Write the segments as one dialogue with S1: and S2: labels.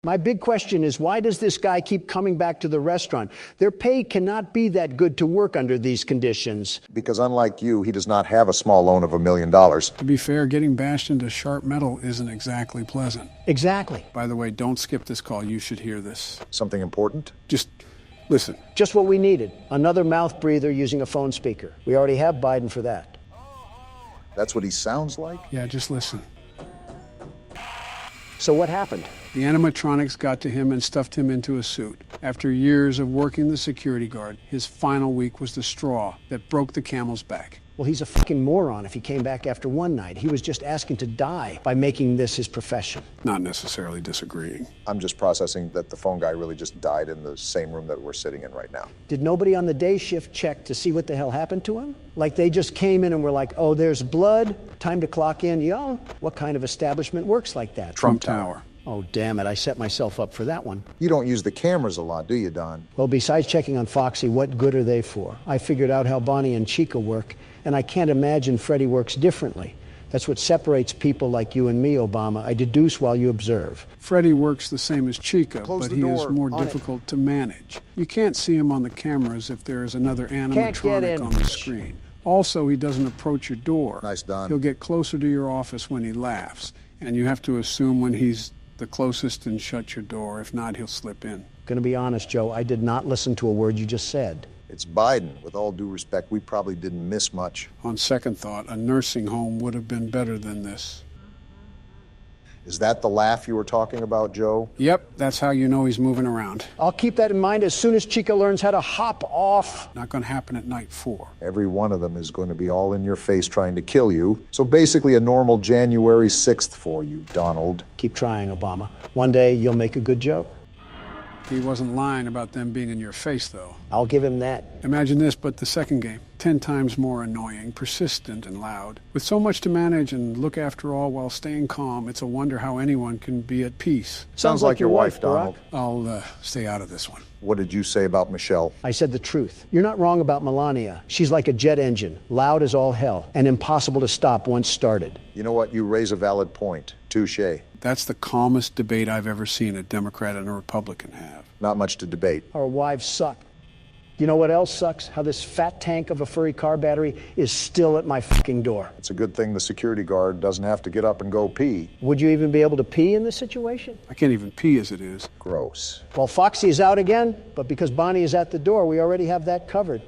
S1: My big question is, why does this guy keep coming back to the restaurant? Their pay cannot be that good to work under these conditions.
S2: Because unlike you, he does not have a small loan of $1 million. To
S3: be fair, getting bashed into sharp metal isn't exactly pleasant.
S1: Exactly.
S3: By the way, don't skip this call. You should hear this.
S2: Something important?
S3: Just listen.
S1: Just what we needed. Another mouth breather using a phone speaker. We already have Biden for that.
S2: That's what he sounds like?
S3: Yeah, just listen.
S1: So what happened?
S3: The animatronics got to him and stuffed him into a suit. After years of working the security guard, his final week was the straw that broke the camel's back.
S1: Well, he's a fucking moron if he came back after one night. He was just asking to die by making this his profession.
S3: Not necessarily disagreeing.
S2: I'm just processing that the phone guy really just died in the same room that we're sitting in right now.
S1: Did nobody on the day shift check to see what the hell happened to him? Like they just came in and were like, oh, there's blood, time to clock in. Yo, what kind of establishment works like that?
S3: Trump Tower.
S1: Oh, damn it, I set myself up for that one.
S2: You don't use the cameras a lot, do you, Don?
S1: Well, besides checking on Foxy, what good are they for? I figured out how Bonnie and Chica work, and I can't imagine Freddy works differently. That's what separates people like you and me, Obama. I deduce while you observe.
S3: Freddy works the same as Chica, but he is more
S1: On
S3: difficult to manage. You can't see him on the cameras if there is another animatronic on the screen. Also, he doesn't approach your door.
S2: Nice, Don.
S3: He'll get closer to your office when he laughs, and you have to assume when he's the closest and shut your door. If not, he'll slip in.
S1: Gonna be honest, Joe, I did not listen to a word you just said.
S2: It's Biden. With all due respect, we probably didn't miss much.
S3: On second thought, a nursing home would have been better than this.
S2: Is that the laugh you were talking about, Joe?
S3: Yep, that's how you know he's moving around.
S1: I'll keep that in mind as soon as Chica learns how to hop off.
S3: Not gonna happen at night 4.
S2: Every one of them is going to be all in your face trying to kill you. So basically a normal January 6th for you, Donald.
S1: Keep trying, Obama. One day you'll make a good joke.
S3: He wasn't lying about them being in your face, though.
S1: I'll give him that.
S3: Imagine this, but the second game. 10 times more annoying, persistent, and loud. With so much to manage and look after all while staying calm, it's a wonder how anyone can be at peace.
S2: Sounds like your wife, Donald.
S3: I'll stay out of this one.
S2: What did you say about Michelle?
S1: I said the truth. You're not wrong about Melania. She's like a jet engine, loud as all hell, and impossible to stop once started.
S2: You know what? You raise a valid point. Touché.
S3: That's the calmest debate I've ever seen a Democrat and a Republican have.
S2: Not much to debate.
S1: Our wives suck. You know what else sucks? How this fat tank of a furry car battery is still at my fucking door.
S2: It's a good thing the security guard doesn't have to get up and go pee.
S1: Would you even be able to pee in this situation?
S3: I can't even pee as it is.
S2: Gross.
S1: Well, Foxy is out again, but because Bonnie is at the door, we already have that covered.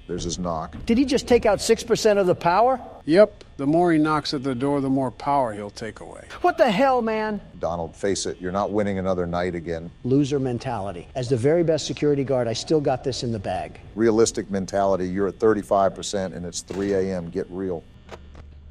S2: There's his knock.
S1: Did he just take out 6% of the power?
S3: Yep. The more he knocks at the door, the more power he'll take away.
S1: What the hell, man?
S2: Donald, face it, you're not winning another night again.
S1: Loser mentality. As the very best security guard, I still got this in the bag.
S2: Realistic mentality, you're at 35% and it's 3 a.m. Get real.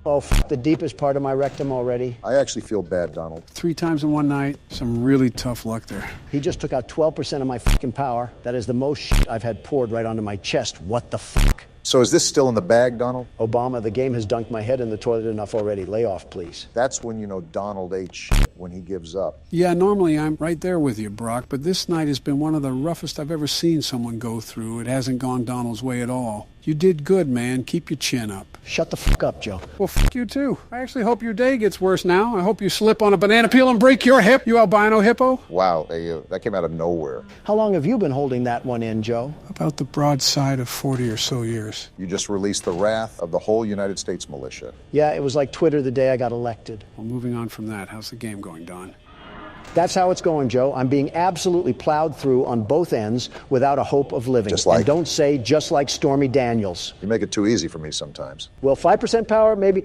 S1: Oh, the deepest part of my rectum already.
S2: I actually feel bad, Donald.
S3: 3 times in one night. Some really tough luck there.
S1: He just took out 12% of my fucking power. That is the most shit I've had poured right onto my chest. What the fuck?
S2: So is this still in the bag, Donald?
S1: Obama, the game has dunked my head in the toilet enough already. Lay off, please.
S2: That's when you know Donald ate shit, when he gives up.
S3: Yeah, normally I'm right there with you, Brock, but this night has been one of the roughest I've ever seen someone go through. It hasn't gone Donald's way at all. You did good, man. Keep your chin up.
S1: Shut the fuck up, Joe.
S3: Well, fuck you too. I actually hope your day gets worse now. I hope you slip on a banana peel and break your hip, you albino hippo.
S2: Wow, that came out of nowhere.
S1: How long have you been holding that one in, Joe?
S3: About the broadside of 40 or so years.
S2: You just released the wrath of the whole United States militia.
S1: Yeah, it was like Twitter the day I got elected.
S3: Well, moving on from that, how's the game going, Don?
S1: That's how it's going, Joe. I'm being absolutely plowed through on both ends without a hope of living.
S2: Just like?
S1: And don't say just like Stormy Daniels.
S2: You make it too easy for me sometimes.
S1: Well, 5% power, maybe.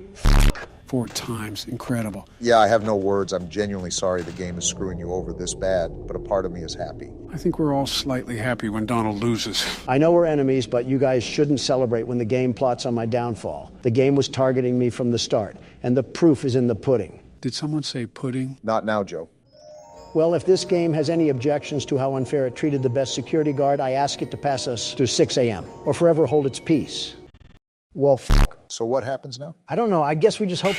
S3: 4 times. Incredible.
S2: Yeah, I have no words. I'm genuinely sorry the game is screwing you over this bad, but a part of me is happy.
S3: I think we're all slightly happy when Donald loses.
S1: I know we're enemies, but you guys shouldn't celebrate when the game plots on my downfall. The game was targeting me from the start, and the proof is in the pudding.
S3: Did someone say pudding?
S2: Not now, Joe.
S1: Well, if this game has any objections to how unfair it treated the best security guard, I ask it to pass us through 6 a.m. or forever hold its peace. Well, fuck.
S2: So what happens now?
S1: I don't know. I guess we just hope.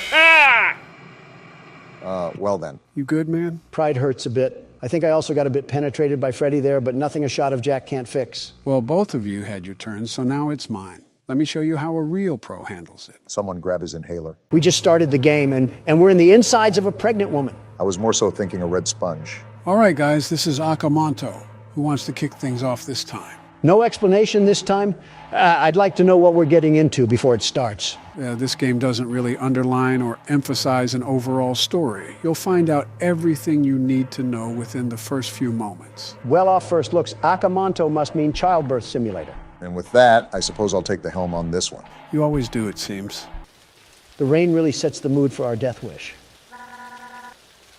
S2: Well then.
S3: You good, man?
S1: Pride hurts a bit. I think I also got a bit penetrated by Freddy there, but nothing a shot of Jack can't fix.
S3: Well, both of you had your turns, so now it's mine. Let me show you how a real pro handles it.
S2: Someone grab his inhaler.
S1: We just started the game, and we're in the insides of a pregnant woman.
S2: I was more so thinking a red sponge.
S3: All right, guys, this is Akamanto. Who wants to kick things off this time?
S1: No explanation this time? I'd like to know what we're getting into before it starts.
S3: This game doesn't really underline or emphasize an overall story. You'll find out everything you need to know within the first few moments.
S1: Well, off first looks, Akamanto must mean childbirth simulator.
S2: And with that, I suppose I'll take the helm on this one.
S3: You always do, it seems.
S1: The rain really sets the mood for our death wish.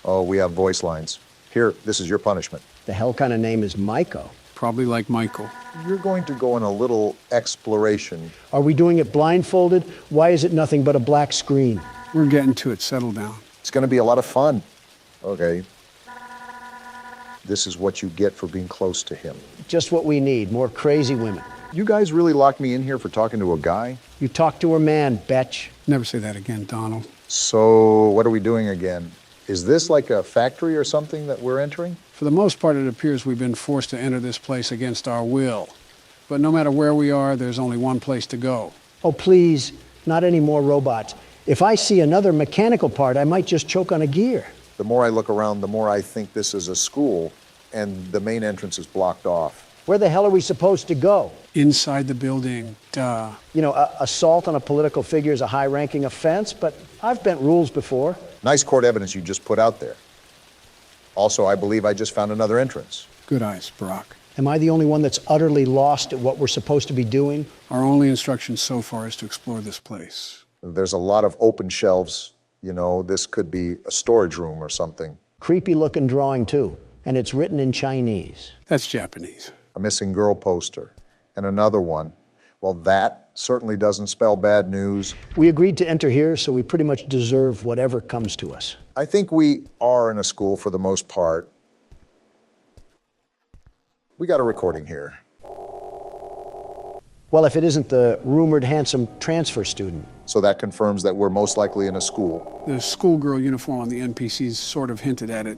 S2: Oh, we have voice lines. Here, this is your punishment.
S1: The hell kind of name is Maiko?
S3: Probably like Michael.
S2: You're going to go on a little exploration.
S1: Are we doing it blindfolded? Why is it nothing but a black screen?
S3: We're getting to it. Settle down.
S2: It's going to be a lot of fun. Okay. This is what you get for being close to him.
S1: Just what we need, more crazy women.
S2: You guys really locked me in here for talking to a guy?
S1: You talk to her man, betch.
S3: Never say that again, Donald.
S2: So, what are we doing again? Is this like a factory or something that we're entering?
S3: For the most part, it appears we've been forced to enter this place against our will. But no matter where we are, there's only one place to go.
S1: Oh, please, not any more robots. If I see another mechanical part, I might just choke on a gear.
S2: The more I look around, the more I think this is a school, and the main entrance is blocked off.
S1: Where the hell are we supposed to go?
S3: Inside the building, duh.
S1: You know, assault on a political figure is a high-ranking offense, but I've bent rules before.
S2: Nice court evidence you just put out there. Also, I believe I just found another entrance.
S3: Good eyes, Brock.
S1: Am I the only one that's utterly lost at what we're supposed to be doing?
S3: Our only instruction so far is to explore this place.
S2: There's a lot of open shelves. You know, this could be a storage room or something.
S1: Creepy-looking drawing, too, and it's written in Chinese.
S3: That's Japanese.
S2: A missing girl poster, and another one. Well, that certainly doesn't spell bad news.
S1: We agreed to enter here, so we pretty much deserve whatever comes to us.
S2: I think we are in a school for the most part. We got a recording here.
S1: Well, if it isn't the rumored handsome transfer student.
S2: So that confirms that we're most likely in a school.
S3: The schoolgirl uniform on the NPCs sort of hinted at it.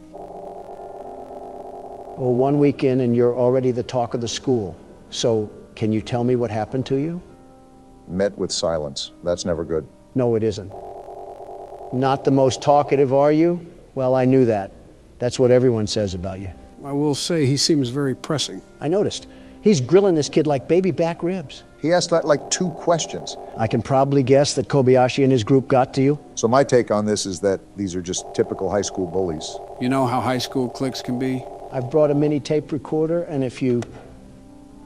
S1: Well, 1 week in and you're already the talk of the school. So, can you tell me what happened to you?
S2: Met with silence. That's never good.
S1: No, it isn't. Not the most talkative, are you? Well, I knew that. That's what everyone says about you.
S3: I will say he seems very pressing.
S1: I noticed. He's grilling this kid like baby back ribs.
S2: He asked like 2 questions.
S1: I can probably guess that Kobayashi and his group got to you.
S2: So my take on this is that these are just typical high school bullies.
S3: You know how high school cliques can be?
S1: I've brought a mini tape recorder, and if you...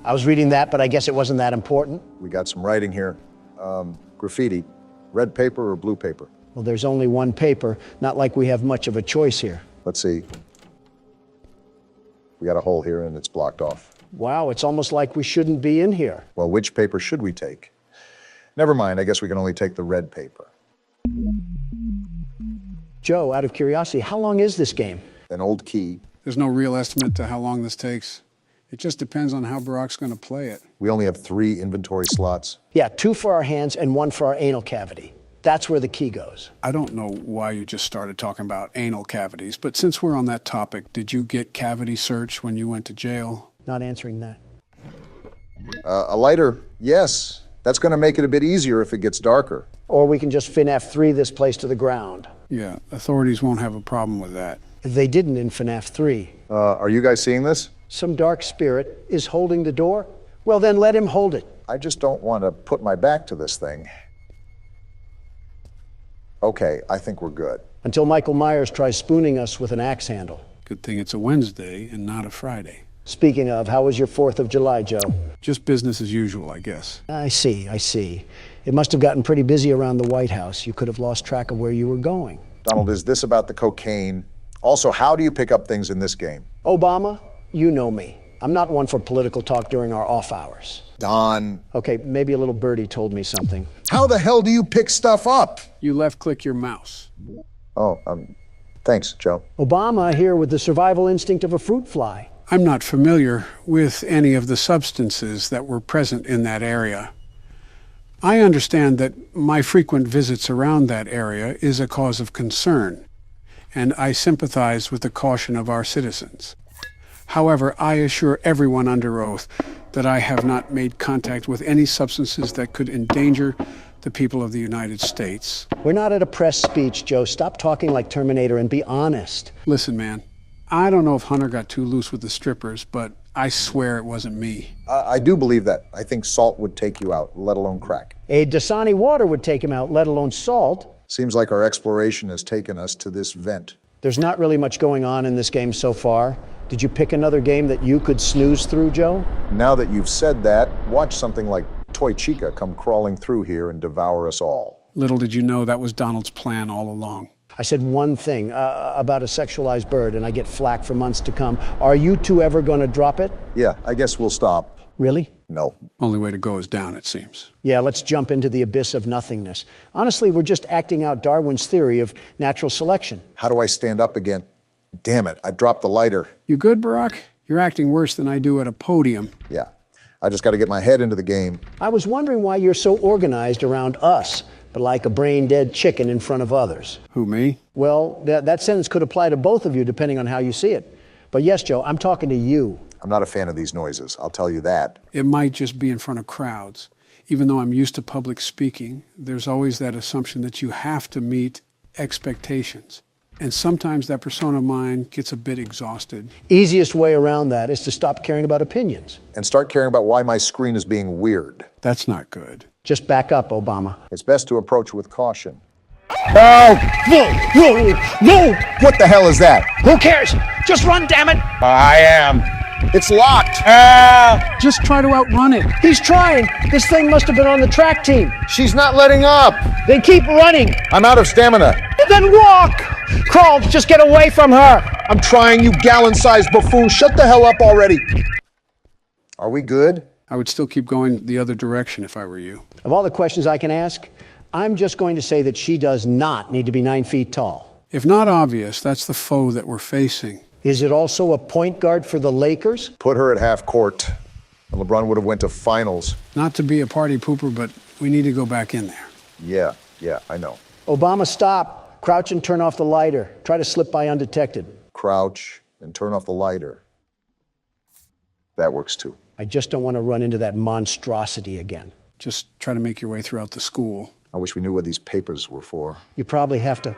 S1: I was reading that, but I guess it wasn't that important.
S2: We got some writing here. Graffiti. Red paper or blue paper?
S1: Well, there's only one paper. Not like we have much of a choice here.
S2: Let's see. We got a hole here and it's blocked off.
S1: Wow, it's almost like we shouldn't be in here.
S2: Well, which paper should we take? Never mind, I guess we can only take the red paper.
S1: Joe, out of curiosity, how long is this game?
S2: An old key.
S3: There's no real estimate to how long this takes. It just depends on how Barack's going to play it.
S2: We only have 3 inventory slots.
S1: Yeah, 2 for our hands and 1 for our anal cavity. That's where the key goes.
S3: I don't know why you just started talking about anal cavities, but since we're on that topic, did you get cavity search when you went to jail?
S1: Not answering that.
S2: A lighter, yes. That's going to make it a bit easier if it gets darker.
S1: Or we can just FNaF 3 this place to the ground.
S3: Yeah, authorities won't have a problem with that.
S1: They didn't in FNaF 3.
S2: Are you guys seeing this?
S1: Some dark spirit is holding the door? Well, then let him hold it.
S2: I just don't want to put my back to this thing. Okay, I think we're good.
S1: Until Michael Myers tries spooning us with an axe handle.
S3: Good thing it's a Wednesday and not a Friday.
S1: Speaking of, how was your 4th of July, Joe?
S3: Just business as usual, I guess.
S1: I see. It must have gotten pretty busy around the White House. You could have lost track of where you were going.
S2: Donald, is this about the cocaine? Also, how do you pick up things in this game?
S1: Obama, you know me. I'm not one for political talk during our off hours.
S2: Don.
S1: Okay, maybe a little birdie told me something.
S2: How the hell do you pick stuff up?
S3: You left-click your mouse.
S2: Oh, thanks, Joe.
S1: Obama here with the survival instinct of a fruit fly.
S3: I'm not familiar with any of the substances that were present in that area. I understand that my frequent visits around that area is a cause of concern, and I sympathize with the caution of our citizens. However, I assure everyone under oath that I have not made contact with any substances that could endanger the people of the United States.
S1: We're not at a press speech, Joe. Stop talking like Terminator and be honest.
S3: Listen, man, I don't know if Hunter got too loose with the strippers, but I swear it wasn't me.
S2: I do believe that. I think salt would take you out, let alone crack.
S1: A Dasani water would take him out, let alone salt.
S2: Seems like our exploration has taken us to this vent.
S1: There's not really much going on in this game so far. Did you pick another game that you could snooze through, Joe?
S2: Now that you've said that, watch something like Toy Chica come crawling through here and devour us all.
S3: Little did you know that was Donald's plan all along.
S1: I said one thing about a sexualized bird, and I get flack for months to come. Are you two ever going to drop it?
S2: Yeah, I guess we'll stop.
S1: Really?
S2: No.
S3: Only way to go is down, it seems.
S1: Yeah, let's jump into the abyss of nothingness. Honestly, we're just acting out Darwin's theory of natural selection.
S2: How do I stand up again? Damn it, I dropped the lighter.
S3: You good, Barack? You're acting worse than I do at a podium.
S2: Yeah, I just got to get my head into the game.
S1: I was wondering why you're so organized around us, but like a brain-dead chicken in front of others.
S3: Who, me?
S1: Well, that sentence could apply to both of you depending on how you see it. But yes, Joe, I'm talking to you.
S2: I'm not a fan of these noises, I'll tell you that.
S3: It might just be in front of crowds. Even though I'm used to public speaking, there's always that assumption that you have to meet expectations. And sometimes that persona of mine gets a bit exhausted.
S1: Easiest way around that is to stop caring about opinions.
S2: And start caring about why my screen is being weird.
S3: That's not good.
S1: Just back up, Obama.
S2: It's best to approach with caution.
S1: Oh, no!
S2: What the hell is that?
S1: Who cares? Just run, damn it!
S2: I am. It's locked.
S3: Just try to outrun it.
S1: He's trying. This thing must have been on the track team.
S2: She's not letting up.
S1: Then keep running.
S2: I'm out of stamina.
S1: Then walk. Crawl, just get away from her.
S2: I'm trying, you gallon-sized buffoon. Shut the hell up already. Are we good?
S3: I would still keep going the other direction if I were you.
S1: Of all the questions I can ask, I'm just going to say that she does not need to be 9 feet tall.
S3: If not obvious, that's the foe that we're facing.
S1: Is it also a point guard for the Lakers?
S2: Put her at half court. And LeBron would have went to finals.
S3: Not to be a party pooper, but we need to go back in there.
S2: Yeah, I know.
S1: Obama, stop. Crouch and turn off the lighter. Try to slip by undetected.
S2: Crouch and turn off the lighter. That works too.
S1: I just don't want to run into that monstrosity again.
S3: Just try to make your way throughout the school.
S2: I wish we knew what these papers were for.
S1: You probably have to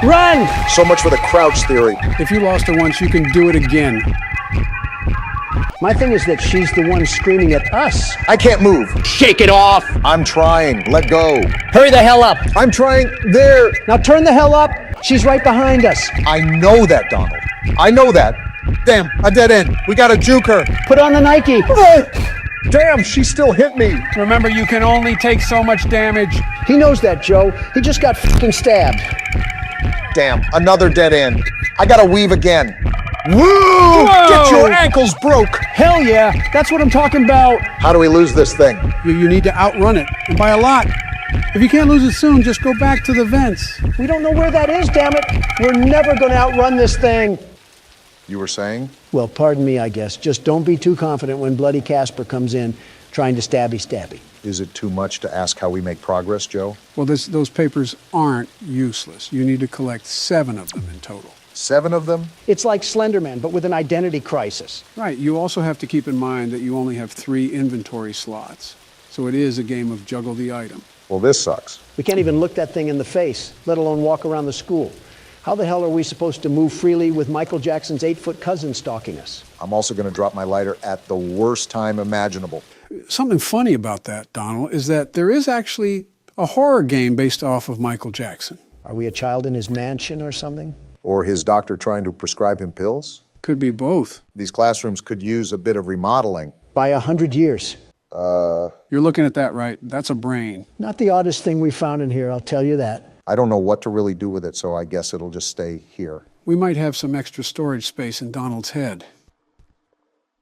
S1: run!
S2: So much for the crouch theory.
S3: If you lost her once, you can do it again.
S1: My thing is that she's the one screaming at us.
S2: I can't move.
S1: Shake it off!
S2: I'm trying. Let go.
S1: Hurry the hell up!
S2: I'm trying. There.
S1: Now turn the hell up! She's right behind us.
S2: I know that, Donald. I know that. Damn, a dead end. We gotta juke her.
S1: Put on the Nike.
S2: Damn, she still hit me.
S3: Remember, you can only take so much damage.
S1: He knows that, Joe. He just got fucking stabbed.
S2: Damn, another dead end. I gotta weave again. Woo!
S3: Whoa!
S2: Get your ankles broke.
S1: Hell yeah, that's what I'm talking about.
S2: How do we lose this thing?
S3: You need to outrun it, and by a lot. If you can't lose it soon, just go back to the vents.
S1: We don't know where that is, damn it. We're never gonna outrun this thing.
S2: You were saying?
S1: Well, pardon me, I guess. Just don't be too confident when Bloody Casper comes in trying to stabby.
S2: Is it too much to ask how we make progress, Joe?
S3: Well, those papers aren't useless. You need to collect 7 of them in total.
S2: 7 of them?
S1: It's like Slenderman, but with an identity crisis.
S3: Right. You also have to keep in mind that you only have 3 inventory slots. So it is a game of juggle the item.
S2: Well, this sucks.
S1: We can't even look that thing in the face, let alone walk around the school. How the hell are we supposed to move freely with Michael Jackson's 8-foot cousin stalking us?
S2: I'm also going to drop my lighter at the worst time imaginable.
S3: Something funny about that, Donald, is that there is actually a horror game based off of Michael Jackson.
S1: Are we a child in his mansion or something?
S2: Or his doctor trying to prescribe him pills?
S3: Could be both.
S2: These classrooms could use a bit of remodeling.
S1: By 100 years.
S3: You're looking at that right. That's a brain.
S1: Not the oddest thing we found in here, I'll tell you that.
S2: I don't know what to really do with it, so I guess it'll just stay here.
S3: We might have some extra storage space in Donald's head.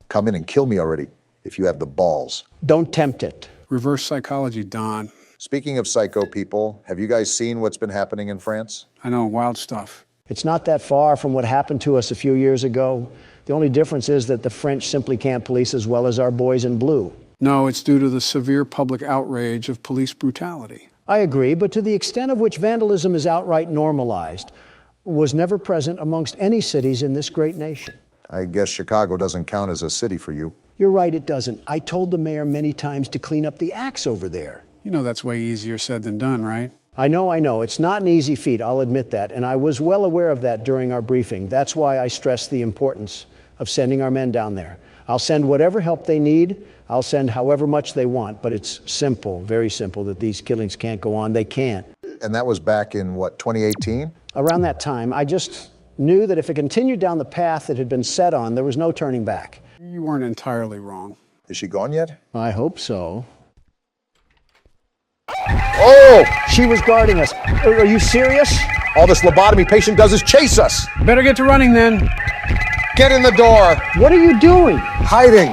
S2: Come in and kill me already, if you have the balls.
S1: Don't tempt it.
S3: Reverse psychology, Don.
S2: Speaking of psycho people, have you guys seen what's been happening in France?
S3: I know, wild stuff.
S1: It's not that far from what happened to us a few years ago. The only difference is that the French simply can't police as well as our boys in blue.
S3: No, it's due to the severe public outrage of police brutality.
S1: I agree, but to the extent of which vandalism is outright normalized, was never present amongst any cities in this great nation.
S2: I guess Chicago doesn't count as a city for you.
S1: You're right, it doesn't. I told the mayor many times to clean up the acts over there.
S3: You know that's way easier said than done, right?
S1: I know. It's not an easy feat, I'll admit that, and I was well aware of that during our briefing. That's why I stressed the importance of sending our men down there. I'll send whatever help they need. I'll send however much they want, but it's simple, very simple, that these killings can't go on. They can't.
S2: And that was back in, what, 2018?
S1: Around that time, I just knew that if it continued down the path it had been set on, there was no turning back.
S3: You weren't entirely wrong.
S2: Is she gone yet?
S1: I hope so.
S2: Oh!
S1: She was guarding us. Are you serious?
S2: All this lobotomy patient does is chase us!
S3: Better get to running then.
S2: Get in the door!
S1: What are you doing?
S2: Hiding!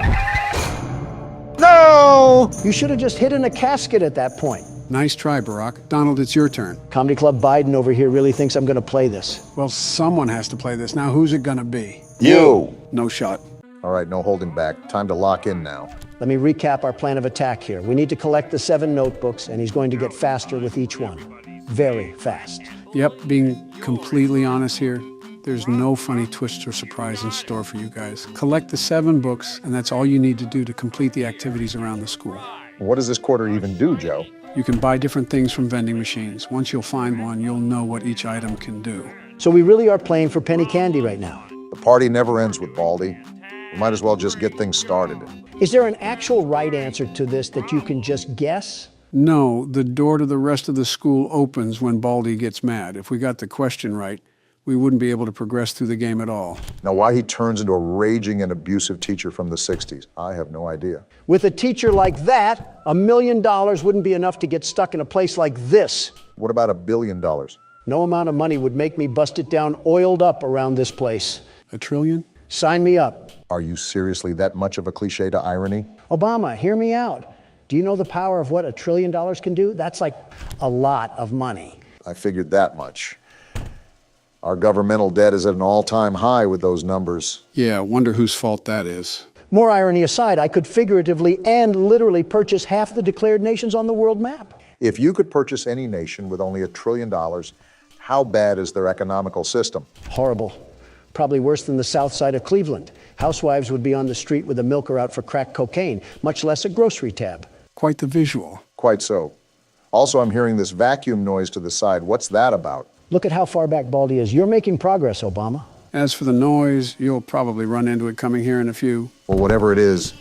S2: No!
S1: You should have just hid in a casket at that point.
S3: Nice try, Barack. Donald, it's your turn.
S1: Comedy Club Biden over here really thinks I'm going to play this.
S3: Well, someone has to play this. Now, who's it gonna be?
S2: You!
S3: No shot.
S2: All right, no holding back. Time to lock in now.
S1: Let me recap our plan of attack here. We need to collect the 7 notebooks, and he's going to get faster with each one. Very fast.
S3: Yep, being completely honest here, there's no funny twist or surprise in store for you guys. Collect the 7 books, and that's all you need to do to complete the activities around the school.
S2: What does this quarter even do, Joe?
S3: You can buy different things from vending machines. Once you'll find one, you'll know what each item can do.
S1: So we really are playing for penny candy right now.
S2: The party never ends with Baldi. We might as well just get things started.
S1: Is there an actual right answer to this that you can just guess?
S3: No, the door to the rest of the school opens when Baldi gets mad. If we got the question right, we wouldn't be able to progress through the game at all.
S2: Now, why he turns into a raging and abusive teacher from the 60s, I have no idea.
S1: With a teacher like that, $1 million wouldn't be enough to get stuck in a place like this.
S2: What about $1 billion?
S1: No amount of money would make me bust it down oiled up around this place.
S3: $1 trillion?
S1: Sign me up.
S2: Are you seriously that much of a cliche to irony?
S1: Obama, hear me out. Do you know the power of what $1 trillion can do? That's like a lot of money.
S2: I figured that much. Our governmental debt is at an all-time high with those numbers.
S3: Yeah, wonder whose fault that is.
S1: More irony aside, I could figuratively and literally purchase half the declared nations on the world map.
S2: If you could purchase any nation with only $1 trillion, how bad is their economical system?
S1: Horrible. Probably worse than the south side of Cleveland. Housewives would be on the street with a milker out for crack cocaine, much less a grocery tab.
S3: Quite the visual.
S2: Quite so. Also, I'm hearing this vacuum noise to the side. What's that about?
S1: Look at how far back Baldi is. You're making progress, Obama.
S3: As for the noise, you'll probably run into it coming here in a few.
S2: Well, whatever it is.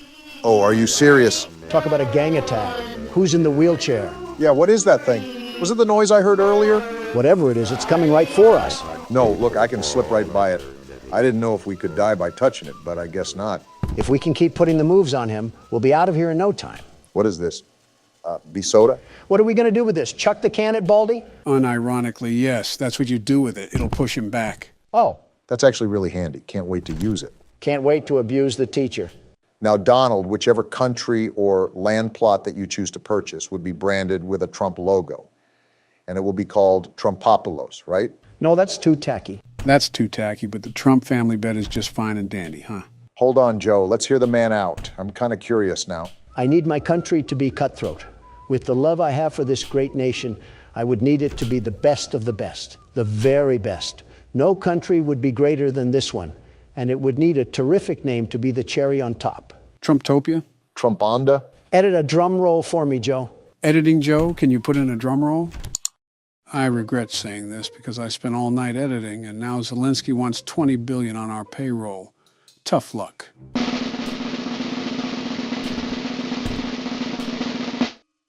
S2: Oh, are you serious?
S1: Talk about a gang attack. Who's in the wheelchair?
S2: Yeah, what is that thing? Was it the noise I heard earlier?
S1: Whatever it is, it's coming right for us.
S2: No, look, I can slip right by it. I didn't know if we could die by touching it, but I guess not.
S1: If we can keep putting the moves on him, we'll be out of here in no time.
S2: What is this? Be soda?
S1: What are we going to do with this? Chuck the can at Baldi?
S3: Unironically, yes. That's what you do with it. It'll push him back.
S1: Oh,
S2: That's actually really handy. Can't wait to use it.
S1: can't wait to abuse the teacher.
S2: Now, Donald, whichever country or land plot that you choose to purchase would be branded with a Trump logo. And it will be called Trumpopolos, right?
S1: No, that's too tacky.
S3: That's too tacky, but the Trump family bet is just fine and dandy, huh?
S2: Hold on, Joe. Let's hear the man out. I'm kind of curious now.
S1: I need my country to be cutthroat. With the love I have for this great nation, I would need it to be the best of the best, the very best. No country would be greater than this one, and it would need a terrific name to be the cherry on top.
S3: Trumptopia?
S2: Trumponda?
S1: Edit a drum roll for me, Joe.
S3: Editing Joe, can you put in a drum roll? I regret saying this because I spent all night editing, and now Zelensky wants $20 billion on our payroll. Tough luck.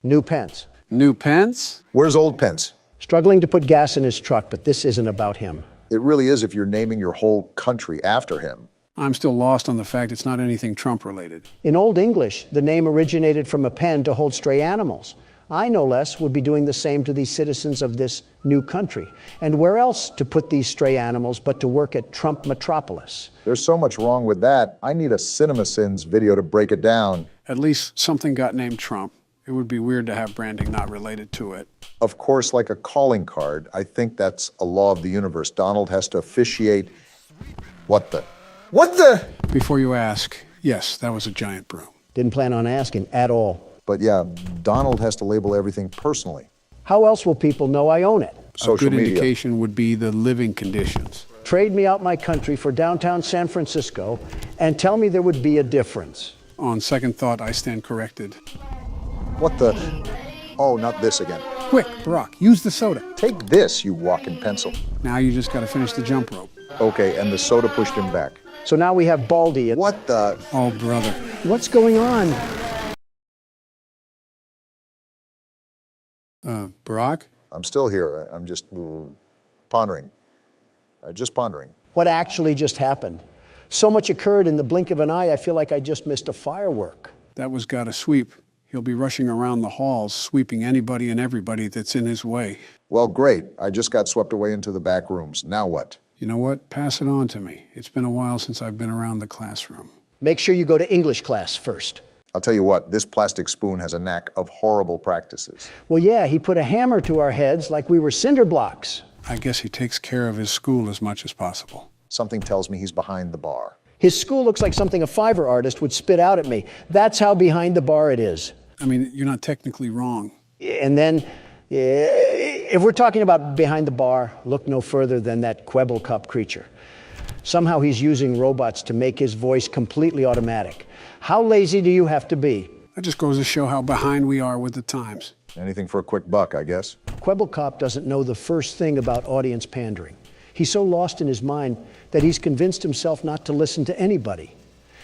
S1: New Pence.
S3: New Pence?
S2: Where's old Pence?
S1: Struggling to put gas in his truck, but this isn't about him.
S2: It really is if you're naming your whole country after him.
S3: I'm still lost on the fact it's not anything Trump related.
S1: In Old English, the name originated from a pen to hold stray animals. I, no less, would be doing the same to these citizens of this new country. And where else to put these stray animals but to work at Trump Metropolis?
S2: There's so much wrong with that. I need a CinemaSins video to break it down.
S3: At least something got named Trump. It would be weird to have branding not related to it.
S2: Of course, like a calling card, I think that's a law of the universe. Donald has to officiate. What the?
S3: Before you ask, yes, that was a giant broom.
S1: Didn't plan on asking at all.
S2: But yeah, Donald has to label everything personally.
S1: How else will people know I own it?
S2: Social
S3: A good
S2: media.
S3: indication would be the living conditions.
S1: Trade me out my country for downtown San Francisco and tell me there would be a difference.
S3: On second thought, I stand corrected.
S2: What the? Oh, not this again.
S3: Quick, Barack, use the soda.
S2: Take this, you walking pencil.
S3: Now you just gotta finish the jump rope.
S2: Okay, and the soda pushed him back.
S1: So now we have Baldi.
S2: What the?
S3: Oh, brother.
S1: What's going on?
S3: Barack?
S2: I'm still here. I'm just pondering. Just pondering.
S1: What actually just happened? So much occurred in the blink of an eye, I feel like I just missed a firework.
S3: That was gotta sweep. He'll be rushing around the halls, sweeping anybody and everybody that's in his way.
S2: Well, great. I just got swept away into the back rooms. Now what?
S3: You know what? Pass it on to me. It's been a while since I've been around the classroom.
S1: Make sure you go to English class first.
S2: I'll tell you what, this plastic spoon has a knack of horrible practices.
S1: Well, yeah, he put a hammer to our heads like we were cinder blocks.
S3: I guess he takes care of his school as much as possible.
S2: Something tells me he's behind the bar.
S1: His school looks like something a Fiverr artist would spit out at me. That's how behind the bar it is.
S3: I mean, you're not technically wrong.
S1: And then, if we're talking about behind the bar, look no further than that Quebble Cup creature. Somehow he's using robots to make his voice completely automatic. How lazy do you have to be?
S3: That just goes to show how behind we are with the times.
S2: Anything for a quick buck, I guess.
S1: Quebble Cop doesn't know the first thing about audience pandering. He's so lost in his mind that he's convinced himself not to listen to anybody.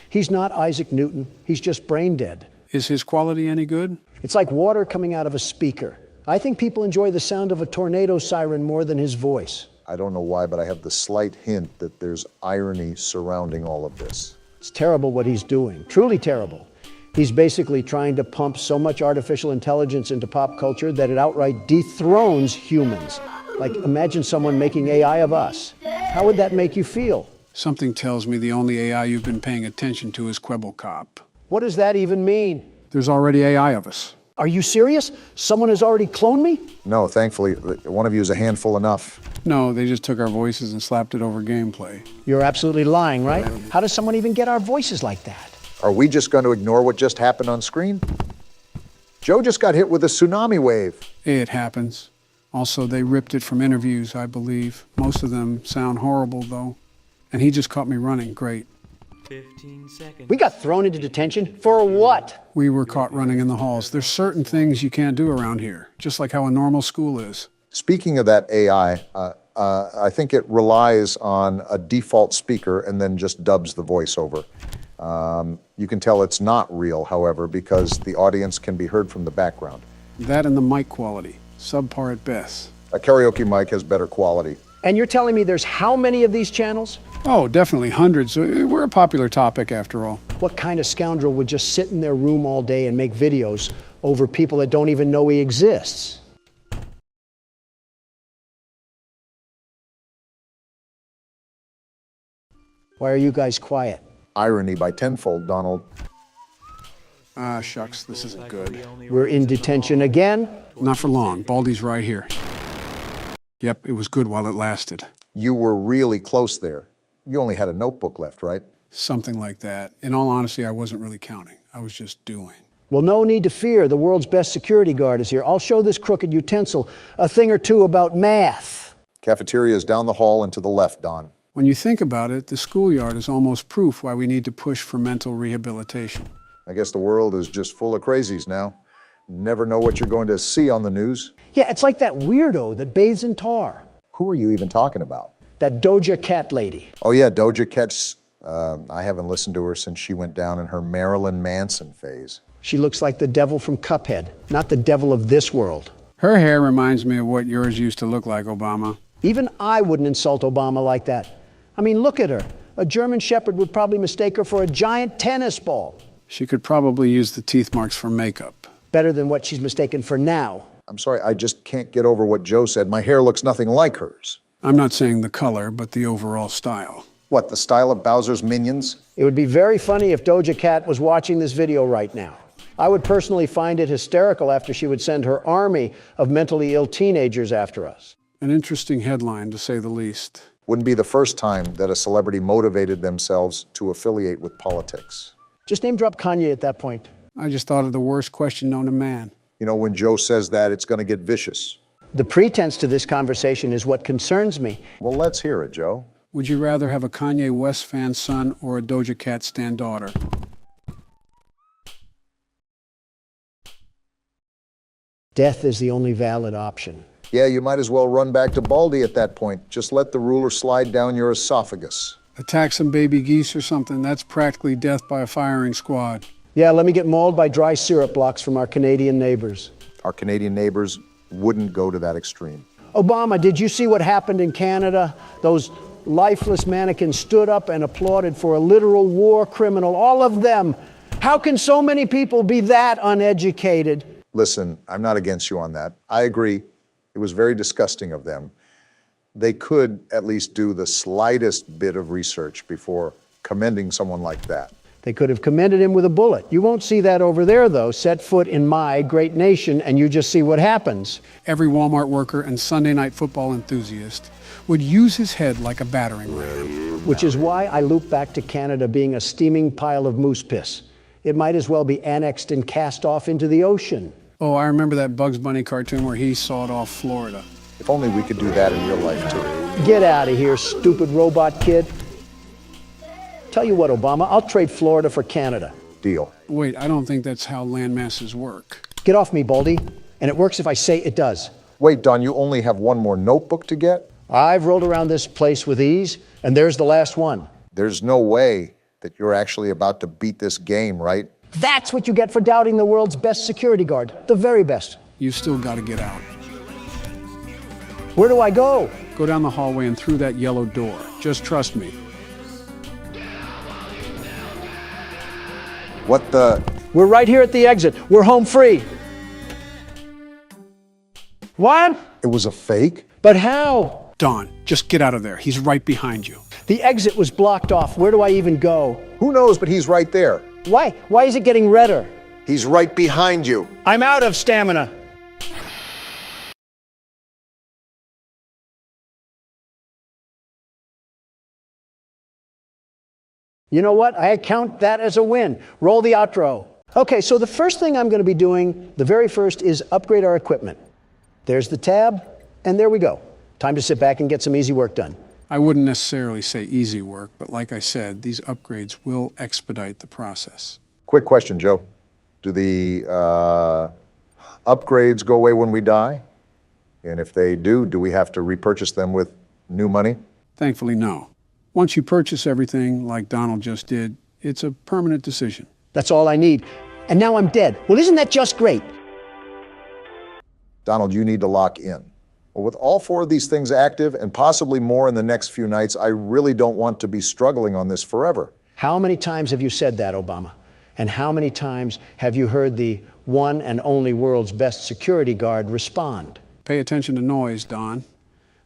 S1: He's not Isaac Newton, he's just brain dead.
S3: Is his quality any good?
S1: It's like water coming out of a speaker. I think people enjoy the sound of a tornado siren more than his voice.
S2: I don't know why, but I have the slight hint that there's irony surrounding all of this.
S1: It's terrible what he's doing, truly terrible. He's basically trying to pump so much artificial intelligence into pop culture that it outright dethrones humans. Like, imagine someone making AI of us. How would that make you feel?
S3: Something tells me the only AI you've been paying attention to is Quebble Cop.
S1: What does that even mean?
S3: There's already AI of us.
S1: Are you serious? Someone has already cloned me?
S2: No, thankfully, one of you is a handful enough.
S3: No, they just took our voices and slapped it over gameplay.
S1: You're absolutely lying, right? How does someone even get our voices like that?
S2: Are we just going to ignore what just happened on screen? Joe just got hit with a tsunami wave.
S3: It happens. Also, they ripped it from interviews, I believe. Most of them sound horrible, though. And he just caught me running. Great.
S4: 15 seconds.
S1: We got thrown into detention for what?
S3: We were caught running in the halls. There's certain things you can't do around here, just like how a normal school is.
S2: Speaking of that AI, I think it relies on a default speaker and then just dubs the voiceover. You can tell it's not real, however, because the audience can be heard from the background.
S3: That and the mic quality, subpar at best.
S2: A karaoke mic has better quality.
S1: And you're telling me there's how many of these channels?
S3: Oh, definitely hundreds. We're a popular topic, after all.
S1: What kind of scoundrel would just sit in their room all day and make videos over people that don't even know he exists? Why are you guys quiet?
S2: Irony by tenfold, Donald.
S3: Ah, shucks, this isn't good.
S1: We're in detention again?
S3: Not for long. Baldi's right here. Yep, it was good while it lasted.
S2: You were really close there. You only had a notebook left, right?
S3: Something like that. In all honesty, I wasn't really counting. I was just doing.
S1: Well, no need to fear. The world's best security guard is here. I'll show this crooked utensil a thing or two about math.
S2: Cafeteria is down the hall and to the left, Don.
S3: When you think about it, the schoolyard is almost proof why we need to push for mental rehabilitation.
S2: I guess the world is just full of crazies now. Never know what you're going to see on the news.
S1: Yeah, it's like that weirdo that bathes in tar.
S2: Who are you even talking about?
S1: That Doja Cat lady.
S2: Oh yeah, Doja Cat's, I haven't listened to her since she went down in her Marilyn Manson phase.
S1: She looks like the devil from Cuphead, not the devil of this world.
S3: Her hair reminds me of what yours used to look like, Obama.
S1: Even I wouldn't insult Obama like that. I mean, look at her. A German Shepherd would probably mistake her for a giant tennis ball.
S3: She could probably use the teeth marks for makeup.
S1: Better than what she's mistaken for now.
S2: I'm sorry, I just can't get over what Joe said. My hair looks nothing like hers.
S3: I'm not saying the color, but the overall style.
S2: What, the style of Bowser's minions?
S1: It would be very funny if Doja Cat was watching this video right now. I would personally find it hysterical after she would send her army of mentally ill teenagers after us.
S3: An interesting headline, to say the least.
S2: Wouldn't be the first time that a celebrity motivated themselves to affiliate with politics.
S1: Just name drop Kanye at that point.
S3: I just thought of the worst question known to man.
S2: You know, when Joe says that, it's going to get vicious.
S1: The pretense to this conversation is what concerns me.
S2: Well, let's hear it, Joe.
S3: Would you rather have a Kanye West fan son or a Doja Cat stan daughter?
S1: Death is the only valid option.
S2: Yeah, you might as well run back to Baldi at that point. Just let the ruler slide down your esophagus.
S3: Attack some baby geese or something, that's practically death by a firing squad.
S1: Yeah, let me get mauled by dry syrup blocks from our Canadian neighbors.
S2: Our Canadian neighbors wouldn't go to that extreme.
S1: Obama, did you see what happened in Canada? Those lifeless mannequins stood up and applauded for a literal war criminal, all of them. How can so many people be that uneducated?
S2: Listen, I'm not against you on that. I agree. It was very disgusting of them. They could at least do the slightest bit of research before commending someone like that.
S1: They could have commended him with a bullet. You won't see that over there, though. Set foot in my great nation, and you just see what happens.
S3: Every Walmart worker and Sunday night football enthusiast would use his head like a battering ram.
S1: Which is why I loop back to Canada being a steaming pile of moose piss. It might as well be annexed and cast off into the ocean.
S3: Oh, I remember that Bugs Bunny cartoon where he sawed off Florida.
S2: If only we could do that in real life, too.
S1: Get out of here, stupid robot kid. Tell you what, Obama, I'll trade Florida for Canada.
S2: Deal.
S3: Wait, I don't think that's how land masses work.
S1: Get off me, Baldi. And it works if I say it does.
S2: Wait, Don, you only have one more notebook to get?
S1: I've rolled around this place with ease, and there's the last one.
S2: There's no way that you're actually about to beat this game, right?
S1: That's what you get for doubting the world's best security guard. The very best.
S3: You still gotta get out.
S1: Where do I go?
S3: Go down the hallway and through that yellow door. Just trust me.
S2: What the?
S1: We're right here at the exit. We're home free. What?
S2: It was a fake?
S1: But how?
S3: Don, just get out of there. He's right behind you.
S1: The exit was blocked off. Where do I even go?
S2: Who knows, but he's right there.
S1: Why? Why is it getting redder?
S2: He's right behind you.
S1: I'm out of stamina. You know what? I count that as a win. Roll the outro. Okay, so the first thing I'm going to be doing, the very first, is upgrade our equipment. There's the tab, and there we go. Time to sit back and get some easy work done.
S3: I wouldn't necessarily say easy work, but like I said, these upgrades will expedite the process.
S2: Quick question, Joe. Do the upgrades go away when we die? And if they do we have to repurchase them with new money?
S3: Thankfully, no. Once you purchase everything, like Donald just did, it's a permanent decision.
S1: That's all I need. And now I'm dead. Well, isn't that just great?
S2: Donald, you need to lock in. Well, with all four of these things active, and possibly more in the next few nights, I really don't want to be struggling on this forever.
S1: How many times have you said that, Obama? And how many times have you heard the one and only world's best security guard respond?
S3: Pay attention to noise, Don.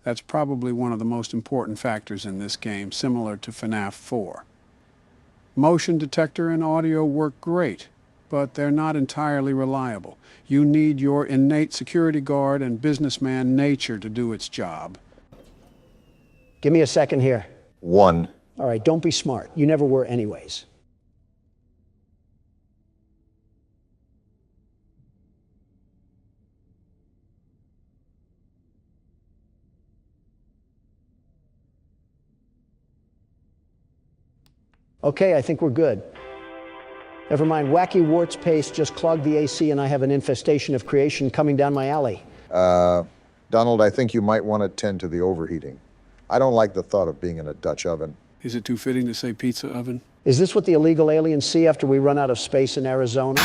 S3: That's probably one of the most important factors in this game, similar to FNaF 4. Motion detector and audio work great, but they're not entirely reliable. You need your innate security guard and businessman nature to do its job.
S1: Give me a second here.
S2: One.
S1: All right, don't be smart. You never were anyways. Okay, I think we're good. Never mind, wacky warts paste just clogged the AC and I have an infestation of creation coming down my alley.
S2: Donald, I think you might want to tend to the overheating. I don't like the thought of being in a Dutch oven.
S3: Is it too fitting to say pizza oven?
S1: Is this what the illegal aliens see after we run out of space in Arizona?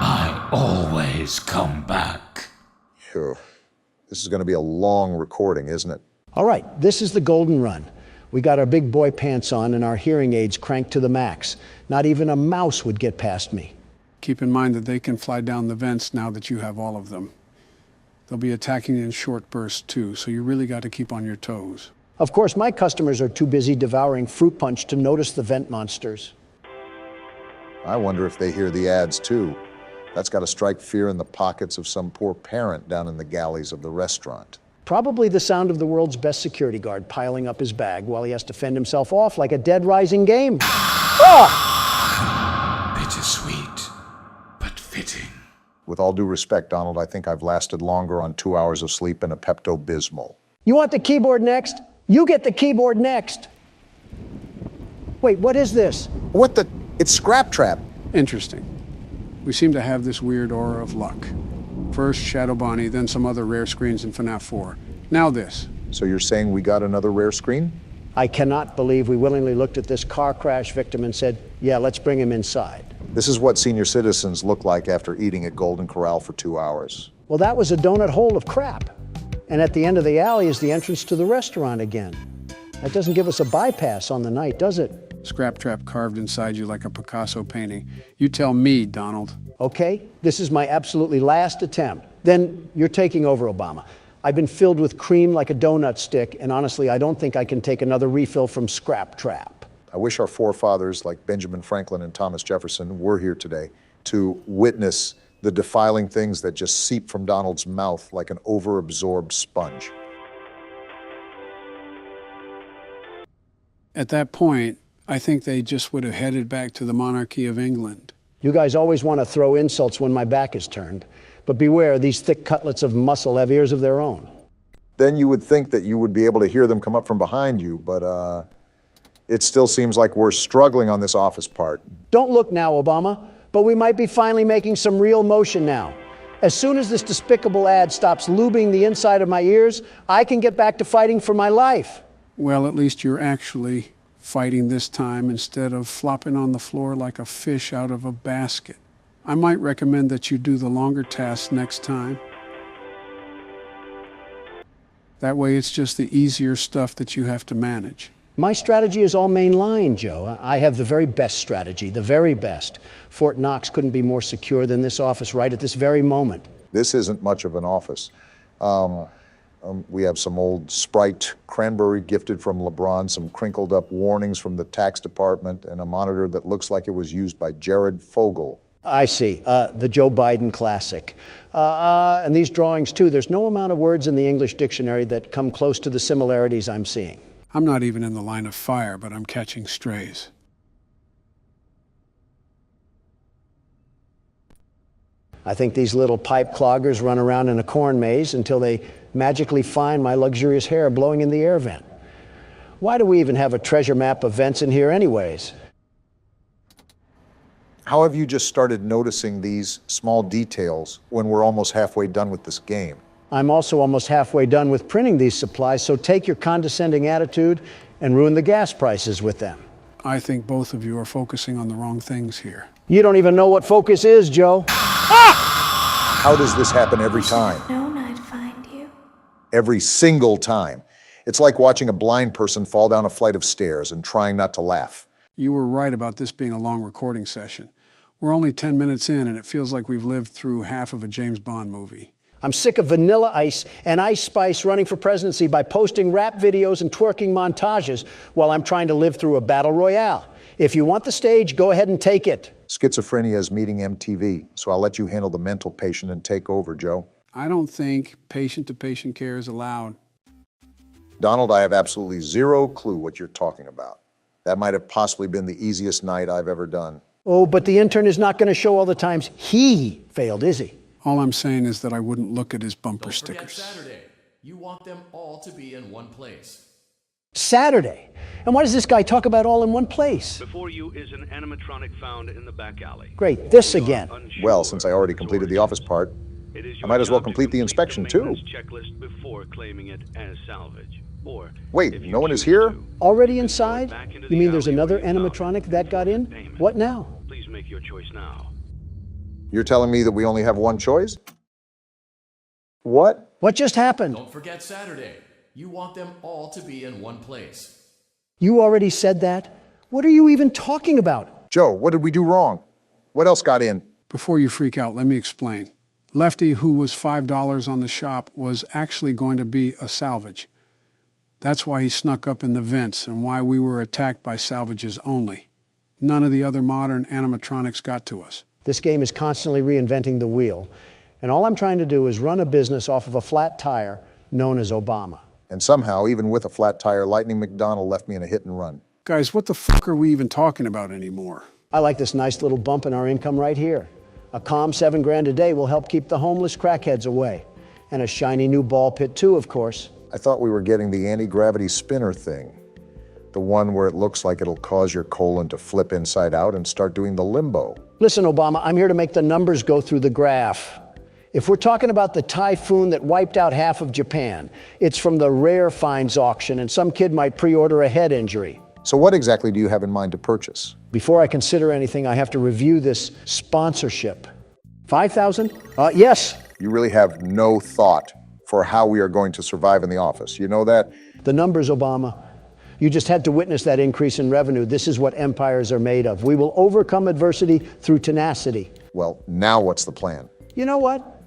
S5: I always come back.
S2: Phew. This is going to be a long recording, isn't it?
S1: All right, this is the golden run. We got our big boy pants on and our hearing aids cranked to the max. Not even a mouse would get past me.
S3: Keep in mind that they can fly down the vents now that you have all of them. They'll be attacking in short bursts too, so you really got to keep on your toes.
S1: Of course, my customers are too busy devouring fruit punch to notice the vent monsters.
S2: I wonder if they hear the ads too. That's got to strike fear in the pockets of some poor parent down in the galleys of the restaurant.
S1: Probably the sound of the world's best security guard piling up his bag while he has to fend himself off like a dead rising game.
S5: Bittersweet, but fitting.
S2: With all due respect, Donald, I think I've lasted longer on 2 hours of sleep and a Pepto-Bismol.
S1: You want the keyboard next? You get the keyboard next. Wait, what is this?
S2: What the? It's Scrap Trap.
S3: Interesting. We seem to have this weird aura of luck. First Shadow Bonnie, then some other rare screens in FNaF 4. Now this.
S2: So you're saying we got another rare screen?
S1: I cannot believe we willingly looked at this car crash victim and said, yeah, let's bring him inside.
S2: This is what senior citizens look like after eating at Golden Corral for 2 hours.
S1: Well, that was a donut hole of crap. And at the end of the alley is the entrance to the restaurant again. That doesn't give us a bypass on the night, does it?
S3: Scrap trap carved inside you like a Picasso painting. You tell me, Donald.
S1: Okay, this is my absolutely last attempt. Then you're taking over, Obama. I've been filled with cream like a donut stick, and honestly, I don't think I can take another refill from Scrap Trap.
S2: I wish our forefathers like Benjamin Franklin and Thomas Jefferson were here today to witness the defiling things that just seep from Donald's mouth like an overabsorbed sponge.
S3: At that point, I think they just would have headed back to the monarchy of England.
S1: You guys always want to throw insults when my back is turned, but beware, these thick cutlets of muscle have ears of their own.
S2: Then you would think that you would be able to hear them come up from behind you, but it still seems like we're struggling on this office part.
S1: Don't look now, Obama, but we might be finally making some real motion now. As soon as this despicable ad stops lubing the inside of my ears, I can get back to fighting for my life.
S3: Well, at least you're actually fighting this time instead of flopping on the floor like a fish out of a basket. I might recommend that you do the longer tasks next time. That way it's just the easier stuff that you have to manage.
S1: My strategy is all mainline, Joe. I have the very best strategy, the very best. Fort Knox couldn't be more secure than this office right at this very moment.
S2: This isn't much of an office. We have some old Sprite cranberry gifted from LeBron, some crinkled up warnings from the tax department, and a monitor that looks like it was used by Jared Fogle.
S1: I see, the Joe Biden classic. And these drawings too, there's no amount of words in the English dictionary that come close to the similarities I'm seeing.
S3: I'm not even in the line of fire, but I'm catching strays.
S1: I think these little pipe cloggers run around in a corn maze until they magically find my luxurious hair blowing in the air vent. Why do we even have a treasure map of vents in here anyways?
S2: How have you just started noticing these small details when we're almost halfway done with this game?
S1: I'm also almost halfway done with printing these supplies, so take your condescending attitude and ruin the gas prices with them.
S3: I think both of you are focusing on the wrong things here.
S1: You don't even know what focus is, Joe.
S2: How does this happen every time?
S6: Known I'd find you.
S2: Every single time. It's like watching a blind person fall down a flight of stairs and trying not to laugh.
S3: You were right about this being a long recording session. We're only 10 minutes in, and it feels like we've lived through half of a James Bond movie.
S1: I'm sick of Vanilla Ice and Ice Spice running for presidency by posting rap videos and twerking montages while I'm trying to live through a battle royale. If you want the stage, go ahead and take it.
S2: Schizophrenia is meeting MTV, so I'll let you handle the mental patient and take over, Joe.
S3: I don't think patient-to-patient care is allowed.
S2: Donald, I have absolutely zero clue what you're talking about. That might have possibly been the easiest night I've ever done.
S1: Oh, but the intern is not going to show all the times he failed, is he?
S3: All I'm saying is that I wouldn't look at his bumper
S7: Don't forget
S3: stickers.
S7: Saturday. You want them all to be in one place.
S1: Saturday. And why does this guy talk about all in one place?
S8: Before you is an animatronic found in the back alley.
S1: Great, this again.
S2: Well, since I already completed the office part, I might as well complete the inspection too.
S8: Checklist before claiming it as salvage. Or
S2: wait, no one is here?
S1: Already inside? You mean there's another animatronic that got in? What now?
S8: Please make your choice now.
S2: You're telling me that we only have one choice? What?
S1: What just happened?
S7: Don't forget Saturday. You want them all to be in one place.
S1: You already said that? What are you even talking about?
S2: Joe, what did we do wrong? What else got in?
S3: Before you freak out, let me explain. Lefty, who was $5 on the shop, was actually going to be a salvage. That's why he snuck up in the vents and why we were attacked by salvages only. None of the other modern animatronics got to us.
S1: This game is constantly reinventing the wheel. And all I'm trying to do is run a business off of a flat tire known as Obama.
S2: And somehow, even with a flat tire, Lightning McDonald left me in a hit and run.
S3: Guys, what the fuck are we even talking about anymore?
S1: I like this nice little bump in our income right here. A calm $7 grand a day will help keep the homeless crackheads away. And a shiny new ball pit too, of course.
S2: I thought we were getting the anti-gravity spinner thing. The one where it looks like it'll cause your colon to flip inside out and start doing the limbo.
S1: Listen, Obama, I'm here to make the numbers go through the graph. If we're talking about the typhoon that wiped out half of Japan, it's from the rare finds auction, and some kid might pre-order a head injury.
S2: So what exactly do you have in mind to purchase?
S1: Before I consider anything, I have to review this sponsorship. 5,000? Yes.
S2: You really have no thought for how we are going to survive in the office. You know that?
S1: The numbers, Obama. You just had to witness that increase in revenue. This is what empires are made of. We will overcome adversity through tenacity.
S2: Well, now what's the plan?
S1: You know what?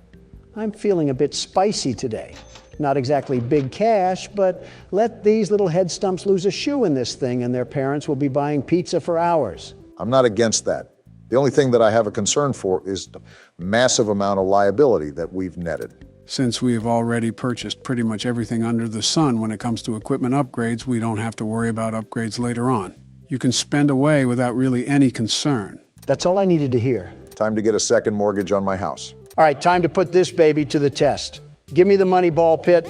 S1: I'm feeling a bit spicy today. Not exactly big cash, but let these little head stumps lose a shoe in this thing and their parents will be buying pizza for hours.
S2: I'm not against that. The only thing that I have a concern for is the massive amount of liability that we've netted.
S3: Since we have already purchased pretty much everything under the sun when it comes to equipment upgrades, we don't have to worry about upgrades later on. You can spend away without really any concern.
S1: That's all I needed to hear.
S2: Time to get a second mortgage on my house.
S1: All right, time to put this baby to the test. Give me the money ball pit.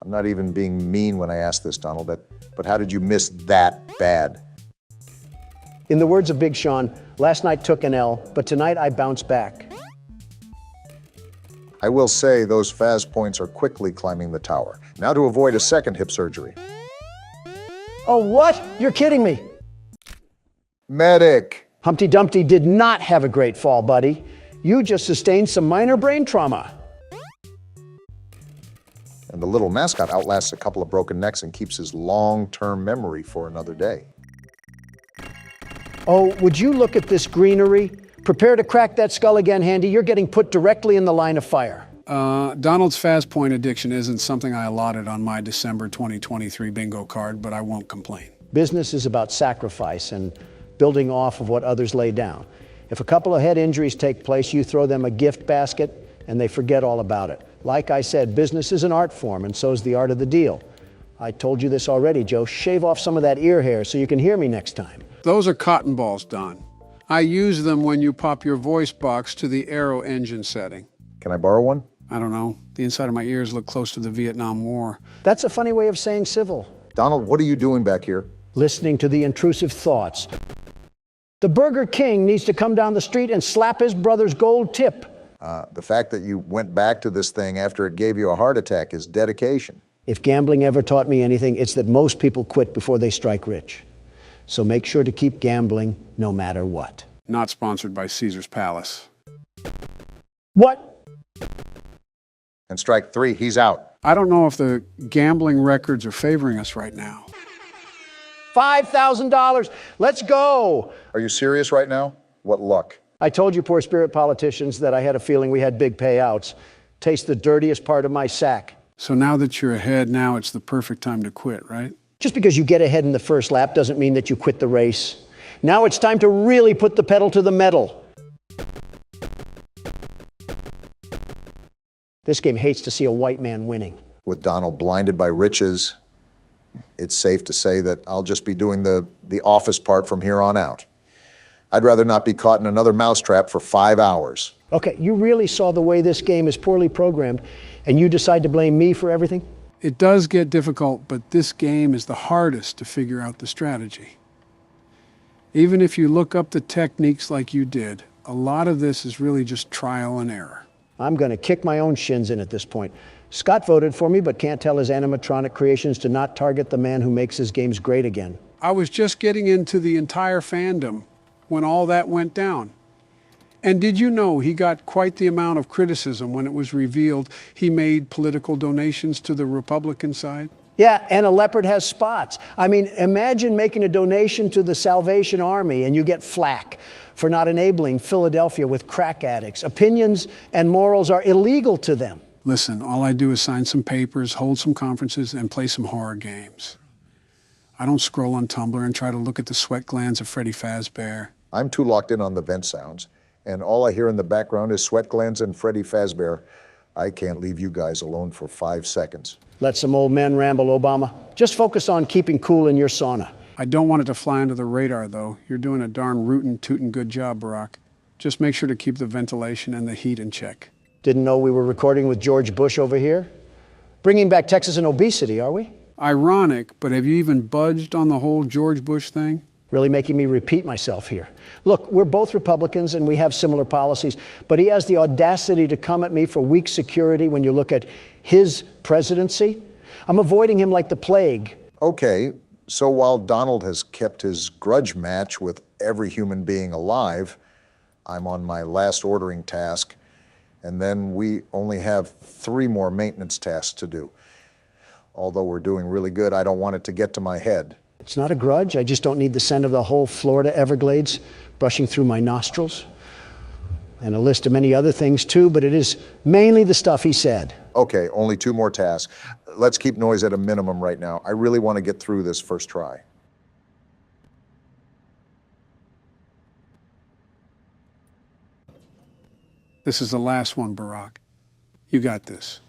S2: I'm not even being mean when I ask this, Donald, but how did you miss that bad?
S1: In the words of Big Sean, last night took an L, but tonight I bounced back.
S2: I will say those Faz points are quickly climbing the tower. Now to avoid a second hip surgery.
S1: Oh, what? You're kidding me.
S2: Medic!
S1: Humpty Dumpty did not have a great fall, buddy. You just sustained some minor brain trauma.
S2: And the little mascot outlasts a couple of broken necks and keeps his long-term memory for another day.
S1: Oh, would you look at this greenery? Prepare to crack that skull again, Handy. You're getting put directly in the line of fire.
S3: Donald's Faz point addiction isn't something I allotted on my December 2023 bingo card, but I won't complain.
S1: Business is about sacrifice and building off of what others lay down. If a couple of head injuries take place, you throw them a gift basket and they forget all about it. Like I said, business is an art form, and so is the art of the deal. I told you this already, Joe. Shave off some of that ear hair so you can hear me next time.
S3: Those are cotton balls, Don. I use them when you pop your voice box to the aero engine setting.
S2: Can I borrow one?
S3: I don't know. The inside of my ears look close to the Vietnam War.
S1: That's a funny way of saying civil.
S2: Donald, what are you doing back here?
S1: Listening to the intrusive thoughts. The Burger King needs to come down the street and slap his brother's gold tip.
S2: The fact that you went back to this thing after it gave you a heart attack is dedication.
S1: If gambling ever taught me anything, it's that most people quit before they strike rich. So make sure to keep gambling no matter what.
S3: Not sponsored by Caesar's Palace.
S1: What?
S2: And strike three, he's out.
S3: I don't know if the gambling records are favoring us right now.
S1: $5,000. Let's go.
S2: Are you serious right now? What luck.
S1: I told you poor spirit politicians that I had a feeling we had big payouts. Taste the dirtiest part of my sack.
S3: So now that you're ahead, now it's the perfect time to quit, right?
S1: Just because you get ahead in the first lap doesn't mean that you quit the race. Now it's time to really put the pedal to the metal. This game hates to see a white man winning.
S2: With Donald blinded by riches, it's safe to say that I'll just be doing the office part from here on out. I'd rather not be caught in another mousetrap for 5 hours.
S1: Okay, you really saw the way this game is poorly programmed, and you decide to blame me for everything?
S3: It does get difficult, but this game is the hardest to figure out the strategy. Even if you look up the techniques like you did, a lot of this is really just trial and error.
S1: I'm going to kick my own shins in at this point. Scott voted for me, but can't tell his animatronic creations to not target the man who makes his games great again.
S3: I was just getting into the entire fandom when all that went down. And did you know he got quite the amount of criticism when it was revealed he made political donations to the Republican side?
S1: Yeah, and a leopard has spots. I mean, imagine making a donation to the Salvation Army and you get flack for not enabling Philadelphia with crack addicts. Opinions and morals are illegal to them.
S3: Listen, all I do is sign some papers, hold some conferences, and play some horror games. I don't scroll on Tumblr and try to look at the sweat glands of Freddy Fazbear.
S2: I'm too locked in on the vent sounds, and all I hear in the background is sweat glands and Freddy Fazbear. I can't leave you guys alone for 5 seconds.
S1: Let some old men ramble, Obama. Just focus on keeping cool in your sauna.
S3: I don't want it to fly under the radar, though. You're doing a darn rootin' tootin' good job, Barack. Just make sure to keep the ventilation and the heat in check.
S1: Didn't know we were recording with George Bush over here? Bringing back Texas and obesity, are we?
S3: Ironic, but have you even budged on the whole George Bush thing?
S1: Really making me repeat myself here. Look, we're both Republicans and we have similar policies, but he has the audacity to come at me for weak security when you look at his presidency. I'm avoiding him like the plague.
S2: Okay, so while Donald has kept his grudge match with every human being alive, I'm on my last ordering task, and then we only have 3 more maintenance tasks to do. Although we're doing really good, I don't want it to get to my head.
S1: It's not a grudge. I just don't need the scent of the whole Florida Everglades brushing through my nostrils. And a list of many other things too, but it is mainly the stuff he said.
S2: Okay, only 2 more tasks. Let's keep noise at a minimum right now. I really want to get through this first try.
S3: This is the last one, Barack. You got this.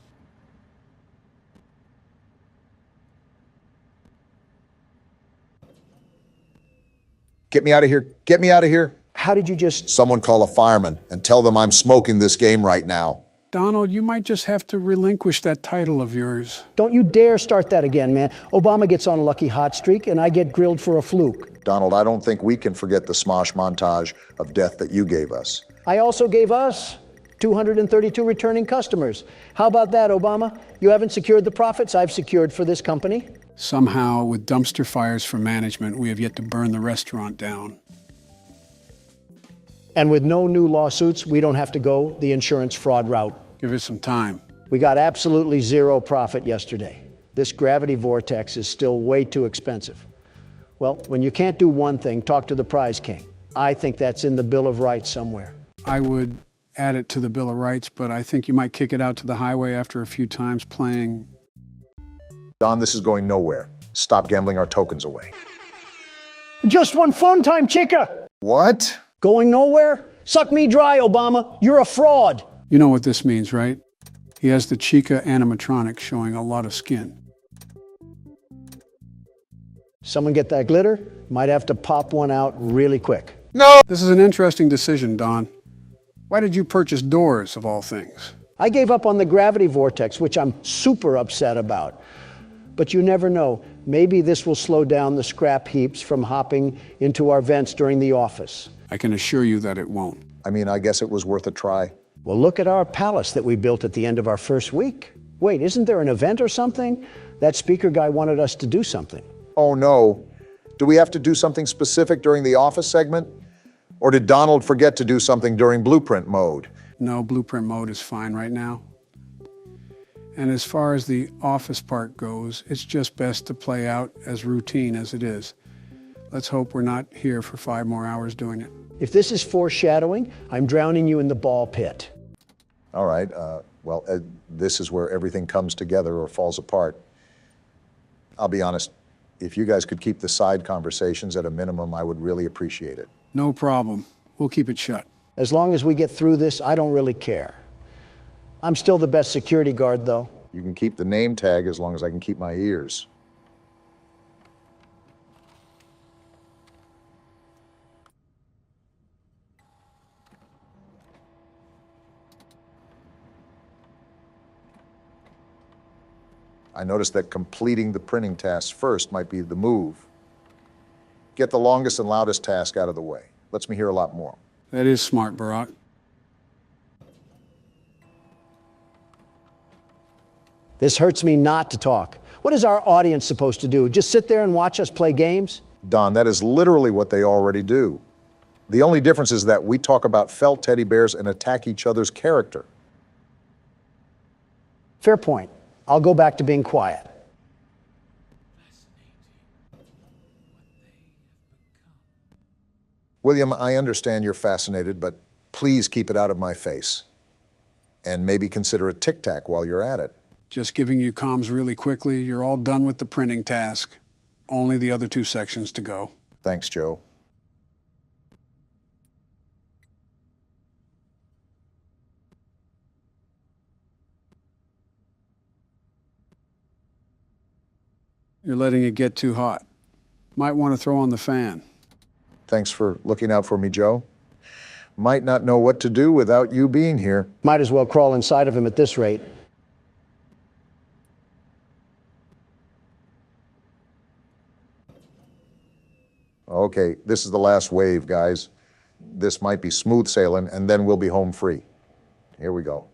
S2: Get me out of here. Get me out of here.
S1: How did you just...
S2: Someone call a fireman and tell them I'm smoking this game right now.
S3: Donald, you might just have to relinquish that title of yours.
S1: Don't you dare start that again, man. Obama gets on a lucky hot streak and I get grilled for a fluke.
S2: Donald, I don't think we can forget the smosh montage of death that you gave us.
S1: I also gave us 232 returning customers. How about that, Obama? You haven't secured the profits I've secured for this company.
S3: Somehow, with dumpster fires for management, we have yet to burn the restaurant down.
S1: And with no new lawsuits, we don't have to go the insurance fraud route.
S3: Give us some time.
S1: We got absolutely 0 profit yesterday. This gravity vortex is still way too expensive. Well, when you can't do one thing, talk to the prize king. I think that's in the Bill of Rights somewhere.
S3: I would add it to the Bill of Rights, but I think you might kick it out to the highway after a few times playing.
S2: Don, this is going nowhere. Stop gambling our tokens away.
S1: Just one fun time, Chica!
S2: What?
S1: Going nowhere? Suck me dry, Obama. You're a fraud.
S3: You know what this means, right? He has the Chica animatronics showing a lot of skin.
S1: Someone get that glitter? Might have to pop one out really quick.
S2: No!
S3: This is an interesting decision, Don. Why did you purchase doors, of all things?
S1: I gave up on the gravity vortex, which I'm super upset about. But you never know. Maybe this will slow down the scrap heaps from hopping into our vents during the office.
S3: I can assure you that it won't.
S2: I mean, I guess it was worth a try.
S1: Well, look at our palace that we built at the end of our first week. Wait, isn't there an event or something? That speaker guy wanted us to do something.
S2: Oh no. Do we have to do something specific during the office segment? Or did Donald forget to do something during blueprint mode?
S3: No, blueprint mode is fine right now. And as far as the office part goes, it's just best to play out as routine as it is. Let's hope we're not here for 5 more hours doing it.
S1: If this is foreshadowing, I'm drowning you in the ball pit.
S2: All right, this is where everything comes together or falls apart. I'll be honest, if you guys could keep the side conversations at a minimum, I would really appreciate it.
S3: No problem. We'll keep it shut.
S1: As long as we get through this, I don't really care. I'm still the best security guard, though.
S2: You can keep the name tag as long as I can keep my ears. I noticed that completing the printing tasks first might be the move. Get the longest and loudest task out of the way. Lets me hear a lot more.
S3: That is smart, Barack.
S1: This hurts me not to talk. What is our audience supposed to do? Just sit there and watch us play games?
S2: Don, that is literally what they already do. The only difference is that we talk about felt teddy bears and attack each other's character.
S1: Fair point. I'll go back to being quiet.
S2: William, I understand you're fascinated, but please keep it out of my face. And maybe consider a tic-tac while you're at it.
S3: Just giving you comms really quickly. You're all done with the printing task. Only the other 2 sections to go.
S2: Thanks, Joe.
S3: You're letting it get too hot. Might want to throw on the fan.
S2: Thanks for looking out for me, Joe. Might not know what to do without you being here.
S1: Might as well crawl inside of him at this rate.
S2: Okay, this is the last wave, guys. This might be smooth sailing, and then we'll be home free. Here we go.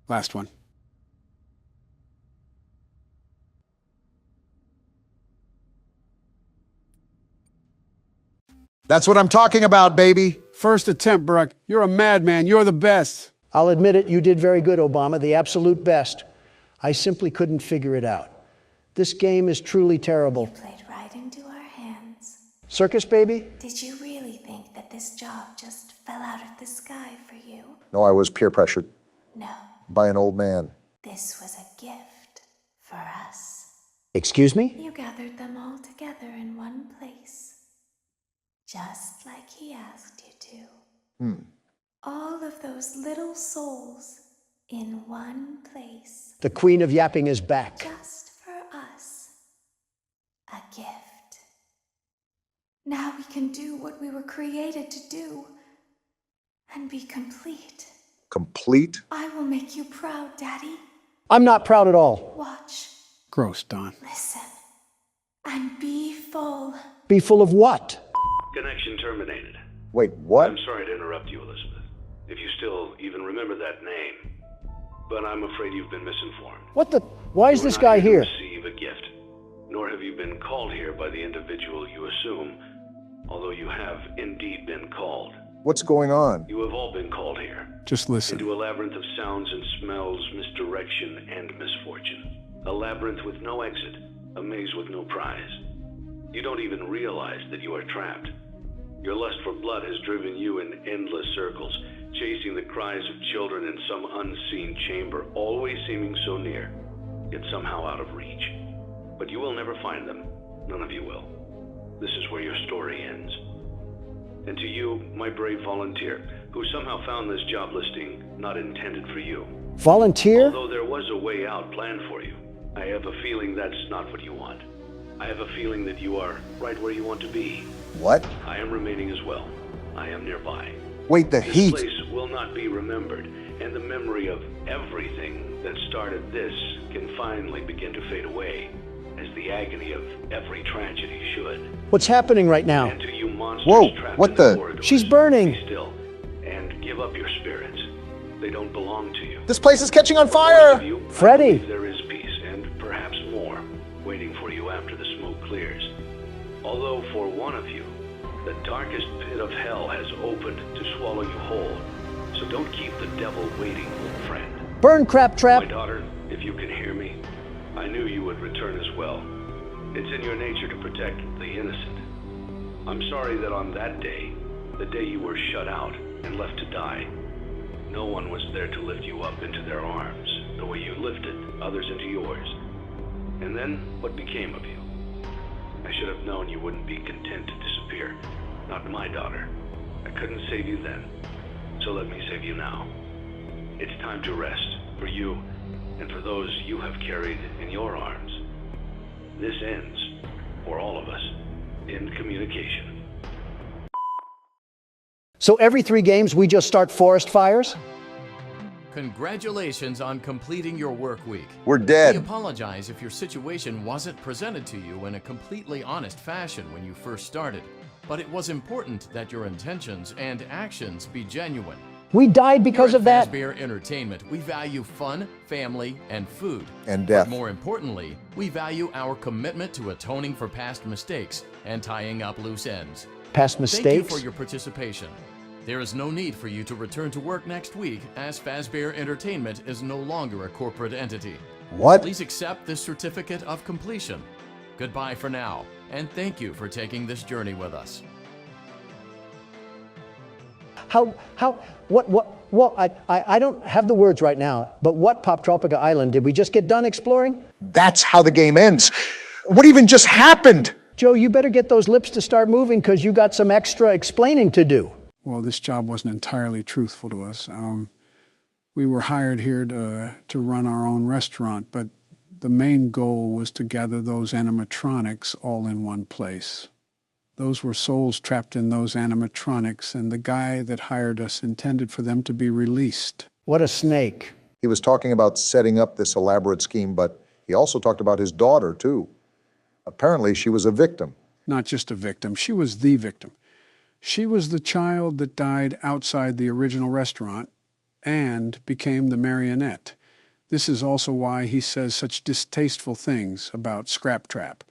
S3: Last one.
S2: That's what I'm talking about, baby.
S3: First attempt, Barack. You're a madman. You're the best.
S1: I'll admit it, you did very good, Obama, the absolute best. I simply couldn't figure it out. This game is truly terrible.
S6: You played right into our hands.
S1: Circus, baby?
S6: Did you really think that this job just fell out of the sky for you?
S2: No, I was peer pressured
S6: No,
S2: by an old man.
S6: this was a gift for us.
S1: Excuse me?
S6: You gathered them all together in one place, just like he asked you to. All of those little souls in one place,
S1: The Queen of Yapping is back.
S6: just for us. A gift. Now we can do what we were created to do and be complete.
S2: Complete?
S6: I will make you proud, Daddy.
S1: I'm not proud at all.
S6: Watch,
S3: Gross, Don.
S6: listen, and be full.
S1: Be full of what?
S8: Connection terminated.
S2: Wait, what?
S8: I'm sorry to interrupt you, Elizabeth, if you still even remember that name. But I'm afraid you've been misinformed.
S1: What the? Why is
S8: You were
S1: this
S8: not
S1: guy here?
S8: to receive a gift, nor have you been called here by the individual you assume, although you have indeed been called.
S2: What's going on?
S8: You have all been called here,
S3: Just listen.
S8: into a labyrinth of sounds and smells, misdirection, and misfortune. A labyrinth with no exit, a maze with no prize. You don't even realize that you are trapped. Your lust for blood has driven you in endless circles, chasing the cries of children in some unseen chamber, always seeming so near, yet somehow out of reach. But you will never find them. None of you will. This is where your story ends. And to you, my brave volunteer, who somehow found this job listing not intended for you.
S1: Volunteer?
S8: Although there was a way out planned for you, I have a feeling that's not what you want. I have a feeling that you are right where you want to be.
S2: What?
S8: I am remaining as well. I am nearby.
S2: Wait, the
S8: This
S2: heat.
S8: place will not be remembered, and the memory of everything that started this can finally begin to fade away, as the agony of every tragedy should.
S1: What's happening right now?
S8: And to you monsters
S2: Whoa,
S8: trapped
S2: what
S8: in
S2: the-
S8: corridors,
S1: She's burning.
S8: Be still, and give up your spirits. They don't belong to you.
S2: This place is catching on
S8: For most
S2: fire!
S8: of you, I
S1: Freddy.
S8: believe there is peace, and perhaps more, waiting for you after the smoke clears. Although for one of you, the darkest pit of hell has opened to swallow you whole. So don't keep the devil waiting, old friend.
S1: Burn, crap trap.
S8: My daughter, if you can hear me, I knew you would return as well. It's in your nature to protect the innocent. I'm sorry that on that day, the day you were shut out and left to die, no one was there to lift you up into their arms, the way you lifted others into yours. And then, what became of you? I should have known you wouldn't be content to disappear. Not my daughter. I couldn't save you then, so let me save you now. It's time to rest, for you, and for those you have carried in your arms. This ends, for all of us, in communication.
S1: So every 3 games we just start forest fires?
S7: Congratulations on completing your work week.
S2: We're
S7: We
S2: dead.
S7: apologize if your situation wasn't presented to you in a completely honest fashion when you first started, but it was important that your intentions and actions be genuine.
S1: We died because
S7: Here
S1: of
S7: at
S1: that?
S7: Fazbear Entertainment, we value fun, family, and food.
S2: And death.
S7: But more importantly, we value our commitment to atoning for past mistakes and tying up loose ends.
S1: Past
S7: Thank you
S1: mistakes?
S7: for your participation. There is no need for you to return to work next week, as Fazbear Entertainment is no longer a corporate entity.
S2: What?
S7: Please accept this certificate of completion. Goodbye for now, and thank you for taking this journey with us.
S1: I don't have the words right now, but what Poptropica Island did we just get done exploring?
S2: That's how the game ends. What even just happened?
S1: Joe, you better get those lips to start moving because you got some extra explaining to do.
S3: Well, this job wasn't entirely truthful to us. We were hired here to run our own restaurant, but the main goal was to gather those animatronics all in one place. Those were souls trapped in those animatronics, and the guy that hired us intended for them to be released.
S1: What a snake.
S2: He was talking about setting up this elaborate scheme, but he also talked about his daughter, too. Apparently, she was a victim.
S3: Not just a victim, she was the victim. She was the child that died outside the original restaurant and became the marionette. This is also why he says such distasteful things about Scrap Trap.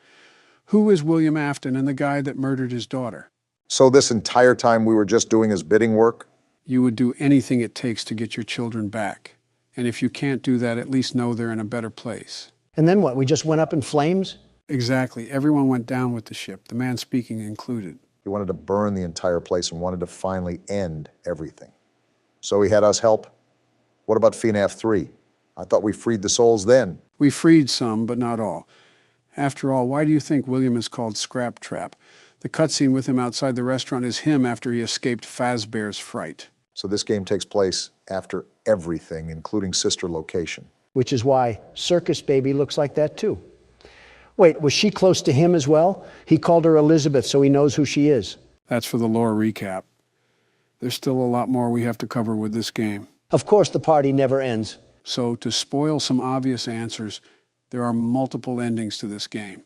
S3: Who is William Afton and the guy that murdered his daughter?
S2: So this entire time we were just doing his bidding work?
S3: You would do anything it takes to get your children back. And if you can't do that, at least know they're in a better place.
S1: And then what, we just went up in flames?
S3: Exactly. Everyone went down with the ship, the man speaking included.
S2: He wanted to burn the entire place and wanted to finally end everything. So he had us help? What about FNaF 3? I thought we freed the souls then.
S3: We freed some, but not all. After all, why do you think William is called Scrap Trap? The cutscene with him outside the restaurant is him after he escaped Fazbear's fright.
S2: So this game takes place after everything, including sister location.
S1: Which is why Circus Baby looks like that too. Wait, was she close to him as well? He called her Elizabeth, so he knows who she is.
S3: That's for the lore recap. There's still a lot more we have to cover with this game.
S1: Of course, the party never ends.
S3: So to spoil some obvious answers, there are multiple endings to this game.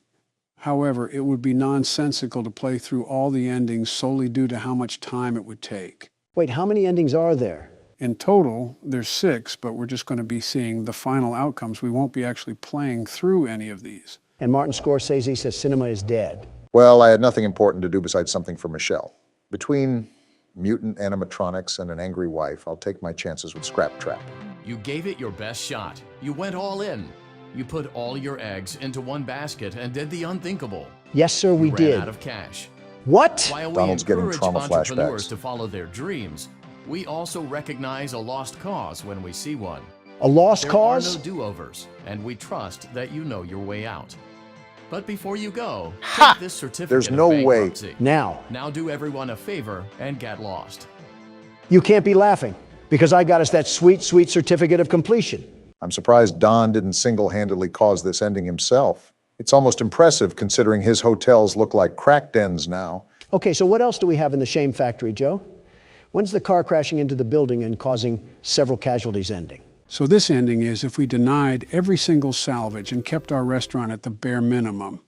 S3: However, it would be nonsensical to play through all the endings solely due to how much time it would take.
S1: Wait, how many endings are there?
S3: In total, there's 6, but we're just going to be seeing the final outcomes. We won't be actually playing through any of these.
S1: And Martin Scorsese says cinema is dead.
S2: Well, I had nothing important to do besides something for Michelle. Between mutant animatronics and an angry wife, I'll take my chances with Scrap Trap.
S7: You gave it your best shot. You went all in. You put all your eggs into one basket and did the unthinkable.
S1: Yes, sir, we
S7: You
S1: did.
S7: ran out of cash.
S1: What?
S7: While we
S2: Donald's getting
S7: encourage
S2: trauma
S7: entrepreneurs
S2: flashbacks.
S7: to follow their dreams, we also recognize a lost cause when we see one.
S1: A lost
S7: There
S1: cause?
S7: are no do-overs, and we trust that you know your way out. But before you go,
S2: Ha!
S7: take this certificate
S2: There's
S7: of
S2: no way.
S7: bankruptcy.
S1: Now,
S7: Now do everyone a favor and get lost.
S1: you can't be laughing because I got us that sweet, sweet certificate of completion.
S2: I'm surprised Don didn't single-handedly cause this ending himself. It's almost impressive considering his hotels look like crack dens now.
S1: Okay, so what else do we have in the shame factory, Joe? When's the car crashing into the building and causing several casualties ending?
S3: So this ending is if we denied every single salvage and kept our restaurant at the bare minimum.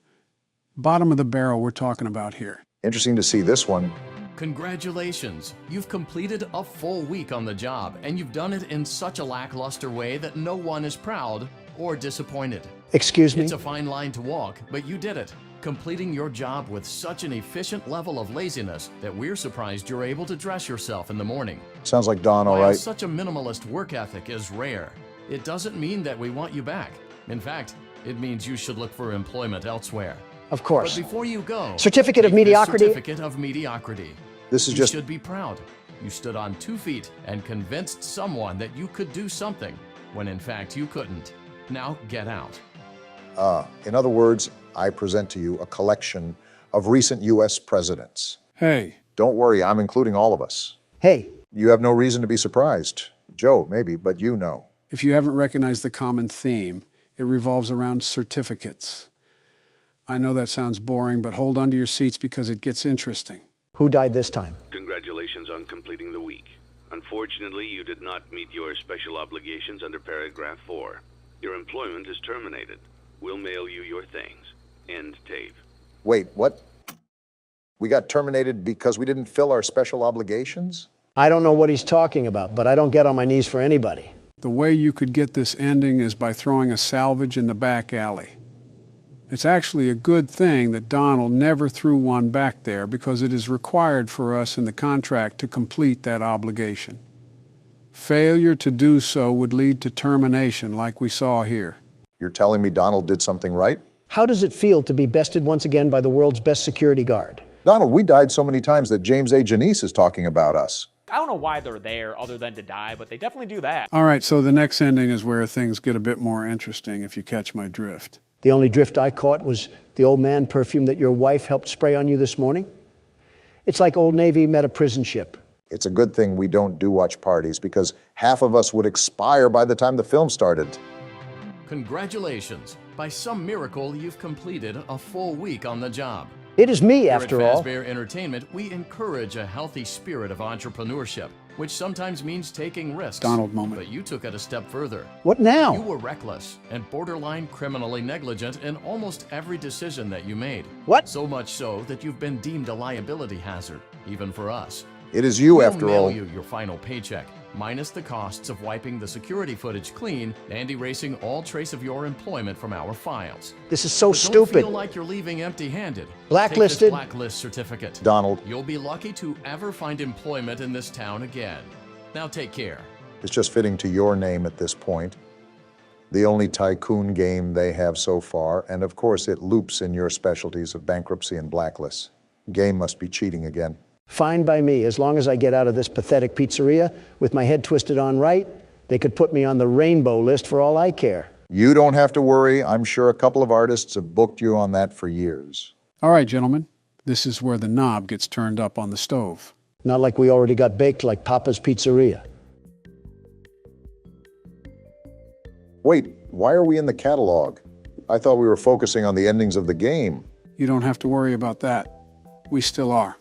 S3: Bottom of the barrel we're talking about here.
S2: Interesting to see this one.
S7: Congratulations! You've completed a full week on the job, and you've done it in such a lackluster way that no one is proud or disappointed.
S1: Excuse me?
S7: It's a fine line to walk, but you did it, completing your job with such an efficient level of laziness that we're surprised you're able to dress yourself in the morning.
S2: Sounds like Don, all
S7: While
S2: right.
S7: such a minimalist work ethic is rare, it doesn't mean that we want you back. In fact, it means you should look for employment elsewhere.
S1: Of
S7: But
S1: course.
S7: before you go,
S1: Certificate of
S7: take this
S1: mediocrity?
S7: Certificate of mediocrity.
S2: This is
S7: You
S2: just...
S7: should be proud. You stood on 2 feet and convinced someone that you could do something when in fact you couldn't. Now get out.
S2: in other words, I present to you a collection of recent U.S. presidents.
S3: Hey,
S2: Don't worry, I'm including all of us.
S1: Hey,
S2: You have no reason to be surprised. Joe, maybe, but you know.
S3: if you haven't recognized the common theme, it revolves around certificates. I know that sounds boring, but hold on to your seats because it gets interesting.
S1: who died this time?
S8: Congratulations on completing the week. Unfortunately, you did not meet your special obligations under paragraph 4. Your employment is terminated. We'll mail you your things. End tape.
S2: Wait, what? We got terminated because we didn't fill our special obligations?
S1: I don't know what he's talking about, but I don't get on my knees for anybody.
S3: The way you could get this ending is by throwing a salvage in the back alley. It's actually a good thing that Donald never threw one back there because it is required for us in the contract to complete that obligation. Failure to do so would lead to termination like we saw here.
S2: You're telling me Donald did something right?
S1: How does it feel to be bested once again by the world's best security guard?
S2: Donald, we died so many times that James A. Janice is talking about us.
S9: I don't know why they're there other than to die, but they definitely do that.
S3: All right, so the next ending is where things get a bit more interesting, if you catch my drift.
S1: The only drift I caught was the Old Man perfume that your wife helped spray on you this morning. It's like Old Navy met a prison ship.
S2: It's a good thing we don't do watch parties because half of us would expire by the time the film started.
S7: Congratulations. By some miracle, you've completed a full week on the job.
S1: It is me,
S7: Here
S1: after
S7: at
S1: all.
S7: Fazbear Entertainment, we encourage a healthy spirit of entrepreneurship, which sometimes means taking risks.
S3: Donald moment.
S7: But you took it a step further.
S1: What now?
S7: You were reckless and borderline criminally negligent in almost every decision that you made.
S1: What?
S7: So much so that you've been deemed a liability hazard, even for us.
S2: It is you,
S7: We'll
S2: after
S7: mail
S2: all.
S7: you your final paycheck, minus the costs of wiping the security footage clean and erasing all trace of your employment from our files.
S1: This is so
S7: But don't
S1: stupid.
S7: feel like you're leaving empty-handed.
S1: Blacklisted.
S7: Take this blacklist certificate.
S2: Donald,
S7: You'll be lucky to ever find employment in this town again. Now take care.
S2: it's just fitting to your name at this point. The only tycoon game they have so far, and of course it loops in your specialties of bankruptcy and blacklists. Game must be cheating again.
S1: Fine by me, as long as I get out of this pathetic pizzeria with my head twisted on right. They could put me on the rainbow list for all I care.
S2: You don't have to worry. I'm sure a couple of artists have booked you on that for years.
S3: All right, gentlemen, this is where the knob gets turned up on the stove.
S1: Not like we already got baked like Papa's Pizzeria.
S2: Wait, why are we in the catalog? I thought we were focusing on the endings of the game.
S3: You don't have to worry about that. We still are.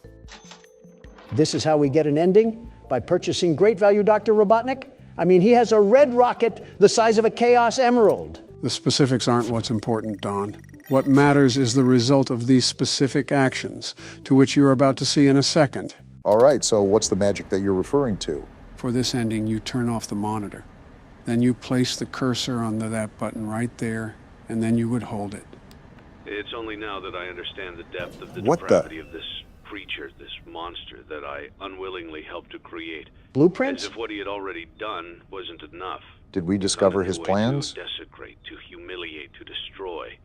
S1: This is how we get an ending? By purchasing great value Dr. Robotnik? I mean, he has a red rocket the size of a Chaos Emerald.
S3: The specifics aren't what's important, Don. What matters is the result of these specific actions, to which you're about to see in a second.
S2: All right, so what's the magic that you're referring to?
S3: For this ending, you turn off the monitor. Then you place the cursor on that button right there, and then you would hold it.
S8: It's only now that I understand the depth of the
S2: What the-
S8: depravity of this creature, this monster that I unwillingly helped to create.
S1: Blueprints?
S8: As if what he had already done wasn't enough.
S2: Did we discover his plans?
S8: To desecrate, to humiliate, to destroy.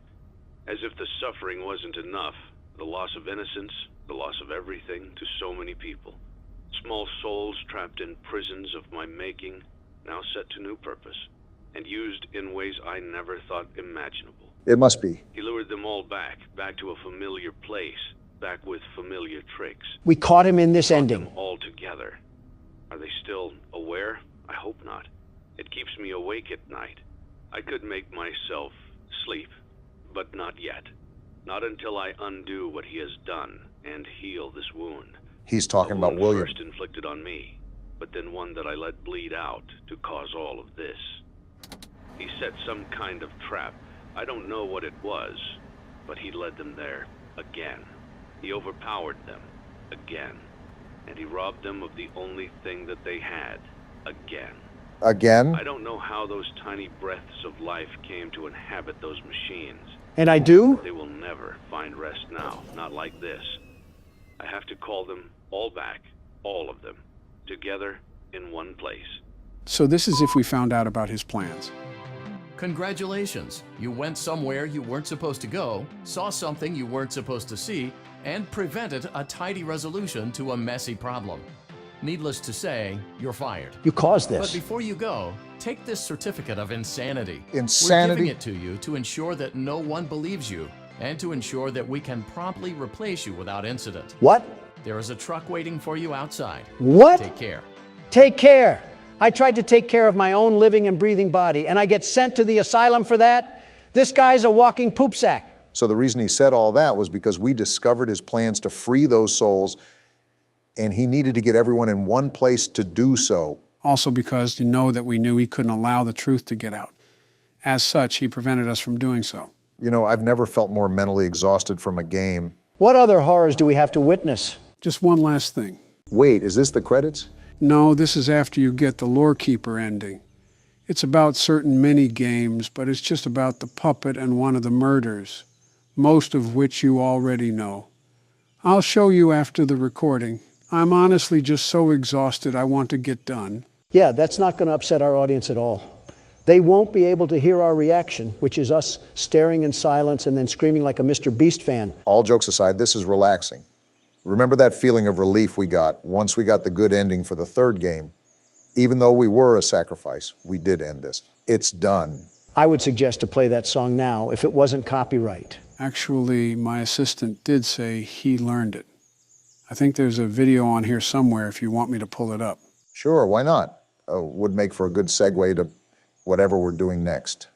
S8: As if the suffering wasn't enough. The loss of innocence, the loss of everything to so many people. Small souls trapped in prisons of my making, now set to new purpose, and used in ways I never thought imaginable.
S2: It must be.
S8: He lured them all back to a familiar place, back with familiar tricks.
S1: We caught him in this ending.
S8: Them all together. Are they still aware? I hope not. It keeps me awake at night. I could make myself sleep, but not yet. Not until I undo what he has done and heal this wound.
S2: He's talking about
S8: wound
S2: William.
S8: First inflicted on me, but then one that I let bleed out to cause all of this. He set some kind of trap. I don't know what it was, but he led them there again. He overpowered them again, and he robbed them of the only thing that they had again.
S2: Again?
S8: I don't know how those tiny breaths of life came to inhabit those machines.
S1: And I do?
S8: They will never find rest now, not like this. I have to call them all back, all of them, together in one place.
S3: So this is if we found out about his plans.
S7: Congratulations. You went somewhere you weren't supposed to go, saw something you weren't supposed to see, and prevented a tidy resolution to a messy problem. Needless to say, you're fired.
S1: You caused
S7: But
S1: this.
S7: before you go, take this certificate of insanity.
S2: Insanity?
S7: We're giving it to you to ensure that no one believes you, and to ensure that we can promptly replace you without incident.
S1: What?
S7: There is a truck waiting for you outside.
S1: What?
S7: Take care.
S1: Take care. I tried to take care of my own living and breathing body, and I get sent to the asylum for that? This guy's a walking poop sack.
S2: So the reason he said all that was because we discovered his plans to free those souls, and he needed to get everyone in one place to do so.
S3: Also because you know that we knew he couldn't allow the truth to get out. As such, he prevented us from doing so.
S2: You know, I've never felt more mentally exhausted from a game.
S1: What other horrors do we have to witness?
S3: Just one last thing.
S2: Wait, is this the credits?
S3: No, this is after you get the lorekeeper ending. It's about certain mini-games, but it's just about the puppet and one of the murders, most of which you already know. I'll show you after the recording. I'm honestly just so exhausted I want to get done.
S1: Yeah, that's not going to upset our audience at all. They won't be able to hear our reaction, which is us staring in silence and then screaming like a Mr. Beast fan.
S2: All jokes aside, this is relaxing. Remember that feeling of relief we got once we got the good ending for the third game? Even though we were a sacrifice, we did end this. It's done.
S1: I would suggest to play that song now if it wasn't copyright.
S3: Actually, my assistant did say he learned it. I think there's a video on here somewhere if you want me to pull it up.
S2: Sure, why not? Would make for a good segue to whatever we're doing next.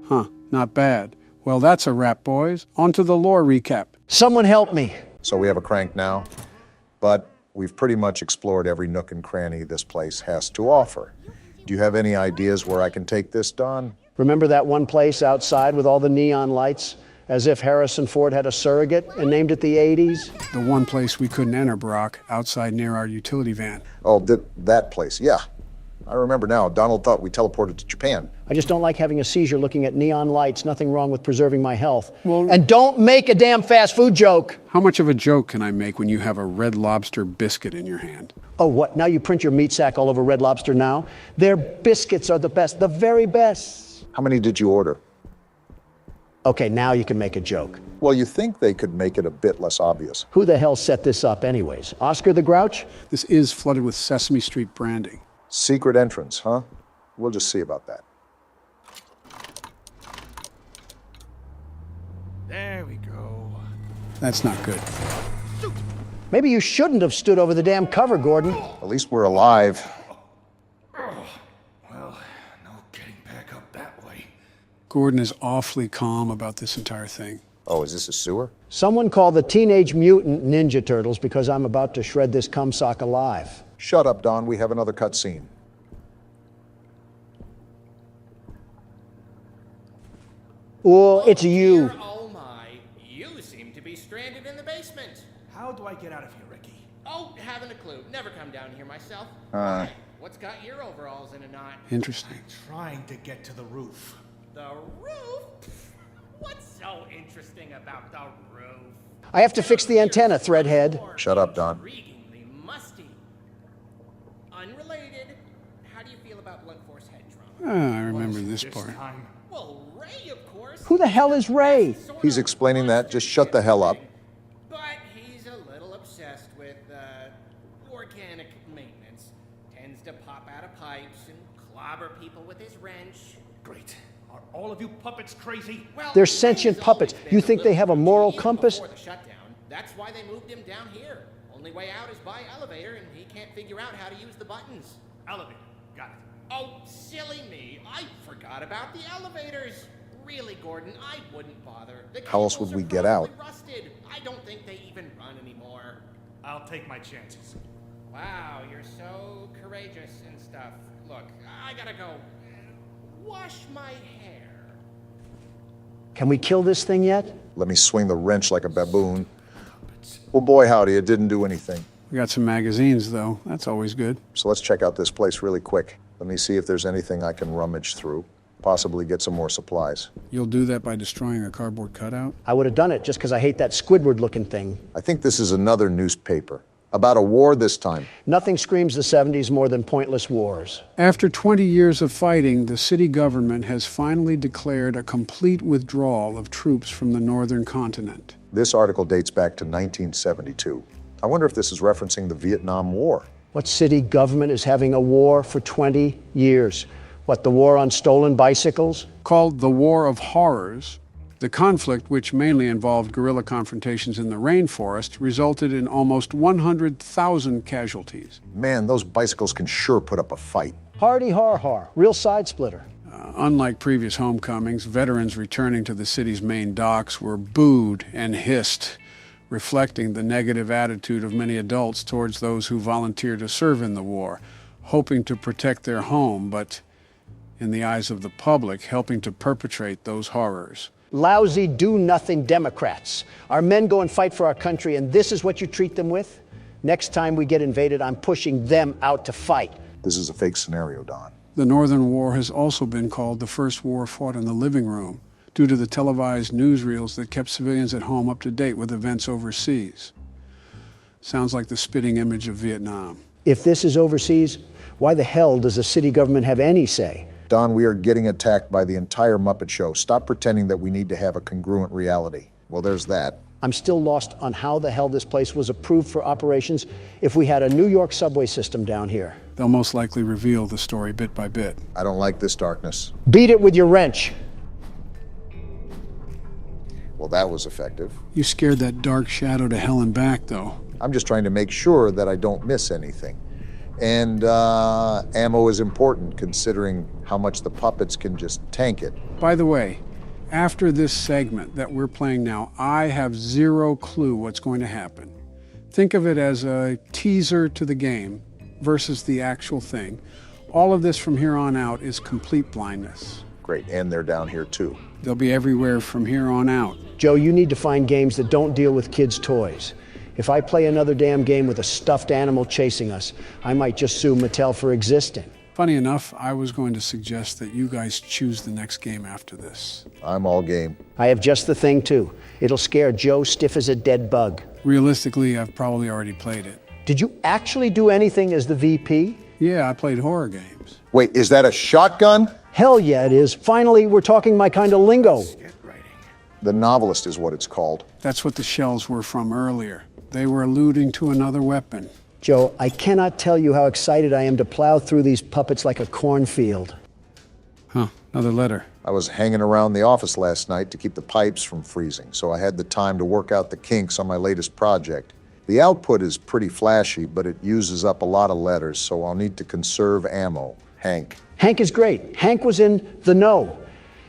S3: Huh, not bad. Well, that's a wrap, boys. On to the lore recap.
S1: Someone help me.
S2: So we have a crank now, but we've pretty much explored every nook and cranny this place has to offer. Do you have any ideas where I can take this, Don?
S1: Remember that one place outside with all the neon lights? As if Harrison Ford had a surrogate and named it the 80s?
S3: The one place we couldn't enter, Brock, outside near our utility van.
S2: Oh, that place, yeah. I remember now. Donald thought we teleported to Japan.
S1: I just don't like having a seizure looking at neon lights. Nothing wrong with preserving my health.
S3: Well,
S1: and don't make a damn fast food joke.
S3: How much of a joke can I make when you have a Red Lobster biscuit in your hand?
S1: Oh, what? Now you print your meat sack all over Red Lobster now? Their biscuits are the best, the very best.
S2: How many did you order?
S1: Okay, now you can make a joke.
S2: Well, you think they could make it a bit less obvious.
S1: Who the hell set this up anyways? Oscar the Grouch?
S3: This is flooded with Sesame Street branding.
S2: Secret entrance, huh? We'll just see about that.
S10: There we go.
S3: That's not good.
S1: Maybe you shouldn't have stood over the damn cover, Gordon.
S2: At least we're alive.
S5: Well, no getting back up that way.
S3: Gordon is awfully calm about this entire thing.
S2: Oh, is this a sewer?
S1: Someone call the Teenage Mutant Ninja Turtles because I'm about to shred this cumsock alive.
S2: Shut up, Don. We have another cutscene.
S1: Oh, it's you.
S11: Oh my, you seem to be stranded in the basement.
S10: How do I get out of here, Ricky?
S11: Oh, haven't a clue. Never come down here myself. Why? What's got your overalls in a knot?
S3: Interesting.
S10: Trying to get to the roof.
S11: The roof? What's so interesting about the roof?
S1: I have to fix the antenna, Threadhead.
S2: Shut up, Don.
S11: Intriguingly musty. Unrelated, how do you feel about blunt force head trauma?
S3: I remember this part.
S10: Time.
S11: Well, Ray, of course.
S1: Who the hell is Ray?
S2: He's explaining that. Just shut the hell up.
S11: But he's a little obsessed with organic maintenance. Tends to pop out of pipes and clobber people with his wrench.
S10: Great. Are all of you puppets crazy?
S11: Well,
S1: They're sentient
S11: Ray's
S1: puppets.
S11: always been
S1: You think they have a moral
S11: even
S1: compass?
S11: Before the shutdown. That's why they moved him down here. Only way out is by elevator, and he can't figure out how to use the buttons.
S10: Elevator. Got it.
S11: Oh, silly me. I forgot about the elevators. Really, Gordon, I wouldn't bother. The
S2: How else would
S11: cables
S2: we
S11: are
S2: get out?
S11: probably rusted. I don't think they even run anymore.
S10: I'll take my chances.
S11: Wow, you're so courageous and stuff. Look, I gotta go wash my hair.
S1: Can we kill this thing yet?
S2: Let me swing the wrench like a baboon. Well, boy, howdy, it didn't do anything.
S3: We got some magazines, though. That's always good.
S2: So let's check out this place really quick. Let me see if there's anything I can rummage through. Possibly get some more supplies.
S3: You'll do that by destroying a cardboard cutout?
S1: I would have done it just because I hate that Squidward-looking thing.
S2: I think this is another newspaper. About a war this time.
S1: Nothing screams the 70s more than pointless wars.
S3: After 20 years of fighting, the city government has finally declared a complete withdrawal of troops from the northern continent.
S2: This article dates back to 1972. I wonder if this is referencing the Vietnam War.
S1: What city government is having a war for 20 years? What, the war on stolen bicycles?
S3: Called the War of Horrors, the conflict, which mainly involved guerrilla confrontations in the rainforest, resulted in almost 100,000 casualties.
S2: Man, those bicycles can sure put up a fight.
S1: Hardy har har, real side splitter.
S3: Unlike previous homecomings, veterans returning to the city's main docks were booed and hissed, reflecting the negative attitude of many adults towards those who volunteered to serve in the war, hoping to protect their home, but in the eyes of the public, helping to perpetrate those horrors.
S1: Lousy, do-nothing Democrats. Our men go and fight for our country, and this is what you treat them with? Next time we get invaded, I'm pushing them out to fight.
S2: This is a fake scenario, Don.
S3: The Northern War has also been called the first war fought in the living room, due to the televised newsreels that kept civilians at home up to date with events overseas. Sounds like the spitting image of Vietnam.
S1: If this is overseas, why the hell does the city government have any say?
S2: Don, we are getting attacked by the entire Muppet Show. Stop pretending that we need to have a congruent reality. Well, there's that.
S1: I'm still lost on how the hell this place was approved for operations if we had a New York subway system down here.
S3: They'll most likely reveal the story bit by bit.
S2: I don't like this darkness.
S1: Beat it with your wrench.
S2: Well, that was effective.
S3: You scared that dark shadow to hell and back, though.
S2: I'm just trying to make sure that I don't miss anything. And ammo is important, considering how much the puppets can just tank it.
S3: By the way, after this segment that we're playing now, I have zero clue what's going to happen. Think of it as a teaser to the game versus the actual thing. All of this from here on out is complete blindness.
S2: Great, and they're down here too.
S3: They'll be everywhere from here on out.
S1: Joe, you need to find games that don't deal with kids' toys. If I play another damn game with a stuffed animal chasing us, I might just sue Mattel for existing.
S3: Funny enough, I was going to suggest that you guys choose the next game after this.
S2: I'm all game.
S1: I have just the thing, too. It'll scare Joe stiff as a dead bug.
S3: Realistically, I've probably already played it.
S1: Did you actually do anything as the VP?
S3: Yeah, I played horror games.
S2: Wait, is that a shotgun?
S1: Hell yeah, it is. Finally, we're talking my kind of lingo.
S2: The Novelist is what it's called.
S3: That's what the shells were from earlier. They were alluding to another weapon.
S1: Joe, I cannot tell you how excited I am to plow through these puppets like a cornfield.
S3: Huh, another letter.
S2: I was hanging around the office last night to keep the pipes from freezing, so I had the time to work out the kinks on my latest project. The output is pretty flashy, but it uses up a lot of letters, so I'll need to conserve ammo. Hank.
S1: Hank is great. Hank was in the know.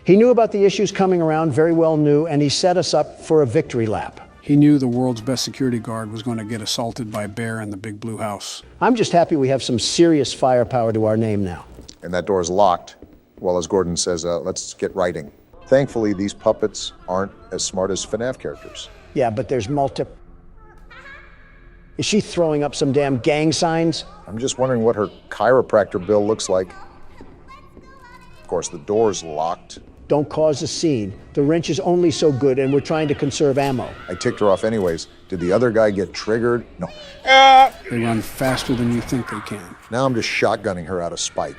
S1: He knew about the issues coming around, very well knew, and he set us up for a victory lap.
S3: He knew the world's best security guard was going to get assaulted by a bear in the big blue house.
S1: I'm just happy we have some serious firepower to our name now.
S2: And that door's locked. Well, as Gordon says, let's get writing. Thankfully, these puppets aren't as smart as FNaF characters.
S1: Yeah, but there's Is she throwing up some damn gang signs?
S2: I'm just wondering what her chiropractor bill looks like. Of course, the door's locked.
S1: Don't cause a scene. The wrench is only so good, and we're trying to conserve ammo.
S2: I ticked her off anyways. Did the other guy get triggered? No.
S3: They run faster than you think they can.
S2: Now I'm just shotgunning her out of spite.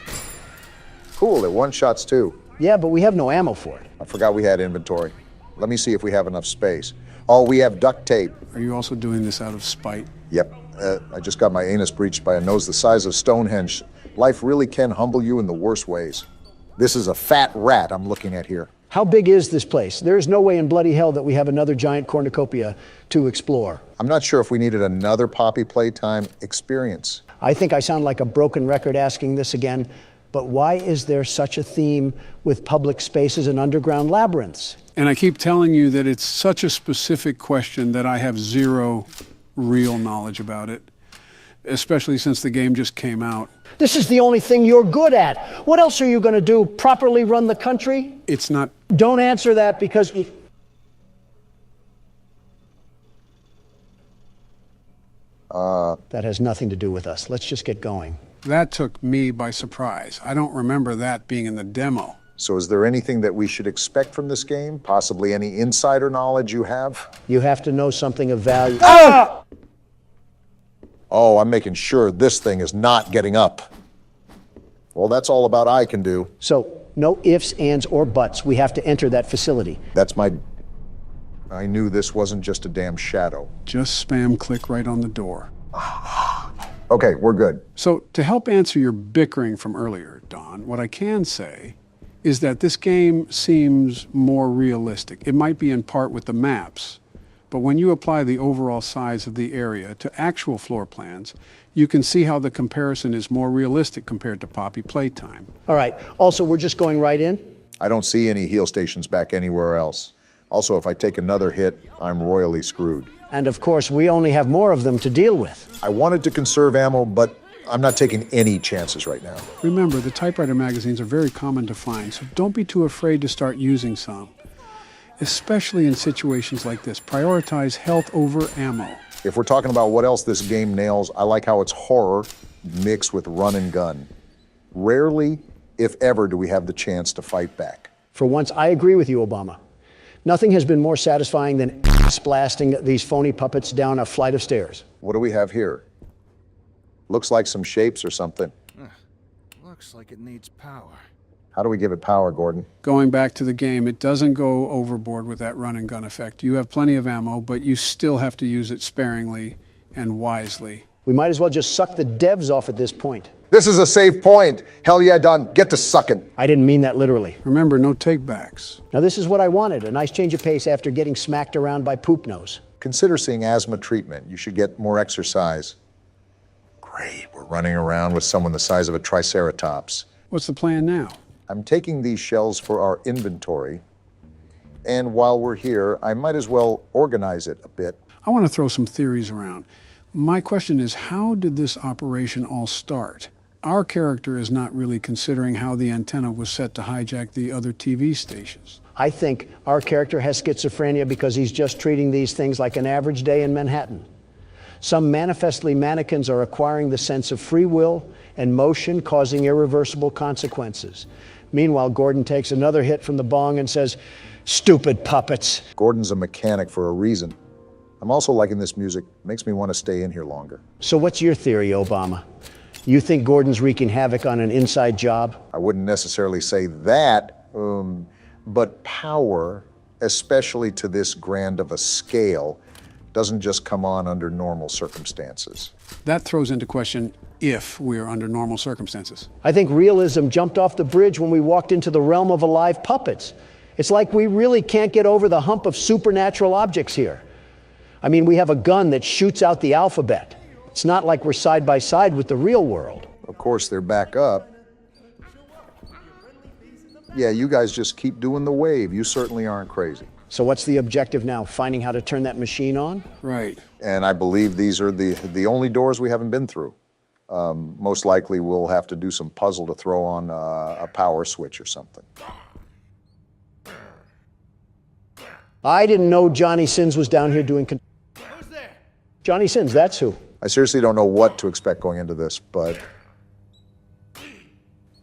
S2: Cool, they're one-shots too.
S1: Yeah, but we have no ammo for it.
S2: I forgot we had inventory. Let me see if we have enough space. Oh, we have duct tape.
S3: Are you also doing this out of spite?
S2: Yep. I just got my anus breached by a nose the size of Stonehenge. Life really can humble you in the worst ways. This is a fat rat I'm looking at here.
S1: How big is this place? There is no way in bloody hell that we have another giant cornucopia to explore.
S2: I'm not sure if we needed another Poppy Playtime experience.
S1: I think I sound like a broken record asking this again, but why is there such a theme with public spaces and underground labyrinths?
S3: And I keep telling you that it's such a specific question that I have zero real knowledge about it, especially since the game just came out.
S1: This is the only thing you're good at. What else are you going to do? Properly run the country?
S3: It's not.
S1: Don't answer that because... That has nothing to do with us. Let's just get going.
S3: That took me by surprise. I don't remember that being in the demo.
S2: So is there anything that we should expect from this game? Possibly any insider knowledge you have?
S1: You have to know something of value.
S2: Ah! Oh, I'm making sure this thing is not getting up. Well, that's all about I can do.
S1: So, no ifs, ands, or buts. We have to enter that facility.
S2: That's my... I knew this wasn't just a damn shadow.
S3: Just spam click right on the door.
S2: Okay, we're good.
S3: So to help answer your bickering from earlier, Don, what I can say is that this game seems more realistic. It might be in part with the maps, but when you apply the overall size of the area to actual floor plans, you can see how the comparison is more realistic compared to Poppy Playtime.
S1: All right. Also, we're just going right in?
S2: I don't see any heal stations back anywhere else. Also, if I take another hit, I'm royally screwed.
S1: And of course, we only have more of them to deal with.
S2: I wanted to conserve ammo, but I'm not taking any chances right now.
S3: Remember, the typewriter magazines are very common to find, so don't be too afraid to start using some. Especially in situations like this, prioritize health over ammo.
S2: If we're talking about what else this game nails, I like how it's horror mixed with run and gun. Rarely, if ever, do we have the chance to fight back.
S1: For once, I agree with you, Obama. Nothing has been more satisfying than ass blasting these phony puppets down a flight of stairs.
S2: What do we have here? Looks like some shapes or something.
S5: Looks like it needs power.
S2: How do we give it power, Gordon?
S3: Going back to the game, it doesn't go overboard with that run and gun effect. You have plenty of ammo, but you still have to use it sparingly and wisely.
S1: We might as well just suck the devs off at this point.
S2: This is a safe point. Hell yeah, Don. Get to sucking.
S1: I didn't mean that literally.
S3: Remember, no takebacks.
S1: Now this is what I wanted, a nice change of pace after getting smacked around by Poop Nose.
S2: Consider seeing asthma treatment. You should get more exercise. Great, we're running around with someone the size of a triceratops.
S3: What's the plan now?
S2: I'm taking these shells for our inventory, and while we're here, I might as well organize it a bit.
S3: I want to throw some theories around. My question is, how did this operation all start? Our character is not really considering how the antenna was set to hijack the other TV stations.
S1: I think our character has schizophrenia because he's just treating these things like an average day in Manhattan. Some manifestly mannequins are acquiring the sense of free will and motion, causing irreversible consequences. Meanwhile, Gordon takes another hit from the bong and says, "Stupid puppets."
S2: Gordon's a mechanic for a reason. I'm also liking this music. Makes me want to stay in here longer.
S1: So what's your theory, Obama? You think Gordon's wreaking havoc on an inside job?
S2: I wouldn't necessarily say that, but power, especially to this grand of a scale, doesn't just come on under normal circumstances.
S3: That throws into question if we're under normal circumstances.
S1: I think realism jumped off the bridge when we walked into the realm of alive puppets. It's like we really can't get over the hump of supernatural objects here. I mean, we have a gun that shoots out the alphabet. It's not like we're side by side with the real world.
S2: Of course, they're back up. Yeah, you guys just keep doing the wave. You certainly aren't crazy.
S1: So what's the objective now? Finding how to turn that machine on?
S3: Right.
S2: And I believe these are the only doors we haven't been through. Most likely we'll have to do some puzzle to throw on a power switch or something.
S1: I didn't know Johnny Sins was down here doing...
S10: Who's there?
S1: Johnny Sins, that's who.
S2: I seriously don't know what to expect going into this, but...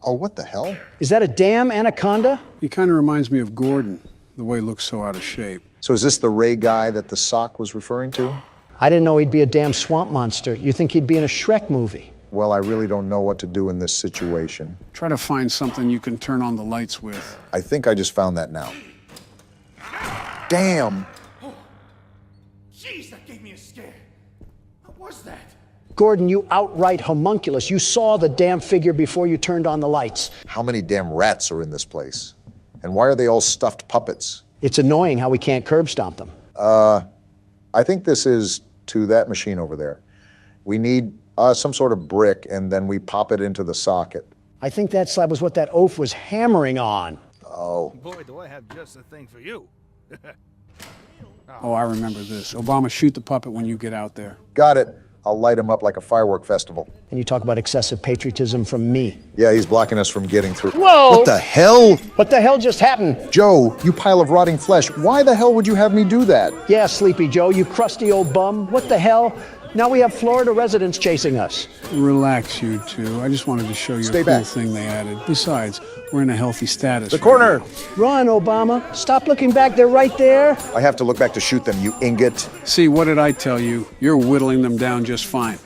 S2: Oh, what the hell?
S1: Is that a damn anaconda?
S3: He kind of reminds me of Gordon, the way he looks so out of shape.
S2: So is this the Ray guy that the sock was referring to?
S1: I didn't know he'd be a damn swamp monster. You think he'd be in a Shrek movie?
S2: Well, I really don't know what to do in this situation.
S3: Try to find something you can turn on the lights with.
S2: I think I just found that now. Damn!
S10: Oh, jeez, that gave me a scare. What was that?
S1: Gordon, you outright homunculus. You saw the damn figure before you turned on the lights.
S2: How many damn rats are in this place? And why are they all stuffed puppets?
S1: It's annoying how we can't curb stomp them.
S2: I think this is to that machine over there. We need some sort of brick, and then we pop it into the socket.
S1: I think that slab was what that oaf was hammering on.
S2: Oh.
S5: Boy, do I have just the thing for you.
S3: Oh, I remember this. Obama, shoot the puppet when you get out there.
S2: Got it. I'll light him up like a firework festival.
S1: And you talk about excessive patriotism from me.
S2: Yeah, he's blocking us from getting through.
S1: Whoa!
S2: What the hell?
S1: What the hell just happened?
S2: Joe, you pile of rotting flesh. Why the hell would you have me do that?
S1: Yeah, Sleepy Joe, you crusty old bum. What the hell? Now we have Florida residents chasing us.
S3: Relax, you two. I just wanted to show you
S2: Stay
S3: a cool
S2: back.
S3: thing they added. Besides, we're in a healthy status.
S2: The corner!
S1: Run, Obama. Stop looking back. They're right there.
S2: I have to look back to shoot them, you ingot.
S3: See, what did I tell you? You're whittling them down just fine.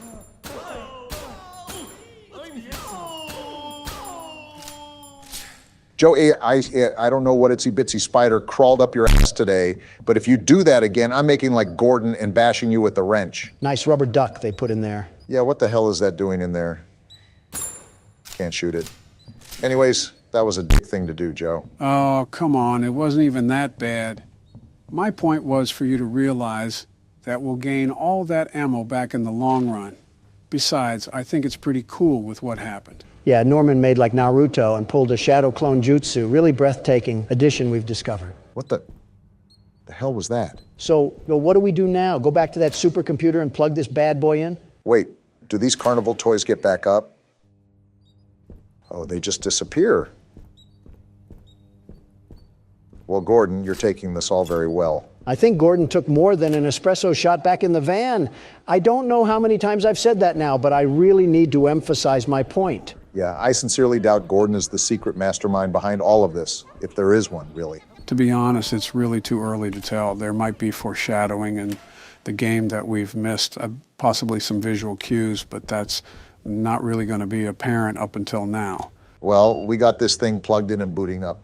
S2: Joe, I don't know what itsy-bitsy spider crawled up your ass today, but if you do that again, I'm making like Gordon and bashing you with the wrench.
S1: Nice rubber duck they put in there.
S2: Yeah, what the hell is that doing in there? Can't shoot it. Anyways, that was a dick thing to do, Joe.
S3: Oh, come on. It wasn't even that bad. My point was for you to realize that we'll gain all that ammo back in the long run. Besides, I think it's pretty cool with what happened.
S1: Yeah, Norman made like Naruto and pulled a shadow clone jutsu. Really breathtaking addition we've discovered.
S2: What the hell was that?
S1: So, well, what do we do now? Go back to that supercomputer and plug this bad boy in?
S2: Wait, do these carnival toys get back up? Oh, they just disappear. Well, Gordon, you're taking this all very well.
S1: I think Gordon took more than an espresso shot back in the van. I don't know how many times I've said that now, but I really need to emphasize my point.
S2: Yeah, I sincerely doubt Gordon is the secret mastermind behind all of this, if there is one, really.
S3: To be honest, it's really too early to tell. There might be foreshadowing in the game that we've missed, possibly some visual cues, but that's not really going to be apparent up until now.
S2: Well, we got this thing plugged in and booting up.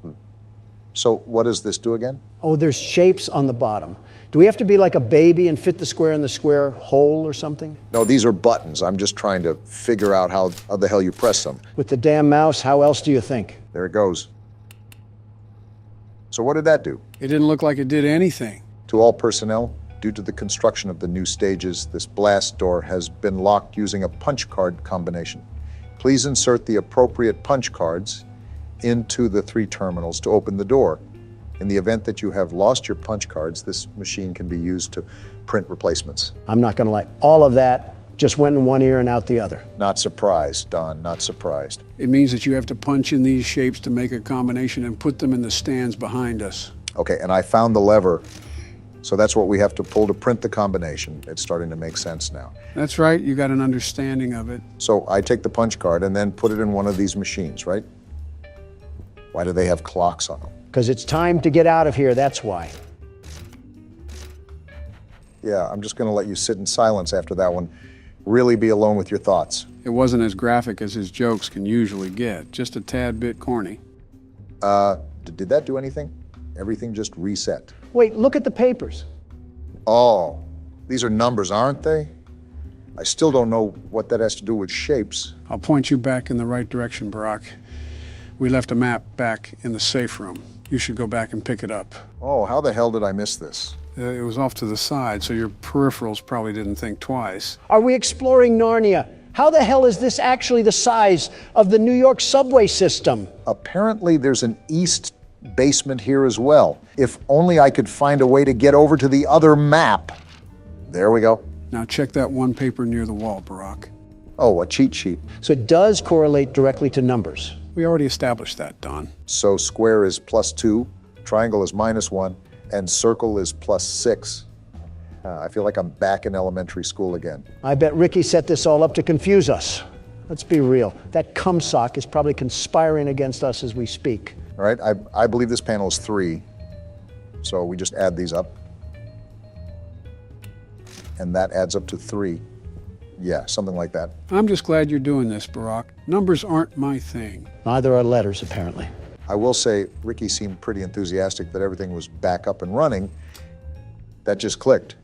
S2: So what does this do again?
S1: Oh, there's shapes on the bottom. Do we have to be like a baby and fit the square in the square hole or something?
S2: No, these are buttons. I'm just trying to figure out how the hell you press them.
S1: With the damn mouse, how else do you think?
S2: There it goes. So what did that do?
S3: It didn't look like it did anything.
S2: To all personnel, due to the construction of the new stages, this blast door has been locked using a punch card combination. Please insert the appropriate punch cards into the 3 terminals to open the door. In the event that you have lost your punch cards, this machine can be used to print replacements.
S1: I'm not going to lie. All of that just went in one ear and out the other.
S2: Not surprised, Don, not surprised.
S3: It means that you have to punch in these shapes to make a combination and put them in the stands behind us.
S2: Okay, and I found the lever, so that's what we have to pull to print the combination. It's starting to make sense now.
S3: That's right, you got an understanding of it.
S2: So I take the punch card and then put it in one of these machines, right? Why do they have clocks on them?
S1: Because it's time to get out of here, that's why.
S2: Yeah, I'm just going to let you sit in silence after that one. Really be alone with your thoughts.
S3: It wasn't as graphic as his jokes can usually get, just a tad bit corny.
S2: Did that do anything? Everything just reset.
S1: Wait, look at the papers.
S2: Oh, these are numbers, aren't they? I still don't know what that has to do with shapes.
S3: I'll point you back in the right direction, Barack. We left a map back in the safe room. You should go back and pick it up.
S2: Oh, how the hell did I miss this?
S3: It was off to the side, so your peripherals probably didn't think twice.
S1: Are we exploring Narnia? How the hell is this actually the size of the New York subway system?
S2: Apparently there's an east basement here as well. If only I could find a way to get over to the other map. There we go.
S3: Now check that one paper near the wall, Barack.
S2: Oh, a cheat sheet.
S1: So it does correlate directly to numbers.
S3: We already established that, Don.
S2: So square is +2, triangle is -1, and circle is +6. I feel like I'm back in elementary school again.
S1: I bet Ricky set this all up to confuse us. Let's be real. That cumsock is probably conspiring against us as we speak.
S2: All right, I believe this panel is 3, so we just add these up. And that adds up to 3. Yeah, something like that.
S3: I'm just glad you're doing this, Barack. Numbers aren't my thing.
S1: Neither are letters, apparently.
S2: I will say, Ricky seemed pretty enthusiastic that everything was back up and running. That just clicked.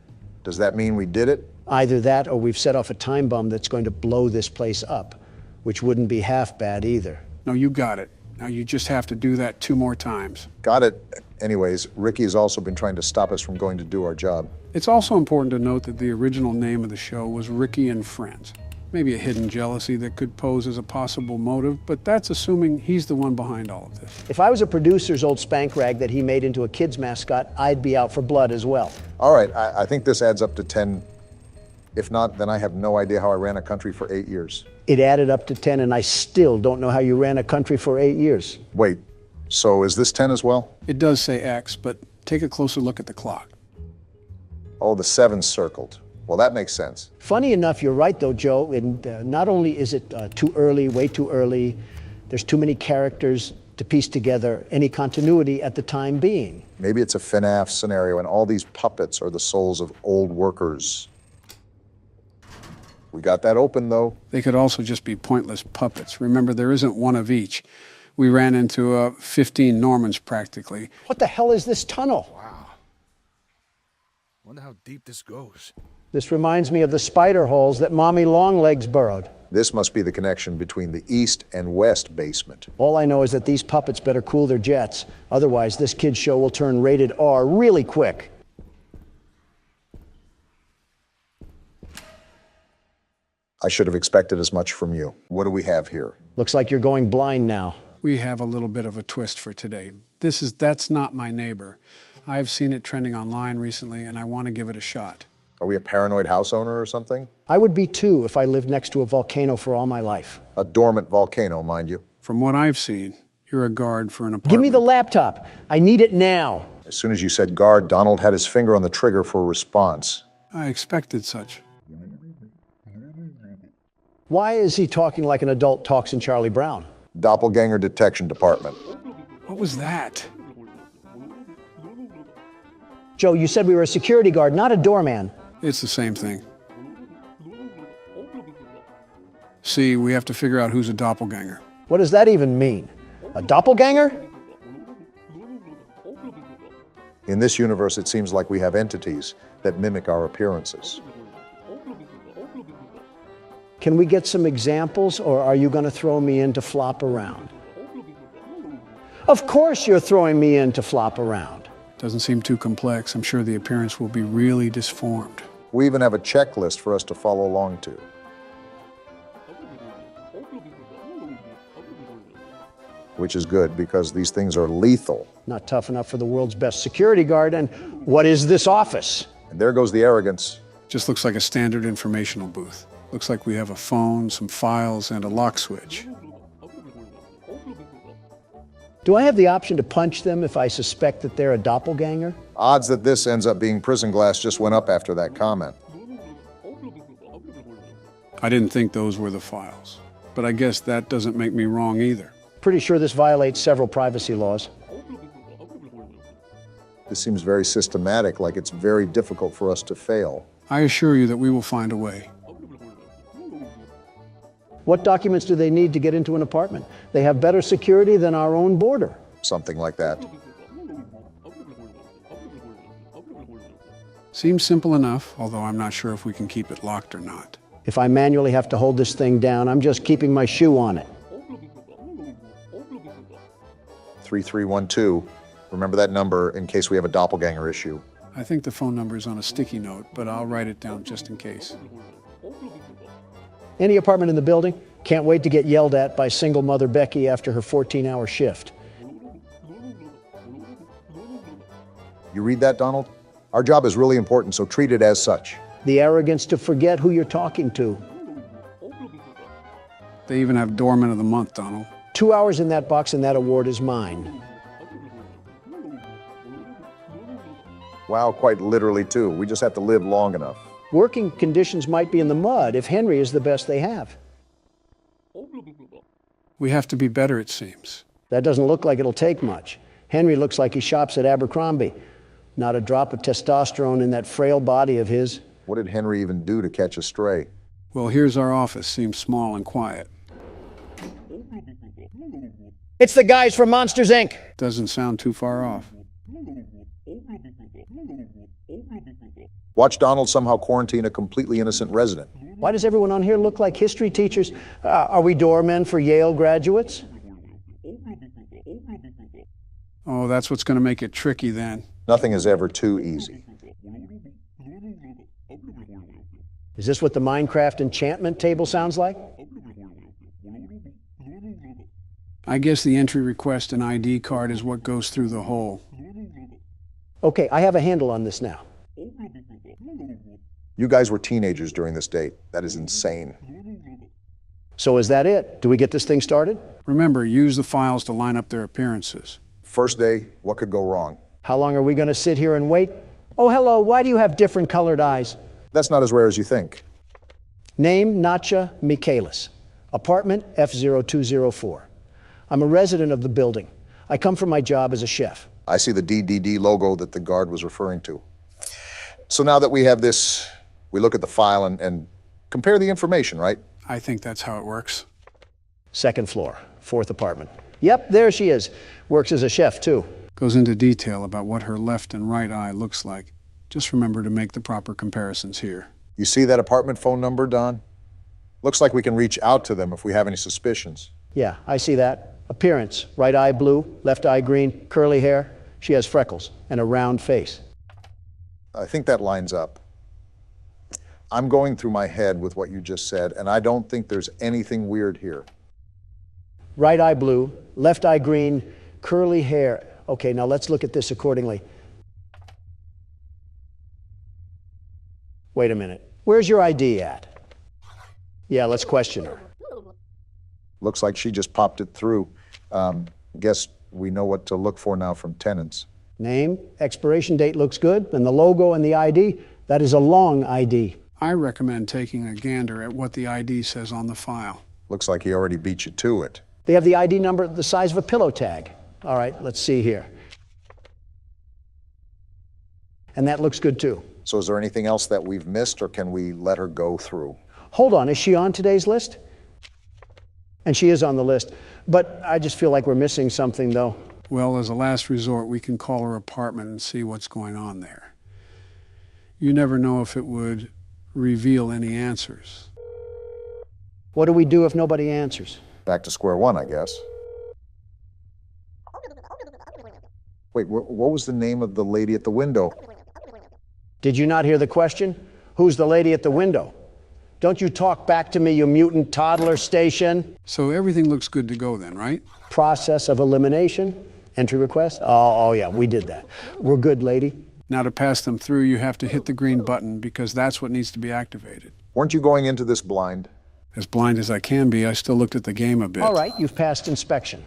S2: Does that mean we did it?
S1: Either that or we've set off a time bomb that's going to blow this place up, which wouldn't be half bad either.
S3: No, you got it. Now you just have to do that 2 more times.
S2: Got it. Anyways, Ricky has also been trying to stop us from going to do our job.
S3: It's also important to note that the original name of the show was Ricky and Friends. Maybe a hidden jealousy that could pose as a possible motive, but that's assuming he's the one behind all of this.
S1: If I was a producer's old spank rag that he made into a kid's mascot, I'd be out for blood as well.
S2: All right, I think this adds up to 10. If not, then I have no idea how I ran a country for 8 years.
S1: It added up to 10, and I still don't know how you ran a country for 8 years.
S2: Wait, so is this 10 as well?
S3: It does say X, but take a closer look at the clock.
S2: Oh, the 7's circled. Well, that makes sense.
S1: Funny enough, you're right, though, Joe. And not only is it too early, way too early, there's too many characters to piece together any continuity at the time being.
S2: Maybe it's a FNaF scenario, and all these puppets are the souls of old workers. We got that open, though.
S3: They could also just be pointless puppets. Remember, there isn't one of each. We ran into 15 Normans practically.
S1: What the hell is this tunnel?
S5: Wow. Wonder how deep this goes.
S1: This reminds me of the spider holes that Mommy Longlegs burrowed.
S2: This must be the connection between the east and west basement.
S1: All I know is that these puppets better cool their jets. Otherwise, this kid's show will turn rated R really quick.
S2: I should have expected as much from you. What do we have here?
S1: Looks like you're going blind now.
S3: We have a little bit of a twist for today. That's not my neighbor. I've seen it trending online recently, and I want to give it a shot.
S2: Are we a paranoid house owner or something?
S1: I would be too if I lived next to a volcano for all my life.
S2: A dormant volcano, mind you.
S3: From what I've seen, you're a guard for an apartment.
S1: Give me the laptop. I need it now.
S2: As soon as you said guard, Donald had his finger on the trigger for a response.
S3: I expected such.
S1: Why is he talking like an adult talks in Charlie Brown?
S2: Doppelganger detection department.
S3: What was that?
S1: Joe, you said we were a security guard, not a doorman.
S3: It's the same thing. See, we have to figure out who's a doppelganger.
S1: What does that even mean? A doppelganger?
S2: In this universe, it seems like we have entities that mimic our appearances.
S1: Can we get some examples, or are you going to throw me in to flop around? Of course you're throwing me in to flop around.
S3: Doesn't seem too complex. I'm sure the appearance will be really disformed.
S2: We even have a checklist for us to follow along to. Which is good, because these things are lethal.
S1: Not tough enough for the world's best security guard, and what is this office?
S2: And there goes the arrogance.
S3: Just looks like a standard informational booth. Looks like we have a phone, some files, and a lock switch.
S1: Do I have the option to punch them if I suspect that they're a doppelganger?
S2: Odds that this ends up being prison glass just went up after that comment.
S3: I didn't think those were the files, but I guess that doesn't make me wrong either.
S1: Pretty sure this violates several privacy laws.
S2: This seems very systematic, like it's very difficult for us to fail.
S3: I assure you that we will find a way.
S1: What documents do they need to get into an apartment? They have better security than our own border.
S2: Something like that.
S3: Seems simple enough, although I'm not sure if we can keep it locked or not.
S1: If I manually have to hold this thing down, I'm just keeping my shoe on it.
S2: 3312. Remember that number in case we have a doppelganger issue.
S3: I think the phone number is on a sticky note, but I'll write it down just in case.
S1: Any apartment in the building? Can't wait to get yelled at by single mother Becky after her 14-hour shift.
S2: You read that, Donald? Our job is really important, so treat it as such.
S1: The arrogance to forget who you're talking to.
S3: They even have Doorman of the Month, Donald.
S1: 2 hours in that box and that award is mine.
S2: Wow, quite literally too. We just have to live long enough.
S1: Working conditions might be in the mud if Henry is the best they have.
S3: We have to be better, it seems.
S1: That doesn't look like it'll take much. Henry looks like he shops at Abercrombie. Not a drop of testosterone in that frail body of his.
S2: What did Henry even do to catch a stray?
S3: Well, here's our office. Seems small and quiet.
S1: It's the guys from Monsters, Inc.
S3: Doesn't sound too far off.
S2: Watch Donald somehow quarantine a completely innocent resident.
S1: Why does everyone on here look like history teachers? Are we doormen for Yale graduates?
S3: Oh, that's what's going to make it tricky then.
S2: Nothing is ever too easy.
S1: Is this what the Minecraft enchantment table sounds like?
S3: I guess the entry request and ID card is what goes through the hole.
S1: Okay, I have a handle on this now.
S2: You guys were teenagers during this date. That is insane.
S1: So is that it? Do we get this thing started?
S3: Remember, use the files to line up their appearances.
S2: First day, what could go wrong?
S1: How long are we going to sit here and wait? Oh, hello, why do you have different colored eyes?
S2: That's not as rare as you think.
S1: Name, Natcha Michaelis. Apartment F0204. I'm a resident of the building. I come from my job as a chef.
S2: I see the DDD logo that the guard was referring to. So now that we have this, we look at the file and compare the information, right?
S3: I think that's how it works.
S1: Second floor, fourth apartment. Yep, there she is. Works as a chef, too.
S3: Goes into detail about what her left and right eye looks like. Just remember to make the proper comparisons here.
S2: You see that apartment phone number, Don? Looks like we can reach out to them if we have any suspicions.
S1: Yeah, I see that. Appearance, right eye blue, left eye green, curly hair. She has freckles and a round face.
S2: I think that lines up. I'm going through my head with what you just said, and I don't think there's anything weird here.
S1: Right eye blue, left eye green, curly hair. Okay, now let's look at this accordingly. Wait a minute. Where's your ID at? Yeah, let's question her.
S2: Looks like she just popped it through. Guess we know what to look for now from tenants.
S1: Name, expiration date looks good, and the logo and the ID, that is a long ID.
S3: I recommend taking a gander at what the ID says on the file.
S2: Looks like he already beat you to it.
S1: They have the ID number the size of a pillow tag. All right, let's see here. And that looks good too.
S2: So is there anything else that we've missed, or can we let her go through?
S1: Hold on, is she on today's list? And she is on the list, but I just feel like we're missing something though.
S3: Well, as a last resort, we can call her apartment and see what's going on there. You never know if it would reveal any answers.
S1: What do we do if nobody answers?
S2: Back to square one, I guess. Wait, what was the name of the lady at the window?
S1: Did you not hear the question? Who's the lady at the window? Don't you talk back to me, you mutant toddler station.
S3: So everything looks good to go then, right?
S1: Process of elimination, entry request. Oh yeah, we did that. We're good, lady.
S3: Now to pass them through, you have to hit the green button because that's what needs to be activated.
S2: Weren't you going into this blind?
S3: As blind as I can be, I still looked at the game a bit.
S1: All right, you've passed inspection.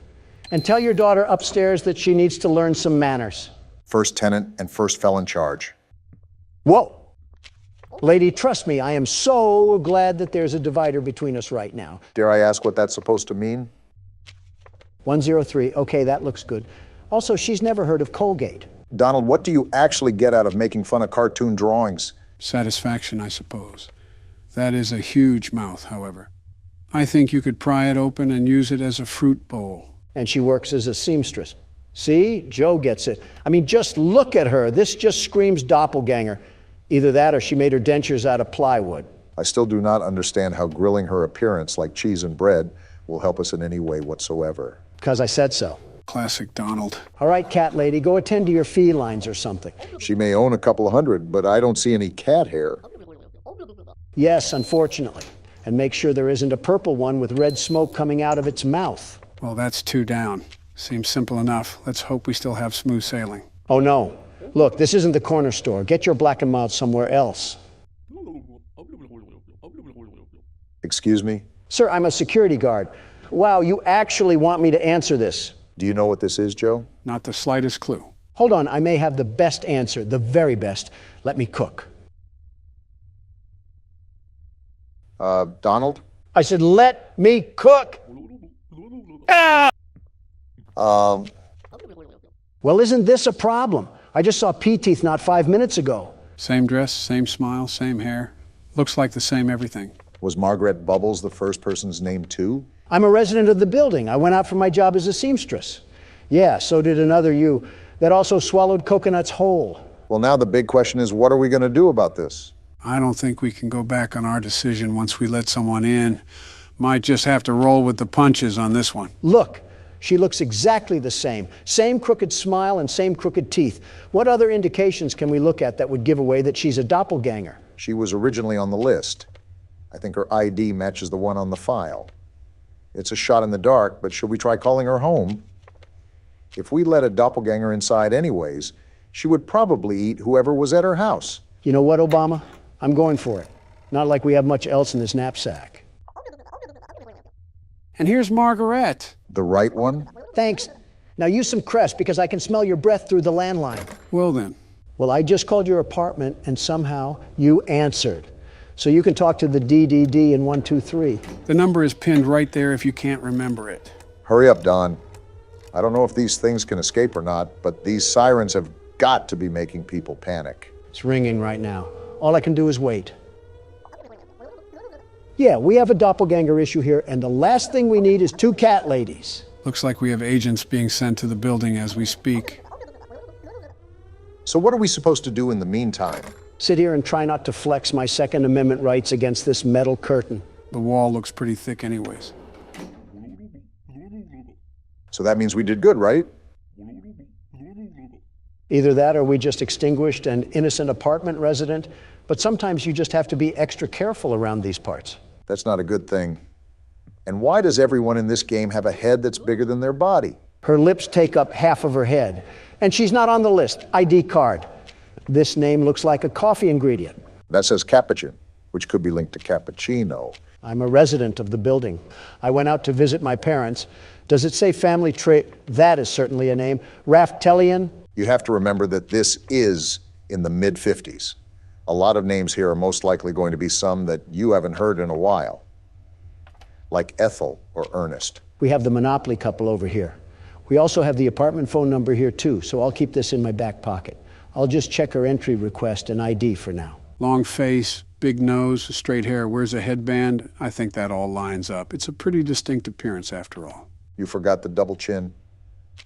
S1: And tell your daughter upstairs that she needs to learn some manners.
S2: First tenant and first felon charge.
S1: Whoa! Lady, trust me, I am so glad that there's a divider between us right now.
S2: Dare I ask what that's supposed to mean?
S1: 103, okay, that looks good. Also, she's never heard of Colgate.
S2: Donald, what do you actually get out of making fun of cartoon drawings?
S3: Satisfaction, I suppose. That is a huge mouth, however. I think you could pry it open and use it as a fruit bowl.
S1: And she works as a seamstress. See, Joe gets it. I mean, just look at her. This just screams doppelganger. Either that or she made her dentures out of plywood.
S2: I still do not understand how grilling her appearance like cheese and bread will help us in any way whatsoever.
S1: Because I said so.
S3: Classic Donald.
S1: All right, cat lady, go attend to your felines or something.
S2: She may own a couple of hundred, but I don't see any cat hair.
S1: Yes, unfortunately. And make sure there isn't a purple one with red smoke coming out of its mouth.
S3: Well, that's 2 down. Seems simple enough. Let's hope we still have smooth sailing.
S1: Oh, no. Look, this isn't the corner store. Get your black and mild somewhere else.
S2: Excuse me?
S1: Sir, I'm a security guard. Wow, you actually want me to answer this.
S2: Do you know what this is, Joe?
S3: Not the slightest clue.
S1: Hold on, I may have the best answer, the very best. Let me cook.
S2: Donald?
S1: I said, let me cook! Ah! Well, isn't this a problem? I just saw P-Teeth not 5 minutes ago.
S3: Same dress, same smile, same hair. Looks like the same everything.
S2: Was Margaret Bubbles the first person's name, too?
S1: I'm a resident of the building. I went out for my job as a seamstress. Yeah, so did another you that also swallowed coconuts whole.
S2: Well, now the big question is, what are we going to do about this?
S3: I don't think we can go back on our decision once we let someone in. Might just have to roll with the punches on this one.
S1: Look, she looks exactly the same. Same crooked smile and same crooked teeth. What other indications can we look at that would give away that she's a doppelganger?
S2: She was originally on the list. I think her ID matches the one on the file. It's a shot in the dark, but should we try calling her home? If we let a doppelganger inside anyways, she would probably eat whoever was at her house.
S1: You know what, Obama? I'm going for it. Not like we have much else in this knapsack.
S3: And here's Margaret.
S2: The right one?
S1: Thanks. Now use some Crest because I can smell your breath through the landline.
S3: Well then.
S1: Well, I just called your apartment and somehow you answered. So you can talk to the DDD in 123.
S3: The number is pinned right there if you can't remember it.
S2: Hurry up, Don. I don't know if these things can escape or not, but these sirens have got to be making people panic.
S1: It's ringing right now. All I can do is wait. Yeah, we have a doppelganger issue here, and the last thing we need is 2 cat ladies.
S3: Looks like we have agents being sent to the building as we speak.
S2: So what are we supposed to do in the meantime?
S1: Sit here and try not to flex my Second Amendment rights against this metal curtain.
S3: The wall looks pretty thick anyways.
S2: So that means we did good, right?
S1: Either that or we just extinguished an innocent apartment resident, but sometimes you just have to be extra careful around these parts.
S2: That's not a good thing. And why does everyone in this game have a head that's bigger than their body?
S1: Her lips take up half of her head, and she's not on the list. ID card. This name looks like a coffee ingredient.
S2: That says Capuchin, which could be linked to cappuccino.
S1: I'm a resident of the building. I went out to visit my parents. Does it say family trait? That is certainly a name. Raftelian?
S2: You have to remember that this is in the mid-50s. A lot of names here are most likely going to be some that you haven't heard in a while, like Ethel or Ernest.
S1: We have the Monopoly couple over here. We also have the apartment phone number here too, so I'll keep this in my back pocket. I'll just check her entry request and ID for now.
S3: Long face, big nose, straight hair, wears a headband. I think that all lines up. It's a pretty distinct appearance after all.
S2: You forgot the double chin.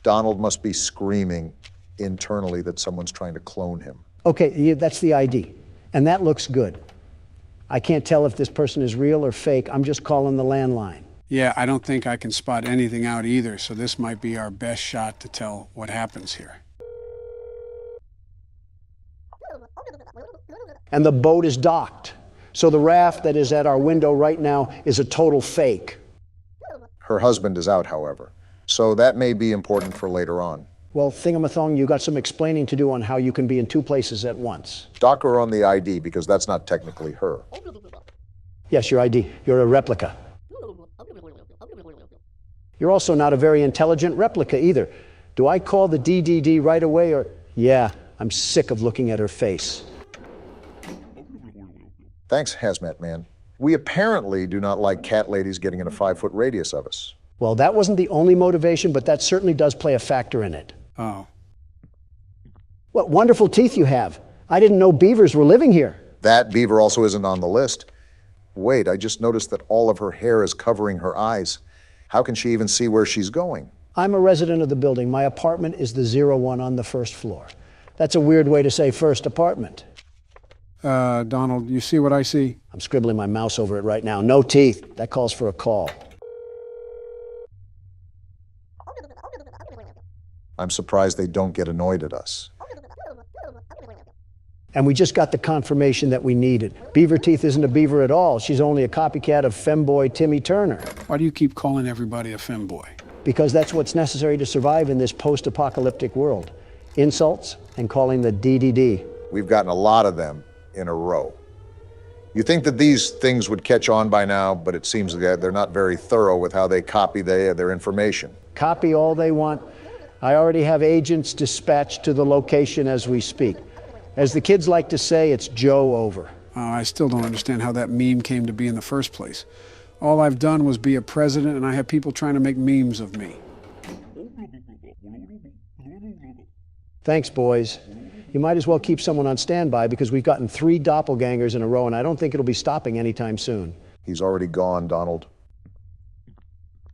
S2: Donald must be screaming internally that someone's trying to clone him.
S1: Okay, yeah, that's the ID, and that looks good. I can't tell if this person is real or fake. I'm just calling the landline.
S3: Yeah, I don't think I can spot anything out either, so this might be our best shot to tell what happens here.
S1: And the boat is docked. So the raft that is at our window right now is a total fake.
S2: Her husband is out, however, so that may be important for later on.
S1: Well, Thingamathong, you got some explaining to do on how you can be in two places at once.
S2: Dock her on the ID, because that's not technically her.
S1: Yes, your ID. You're a replica. You're also not a very intelligent replica either. Do I call the DDD right away or... Yeah, I'm sick of looking at her face.
S2: Thanks, Hazmat Man. We apparently do not like cat ladies getting in a 5-foot radius of us.
S1: Well, that wasn't the only motivation, but that certainly does play a factor in it.
S3: Oh.
S1: What wonderful teeth you have. I didn't know beavers were living here.
S2: That beaver also isn't on the list. Wait, I just noticed that all of her hair is covering her eyes. How can she even see where she's going?
S1: I'm a resident of the building. My apartment is the 01 on the first floor. That's a weird way to say first apartment.
S3: Donald, you see what I see?
S1: I'm scribbling my mouse over it right now. No teeth. That calls for a call.
S2: I'm surprised they don't get annoyed at us.
S1: And we just got the confirmation that we needed. Beaver Teeth isn't a beaver at all. She's only a copycat of femboy Timmy Turner.
S3: Why do you keep calling everybody a femboy?
S1: Because that's what's necessary to survive in this post-apocalyptic world. Insults and calling the DDD.
S2: We've gotten a lot of them in a row. You think that these things would catch on by now, but it seems that they're not very thorough with how they copy their information.
S1: Copy all they want. I already have agents dispatched to the location as we speak. As the kids like to say, it's Joe over.
S3: I still don't understand how that meme came to be in the first place. All I've done was be a president, and I have people trying to make memes of me.
S1: Thanks, boys. You might as well keep someone on standby because we've gotten 3 doppelgangers in a row, and I don't think it'll be stopping anytime soon.
S2: He's already gone, Donald.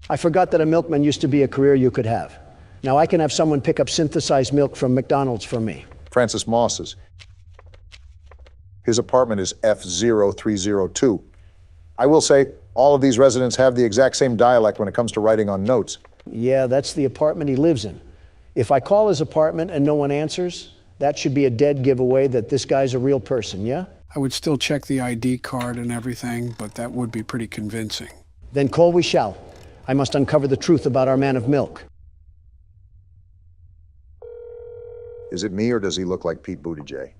S1: I forgot that a milkman used to be a career you could have. Now I can have someone pick up synthesized milk from McDonald's for me.
S2: Francis Moss's. His apartment is F0302. I will say, all of these residents have the exact same dialect when it comes to writing on notes.
S1: Yeah, that's the apartment he lives in. If I call his apartment and no one answers, that should be a dead giveaway that this guy's a real person, yeah?
S3: I would still check the ID card and everything, but that would be pretty convincing.
S1: Then call we shall. I must uncover the truth about our man of milk.
S2: Is it me, or does he look like Pete Buttigieg?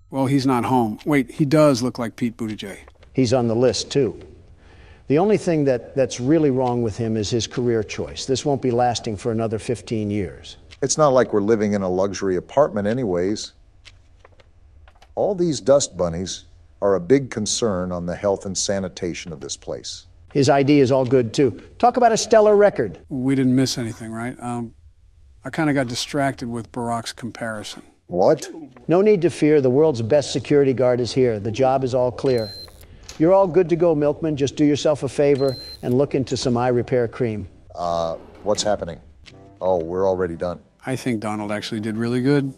S3: Well, he's not home. Wait, he does look like Pete Buttigieg.
S1: He's on the list, too. The only thing that's really wrong with him is his career choice. This won't be lasting for another 15 years.
S2: It's not like we're living in a luxury apartment anyways. All these dust bunnies are a big concern on the health and sanitation of this place.
S1: His ID is all good, too. Talk about a stellar record.
S3: We didn't miss anything, right? I kind of got distracted with Barack's comparison.
S2: What?
S1: No need to fear. The world's best security guard is here. The job is all clear. You're all good to go, Milkman. Just do yourself a favor and look into some eye repair cream.
S2: What's happening? Oh, we're already done.
S3: I think Donald actually did really good.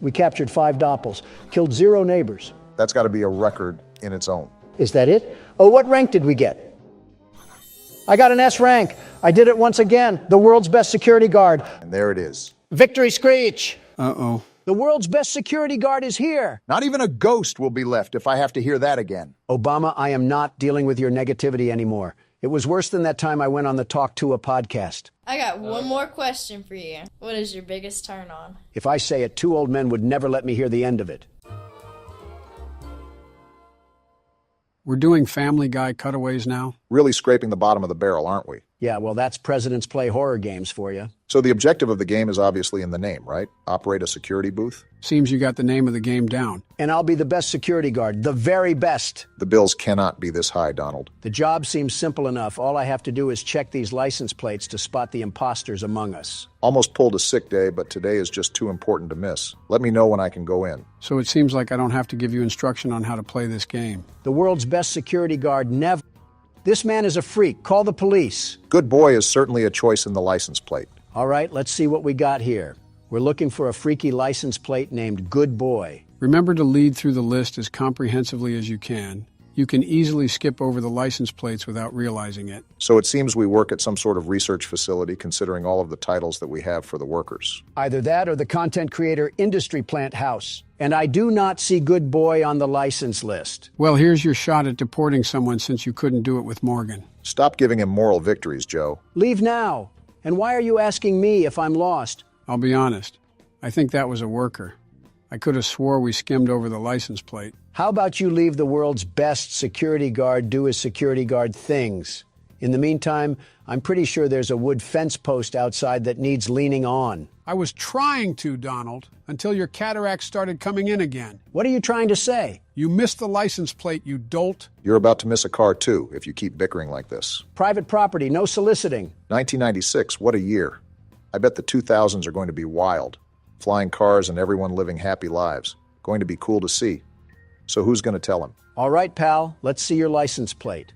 S1: We captured 5 Doppels, killed 0 neighbors.
S2: That's got to be a record in its own.
S1: Is that it? Oh, what rank did we get? I got an S rank. I did it once again. The world's best security guard.
S2: And there it is.
S1: Victory screech.
S3: Uh-oh.
S1: The world's best security guard is here.
S2: Not even a ghost will be left if I have to hear that again.
S1: Obama, I am not dealing with your negativity anymore. It was worse than that time I went on the Talk to a podcast.
S12: I got one more question for you. What is your biggest turn on?
S1: If I say it, 2 old men would never let me hear the end of it.
S3: We're doing Family Guy cutaways now?
S2: Really scraping the bottom of the barrel, aren't we?
S1: Yeah, well, that's Presidents Play horror games for you.
S2: So the objective of the game is obviously in the name, right? Operate a security booth?
S3: Seems you got the name of the game down.
S1: And I'll be the best security guard, the very best.
S2: The bills cannot be this high, Donald.
S1: The job seems simple enough. All I have to do is check these license plates to spot the imposters among us.
S2: Almost pulled a sick day, but today is just too important to miss. Let me know when I can go in.
S3: So it seems like I don't have to give you instruction on how to play this game.
S1: The world's best security guard never... This man is a freak. Call the police.
S2: Good boy is certainly a choice in the license plate.
S1: All right, let's see what we got here. We're looking for a freaky license plate named Good Boy.
S3: Remember to lead through the list as comprehensively as you can. You can easily skip over the license plates without realizing it.
S2: So it seems we work at some sort of research facility considering all of the titles that we have for the workers.
S1: Either that or the content creator industry plant house. And I do not see Good Boy on the license list.
S3: Well, here's your shot at deporting someone since you couldn't do it with Morgan.
S2: Stop giving him moral victories, Joe.
S1: Leave now. And why are you asking me if I'm lost?
S3: I'll be honest. I think that was a worker. I could have swore we skimmed over the license plate.
S1: How about you leave the world's best security guard do his security guard things? In the meantime, I'm pretty sure there's a wood fence post outside that needs leaning on.
S3: I was trying to, Donald, until your cataracts started coming in again.
S1: What are you trying to say?
S3: You missed the license plate, you dolt.
S2: You're about to miss a car, too, if you keep bickering like this.
S1: Private property, no soliciting.
S2: 1996, what a year. I bet the 2000s are going to be wild. Flying cars and everyone living happy lives. Going to be cool to see. So who's going to tell him?
S1: All right, pal, let's see your license plate.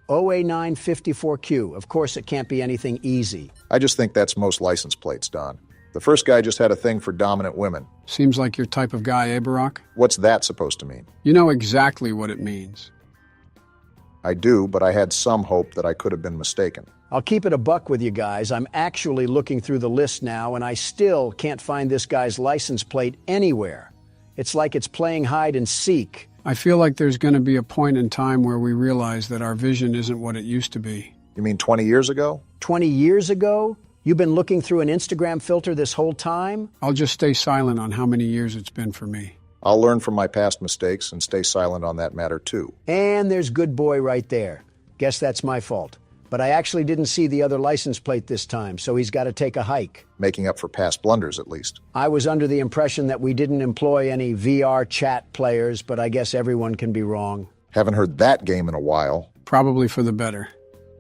S1: OA954Q. Of course, it can't be anything easy.
S2: I just think that's most license plates, Don. The first guy just had a thing for dominant women.
S3: Seems like your type of guy, eh, Barack?
S2: What's that supposed to mean?
S3: You know exactly what it means.
S2: I do, but I had some hope that I could have been mistaken.
S1: I'll keep it a buck with you guys. I'm actually looking through the list now, and I still can't find this guy's license plate anywhere. It's like it's playing hide and seek.
S3: I feel like there's going to be a point in time where we realize that our vision isn't what it used to be.
S2: You mean 20 years ago?
S1: 20 years ago? You've been looking through an Instagram filter this whole time?
S3: I'll just stay silent on how many years it's been for me.
S2: I'll learn from my past mistakes and stay silent on that matter, too.
S1: And there's Good Boy right there. Guess that's my fault. But I actually didn't see the other license plate this time, so he's got to take a hike.
S2: Making up for past blunders, at least.
S1: I was under the impression that we didn't employ any VR chat players, but I guess everyone can be wrong.
S2: Haven't heard that game in a while.
S3: Probably for the better.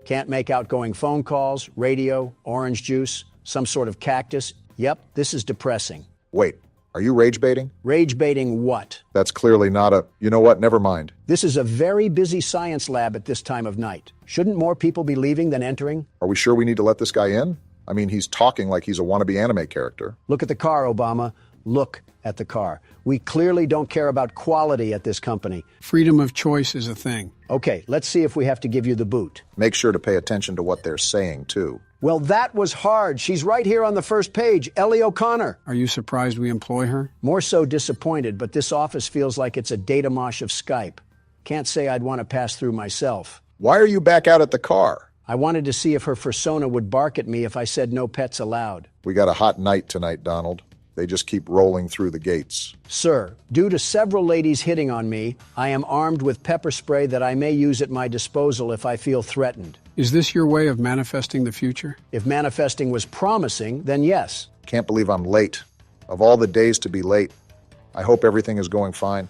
S1: Can't make outgoing phone calls, radio, orange juice, some sort of cactus. Yep, this is depressing.
S2: Wait, are you rage baiting?
S1: Rage baiting what?
S2: That's clearly not a... You know what? Never mind.
S1: This is a very busy science lab at this time of night. Shouldn't more people be leaving than entering?
S2: Are we sure we need to let this guy in? I mean, he's talking like he's a wannabe anime character.
S1: Look at the car, Obama. Look at the car. We clearly don't care about quality at this company.
S3: Freedom of choice is a thing.
S1: Okay, let's see if we have to give you the boot.
S2: Make sure to pay attention to what they're saying, too.
S1: Well, that was hard. She's right here on the first page, Ellie O'Connor.
S3: Are you surprised we employ her?
S1: More so disappointed, but this office feels like it's a data mosh of Skype. Can't say I'd want to pass through myself.
S2: Why are you back out at the car?
S1: I wanted to see if her fursona would bark at me if I said no pets allowed.
S2: We got a hot night tonight, Donald. They just keep rolling through the gates.
S1: Sir, due to several ladies hitting on me, I am armed with pepper spray that I may use at my disposal if I feel threatened.
S3: Is this your way of manifesting the future?
S1: If manifesting was promising, then yes.
S2: Can't believe I'm late. Of all the days to be late, I hope everything is going fine.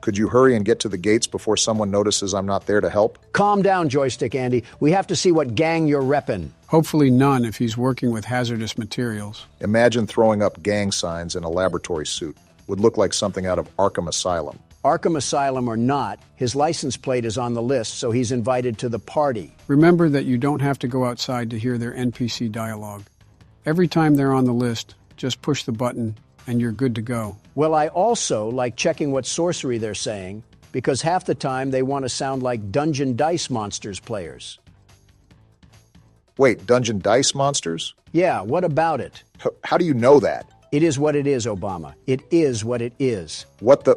S2: Could you hurry and get to the gates before someone notices I'm not there to help?
S1: Calm down, Joystick Andy. We have to see what gang you're reppin'.
S3: Hopefully none if he's working with hazardous materials.
S2: Imagine throwing up gang signs in a laboratory suit. Would look like something out of Arkham Asylum.
S1: Arkham Asylum or not, his license plate is on the list, so he's invited to the party.
S3: Remember that you don't have to go outside to hear their NPC dialogue. Every time they're on the list, just push the button and you're good to go.
S1: Well, I also like checking what sorcery they're saying, because half the time they want to sound like Dungeon Dice Monsters players.
S2: Wait, Dungeon Dice Monsters?
S1: Yeah, what about it?
S2: How do you know that?
S1: It is what it is, Obama. It is what it is.
S2: What the...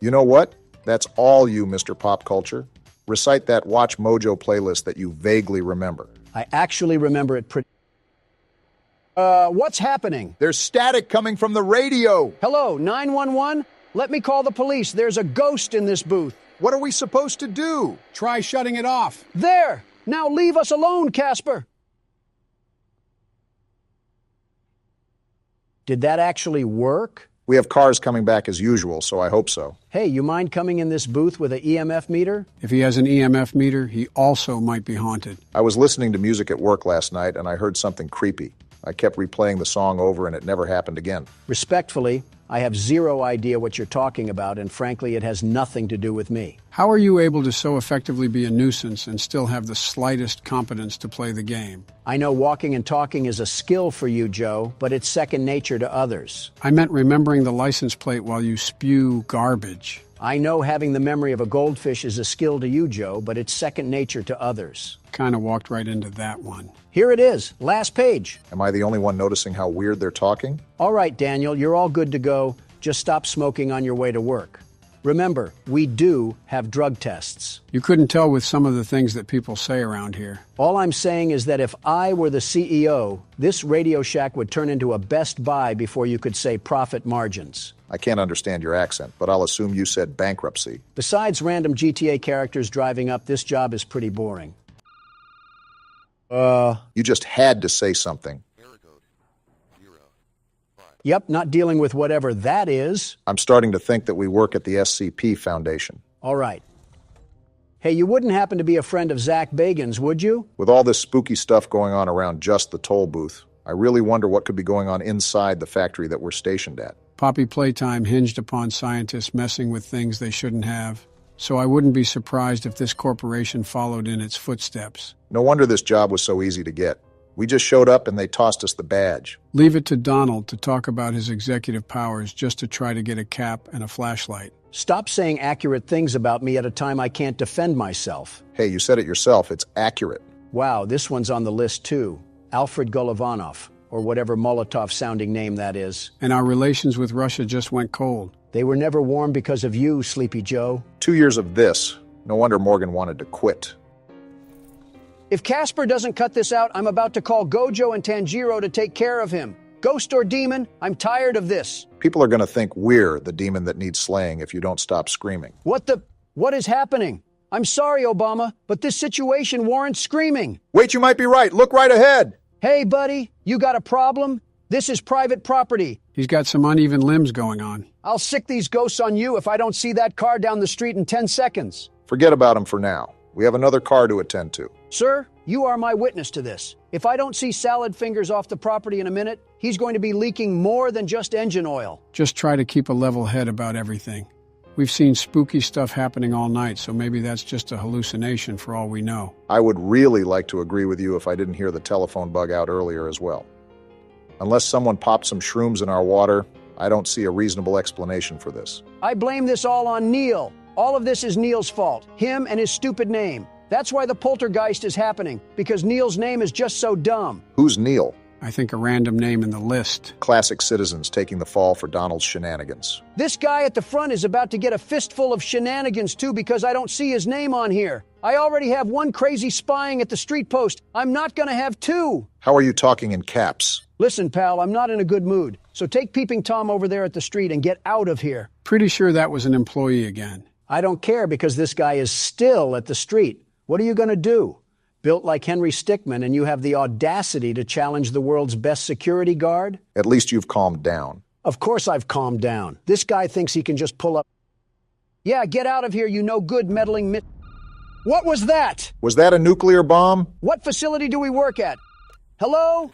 S2: You know what? That's all you, Mr. Pop Culture. Recite that Watch Mojo playlist that you vaguely remember.
S1: I actually remember it pretty... what's happening?
S2: There's static coming from the radio.
S1: Hello, 911? Let me call the police. There's a ghost in this booth.
S2: What are we supposed to do?
S3: Try shutting it off.
S1: There! Now leave us alone, Casper! Did that actually work?
S2: We have cars coming back as usual, so I hope so.
S1: Hey, you mind coming in this booth with an EMF meter?
S3: If he has an EMF meter, he also might be haunted.
S2: I was listening to music at work last night, and I heard something creepy. I kept replaying the song over, and it never happened again.
S1: Respectfully, I have zero idea what you're talking about, and frankly, it has nothing to do with me.
S3: How are you able to so effectively be a nuisance and still have the slightest competence to play the game?
S1: I know walking and talking is a skill for you, Joe, but it's second nature to others.
S3: I meant remembering the license plate while you spew garbage.
S1: I know having the memory of a goldfish is a skill to you, Joe, but it's second nature to others.
S3: Kind of walked right into that one.
S1: Here it is, last page.
S2: Am I the only one noticing how weird they're talking?
S1: All right, Daniel, you're all good to go. Just stop smoking on your way to work. Remember, we do have drug tests.
S3: You couldn't tell with some of the things that people say around here.
S1: All I'm saying is that if I were the CEO, this Radio Shack would turn into a Best Buy before you could say profit margins.
S2: I can't understand your accent, but I'll assume you said bankruptcy.
S1: Besides random GTA characters driving up, this job is pretty boring.
S2: You just had to say something.
S1: Yep, not dealing with whatever that is.
S2: I'm starting to think that we work at the SCP Foundation.
S1: All right. Hey, you wouldn't happen to be a friend of Zach Bagan's, would you?
S2: With all this spooky stuff going on around just the toll booth, I really wonder what could be going on inside the factory that we're stationed at.
S3: Poppy Playtime hinged upon scientists messing with things they shouldn't have, so I wouldn't be surprised if this corporation followed in its footsteps.
S2: No wonder this job was so easy to get. We just showed up and they tossed us the badge.
S3: Leave it to Donald to talk about his executive powers just to try to get a cap and a flashlight.
S1: Stop saying accurate things about me at a time I can't defend myself.
S2: Hey, you said it yourself. It's accurate.
S1: Wow, this one's on the list too. Alfred Golovanov, or whatever Molotov-sounding name that is.
S3: And our relations with Russia just went cold.
S1: They were never warm because of you, Sleepy Joe.
S2: 2 years of this. No wonder Morgan wanted to quit.
S1: If Casper doesn't cut this out, I'm about to call Gojo and Tanjiro to take care of him. Ghost or demon, I'm tired of this.
S2: People are going to think we're the demon that needs slaying if you don't stop screaming.
S1: What is happening? I'm sorry, Obama, but this situation warrants screaming.
S2: Wait, you might be right. Look right ahead.
S1: Hey, buddy, you got a problem? This is private property.
S3: He's got some uneven limbs going on.
S1: I'll sick these ghosts on you if I don't see that car down the street in 10 seconds.
S2: Forget about him for now. We have another car to attend to.
S1: Sir, you are my witness to this. If I don't see Salad Fingers off the property in a minute, he's going to be leaking more than just engine oil.
S3: Just try to keep a level head about everything. We've seen spooky stuff happening all night, so maybe that's just a hallucination for all we know.
S2: I would really like to agree with you if I didn't hear the telephone bug out earlier as well. Unless someone popped some shrooms in our water, I don't see a reasonable explanation for this.
S1: I blame this all on Neil. All of this is Neil's fault. Him and his stupid name. That's why the poltergeist is happening, because Neil's name is just so dumb.
S2: Who's Neil?
S3: I think a random name in the list.
S2: Classic citizens taking the fall for Donald's shenanigans.
S1: This guy at the front is about to get a fistful of shenanigans too because I don't see his name on here. I already have one crazy spying at the street post. I'm not gonna have two.
S2: How are you talking in caps?
S1: Listen, pal, I'm not in a good mood. So take Peeping Tom over there at the street and get out of here.
S3: Pretty sure that was an employee again.
S1: I don't care because this guy is still at the street. What are you gonna do? Built like Henry Stickmin, and you have the audacity to challenge the world's best security guard?
S2: At least you've calmed down.
S1: Of course I've calmed down. This guy thinks he can just pull up. Yeah, get out of here, you no good meddling What was that?
S2: Was that a nuclear bomb?
S1: What facility do we work at? Hello?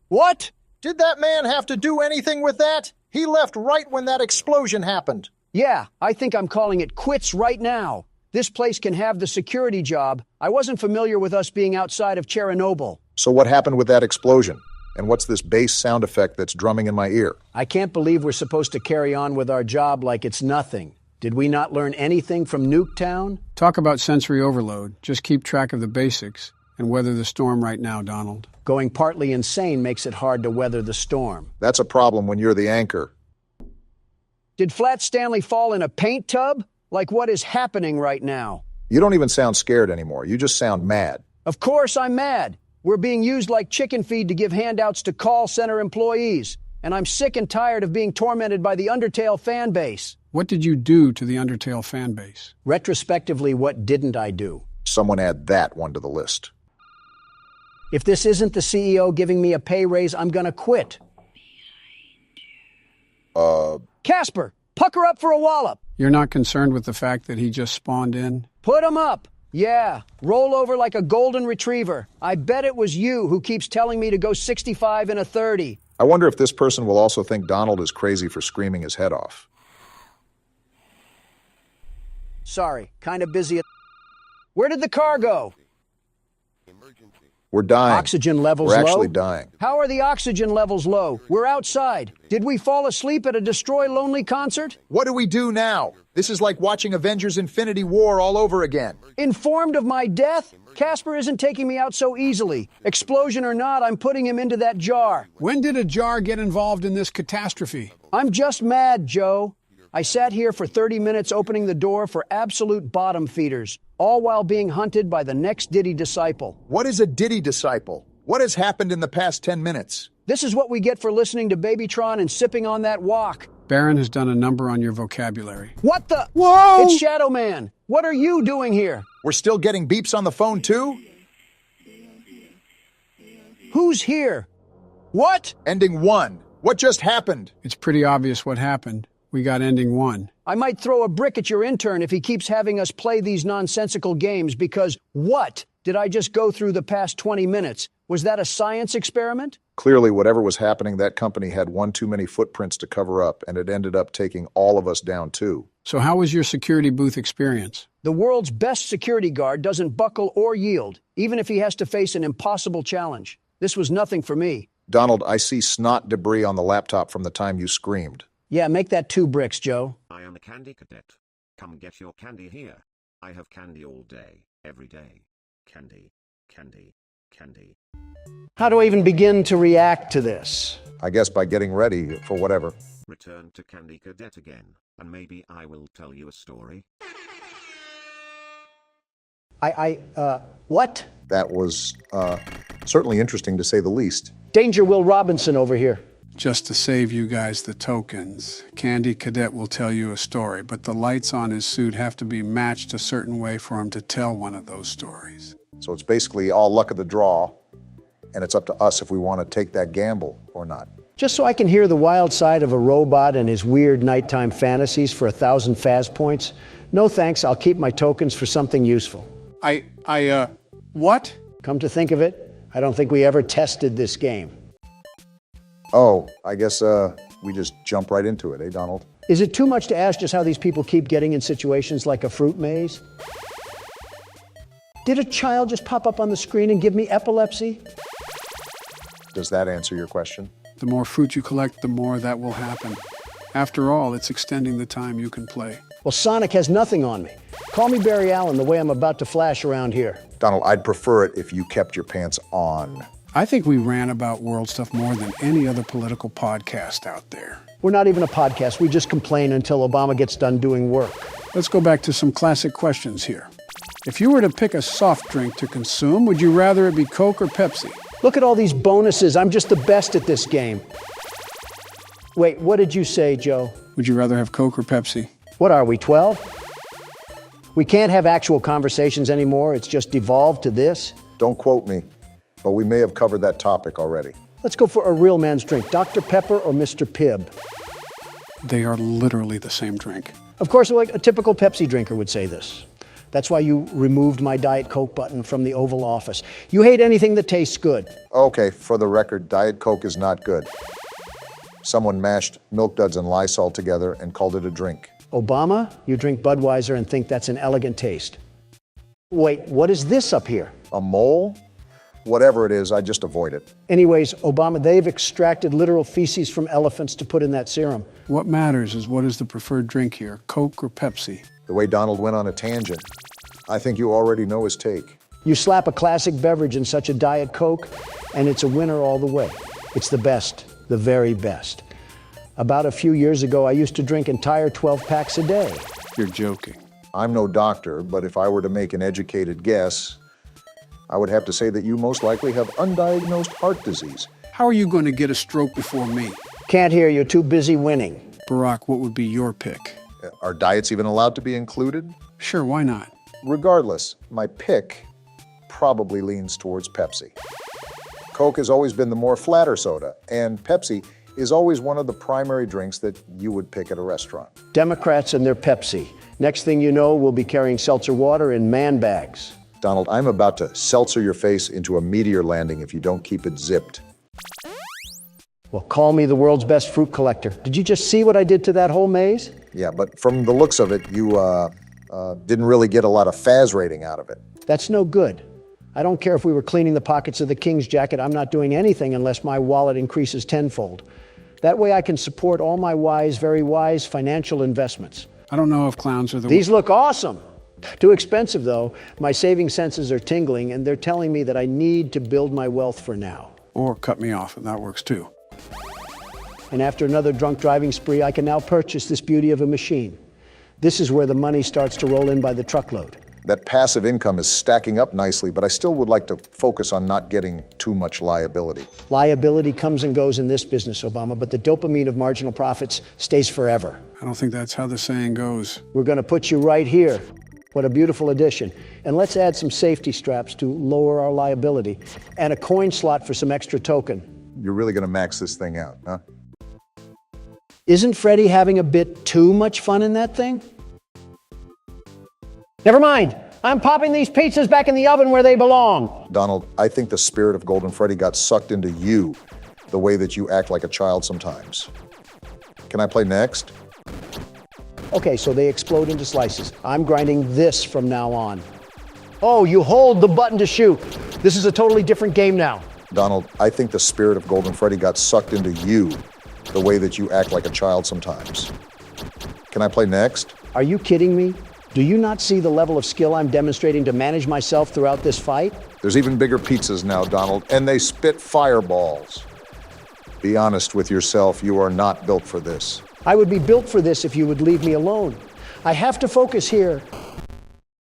S1: What?
S13: Did that man have to do anything with that? He left right when that explosion happened.
S1: Yeah, I think I'm calling it quits right now. This place can have the security job. I wasn't familiar with us being outside of Chernobyl.
S2: So what happened with that explosion? And what's this bass sound effect that's drumming in my ear?
S1: I can't believe we're supposed to carry on with our job like it's nothing. Did we not learn anything from Nuketown?
S3: Talk about sensory overload. Just keep track of the basics and weather the storm right now, Donald.
S1: Going partly insane makes it hard to weather the storm.
S2: That's a problem when you're the anchor.
S1: Did Flat Stanley fall in a paint tub? Like what is happening right now?
S2: You don't even sound scared anymore. You just sound mad.
S1: Of course I'm mad. We're being used like chicken feed to give handouts to call center employees. And I'm sick and tired of being tormented by the Undertale fan base.
S3: What did you do to the Undertale fan base?
S1: Retrospectively, what didn't I do?
S2: Someone add that one to the list.
S1: If this isn't the CEO giving me a pay raise, I'm gonna quit. Casper, pucker up for a wallop.
S3: You're not concerned with the fact that he just spawned in?
S1: Put him up. Yeah, roll over like a golden retriever. I bet it was you who keeps telling me to go 65 in a 30.
S2: I wonder if this person will also think Donald is crazy for screaming his head off.
S1: Sorry, kind of busy. Where did the car go?
S2: We're dying.
S1: Oxygen levels low?
S2: We're actually dying.
S1: How are the oxygen levels low? We're outside. Did we fall asleep at a Destroy Lonely concert?
S2: What do we do now? This is like watching Avengers Infinity War all over again.
S1: Informed of my death? Casper isn't taking me out so easily. Explosion or not, I'm putting him into that jar.
S3: When did a jar get involved in this catastrophe?
S1: I'm just mad, Joe. I sat here for 30 minutes opening the door for absolute bottom feeders, all while being hunted by the next Diddy disciple.
S2: What is a Diddy disciple? What has happened in the past 10 minutes?
S1: This is what we get for listening to Babytron and sipping on that wok.
S3: Baron has done a number on your vocabulary.
S1: What the?
S3: Whoa!
S1: It's Shadow Man. What are you doing here?
S2: We're still getting beeps on the phone, too?
S1: Who's here? What?
S2: Ending 1. What just happened?
S3: It's pretty obvious what happened. We got ending 1.
S1: I might throw a brick at your intern if he keeps having us play these nonsensical games because what did I just go through the past 20 minutes? Was that a science experiment?
S2: Clearly, whatever was happening, that company had one too many footprints to cover up, and it ended up taking all of us down, too.
S3: So how was your security booth experience?
S1: The world's best security guard doesn't buckle or yield, even if he has to face an impossible challenge. This was nothing for me.
S2: Donald, I see snot debris on the laptop from the time you screamed.
S1: Yeah, make that 2 bricks, Joe.
S13: I am a candy cadet. Come get your candy here. I have candy all day, every day. Candy, candy, candy.
S1: How do I even begin to react to this?
S2: I guess by getting ready for whatever.
S13: Return to Candy Cadet again, and maybe I will tell you a story.
S1: What?
S2: That was, certainly interesting to say the least.
S1: Danger Will Robinson over here.
S3: Just to save you guys the tokens, Candy Cadet will tell you a story, but the lights on his suit have to be matched a certain way for him to tell one of those stories.
S2: So it's basically all luck of the draw, and it's up to us if we want to take that gamble or not.
S1: Just so I can hear the wild side of a robot and his weird nighttime fantasies for 1,000 Faz points? No thanks, I'll keep my tokens for something useful.
S3: What?
S1: Come to think of it, I don't think we ever tested this game.
S2: Oh, I guess we just jump right into it, eh, Donald?
S1: Is it too much to ask just how these people keep getting in situations like a fruit maze? Did a child just pop up on the screen and give me epilepsy?
S2: Does that answer your question?
S3: The more fruit you collect, the more that will happen. After all, it's extending the time you can play.
S1: Well, Sonic has nothing on me. Call me Barry Allen the way I'm about to flash around here.
S2: Donald, I'd prefer it if you kept your pants on.
S3: I think we ran about world stuff more than any other political podcast out there.
S1: We're not even a podcast. We just complain until Obama gets done doing work.
S3: Let's go back to some classic questions here. If you were to pick a soft drink to consume, would you rather it be Coke or Pepsi?
S1: Look at all these bonuses. I'm just the best at this game. Wait, what did you say, Joe?
S3: Would you rather have Coke or Pepsi?
S1: What are we, 12? We can't have actual conversations anymore. It's just devolved to this.
S2: Don't quote me, but we may have covered that topic already.
S1: Let's go for a real man's drink. Dr. Pepper or Mr. Pibb?
S3: They are literally the same drink.
S1: Of course, like a typical Pepsi drinker would say this. That's why you removed my Diet Coke button from the Oval Office. You hate anything that tastes good.
S2: Okay, for the record, Diet Coke is not good. Someone mashed Milk Duds and Lysol together and called it a drink.
S1: Obama, you drink Budweiser and think that's an elegant taste. Wait, what is this up here?
S2: A mole? Whatever it is, I just avoid it.
S1: Anyways, Obama, they've extracted literal feces from elephants to put in that serum.
S3: What matters is what is the preferred drink here, Coke or Pepsi?
S2: The way Donald went on a tangent, I think you already know his take.
S1: You slap a classic beverage in such a Diet Coke, and it's a winner all the way. It's the best, the very best. About a few years ago, I used to drink entire 12 packs a day.
S3: You're joking.
S2: I'm no doctor, but if I were to make an educated guess, I would have to say that you most likely have undiagnosed heart disease.
S3: How are you going to get a stroke before me?
S1: Can't hear you, too busy winning.
S3: Barack, what would be your pick?
S2: Are diets even allowed to be included?
S3: Sure, why not?
S2: Regardless, my pick probably leans towards Pepsi. Coke has always been the more flatter soda, and Pepsi is always one of the primary drinks that you would pick at a restaurant.
S1: Democrats and their Pepsi. Next thing you know, we'll be carrying seltzer water in man bags.
S2: Donald, I'm about to seltzer your face into a meteor landing if you don't keep it zipped.
S1: Well, call me the world's best fruit collector. Did you just see what I did to that whole maze?
S2: Yeah, but from the looks of it, you didn't really get a lot of Faz rating out of it.
S1: That's no good. I don't care if we were cleaning the pockets of the king's jacket. I'm not doing anything unless my wallet increases tenfold. That way I can support all my wise, very wise financial investments.
S3: I don't know if clowns are the...
S1: These look awesome. Too expensive, though. My saving senses are tingling, and they're telling me that I need to build my wealth for now.
S3: Or cut me off, and that works too.
S1: And after another drunk driving spree, I can now purchase this beauty of a machine. This is where the money starts to roll in by the truckload.
S2: That passive income is stacking up nicely, but I still would like to focus on not getting too much liability.
S1: Liability comes and goes in this business, Obama, but the dopamine of marginal profits stays forever.
S3: I don't think that's how the saying goes.
S1: We're going to put you right here. What a beautiful addition. And let's add some safety straps to lower our liability, and a coin slot for some extra token.
S2: You're really going to max this thing out, huh?
S1: Isn't Freddy having a bit too much fun in that thing? Never mind. I'm popping these pizzas back in the oven where they belong.
S2: Donald, I think the spirit of Golden Freddy got sucked into you, the way that you act like a child sometimes. Can I play next?
S1: Okay, so they explode into slices. I'm grinding this from now on. Oh, you hold the button to shoot. This is a totally different game now.
S2: Donald, I think the spirit of Golden Freddy got sucked into you, the way that you act like a child sometimes. Can I play next?
S1: Are you kidding me? Do you not see the level of skill I'm demonstrating to manage myself throughout this fight?
S2: There's even bigger pizzas now, Donald, and they spit fireballs. Be honest with yourself, you are not built for this.
S1: I would be built for this if you would leave me alone. I have to focus here.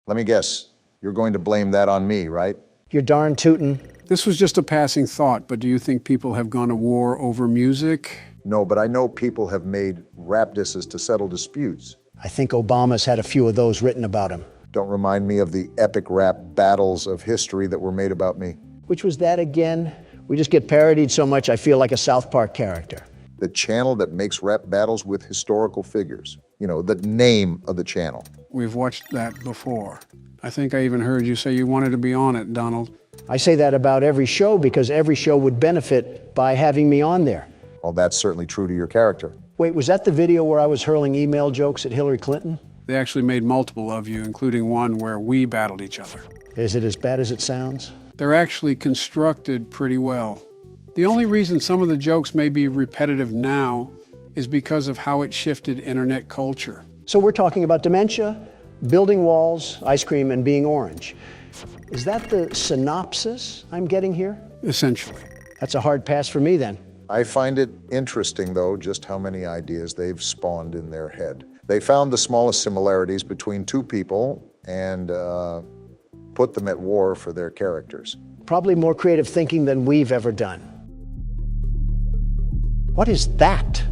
S2: Let me guess, you're going to blame that on me, right?
S1: You're darn tootin'.
S3: This was just a passing thought, but do you think people have gone to war over music?
S2: No, but I know people have made rap disses to settle disputes.
S1: I think Obama's had a few of those written about him.
S2: Don't remind me of the epic rap battles of history that were made about me.
S1: Which was that again? We just get parodied so much I feel like a South Park character.
S2: The channel that makes rap battles with historical figures. You know, the name of the channel.
S3: We've watched that before. I think I even heard you say you wanted to be on it, Donald.
S1: I say that about every show because every show would benefit by having me on there.
S2: Well, that's certainly true to your character.
S1: Wait, was that the video where I was hurling email jokes at Hillary Clinton?
S3: They actually made multiple of you, including one where we battled each other.
S1: Is it as bad as it sounds?
S3: They're actually constructed pretty well. The only reason some of the jokes may be repetitive now is because of how it shifted internet culture.
S1: So we're talking about dementia, building walls, ice cream, and being orange. Is that the synopsis I'm getting here?
S3: Essentially.
S1: That's a hard pass for me then.
S2: I find it interesting, though, just how many ideas they've spawned in their head. They found the smallest similarities between two people and put them at war for their characters.
S1: Probably more creative thinking than we've ever done. What is that?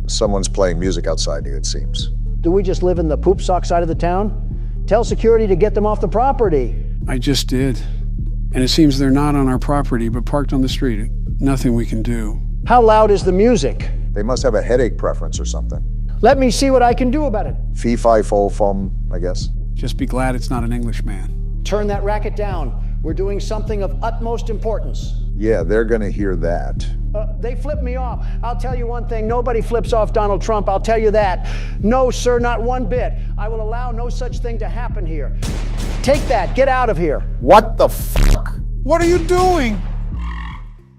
S2: Someone's playing music outside you, it seems.
S1: Do we just live in the poop sock side of the town? Tell security to get them off the property.
S3: I just did. And it seems they're not on our property, but parked on the street. Nothing we can do.
S1: How loud is the music?
S2: They must have a headache preference or something.
S1: Let me see what I can do about it.
S2: Fee, fi, fo, fum, I guess.
S3: Just be glad it's not an Englishman.
S1: Turn that racket down. We're doing something of utmost importance.
S2: Yeah, they're gonna hear that.
S1: They flipped me off. I'll tell you one thing, nobody flips off Donald Trump, I'll tell you that. No, sir, not one bit. I will allow no such thing to happen here. Take that, get out of here.
S2: What the fuck?
S3: What are you doing?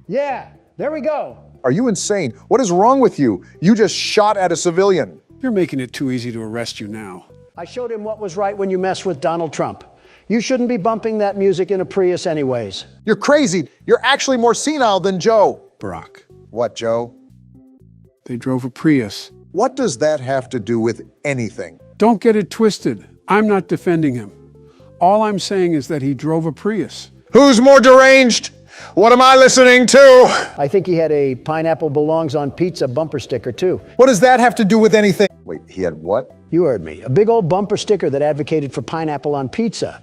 S1: Yeah, there we go.
S2: Are you insane? What is wrong with you? You just shot at a civilian.
S3: You're making it too easy to arrest you now.
S1: I showed him what was right when you mess with Donald Trump. You shouldn't be bumping that music in a Prius anyways.
S2: You're crazy. You're actually more senile than Joe.
S3: Barack.
S2: What, Joe?
S3: They drove a Prius.
S2: What does that have to do with anything?
S3: Don't get it twisted. I'm not defending him. All I'm saying is that he drove a Prius.
S2: Who's more deranged? What am I listening to?
S1: I think he had a pineapple belongs on pizza bumper sticker too.
S2: What does that have to do with anything? Wait, he had what?
S1: You heard me. A big old bumper sticker that advocated for pineapple on pizza.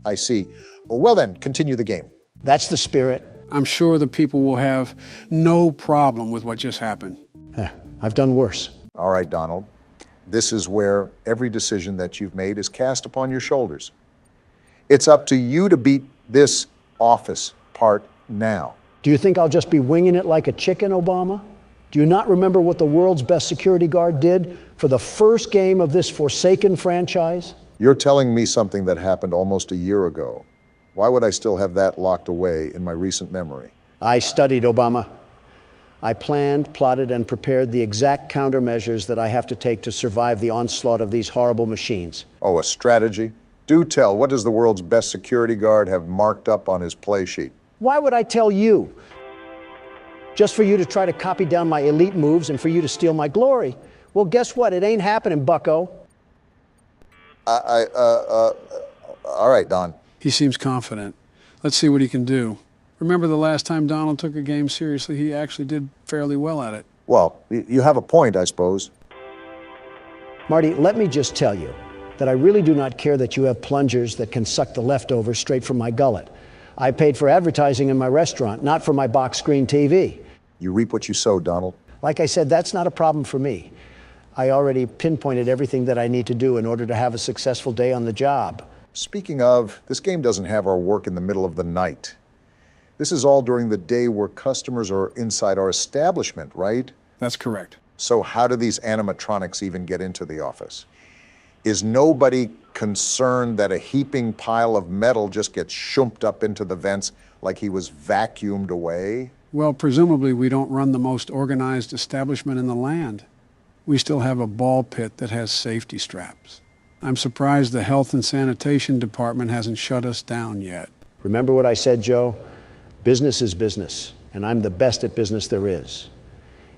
S2: I see. Well then, continue the game.
S1: That's the spirit.
S3: I'm sure the people will have no problem with what just happened.
S1: I've done worse.
S2: All right, Donald. This is where every decision that you've made is cast upon your shoulders. It's up to you to beat this office part now.
S1: Do you think I'll just be winging it like a chicken, Obama? Do you not remember what the world's best security guard did for the first game of this forsaken franchise?
S2: You're telling me something that happened almost a year ago. Why would I still have that locked away in my recent memory?
S1: I studied, Obama. I planned, plotted, and prepared the exact countermeasures that I have to take to survive the onslaught of these horrible machines.
S2: Oh, a strategy? Do tell, what does the world's best security guard have marked up on his play sheet?
S1: Why would I tell you? Just for you to try to copy down my elite moves and for you to steal my glory. Well, guess what? It ain't happening, bucko.
S2: All right, Don.
S3: He seems confident. Let's see what he can do. Remember the last time Donald took a game seriously, he actually did fairly well at it.
S2: Well, you have a point, I suppose.
S1: Marty, let me just tell you that I really do not care that you have plungers that can suck the leftovers straight from my gullet. I paid for advertising in my restaurant, not for my box screen TV.
S2: You reap what you sow, Donald.
S1: Like I said, that's not a problem for me. I already pinpointed everything that I need to do in order to have a successful day on the job.
S2: Speaking of, this game doesn't have our work in the middle of the night. This is all during the day where customers are inside our establishment, right?
S3: That's correct.
S2: So how do these animatronics even get into the office? Is nobody concerned that a heaping pile of metal just gets shumped up into the vents like he was vacuumed away?
S3: Well, presumably we don't run the most organized establishment in the land. We still have a ball pit that has safety straps. I'm surprised the health and sanitation department hasn't shut us down yet.
S1: Remember what I said, Joe? Business is business, and I'm the best at business there is.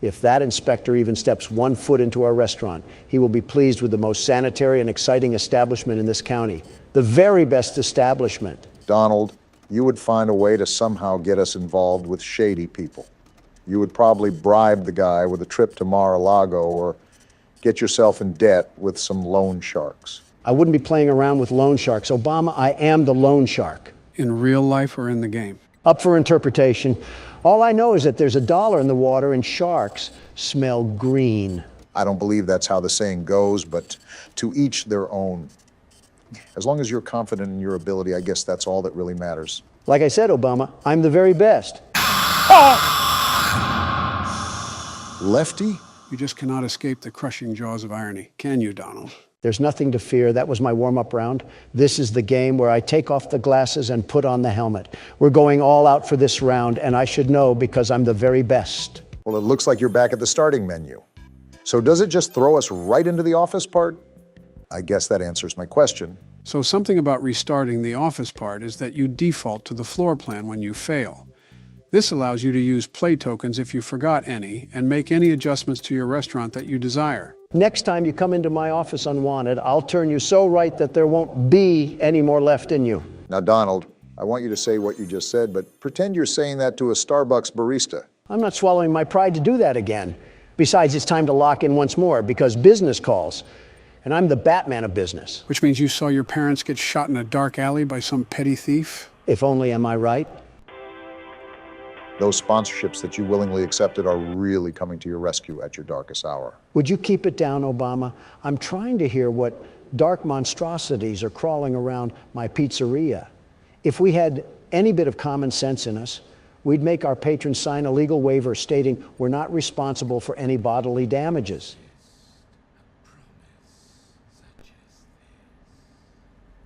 S1: If that inspector even steps 1 foot into our restaurant, he will be pleased with the most sanitary and exciting establishment in this county. The very best establishment.
S2: Donald, you would find a way to somehow get us involved with shady people. You would probably bribe the guy with a trip to Mar-a-Lago or get yourself in debt with some loan sharks.
S1: I wouldn't be playing around with loan sharks. Obama, I am the loan shark.
S3: In real life or in the game?
S1: Up for interpretation. All I know is that there's $1 in the water and sharks smell green.
S2: I don't believe that's how the saying goes, but to each their own. As long as you're confident in your ability, I guess that's all that really matters.
S1: Like I said, Obama, I'm the very best.
S2: Lefty?
S3: You just cannot escape the crushing jaws of irony, can you, Donald?
S1: There's nothing to fear. That was my warm-up round. This is the game where I take off the glasses and put on the helmet. We're going all out for this round, and I should know because I'm the very best.
S2: Well, it looks like you're back at the starting menu. So does it just throw us right into the office part? I guess that answers my question.
S3: So something about restarting the office part is that you default to the floor plan when you fail. This allows you to use play tokens if you forgot any and make any adjustments to your restaurant that you desire.
S1: Next time you come into my office unwanted, I'll turn you so right that there won't be any more left in you.
S2: Now, Donald, I want you to say what you just said, but pretend you're saying that to a Starbucks barista.
S1: I'm not swallowing my pride to do that again. Besides, it's time to lock in once more because business calls. And I'm the Batman of business.
S3: Which means you saw your parents get shot in a dark alley by some petty thief?
S1: If only, am I right?
S2: Those sponsorships that you willingly accepted are really coming to your rescue at your darkest hour.
S1: Would you keep it down, Obama? I'm trying to hear what dark monstrosities are crawling around my pizzeria. If we had any bit of common sense in us, we'd make our patrons sign a legal waiver stating we're not responsible for any bodily damages.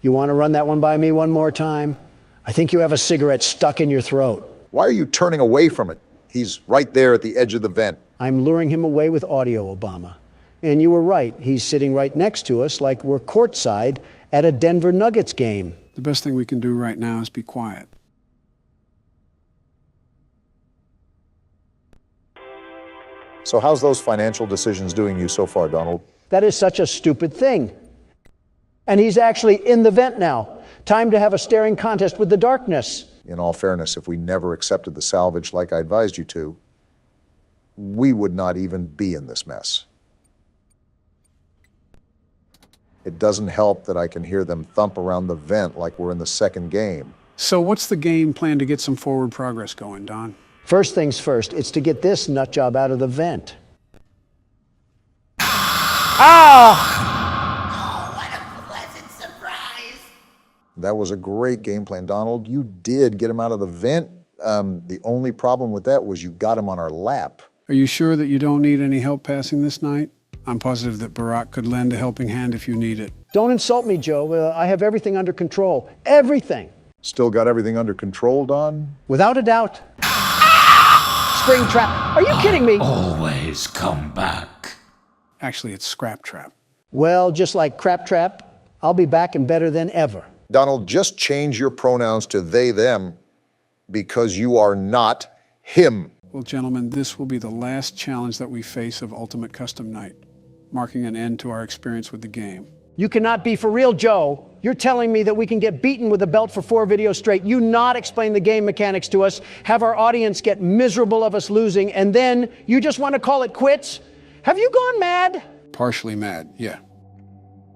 S1: You want to run that one by me one more time? I think you have a cigarette stuck in your throat.
S2: Why are you turning away from it? He's right there at the edge of the vent.
S1: I'm luring him away with audio, Obama. And you were right. He's sitting right next to us like we're courtside at a Denver Nuggets game.
S3: The best thing we can do right now is be quiet.
S2: So how's those financial decisions doing you so far, Donald?
S1: That is such a stupid thing. And he's actually in the vent now. Time to have a staring contest with the darkness.
S2: In all fairness, if we never accepted the salvage like I advised you to, we would not even be in this mess. It doesn't help that I can hear them thump around the vent like we're in the second game.
S3: So what's the game plan to get some forward progress going, Don?
S1: First things first, it's to get this nutjob out of the vent. Ah!
S2: That was a great game plan, Donald. You did get him out of the vent. The only problem with that was you got him on our lap.
S3: Are you sure that you don't need any help passing this night? I'm positive that Barack could lend a helping hand if you need it.
S1: Don't insult me, Joe. I have everything under control. Everything.
S2: Still got everything under control, Don?
S1: Without a doubt. Spring trap. Are you kidding me?
S14: Always come back.
S3: Actually, it's scrap trap.
S1: Well, just like crap trap, I'll be back and better than ever.
S2: Donald, just change your pronouns to they, them, because you are not him.
S3: Well, gentlemen, this will be the last challenge that we face of Ultimate Custom Night, marking an end to our experience with the game.
S1: You cannot be for real, Joe. You're telling me that we can get beaten with a belt for 4 videos straight, you not explain the game mechanics to us, have our audience get miserable of us losing, and then you just want to call it quits? Have you gone mad?
S3: Partially mad, yeah.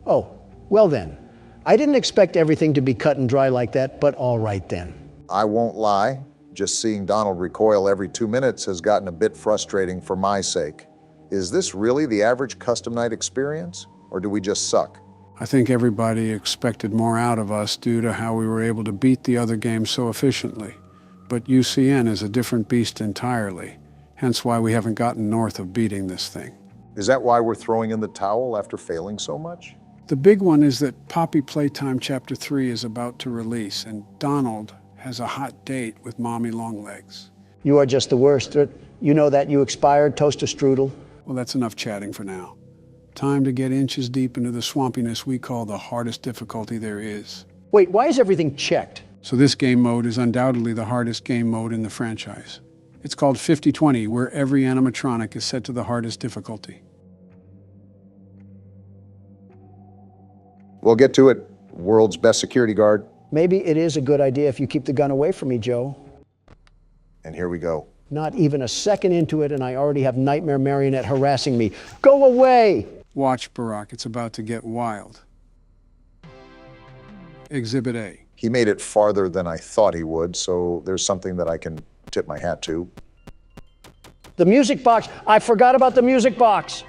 S1: Oh, well then. I didn't expect everything to be cut and dry like that, but all right then.
S2: I won't lie. Just seeing Donald recoil every 2 minutes has gotten a bit frustrating for my sake. Is this really the average custom night experience, or do we just suck?
S3: I think everybody expected more out of us due to how we were able to beat the other games so efficiently. But UCN is a different beast entirely, hence why we haven't gotten north of beating this thing.
S2: Is that why we're throwing in the towel after failing so much?
S3: The big one is that Poppy Playtime Chapter 3 is about to release, and Donald has a hot date with Mommy Longlegs.
S1: You are just the worst. You know that you expired, toast a strudel.
S3: Well, that's enough chatting for now. Time to get inches deep into the swampiness we call the hardest difficulty there is.
S1: Wait, why is everything checked?
S3: So this game mode is undoubtedly the hardest game mode in the franchise. It's called 50-20, where every animatronic is set to the hardest difficulty.
S2: We'll get to it, world's best security guard.
S1: Maybe it is a good idea if you keep the gun away from me, Joe.
S2: And here we go.
S1: Not even a second into it, and I already have Nightmare Marionette harassing me. Go away!
S3: Watch, Barack, it's about to get wild. Exhibit A.
S2: He made it farther than I thought he would, so there's something that I can tip my hat to.
S1: The music box. I forgot about the music box.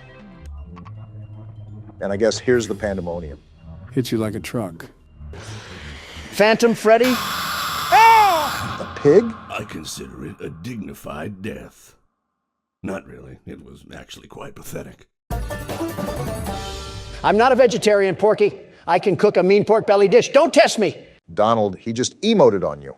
S2: And I guess here's the pandemonium.
S3: Hit you like a truck.
S1: Phantom Freddy?
S2: The pig?
S14: I consider it a dignified death. Not really. It was actually quite pathetic.
S1: I'm not a vegetarian, Porky. I can cook a mean pork belly dish. Don't test me.
S2: Donald, he just emoted on you.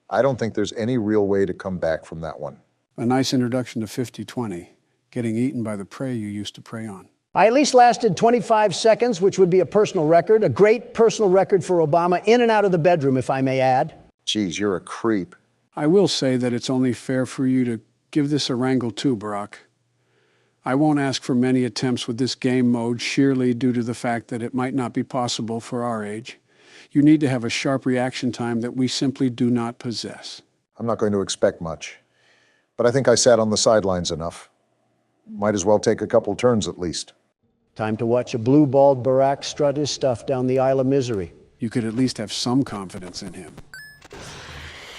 S2: I don't think there's any real way to come back from that one.
S3: A nice introduction to 50-20, getting eaten by the prey you used to prey on.
S1: I at least lasted 25 seconds, which would be a personal record, a great personal record for Obama, in and out of the bedroom, if I may add.
S2: Geez, you're a creep.
S3: I will say that it's only fair for you to give this a wrangle too, Barack. I won't ask for many attempts with this game mode, sheerly due to the fact that it might not be possible for our age. You need to have a sharp reaction time that we simply do not possess.
S2: I'm not going to expect much, but I think I sat on the sidelines enough. Might as well take a couple turns at least.
S1: Time to watch a blue-balled Barack strut his stuff down the Isle of Misery.
S3: You could at least have some confidence in him.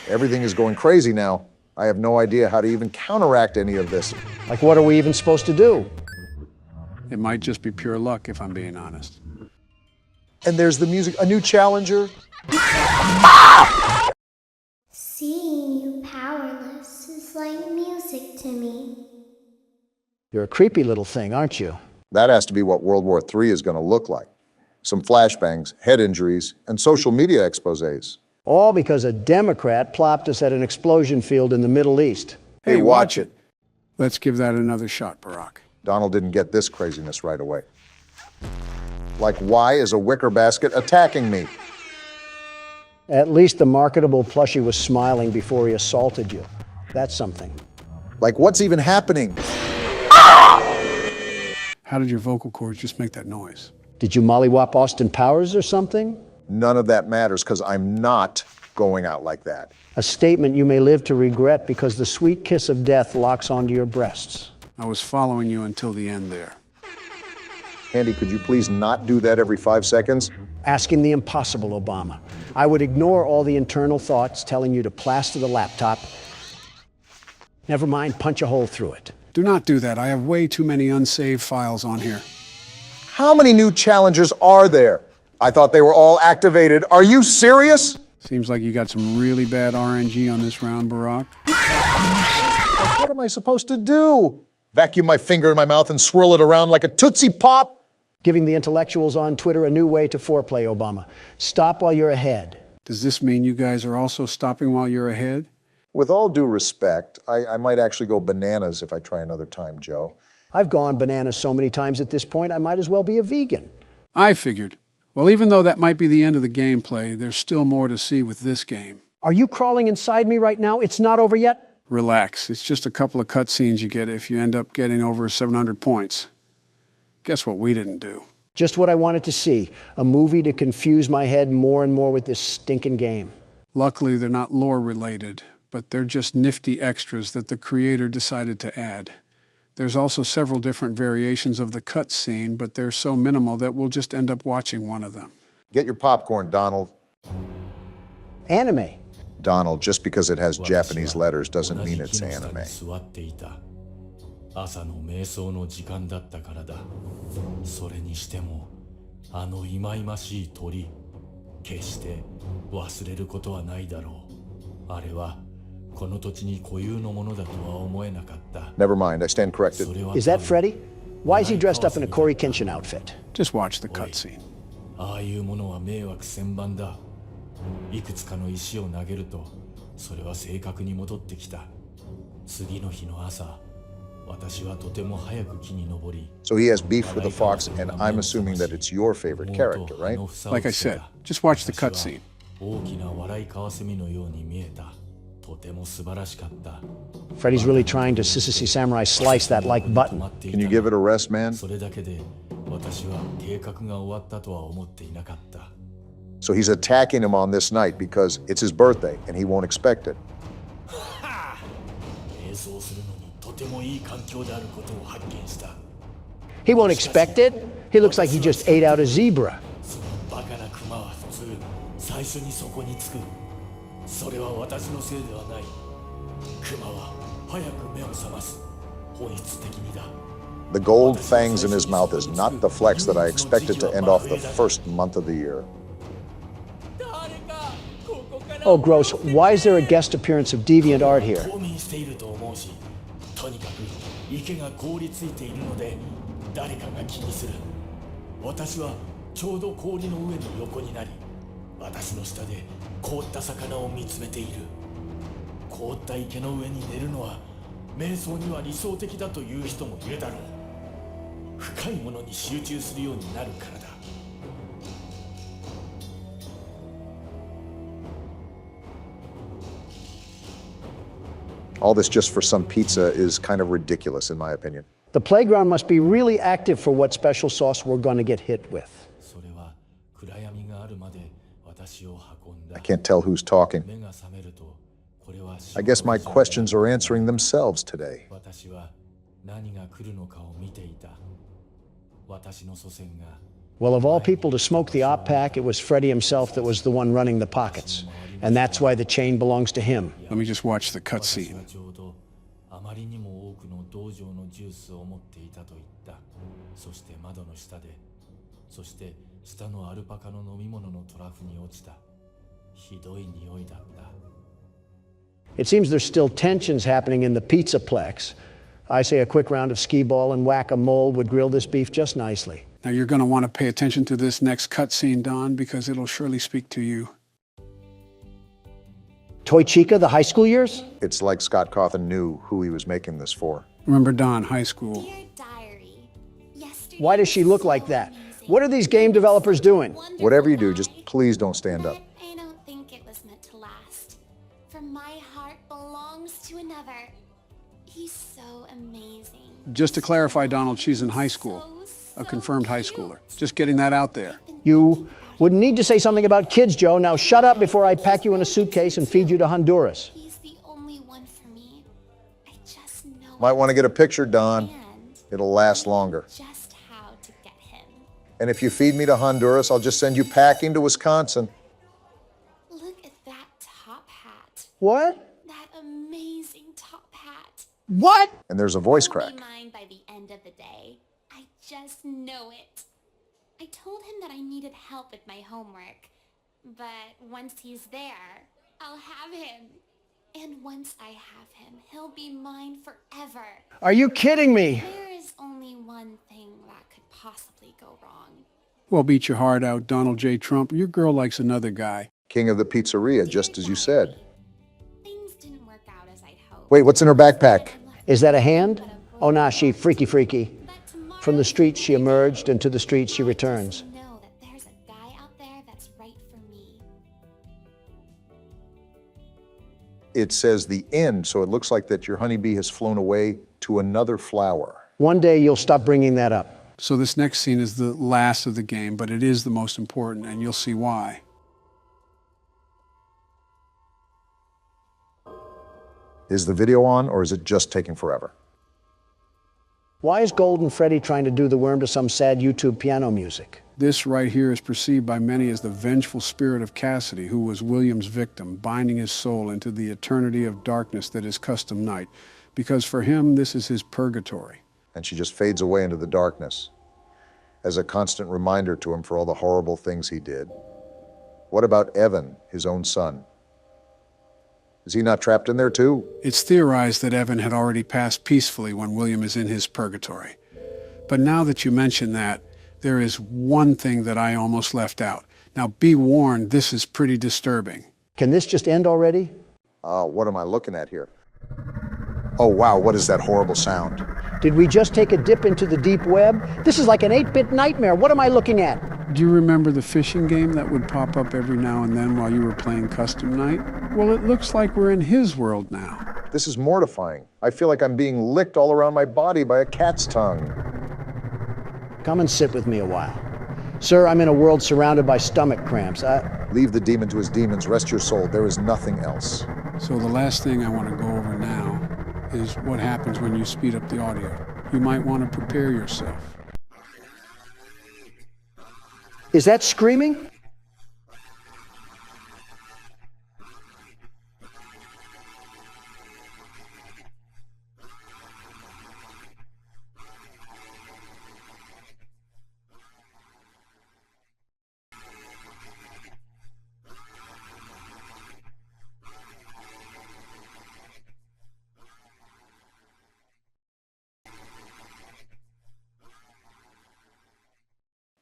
S2: Everything is going crazy now. I have no idea how to even counteract any of this.
S1: Like, what are we even supposed to do?
S3: It might just be pure luck, if I'm being honest.
S2: And there's the music, a new challenger.
S1: You're a creepy little thing, aren't you?
S2: That has to be what World War III is going to look like. Some flashbangs, head injuries, and social media exposés.
S1: All because a Democrat plopped us at an explosion field in the Middle East.
S2: Hey, watch it.
S3: Let's give that another shot, Barack.
S2: Donald didn't get this craziness right away. Like, why is a wicker basket attacking me?
S1: At least the marketable plushie was smiling before he assaulted you. That's something.
S2: Like, what's even happening?
S3: How did your vocal cords just make that noise?
S1: Did you mollywop Austin Powers or something?
S2: None of that matters, because I'm not going out like that.
S1: A statement you may live to regret because the sweet kiss of death locks onto your breasts.
S3: I was following you until the end there.
S2: Andy, could you please not do that every 5 seconds?
S1: Asking the impossible, Obama. I would ignore all the internal thoughts telling you to plaster the laptop. Never mind, punch a hole through it.
S3: Do not do that. I have way too many unsaved files on here.
S2: How many new challengers are there? I thought they were all activated. Are you serious?
S3: Seems like you got some really bad RNG on this round, Barack.
S2: What am I supposed to do? Vacuum my finger in my mouth and swirl it around like a Tootsie Pop?
S1: Giving the intellectuals on Twitter a new way to foreplay, Obama. Stop while you're ahead.
S3: Does this mean you guys are also stopping while you're ahead?
S2: With all due respect, I might actually go bananas if I try another time, Joe.
S1: I've gone bananas so many times at this point, I might as well be a vegan.
S3: I figured. Well, even though that might be the end of the gameplay, there's still more to see with this game.
S1: Are you crawling inside me right now? It's not over yet?
S3: Relax. It's just a couple of cutscenes you get if you end up getting over 700 points. Guess what we didn't do?
S1: Just what I wanted to see. A movie to confuse my head more and more with this stinking game.
S3: Luckily, they're not lore-related, but they're just nifty extras that the creator decided to add. There's also several different variations of the cutscene, but they're so minimal that we'll just end up watching one of them.
S2: Get your popcorn, Donald.
S1: Anime.
S2: Donald, just because it has Japanese letters doesn't mean it's anime.
S15: 朝の瞑想の時間だったからだ。それにしても、あの忌々しい鳥、決して忘れることはないだろう。あれはこの土地に固有のものだとは思えなかった。
S2: Never mind, I stand corrected.
S1: Is that Freddy? Why is he dressed up in a Corey Kenshin outfit?
S3: Just watch the cutscene.
S15: ああいうものは迷惑千万だ。いくつかの石を投げると、それは正確に戻ってきた。次の日の朝、私はとても早く木に登り。
S2: So he has beef with the fox, and I'm assuming that it's your favorite character, right?
S3: Like I said, just watch the cutscene.
S15: 大きな笑いカワセミのように見えた。とても素晴らしかった。
S1: Freddy's really trying to Sissy Samurai slice that like button.
S2: Can you give it a rest, man?
S15: それだけで私は計画が終わったとは思っていなかった。
S2: So he's attacking him on this night because it's his birthday and he won't expect it.
S15: 瞑想するのにとてもいい環境であることを発見した。
S1: He won't expect it? He looks like he just ate out a zebra.
S15: そのバカなクマは普通最初にそこに着く。それは私のせいではない。クマは早く目を覚ます。本質的にだ。
S2: The gold fangs in his mouth is not the flex that I expected to end off the first month of the year.
S1: Oh, gross. Why is there a guest appearance of deviant art here?
S15: 冬眠していると思うし、とにかく池が凍りついているので誰かが気にする。私はちょうど氷の上の横になり、私の下で凍った魚を見つめている。凍った池の上に寝るのは瞑想には理想的だという人もいるだろう。深いものに集中するようになるからだ。
S2: All this just for some pizza is kind of ridiculous, in my opinion.
S1: The playground must be really active for what special sauce we're going to get hit with.
S2: I can't tell who's talking. I guess my questions are answering themselves today.
S1: Well, of all people to smoke the op pack, it was Freddy himself that was the one running the pockets. And that's why the chain belongs to him.
S3: Let me just watch the cutscene.
S15: あまりにも多くの道場のジュースを持っていたと言った。そして窓の下で、そして下のアルパカの飲み物のトラフに落ちた。ひどい匂いだった。
S1: It seems there's still tensions happening in the Pizzaplex. I say a quick round of skee-ball and whack-a-mole would grill this beef just nicely.
S3: Now you're going to want to pay attention to this next cutscene, Don, because it'll surely speak to you.
S1: Toy Chica, the high school years?
S2: It's like Scott Cawthon knew who he was making this for.
S3: Remember Don, high school.
S1: Why does she look like that? What are these game developers doing?
S2: Whatever you do, just please don't stand up.
S6: I don't think it was meant to last. For my heart belongs to another. He's so amazing.
S3: Just to clarify, Donald, she's in high school. A confirmed high schooler. Just getting that out there.
S1: You wouldn't need to say something about kids, Joe. Now shut up before I pack you in a suitcase and feed you to Honduras.
S6: He's the only one for me. I just know.
S2: Might want to get a picture, Don. It'll last longer.
S6: Just how to get him.
S2: And if you feed me to Honduras, I'll just send you packing to Wisconsin.
S6: Look at that top hat.
S1: What?
S6: That amazing top hat.
S1: What?
S2: And there's a voice crack.
S6: He'll be mine by the end of the day. I just know it. I told him that I needed help with my homework, but once he's there, I'll have him. And once I have him, he'll be mine forever.
S1: Are you kidding me?
S6: There is only one thing that could possibly go wrong.
S3: Well, beat your heart out, Donald J. Trump. Your girl likes another guy.
S2: King of the pizzeria, just as you said.
S6: Things didn't work out as I'd hoped.
S2: Wait, what's in her backpack?
S1: Is that a hand? Oh, nah, she freaky. From the streets she emerged, and to the streets she returns.
S6: Know that there's a guy out there that's right for me.
S2: It says the end, so it looks like that your honeybee has flown away to another flower.
S1: One day you'll stop bringing that up.
S3: So this next scene is the last of the game, but it is the most important, and you'll see why.
S2: Is the video on, or is it just taking forever?
S1: Why is Golden Freddy trying to do the worm to some sad YouTube piano music?
S3: This right here is perceived by many as the vengeful spirit of Cassidy, who was William's victim, binding his soul into the eternity of darkness that is custom night, because for him, this is his purgatory.
S2: And she just fades away into the darkness as a constant reminder to him for all the horrible things he did. What about Evan, his own son? Is he not trapped in there too?
S3: It's theorized that Evan had already passed peacefully when William is in his purgatory. But now that you mention that, there is one thing that I almost left out. Now be warned, this is pretty disturbing.
S1: Can this just end already?
S2: What am I looking at here? Oh wow, what is that horrible sound?
S1: Did we just take a dip into the deep web? This is like an 8-bit nightmare. What am I looking at?
S3: Do you remember the fishing game that would pop up every now and then while you were playing Custom Night? Well, it looks like we're in his world now.
S2: This is mortifying. I feel like I'm being licked all around my body by a cat's tongue.
S1: Come and sit with me a while. Sir, I'm in a world surrounded by stomach cramps.
S2: Leave the demon to his demons. Rest your soul. There is nothing else.
S3: So the last thing I want to go over now is what happens when you speed up the audio. You might want to prepare yourself.
S1: Is that screaming?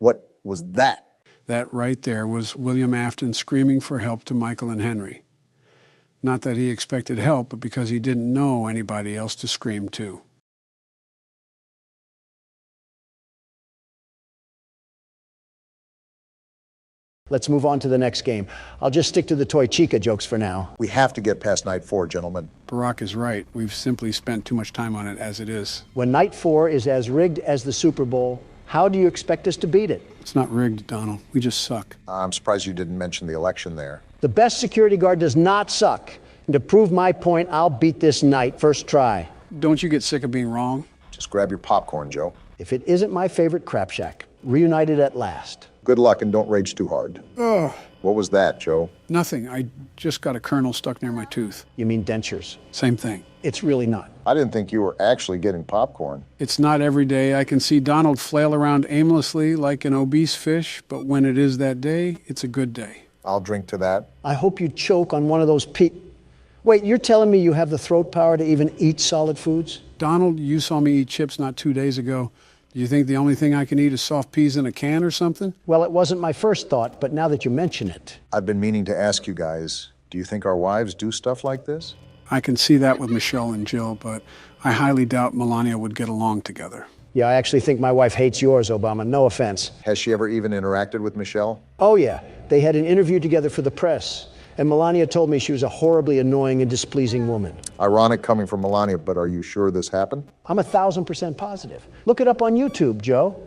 S2: What was that?
S3: That right there was William Afton screaming for help to Michael and Henry. Not that he expected help, but because he didn't know anybody else to scream to.
S1: Let's move on to the next game. I'll just stick to the Toy Chica jokes for now.
S2: We have to get past Night 4, gentlemen.
S3: Barack is right. We've simply spent too much time on it as it is.
S1: When Night 4 is as rigged as the Super Bowl, how do you expect us to beat it?
S3: It's not rigged, Donald. We just suck.
S2: I'm surprised you didn't mention the election there.
S1: The best security guard does not suck. And to prove my point, I'll beat this night first try.
S3: Don't you get sick of being wrong?
S2: Just grab your popcorn, Joe.
S1: If it isn't my favorite crap shack, reunited at last.
S2: Good luck and don't rage too hard.
S3: Ugh.
S2: What was that, Joe?
S3: Nothing. I just got a kernel stuck near my tooth.
S1: You mean dentures?
S3: Same thing.
S1: It's really not.
S2: I didn't think you were actually getting popcorn.
S3: It's not every day. I can see Donald flail around aimlessly like an obese fish, but when it is that day, it's a good day.
S2: I'll drink to that.
S1: I hope you choke on one of those Wait, you're telling me you have the throat power to even eat solid foods?
S3: Donald, you saw me eat chips not 2 days ago. Do you think the only thing I can eat is soft peas in a can or something?
S1: Well, it wasn't my first thought, but now that you mention it.
S2: I've been meaning to ask you guys, do you think our wives do stuff like this?
S3: I can see that with Michelle and Jill, but I highly doubt Melania would get along together.
S1: Yeah, I actually think my wife hates yours, Obama. No offense.
S2: Has she ever even interacted with Michelle?
S1: Oh, yeah. They had an interview together for the press, and Melania told me she was a horribly annoying and displeasing woman.
S2: Ironic coming from Melania, but are you sure this happened?
S1: I'm 1,000% positive. Look it up on YouTube, Joe.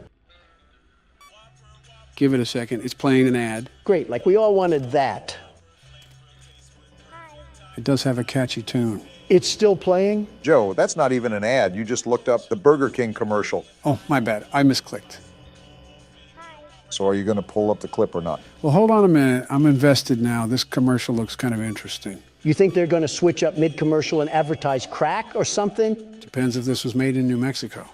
S3: Give it a second. It's playing an ad.
S1: Great, like we all wanted that.
S3: It does have a catchy tune.
S1: It's still playing?
S2: Joe, that's not even an ad. You just looked up the Burger King commercial.
S3: Oh, my bad. I misclicked.
S2: So are you going to pull up the clip or not?
S3: Well, hold on a minute. I'm invested now. This commercial looks kind of interesting.
S1: You think they're going to switch up mid-commercial and advertise crack or something?
S3: Depends if this was made in New Mexico.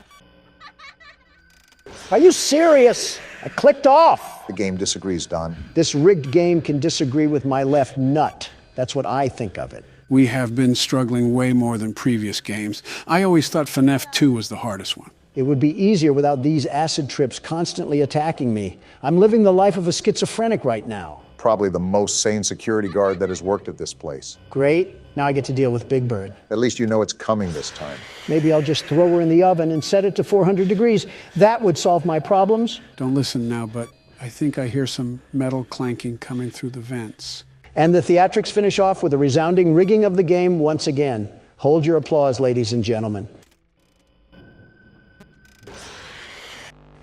S1: Are you serious? I clicked off.
S2: The game disagrees, Don.
S1: This rigged game can disagree with my left nut. That's what I think of it.
S3: We have been struggling way more than previous games. I always thought FNaF 2 was the hardest one.
S1: It would be easier without these acid trips constantly attacking me. I'm living the life of a schizophrenic right now.
S2: Probably the most sane security guard that has worked at this place.
S1: Great. Now I get to deal with Big Bird.
S2: At least you know it's coming this time.
S1: Maybe I'll just throw her in the oven and set it to 400 degrees. That would solve my problems.
S3: Don't listen now, but I think I hear some metal clanking coming through the vents.
S1: And the theatrics finish off with a resounding rigging of the game once again. Hold your applause, ladies and gentlemen.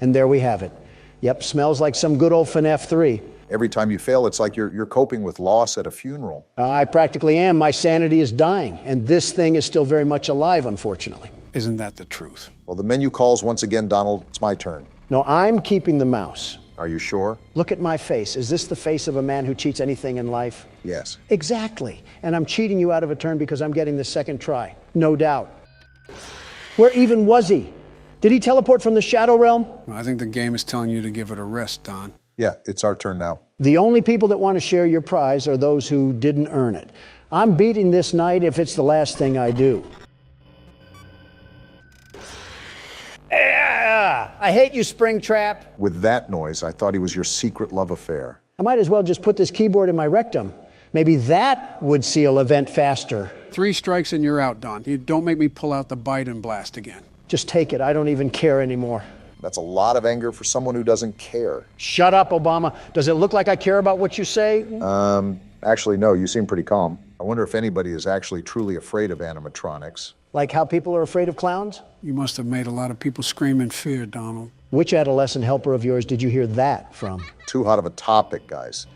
S1: And there we have it. Yep, smells like some good old FNaF 3.
S2: Every time you fail, it's like you're coping with loss at a funeral.
S1: I practically am. My sanity is dying, and this thing is still very much alive, unfortunately.
S3: Isn't that the truth?
S2: Well, the menu calls once again, Donald. It's my turn.
S1: No, I'm keeping the mouse.
S2: Are you sure?
S1: Look at my face. Is this the face of a man who cheats anything in life?
S2: Yes.
S1: Exactly. And I'm cheating you out of a turn because I'm getting the second try. No doubt. Where even was he? Did he teleport from the Shadow Realm?
S3: Well, I think the game is telling you to give it a rest, Don.
S2: Yeah, it's our turn now.
S1: The only people that want to share your prize are those who didn't earn it. I'm beating this night if it's the last thing I do. I hate you, Springtrap.
S2: With that noise, I thought he was your secret love affair.
S1: I might as well just put this keyboard in my rectum. Maybe that would seal event faster.
S3: 3 strikes and you're out, Don. You don't make me pull out the Biden blast again.
S1: Just take it. I don't even care anymore.
S2: That's a lot of anger for someone who doesn't care.
S1: Shut up, Obama. Does it look like I care about what you say?
S2: Actually, no, you seem pretty calm. I wonder if anybody is actually truly afraid of animatronics.
S1: Like how people are afraid of clowns?
S3: You must have made a lot of people scream in fear, Donald.
S1: Which adolescent helper of yours did you hear that from?
S2: Too hot of a topic, guys.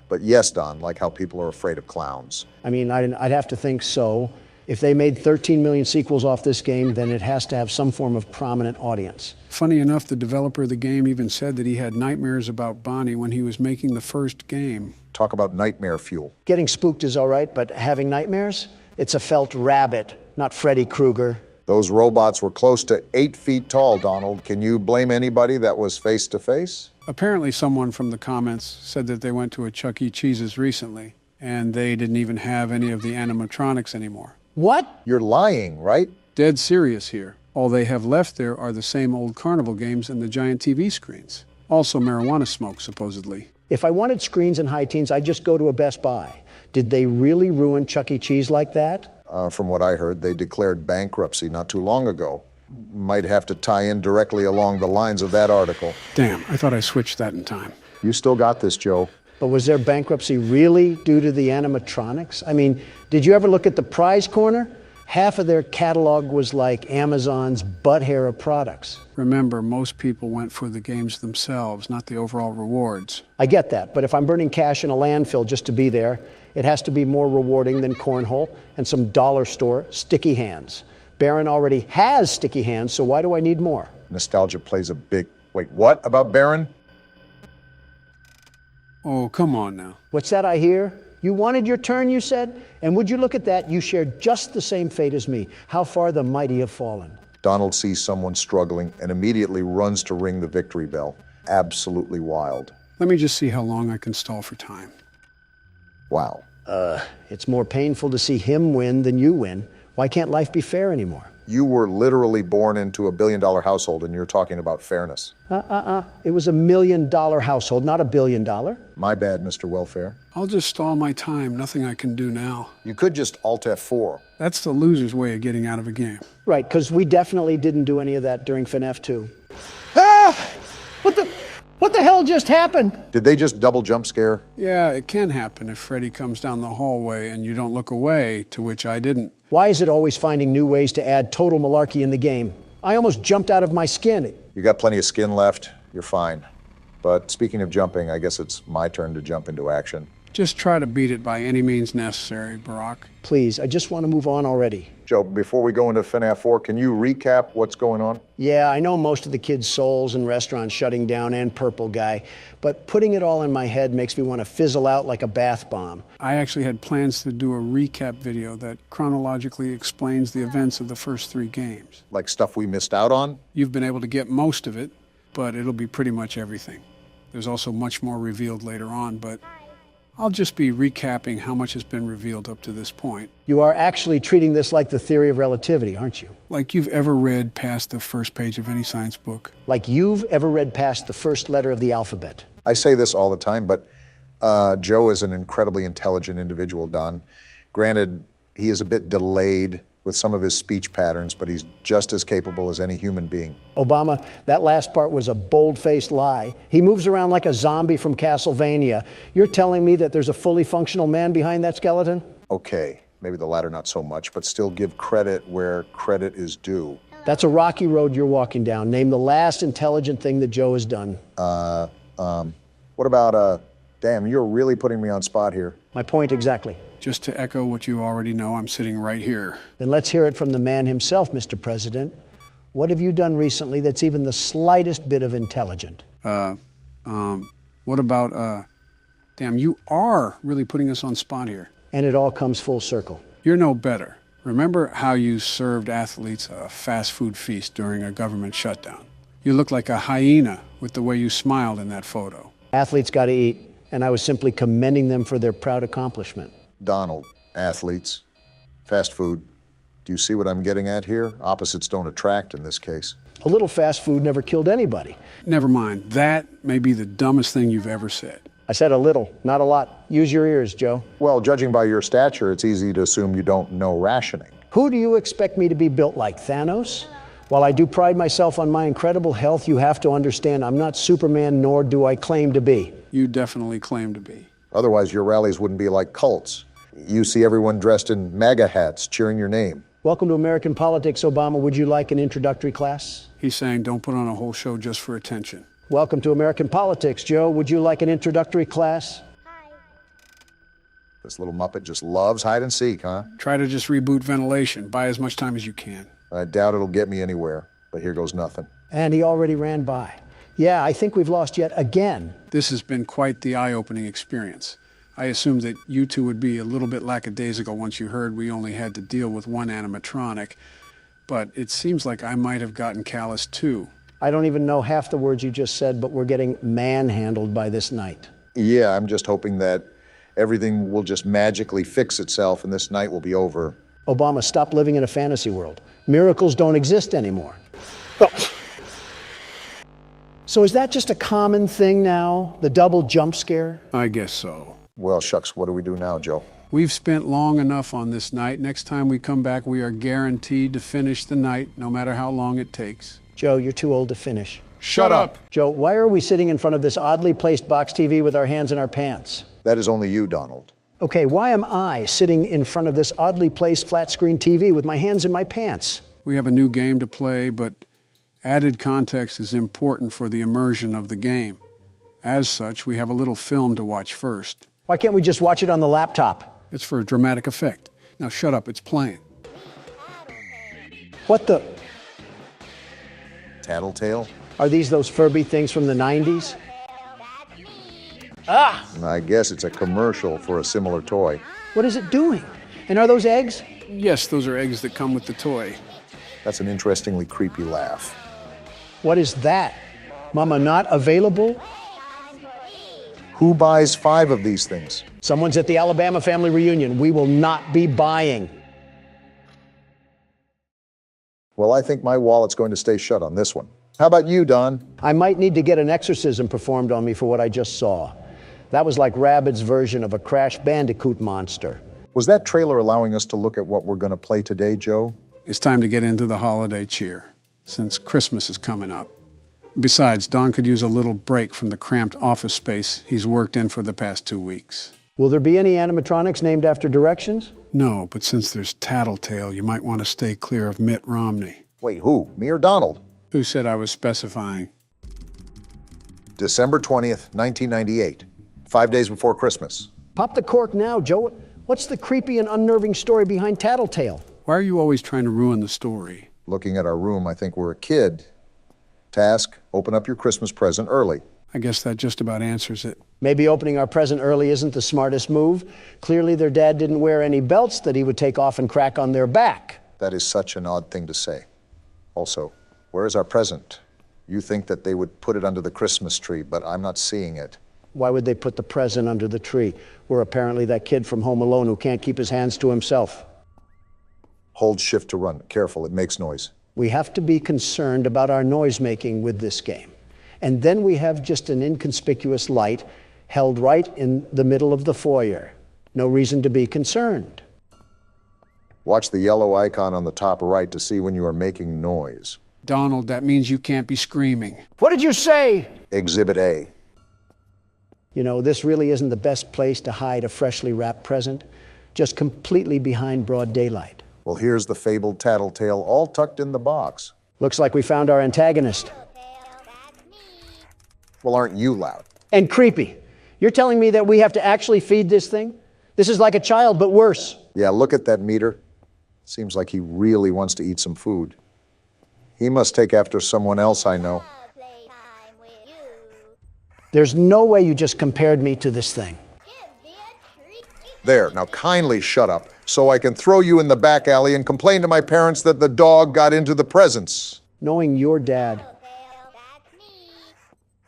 S2: But yes, Don, like how people are afraid of clowns.
S1: I mean, I'd have to think so. If they made 13 million sequels off this game, then it has to have some form of prominent audience.
S3: Funny enough, the developer of the game even said that he had nightmares about Bonnie when he was making the first game.
S2: Talk about nightmare fuel.
S1: Getting spooked is all right, but having nightmares? It's a felt rabbit, not Freddy Krueger.
S2: Those robots were close to 8 feet tall, Donald. Can you blame anybody that was face to face?
S3: Apparently someone from the comments said that they went to a Chuck E. Cheese's recently, and they didn't even have any of the animatronics anymore.
S1: What?
S2: You're lying, right?
S3: Dead serious here. All they have left there are the same old carnival games and the giant TV screens. Also marijuana smoke, supposedly.
S1: If I wanted screens and high teens, I'd just go to a Best Buy. Did they really ruin Chuck E. Cheese like that?
S2: From what I heard, they declared bankruptcy not too long ago. Might have to tie in directly along the lines of that article.
S3: Damn, I thought I switched that in time.
S2: You still got this, Joe.
S1: But was their bankruptcy really due to the animatronics? I mean, did you ever look at the prize corner? Half of their catalog was like Amazon's butt hair of products.
S3: Remember, most people went for the games themselves, not the overall rewards.
S1: I get that, but if I'm burning cash in a landfill just to be there, it has to be more rewarding than cornhole and some dollar store sticky hands. Baron already has sticky hands, so why do I need more?
S2: Nostalgia plays a big... Wait, what about Baron?
S3: Oh, come on now.
S1: What's that I hear? You wanted your turn, you said? And would you look at that? You shared just the same fate as me. How far the mighty have fallen.
S2: Donald sees someone struggling and immediately runs to ring the victory bell. Absolutely wild.
S3: Let me just see how long I can stall for time.
S2: Wow.
S1: It's more painful to see him win than you win. Why can't life be fair anymore?
S2: You were literally born into a billion-dollar household, and you're talking about fairness.
S1: It was $1 million household, not $1 billion.
S2: My bad, Mr. Welfare.
S3: I'll just stall my time. Nothing I can do now.
S2: You could just Alt F4.
S3: That's the loser's way of getting out of a game.
S1: Right, because we definitely didn't do any of that during FNaF 2. Ah! What the hell just happened?
S2: Did they just double jump scare?
S3: Yeah, it can happen if Freddy comes down the hallway and you don't look away, to which I didn't.
S1: Why is it always finding new ways to add total malarkey in the game? I almost jumped out of my skin.
S2: You got plenty of skin left. You're fine. But speaking of jumping, I guess it's my turn to jump into action.
S3: Just try to beat it by any means necessary, Barack.
S1: Please, I just want to move on already.
S2: Joe, before we go into FNaF 4, can you recap what's going on?
S1: Yeah, I know most of the kids' souls and restaurants shutting down and Purple Guy, but putting it all in my head makes me want to fizzle out like a bath bomb.
S3: I actually had plans to do a recap video that chronologically explains the events of the first 3 games.
S2: Like stuff we missed out on?
S3: You've been able to get most of it, but it'll be pretty much everything. There's also much more revealed later on, but I'll just be recapping how much has been revealed up to this point.
S1: You are actually treating this like the theory of relativity, aren't you?
S3: Like you've ever read past the first page of any science book.
S1: Like you've ever read past the first letter of the alphabet.
S2: I say this all the time, but Joe is an incredibly intelligent individual, Don. Granted, he is a bit delayed with some of his speech patterns, but he's just as capable as any human being.
S1: Obama, that last part was a bold-faced lie. He moves around like a zombie from Castlevania. You're telling me that there's a fully functional man behind that skeleton?
S2: Okay, maybe the latter not so much, but still give credit where credit is due.
S1: That's a rocky road you're walking down. Name the last intelligent thing that Joe has done.
S2: What about, damn, you're really putting me on spot here.
S1: My point exactly.
S3: Just to echo what you already know, I'm sitting right here.
S1: Then let's hear it from the man himself, Mr. President. What have you done recently that's even the slightest bit of intelligent?
S3: What about, damn, you are really putting us on spot here.
S1: And it all comes full circle.
S3: You're no better. Remember how you served athletes a fast food feast during a government shutdown? You look like a hyena with the way you smiled in that photo.
S1: Athletes got to eat, and I was simply commending them for their proud accomplishment.
S2: Donald, athletes, fast food. Do you see what I'm getting at here? Opposites don't attract in this case.
S1: A little fast food never killed anybody.
S3: Never mind. That may be the dumbest thing you've ever said.
S1: I said a little, not a lot. Use your ears, Joe.
S2: Well, judging by your stature, it's easy to assume you don't know rationing.
S1: Who do you expect me to be built like, Thanos? While I do pride myself on my incredible health, you have to understand I'm not Superman, nor do I claim to be.
S3: You definitely claim to be.
S2: Otherwise, your rallies wouldn't be like cults. You see everyone dressed in MAGA hats cheering your name.
S1: Welcome to American politics, Obama. Would you like an introductory class?
S3: He's saying don't put on a whole show just for attention.
S1: Welcome to American politics, Joe. Would you like an introductory class?
S2: This little Muppet just loves hide and seek, huh?
S3: Try to just reboot ventilation. Buy as much time as you can.
S2: I doubt it'll get me anywhere, but here goes nothing.
S1: And he already ran by. Yeah, I think we've lost yet again.
S3: This has been quite the eye-opening experience. I assumed that you two would be a little bit lackadaisical once you heard we only had to deal with one animatronic, but it seems like I might have gotten callous too.
S1: I don't even know half the words you just said, but we're getting manhandled by this night.
S2: Yeah, I'm just hoping that everything will just magically fix itself and this night will be over.
S1: Obama, stop living in a fantasy world. Miracles don't exist anymore. Oh. So is that just a common thing now, the double jump scare?
S3: I guess so.
S2: Well, shucks, what do we do now, Joe?
S3: We've spent long enough on this night. Next time we come back, we are guaranteed to finish the night, no matter how long it takes.
S1: Joe, you're too old to finish.
S3: Shut up!
S1: Joe, why are we sitting in front of this oddly placed box TV with our hands in our pants?
S2: That is only you, Donald.
S1: Okay, why am I sitting in front of this oddly placed flat screen TV with my hands in my pants?
S3: We have a new game to play, but added context is important for the immersion of the game. As such, we have a little film to watch first.
S1: Why can't we just watch it on the laptop?
S3: It's for a dramatic effect. Now shut up, it's playing.
S1: What the?
S2: Tattletail?
S1: Are these those Furby things from the 90s? Ah!
S2: I guess it's a commercial for a similar toy.
S1: What is it doing? And are those eggs?
S3: Yes, those are eggs that come with the toy.
S2: That's an interestingly creepy laugh.
S1: What is that? Mama, not available?
S2: Who buys 5 of these things?
S1: Someone's at the Alabama family reunion. We will not be buying.
S2: Well, I think my wallet's going to stay shut on this one. How about you, Don?
S1: I might need to get an exorcism performed on me for what I just saw. That was like Rabbids' version of a Crash Bandicoot monster.
S2: Was that trailer allowing us to look at what we're going to play today, Joe?
S3: It's time to get into the holiday cheer, since Christmas is coming up. Besides, Don could use a little break from the cramped office space he's worked in for the past 2 weeks.
S1: Will there be any animatronics named after directions?
S3: No, but since there's Tattletail, you might want to stay clear of Mitt Romney.
S2: Wait, who? Me or Donald?
S3: Who said I was specifying?
S2: December 20th, 1998. 5 days before Christmas.
S1: Pop the cork now, Joe. What's the creepy and unnerving story behind Tattletail?
S3: Why are you always trying to ruin the story?
S2: Looking at our room, I think we're a kid. Task, open up your Christmas present early.
S3: I guess that just about answers it.
S1: Maybe opening our present early isn't the smartest move. Clearly their dad didn't wear any belts that he would take off and crack on their back.
S2: That is such an odd thing to say. Also, where is our present? You think that they would put it under the Christmas tree, but I'm not seeing it.
S1: Why would they put the present under the tree? We're apparently that kid from Home Alone who can't keep his hands to himself.
S2: Hold shift to run. Careful, it makes noise.
S1: We have to be concerned about our noise making with this game. And then we have just an inconspicuous light held right in the middle of the foyer. No reason to be concerned.
S2: Watch the yellow icon on the top right to see when you are making noise.
S3: Donald, that means you can't be screaming.
S1: What did you say?
S2: Exhibit A.
S1: You know, this really isn't the best place to hide a freshly wrapped present, just completely behind broad daylight.
S2: Well, here's the fabled Tattletail all tucked in the box.
S1: Looks like we found our antagonist.
S2: Well, aren't you loud?
S1: And creepy. You're telling me that we have to actually feed this thing? This is like a child, but worse.
S2: Yeah, look at that meter. Seems like he really wants to eat some food. He must take after someone else I know.
S1: There's no way you just compared me to this thing.
S2: There, now kindly shut up so I can throw you in the back alley and complain to my parents that the dog got into the presents.
S1: Knowing your dad.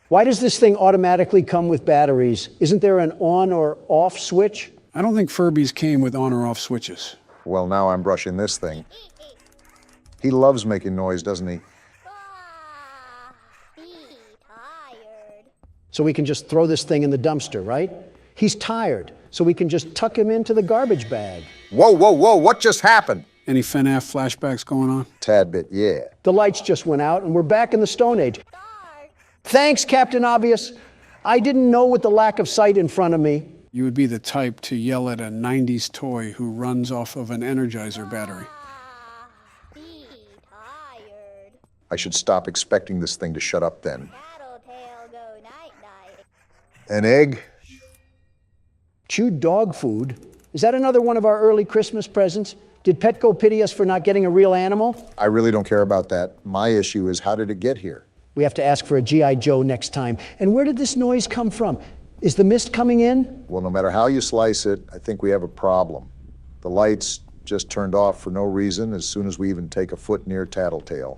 S1: Why does this thing automatically come with batteries? Isn't there an on or off switch?
S3: I don't think Furbies came with on or off switches.
S2: Well, now I'm brushing this thing. He loves making noise, doesn't he?
S1: So we can just throw this thing in the dumpster, right? He's tired, so we can just tuck him into the garbage bag.
S2: Whoa, whoa, whoa, what just happened?
S3: Any FNaF flashbacks going on?
S2: Tad bit, yeah.
S1: The lights just went out and we're back in the Stone Age. Thanks, Captain Obvious. I didn't know with the lack of sight in front of me.
S3: You would be the type to yell at a 90s toy who runs off of an Energizer battery.
S2: I should stop expecting this thing to shut up then. An egg?
S1: Chewed dog food? Is that another one of our early Christmas presents? Did Petco pity us for not getting a real animal?
S2: I really don't care about that. My issue is, how did it get here?
S1: We have to ask for a G.I. Joe next time. And where did this noise come from? Is the mist coming in?
S2: Well, no matter how you slice it, I think we have a problem. The lights just turned off for no reason as soon as we even take a foot near Tattletail.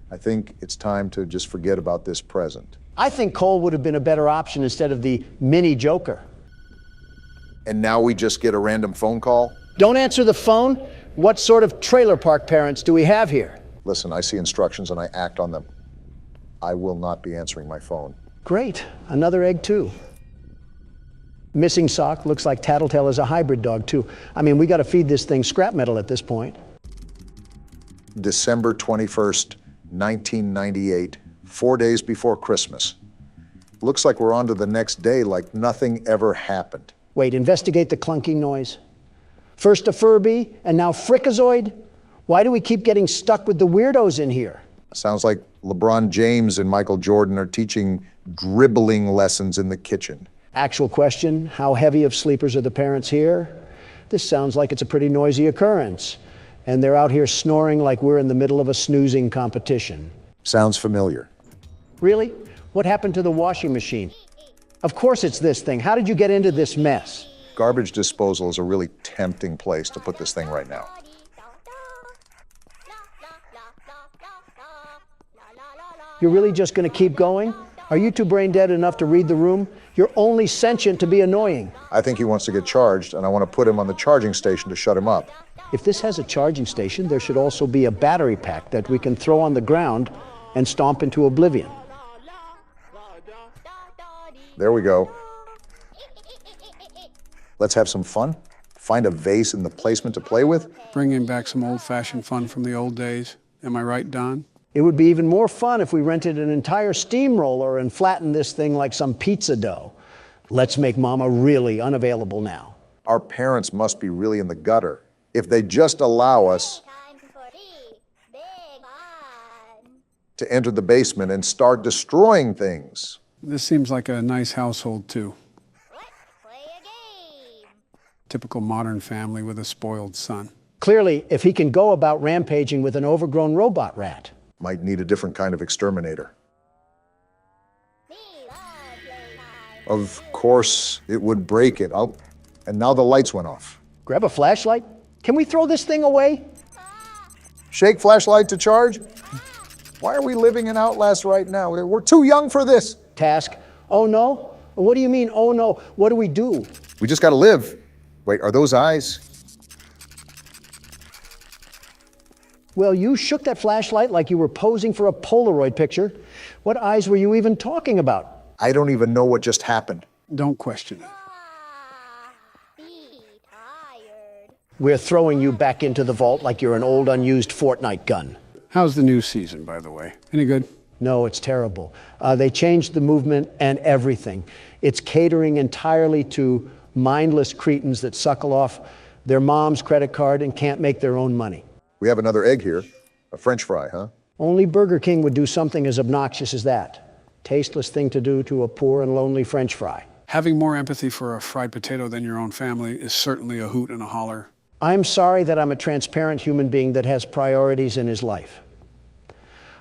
S2: I think it's time to just forget about this present.
S1: I think Cole would have been a better option instead of the mini Joker.
S2: And now we just get a random phone call?
S1: Don't answer the phone? What sort of trailer park parents do we have here?
S2: Listen, I see instructions and I act on them. I will not be answering my phone.
S1: Great. Another egg, too. Missing sock. Looks like Tattletail is a hybrid dog, too. I mean, we got to feed this thing scrap metal at this point.
S2: December 21st, 1998, 4 days before Christmas. Looks like we're on to the next day like nothing ever happened.
S1: Wait, investigate the clunking noise. First a Furby, and now Frikazoid? Why do we keep getting stuck with the weirdos in here?
S2: Sounds like LeBron James and Michael Jordan are teaching dribbling lessons in the kitchen.
S1: Actual question, how heavy of sleepers are the parents here? This sounds like it's a pretty noisy occurrence. And they're out here snoring like we're in the middle of a snoozing competition.
S2: Sounds familiar.
S1: Really? What happened to the washing machine? Of course it's this thing. How did you get into this mess?
S2: Garbage disposal is a really tempting place to put this thing right now.
S1: You're really just going to keep going? Are you two brain dead enough to read the room? You're only sentient to be annoying.
S2: I think he wants to get charged, and I want to put him on the charging station to shut him up.
S1: If this has a charging station, there should also be a battery pack that we can throw on the ground and stomp into oblivion.
S2: There we go. Let's have some fun. Find a vase in the placement to play with.
S3: Bringing back some old-fashioned fun from the old days. Am I right, Don?
S1: It would be even more fun if we rented an entire steamroller and flattened this thing like some pizza dough. Let's make Mama really unavailable now.
S2: Our parents must be really in the gutter. If they just allow us to enter the basement and start destroying things.
S3: This seems like a nice household, too. Typical modern family with a spoiled son.
S1: Clearly, if he can go about rampaging with an overgrown robot rat.
S2: Might need a different kind of exterminator. Of course, it would break it. And now the lights went off.
S1: Grab a flashlight? Can we throw this thing away?
S2: Shake flashlight to charge? Why are we living in Outlast right now? We're too young for this.
S1: Task. Oh no? What do you mean, oh no? What do we do?
S2: We just gotta live. Wait, are those eyes?
S1: Well, you shook that flashlight like you were posing for a Polaroid picture. What eyes were you even talking about?
S2: I don't even know what just happened.
S3: Don't question it.
S1: We're throwing you back into the vault like you're an old unused Fortnite gun.
S3: How's the new season, by the way? Any good?
S1: No, it's terrible. They changed the movement and everything. It's catering entirely to mindless cretins that suckle off their mom's credit card and can't make their own money.
S2: We have another egg here. A French fry, huh?
S1: Only Burger King would do something as obnoxious as that. Tasteless thing to do to a poor and lonely French fry.
S3: Having more empathy for a fried potato than your own family is certainly a hoot and a holler.
S1: I'm sorry that I'm a transparent human being that has priorities in his life.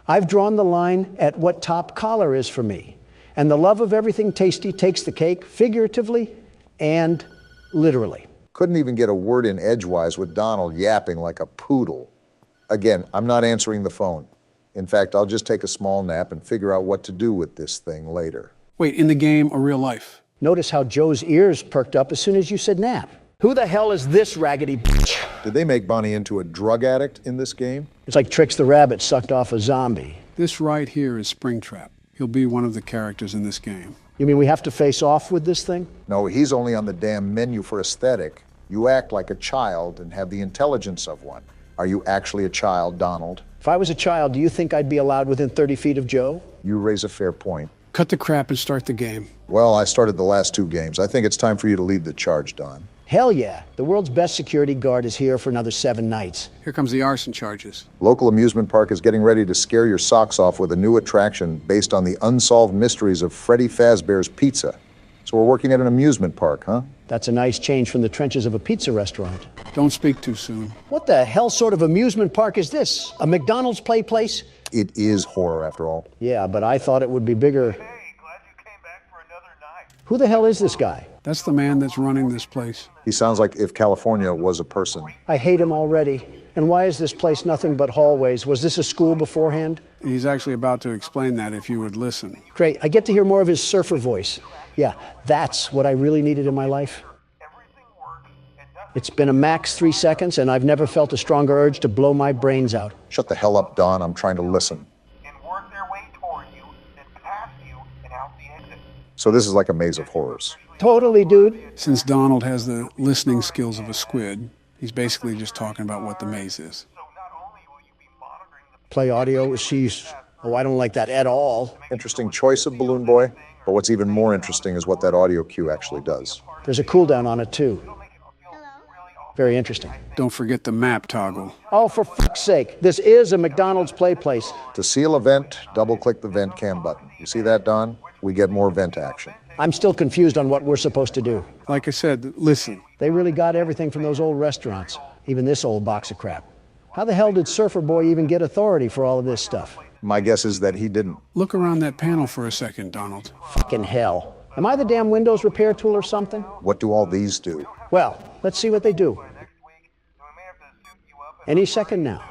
S1: I've drawn the line at what top collar is for me. And the love of everything tasty takes the cake, figuratively and literally.
S2: Couldn't even get a word in edgewise with Donald yapping like a poodle. Again, I'm not answering the phone. In fact, I'll just take a small nap and figure out what to do with this thing later.
S3: Wait, in the game or real life?
S1: Notice how Joe's ears perked up as soon as you said nap. Who the hell is this raggedy bitch?
S2: Did they make Bonnie into a drug addict in this game?
S1: It's like Trix the Rabbit sucked off a zombie.
S3: This right here is Springtrap. He'll be one of the characters in this game.
S1: You mean we have to face off with this thing?
S2: No, he's only on the damn menu for aesthetic. You act like a child and have the intelligence of one. Are you actually a child, Donald?
S1: If I was a child, do you think I'd be allowed within 30 feet of Joe?
S2: You raise a fair point.
S3: Cut the crap and start the game.
S2: Well, I started the last 2 games. I think it's time for you to lead the charge, Don.
S1: Hell yeah. The world's best security guard is here for another 7 nights.
S3: Here comes the arson charges.
S2: Local amusement park is getting ready to scare your socks off with a new attraction based on the unsolved mysteries of Freddy Fazbear's Pizza. So we're working at an amusement park, huh?
S1: That's a nice change from the trenches of a pizza restaurant.
S3: Don't speak too soon.
S1: What the hell sort of amusement park is this? A McDonald's play place?
S2: It is horror, after all.
S1: Yeah, but I thought it would be bigger. Who the hell is this guy?
S3: That's the man that's running this place.
S2: He sounds like if California was a person.
S1: I hate him already. And why is this place nothing but hallways? Was this a school beforehand?
S3: He's actually about to explain that if you would listen.
S1: Great. I get to hear more of his surfer voice. Yeah, that's what I really needed in my life. It's been a max 3 seconds, and I've never felt a stronger urge to blow my brains out.
S2: Shut the hell up, Don. I'm trying to listen. So this is like a maze of horrors.
S1: Totally, dude.
S3: Since Donald has the listening skills of a squid, he's basically just talking about what the maze is.
S1: Play audio, she's... Oh, I don't like that at all.
S2: Interesting choice of Balloon Boy, but what's even more interesting is what that audio cue actually does.
S1: There's a cooldown on it, too. Very interesting.
S3: Don't forget the map toggle.
S1: Oh, for fuck's sake. This is a McDonald's play place.
S2: To seal a vent, double-click the vent cam button. You see that, Don? We get more vent action.
S1: I'm still confused on what we're supposed to do.
S3: Like I said, listen.
S1: They really got everything from those old restaurants, even this old box of crap. How the hell did Surfer Boy even get authority for all of this stuff?
S2: My guess is that he didn't.
S3: Look around that panel for a second, Donald.
S1: Fucking hell. Am I the damn Windows repair tool or something?
S2: What do all these do?
S1: Well, let's see what they do. Any second now.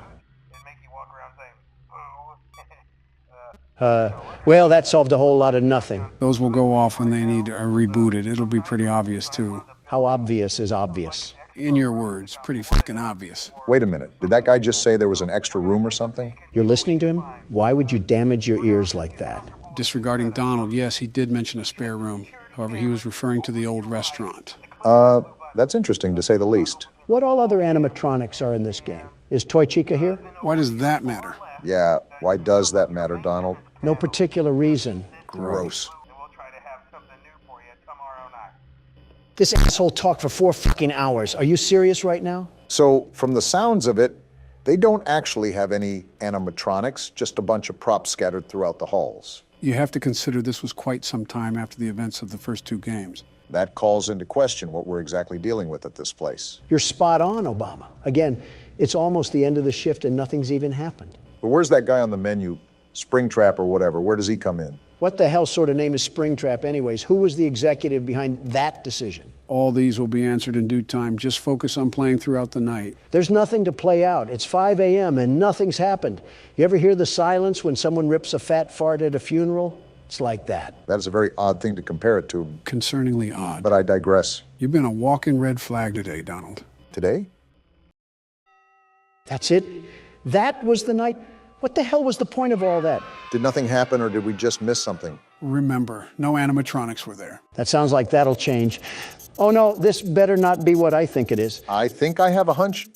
S1: Well, that solved a whole lot of nothing.
S3: Those will go off when they need rebooted. It'll be pretty obvious, too.
S1: How obvious is obvious?
S3: In your words, pretty fucking obvious.
S2: Wait a minute. Did that guy just say there was an extra room or something?
S1: You're listening to him? Why would you damage your ears like that?
S3: Disregarding Donald, yes, he did mention a spare room. However, he was referring to the old restaurant.
S2: That's interesting, to say the least.
S1: What all other animatronics are in this game? Is Toy Chica here?
S3: Why does that matter?
S2: Yeah, why does that matter, Donald?
S1: No particular reason.
S2: Gross.
S1: This asshole talked for 4 fucking hours. Are you serious right now?
S2: So, from the sounds of it, they don't actually have any animatronics, just a bunch of props scattered throughout the halls.
S3: You have to consider this was quite some time after the events of the first 2 games.
S2: That calls into question what we're exactly dealing with at this place.
S1: You're spot on, Obama. Again, it's almost the end of the shift and nothing's even happened.
S2: But where's that guy on the menu? Springtrap or whatever, where does he come in?
S1: What the hell sort of name is Springtrap anyways? Who was the executive behind that decision?
S3: All these will be answered in due time. Just focus on playing throughout the night.
S1: There's nothing to play out. It's 5 a.m. and nothing's happened. You ever hear the silence when someone rips a fat fart at a funeral? It's like that.
S2: That is a very odd thing to compare it to.
S3: Concerningly odd.
S2: But I digress.
S3: You've been a walking red flag today, Donald.
S2: Today?
S1: That's it? That was the night? What the hell was the point of all that?
S2: Did nothing happen or did we just miss something?
S3: Remember, no animatronics were there.
S1: That sounds like that'll change. Oh no, this better not be what I think it is.
S2: I think I have a hunch,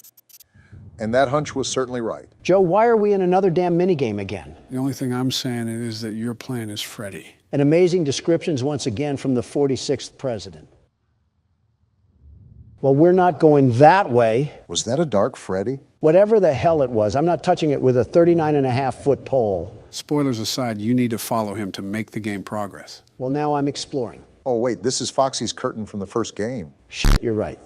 S2: and that hunch was certainly right.
S1: Joe, why are we in another damn minigame again?
S3: The only thing I'm saying is that your plan is Freddy.
S1: And amazing descriptions once again from the 46th president. Well, we're not going that way.
S2: Was that a dark Freddy?
S1: Whatever the hell it was, I'm not touching it with a 39.5-foot pole.
S3: Spoilers aside, you need to follow him to make the game progress.
S1: Well, now I'm exploring.
S2: Oh, wait, this is Foxy's curtain from the first game.
S1: Shit, you're right.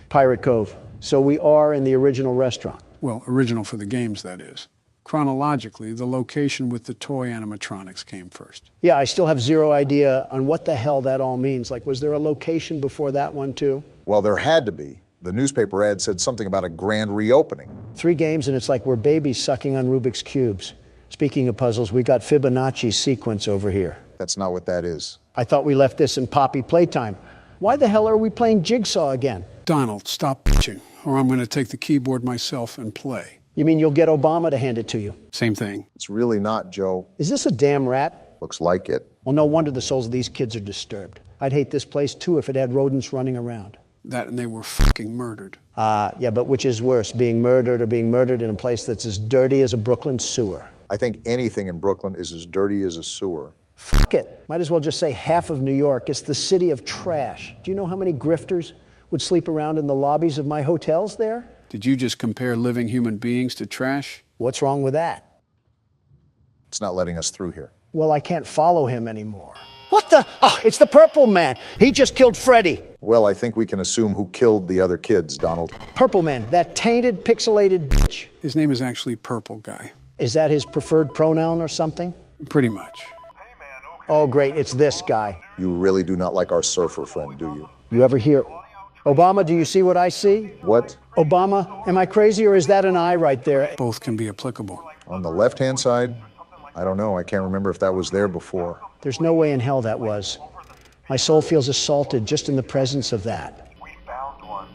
S1: Pirate Cove. So we are in the original restaurant.
S3: Well, original for the games, that is. Chronologically, the location with the toy animatronics came first.
S1: Yeah, I still have zero idea on what the hell that all means. Like, was there a location before that one, too?
S2: Well, there had to be. The newspaper ad said something about a grand reopening. 3
S1: games, and it's like we're babies sucking on Rubik's Cubes. Speaking of puzzles, we got Fibonacci's sequence over here.
S2: That's not what that is.
S1: I thought we left this in Poppy Playtime. Why the hell are we playing Jigsaw again?
S3: Donald, stop bitching, or I'm going to take the keyboard myself and play.
S1: You mean you'll get Obama to hand it to you?
S3: Same thing.
S2: It's really not, Joe.
S1: Is this a damn rat?
S2: Looks like it.
S1: Well, no wonder the souls of these kids are disturbed. I'd hate this place, too, if it had rodents running around.
S3: That and they were fucking murdered.
S1: Yeah, but which is worse, being murdered or being murdered in a place that's as dirty as a Brooklyn sewer?
S2: I think anything in Brooklyn is as dirty as a sewer.
S1: Fuck it. Might as well just say half of New York. It's the city of trash. Do you know how many grifters would sleep around in the lobbies of my hotels there?
S3: Did you just compare living human beings to trash?
S1: What's wrong with that?
S2: It's not letting us through here.
S1: Well, I can't follow him anymore. What the? Oh, it's the Purple Man. He just killed Freddy.
S2: Well, I think we can assume who killed the other kids, Donald.
S1: Purple Man, that tainted, pixelated bitch.
S3: His name is actually Purple Guy.
S1: Is that his preferred pronoun or something?
S3: Pretty much.
S1: Oh, great, it's this guy.
S2: You really do not like our surfer friend, do you?
S1: You ever hear, Obama, do you see what I see?
S2: What?
S1: Obama, am I crazy or is that an eye right there?
S3: Both can be applicable.
S2: On the left-hand side, I don't know. I can't remember if that was there before.
S1: There's no way in hell that was. My soul feels assaulted just in the presence of that.
S10: We found one.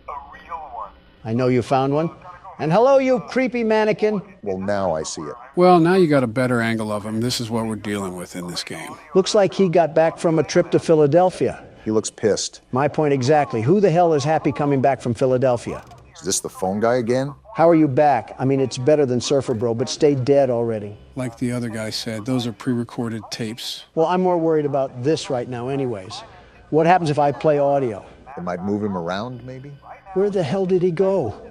S10: A real one.
S1: I know you found one. And hello, you creepy mannequin.
S2: Well, now I see it.
S3: Well, now you got a better angle of him. This is what we're dealing with in this game.
S1: Looks like he got back from a trip to Philadelphia.
S2: He looks pissed.
S1: My point exactly. Who the hell is happy coming back from Philadelphia?
S2: Is this the phone guy again?
S1: How are you back? I mean, it's better than Surfer Bro, but stay dead already.
S3: Like the other guy said, those are pre-recorded tapes.
S1: Well, I'm more worried about this right now anyways. What happens if I play audio?
S2: It might move him around, maybe?
S1: Where the hell did he go?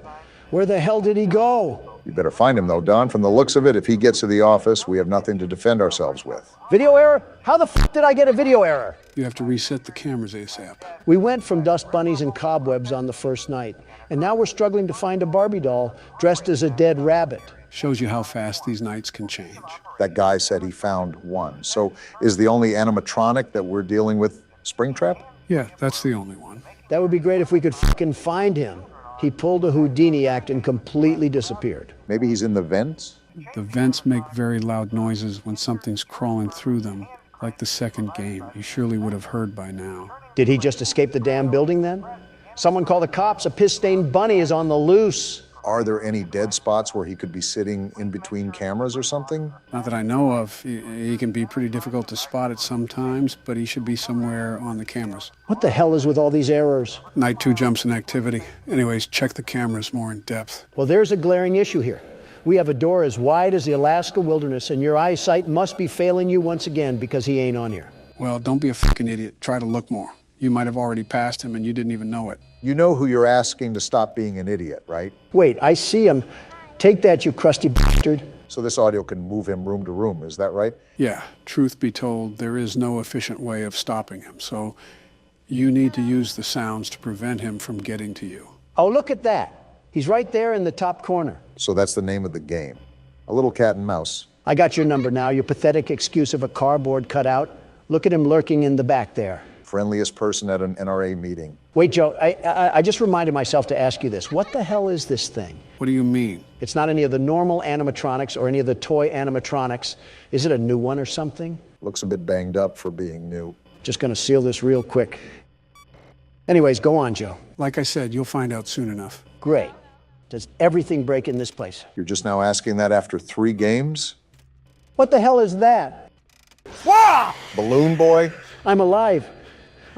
S1: Where the hell did he go?
S2: You better find him, though, Don. From the looks of it, if he gets to the office, we have nothing to defend ourselves with.
S1: Video error? How the f*** did I get a video error?
S3: You have to reset the cameras ASAP.
S1: We went from dust bunnies and cobwebs on the first night, and now we're struggling to find a Barbie doll dressed as a dead rabbit.
S3: Shows you how fast these nights can change.
S2: That guy said he found one. So is the only animatronic that we're dealing with Springtrap?
S3: Yeah, that's the only one.
S1: That would be great if we could fucking find him. He pulled a Houdini act and completely disappeared.
S2: Maybe he's in the vents?
S3: The vents make very loud noises when something's crawling through them, like the second game. You surely would have heard by now.
S1: Did he just escape the damn building then? Someone call the cops. A piss-stained bunny is on the loose.
S2: Are there any dead spots where he could be sitting in between cameras or something?
S3: Not that I know of. He can be pretty difficult to spot at some times, but he should be somewhere on the cameras.
S1: What the hell is with all these errors?
S3: Night 2 jumps in activity. Anyways, check the cameras more in depth.
S1: Well, there's a glaring issue here. We have a door as wide as the Alaska wilderness, and your eyesight must be failing you once again because he ain't on here.
S3: Well, don't be a fucking idiot. Try to look more. You might have already passed him and you didn't even know it.
S2: You know who you're asking to stop being an idiot, right?
S1: Wait, I see him. Take that, you crusty bastard.
S2: So this audio can move him room to room, is that right?
S3: Yeah, truth be told, there is no efficient way of stopping him, so you need to use the sounds to prevent him from getting to you.
S1: Oh, look at that. He's right there in the top corner.
S2: So that's the name of the game. A little cat and mouse.
S1: I got your number now, your pathetic excuse of a cardboard cutout. Look at him lurking in the back there.
S2: Friendliest person at an NRA meeting.
S1: Wait, Joe, I just reminded myself to ask you this. What the hell is this thing?
S3: What do you mean?
S1: It's not any of the normal animatronics or any of the toy animatronics. Is it a new one or something?
S2: Looks a bit banged up for being new.
S1: Just gonna seal this real quick. Anyways, go on, Joe.
S3: Like I said, you'll find out soon enough.
S1: Great. Does everything break in this place?
S2: You're just now asking that after 3 games?
S1: What the hell is that?
S10: Wow!
S2: Balloon boy?
S1: I'm alive.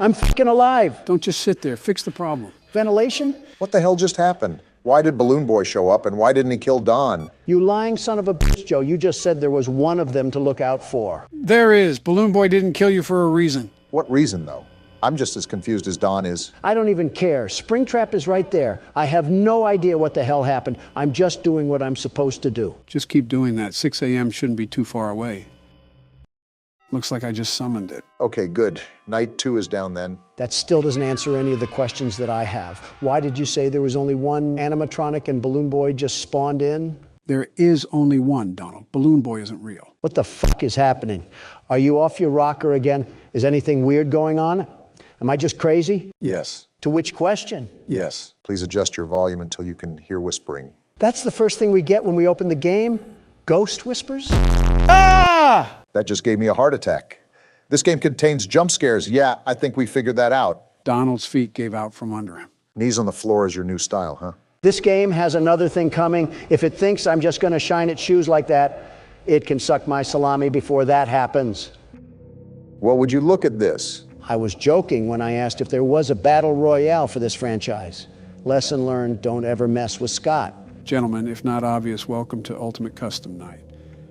S1: I'm fucking alive.
S3: Don't just sit there. Fix the problem.
S1: Ventilation?
S2: What the hell just happened? Why did Balloon Boy show up and why didn't he kill Don?
S1: You lying son of a bitch, Joe. You just said there was one of them to look out for.
S3: There is. Balloon Boy didn't kill you for a reason.
S2: What reason, though? I'm just as confused as Don is.
S1: I don't even care. Springtrap is right there. I have no idea what the hell happened. I'm just doing what I'm supposed to do.
S3: Just keep doing that. 6 a.m. shouldn't be too far away. Looks like I just summoned it.
S2: Okay, good. Night 2 is down then.
S1: That still doesn't answer any of the questions that I have. Why did you say there was only one animatronic and Balloon Boy just spawned in?
S3: There is only one, Donald. Balloon Boy isn't real.
S1: What the fuck is happening? Are you off your rocker again? Is anything weird going on? Am I just crazy?
S2: Yes.
S1: To which question?
S2: Yes. Please adjust your volume until you can hear whispering.
S1: That's the first thing we get when we open the game? Ghost whispers? Ah!
S2: That just gave me a heart attack. This game contains jump scares. Yeah, I think we figured that out.
S3: Donald's feet gave out from under him.
S2: Knees on the floor is your new style, huh?
S1: This game has another thing coming. If it thinks I'm just going to shine its shoes like that, it can suck my salami before that happens.
S2: Well, would you look at this?
S1: I was joking when I asked if there was a battle royale for this franchise. Lesson learned, don't ever mess with Scott.
S3: Gentlemen, if not obvious, welcome to Ultimate Custom Night.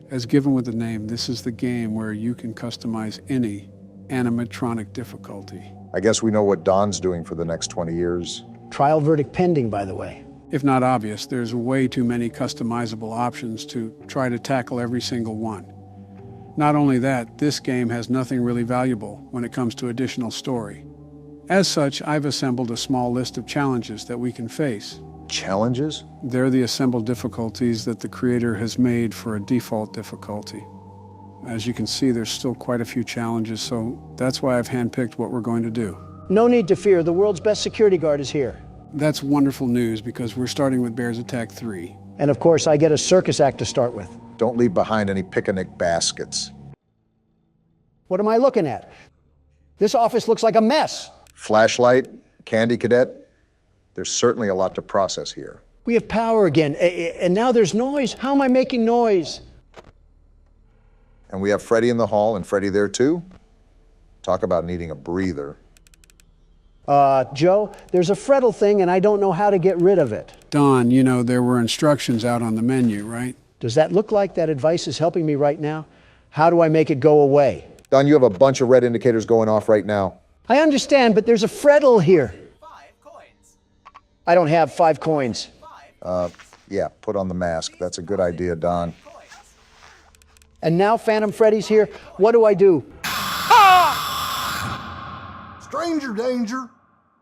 S3: As given with the name, this is the game where you can customize any animatronic difficulty.
S2: I guess we know what Don's doing for the next 20 years.
S1: Trial verdict pending, by the way.
S3: If not obvious, there's way too many customizable options to try to tackle every single one. Not only that, this game has nothing really valuable when it comes to additional story. As such, I've assembled a small list of challenges that we can face.
S2: Challenges?
S3: They're the assembled difficulties that the creator has made for a default difficulty. As you can see, there's still quite a few challenges, so that's why I've handpicked what we're going to do.
S1: No need to fear, the world's best security guard is here.
S3: That's wonderful news because we're starting with Bears Attack 3.
S1: And of course, I get a circus act to start with.
S2: Don't leave behind any picnic baskets.
S1: What am I looking at? This office looks like a mess.
S2: Flashlight, candy cadet. There's certainly a lot to process here.
S1: We have power again, and now there's noise. How am I making noise?
S2: And we have Freddy in the hall, and Freddy there too. Talk about needing a breather.
S1: Joe, there's a Freddle thing, and I don't know how to get rid of it.
S3: Don, you know there were instructions out on the menu, right?
S1: Does that look like that advice is helping me right now? How do I make it go away?
S2: Don, you have a bunch of red indicators going off right now.
S1: I understand, but there's a Freddle here. 5 coins. I don't have 5 coins.
S2: Yeah, put on the mask. That's a good idea, Don.
S1: And now Phantom Freddy's here. What do I do?
S10: Stranger danger.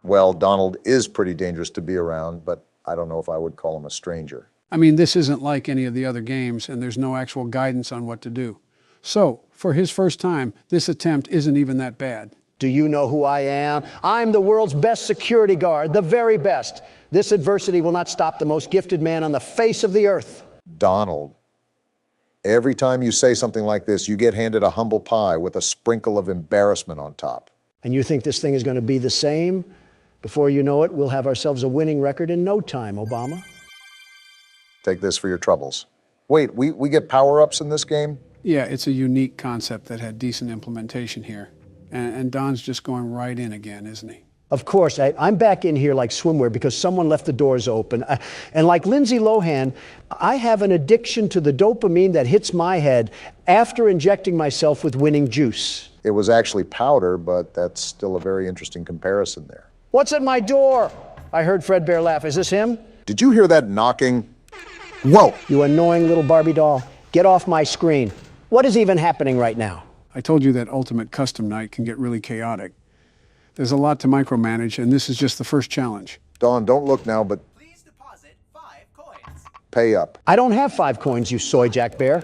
S2: Well, Donald is pretty dangerous to be around, but I don't know if I would call him a stranger.
S3: I mean, this isn't like any of the other games, and there's no actual guidance on what to do. So, for his first time, this attempt isn't even that bad.
S1: Do you know who I am? I'm the world's best security guard, the very best. This adversity will not stop the most gifted man on the face of the earth.
S2: Donald, Every time you say something like this, you get handed a humble pie with a sprinkle of embarrassment on top.
S1: And you think this thing is going to be the same? Before you know it, we'll have ourselves a winning record in no time, Obama.
S2: Take this for your troubles. Wait, we get power-ups in this game?
S3: Yeah, it's a unique concept that had decent implementation here. And Don's just going right in again, isn't he?
S1: Of course, I'm back in here like swimwear because someone left the doors open. And like Lindsay Lohan, I have an addiction to the dopamine that hits my head after injecting myself with winning juice.
S2: It was actually powder, but that's still a very interesting comparison there.
S1: What's at my door? I heard Fredbear laugh. Is this him?
S2: Did you hear that knocking? Whoa!
S1: You annoying little Barbie doll. Get off my screen. What is even happening right now?
S3: I told you that Ultimate Custom Night can get really chaotic. There's a lot to micromanage, and this is just the first challenge.
S2: Dawn, don't look now, but
S10: Please deposit 5 coins.
S2: pay up.
S1: I don't have 5 coins, you soy jack bear.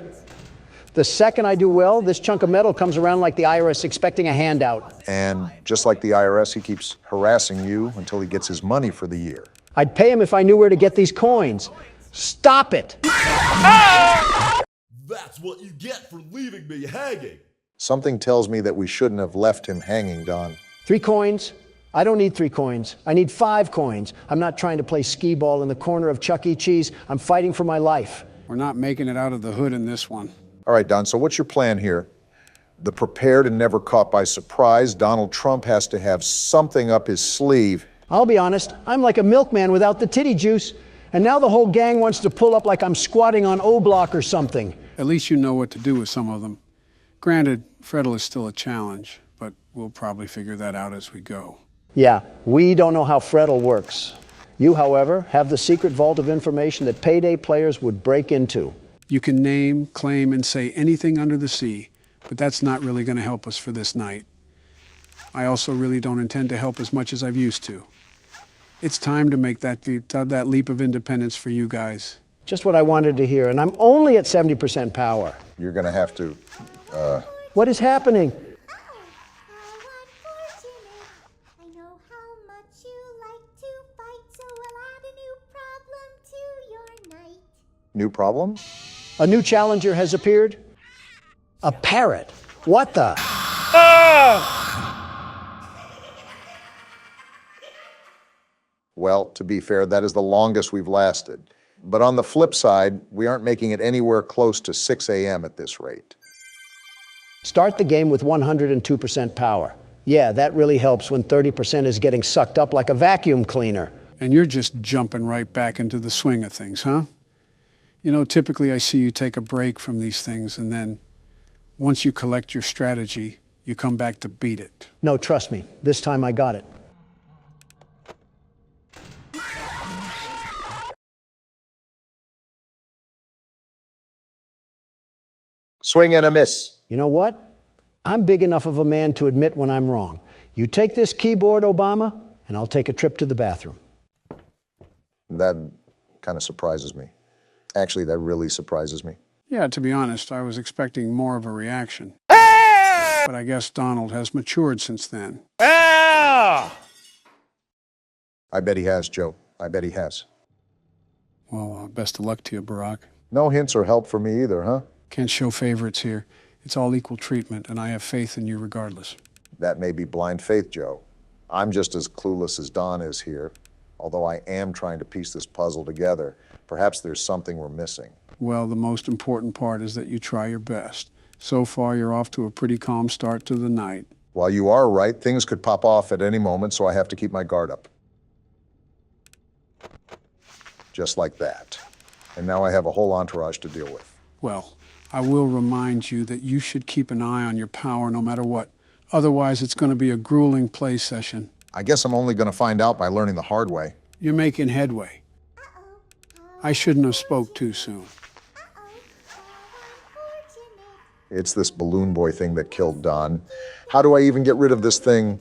S1: The second I do well, this chunk of metal comes around like the IRS expecting a handout.
S2: And just like the IRS, he keeps harassing you until he gets his money for the year.
S1: I'd pay him if I knew where to get these coins. Stop it!
S16: That's what you get for leaving me hanging.
S2: Something tells me that we shouldn't have left him hanging, Don.
S1: 3 coins? I don't need 3 coins. I need 5 coins. I'm not trying to play skee ball in the corner of Chuck E. Cheese. I'm fighting for my life.
S3: We're not making it out of the hood in this one.
S2: All right, Don, so what's your plan here? The prepared and never caught by surprise, Donald Trump has to have something up his sleeve.
S1: I'll be honest, I'm like a milkman without the titty juice. And now the whole gang wants to pull up like I'm squatting on O-Block or something.
S3: At least you know what to do with some of them. Granted, Freddle is still a challenge, but we'll probably figure that out as we go.
S1: Yeah, we don't know how Freddle works. You, however, have the secret vault of information that payday players would break into.
S3: You can name, claim, and say anything under the sea, but that's not really going to help us for this night. I also really don't intend to help as much as I've used to. It's time to make that leap of independence for you guys.
S1: Just what I wanted to hear, and I'm only at 70% power.
S2: You're going to have to,
S1: What is happening?
S2: New problem?
S1: A new challenger has appeared? A parrot. What the?
S2: Well, to be fair, that is the longest we've lasted. But on the flip side, we aren't making it anywhere close to 6 a.m. at this rate.
S1: Start the game with 102% power. Yeah, that really helps when 30% is getting sucked up like a vacuum cleaner.
S3: And you're just jumping right back into the swing of things, huh? You know, typically I see you take a break from these things, and then once you collect your strategy, you come back to beat it.
S1: No, trust me. This time I got it.
S2: Swing and a miss.
S1: You know what? I'm big enough of a man to admit when I'm wrong. You take this keyboard, Obama, and I'll take a trip to the bathroom.
S2: That kind of surprises me. Actually, that really surprises me.
S3: Yeah, to be honest, I was expecting more of a reaction. But I guess Donald has matured since then.
S2: I bet he has, Joe. I bet he has.
S3: Well, best of luck to you, Barack.
S2: No hints or help for me either, huh?
S3: Can't show favorites here. It's all equal treatment, and I have faith in you regardless.
S2: That may be blind faith, Joe. I'm just as clueless as Don is here, although I am trying to piece this puzzle together. Perhaps there's something we're missing.
S3: Well, the most important part is that you try your best. So far, you're off to a pretty calm start to the night.
S2: While you are right, things could pop off at any moment, so I have to keep my guard up. Just like that. And now I have a whole entourage to deal with.
S3: Well, I will remind you that you should keep an eye on your power no matter what. Otherwise, it's going to be a grueling play session.
S2: I guess I'm only going to find out by learning the hard way.
S3: You're making headway. I shouldn't have spoke too soon.
S2: It's this balloon boy thing that killed Don. How do I even get rid of this thing?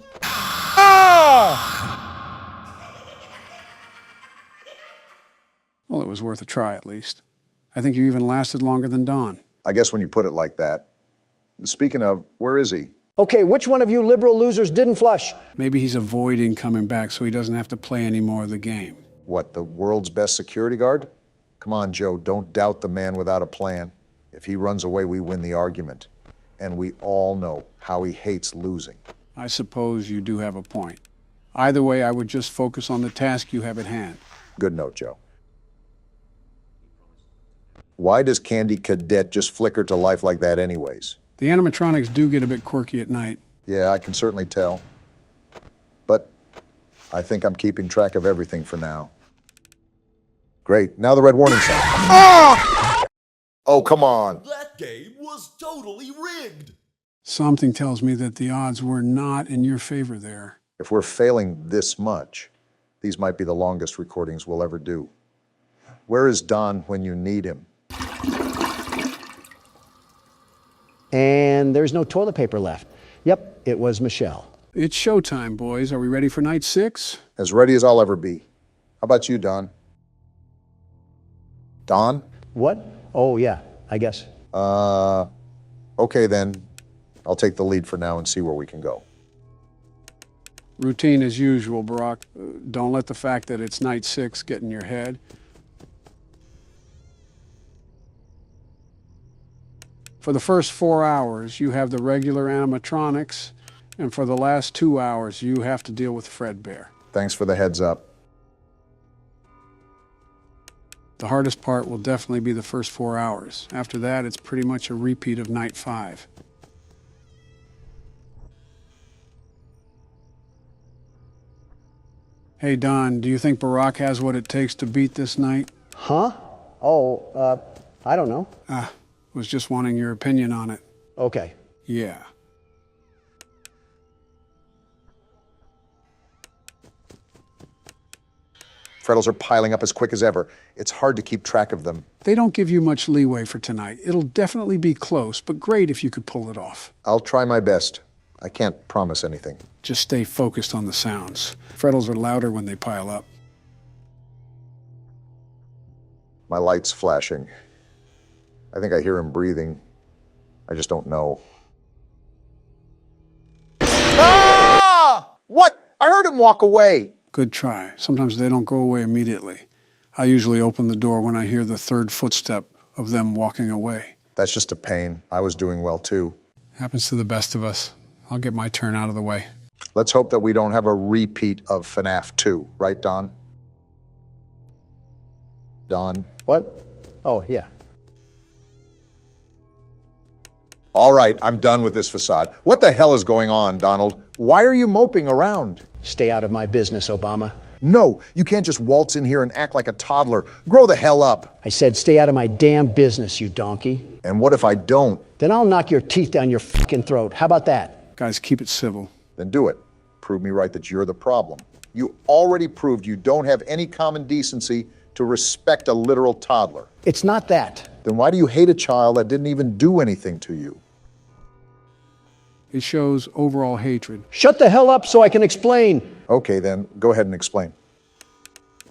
S3: Well, it was worth a try, at least. I think you even lasted longer than Don.
S2: I guess when you put it like that. Speaking of, where is he?
S1: Okay, which one of you liberal losers didn't flush?
S3: Maybe he's avoiding coming back so he doesn't have to play any more of the game.
S2: What, the world's best security guard? Come on, Joe, don't doubt the man without a plan. If he runs away, we win the argument. And we all know how he hates losing.
S3: I suppose you do have a point. Either way, I would just focus on the task you have at hand.
S2: Good note, Joe. Why does Candy Cadet just flicker to life like that anyways?
S3: The animatronics do get a bit quirky at night.
S2: Yeah, I can certainly tell. But I think I'm keeping track of everything for now. Great, now the red warning sign. Ah! Oh, come on.
S16: That game was totally rigged.
S3: Something tells me that the odds were not in your favor there.
S2: If we're failing this much, these might be the longest recordings we'll ever do. Where is Don when you need him?
S1: And there's no toilet paper left. Yep, it was Michelle.
S3: It's showtime, boys. Are we ready for night 6?
S2: As ready as I'll ever be. How about you, Don? Don?
S1: What? Oh, yeah, I guess.
S2: Okay then. I'll take the lead for now and see where we can go.
S3: Routine as usual, Barack. Don't let the fact that it's night 6 get in your head. For the first 4 hours, you have the regular animatronics, and for the last 2 hours, you have to deal with Fredbear.
S2: Thanks for the heads up.
S3: The hardest part will definitely be the first 4 hours. After that, it's pretty much a repeat of night 5. Hey, Don, do you think Barack has what it takes to beat this night?
S1: Huh? Oh, I don't know.
S3: Was just wanting your opinion on it.
S1: Okay.
S3: Yeah.
S2: Freddles are piling up as quick as ever. It's hard to keep track of them.
S3: They don't give you much leeway for tonight. It'll definitely be close, but great if you could pull it off.
S2: I'll try my best. I can't promise anything.
S3: Just stay focused on the sounds. Freddles are louder when they pile up.
S2: My light's flashing. I think I hear him breathing. I just don't know. Ah! What? I heard him walk away.
S3: Good try. Sometimes they don't go away immediately. I usually open the door when I hear the third footstep of them walking away.
S2: That's just a pain. I was doing well too.
S3: Happens to the best of us. I'll get my turn out of the way.
S2: Let's hope that we don't have a repeat of FNaF 2, right, Don? Don?
S1: What? Oh, yeah.
S2: All right, I'm done with this facade. What the hell is going on, Donald? Why are you moping around?
S1: Stay out of my business, Obama.
S2: No, you can't just waltz in here and act like a toddler. Grow the hell up.
S1: I said stay out of my damn business, you donkey.
S2: And what if I don't?
S1: Then I'll knock your teeth down your fucking throat. How about that?
S3: Guys, keep it civil.
S2: Then do it. Prove me right that you're the problem. You already proved you don't have any common decency to respect a literal toddler.
S1: It's not that.
S2: Then why do you hate a child that didn't even do anything to you?
S3: It shows overall hatred.
S1: Shut the hell up so I can explain.
S2: Okay, then, go ahead and explain.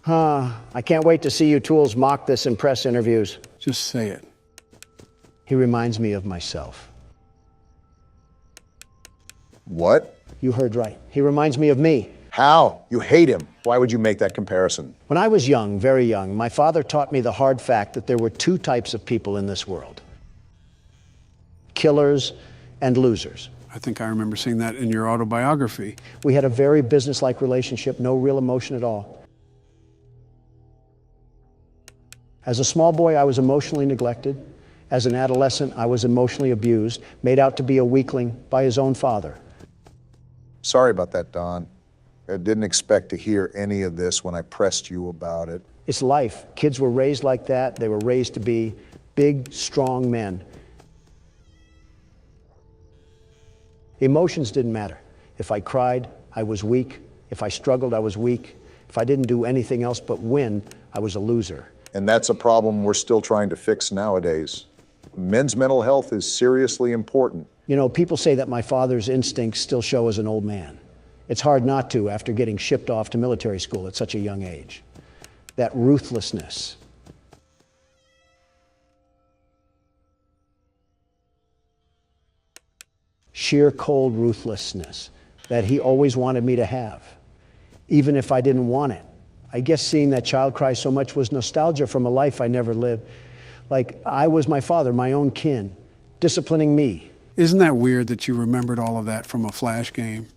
S1: I can't wait to see you tools mock this in press interviews.
S3: Just say it.
S1: He reminds me of myself.
S2: What?
S1: You heard right. He reminds me of me.
S2: How? You hate him. Why would you make that comparison?
S1: When I was young, very young, my father taught me the hard fact that there were two types of people in this world. Killers and losers.
S3: I think I remember seeing that in your autobiography.
S1: We had a very business-like relationship, no real emotion at all. As a small boy, I was emotionally neglected. As an adolescent, I was emotionally abused, made out to be a weakling by his own father.
S2: Sorry about that, Don. I didn't expect to hear any of this when I pressed you about it.
S1: It's life. Kids were raised like that. They were raised to be big, strong men. Emotions didn't matter. If I cried, I was weak. If I struggled, I was weak. If I didn't do anything else but win, I was a loser.
S2: And that's a problem we're still trying to fix nowadays. Men's mental health is seriously important.
S1: You know, people say that my father's instincts still show as an old man. It's hard not to after getting shipped off to military school at such a young age. That ruthlessness. Sheer cold ruthlessness that he always wanted me to have, even if I didn't want it. I guess seeing that child cry so much was nostalgia from a life I never lived. Like I was my father, my own kin, disciplining me.
S3: Isn't that weird that you remembered all of that from a Flash game?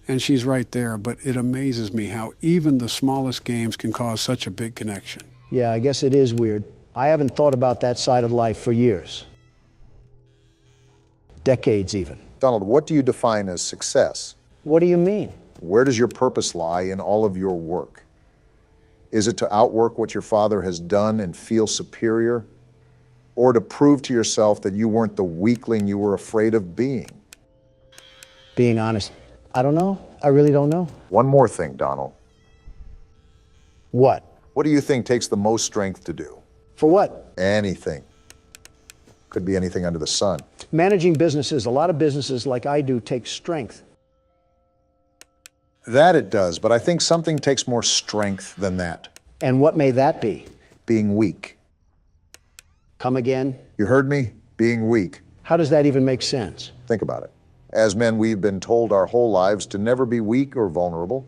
S3: And she's right there, but it amazes me how even the smallest games can cause such a big connection.
S1: Yeah, I guess it is weird. I haven't thought about that side of life for years. Decades even.
S2: Donald, what do you define as success?
S1: What do you mean?
S2: Where does your purpose lie in all of your work? Is it to outwork what your father has done and feel superior? Or to prove to yourself that you weren't the weakling you were afraid of being?
S1: Being honest, I don't know. I really don't know.
S2: One more thing, Donald.
S1: What?
S2: What do you think takes the most strength to do?
S1: For what?
S2: Anything. Could be anything under the sun.
S1: Managing businesses, a lot of businesses like I do, take strength.
S2: That it does, but I think something takes more strength than that.
S1: And what may that be?
S2: Being weak.
S1: Come again?
S2: You heard me? Being weak.
S1: How does that even make sense?
S2: Think about it. As men, we've been told our whole lives to never be weak or vulnerable.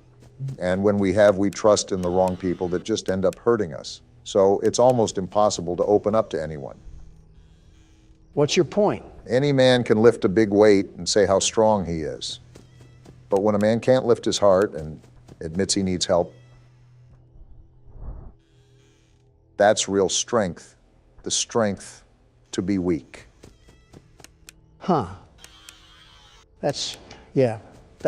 S2: And when we have, we trust in the wrong people that just end up hurting us. So it's almost impossible to open up to anyone.
S1: What's your point?
S2: Any man can lift a big weight and say how strong he is. But when a man can't lift his heart and admits he needs help, that's real strength. The strength to be weak.
S1: Huh. That's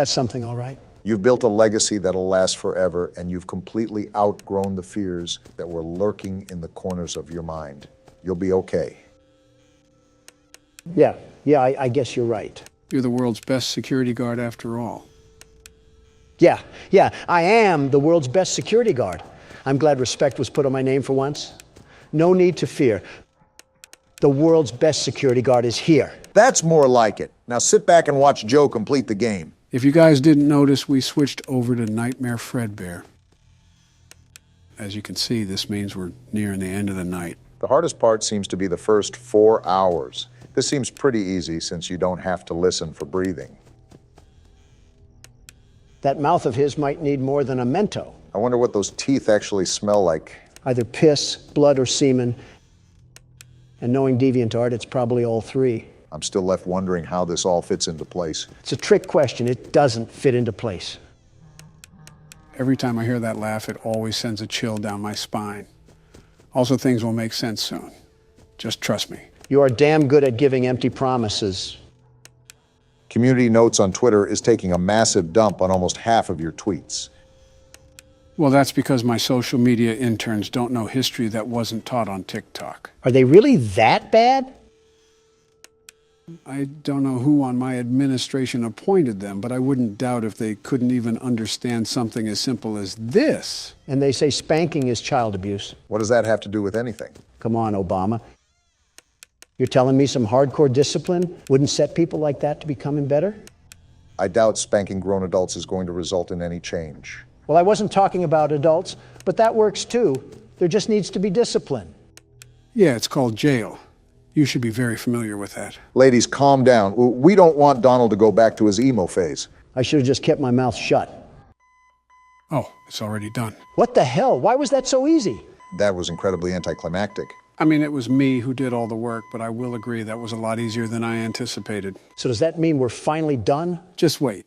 S1: something, all right.
S2: You've built a legacy that'll last forever, and you've completely outgrown the fears that were lurking in the corners of your mind. You'll be okay.
S1: Yeah, I guess you're right.
S3: You're the world's best security guard after all.
S1: Yeah, I am the world's best security guard. I'm glad respect was put on my name for once. No need to fear. The world's best security guard is here.
S2: That's more like it. Now sit back and watch Joe complete the game.
S3: If you guys didn't notice, we switched over to Nightmare Fredbear. As you can see, this means we're nearing the end of the night.
S2: The hardest part seems to be the first 4 hours. This seems pretty easy since you don't have to listen for breathing.
S1: That mouth of his might need more than a Mento.
S2: I wonder what those teeth actually smell like.
S1: Either piss, blood, or semen. And knowing DeviantArt, it's probably all three.
S2: I'm still left wondering how this all fits into place.
S1: It's a trick question. It doesn't fit into place.
S3: Every time I hear that laugh, it always sends a chill down my spine. Also, things will make sense soon. Just trust me.
S1: You are damn good at giving empty promises.
S2: Community Notes on Twitter is taking a massive dump on almost half of your tweets.
S3: Well, that's because my social media interns don't know history that wasn't taught on TikTok.
S1: Are they really that bad?
S3: I don't know who on my administration appointed them, but I wouldn't doubt if they couldn't even understand something as simple as this.
S1: And they say spanking is child abuse.
S2: What does that have to do with anything?
S1: Come on, Obama. You're telling me some hardcore discipline wouldn't set people like that to becoming better?
S2: I doubt spanking grown adults is going to result in any change.
S1: Well, I wasn't talking about adults, but that works too. There just needs to be discipline.
S3: Yeah, it's called jail. You should be very familiar with that.
S2: Ladies, calm down. We don't want Donald to go back to his emo phase.
S1: I should have just kept my mouth shut.
S3: Oh, it's already done.
S1: What the hell? Why was that so easy?
S2: That was incredibly anticlimactic.
S3: I mean, it was me who did all the work, but I will agree that was a lot easier than I anticipated.
S1: So does that mean we're finally done?
S3: Just wait.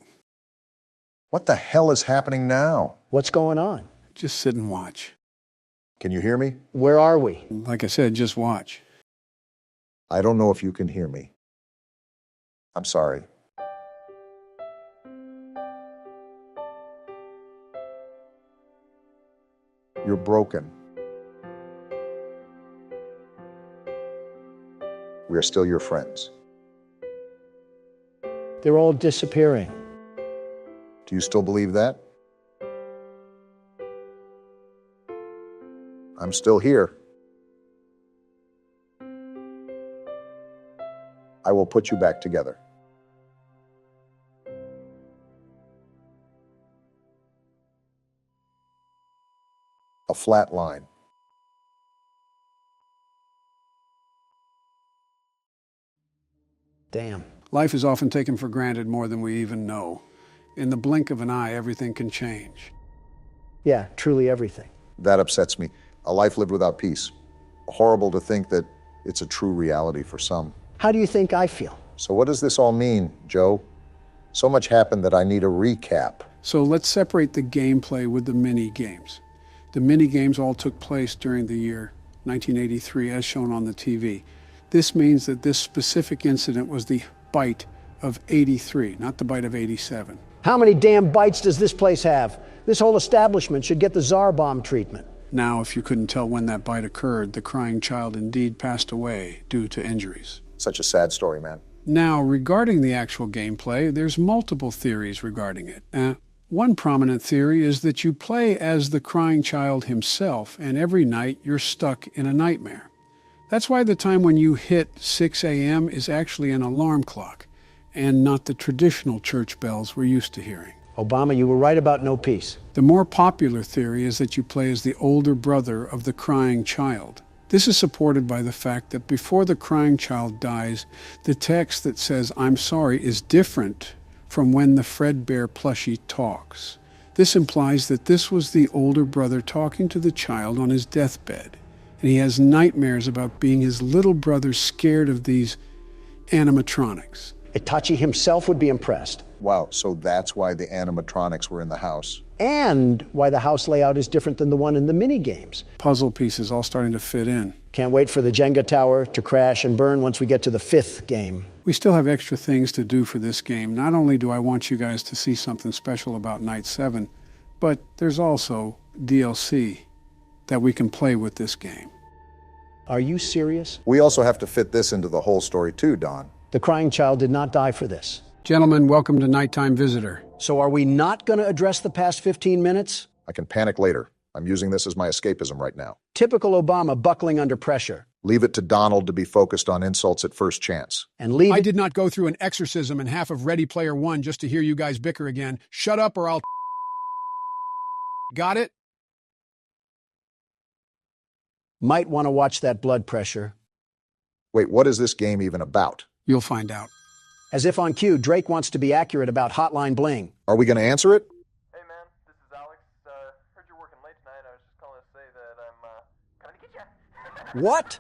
S2: What the hell is happening now?
S1: What's going on?
S3: Just sit and watch.
S2: Can you hear me?
S1: Where are we?
S3: Like I said, just watch.
S2: I don't know if you can hear me. I'm sorry. You're broken. We are still your friends.
S1: They're all disappearing.
S2: Do you still believe that? I'm still here. I will put you back together. A flat line.
S1: Damn.
S3: Life is often taken for granted more than we even know. In the blink of an eye, everything can change.
S1: Yeah, truly everything.
S2: That upsets me. a life lived without peace. Horrible to think that it's a true reality for some.
S1: How do you think I feel?
S2: So what does this all mean, Joe? So much happened that I need a recap.
S3: So let's separate the gameplay with the mini-games. The mini-games all took place during the year 1983, as shown on the TV. This means that this specific incident was the bite of 83, not the bite of 87.
S1: How many damn bites does this place have? This whole establishment should get the Tsar bomb treatment.
S3: Now, if you couldn't tell when that bite occurred, the crying child indeed passed away due to injuries.
S2: Such a sad story, man.
S3: Now, regarding the actual gameplay, there's multiple theories regarding it. One prominent theory is that you play as the crying child himself, and every night you're stuck in a nightmare. That's why the time when you hit 6 a.m. is actually an alarm clock, and not the traditional church bells we're used to hearing.
S1: Obama, you were right about no peace.
S3: The more popular theory is that you play as the older brother of the crying child. This is supported by the fact that before the crying child dies, the text that says, "I'm sorry," is different from when the Fredbear plushie talks. This implies that this was the older brother talking to the child on his deathbed, and he has nightmares about being his little brother scared of these animatronics.
S1: Itachi himself would be impressed.
S2: Wow, so that's why the animatronics were in the house.
S1: And why the house layout is different than the one in the mini-games.
S3: Puzzle pieces all starting to fit in.
S1: Can't wait for the Jenga tower to crash and burn once we get to the 5th game.
S3: We still have extra things to do for this game. Not only do I want you guys to see something special about Night 7, but there's also DLC that we can play with this game.
S1: Are you serious?
S2: We also have to fit this into the whole story too, Don.
S1: The crying child did not die for this.
S3: Gentlemen, welcome to Nighttime Visitor.
S1: So are we not going to address the past 15 minutes?
S2: I can panic later. I'm using this as my escapism right now.
S1: Typical Obama buckling under pressure.
S2: Leave it to Donald to be focused on insults at first chance.
S1: And leave
S3: I did not go through an exorcism and half of Ready Player One just to hear you guys bicker again. Shut up or I'll... Got it?
S1: Might want to watch that blood pressure.
S2: Wait, what is this game even about?
S3: You'll find out.
S1: As if on cue, Drake wants to be accurate about Hotline Bling.
S2: Are we going to answer it?
S17: Hey man, this is Alex. Heard you're working late tonight. I was just calling to say that I'm coming to get you.
S1: What?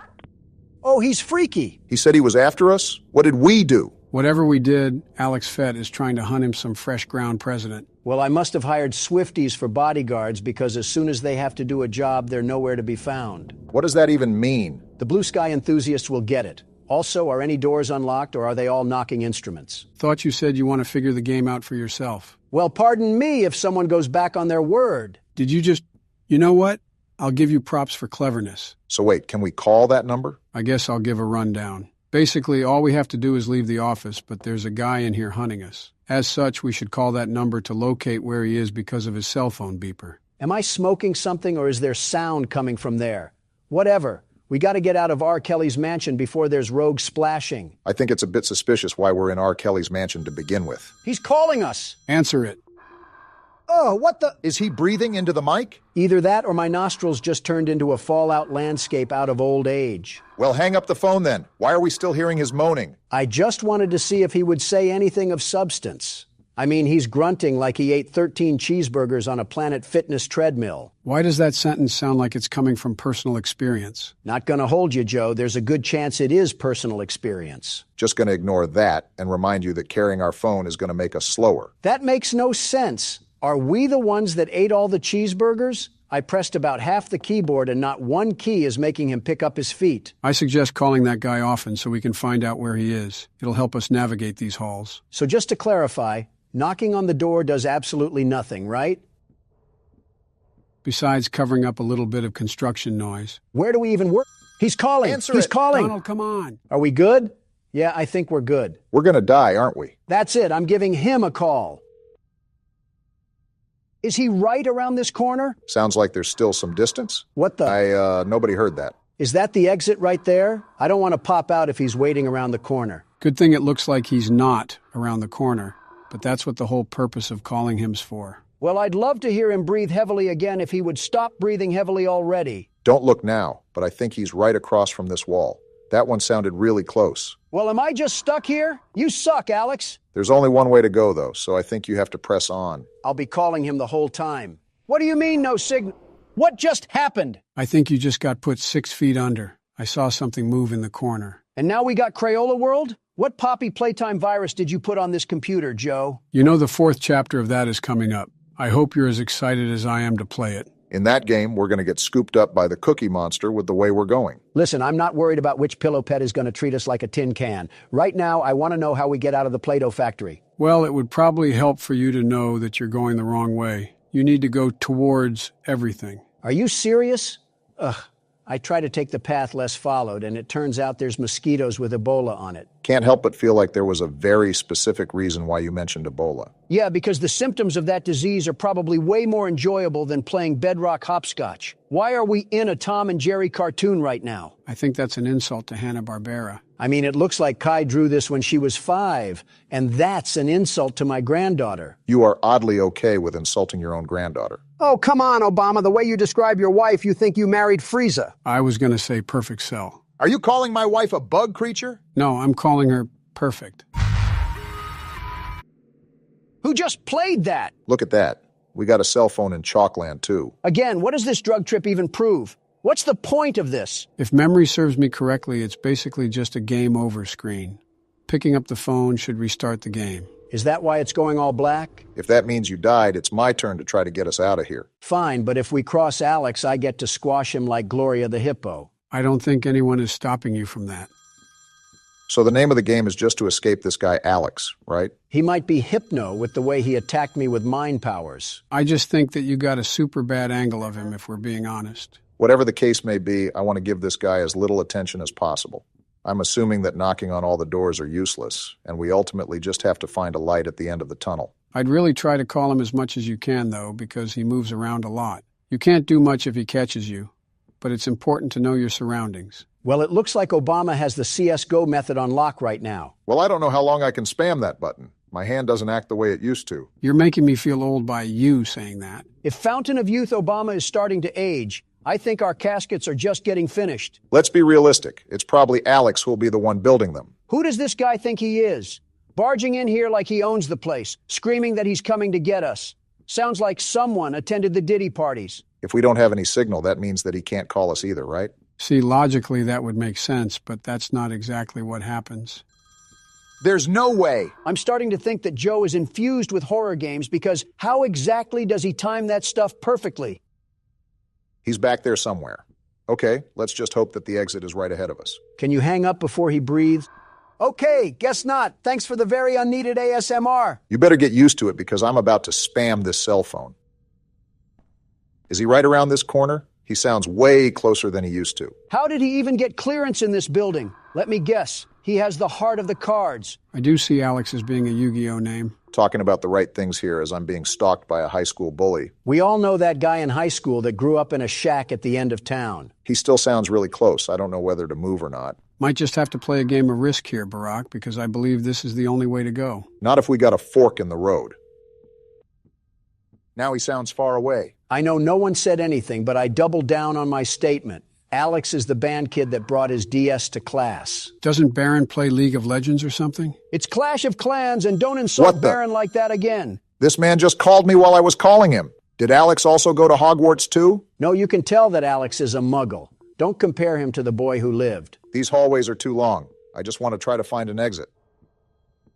S1: Oh, he's freaky.
S2: He said he was after us? What did we do?
S3: Whatever we did, Alex Fett is trying to hunt him some fresh ground president.
S1: Well, I must have hired Swifties for bodyguards because as soon as they have to do a job, they're nowhere to be found.
S2: What does that even mean?
S1: The blue sky enthusiasts will get it. Also, are any doors unlocked or are they all knocking instruments?
S3: Thought you said you want to figure the game out for yourself.
S1: Well, pardon me if someone goes back on their word.
S3: Did you just... You know what? I'll give you props for cleverness.
S2: So wait, can we call that number?
S3: I guess I'll give a rundown. Basically, all we have to do is leave the office, but there's a guy in here hunting us. As such, we should call that number to locate where he is because of his cell phone beeper.
S1: Am I smoking something or is there sound coming from there? Whatever. We got to get out of R. Kelly's mansion before there's rogue splashing.
S2: I think it's a bit suspicious why we're in R. Kelly's mansion to begin with.
S1: He's calling us.
S3: Answer it.
S1: Oh, what the...
S2: Is he breathing into the mic?
S1: Either that or my nostrils just turned into a fallout landscape out of old age.
S2: Well, hang up the phone then. Why are we still hearing his moaning?
S1: I just wanted to see if he would say anything of substance. I mean, he's grunting like he ate 13 cheeseburgers on a Planet Fitness treadmill.
S3: Why does that sentence sound like it's coming from personal experience?
S1: Not gonna hold you, Joe. There's a good chance it is personal experience.
S2: Just gonna ignore that and remind you that carrying our phone is gonna make us slower.
S1: That makes no sense. Are we the ones that ate all the cheeseburgers? I pressed about half the keyboard and not one key is making him pick up his feet.
S3: I suggest calling that guy often so we can find out where he is. It'll help us navigate these halls.
S1: So just to clarify, knocking on the door does absolutely nothing, right?
S3: Besides covering up a little bit of construction noise.
S1: Where do we even work? He's calling. He's calling.
S3: Donald, come on.
S1: Are we good? Yeah, I think we're good.
S2: We're gonna die, aren't we?
S1: That's it. I'm giving him a call. Is he right around this corner?
S2: Sounds like there's still some distance.
S1: What the?
S2: Nobody heard that.
S1: Is that the exit right there? I don't want to pop out if he's waiting around the corner.
S3: Good thing it looks like he's not around the corner, but that's what the whole purpose of calling him's for.
S1: Well, I'd love to hear him breathe heavily again if he would stop breathing heavily already.
S2: Don't look now, but I think he's right across from this wall. That one sounded really close.
S1: Well, am I just stuck here? You suck, Alex.
S2: There's only one way to go, though, so I think you have to press on.
S1: I'll be calling him the whole time. What do you mean, no signal? What just happened?
S3: I think you just got put 6 feet under. I saw something move in the corner.
S1: And now we got Crayola World? What poppy Playtime virus did you put on this computer, Joe?
S3: You know the 4th chapter of that is coming up. I hope you're as excited as I am to play it.
S2: In that game, we're going to get scooped up by the Cookie Monster with the way we're going.
S1: Listen, I'm not worried about which pillow pet is going to treat us like a tin can. Right now, I want to know how we get out of the Play-Doh factory.
S3: Well, it would probably help for you to know that you're going the wrong way. You need to go towards everything.
S1: Are you serious? Ugh. I try to take the path less followed, and it turns out there's mosquitoes with Ebola on it.
S2: Can't help but feel like there was a very specific reason why you mentioned Ebola.
S1: Yeah, because the symptoms of that disease are probably way more enjoyable than playing bedrock hopscotch. Why are we in a Tom and Jerry cartoon right now?
S3: I think that's an insult to Hanna-Barbera.
S1: I mean, it looks like Kai drew this when she was 5, and that's an insult to my granddaughter.
S2: You are oddly okay with insulting your own granddaughter.
S1: Oh, come on, Obama. The way you describe your wife, you think you married Frieza.
S3: I was going to say perfect cell.
S2: Are you calling my wife a bug creature?
S3: No, I'm calling her perfect.
S1: Who just played that?
S2: Look at that. We got a cell phone in Chalkland, too.
S1: Again, what does this drug trip even prove? What's the point of this?
S3: If memory serves me correctly, it's basically just a game over screen. Picking up the phone should restart the game.
S1: Is that why it's going all black?
S2: If that means you died, it's my turn to try to get us out of here.
S1: Fine, but if we cross Alex, I get to squash him like Gloria the Hippo.
S3: I don't think anyone is stopping you from that.
S2: So the name of the game is just to escape this guy Alex, right?
S1: He might be Hypno with the way he attacked me with mind powers.
S3: I just think that you got a super bad angle of him, if we're being honest.
S2: Whatever the case may be, I want to give this guy as little attention as possible. I'm assuming that knocking on all the doors are useless, and we ultimately just have to find a light at the end of the tunnel.
S3: I'd really try to call him as much as you can, though, because he moves around a lot. You can't do much if he catches you, but it's important to know your surroundings.
S1: Well, it looks like Obama has the CSGO method on lock right now.
S2: Well, I don't know how long I can spam that button. My hand doesn't act the way it used to.
S3: You're making me feel old by you saying that.
S1: If Fountain of Youth Obama is starting to age, I think our caskets are just getting finished.
S2: Let's be realistic. It's probably Alex who'll be the one building them.
S1: Who does this guy think he is? Barging in here like he owns the place, screaming that he's coming to get us. Sounds like someone attended the Diddy parties.
S2: If we don't have any signal, that means that he can't call us either, right?
S3: See, logically that would make sense, but that's not exactly what happens.
S2: There's no way.
S1: I'm starting to think that Joe is infused with horror games because how exactly does he time that stuff perfectly?
S2: He's back there somewhere. Okay, let's just hope that the exit is right ahead of us.
S1: Can you hang up before he breathes? Okay, guess not. Thanks for the very unneeded ASMR.
S2: You better get used to it because I'm about to spam this cell phone. Is he right around this corner? He sounds way closer than he used to.
S1: How did he even get clearance in this building? Let me guess. He has the heart of the cards.
S3: I do see Alex as being a Yu-Gi-Oh name.
S2: Talking about the right things here as I'm being stalked by a high school bully.
S1: We all know that guy in high school that grew up in a shack at the end of town.
S2: He still sounds really close. I don't know whether to move or not.
S3: Might just have to play a game of Risk here, Barack, because I believe this is the only way to go.
S2: Not if we got a fork in the road. Now he sounds far away.
S1: I know no one said anything, but I doubled down on my statement. Alex is the band kid that brought his DS to class.
S3: Doesn't Baron play League of Legends or something?
S1: It's Clash of Clans, and don't insult Baron like that again.
S2: This man just called me while I was calling him. Did Alex also go to Hogwarts too?
S1: No, you can tell that Alex is a muggle. Don't compare him to the boy who lived.
S2: These hallways are too long. I just want to try to find an exit.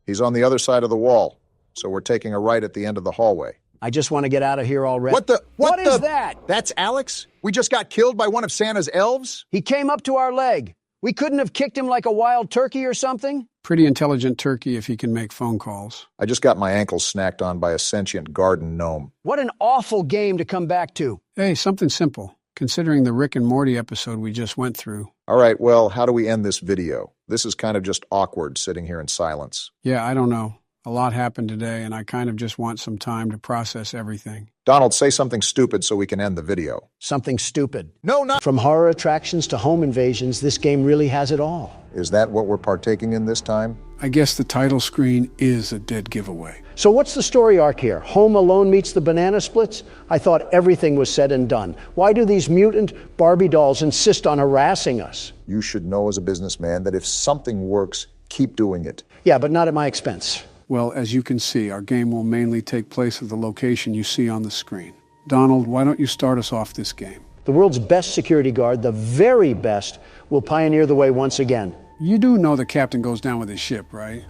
S2: He's on the other side of the wall, so we're taking a right at the end of the hallway.
S1: I just want to get out of here already.
S2: What
S1: is that?
S2: That's Alex? We just got killed by one of Santa's elves?
S1: He came up to our leg. We couldn't have kicked him like a wild turkey or something?
S3: Pretty intelligent turkey if he can make phone calls.
S2: I just got my ankles snacked on by a sentient garden gnome.
S1: What an awful game to come back to.
S3: Hey, something simple, considering the Rick and Morty episode we just went through.
S2: All right, well, how do we end this video? This is kind of just awkward sitting here in silence.
S3: Yeah, I don't know. A lot happened today, and I kind of just want some time to process everything.
S2: Donald, say something stupid so we can end the video.
S1: Something stupid.
S2: No, not...
S1: From horror attractions to home invasions, this game really has it all.
S2: Is that what we're partaking in this time?
S3: I guess the title screen is a dead giveaway.
S1: So what's the story arc here? Home Alone meets the Banana Splits? I thought everything was said and done. Why do these mutant Barbie dolls insist on harassing us?
S2: You should know as a businessman that if something works, keep doing it.
S1: Yeah, but not at my expense.
S3: Well, as you can see, our game will mainly take place at the location you see on the screen. Donald, why don't you start us off this game?
S1: The world's best security guard, the very best, will pioneer the way once again.
S3: You do know the captain goes down with his ship, right?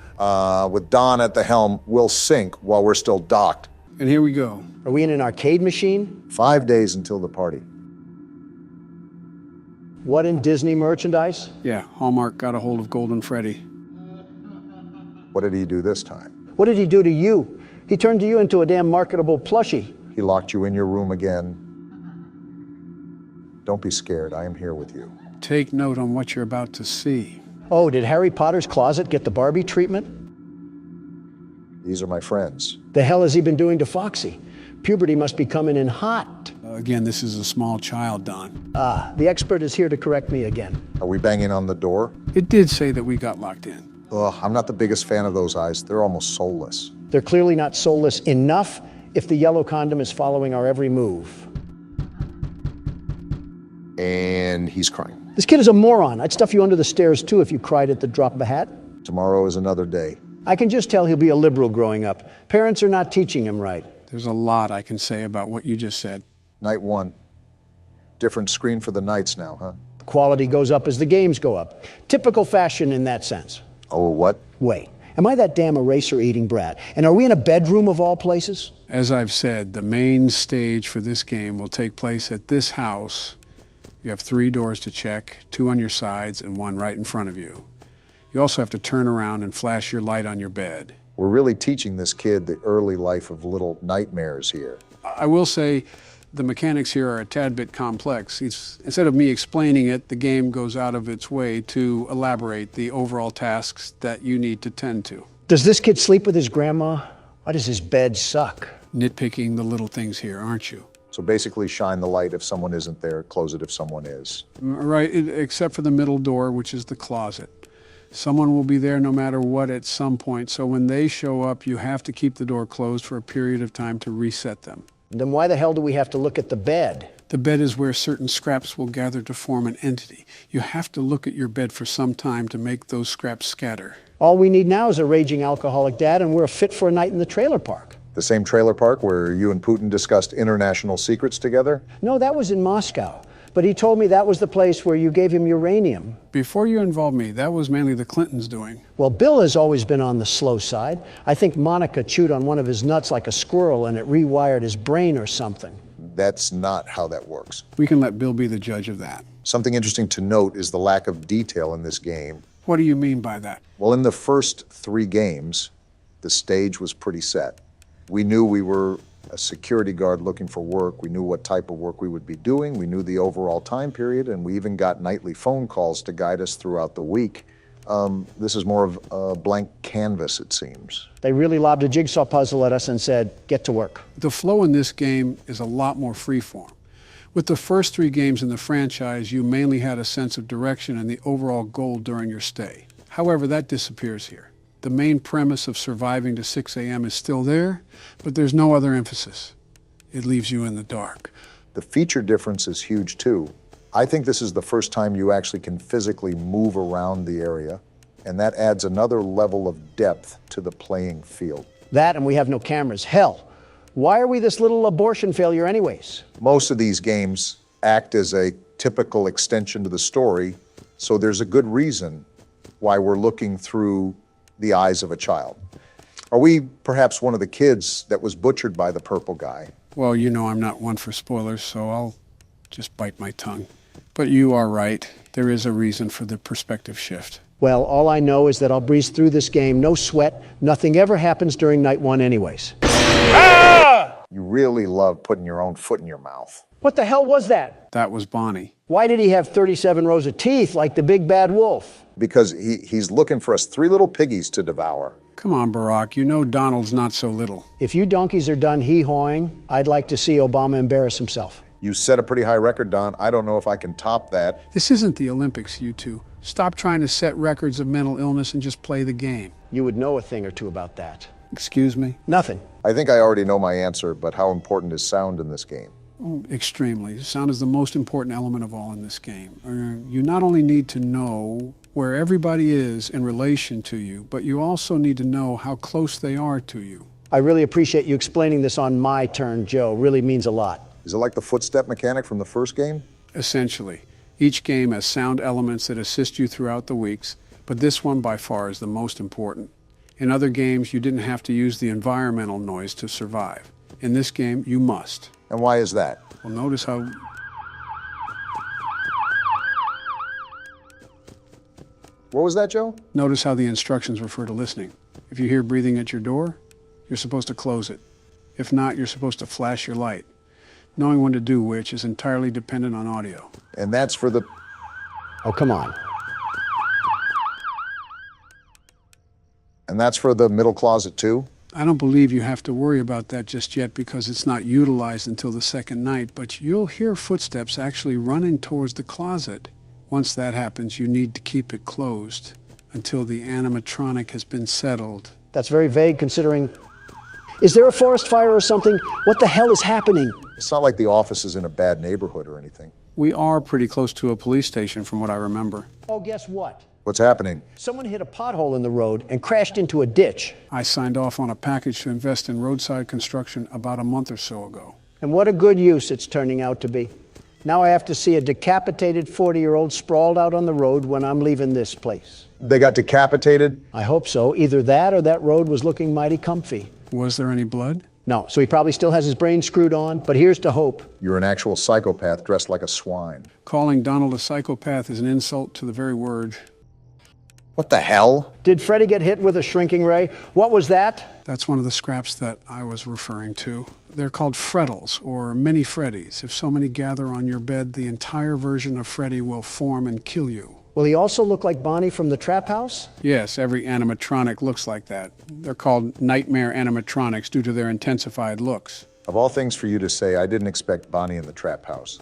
S2: With Don at the helm, we'll sink while we're still docked.
S3: And here we go.
S1: Are we in an arcade machine?
S2: 5 days until the party.
S1: What in Disney merchandise?
S3: Yeah, Hallmark got a hold of Golden Freddy.
S2: What did he do this time?
S1: What did he do to you? He turned you into a damn marketable plushie.
S2: He locked you in your room again. Don't be scared, I am here with you.
S3: Take note on what you're about to see.
S1: Oh, did Harry Potter's closet get the Barbie treatment?
S2: These are my friends.
S1: The hell has he been doing to Foxy? Puberty must be coming in hot.
S3: Again, this is a small child, Don.
S1: Ah, the expert is here to correct me again.
S2: Are we banging on the door?
S3: It did say that we got locked in.
S2: Ugh, I'm not the biggest fan of those eyes. They're almost soulless.
S1: They're clearly not soulless enough if the yellow condom is following our every move.
S2: And he's crying.
S1: This kid is a moron. I'd stuff you under the stairs too if you cried at the drop of a hat.
S2: Tomorrow is another day.
S1: I can just tell he'll be a liberal growing up. Parents are not teaching him right.
S3: There's a lot I can say about what you just said.
S2: Night 1. Different screen for the nights now, huh?
S1: The quality goes up as the games go up. Typical fashion in that sense.
S2: Oh, what?
S1: Wait, am I that damn eraser-eating brat? And are we in a bedroom of all places?
S3: As I've said, the main stage for this game will take place at this house. You have 3 doors to check, 2 on your sides and 1 right in front of you. You also have to turn around and flash your light on your bed.
S2: We're really teaching this kid the early life of little nightmares here.
S3: I will say the mechanics here are a tad bit complex. Instead of me explaining it, the game goes out of its way to elaborate the overall tasks that you need to tend to.
S1: Does this kid sleep with his grandma? Why does his bed suck?
S3: Nitpicking the little things here, aren't you?
S2: So basically shine the light if someone isn't there, close it if someone is.
S3: Right, except for the middle door, which is the closet. Someone will be there no matter what at some point, so when they show up, you have to keep the door closed for a period of time to reset them.
S1: Then why the hell do we have to look at the bed?
S3: The bed is where certain scraps will gather to form an entity. You have to look at your bed for some time to make those scraps scatter.
S1: All we need now is a raging alcoholic dad, and we're fit for a night in the trailer park.
S2: The same trailer park where you and Putin discussed international secrets together?
S1: No, that was in Moscow. But he told me that was the place where you gave him uranium.
S3: Before you involved me, that was mainly the Clintons' doing.
S1: Well, Bill has always been on the slow side. I think Monica chewed on one of his nuts like a squirrel and it rewired his brain or something.
S2: That's not how that works.
S3: We can let Bill be the judge of that.
S2: Something interesting to note is the lack of detail in this game.
S3: What do you mean by that?
S2: Well, in the first 3 games, the stage was pretty set. We knew we were a security guard looking for work. We knew what type of work we would be doing. We knew the overall time period, and we even got nightly phone calls to guide us throughout the week. This is more of a blank canvas, it seems.
S1: They really lobbed a jigsaw puzzle at us and said, get to work.
S3: The flow in this game is a lot more freeform. With the first 3 games in the franchise, you mainly had a sense of direction and the overall goal during your stay. However, that disappears here. The main premise of surviving to 6 a.m. is still there, but there's no other emphasis. It leaves you in the dark.
S2: The feature difference is huge too. I think this is the first time you actually can physically move around the area, and that adds another level of depth to the playing field.
S1: That and we have no cameras. Hell, why are we this little abortion failure anyways?
S2: Most of these games act as a typical extension to the story, so there's a good reason why we're looking through the eyes of a child. Are we perhaps one of the kids that was butchered by the purple guy?
S3: Well, you know I'm not one for spoilers, so I'll just bite my tongue. But you are right. There is a reason for the perspective shift.
S1: Well, all I know is that I'll breeze through this game, no sweat. Nothing ever happens during night 1 anyways.
S2: You really love putting your own foot in your mouth.
S1: What the hell was that?
S3: That was Bonnie.
S1: Why did he have 37 rows of teeth like the big bad wolf?
S2: Because he's looking for us 3 little piggies to devour.
S3: Come on, Barack, you know Donald's not so little.
S1: If you donkeys are done hee-hawing, I'd like to see Obama embarrass himself.
S2: You set a pretty high record, Don. I don't know if I can top that.
S3: This isn't the Olympics, you two. Stop trying to set records of mental illness and just play the game.
S1: You would know a thing or two about that.
S3: Excuse me?
S1: Nothing.
S2: I think I already know my answer, but how important is sound in this game?
S3: Oh, extremely. Sound is the most important element of all in this game. You not only need to know where everybody is in relation to you, but you also need to know how close they are to you.
S1: I really appreciate you explaining this on my turn, Joe. Really means a lot.
S2: Is it like the footstep mechanic from the first game?
S3: Essentially. Each game has sound elements that assist you throughout the weeks, but this one by far is the most important. In other games, you didn't have to use the environmental noise to survive. In this game, you must.
S2: And why is that?
S3: Well, notice how...
S2: What was that, Joe?
S3: Notice how the instructions refer to listening. If you hear breathing at your door, you're supposed to close it. If not, you're supposed to flash your light. Knowing when to do which is entirely dependent on audio.
S2: And that's for the...
S1: Oh, come on.
S2: And that's for the middle closet, too?
S3: I don't believe you have to worry about that just yet because it's not utilized until the second night, but you'll hear footsteps actually running towards the closet. Once that happens, you need to keep it closed until the animatronic has been settled.
S1: That's very vague considering... Is there a forest fire or something? What the hell is happening?
S2: It's not like the office is in a bad neighborhood or anything.
S3: We are pretty close to a police station from what I remember.
S1: Oh, guess what?
S2: What's happening?
S1: Someone hit a pothole in the road and crashed into a ditch.
S3: I signed off on a package to invest in roadside construction about a month or so ago.
S1: And what a good use it's turning out to be. Now I have to see a decapitated 40-year-old sprawled out on the road when I'm leaving this place.
S2: They got decapitated?
S1: I hope so. Either that or that road was looking mighty comfy.
S3: Was there any blood?
S1: No, so he probably still has his brain screwed on, but here's to hope.
S2: You're an actual psychopath dressed like a swine.
S3: Calling Donald a psychopath is an insult to the very word.
S2: What the hell?
S1: Did Freddy get hit with a shrinking ray? What was that?
S3: That's one of the scraps that I was referring to. They're called frettles, or mini Freddys. If so many gather on your bed, the entire version of Freddy will form and kill you.
S1: Will he also look like Bonnie from the Trap House?
S3: Yes, every animatronic looks like that. They're called nightmare animatronics due to their intensified looks.
S2: Of all things for you to say, I didn't expect Bonnie in the Trap House.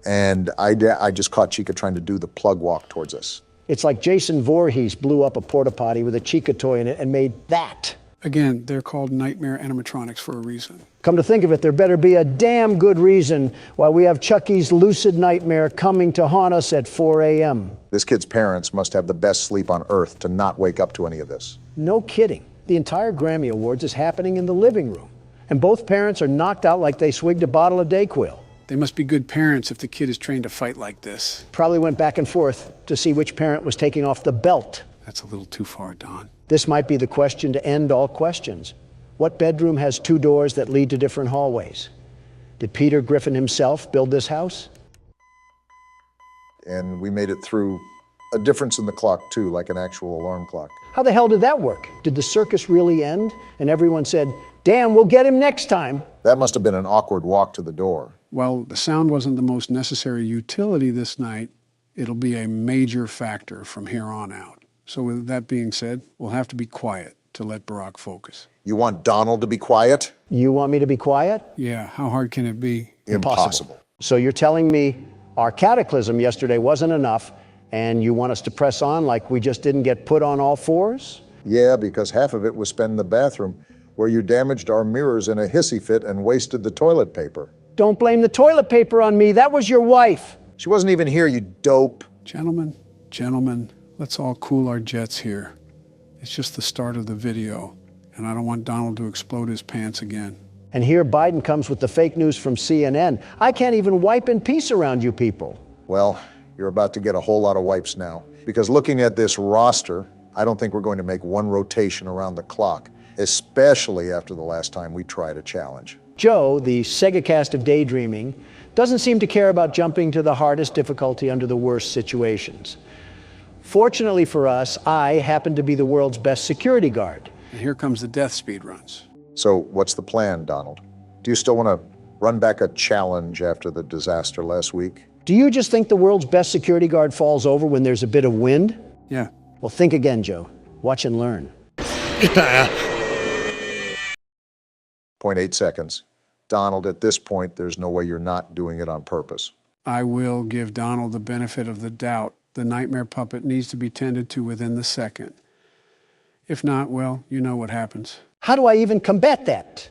S2: And I just caught Chica trying to do the plug walk towards us.
S1: It's like Jason Voorhees blew up a porta potty with a Chica toy in it and made that.
S3: Again, they're called nightmare animatronics for a reason.
S1: Come to think of it, there better be a damn good reason why we have Chucky's lucid nightmare coming to haunt us at 4 a.m.
S2: This kid's parents must have the best sleep on earth to not wake up to any of this.
S1: No kidding. The entire Grammy Awards is happening in the living room. And both parents are knocked out like they swigged a bottle of Dayquil.
S3: They must be good parents if the kid is trained to fight like this.
S1: Probably went back and forth to see which parent was taking off the belt.
S3: That's a little too far, Don.
S1: This might be the question to end all questions. What bedroom has 2 doors that lead to different hallways? Did Peter Griffin himself build this house?
S2: And we made it through a difference in the clock, too, like an actual alarm clock.
S1: How the hell did that work? Did the circus really end? And everyone said, damn, we'll get him next time.
S2: That must have been an awkward walk to the door.
S3: Well, the sound wasn't the most necessary utility this night. It'll be a major factor from here on out. So with that being said, we'll have to be quiet to let Barack focus.
S2: You want Donald to be quiet?
S1: You want me to be quiet?
S3: Yeah, how hard can it be?
S2: Impossible.
S1: So you're telling me our cataclysm yesterday wasn't enough, and you want us to press on like we just didn't get put on all fours?
S2: Yeah, because half of it was spent in the bathroom, where you damaged our mirrors in a hissy fit and wasted the toilet paper.
S1: Don't blame the toilet paper on me. That was your wife.
S2: She wasn't even here, you dope.
S3: Gentlemen, let's all cool our jets here. It's just the start of the video, and I don't want Donald to explode his pants again.
S1: And here Biden comes with the fake news from CNN. I can't even wipe in peace around you people.
S2: Well, you're about to get a whole lot of wipes now. Because looking at this roster, I don't think we're going to make one rotation around the clock, especially after the last time we tried a challenge.
S1: Joe, the Sega cast of daydreaming, doesn't seem to care about jumping to the hardest difficulty under the worst situations. Fortunately for us, I happen to be the world's best security guard.
S3: And here comes the death speed runs.
S2: So what's the plan, Donald? Do you still want to run back a challenge after the disaster last week?
S1: Do you just think the world's best security guard falls over when there's a bit of wind?
S3: Yeah.
S1: Well, think again, Joe. Watch and learn.
S2: 0.8 seconds. Donald, at this point, there's no way you're not doing it on purpose.
S3: I will give Donald the benefit of the doubt. The nightmare puppet needs to be tended to within the second. If not, well, you know what happens.
S1: How do I even combat that?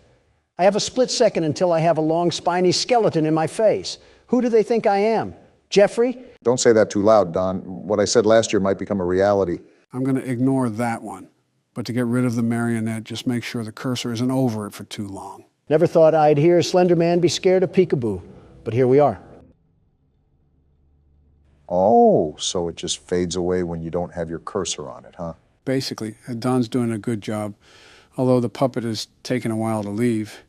S1: I have a split second until I have a long, spiny skeleton in my face. Who do they think I am? Jeffrey?
S2: Don't say that too loud, Don. What I said last year might become a reality.
S3: I'm going to ignore that one. But to get rid of the marionette, just make sure the cursor isn't over it for too long.
S1: Never thought I'd hear Slender Man be scared of peekaboo, but here we are.
S2: Oh, so it just fades away when you don't have your cursor on it, huh?
S3: Basically, Don's doing a good job, although the puppet is taking a while to leave.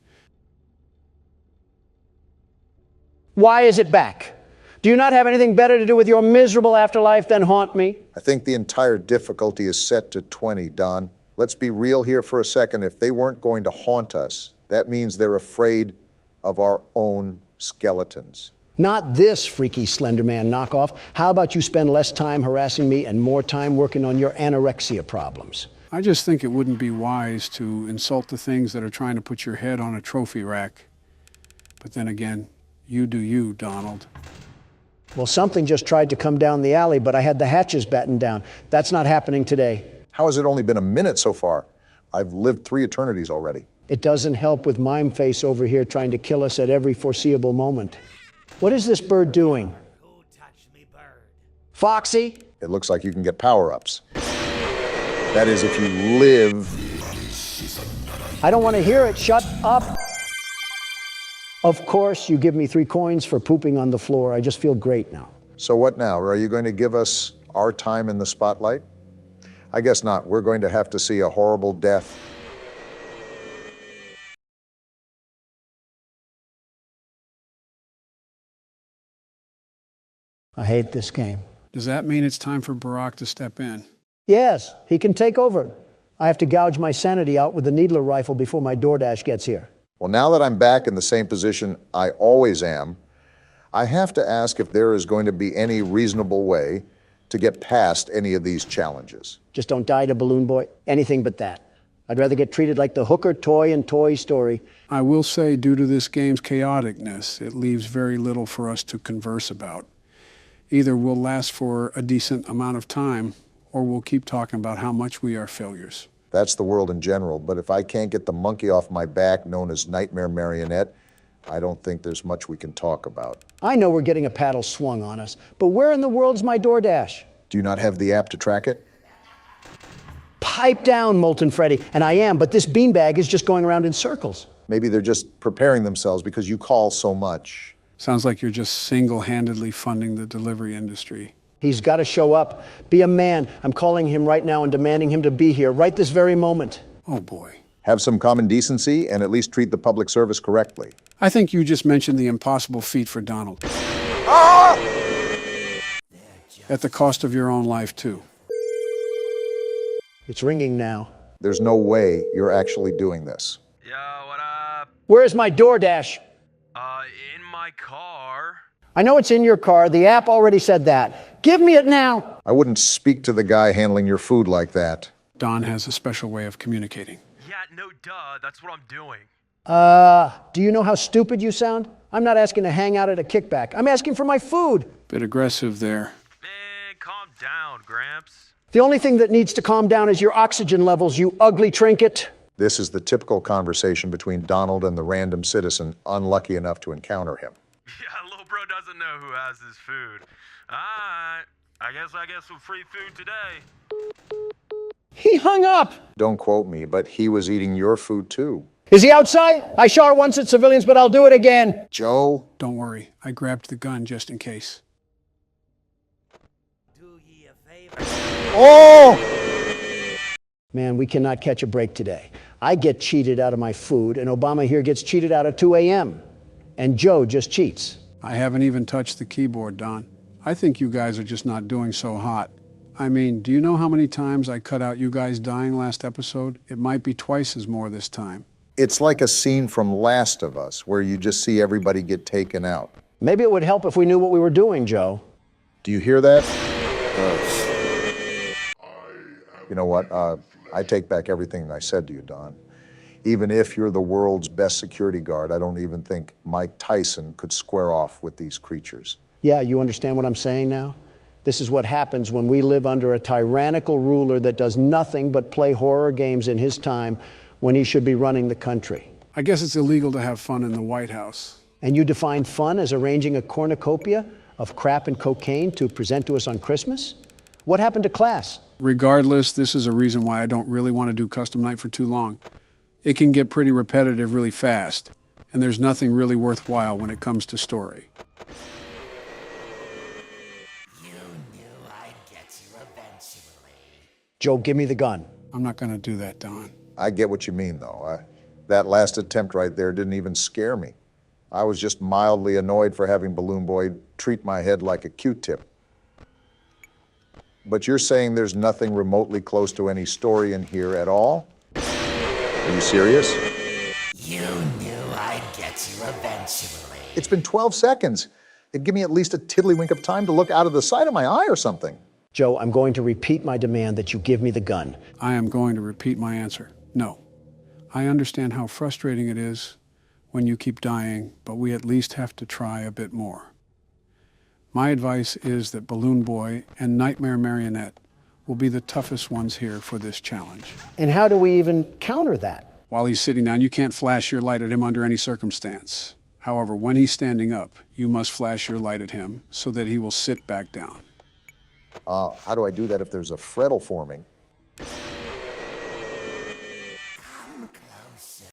S1: Why is it back? Do you not have anything better to do with your miserable afterlife than haunt me?
S2: I think the entire difficulty is set to 20, Don. Let's be real here for a second. If they weren't going to haunt us, that means they're afraid of our own skeletons.
S1: Not this freaky Slender Man knockoff. How about you spend less time harassing me and more time working on your anorexia problems?
S3: I just think it wouldn't be wise to insult the things that are trying to put your head on a trophy rack. But then again, you do you, Donald.
S1: Well, something just tried to come down the alley, but I had the hatches battened down. That's not happening today.
S2: How has it only been a minute so far? I've lived 3 eternities already.
S1: It doesn't help with Mime Face over here trying to kill us at every foreseeable moment. What is this bird doing?
S11: Who touched me, bird?
S1: Foxy?
S2: It looks like you can get power-ups. That is, if you live.
S1: I don't want to hear it. Shut up. Of course, you give me 3 coins for pooping on the floor. I just feel great now.
S2: So what now? Are you going to give us our time in the spotlight? I guess not. We're going to have to see a horrible death.
S1: I hate this game.
S3: Does that mean it's time for Barack to step in?
S1: Yes, he can take over. I have to gouge my sanity out with the needler rifle before my DoorDash gets here.
S2: Well, now that I'm back in the same position I always am, I have to ask if there is going to be any reasonable way to get past any of these challenges.
S1: Just don't die to Balloon Boy. Anything but that. I'd rather get treated like the hooker toy in Toy Story.
S3: I will say, due to this game's chaoticness, it leaves very little for us to converse about. Either we'll last for a decent amount of time, or we'll keep talking about how much we are failures.
S2: That's the world in general, but if I can't get the monkey off my back, known as Nightmare Marionette, I don't think there's much we can talk about.
S1: I know we're getting a paddle swung on us, but where in the world's my DoorDash?
S2: Do you not have the app to track it?
S1: Pipe down, Molten Freddy. And I am, but this beanbag is just going around in circles.
S2: Maybe they're just preparing themselves because you call so much.
S3: Sounds like you're just single-handedly funding the delivery industry.
S1: He's got to show up. Be a man. I'm calling him right now and demanding him to be here right this very moment.
S3: Oh, boy.
S2: Have some common decency and at least treat the public service correctly.
S3: I think you just mentioned the impossible feat for Donald.
S2: Ah!
S3: At the cost of your own life, too.
S1: It's ringing now.
S2: There's no way you're actually doing this.
S18: Yo, what up?
S1: Where's my DoorDash?
S18: In my car.
S1: I know it's in your car. The app already said that. Give me it now.
S2: I wouldn't speak to the guy handling your food like that.
S3: Don has a special way of communicating.
S18: Yeah, no duh, that's what I'm doing.
S1: Do you know how stupid you sound? I'm not asking to hang out at a kickback. I'm asking for my food.
S3: Bit aggressive there.
S18: Man, calm down, Gramps.
S1: The only thing that needs to calm down is your oxygen levels, you ugly trinket.
S2: This is the typical conversation between Donald and the random citizen unlucky enough to encounter him.
S18: Yeah, little bro doesn't know who has his food. Alright, I guess I get some free food today.
S1: He hung up.
S2: Don't quote me, but he was eating your food too.
S1: Is he outside? I shot once at civilians, but I'll do it again.
S2: Joe?
S3: Don't worry, I grabbed the gun just in case.
S11: Do ye a favor.
S2: Oh!
S1: Man, we cannot catch a break today. I get cheated out of my food, and Obama here gets cheated out of 2 a.m. And Joe just cheats.
S3: I haven't even touched the keyboard, Don. I think you guys are just not doing so hot. I mean, do you know how many times I cut out you guys dying last episode? It might be twice as more this time.
S2: It's like a scene from Last of Us, where you just see everybody get taken out.
S1: Maybe it would help if we knew what we were doing, Joe.
S2: Do you hear that? You know what? I take back everything I said to you, Don. Even if you're the world's best security guard, I don't even think Mike Tyson could square off with these creatures.
S1: Yeah, you understand what I'm saying now? This is what happens when we live under a tyrannical ruler that does nothing but play horror games in his time when he should be running the country.
S3: I guess it's illegal to have fun in the White House.
S1: And you define fun as arranging a cornucopia of crap and cocaine to present to us on Christmas? What happened to class?
S3: Regardless, this is a reason why I don't really want to do custom night for too long. It can get pretty repetitive really fast, and there's nothing really worthwhile when it comes to story.
S11: You knew I'd get you eventually.
S1: Joe, give me the gun.
S3: I'm not going to do that, Don.
S2: I get what you mean, though. That last attempt right there didn't even scare me. I was just mildly annoyed for having Balloon Boy treat my head like a Q-tip. But you're saying there's nothing remotely close to any story in here at all? Are you serious?
S11: You knew I'd get you eventually.
S2: It's been 12 seconds. It'd give me at least a tiddlywink of time to look out of the side of my eye or something.
S1: Joe, I'm going to repeat my demand that you give me the gun.
S3: I am going to repeat my answer. No. I understand how frustrating it is when you keep dying, but we at least have to try a bit more. My advice is that Balloon Boy and Nightmare Marionette will be the toughest ones here for this challenge.
S1: And how do we even counter that?
S3: While he's sitting down, you can't flash your light at him under any circumstance. However, when he's standing up, you must flash your light at him so that he will sit back down.
S2: How do I do that if there's a freddle forming?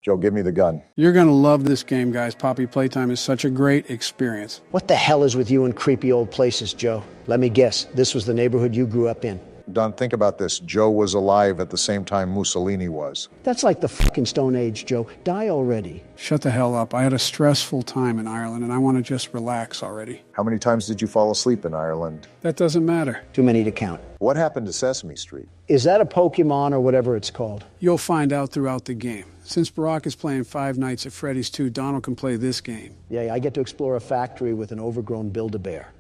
S2: Joe, give me the gun.
S3: You're going to love this game, guys. Poppy Playtime is such a great experience.
S1: What the hell is with you in creepy old places, Joe? Let me guess, this was the neighborhood you grew up in.
S2: Don, think about this. Joe was alive at the same time Mussolini was.
S1: That's like the fucking Stone Age, Joe. Die already.
S3: Shut the hell up. I had a stressful time in Ireland, and I want to just relax already.
S2: How many times did you fall asleep in Ireland?
S3: That doesn't matter.
S1: Too many to count.
S2: What happened to Sesame Street?
S1: Is that a Pokemon or whatever it's called?
S3: You'll find out throughout the game. Since Barack is playing Five Nights at Freddy's 2, Donald can play this game.
S1: Yeah, I get to explore a factory with an overgrown Build-A-Bear.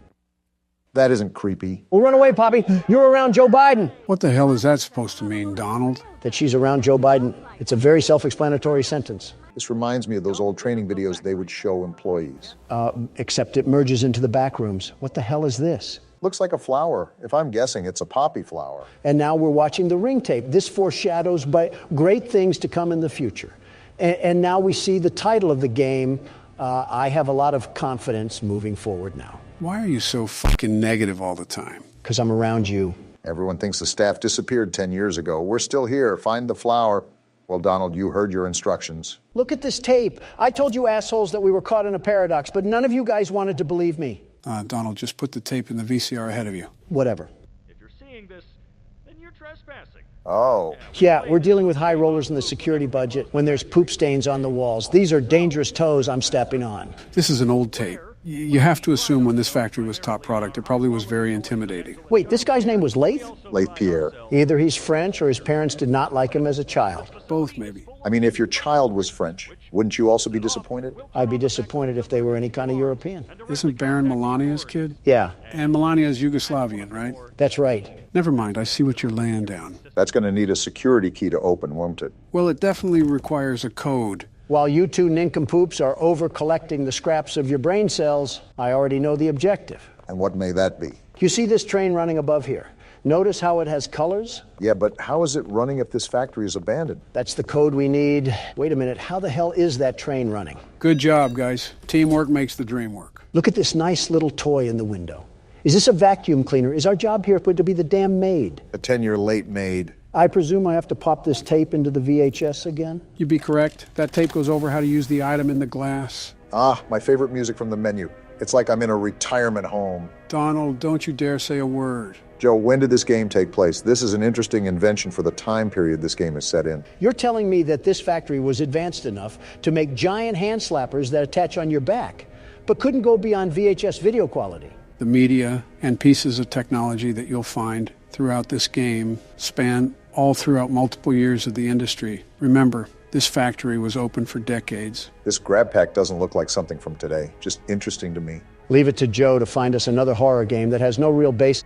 S2: That isn't creepy.
S1: Well, run away, Poppy. You're around Joe Biden.
S3: What the hell is that supposed to mean, Donald?
S1: That she's around Joe Biden. It's a very self-explanatory sentence.
S2: This reminds me of those old training videos they would show employees.
S1: Except it merges into the back rooms. What the hell is this?
S2: Looks like a flower. If I'm guessing, it's a poppy flower.
S1: And now we're watching the ring tape. This foreshadows great things to come in the future. And now we see the title of the game. I have a lot of confidence moving forward now.
S3: Why are you so fucking negative all the time?
S1: Because I'm around you.
S2: Everyone thinks the staff disappeared 10 years ago. We're still here. Find the flower. Well, Donald, you heard your instructions.
S1: Look at this tape. I told you assholes that we were caught in a paradox, but none of you guys wanted to believe me.
S3: Donald, just put the tape in the VCR ahead of you.
S1: Whatever.
S9: If you're seeing this, then you're trespassing.
S2: Oh.
S1: Yeah, we're dealing with high rollers in the security budget when there's poop stains on the walls. These are dangerous toes I'm stepping on.
S3: This is an old tape. You have to assume when this factory was top product, it probably was very intimidating.
S1: Wait, this guy's name was Lath?
S2: Lath Pierre.
S1: Either he's French or his parents did not like him as a child.
S3: Both, maybe.
S2: I mean, if your child was French, wouldn't you also be disappointed?
S1: I'd be disappointed if they were any kind of European.
S3: Isn't Baron Melania's kid?
S1: Yeah.
S3: And Melania's Yugoslavian, right?
S1: That's right.
S3: Never mind, I see what you're laying down.
S2: That's going to need a security key to open, won't it?
S3: Well, it definitely requires a code.
S1: While you two nincompoops are over-collecting the scraps of your brain cells, I already know the objective.
S2: And what may that be?
S1: You see this train running above here? Notice how it has colors?
S2: Yeah, but how is it running if this factory is abandoned?
S1: That's the code we need. Wait a minute, how the hell is that train running?
S3: Good job, guys. Teamwork makes the dream work.
S1: Look at this nice little toy in the window. Is this a vacuum cleaner? Is our job here to be the damn maid?
S2: A 10-year late maid.
S1: I presume I have to pop this tape into the VHS again?
S3: You'd be correct. That tape goes over how to use the item in the glass.
S2: Ah, my favorite music from the menu. It's like I'm in a retirement home.
S3: Donald, don't you dare say a word.
S2: Joe, when did this game take place? This is an interesting invention for the time period this game is set in.
S1: You're telling me that this factory was advanced enough to make giant hand slappers that attach on your back, but couldn't go beyond VHS video quality.
S3: The media and pieces of technology that you'll find throughout this game span all throughout multiple years of the industry. Remember, this factory was open for decades.
S2: This grab pack doesn't look like something from today. Just interesting to me.
S1: Leave it to Joe to find us another horror game that has no real base.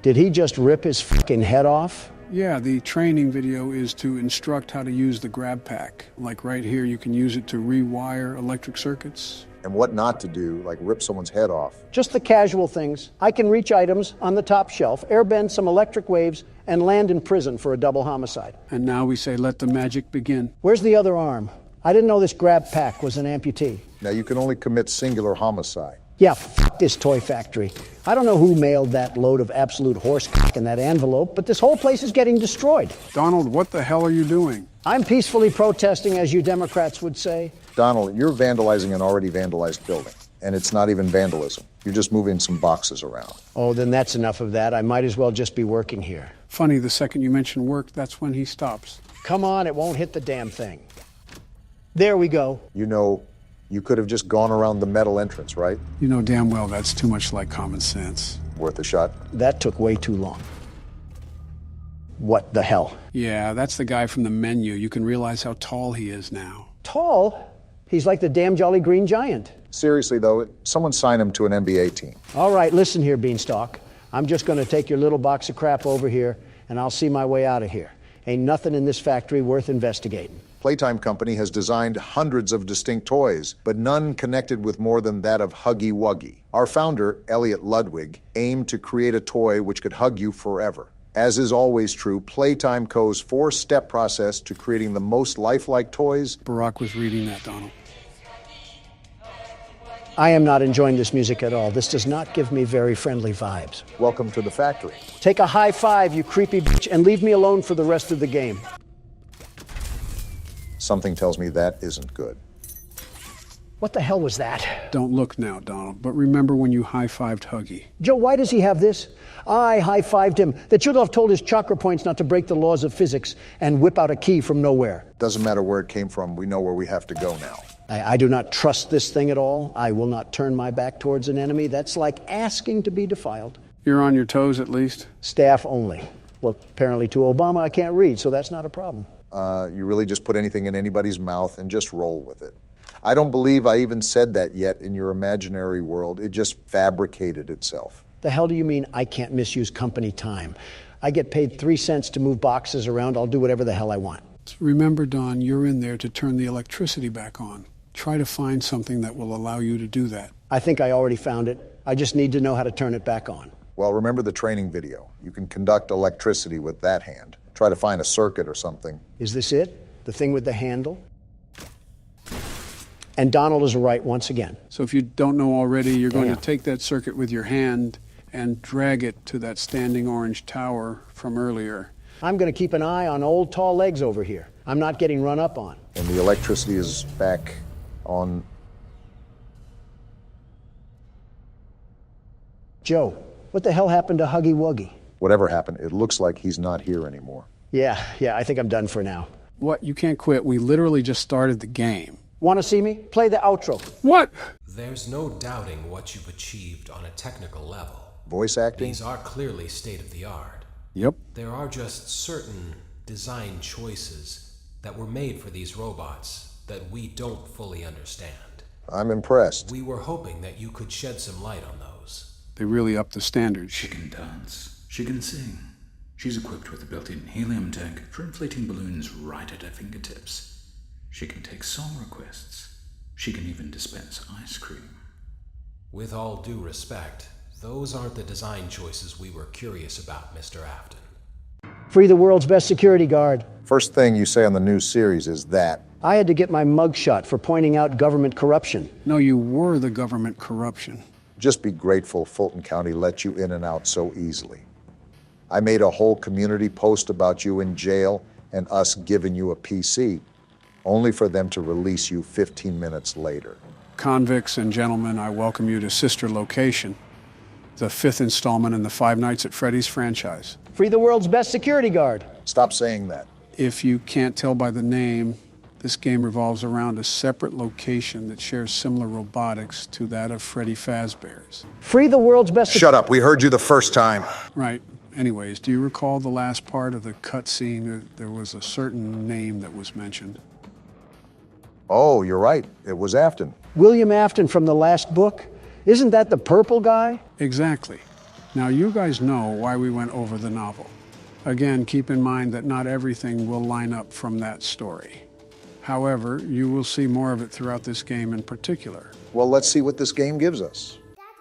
S1: Did he just rip his fucking head off?
S3: Yeah, the training video is to instruct how to use the grab pack. Like right here, you can use it to rewire electric circuits.
S2: And what not to do, like rip someone's head off.
S1: Just the casual things. I can reach items on the top shelf, airbend some electric waves, and land in prison for a double homicide.
S3: And now we say, let the magic begin.
S1: Where's the other arm? I didn't know this grab pack was an amputee.
S2: Now you can only commit singular homicide.
S1: Yeah, f this toy factory. I don't know who mailed that load of absolute horse cock in that envelope, but this whole place is getting destroyed.
S3: Donald, what the hell are you doing?
S1: I'm peacefully protesting, as you Democrats would say.
S2: Donald, you're vandalizing an already vandalized building, and it's not even vandalism. You're just moving some boxes around.
S1: Oh, then that's enough of that. I might as well just be working here.
S3: Funny, the second you mention work, that's when he stops.
S1: Come on, it won't hit the damn thing. There we go.
S2: You know, you could have just gone around the metal entrance, right?
S3: You know damn well that's too much like common sense.
S2: Worth a shot?
S1: That took way too long. What the hell?
S3: Yeah, that's the guy from the menu. You can realize how tall he is now.
S1: Tall? He's like the damn Jolly Green Giant.
S2: Seriously, though, someone sign him to an NBA team.
S1: All right, listen here, Beanstalk. I'm just going to take your little box of crap over here, and I'll see my way out of here. Ain't nothing in this factory worth investigating.
S2: Playtime Company has designed hundreds of distinct toys, but none connected with more than that of Huggy Wuggy. Our founder, Elliot Ludwig, aimed to create a toy which could hug you forever. As is always true, Playtime Co.'s four-step process to creating the most lifelike toys.
S3: Barack was reading that, Donald.
S1: I am not enjoying this music at all. This does not give me very friendly vibes.
S2: Welcome to the factory.
S1: Take a high five, you creepy bitch, and leave me alone for the rest of the game.
S2: Something tells me that isn't good.
S1: What the hell was that?
S3: Don't look now, Donald, but remember when you high-fived Huggy.
S1: Joe, why does he have this? I high-fived him. That should have told his chakra points not to break the laws of physics and whip out a key from nowhere.
S2: Doesn't matter where it came from. We know where we have to go now.
S1: I do not trust this thing at all. I will not turn my back towards an enemy. That's like asking to be defiled.
S3: You're on your toes, at least?
S1: Staff only. Well, apparently to Obama I can't read, so that's not a problem.
S2: You really just put anything in anybody's mouth and just roll with it. I don't believe I even said that yet in your imaginary world. It just fabricated itself.
S1: The hell do you mean I can't misuse company time? I get paid 3 cents to move boxes around. I'll do whatever the hell I want.
S3: Remember, Don, you're in there to turn the electricity back on. Try to find something that will allow you to do that.
S1: I think I already found it. I just need to know how to turn it back on.
S2: Well, remember the training video. You can conduct electricity with that hand. Try to find a circuit or something.
S1: Is this it? The thing with the handle? And Donald is right once again.
S3: So if you don't know already, you're going to take that circuit with your hand and drag it to that standing orange tower from earlier.
S1: I'm going to keep an eye on old tall legs over here. I'm not getting run up on.
S2: And the electricity is back on.
S1: Joe, what the hell happened to Huggy Wuggy?
S2: Whatever happened, it looks like he's not here anymore.
S1: Yeah, I think I'm done for now.
S3: What? You can't quit. We literally just started the game.
S1: Want to see me? Play the outro.
S3: What?
S19: There's no doubting what you've achieved on a technical level.
S2: Voice acting?
S19: These are clearly state-of-the-art.
S3: Yep.
S19: There are just certain design choices that were made for these robots that we don't fully understand.
S2: I'm impressed.
S19: We were hoping that you could shed some light on those.
S3: They really upped the standards.
S20: She can dance. She can sing. She's equipped with a built-in helium tank for inflating balloons right at her fingertips. She can take song requests. She can even dispense ice cream.
S19: With all due respect, those aren't the design choices we were curious about, Mr. Afton.
S1: Free the world's best security guard.
S2: First thing you say on the new series is that.
S1: I had to get my mugshot for pointing out government corruption.
S3: No, you were the government corruption.
S2: Just be grateful Fulton County let you in and out so easily. I made a whole community post about you in jail and us giving you a PC, only for them to release you 15 minutes later.
S3: Convicts and gentlemen, I welcome you to Sister Location, the 5th installment in the Five Nights at Freddy's franchise.
S1: Free the world's best security guard.
S2: Stop saying that.
S3: If you can't tell by the name, this game revolves around a separate location that shares similar robotics to that of Freddy Fazbear's.
S1: Free the world's best...
S2: Shut up, we heard you the first time.
S3: Right. Anyways, do you recall the last part of the cutscene? There was a certain name that was mentioned.
S2: Oh, you're right. It was Afton.
S1: William Afton from the last book? Isn't that the purple guy?
S3: Exactly. Now, you guys know why we went over the novel. Again, keep in mind that not everything will line up from that story. However, you will see more of it throughout this game in particular.
S2: Well, let's see what this game gives us.
S6: Daddy,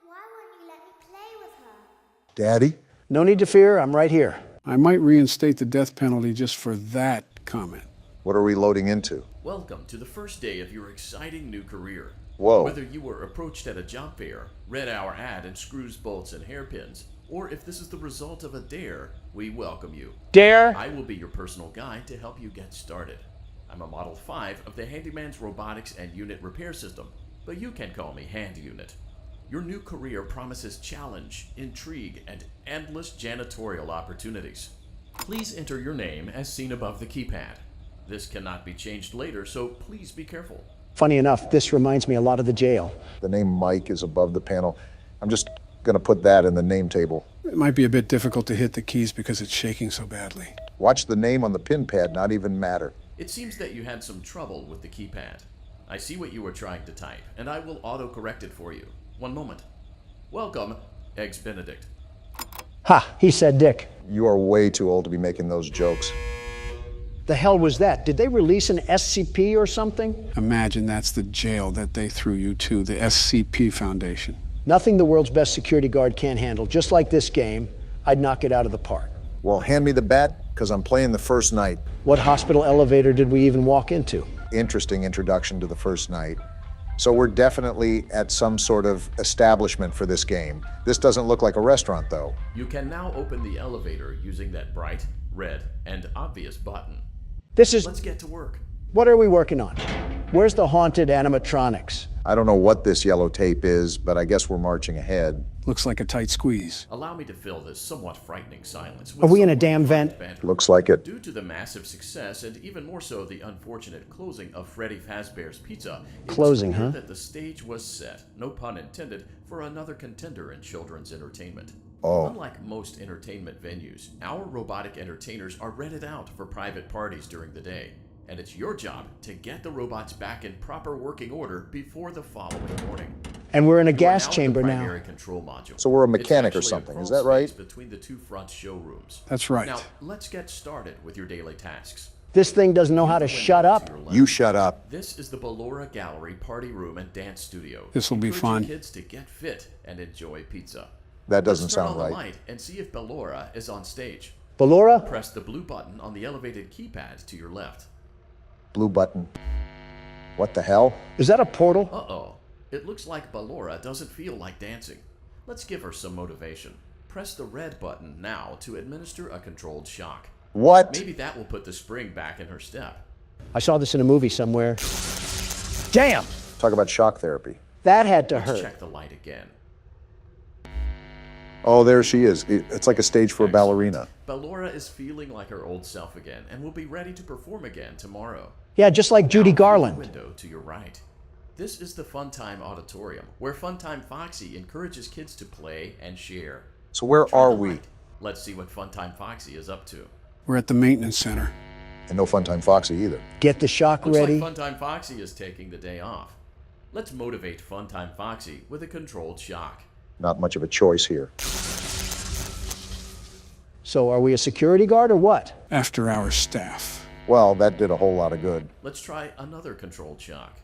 S6: why won't you let me play with her?
S2: Daddy?
S1: No need to fear, I'm right here.
S3: I might reinstate the death penalty just for that comment.
S2: What are we loading into?
S7: Welcome to the first day of your exciting new career.
S2: Whoa.
S7: Whether you were approached at a job fair, read our ad and screws, bolts, and hairpins, or if this is the result of a dare, we welcome you.
S1: Dare?
S7: I will be your personal guide to help you get started. I'm a Model 5 of the Handyman's Robotics and Unit Repair System, but you can call me Hand Unit. Your new career promises challenge, intrigue, and endless janitorial opportunities. Please enter your name as seen above the keypad. This cannot be changed later, so please be careful.
S1: Funny enough, this reminds me a lot of the jail.
S2: The name Mike is above the panel. I'm just going to put that in the name table.
S3: It might be a bit difficult to hit the keys because it's shaking so badly.
S2: Watch the name on the pin pad not even matter.
S7: It seems that you had some trouble with the keypad. I see what you were trying to type, and I will auto-correct it for you. One moment. Welcome, Eggs Benedict.
S1: Ha, he said Dick.
S2: You are way too old to be making those jokes.
S1: The hell was that? Did they release an SCP or something?
S3: Imagine that's the jail that they threw you to, the SCP Foundation.
S1: Nothing the world's best security guard can't handle. Just like this game, I'd knock it out of the park.
S2: Well, hand me the bat, because I'm playing the first night.
S1: What hospital elevator did we even walk into?
S2: Interesting introduction to the first night. So we're definitely at some sort of establishment for this game. This doesn't look like a restaurant, though.
S7: You can now open the elevator using that bright, red, and obvious button.
S1: This is...
S7: Let's get to work.
S1: What are we working on? Where's the haunted animatronics?
S2: I don't know what this yellow tape is, but I guess we're marching ahead.
S3: Looks like a tight squeeze.
S7: Allow me to fill this somewhat frightening silence with
S1: Are we in a damn vent?
S2: Looks like it.
S7: Due to the massive success, and even more so the unfortunate closing of Freddy Fazbear's Pizza,
S1: Closing,
S7: it's clear
S1: huh?
S7: that the stage was set, no pun intended, for another contender in children's entertainment.
S2: Oh.
S7: Unlike most entertainment venues, our robotic entertainers are rented out for private parties during the day. And it's your job to get the robots back in proper working order before the following morning.
S1: And we're in a gas chamber now.
S7: Primary control module.
S2: So we're a mechanic or
S7: It's actually
S2: something,
S7: a
S2: is
S7: crawl
S2: that right?
S7: space between the two front showrooms.
S3: That's right.
S7: Now, let's get started with your daily tasks.
S1: This thing doesn't know how to shut up.
S2: You shut up.
S7: This is the Ballora Gallery party room and dance studio.
S3: This will be
S7: Encouraging
S3: fun.
S7: kids to get fit and enjoy pizza.
S2: That doesn't
S7: Let's turn
S2: sound
S7: on
S2: right.
S7: the light and see if Ballora is on stage.
S1: Ballora?
S7: Press the blue button on the elevated keypad to your left.
S2: Blue button. What the hell?
S1: Is that a portal?
S7: Uh-oh. It looks like Ballora doesn't feel like dancing. Let's give her some motivation. Press the red button now to administer a controlled shock.
S2: What?
S7: Maybe that will put the spring back in her step.
S1: I saw this in a movie somewhere. Damn!
S2: Talk about shock therapy.
S1: That had to
S7: Let's
S1: hurt.
S7: check the light again.
S2: Oh, there she is. It's like a stage for a ballerina.
S7: Ballora is feeling like her old self again and will be ready to perform again tomorrow.
S1: Yeah, just like Judy Garland.
S7: Window to your right. This is the Funtime Auditorium, where Funtime Foxy encourages kids to play and share.
S2: So where
S7: Try
S2: are
S7: the
S2: we?
S7: light. Let's see what Funtime Foxy is up to.
S3: We're at the maintenance center.
S2: And no Funtime Foxy either.
S1: Get the shock
S7: Looks
S1: ready.
S7: like Funtime Foxy is taking the day off. Let's motivate Funtime Foxy with a controlled shock.
S2: Not much of a choice here.
S1: So are we a security guard or what?
S3: After our staff.
S2: Well, that did a whole lot of good.
S7: Let's try another controlled shock.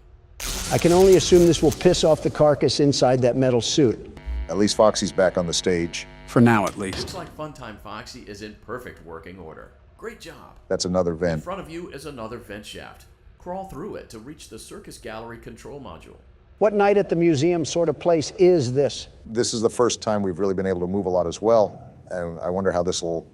S1: I can only assume this will piss off the carcass inside that metal suit.
S2: At least Foxy's back on the stage.
S3: For now, at least.
S7: Looks like Funtime Foxy is in perfect working order. Great job.
S2: That's another
S7: In
S2: vent.
S7: front of you is another vent shaft. Crawl through it to reach the circus gallery control module.
S1: What night at the museum sort of place is this?
S2: This is the first time we've really been able to move a lot as well. And I wonder how this will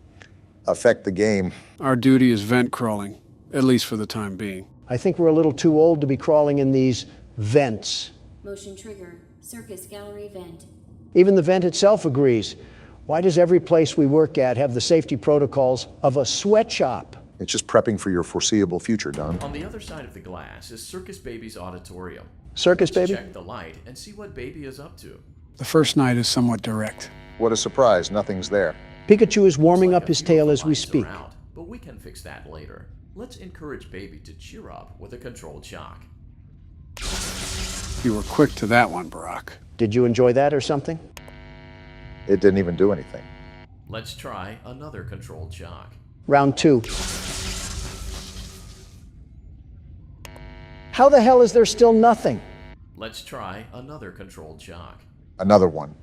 S2: affect the game.
S3: Our duty is vent crawling, at least for the time being.
S1: I think we're a little too old to be crawling in these vents.
S21: Motion trigger. Circus gallery vent.
S1: Even the vent itself agrees. Why does every place we work at have the safety protocols of a sweatshop?
S2: It's just prepping for your foreseeable future, Don.
S7: On the other side of the glass is Circus Baby's auditorium.
S1: Circus
S7: Let's
S1: Baby?
S7: check the light and see what Baby is up to.
S3: The first night is somewhat direct.
S2: What a surprise, nothing's there.
S1: Pikachu is warming up his tail as we speak.
S7: Out, but we can fix that later. Let's encourage Baby to cheer up with a controlled shock.
S3: You were quick to that one, Barack.
S1: Did you enjoy that or something?
S2: It didn't even do anything.
S7: Let's try another controlled shock.
S1: Round 2. How the hell is there still nothing?
S7: Let's try another controlled shock.
S2: Another one.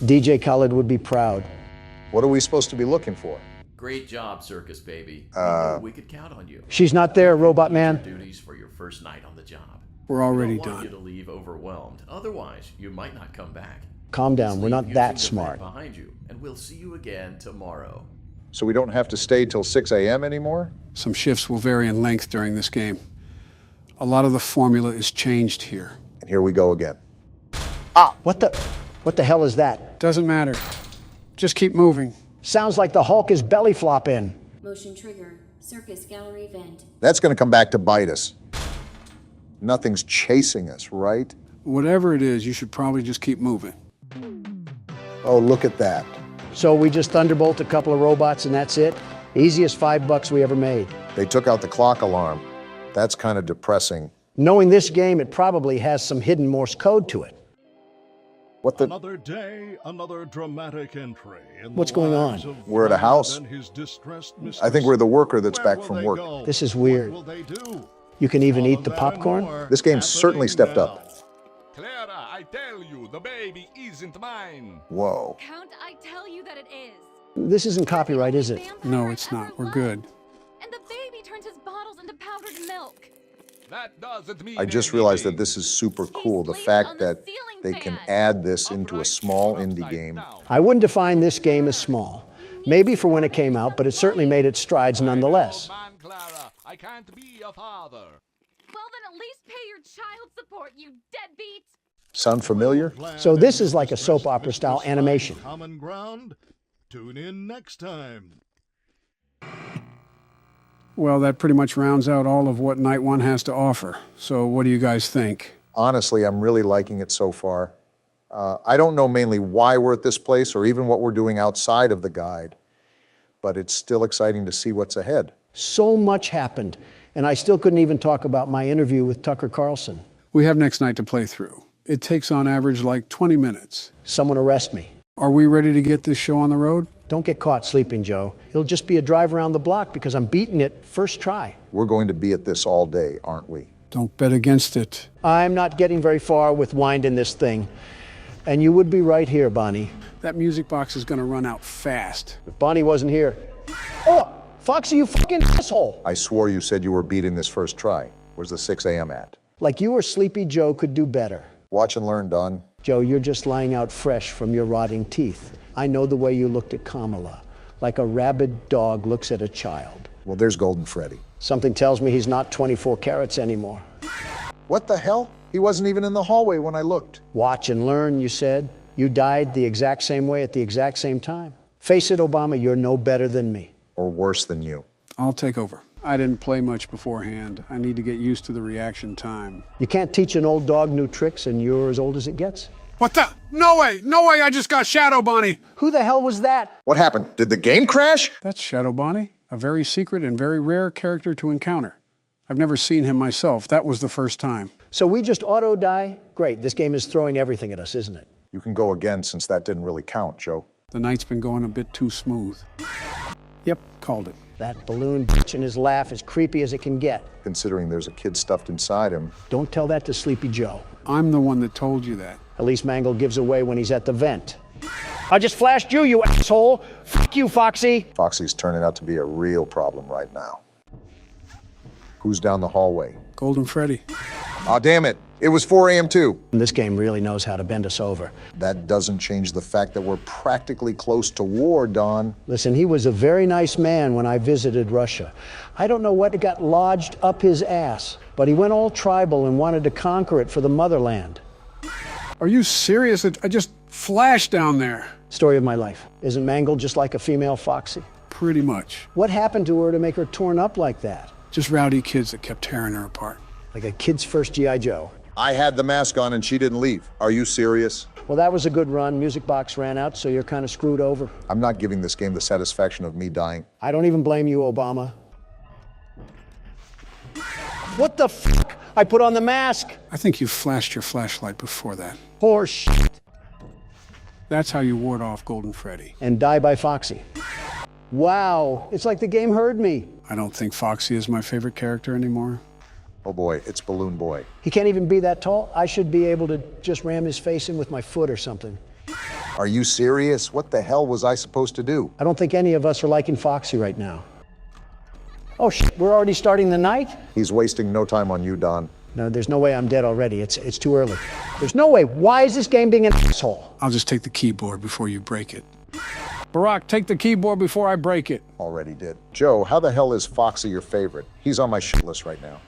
S1: DJ Khaled would be proud.
S2: What are we supposed to be looking for?
S7: Great job, Circus Baby. We knew we could count on you.
S1: She's not there, Robot Man.
S7: Duties for your first night on the job.
S3: We're already
S7: I don't want
S3: done.
S7: you to leave overwhelmed. Otherwise, you might not come back.
S1: Calm down, we're not
S7: Leave
S1: that
S7: using the vent
S1: smart.
S7: behind you, and we'll see you again tomorrow.
S2: So we don't have to stay till 6 a.m. anymore?
S3: Some shifts will vary in length during this game. A lot of the formula is changed here.
S2: And here we go again.
S1: Ah, what the hell is that?
S3: Doesn't matter. Just keep moving.
S1: Sounds like the Hulk is belly flopping.
S21: Motion trigger. Circus gallery vent.
S2: That's going to come back to bite us. Nothing's chasing us, right?
S3: Whatever it is, you should probably just keep moving.
S2: Oh, look at that.
S1: So we just thunderbolt a couple of robots and that's it? Easiest $5 we ever made.
S2: They took out the clock alarm. That's kind of depressing.
S1: Knowing this game, it probably has some hidden Morse code to it.
S2: What the?
S4: Another day, another dramatic entry.
S1: What's going on?
S2: We're at a house. I think we're the worker that's back from work.
S1: This is weird. You can even eat the popcorn?
S2: This game's certainly stepped up.
S18: Clara, I tell you, the baby isn't mine.
S2: Whoa.
S22: Count, I tell you that it is.
S1: This isn't copyright, is it?
S3: No, it's not. We're good.
S22: And the baby turns his bottles into powdered milk.
S18: That doesn't mean
S2: I just realized that this is super cool. The fact that they can add this into a small indie game.
S1: I wouldn't define this game as small. Maybe for when it came out, but it certainly made its strides nonetheless.
S18: Clara, I can't be a father.
S22: Well, then at least pay your child support, you deadbeat.
S2: Sound familiar?
S1: So this is like a soap opera style animation.
S4: Common ground. Tune in next time.
S3: Well, that pretty much rounds out all of what Night 1 has to offer. So what do you guys think?
S2: Honestly, I'm really liking it so far. I don't know mainly why we're at this place or even what we're doing outside of the guide, but it's still exciting to see what's ahead.
S1: So much happened, and I still couldn't even talk about my interview with Tucker Carlson.
S3: We have next night to play through. It takes on average like 20 minutes.
S1: Someone arrest me.
S3: Are we ready to get this show on the road?
S1: Don't get caught sleeping, Joe. It'll just be a drive around the block because I'm beating it first try.
S2: We're going to be at this all day, aren't we?
S3: Don't bet against it.
S1: I'm not getting very far with winding this thing. And you would be right here, Bonnie.
S3: That music box is going to run out fast.
S1: If Bonnie wasn't here. Oh, Foxy, you fucking asshole.
S2: I swore you said you were beating this first try. Where's the 6 a.m. at?
S1: Like you or Sleepy Joe could do better.
S2: Watch and learn, Don.
S1: Joe, you're just lying out fresh from your rotting teeth. I know the way you looked at Kamala, like a rabid dog looks at a child.
S2: Well, there's Golden Freddy.
S1: Something tells me he's not 24 carats anymore.
S2: What the hell? He wasn't even in the hallway when I looked.
S1: Watch and learn, you said. You died the exact same way at the exact same time. Face it, Obama, you're no better than me.
S2: Or worse than you.
S3: I'll take over. I didn't play much beforehand. I need to get used to the reaction time.
S1: You can't teach an old dog new tricks, and you're as old as it gets.
S3: What the? No way! No way! I just got Shadow Bonnie!
S1: Who the hell was that?
S2: What happened? Did the game crash?
S3: That's Shadow Bonnie, a very secret and very rare character to encounter. I've never seen him myself. That was the first time.
S1: So we just auto-die? Great, this game is throwing everything at us, isn't it?
S2: You can go again since that didn't really count, Joe.
S3: The night's been going a bit too smooth. Yep, called it.
S1: That balloon bitch and his laugh is creepy as it can get.
S2: Considering there's a kid stuffed inside him.
S1: Don't tell that to Sleepy Joe.
S3: I'm the one that told you that.
S1: At least Mangle gives away when he's at the vent. I just flashed you, you asshole! Fuck you, Foxy!
S2: Foxy's turning out to be a real problem right now. Who's down the hallway?
S3: Golden Freddy.
S2: Aw, damn it. It was 4 a.m. too.
S1: This game really knows how to bend us over.
S2: That doesn't change the fact that we're practically close to war, Don.
S1: Listen, he was a very nice man when I visited Russia. I don't know what got lodged up his ass, but he went all tribal and wanted to conquer it for the motherland.
S3: Are you serious? I just flashed down there.
S1: Story of my life. Isn't Mangle just like a female Foxy?
S3: Pretty much.
S1: What happened to her to make her torn up like that?
S3: Just rowdy kids that kept tearing her apart.
S1: Like a kid's first G.I. Joe.
S2: I had the mask on and she didn't leave. Are you serious?
S1: Well, that was a good run. Music box ran out, so you're kind of screwed over.
S2: I'm not giving this game the satisfaction of me dying.
S1: I don't even blame you, Obama. What the fuck? I put on the mask.
S3: I think you flashed your flashlight before that.
S1: Horse shit.
S3: That's how you ward off Golden Freddy.
S1: And die by Foxy. Wow, it's like the game heard me.
S3: I don't think Foxy is my favorite character anymore.
S2: Oh boy, it's Balloon Boy.
S1: He can't even be that tall. I should be able to just ram his face in with my foot or something.
S2: Are you serious? What the hell was I supposed to do?
S1: I don't think any of us are liking Foxy right now. Oh shit, we're already starting the night?
S2: He's wasting no time on you, Don.
S1: No, there's no way I'm dead already. It's too early. There's no way. Why is this game being an asshole?
S3: I'll just take the keyboard before you break it. Barack, take the keyboard before I break it.
S2: Already did. Joe, how the hell is Foxy your favorite? He's on my shit list right now.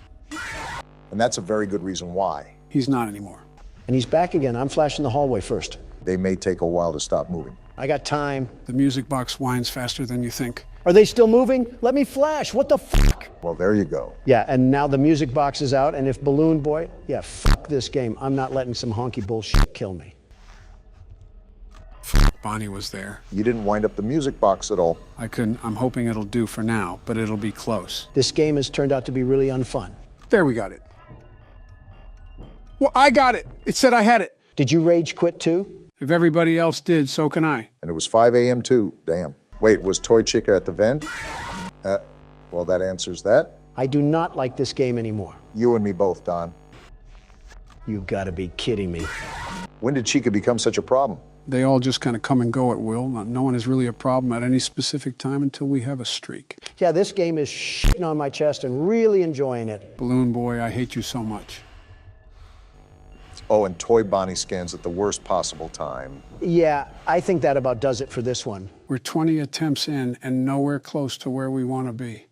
S2: And that's a very good reason why.
S3: He's not anymore.
S1: And he's back again. I'm flashing the hallway first.
S2: They may take a while to stop moving.
S1: I got time.
S3: The music box whines faster than you think.
S1: Are they still moving? Let me flash. What the fuck?
S2: Well, there you go.
S1: Yeah, and now the music box is out, and if Balloon Boy, yeah, fuck this game. I'm not letting some honky bullshit kill me.
S3: Bonnie was there.
S2: You didn't wind up the music box at all.
S3: I couldn't. I'm hoping it'll do for now, but it'll be close.
S1: This game has turned out to be really unfun.
S3: There, we got it. Well, I got it. It said I had it.
S1: Did you rage quit too?
S3: If everybody else did, so can I.
S2: And it was 5 a.m. too. Damn. Wait, was Toy Chica at the vent? Well, that answers that.
S1: I do not like this game anymore.
S2: You and me both, Don.
S1: You've got to be kidding me.
S2: When did Chica become such a problem?
S3: They all just kind of come and go at will. No one is really a problem at any specific time until we have a streak.
S1: Yeah, this game is shitting on my chest and really enjoying it.
S3: Balloon Boy, I hate you so much.
S2: Oh, and Toy Bonnie scans at the worst possible time.
S1: Yeah, I think that about does it for this one.
S3: We're 20 attempts in and nowhere close to where we want to be.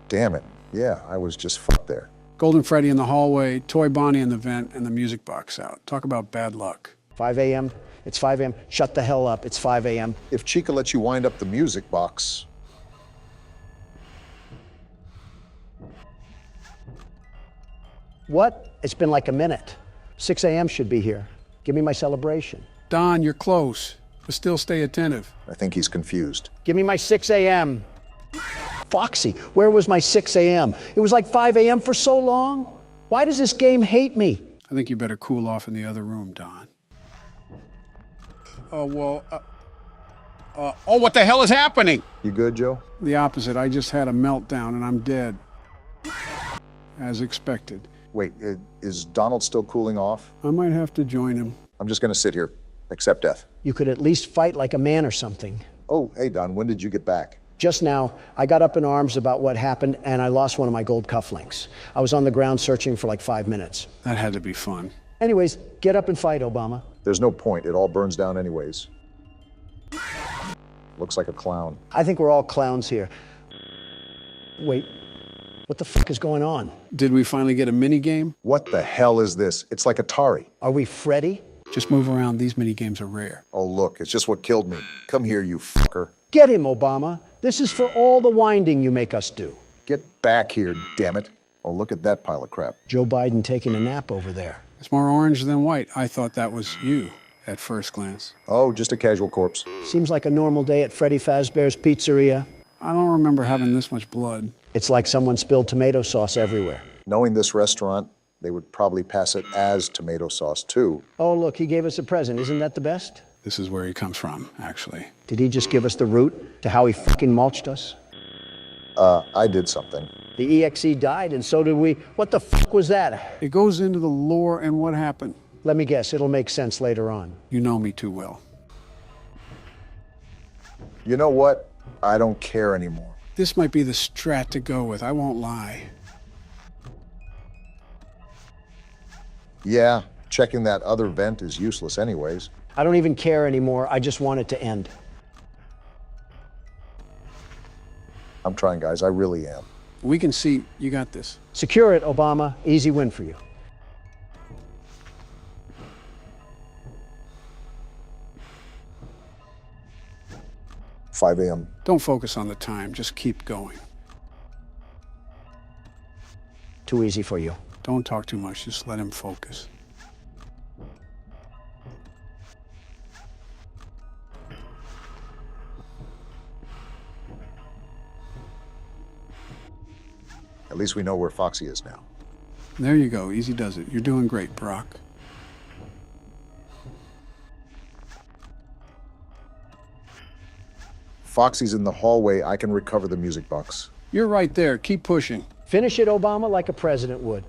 S2: Damn it. Yeah, I was just fucked there.
S3: Golden Freddy in the hallway, Toy Bonnie in the vent, and the music box out. Talk about bad luck.
S1: 5 a.m. It's 5 a.m. Shut the hell up. It's 5 a.m.
S2: If Chica lets you wind up the music box.
S1: What? It's been like a minute. 6 a.m. should be here. Give me my celebration.
S3: Don, you're close, but still stay attentive.
S2: I think he's confused.
S1: Give me my 6 a.m. Foxy, where was my 6 a.m.? It was like 5 a.m. for so long. Why does this game hate me?
S3: I think you better cool off in the other room, Don. Oh, what the hell is happening?
S2: You good, Joe?
S3: The opposite. I just had a meltdown and I'm dead. As expected.
S2: Wait, is Donald still cooling off?
S3: I might have to join him.
S2: I'm just going to sit here, accept death.
S1: You could at least fight like a man or something.
S2: Oh, hey, Don, when did you get back?
S1: Just now, I got up in arms about what happened, and I lost one of my gold cufflinks. I was on the ground searching for like 5 minutes.
S3: That had to be fun.
S1: Anyways, get up and fight, Obama.
S2: There's no point. It all burns down anyways. Looks like a clown.
S1: I think we're all clowns here. Wait, what the fuck is going on?
S3: Did we finally get a mini game?
S2: What the hell is this? It's like Atari.
S1: Are we Freddy?
S3: Just move around. These mini games are rare.
S2: Oh, look, it's just what killed me. Come here, you fucker.
S1: Get him, Obama. This is for all the winding you make us do.
S2: Get back here, damn it. Oh, look at that pile of crap.
S1: Joe Biden taking a nap over there.
S3: It's more orange than white. I thought that was you at first glance.
S2: Oh, just a casual corpse.
S1: Seems like a normal day at Freddy Fazbear's Pizzeria.
S3: I don't remember having this much blood.
S1: It's like someone spilled tomato sauce everywhere.
S2: Knowing this restaurant, they would probably pass it as tomato sauce, too.
S1: Oh, look, he gave us a present. Isn't that the best?
S3: This is where he comes from, actually.
S1: Did he just give us the route to how he fucking mulched us?
S2: I did something.
S1: The EXE died, and so did we. What the fuck was that?
S3: It goes into the lore and what happened.
S1: Let me guess, it'll make sense later on.
S3: You know me too well.
S2: You know what? I don't care anymore.
S3: This might be the strat to go with, I won't lie.
S2: Yeah, checking that other vent is useless anyways.
S1: I don't even care anymore. I just want it to end.
S2: I'm trying, guys. I really am.
S3: We can see you got this.
S1: Secure it, Obama. Easy win for you.
S2: $5 a.m.
S3: Don't focus on the time. Just keep going.
S1: Too easy for you.
S3: Don't talk too much. Just let him focus.
S2: At least we know where Foxy is now.
S3: There you go. Easy does it. You're doing great, Brock.
S2: Foxy's in the hallway. I can recover the music box.
S3: You're right there. Keep pushing.
S1: Finish it, Obama, like a president would.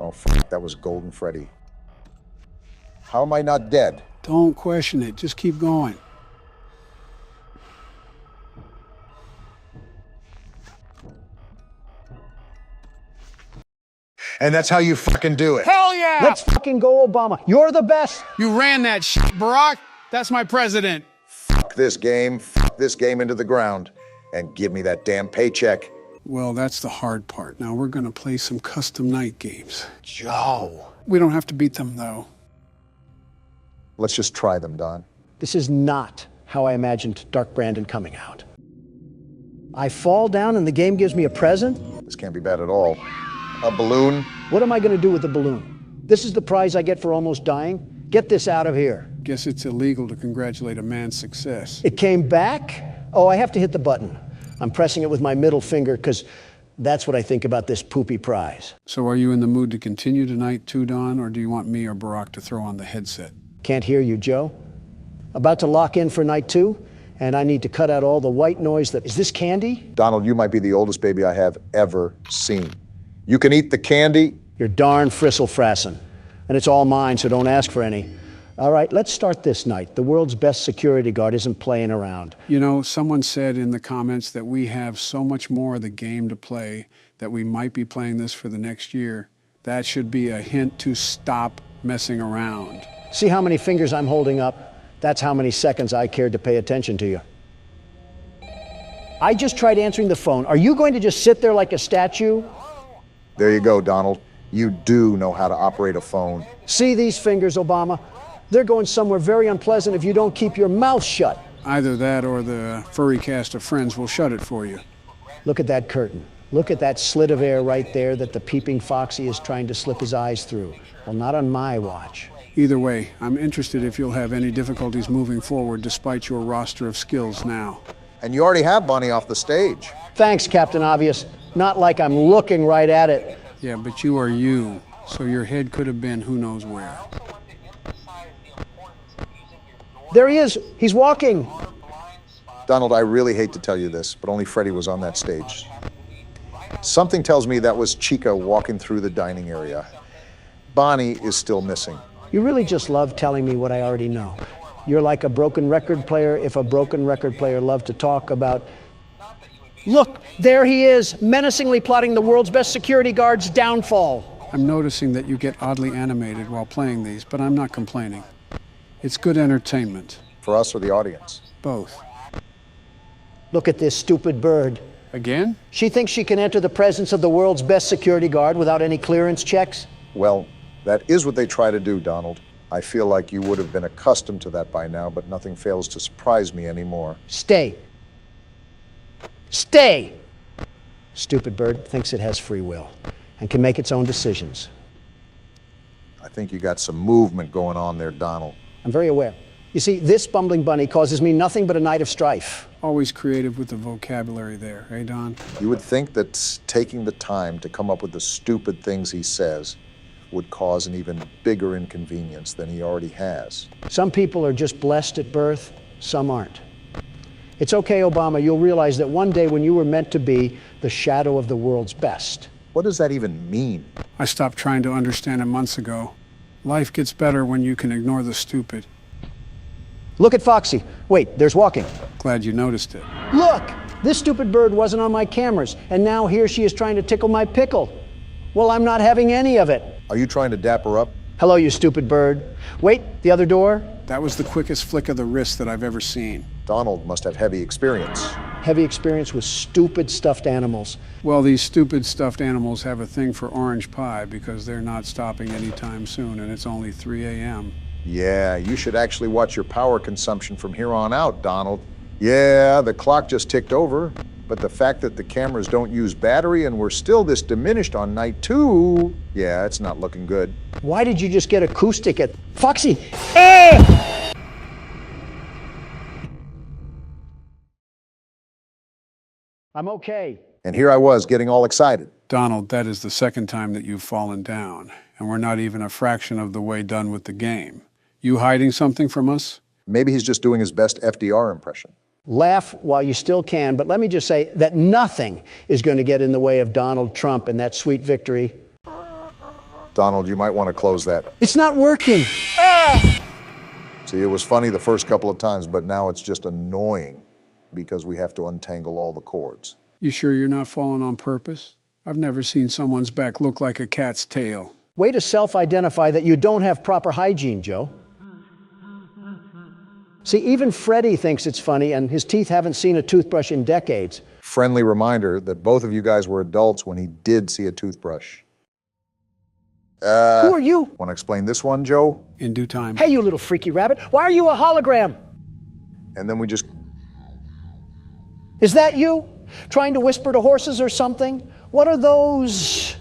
S2: Oh, fuck, that was Golden Freddy. How am I not dead?
S3: Don't question it. Just keep going.
S2: And that's how you fucking do it.
S3: Hell yeah!
S1: Let's fucking go, Obama. You're the best.
S3: You ran that shit, Barack. That's my president.
S2: Fuck this game into the ground, and give me that damn paycheck.
S3: Well, that's the hard part. Now we're gonna play some custom night games.
S1: Joe.
S3: We don't have to beat them, though.
S2: Let's just try them, Don.
S1: This is not how I imagined Dark Brandon coming out. I fall down and the game gives me a present?
S2: This can't be bad at all. A balloon?
S1: What am I going to do with the balloon? This is the prize I get for almost dying? Get this out of here.
S3: Guess it's illegal to congratulate a man's success.
S1: It came back? Oh, I have to hit the button. I'm pressing it with my middle finger because that's what I think about this poopy prize.
S3: So are you in the mood to continue tonight too, Don, or do you want me or Barack to throw on the headset?
S1: Can't hear you, Joe. About to lock in for night 2, and I need to cut out all the white noise that... Is this candy?
S2: Donald, you might be the oldest baby I have ever seen. You can eat the candy.
S1: You're darn fristle-frassin'. And it's all mine, so don't ask for any. All right, let's start this night. The world's best security guard isn't playing around.
S3: You know, someone said in the comments that we have so much more of the game to play that we might be playing this for the next year. That should be a hint to stop messing around.
S1: See how many fingers I'm holding up? That's how many seconds I cared to pay attention to you. I just tried answering the phone. Are you going to just sit there like a statue?
S2: There you go, Donald. You do know how to operate a phone.
S1: See these fingers, Obama? They're going somewhere very unpleasant if you don't keep your mouth shut.
S3: Either that or the furry cast of friends will shut it for you.
S1: Look at that curtain. Look at that slit of air right there that the peeping Foxy is trying to slip his eyes through. Well, not on my watch.
S3: Either way, I'm interested if you'll have any difficulties moving forward despite your roster of skills now.
S2: And you already have Bonnie off the stage.
S1: Thanks, Captain Obvious. Not like I'm looking right at it.
S3: Yeah, but you are you, so your head could have been who knows where.
S1: There he is. He's walking.
S2: Donald, I really hate to tell you this, but only Freddy was on that stage. Something tells me that was Chica walking through the dining area. Bonnie is still missing.
S1: You really just love telling me what I already know. You're like a broken record player if a broken record player loved to talk about... Look, there he is, menacingly plotting the world's best security guard's downfall.
S3: I'm noticing that you get oddly animated while playing these, but I'm not complaining. It's good entertainment.
S2: For us or the audience?
S3: Both.
S1: Look at this stupid bird.
S3: Again?
S1: She thinks she can enter the presence of the world's best security guard without any clearance checks?
S2: Well, that is what they try to do, Donald. I feel like you would have been accustomed to that by now, but nothing fails to surprise me anymore.
S1: Stay. Stay! Stupid bird thinks it has free will and can make its own decisions.
S2: I think you got some movement going on there, Donald.
S1: I'm very aware. You see, this bumbling bunny causes me nothing but a night of strife.
S3: Always creative with the vocabulary there, eh, Don?
S2: You would think that taking the time to come up with the stupid things he says would cause an even bigger inconvenience than he already has.
S1: Some people are just blessed at birth, some aren't. It's okay, Obama, you'll realize that one day when you were meant to be the shadow of the world's best.
S2: What does that even mean?
S3: I stopped trying to understand it months ago. Life gets better when you can ignore the stupid.
S1: Look at Foxy. Wait, there's walking.
S3: Glad you noticed it.
S1: Look! This stupid bird wasn't on my cameras, and now here she is trying to tickle my pickle. Well, I'm not having any of it.
S2: Are you trying to dap her up?
S1: Hello, you stupid bird. Wait, the other door?
S3: That was the quickest flick of the wrist that I've ever seen.
S2: Donald must have heavy experience.
S1: Heavy experience with stupid stuffed animals.
S3: Well, these stupid stuffed animals have a thing for orange pie because they're not stopping anytime soon, and it's only 3 a.m.
S2: Yeah, you should actually watch your power consumption from here on out, Donald. Yeah, the clock just ticked over, but the fact that the cameras don't use battery and we're still this diminished on night 2, yeah, it's not looking good.
S1: Why did you just get acoustic at... Foxy! Ah! I'm okay.
S2: And here I was getting all excited.
S3: Donald, that is the second time that you've fallen down, and we're not even a fraction of the way done with the game. You hiding something from us?
S2: Maybe he's just doing his best FDR impression.
S1: Laugh while you still can, but let me just say that nothing is going to get in the way of Donald Trump and that sweet victory.
S2: Donald, you might want to close that.
S1: It's not working.
S2: See, it was funny the first couple of times, but now it's just annoying because we have to untangle all the cords.
S3: You sure you're not falling on purpose? I've never seen someone's back look like a cat's tail.
S1: Way to self-identify that you don't have proper hygiene, Joe. See, even Freddy thinks it's funny, and his teeth haven't seen a toothbrush in decades.
S2: Friendly reminder that both of you guys were adults when he did see a toothbrush.
S1: Who are you?
S2: Want to explain this one, Joe?
S3: In due time.
S1: Hey, you little freaky rabbit. Why are you a hologram?
S2: And then we just...
S1: Is that you? Trying to whisper to horses or something? What are those?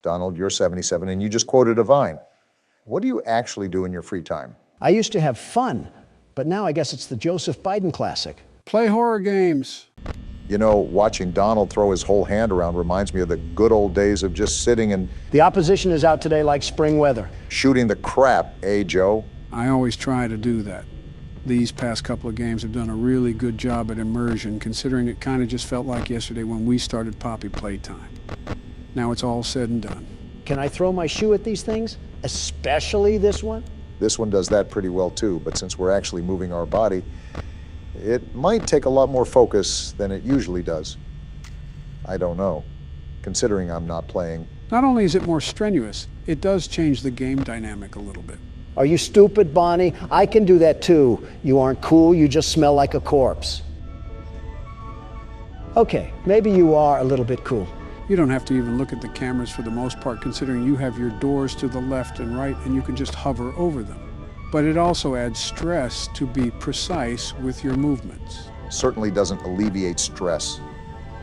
S2: Donald, you're 77, and you just quoted a Vine. What do you actually do in your free time?
S1: I used to have fun, but now I guess it's the Joseph Biden classic.
S3: Play horror games.
S2: You know, watching Donald throw his whole hand around reminds me of the good old days of just sitting and...
S1: The opposition is out today like spring weather.
S2: Shooting the crap, eh, Joe?
S3: I always try to do that. These past couple of games have done a really good job at immersion, considering it kind of just felt like yesterday when we started Poppy Playtime. Now it's all said and done.
S1: Can I throw my shoe at these things? Especially this one?
S2: This one does that pretty well too, but since we're actually moving our body, it might take a lot more focus than it usually does. I don't know, considering I'm not playing.
S3: Not only is it more strenuous, it does change the game dynamic a little bit.
S1: Are you stupid, Bonnie? I can do that too. You aren't cool, you just smell like a corpse. Okay, maybe you are a little bit cool.
S3: You don't have to even look at the cameras for the most part, considering you have your doors to the left and right and you can just hover over them. But it also adds stress to be precise with your movements.
S2: Certainly doesn't alleviate stress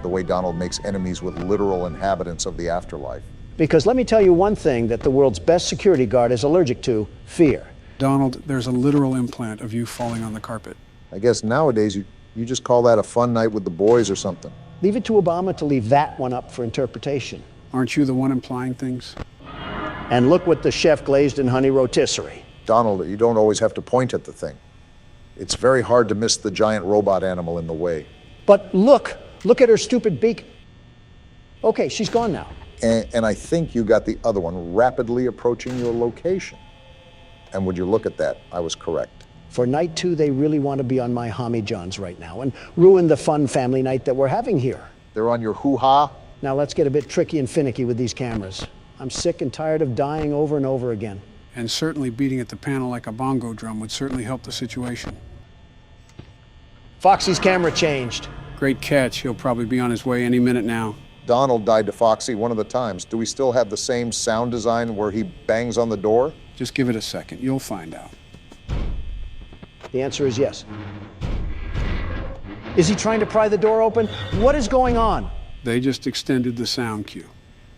S2: the way Donald makes enemies with literal inhabitants of the afterlife.
S1: Because let me tell you one thing that the world's best security guard is allergic to: fear.
S3: Donald, there's a literal implant of you falling on the carpet.
S2: I guess nowadays you just call that a fun night with the boys or something.
S1: Leave it to Obama to leave that one up for interpretation.
S3: Aren't you the one implying things?
S1: And look what the chef glazed in honey rotisserie.
S2: Donald, you don't always have to point at the thing. It's very hard to miss the giant robot animal in the way.
S1: But look at her stupid beak. Okay, she's gone now.
S2: And I think you got the other one rapidly approaching your location. And would you look at that, I was correct.
S1: For night 2, they really want to be on my Homie Johns right now and ruin the fun family night that we're having here.
S2: They're on your hoo-ha?
S1: Now let's get a bit tricky and finicky with these cameras. I'm sick and tired of dying over and over again.
S3: And certainly beating at the panel like a bongo drum would certainly help the situation.
S1: Foxy's camera changed.
S3: Great catch. He'll probably be on his way any minute now.
S2: Donald died to Foxy one of the times. Do we still have the same sound design where he bangs on the door?
S3: Just give it a second. You'll find out.
S1: The answer is yes. Is he trying to pry the door open? What is going on?
S3: They just extended the sound cue.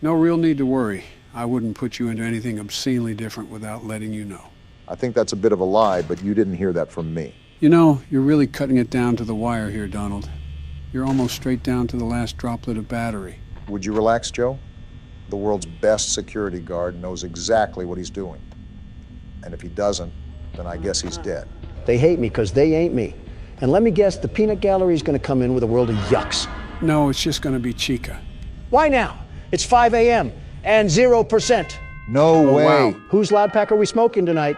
S3: No real need to worry. I wouldn't put you into anything obscenely different without letting you know.
S2: I think that's a bit of a lie, but you didn't hear that from me.
S3: You know, you're really cutting it down to the wire here, Donald. You're almost straight down to the last droplet of battery.
S2: Would you relax, Joe? The world's best security guard knows exactly what he's doing. And if he doesn't, then I guess he's dead.
S1: They hate me because they ain't me. And let me guess, the peanut gallery is going to come in with a world of yucks.
S3: No, it's just going to be Chica.
S1: Why now? It's 5 a.m. and 0%.
S2: No way.
S1: Wow. Whose loud pack are we smoking tonight?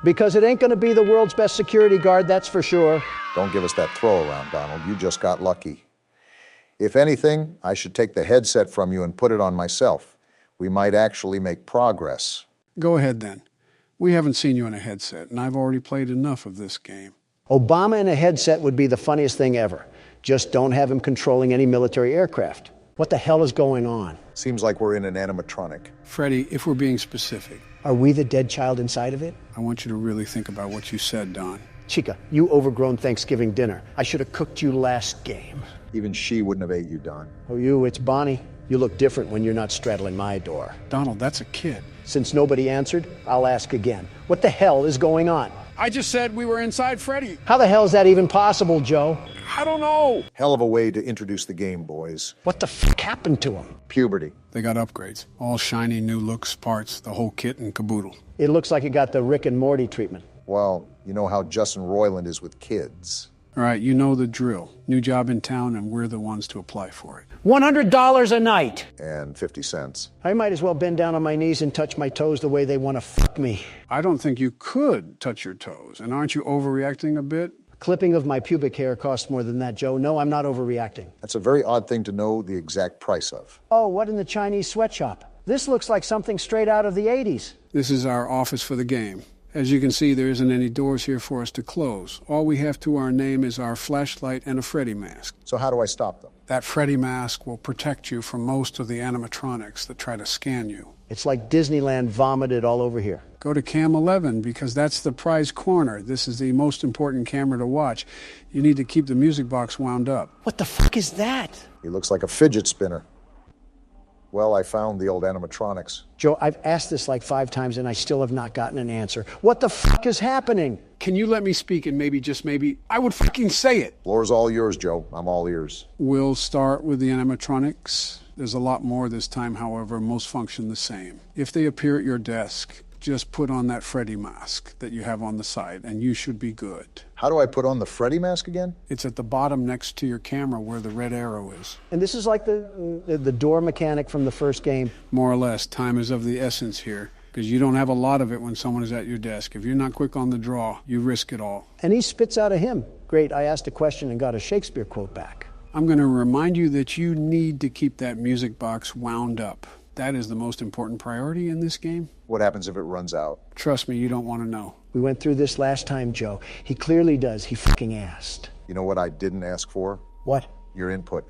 S1: Because it ain't going to be the world's best security guard, that's for sure.
S2: Don't give us that throw around, Donald. You just got lucky. If anything, I should take the headset from you and put it on myself. We might actually make progress.
S3: Go ahead then. We haven't seen you in a headset, and I've already played enough of this game.
S1: Obama in a headset would be the funniest thing ever. Just don't have him controlling any military aircraft. What the hell is going on?
S2: Seems like we're in an animatronic.
S3: Freddy, if we're being specific.
S1: Are we the dead child inside of it?
S3: I want you to really think about what you said, Don.
S1: Chica, you overgrown Thanksgiving dinner. I should have cooked you last game.
S2: Even she wouldn't have ate you, Don.
S1: Oh, it's Bonnie. You look different when you're not straddling my door.
S3: Donald, that's a kid.
S1: Since nobody answered, I'll ask again. What the hell is going on?
S3: I just said we were inside Freddy.
S1: How the hell is that even possible, Joe?
S3: I don't know.
S2: Hell of a way to introduce the game, boys.
S1: What the f*** happened to him?
S2: Puberty.
S3: They got upgrades. All shiny, new looks, parts, the whole kit and caboodle.
S1: It looks like it got the Rick and Morty treatment.
S2: Well, you know how Justin Roiland is with kids.
S3: All right, you know the drill. New job in town, and we're the ones to apply for it.
S1: $100 a night.
S2: And 50 cents.
S1: I might as well bend down on my knees and touch my toes the way they want to fuck me.
S3: I don't think you could touch your toes. And aren't you overreacting a bit?
S1: Clipping of my pubic hair costs more than that, Joe. No, I'm not overreacting.
S2: That's a very odd thing to know the exact price of.
S1: Oh, what in the Chinese sweatshop? This looks like something straight out of the 80s.
S3: This is our office for the game. As you can see, there isn't any doors here for us to close. All we have to our name is our flashlight and a Freddy mask.
S2: So how do I stop them?
S3: That Freddy mask will protect you from most of the animatronics that try to scan you.
S1: It's like Disneyland vomited all over here.
S3: Go to Cam 11 because that's the prize corner. This is the most important camera to watch. You need to keep the music box wound up.
S1: What the fuck is that?
S2: He looks like a fidget spinner. Well, I found the old animatronics.
S1: Joe, I've asked this like 5 times and I still have not gotten an answer. What the fuck is happening?
S3: Can you let me speak and maybe, just maybe, I would fucking say it.
S2: Floor's all yours, Joe. I'm all ears.
S3: We'll start with the animatronics. There's a lot more this time, however, most function the same. If they appear at your desk, just put on that Freddy mask that you have on the side and you should be good.
S2: How do I put on the Freddy mask again?
S3: It's at the bottom next to your camera where the red arrow is.
S1: And this is like the door mechanic from the first game?
S3: More or less. Time is of the essence here because you don't have a lot of it when someone is at your desk. If you're not quick on the draw, you risk it all.
S1: And he spits out a hymn. Great, I asked a question and got a Shakespeare quote back.
S3: I'm going to remind you that you need to keep that music box wound up. That is the most important priority in this game.
S2: What happens if it runs out?
S3: Trust me, you don't want to know.
S1: We went through this last time, Joe. He clearly does. He fucking asked.
S2: You know what I didn't ask for?
S1: What?
S2: Your input.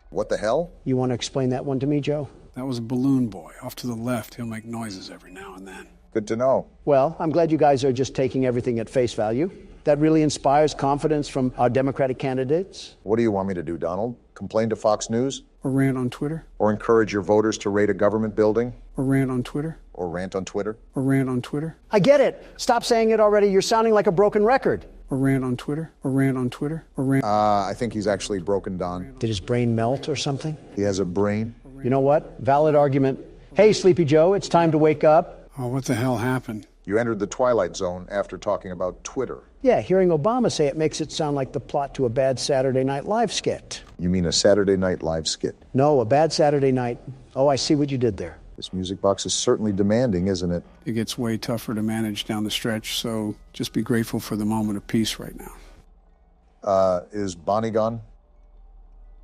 S2: What the hell?
S1: You want to explain that one to me, Joe?
S3: That was a balloon boy. Off to the left, he'll make noises every now and then.
S2: Good to know.
S1: Well, I'm glad you guys are just taking everything at face value. That really inspires confidence from our Democratic candidates.
S2: What do you want me to do, Donald? Complain to Fox News?
S3: Or rant on Twitter?
S2: Or encourage your voters to raid a government building?
S3: Or rant on Twitter?
S2: Or rant on Twitter?
S3: Or rant on Twitter?
S1: I get it. Stop saying it already. You're sounding like a broken record.
S3: Or rant on Twitter? Or rant on Twitter? Or rant...
S2: I think he's actually broken, Don.
S1: Did his brain melt or something?
S2: He has a brain.
S1: You know what? Valid argument. Hey, Sleepy Joe, it's time to wake up.
S3: Oh, what the hell happened?
S2: You entered the Twilight Zone after talking about Twitter.
S1: Yeah, hearing Obama say it makes it sound like the plot to a bad Saturday Night Live skit.
S2: You mean a Saturday Night Live skit?
S1: No, a bad Saturday night. Oh, I see what you did there.
S2: This music box is certainly demanding, isn't it?
S3: It gets way tougher to manage down the stretch, so just be grateful for the moment of peace right now.
S2: Is Bonnie gone?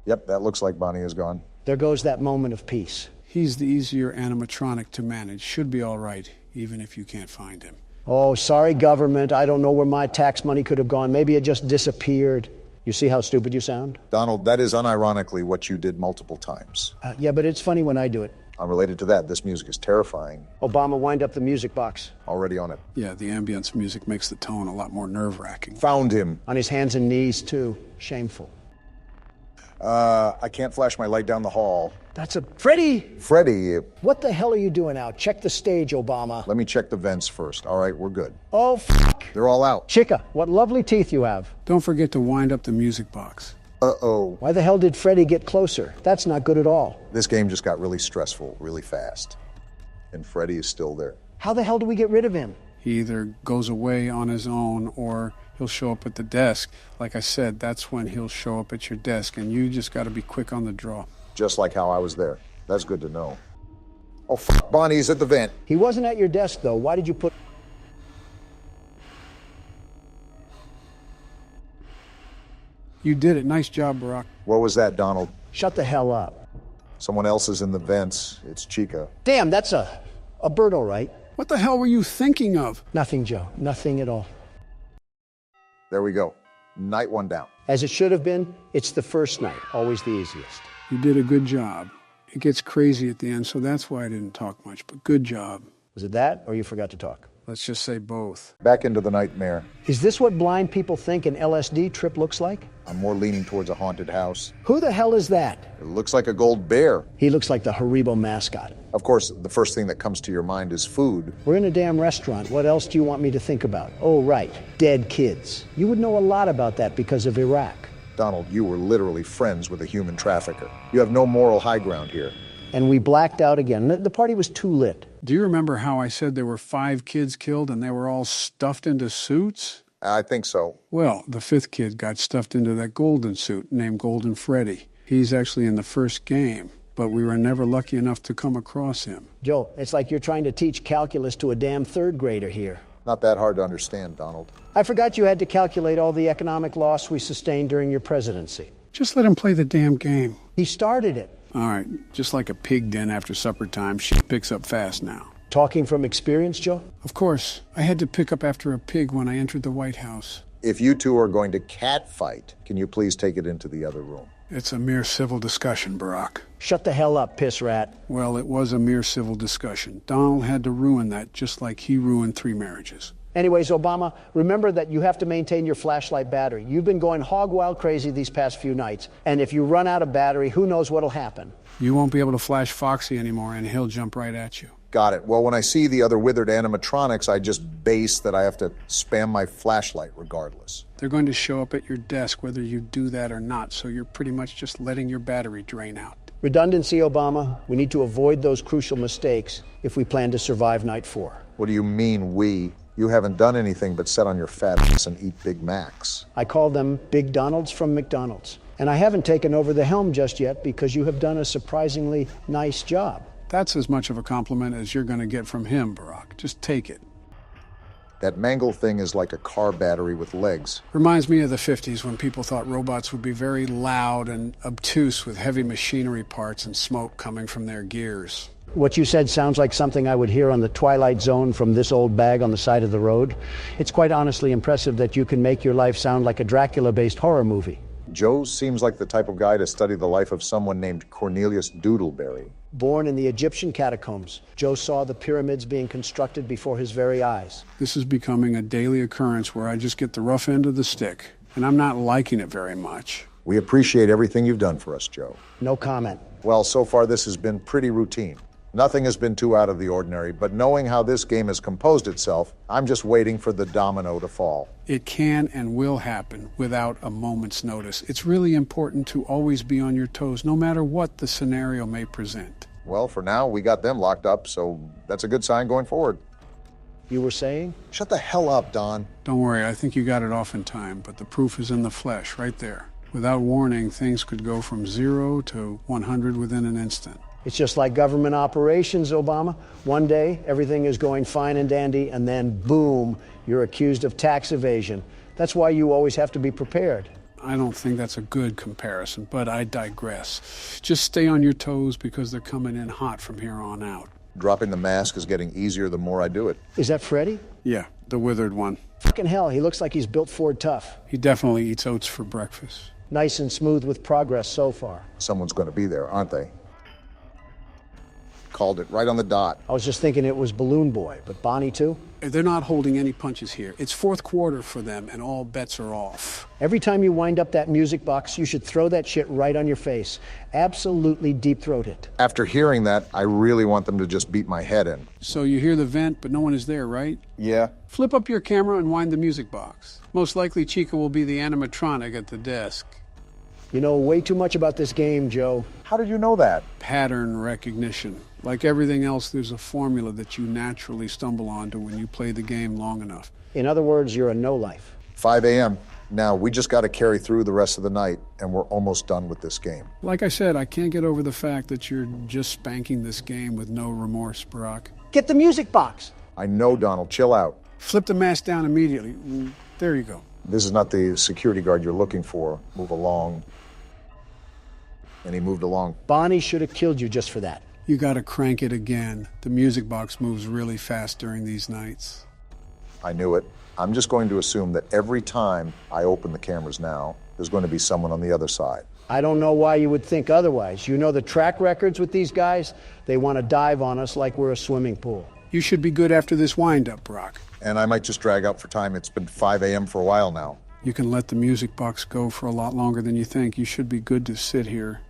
S2: Yep, that looks like Bonnie is gone.
S1: There goes that moment of peace.
S3: He's the easier animatronic to manage. Should be all right, even if you can't find him.
S1: Oh, sorry, government. I don't know where my tax money could have gone. Maybe it just disappeared. You see how stupid you sound?
S2: Donald, that is unironically what you did multiple times.
S1: Yeah, but it's funny when I do it.
S2: Unrelated to that, this music is terrifying.
S1: Obama, wind up the music box.
S2: Already on it.
S3: Yeah, the ambience music makes the tone a lot more nerve-wracking.
S2: Found him.
S1: On his hands and knees, too. Shameful.
S2: I can't flash my light down the hall.
S1: That's a... Freddy!
S2: Freddy!
S1: What the hell are you doing out? Check the stage, Obama.
S2: Let me check the vents first. All right, we're good.
S1: Oh, fuck.
S2: They're all out.
S1: Chica, what lovely teeth you have.
S3: Don't forget to wind up the music box.
S2: Uh-oh.
S1: Why the hell did Freddy get closer? That's not good at all.
S2: This game just got really stressful, really fast. And Freddy is still there.
S1: How the hell do we get rid of him?
S3: He either goes away on his own or he'll show up at the desk. Like I said, that's when he'll show up at your desk, and you just got to be quick on the draw.
S2: Just like how I was there. That's good to know. Oh, fuck, Bonnie's at the vent.
S1: He wasn't at your desk, though. Why did you put...
S3: You did it. Nice job, Barack.
S2: What was that, Donald?
S1: Shut the hell up.
S2: Someone else is in the vents. It's Chica.
S1: Damn, that's a bird, all right.
S3: What the hell were you thinking of?
S1: Nothing, Joe. Nothing at all.
S2: There we go. Night one down.
S1: As it should have been, it's the first night. Always the easiest.
S3: You did a good job. It gets crazy at the end, so that's why I didn't talk much, but good job.
S1: Was it that, or you forgot to talk?
S3: Let's just say both.
S2: Back into the nightmare.
S1: Is this what blind people think an LSD trip looks like?
S2: I'm more leaning towards a haunted house.
S1: Who the hell is that?
S2: It looks like a gold bear.
S1: He looks like the Haribo mascot.
S2: Of course, the first thing that comes to your mind is food.
S1: We're in a damn restaurant. What else do you want me to think about? Oh, right. Dead kids. You would know a lot about that because of Iraq.
S2: Donald, you were literally friends with a human trafficker. You have no moral high ground here.
S1: And we blacked out again. The party was too lit.
S3: Do you remember how I said there were 5 kids killed and they were all stuffed into suits?
S2: I think so.
S3: Well, the fifth kid got stuffed into that golden suit named Golden Freddy. He's actually in the first game, but we were never lucky enough to come across him.
S1: Joe, it's like you're trying to teach calculus to a damn third grader here.
S2: Not that hard to understand, Donald.
S1: I forgot you had to calculate all the economic loss we sustained during your presidency.
S3: Just let him play the damn game.
S1: He started it.
S3: All right, just like a pig den after supper time, shit picks up fast now.
S1: Talking from experience, Joe?
S3: Of course. I had to pick up after a pig when I entered the White House.
S2: If you two are going to catfight, can you please take it into the other room?
S3: It's a mere civil discussion, Barack.
S1: Shut the hell up, piss rat.
S3: Well, it was a mere civil discussion. Donald had to ruin that just like he ruined 3 marriages.
S1: Anyways, Obama, remember that you have to maintain your flashlight battery. You've been going hog wild crazy these past few nights, and if you run out of battery, who knows what'll happen.
S3: You won't be able to flash Foxy anymore, and he'll jump right at you.
S2: Got it. Well, when I see the other withered animatronics, I just base that I have to spam my flashlight regardless.
S3: They're going to show up at your desk whether you do that or not, so you're pretty much just letting your battery drain out.
S1: Redundancy, Obama. We need to avoid those crucial mistakes if we plan to survive Night 4.
S2: What do you mean, we? You haven't done anything but sit on your fat ass and eat Big Macs.
S1: I call them Big Donalds from McDonald's. And I haven't taken over the helm just yet because you have done a surprisingly nice job.
S3: That's as much of a compliment as you're going to get from him, Barack. Just take it.
S2: That mangle thing is like a car battery with legs.
S3: Reminds me of the 50s when people thought robots would be very loud and obtuse with heavy machinery parts and smoke coming from their gears.
S1: What you said sounds like something I would hear on the Twilight Zone from this old bag on the side of the road. It's quite honestly impressive that you can make your life sound like a Dracula-based horror movie.
S2: Joe seems like the type of guy to study the life of someone named Cornelius Doodleberry.
S1: Born in the Egyptian catacombs, Joe saw the pyramids being constructed before his very eyes.
S3: This is becoming a daily occurrence where I just get the rough end of the stick, and I'm not liking it very much.
S2: We appreciate everything you've done for us, Joe.
S1: No comment.
S2: Well, so far this has been pretty routine. Nothing has been too out of the ordinary, but knowing how this game has composed itself, I'm just waiting for the domino to fall.
S3: It can and will happen without a moment's notice. It's really important to always be on your toes, no matter what the scenario may present.
S2: Well, for now, we got them locked up, so that's a good sign going forward.
S1: You were saying?
S2: Shut the hell up, Don.
S3: Don't worry, I think you got it off in time, but the proof is in the flesh, right there. Without warning, things could go from 0 to 100 within an instant.
S1: It's just like government operations, Obama. One day, everything is going fine and dandy, and then, boom, you're accused of tax evasion. That's why you always have to be prepared.
S3: I don't think that's a good comparison, but I digress. Just stay on your toes because they're coming in hot from here on out.
S2: Dropping the mask is getting easier the more I do it.
S1: Is that Freddy?
S3: Yeah, the withered one.
S1: Fucking hell, he looks like he's built Ford tough.
S3: He definitely eats oats for breakfast.
S1: Nice and smooth with progress so far.
S2: Someone's going to be there, aren't they? Called it right on the dot.
S1: I was just thinking it was Balloon Boy, but Bonnie too?
S3: They're not holding any punches here. It's fourth quarter for them, and all bets are off.
S1: Every time you wind up that music box, you should throw that shit right on your face. Absolutely deep-throat it.
S2: After hearing that, I really want them to just beat my head in.
S3: So you hear the vent, but no one is there, right?
S2: Yeah.
S3: Flip up your camera and wind the music box. Most likely Chica will be the animatronic at the desk.
S1: You know way too much about this game, Joe.
S2: How did you know that?
S3: Pattern recognition. Like everything else, there's a formula that you naturally stumble onto when you play the game long enough.
S1: In other words, you're a no-life.
S2: 5 a.m. Now, we just got to carry through the rest of the night, and we're almost done with this game.
S3: Like I said, I can't get over the fact that you're just spanking this game with no remorse, Barack.
S1: Get the music box.
S2: I know, Donald. Chill out.
S3: Flip the mask down immediately. There you go.
S2: This is not the security guard you're looking for. Move along. And he moved along.
S1: Bonnie should have killed you just for that.
S3: You gotta crank it again. The music box moves really fast during these nights.
S2: I knew it. I'm just going to assume that every time I open the cameras now, there's going to be someone on the other side.
S1: I don't know why you would think otherwise. You know the track records with these guys? They want to dive on us like we're a swimming pool.
S3: You should be good after this wind-up, Brock.
S2: And I might just drag out for time. It's been 5 a.m. for a while now.
S3: You can let the music box go for a lot longer than you think. You should be good to sit here.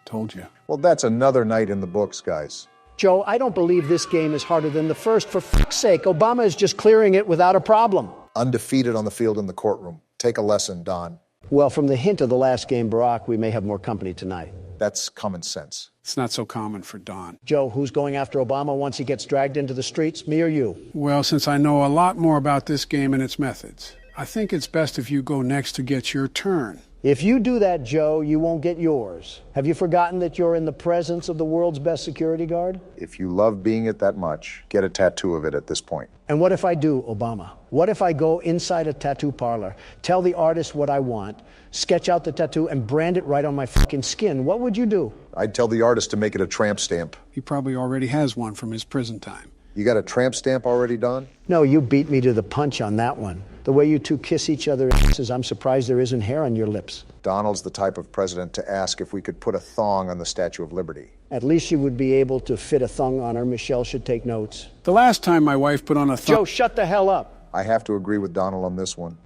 S3: Told you.
S2: Well, that's another night in the books, guys.
S1: Joe, I don't believe this game is harder than the first. For fuck's sake, Obama is just clearing it without a problem.
S2: Undefeated on the field in the courtroom. Take a lesson, Don.
S1: Well, from the hint of the last game, Barack, we may have more company tonight.
S2: That's common sense.
S3: It's not so common for Don.
S1: Joe, who's going after Obama once he gets dragged into the streets, me or you?
S3: Well, since I know a lot more about this game and its methods, I think it's best if you go next to get your turn.
S1: If you do that, Joe, you won't get yours. Have you forgotten that you're in the presence of the world's best security guard?
S2: If you love being it that much, get a tattoo of it at this point.
S1: And what if I do, Obama? What if I go inside a tattoo parlor, tell the artist what I want, sketch out the tattoo, and brand it right on my fucking skin? What would you do?
S2: I'd tell the artist to make it a tramp stamp.
S3: He probably already has one from his prison time.
S2: You got a tramp stamp already, Don?
S1: No, you beat me to the punch on that one. The way you two kiss each other's asses, I'm surprised there isn't hair on your lips.
S2: Donald's the type of president to ask if we could put a thong on the Statue of Liberty.
S1: At least you would be able to fit a thong on her. Michelle should take notes.
S3: The last time my wife put on a thong...
S1: Joe, shut the hell up.
S2: I have to agree with Donald on this one.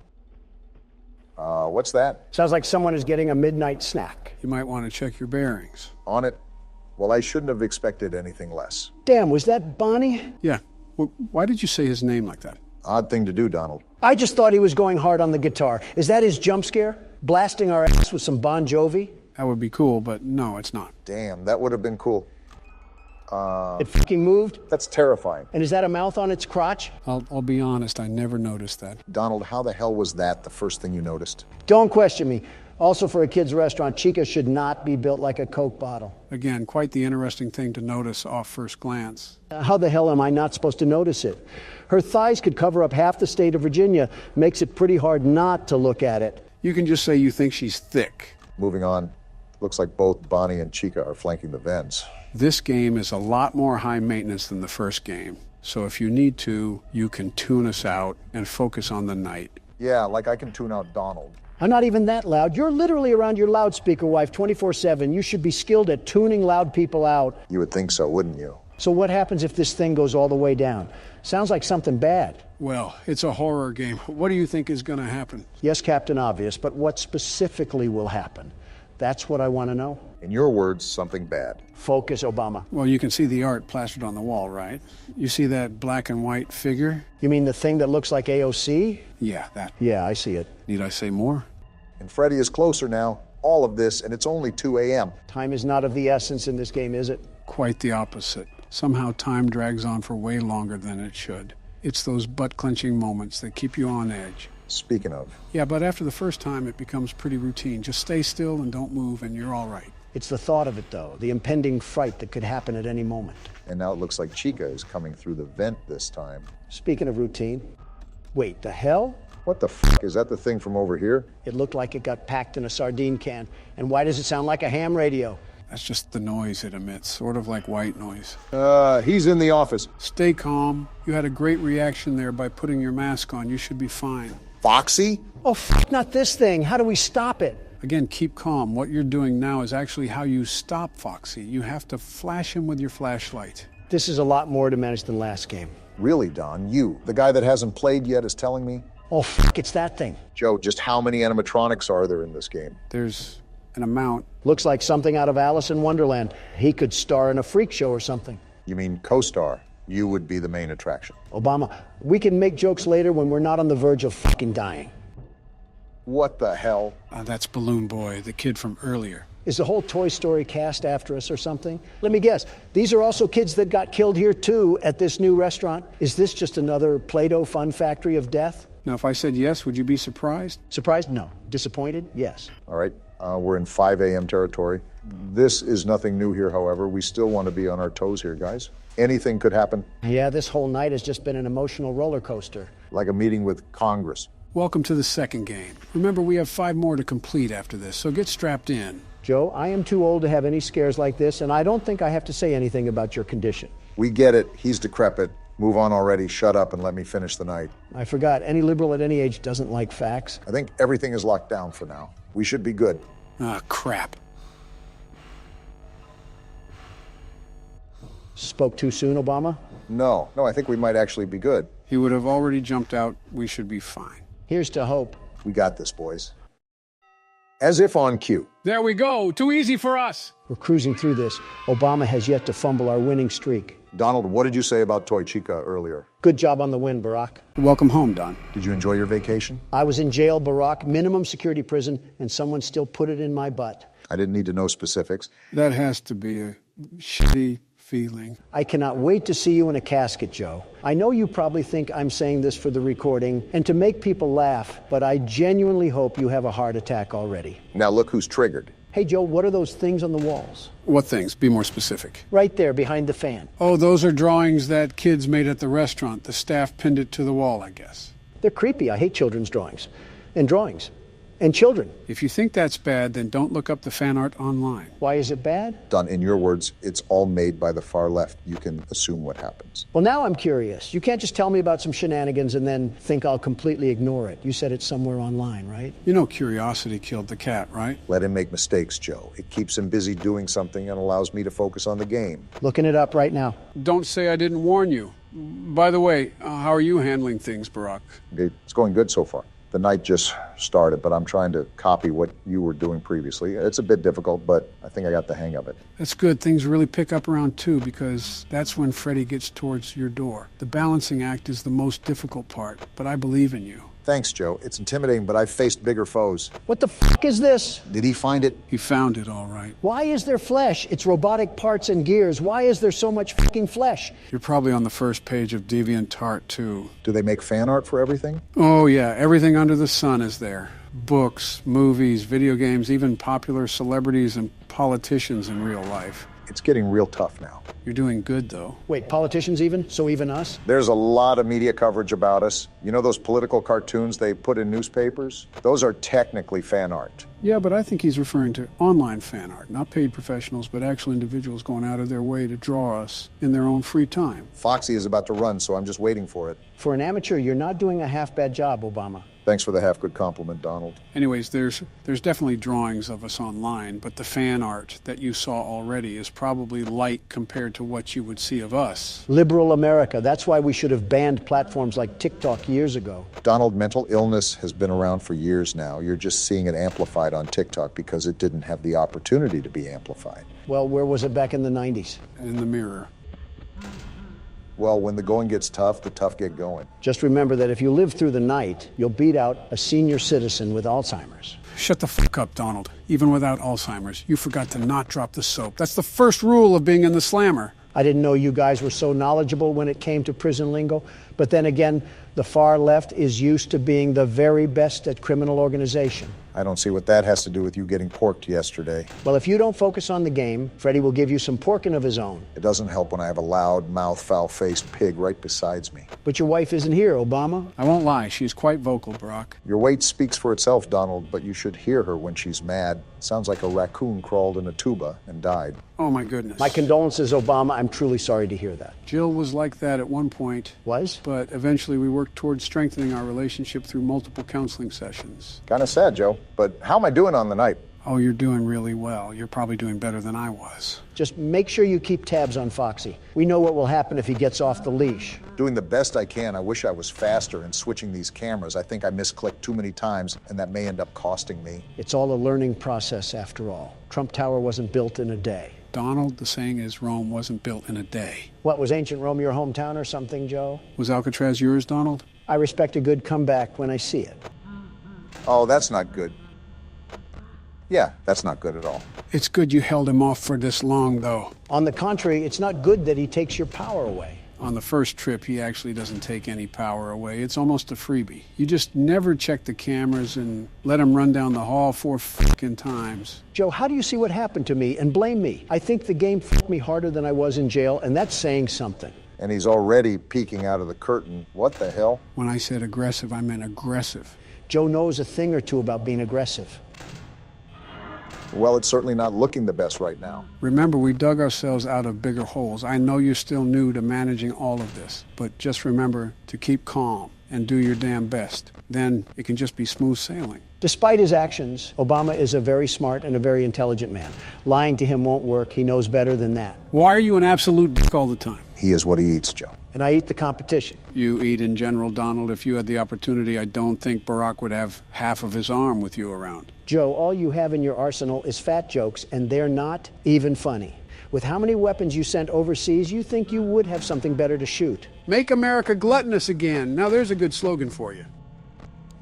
S2: What's that?
S1: Sounds like someone is getting a midnight snack.
S3: You might want to check your bearings.
S2: On it? Well, I shouldn't have expected anything less.
S1: Damn, was that Bonnie?
S3: Yeah. Well, why did you say his name like that?
S2: Odd thing to do, Donald.
S1: I just thought he was going hard on the guitar. Is that his jump scare? Blasting our ass with some Bon Jovi?
S3: That would be cool, but no, it's not.
S2: Damn, that would have been cool.
S1: It fucking moved?
S2: That's terrifying.
S1: And is that a mouth on its crotch?
S3: I'll be honest, I never noticed that.
S2: Donald, how the hell was that the first thing you noticed?
S1: Don't question me. Also, for a kid's restaurant, Chica should not be built like a Coke bottle.
S3: Again, quite the interesting thing to notice off first glance.
S1: How the hell am I not supposed to notice it? Her thighs could cover up half the state of Virginia. Makes it pretty hard not to look at it.
S3: You can just say you think she's thick.
S2: Moving on. Looks like both Bonnie and Chica are flanking the vents.
S3: This game is a lot more high maintenance than the first game. So if you need to, you can tune us out and focus on the night.
S2: Yeah, like I can tune out Donald.
S1: I'm not even that loud. You're literally around your loudspeaker wife 24/7. You should be skilled at tuning loud people out.
S2: You would think so, wouldn't you?
S1: So what happens if this thing goes all the way down? Sounds like something bad.
S3: Well, it's a horror game. What do you think is going to happen?
S1: Yes, Captain Obvious, but what specifically will happen? That's what I want to know.
S2: In your words, something bad.
S1: Focus, Obama.
S3: Well, you can see the art plastered on the wall, right? You see that black and white figure?
S1: You mean the thing that looks like AOC?
S3: Yeah, that.
S1: Yeah, I see it.
S3: Need I say more?
S2: And Freddy is closer now. All of this, and it's only 2 a.m.
S1: Time is not of the essence in this game, is it?
S3: Quite the opposite. Somehow time drags on for way longer than it should. It's those butt-clenching moments that keep you on edge.
S2: Speaking of.
S3: Yeah, but after the first time, it becomes pretty routine. Just stay still and don't move, and you're all right.
S1: It's the thought of it, though, the impending fright that could happen at any moment.
S2: And now it looks like Chica is coming through the vent this time.
S1: Speaking of routine, wait, the hell?
S2: What the fuck? Is that the thing from over here?
S1: It looked like it got packed in a sardine can. And why does it sound like a ham radio?
S3: That's just the noise it emits, sort of like white noise.
S2: He's in the office.
S3: Stay calm. You had a great reaction there by putting your mask on. You should be fine.
S2: Foxy?
S1: Oh, fuck, not this thing. How do we stop it?
S3: Again, keep calm. What you're doing now is actually how you stop Foxy. You have to flash him with your flashlight.
S1: This is a lot more to manage than last game.
S2: Really, Don? You, the guy that hasn't played yet, is telling me?
S1: Oh, fuck, it's that thing.
S2: Joe, just how many animatronics are there in this game?
S3: There's an amount.
S1: Looks like something out of Alice in Wonderland. He could star in a freak show or something.
S2: You mean co-star? You would be the main attraction.
S1: Obama, we can make jokes later when we're not on the verge of fucking dying.
S2: What the hell?
S3: That's Balloon Boy, the kid from earlier.
S1: Is the whole Toy Story cast after us or something? Let me guess. These are also kids that got killed here, too, at this new restaurant. Is this just another Play-Doh fun factory of death?
S3: Now, if I said yes, would you be surprised?
S1: Surprised? No. Disappointed? Yes.
S2: All right. We're in 5 a.m. territory. This is nothing new here, however. We still want to be on our toes here, guys. Anything could happen.
S1: Yeah, this whole night has just been an emotional roller coaster.
S2: Like a meeting with Congress.
S3: Welcome to the second game. Remember, we have 5 more to complete after this, so get strapped in.
S1: Joe, I am too old to have any scares like this, and I don't think I have to say anything about your condition.
S2: We get it. He's decrepit. Move on already. Shut up and let me finish the night.
S1: I forgot. Any liberal at any age doesn't like facts.
S2: I think everything is locked down for now. We should be good.
S3: Ah, crap.
S1: Spoke too soon, Obama?
S2: No, I think we might actually be good.
S3: He would have already jumped out. We should be fine.
S1: Here's to hope.
S2: We got this, boys. As if on cue.
S3: There we go. Too easy for us.
S1: We're cruising through this. Obama has yet to fumble our winning streak.
S2: Donald, what did you say about Toy Chica earlier?
S1: Good job on the win, Barack.
S3: Welcome home, Don.
S2: Did you enjoy your vacation?
S1: I was in jail, Barack, minimum security prison, and someone still put it in my butt.
S2: I didn't need to know specifics.
S3: That has to be a shitty feeling.
S1: I cannot wait to see you in a casket, Joe. I know you probably think I'm saying this for the recording and to make people laugh, but I genuinely hope you have a heart attack already.
S2: Now look who's triggered.
S1: Hey, Joe, what are those things on the walls?
S3: What things? Be more specific.
S1: Right there, behind the fan.
S3: Oh, those are drawings that kids made at the restaurant. The staff pinned it to the wall, I guess.
S1: They're creepy. I hate children's drawings. And drawings. And children.
S3: If you think that's bad, then don't look up the fan art online.
S1: Why is it bad?
S2: Don, in your words, it's all made by the far left. You can assume what happens.
S1: Well, now I'm curious. You can't just tell me about some shenanigans and then think I'll completely ignore it. You said it's somewhere online, right?
S3: You know curiosity killed the cat, right?
S2: Let him make mistakes, Joe. It keeps him busy doing something and allows me to focus on the game.
S1: Looking it up right now.
S3: Don't say I didn't warn you. By the way, how are you handling things, Barack?
S2: It's going good so far. The night just started, but I'm trying to copy what you were doing previously. It's a bit difficult, but I think I got the hang of it.
S3: That's good. Things really pick up around 2 because that's when Freddy gets towards your door. The balancing act is the most difficult part, but I believe in you.
S2: Thanks, Joe. It's intimidating, but I've faced bigger foes.
S1: What the fuck is this?
S2: Did he find it?
S3: He found it, all right.
S1: Why is there flesh? It's robotic parts and gears. Why is there so much fucking flesh?
S3: You're probably on the first page of DeviantArt, too.
S2: Do they make fan art for everything?
S3: Oh, yeah. Everything under the sun is there. Books, movies, video games, even popular celebrities and politicians in real life.
S2: It's getting real tough now.
S3: You're doing good, though.
S1: Wait, politicians even? So even us?
S2: There's a lot of media coverage about us. You know those political cartoons they put in newspapers? Those are technically fan art.
S3: Yeah, but I think he's referring to online fan art, not paid professionals, but actual individuals going out of their way to draw us in their own free time.
S2: Foxy is about to run, so I'm just waiting for it.
S1: For an amateur, you're not doing a half-bad job, Obama.
S2: Thanks for the half-good compliment, Donald.
S3: Anyways, there's definitely drawings of us online, but the fan art that you saw already is probably light compared to what you would see of us.
S1: Liberal America. That's why we should have banned platforms like TikTok years ago.
S2: Donald, mental illness has been around for years now. You're just seeing it amplified on TikTok because it didn't have the opportunity to be amplified.
S1: Well, where was it back in the 90s?
S3: In the mirror.
S2: Well, when the going gets tough, the tough get going.
S1: Just remember that if you live through the night, you'll beat out a senior citizen with Alzheimer's.
S3: Shut the fuck up, Donald. Even without Alzheimer's, you forgot to not drop the soap. That's the first rule of being in the slammer.
S1: I didn't know you guys were so knowledgeable when it came to prison lingo. But then again, the far left is used to being the very best at criminal organization.
S2: I don't see what that has to do with you getting porked yesterday.
S1: Well, if you don't focus on the game, Freddy will give you some porking of his own.
S2: It doesn't help when I have a loud, mouth, foul-faced pig right beside me.
S1: But your wife isn't here, Obama.
S3: I won't lie, she's quite vocal, Barack.
S2: Your weight speaks for itself, Donald, but you should hear her when she's mad. Sounds like a raccoon crawled in a tuba and died.
S3: Oh, my goodness.
S1: My condolences, Obama. I'm truly sorry to hear that.
S3: Jill was like that at one point.
S1: Was?
S3: But eventually we worked towards strengthening our relationship through multiple counseling sessions.
S2: Kind of sad, Joe, but how am I doing on the night?
S3: Oh, you're doing really well. You're probably doing better than I was.
S1: Just make sure you keep tabs on Foxy. We know what will happen if he gets off the leash.
S2: Doing the best I can. I wish I was faster in switching these cameras. I think I misclicked too many times, and that may end up costing me.
S1: It's all a learning process after all. Trump Tower wasn't built in a day.
S3: Donald, the saying is Rome wasn't built in a day.
S1: What, was ancient Rome your hometown or something, Joe?
S3: Was Alcatraz yours, Donald?
S1: I respect a good comeback when I see it.
S2: Oh, that's not good. Yeah, that's not good at all.
S3: It's good you held him off for this long, though.
S1: On the contrary, it's not good that he takes your power away.
S3: On the first trip, he actually doesn't take any power away. It's almost a freebie. You just never check the cameras and let him run down the hall 4 fucking times.
S1: Joe, how do you see what happened to me and blame me? I think the game fucked me harder than I was in jail, and that's saying something.
S2: And he's already peeking out of the curtain. What the hell?
S3: When I said aggressive, I meant aggressive.
S1: Joe knows a thing or two about being aggressive.
S2: Well, it's certainly not looking the best right now.
S3: Remember, we dug ourselves out of bigger holes. I know you're still new to managing all of this, but just remember to keep calm and do your damn best. Then it can just be smooth sailing.
S1: Despite his actions, Obama is a very smart and a very intelligent man. Lying to him won't work. He knows better than that.
S3: Why are you an absolute dick all the time?
S2: He is what he eats, Joe.
S1: And I eat the competition.
S3: You eat in general, Donald. If you had the opportunity, I don't think Barack would have half of his arm with you around.
S1: Joe, all you have in your arsenal is fat jokes, and they're not even funny. With how many weapons you sent overseas, you think you would have something better to shoot.
S3: Make America gluttonous again. Now there's a good slogan for you.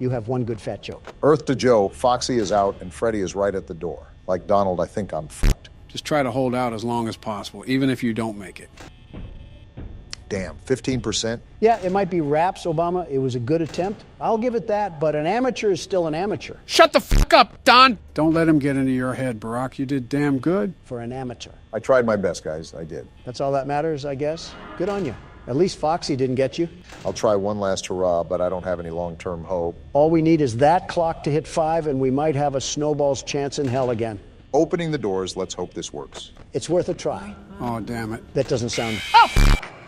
S1: You have one good fat joke.
S2: Earth to Joe, Foxy is out, and Freddy is right at the door. Like Donald, I think I'm fucked.
S3: Just try to hold out as long as possible, even if you don't make it.
S2: Damn, 15%?
S1: Yeah, it might be raps, Obama. It was a good attempt. I'll give it that, but an amateur is still an amateur.
S3: Shut the fuck up, Don! Don't let him get into your head, Barack. You did damn good.
S1: For an amateur.
S2: I tried my best, guys. I did.
S1: That's all that matters, I guess. Good on you. At least Foxy didn't get you.
S2: I'll try one last hurrah, but I don't have any long-term hope.
S1: All we need is that clock to hit 5, and we might have a snowball's chance in hell again.
S2: Opening the doors, let's hope this works.
S1: It's worth a try.
S3: Oh, damn it.
S1: That doesn't sound...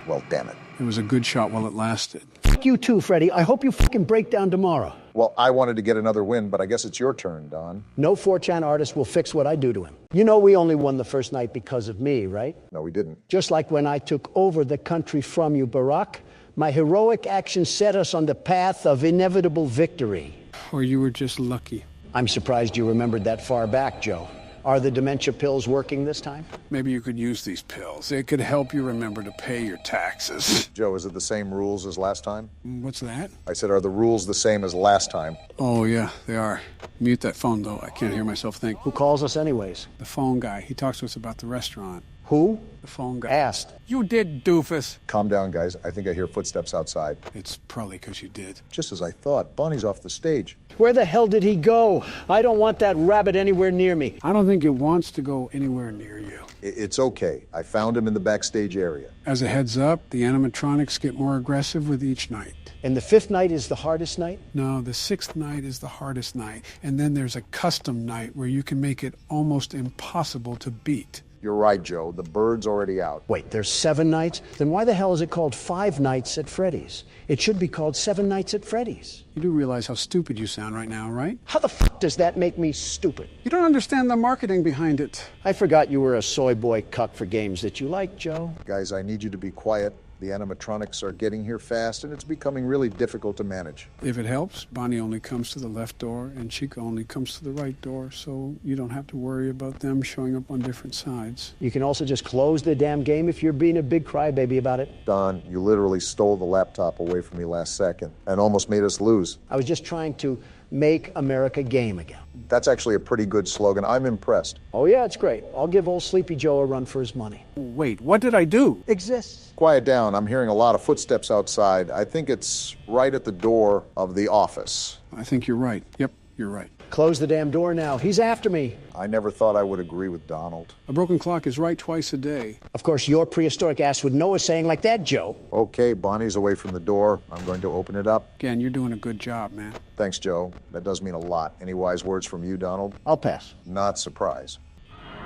S2: Well, damn it.
S3: It was a good shot while it lasted.
S1: Fuck you too, Freddy. I hope you fucking break down tomorrow.
S2: Well, I wanted to get another win, but I guess it's your turn, Don.
S1: No 4chan artist will fix what I do to him. You know we only won the first night because of me, right?
S2: No, we didn't.
S1: Just like when I took over the country from you, Barack. My heroic action set us on the path of inevitable victory.
S3: Or you were just lucky.
S1: I'm surprised you remembered that far back, Joe. Are the dementia pills working this time?
S3: Maybe you could use these pills. It could help you remember to pay your taxes.
S2: Joe, is it the same rules as last time?
S3: What's that?
S2: I said, are the rules the same as last time?
S3: Oh, yeah, they are. Mute that phone, though. I can't hear myself think.
S1: Who calls us anyways?
S3: The phone guy. He talks to us about the restaurant.
S1: Who?
S3: The phone guy.
S1: Asked.
S3: You did, doofus.
S2: Calm down, guys. I think I hear footsteps outside.
S3: It's probably because you did.
S2: Just as I thought. Bonnie's off the stage.
S1: Where the hell did he go? I don't want that rabbit anywhere near me.
S3: I don't think it wants to go anywhere near you.
S2: It's okay. I found him in the backstage area.
S3: As a heads up, the animatronics get more aggressive with each night.
S1: And the 5th night is the hardest night?
S3: No, the 6th night is the hardest night. And then there's a custom night where you can make it almost impossible to beat.
S2: You're right, Joe. The bird's already out.
S1: Wait, there's 7 nights? Then why the hell is it called 5 Nights at Freddy's? It should be called 7 Nights at Freddy's.
S3: You do realize how stupid you sound right now, right?
S1: How the fuck does that make me stupid?
S3: You don't understand the marketing behind it.
S1: I forgot you were a soy boy cuck for games that you like, Joe.
S2: Guys, I need you to be quiet. The animatronics are getting here fast, and it's becoming really difficult to manage.
S3: If it helps, Bonnie only comes to the left door, and Chica only comes to the right door, so you don't have to worry about them showing up on different sides.
S1: You can also just close the damn game if you're being a big crybaby about it.
S2: Don, you literally stole the laptop away from me last second and almost made us lose.
S1: I was just trying to make America game again.
S2: That's actually a pretty good slogan. I'm impressed.
S1: Oh, yeah, it's great. I'll give old Sleepy Joe a run for his money.
S3: Wait, what did I do?
S1: Exists.
S2: Quiet down. I'm hearing a lot of footsteps outside. I think it's right at the door of the office.
S3: I think you're right. Yep, you're right.
S1: Close the damn door now. He's after me.
S2: I never thought I would agree with Donald.
S3: A broken clock is right twice a day.
S1: Of course, your prehistoric ass would know a saying like that, Joe.
S2: Okay, Bonnie's away from the door. I'm going to open it up.
S3: Again, you're doing a good job, man.
S2: Thanks, Joe. That does mean a lot. Any wise words from you, Donald?
S1: I'll pass.
S2: Not surprised.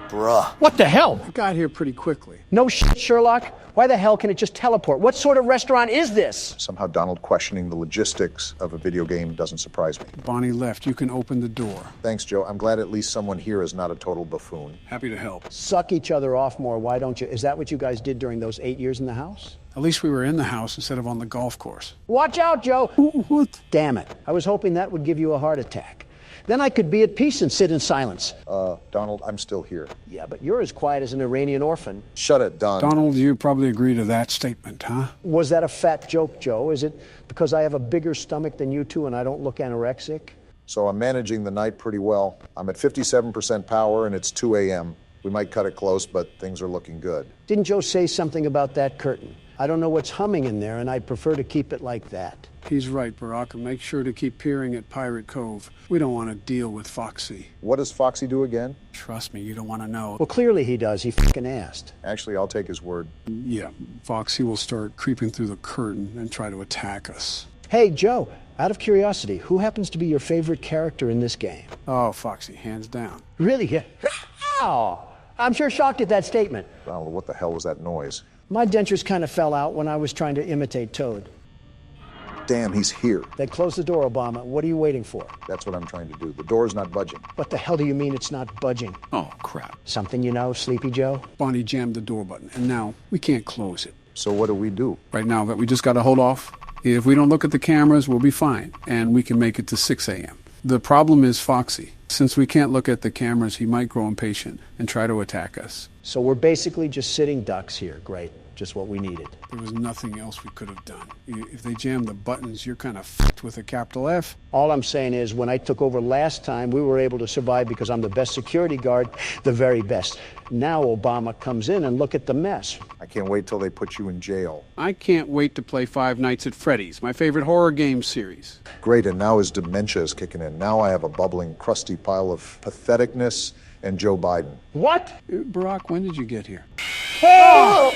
S1: Bruh. What the hell?
S3: I got here pretty quickly.
S1: No shit, Sherlock. Why the hell can it just teleport? What sort of restaurant is this?
S2: Somehow Donald questioning the logistics of a video game doesn't surprise me.
S3: Bonnie left. You can open the door.
S2: Thanks, Joe. I'm glad at least someone here is not a total buffoon.
S3: Happy to help.
S1: Suck each other off more, why don't you? Is that what you guys did during those 8 years in the house?
S3: At least we were in the house instead of on the golf course.
S1: Watch out, Joe.
S3: What?
S1: Damn it. I was hoping that would give you a heart attack. Then I could be at peace and sit in silence.
S2: Donald, I'm still here.
S1: Yeah, but you're as quiet as an Iranian orphan.
S2: Shut it, Don.
S3: Donald, you probably agree to that statement, huh?
S1: Was that a fat joke, Joe? Is it because I have a bigger stomach than you two and I don't look anorexic?
S2: So I'm managing the night pretty well. I'm at 57% power and it's 2 a.m. We might cut it close, but things are looking good.
S1: Didn't Joe say something about that curtain? I don't know what's humming in there, and I'd prefer to keep it like that.
S3: He's right, Barack, and make sure to keep peering at Pirate Cove. We don't want to deal with Foxy.
S2: What does Foxy do again?
S3: Trust me, you don't want to know.
S1: Well, clearly he does. He fucking asked.
S2: Actually, I'll take his word.
S3: Yeah, Foxy will start creeping through the curtain and try to attack us.
S1: Hey, Joe, out of curiosity, who happens to be your favorite character in this game?
S3: Oh, Foxy, hands down.
S1: Really? Yeah. Ow! I'm sure shocked at that statement.
S2: Donald, what the hell was that noise?
S1: My dentures kind of fell out when I was trying to imitate Toad.
S2: Damn, he's here.
S1: Then close the door, Obama. What are you waiting for?
S2: That's what I'm trying to do. The door's not budging.
S1: What the hell do you mean it's not budging?
S3: Oh, crap.
S1: Something you know, Sleepy Joe?
S3: Bonnie jammed the door button, and now we can't close it.
S2: So what do we do?
S3: Right now, we just got to hold off. If we don't look at the cameras, we'll be fine, and we can make it to 6 a.m. The problem is Foxy. Since we can't look at the cameras, he might grow impatient and try to attack us.
S1: So we're basically just sitting ducks here. Great. just what we needed.
S3: There was nothing else we could have done. If they jammed the buttons, you're kind of f***ed with a capital F.
S1: All I'm saying is, when I took over last time, we were able to survive because I'm the best security guard, the very best. Now Obama comes in and look at the mess.
S2: I can't wait till they put you in jail.
S3: I can't wait to play Five Nights at Freddy's, my favorite horror game series.
S2: Great, and now his dementia is kicking in. Now I have a bubbling, crusty pile of patheticness and Joe Biden.
S1: What?
S3: Barack, when did you get here?
S1: Oh!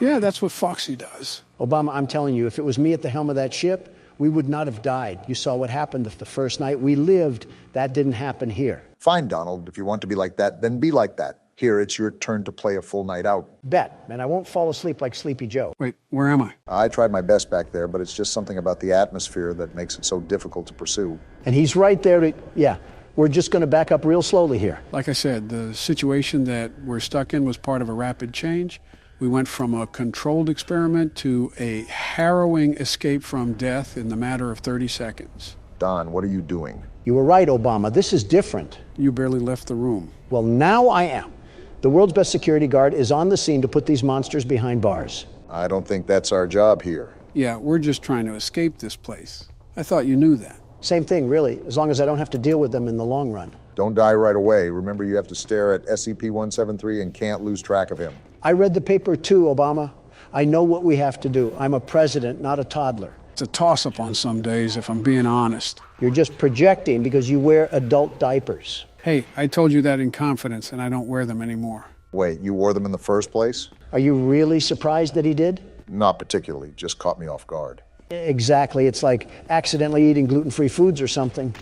S3: Yeah, that's what Foxy does.
S1: Obama, I'm telling you, if it was me at the helm of that ship, we would not have died. You saw what happened the first night. We lived. That didn't happen here.
S2: Fine, Donald. If you want to be like that, then be like that. Here, it's your turn to play a full night out.
S1: Bet. And I won't fall asleep like Sleepy Joe.
S3: Wait, where am I?
S2: I tried my best back there, but it's just something about the atmosphere that makes it so difficult to pursue.
S1: And he's right there to, yeah. We're just going to back up real slowly here.
S3: Like I said, the situation that we're stuck in was part of a rapid change. We went from a controlled experiment to a harrowing escape from death in the matter of 30 seconds.
S2: Don, what are you doing?
S1: You were right, Obama. This is different.
S3: You barely left the room.
S1: Well, now I am. The world's best security guard is on the scene to put these monsters behind bars.
S2: I don't think that's our job here.
S3: Yeah, we're just trying to escape this place. I thought you knew that.
S1: Same thing, really, as long as I don't have to deal with them in the long run.
S2: Don't die right away. Remember, you have to stare at SCP-173 and can't lose track of him.
S1: I read the paper too, Obama. I know what we have to do. I'm a president, not a toddler.
S3: It's a toss-up on some days, if I'm being honest.
S1: You're just projecting because you wear adult diapers.
S3: Hey, I told you that in confidence, and I don't wear them anymore.
S2: Wait, you wore them in the first place?
S1: Are you really surprised that he did?
S2: Not particularly, just caught me off guard.
S1: Exactly. It's like accidentally eating gluten-free foods or something.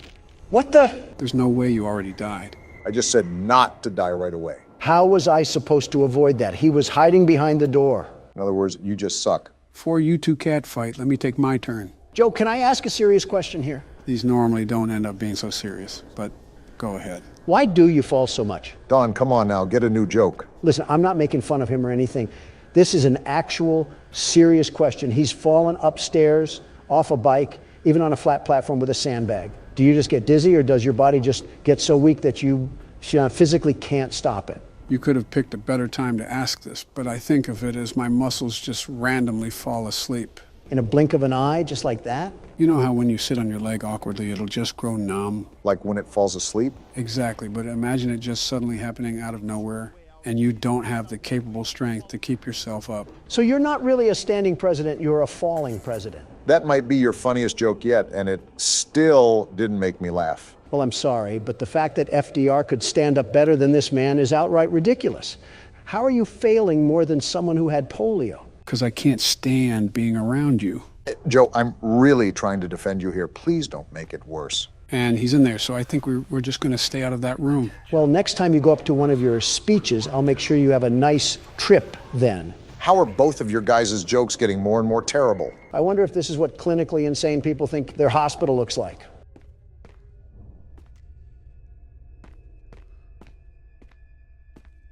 S1: What the?
S3: There's no way you already died.
S2: I just said not to die right away.
S1: How was I supposed to avoid that? He was hiding behind the door.
S2: In other words, you just suck.
S3: Before you two catfight, let me take my turn.
S1: Joe, can I ask a serious question here?
S3: These normally don't end up being so serious, but go ahead.
S1: Why do you fall so much?
S2: Don, come on now, get a new joke.
S1: Listen, I'm not making fun of him or anything. This is an actual, serious question. He's fallen upstairs, off a bike, even on a flat platform with a sandbag. Do you just get dizzy, or does your body just get so weak that you physically can't stop it?
S3: You could have picked a better time to ask this, but I think of it as my muscles just randomly fall asleep.
S1: In a blink of an eye, just like that?
S3: You know how when you sit on your leg awkwardly, it'll just grow numb?
S2: Like when it falls asleep?
S3: Exactly, but imagine it just suddenly happening out of nowhere, and you don't have the capable strength to keep yourself up.
S1: So you're not really a standing president, you're a falling president.
S2: That might be your funniest joke yet, and it still didn't make me laugh.
S1: Well, I'm sorry, but the fact that FDR could stand up better than this man is outright ridiculous. How are you failing more than someone who had polio?
S3: Because I can't stand being around you.
S2: Joe, I'm really trying to defend you here. Please don't make it worse.
S3: And he's in there, so I think we're just going to stay out of that room.
S1: Well, next time you go up to one of your speeches, I'll make sure you have a nice trip then.
S2: How are both of your guys' jokes getting more and more terrible?
S1: I wonder if this is what clinically insane people think their hospital looks like.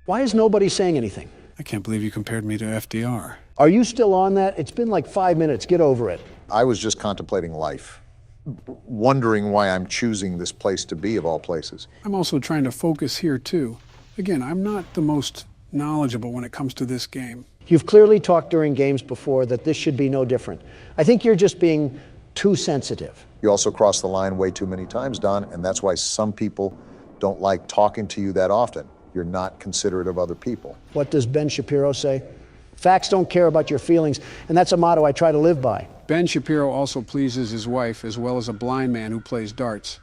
S1: Why is nobody saying anything?
S3: I can't believe you compared me to FDR.
S1: Are you still on that? It's been like 5 minutes. Get over it.
S2: I was just contemplating life, wondering why I'm choosing this place to be of all places.
S3: I'm also trying to focus here too. Again, I'm not the most knowledgeable when it comes to this game.
S1: You've clearly talked during games before that this should be no different. I think you're just being too sensitive.
S2: You also cross the line way too many times, Don, and that's why some people don't like talking to you that often. You're not considerate of other people.
S1: What does Ben Shapiro say? Facts don't care about your feelings, and that's a motto I try to live by.
S3: Ben Shapiro also pleases his wife as well as a blind man who plays darts.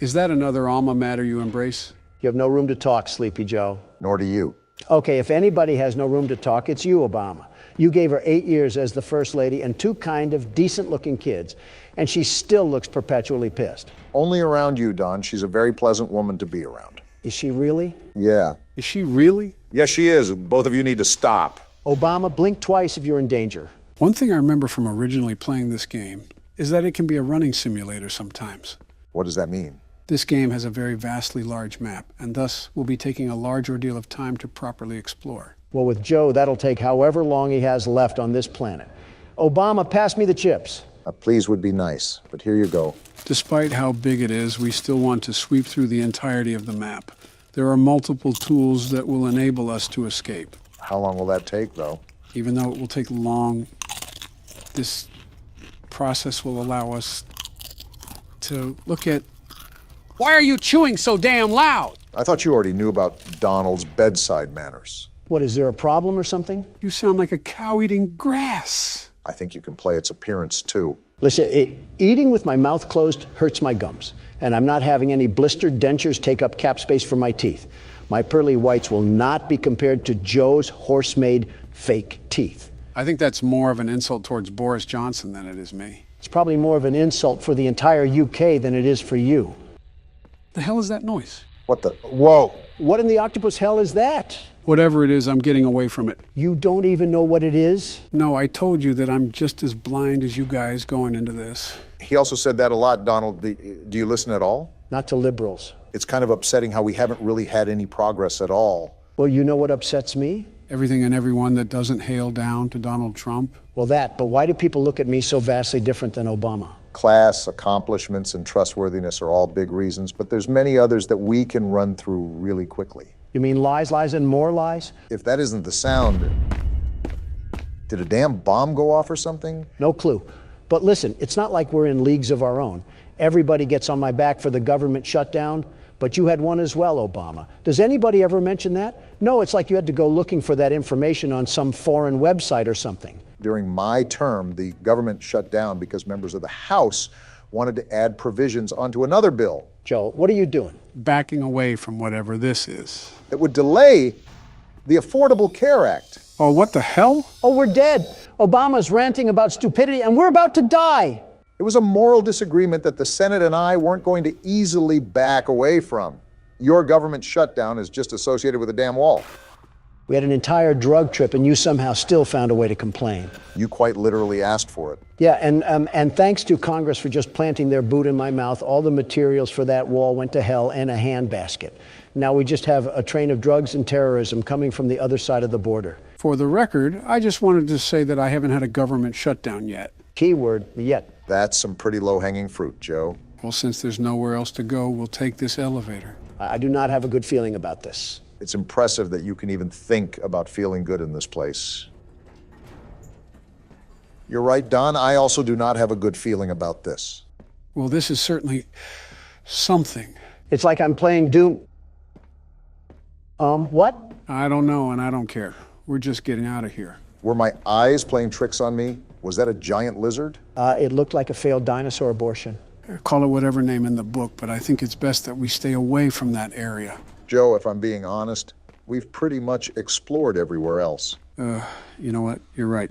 S3: Is that another alma mater you embrace?
S1: You have no room to talk, Sleepy Joe.
S2: Nor do you.
S1: Okay, if anybody has no room to talk, it's you, Obama. You gave her 8 years as the First Lady and 2 kind of decent-looking kids, and she still looks perpetually pissed.
S2: Only around you, Don. She's a very pleasant woman to be around.
S1: Is she really?
S2: Yeah.
S3: Is she really?
S2: Yes, she is. Both of you need to stop.
S1: Obama, blink twice if you're in danger.
S3: One thing I remember from originally playing this game is that it can be a running simulator sometimes.
S2: What does that mean?
S3: This game has a very vastly large map, and thus will be taking a large ordeal of time to properly explore.
S1: Well, with Joe, that'll take however long he has left on this planet. Obama, pass me the chips.
S2: A please would be nice, but here you go.
S3: Despite how big it is, we still want to sweep through the entirety of the map. There are multiple tools that will enable us to escape.
S2: How long will that take, though?
S3: Even though it will take long, this process will allow us to look at... Why are you chewing so damn loud?
S2: I thought you already knew about Donald's bedside manners.
S1: What, is there a problem or something?
S3: You sound like a cow eating grass.
S2: I think you can play its appearance, too.
S1: Listen, eating with my mouth closed hurts my gums, and I'm not having any blistered dentures take up cap space for my teeth. My pearly whites will not be compared to Joe's horse-made fake teeth.
S3: I think that's more of an insult towards Boris Johnson than it is me.
S1: It's probably more of an insult for the entire UK than it is for you.
S3: The hell is that noise?
S2: What the? Whoa!
S1: What in the octopus hell is that?
S3: Whatever it is, I'm getting away from it.
S1: You don't even know what it is?
S3: No, I told you that I'm just as blind as you guys going into this.
S2: He also said that a lot, Donald. Do you listen at all?
S1: Not to liberals.
S2: It's kind of upsetting how we haven't really had any progress at all.
S1: Well, you know what upsets me?
S3: Everything and everyone that doesn't hail down to Donald Trump.
S1: Well, but why do people look at me so vastly different than Obama?
S2: Class, accomplishments, and trustworthiness are all big reasons, but there's many others that we can run through really quickly.
S1: You mean lies, lies, and more lies?
S2: If that isn't the sound, did a damn bomb go off or something?
S1: No clue. But listen, it's not like we're in leagues of our own. Everybody gets on my back for the government shutdown, but you had one as well, Obama. Does anybody ever mention that? No, it's like you had to go looking for that information on some foreign website or something.
S2: During my term, the government shut down because members of the House wanted to add provisions onto another bill.
S1: Joe, what are you doing?
S3: Backing away from whatever this is.
S2: It would delay the Affordable Care Act.
S3: Oh, what the hell?
S1: Oh, we're dead. Obama's ranting about stupidity, and we're about to die.
S2: It was a moral disagreement that the Senate and I weren't going to easily back away from. Your government shutdown is just associated with a damn wall.
S1: We had an entire drug trip, and you somehow still found a way to complain.
S2: You quite literally asked for it.
S1: Yeah, and thanks to Congress for just planting their boot in my mouth, all the materials for that wall went to hell in a handbasket. Now we just have a train of drugs and terrorism coming from the other side of the border.
S3: For the record, I just wanted to say that I haven't had a government shutdown yet.
S1: Keyword, yet.
S2: That's some pretty low-hanging fruit, Joe.
S3: Well, since there's nowhere else to go, we'll take this elevator.
S1: I do not have a good feeling about this.
S2: It's impressive that you can even think about feeling good in this place. You're right, Don. I also do not have a good feeling about this.
S3: Well, this is certainly something.
S1: It's like I'm playing Doom. What?
S3: I don't know, and I don't care. We're just getting out of here.
S2: Were my eyes playing tricks on me? Was that a giant lizard?
S1: It looked like a failed dinosaur abortion.
S3: Call it whatever name in the book, but I think it's best that we stay away from that area.
S2: Joe, if I'm being honest, we've pretty much explored everywhere else.
S3: You know what? You're right.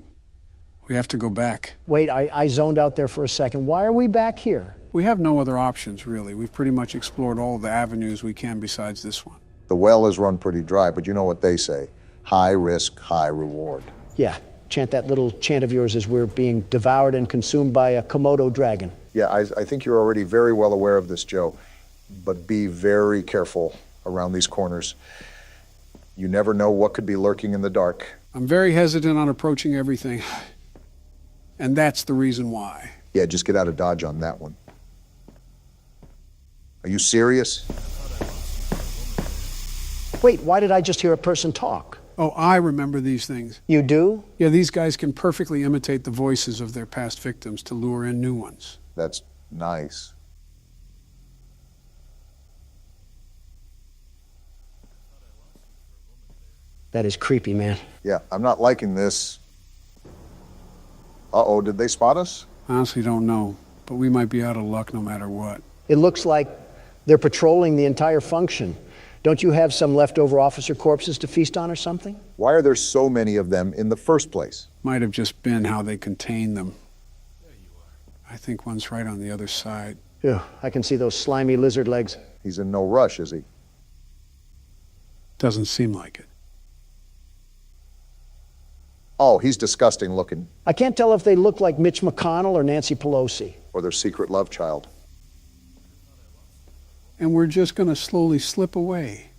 S3: We have to go back.
S1: Wait, I zoned out there for a second. Why are we back here?
S3: We have no other options, really. We've pretty much explored all the avenues we can besides this one.
S2: The well is run pretty dry, but you know what they say. High risk, high reward.
S1: Yeah, chant that little chant of yours as we're being devoured and consumed by a Komodo dragon.
S2: Yeah, I think you're already very well aware of this, Joe. But be very careful around these corners. You never know what could be lurking in the dark.
S3: I'm very hesitant on approaching everything. And that's the reason why.
S2: Yeah, just get out of Dodge on that one. Are you serious?
S1: Wait, why did I just hear a person talk?
S3: Oh, I remember these things.
S1: You do?
S3: Yeah, these guys can perfectly imitate the voices of their past victims to lure in new ones.
S2: That's nice.
S1: That is creepy, man.
S2: Yeah, I'm not liking this. Uh-oh, did they spot us?
S3: Honestly, don't know, but we might be out of luck no matter what.
S1: It looks like they're patrolling the entire function. Don't you have some leftover officer corpses to feast on or something?
S2: Why are there so many of them in the first place?
S3: Might have just been how they contain them. There you are. I think one's right on the other side.
S1: Yeah, I can see those slimy lizard legs.
S2: He's in no rush, is he?
S3: Doesn't seem like it.
S2: Oh, he's disgusting looking.
S1: I can't tell if they look like Mitch McConnell or Nancy Pelosi.
S2: Or their secret love child.
S3: And we're just going to slowly slip away.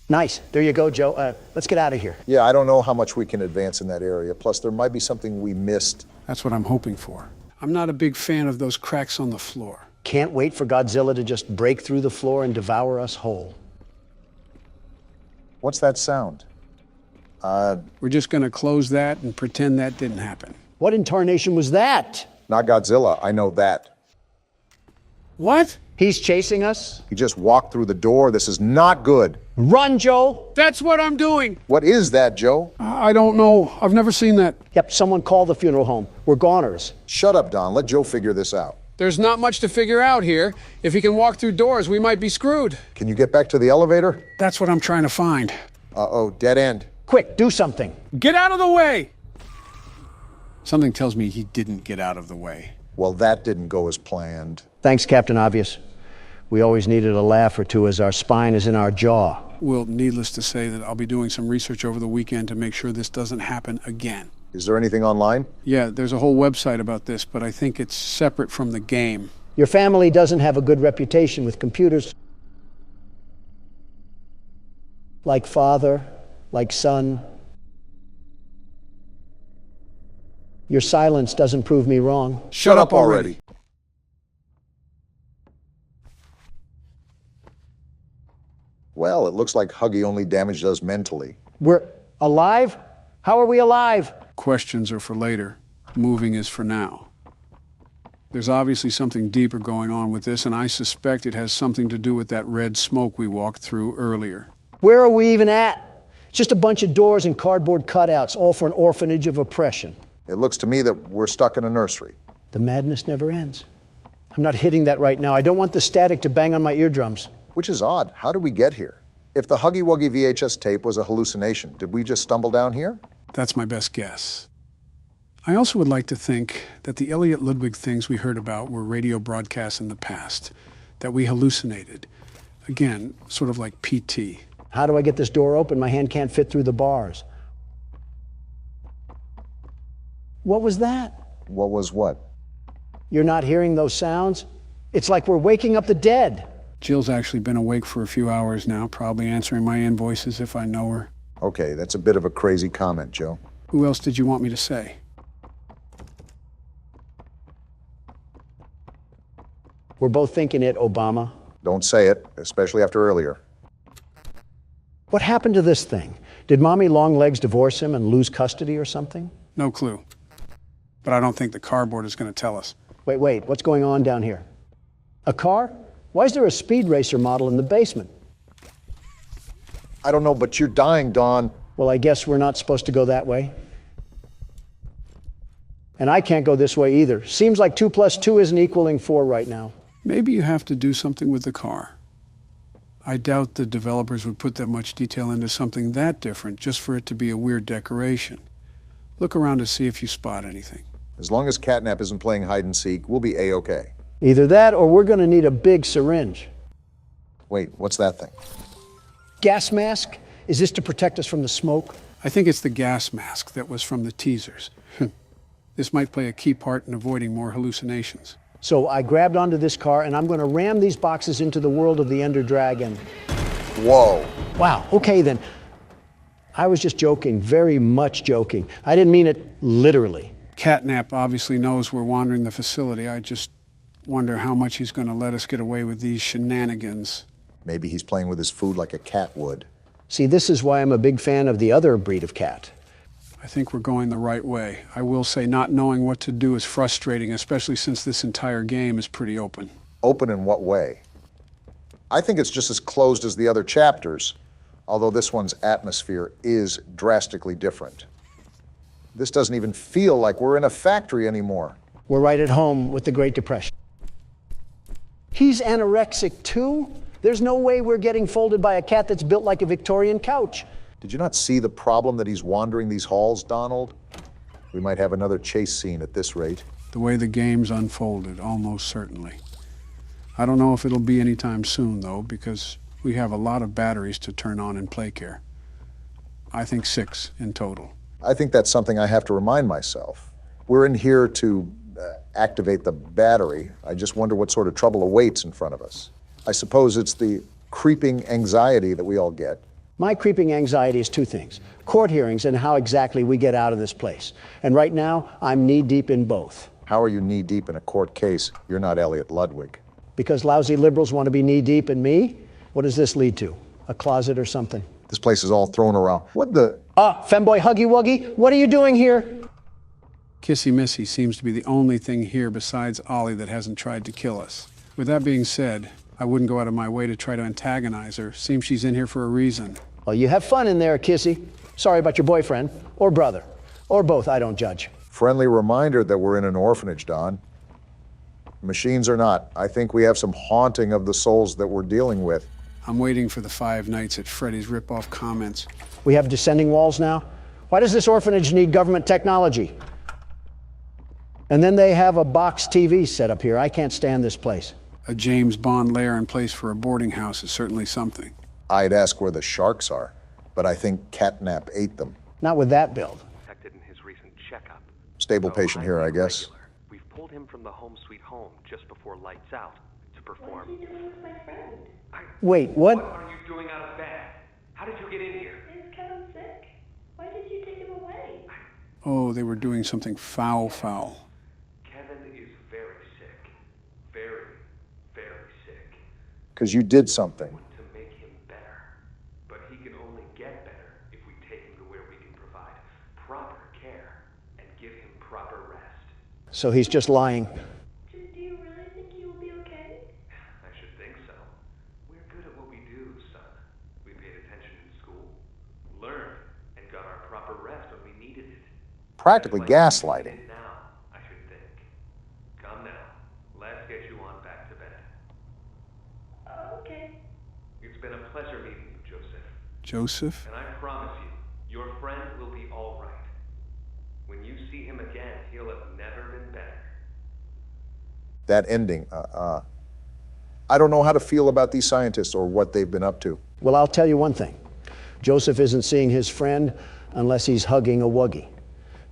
S1: Nice. There you go, Joe. Let's get out of here.
S2: Yeah, I don't know how much we can advance in that area. Plus, there might be something we missed.
S3: That's what I'm hoping for. I'm not a big fan of those cracks on the floor.
S1: Can't wait for Godzilla to just break through the floor and devour us whole.
S2: What's that sound?
S3: We're just going to close that and pretend that didn't happen.
S1: What in tarnation was that?
S2: Not Godzilla, I know that.
S3: What?
S1: He's chasing us?
S2: He just walked through the door. This is not good.
S1: Run, Joe!
S3: That's what I'm doing!
S2: What is that, Joe?
S3: I don't know. I've never seen that.
S1: Yep, someone call the funeral home. We're goners.
S2: Shut up, Don. Let Joe figure this out.
S3: There's not much to figure out here. If he can walk through doors, we might be screwed.
S2: Can you get back to the elevator?
S3: That's what I'm trying to find.
S2: Uh-oh, dead end.
S1: Quick, do something.
S3: Get out of the way! Something tells me he didn't get out of the way.
S2: Well, that didn't go as planned.
S1: Thanks, Captain Obvious. We always needed a laugh or two as our spine is in our jaw.
S3: Well, needless to say that I'll be doing some research over the weekend to make sure this doesn't happen again.
S2: Is there anything online?
S3: Yeah, there's a whole website about this, but I think it's separate from the game.
S1: Your family doesn't have a good reputation with computers. Like father, like son. Your silence doesn't prove me wrong.
S2: Shut up already. Well, it looks like Huggy only damaged us mentally.
S1: We're alive? How are we alive?
S3: Questions are for later. Moving is for now. There's obviously something deeper going on with this, and I suspect it has something to do with that red smoke we walked through earlier.
S1: Where are we even at? Just a bunch of doors and cardboard cutouts, all for an orphanage of oppression.
S2: It looks to me that we're stuck in a nursery.
S1: The madness never ends. I'm not hitting that right now. I don't want the static to bang on my eardrums.
S2: Which is odd. How did we get here? If the Huggy Wuggy VHS tape was a hallucination, did we just stumble down here?
S3: That's my best guess. I also would like to think that the Elliot Ludwig things we heard about were radio broadcasts in the past, that we hallucinated. Again, sort of like PT.
S1: How do I get this door open? My hand can't fit through the bars. What was that?
S2: What was what?
S1: You're not hearing those sounds? It's like we're waking up the dead.
S3: Jill's actually been awake for a few hours now, probably answering my invoices if I know her.
S2: Okay, that's a bit of a crazy comment, Joe.
S3: Who else did you want me to say?
S1: We're both thinking it, Obama.
S2: Don't say it, especially after earlier.
S1: What happened to this thing? Did Mommy Longlegs divorce him and lose custody or something?
S3: No clue. But I don't think the cardboard is going to tell us.
S1: Wait, what's going on down here? A car? Why is there a speed racer model in the basement?
S2: I don't know, but you're dying, Don.
S1: Well, I guess we're not supposed to go that way. And I can't go this way either. Seems like 2 + 2 isn't equaling 4 right now.
S3: Maybe you have to do something with the car. I doubt the developers would put that much detail into something that different just for it to be a weird decoration. Look around to see if you spot anything.
S2: As long as Catnap isn't playing hide and seek, we'll be A-okay.
S1: Either that or we're going to need a big syringe.
S2: Wait, what's that thing?
S1: Gas mask? Is this to protect us from the smoke?
S3: I think it's the gas mask that was from the teasers. This might play a key part in avoiding more hallucinations.
S1: So I grabbed onto this car and I'm going to ram these boxes into the world of the Ender Dragon.
S2: Whoa.
S1: Wow, okay then. I was just joking, very much joking. I didn't mean it literally.
S3: Catnap obviously knows we're wandering the facility. I just wonder how much he's going to let us get away with these shenanigans.
S2: Maybe he's playing with his food like a cat would.
S1: See, this is why I'm a big fan of the other breed of cat.
S3: I think we're going the right way. I will say not knowing what to do is frustrating, especially since this entire game is pretty open.
S2: Open in what way? I think it's just as closed as the other chapters, although this one's atmosphere is drastically different. This doesn't even feel like we're in a factory anymore.
S1: We're right at home with the Great Depression. He's anorexic too? There's no way we're getting folded by a cat that's built like a Victorian couch.
S2: Did you not see the problem that he's wandering these halls, Donald? We might have another chase scene at this rate.
S3: The way the game's unfolded, almost certainly. I don't know if it'll be anytime soon, though, because we have a lot of batteries to turn on in PlayCare. I think 6 in total.
S2: I think that's something I have to remind myself. We're in here to activate the battery. I just wonder what sort of trouble awaits in front of us. I suppose it's the creeping anxiety that we all get.
S1: My creeping anxiety is 2 things. Court hearings and how exactly we get out of this place. And right now, I'm knee-deep in both.
S2: How are you knee-deep in a court case? You're not Elliot Ludwig.
S1: Because lousy liberals want to be knee-deep in me? What does this lead to? A closet or something?
S2: This place is all thrown around. What the?
S1: Femboy Huggy Wuggy, what are you doing here?
S3: Kissy Missy seems to be the only thing here besides Ollie that hasn't tried to kill us. With that being said, I wouldn't go out of my way to try to antagonize her. Seems she's in here for a reason.
S1: Well, you have fun in there, Kissy. Sorry about your boyfriend, or brother, or both, I don't judge.
S2: Friendly reminder that we're in an orphanage, Don. Machines or not, I think we have some haunting of the souls that we're dealing with.
S3: I'm waiting for the 5 Nights at Freddy's rip-off comments.
S1: We have descending walls now? Why does this orphanage need government technology? And then they have a box TV set up here. I can't stand this place.
S3: A James Bond lair in place for a boarding house is certainly something.
S2: I'd ask where the sharks are, but I think catnap ate them.
S1: Not with that build.
S5: Detected in his recent checkup.
S2: Stable patient here, I guess.
S5: We've pulled him from the home sweet home just before lights out to perform.
S6: What are you doing with my friend?
S1: Wait, what?
S5: What are you doing out of bed? How did you get in here?
S6: Is Kevin sick? Why did you take him away?
S3: Oh, they were doing something foul.
S5: Kevin is very sick. Very, very sick.
S2: Because you did something.
S5: To make him better. But he can only get better if we take him to where we can provide proper care and give him proper rest.
S1: So he's just lying.
S6: Do you really think he will be okay?
S5: I should think so. We're good at what we do, son. We paid attention in school, learned, and got our proper rest when we needed it.
S2: Practically gaslighting.
S5: Now, I should think. Come now. Let's get you on back to bed.
S6: Okay.
S5: It's been a pleasure meeting you, Joseph.
S3: Joseph?
S5: And I promise you, your friend will be all right. When you see him again, he'll have never been better.
S2: That ending, I don't know how to feel about these scientists or what they've been up to.
S1: Well, I'll tell you one thing. Joseph isn't seeing his friend unless he's hugging a wuggy.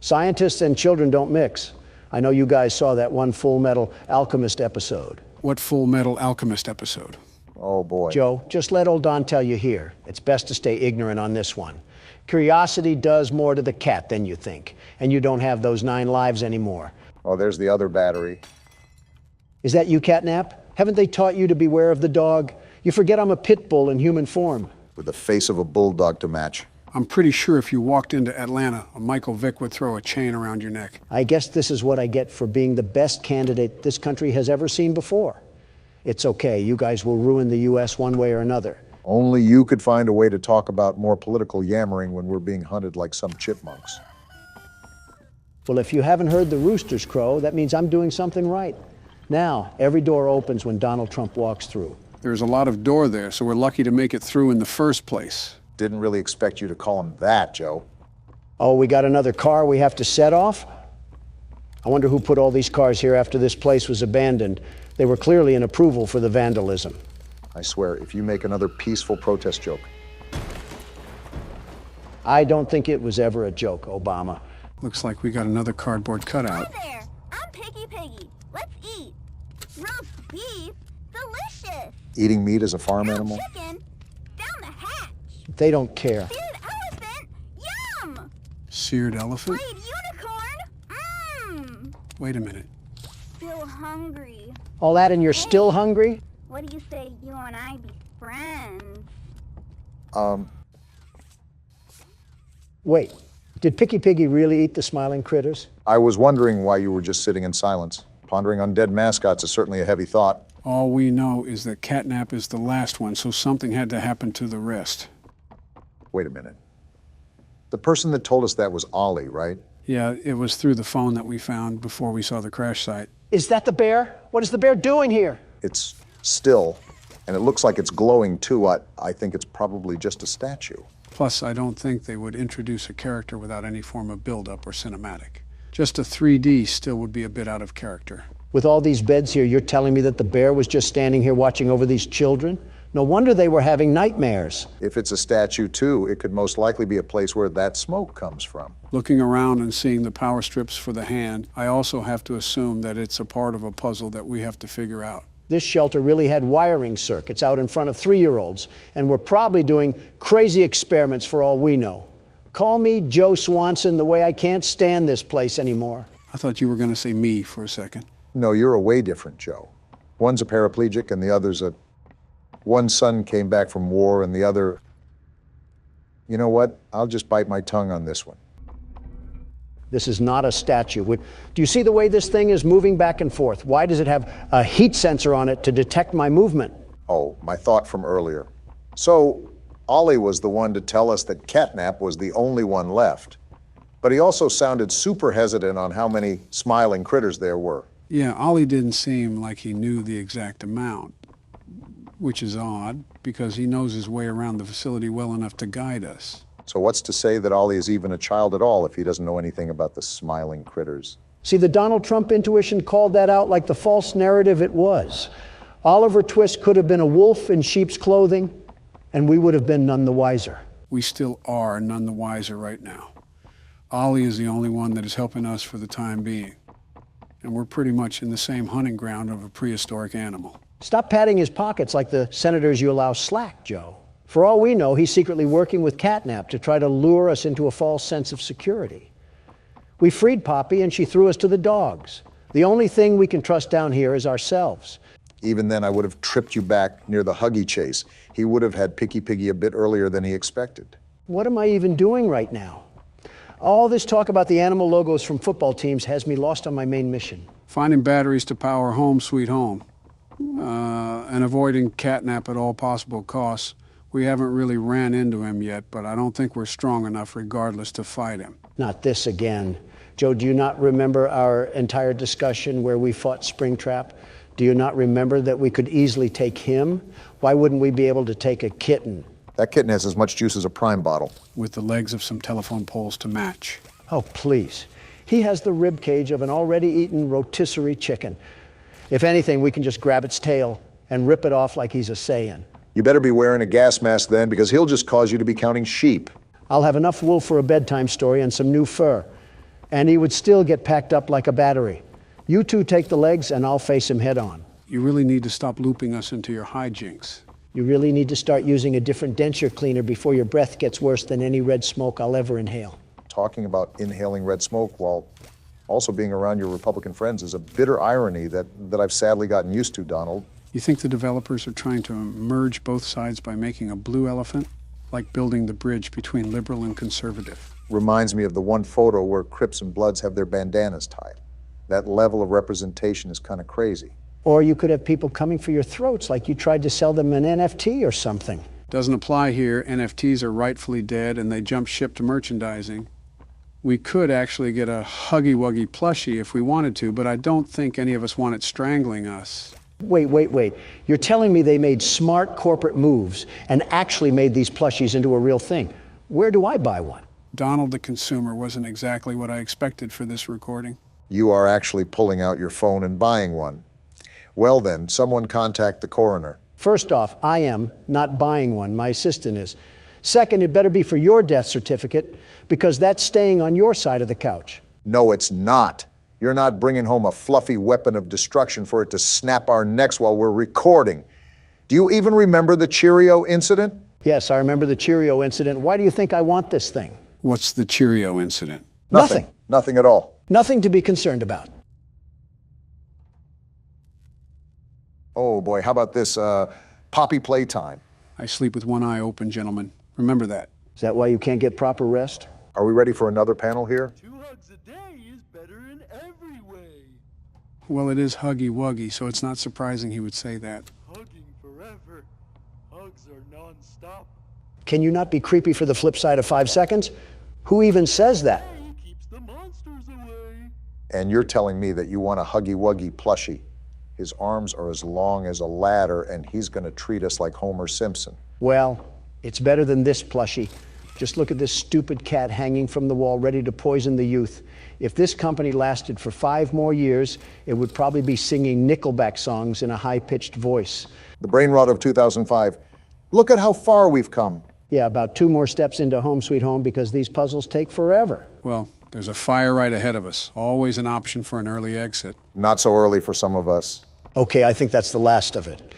S1: Scientists and children don't mix. I know you guys saw that one Full Metal Alchemist episode.
S3: What Full Metal Alchemist episode?
S2: Oh, boy.
S1: Joe, just let old Don tell you here. It's best to stay ignorant on this one. Curiosity does more to the cat than you think, and you don't have those 9 lives anymore.
S2: Oh, there's the other battery.
S1: Is that you, Catnap? Haven't they taught you to beware of the dog? You forget I'm a pit bull in human form.
S2: With the face of a bulldog to match.
S3: I'm pretty sure if you walked into Atlanta, a Michael Vick would throw a chain around your neck.
S1: I guess this is what I get for being the best candidate this country has ever seen before. It's okay, you guys will ruin the U.S. one way or another.
S2: Only you could find a way to talk about more political yammering when we're being hunted like some chipmunks.
S1: Well, if you haven't heard the roosters crow, that means I'm doing something right. Now, every door opens when Donald Trump walks through.
S3: There's a lot of door there, so we're lucky to make it through in the first place.
S2: Didn't really expect you to call him that, Joe.
S1: Oh, we got another car we have to set off? I wonder who put all these cars here after this place was abandoned. They were clearly an approval for the vandalism.
S2: I swear, if you make another peaceful protest joke.
S1: I don't think it was ever a joke, Obama.
S3: Looks like we got another cardboard cutout.
S8: Hi there, I'm Piggy. Let's eat. Roast beef, delicious.
S2: Eating meat as a farm animal?
S8: Chicken, down the hatch.
S1: They don't care.
S8: Seared elephant, yum.
S3: Seared elephant?
S8: Played unicorn,
S3: Wait a minute.
S8: Still hungry.
S1: All that and you're still hungry?
S8: What do you say you and I be friends?
S1: Wait, did Picky Piggy really eat the smiling critters?
S2: I was wondering why you were just sitting in silence. Pondering on dead mascots is certainly a heavy thought.
S3: All we know is that Catnap is the last one, so something had to happen to the rest.
S2: Wait a minute. The person that told us that was Ollie, right?
S3: Yeah, it was through the phone that we found before we saw the crash site.
S1: Is that the bear? What is the bear doing here?
S2: It's still, and it looks like it's glowing too. I think it's probably just a statue.
S3: Plus, I don't think they would introduce a character without any form of build-up or cinematic. Just a 3D still would be a bit out of character.
S1: With all these beds here, you're telling me that the bear was just standing here watching over these children? No wonder they were having nightmares.
S2: If it's a statue too, it could most likely be a place where that smoke comes from.
S3: Looking around and seeing the power strips for the hand, I also have to assume that it's a part of a puzzle that we have to figure out.
S1: This shelter really had wiring circuits out in front of 3-year-olds, and we're probably doing crazy experiments for all we know. Call me Joe Swanson the way I can't stand this place anymore.
S3: I thought you were going to say me for a second.
S2: No, you're a way different Joe. One's a paraplegic and the other's a... One son came back from war and the other... You know what? I'll just bite my tongue on this one.
S1: This is not a statue. Do you see the way this thing is moving back and forth? Why does it have a heat sensor on it to detect my movement?
S2: Oh, my thought from earlier. So, Ollie was the one to tell us that Catnap was the only one left. But he also sounded super hesitant on how many smiling critters there were.
S3: Yeah, Ollie didn't seem like he knew the exact amount, which is odd, because he knows his way around the facility well enough to guide us.
S2: So what's to say that Ollie is even a child at all if he doesn't know anything about the smiling critters?
S1: See, the Donald Trump intuition called that out like the false narrative it was. Oliver Twist could have been a wolf in sheep's clothing, and we would have been none the wiser.
S3: We still are none the wiser right now. Ollie is the only one that is helping us for the time being. And we're pretty much in the same hunting ground of a prehistoric animal.
S1: Stop patting his pockets like the senators you allow slack, Joe. For all we know, he's secretly working with Catnap to try to lure us into a false sense of security. We freed Poppy and she threw us to the dogs. The only thing we can trust down here is ourselves.
S2: Even then, I would have tripped you back near the Huggy chase. He would have had Picky Piggy a bit earlier than he expected.
S1: What am I even doing right now? All this talk about the animal logos from football teams has me lost on my main mission.
S3: Finding batteries to power Home Sweet Home, and avoiding Catnap at all possible costs. We haven't really ran into him yet, but I don't think we're strong enough regardless to fight him.
S1: Not this again. Joe, do you not remember our entire discussion where we fought Springtrap? Do you not remember that we could easily take him? Why wouldn't we be able to take a kitten?
S2: That kitten has as much juice as a prime bottle.
S3: With the legs of some telephone poles to match.
S1: Oh, please. He has the rib cage of an already eaten rotisserie chicken. If anything, we can just grab its tail and rip it off like he's a Saiyan.
S2: You better be wearing a gas mask then, because he'll just cause you to be counting sheep.
S1: I'll have enough wool for a bedtime story and some new fur. And he would still get packed up like a battery. You two take the legs and I'll face him head on.
S3: You really need to stop looping us into your hijinks.
S1: You really need to start using a different denture cleaner before your breath gets worse than any red smoke I'll ever inhale.
S2: Talking about inhaling red smoke while also being around your Republican friends is a bitter irony that I've sadly gotten used to, Donald.
S3: You think the developers are trying to merge both sides by making a blue elephant? Like building the bridge between liberal and conservative.
S2: Reminds me of the one photo where Crips and Bloods have their bandanas tied. That level of representation is kind of crazy.
S1: Or you could have people coming for your throats like you tried to sell them an NFT or something.
S3: Doesn't apply here. NFTs are rightfully dead and they jump ship to merchandising. We could actually get a Huggy Wuggy plushie if we wanted to, but I don't think any of us want it strangling us.
S1: Wait. You're telling me they made smart corporate moves and actually made these plushies into a real thing. Where do I buy one?
S3: Donald the consumer wasn't exactly what I expected for this recording.
S2: You are actually pulling out your phone and buying one. Well then, someone contact the coroner.
S1: First off, I am not buying one. My assistant is. Second, it better be for your death certificate because that's staying on your side of the couch.
S2: No, it's not. You're not bringing home a fluffy weapon of destruction for it to snap our necks while we're recording. Do you even remember the Cheerio incident?
S1: Yes, I remember the Cheerio incident. Why do you think I want this thing?
S3: What's the Cheerio incident?
S1: Nothing.
S2: Nothing at all.
S1: Nothing to be concerned about.
S2: Oh boy, how about this Poppy Playtime?
S3: I sleep with one eye open, gentlemen. Remember that.
S1: Is that why you can't get proper rest?
S2: Are we ready for another panel here?
S10: 2 hugs a day is better in every way.
S3: Well, it is Huggy Wuggy, so it's not surprising he would say that.
S10: Hugging forever. Hugs are non-stop.
S1: Can you not be creepy for the flip side of 5 seconds? Who even says that?
S10: Keeps the monsters away.
S2: And you're telling me that you want a Huggy Wuggy plushie. His arms are as long as a ladder, and he's going to treat us like Homer Simpson.
S1: Well, it's better than this plushie. Just look at this stupid cat hanging from the wall, ready to poison the youth. If this company lasted for 5 more years, it would probably be singing Nickelback songs in a high-pitched voice.
S2: The brain rot of 2005. Look at how far we've come.
S1: Yeah, about 2 more steps into Home Sweet Home because these puzzles take forever.
S3: Well, there's a fire right ahead of us. Always an option for an early exit.
S2: Not so early for some of us.
S1: Okay, I think that's the last of it.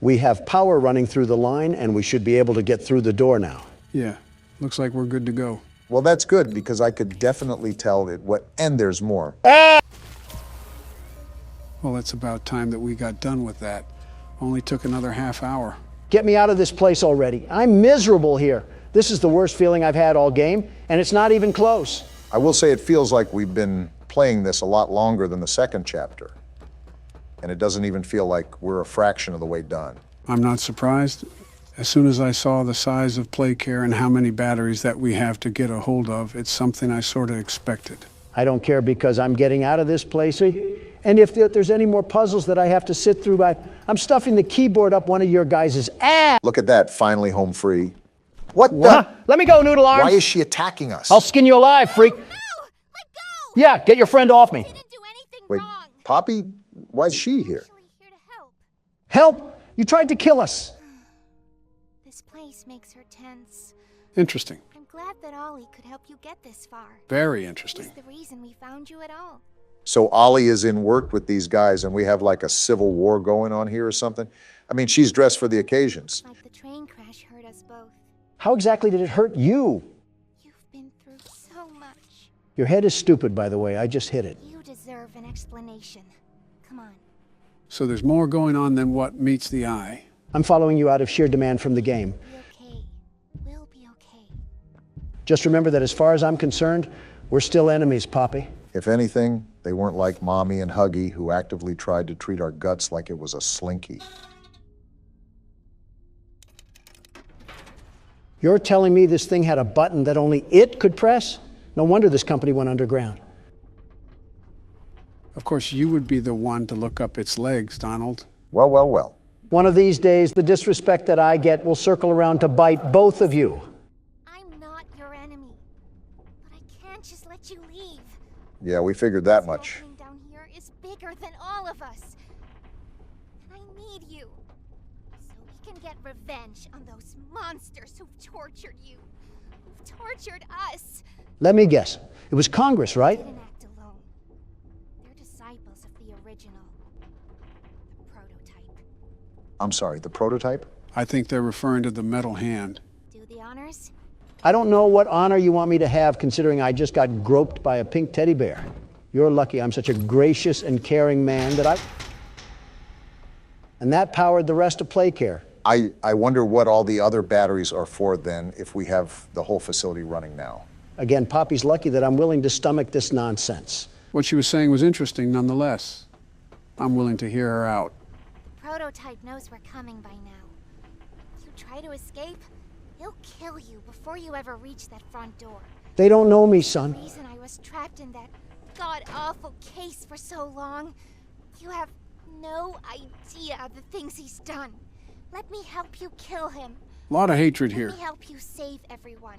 S1: We have power running through the line, and we should be able to get through the door now.
S3: Yeah, looks like we're good to go.
S2: Well, that's good, because I could definitely tell it and there's more.
S3: Well, it's about time that we got done with that. Only took another half hour.
S1: Get me out of this place already. I'm miserable here. This is the worst feeling I've had all game, and it's not even close.
S2: I will say it feels like we've been playing this a lot longer than the second chapter. And it doesn't even feel like we're a fraction of the way done.
S3: I'm not surprised. As soon as I saw the size of Playcare and how many batteries that we have to get a hold of, it's something I sort of expected.
S1: I don't care because I'm getting out of this place. And if there's any more puzzles that I have to sit through, I'm stuffing the keyboard up one of your guys' ass.
S2: Look at that, finally home free. What the?
S1: Let me go, Noodle Arms.
S2: Why is she attacking us?
S1: I'll skin you alive, freak. No, let go. Yeah, get your friend off me.
S2: Wait, Poppy, why is she here?
S1: Help? You tried to kill us.
S12: This place makes her tense.
S3: Interesting.
S12: I'm glad that Ollie could help you get this far.
S3: Very interesting.
S12: He's the reason we found you at all.
S2: So Ollie is in work with these guys and we have like a civil war going on here or something? I mean, she's dressed for the occasions.
S12: Like the train crash hurt us both.
S1: How exactly did it hurt you?
S12: You've been through so much.
S1: Your head is stupid, by the way. I just hit it.
S12: You deserve an explanation. Come on.
S3: So there's more going on than what meets the eye.
S1: I'm following you out of sheer demand from the game.
S12: Be okay. We'll be okay.
S1: Just remember that as far as I'm concerned, we're still enemies, Poppy.
S2: If anything, they weren't like Mommy and Huggy, who actively tried to treat our guts like it was a slinky.
S1: You're telling me this thing had a button that only it could press? No wonder this company went underground.
S3: Of course, you would be the one to look up its legs, Donald.
S2: Well, well, well.
S1: One of these days, the disrespect that I get will circle around to bite both of you.
S12: I'm not your enemy, but I can't just let you leave.
S2: Yeah, we figured that much.
S12: This down here is bigger than all of us. And I need you. So we can get revenge on those monsters who've tortured you. Who've tortured us.
S1: Let me guess. It was Congress, right?
S12: They didn't act alone. They're disciples of the original. The prototype.
S2: I'm sorry, the prototype?
S3: I think they're referring to the metal hand.
S12: Do the honors?
S1: I don't know what honor you want me to have, considering I just got groped by a pink teddy bear. You're lucky I'm such a gracious and caring man that And that powered the rest of Playcare.
S2: I wonder what all the other batteries are for then, if we have the whole facility running now.
S1: Again, Poppy's lucky that I'm willing to stomach this nonsense.
S3: What she was saying was interesting nonetheless. I'm willing to hear her out.
S12: The prototype knows we're coming by now. If you try to escape, he'll kill you before you ever reach that front door.
S1: They don't know me, son.
S12: The reason I was trapped in that god-awful case for so long, you have no idea of the things he's done. Let me help you kill him.
S3: A lot of hatred here.
S12: Let me help you save everyone.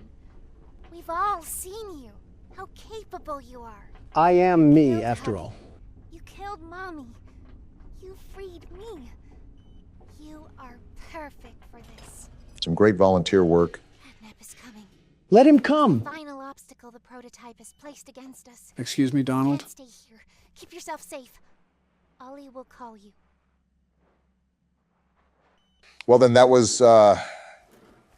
S12: We've all seen you, how capable you are.
S1: I am me, after all.
S12: You killed Mommy. You freed me. You are perfect for this.
S2: Some great volunteer work.
S12: FNaF is coming.
S1: Let him come.
S12: The final obstacle the prototype has placed against us.
S3: Excuse me, Donald?
S12: Can't stay here. Keep yourself safe. Ollie will call you.
S2: Well, then that was a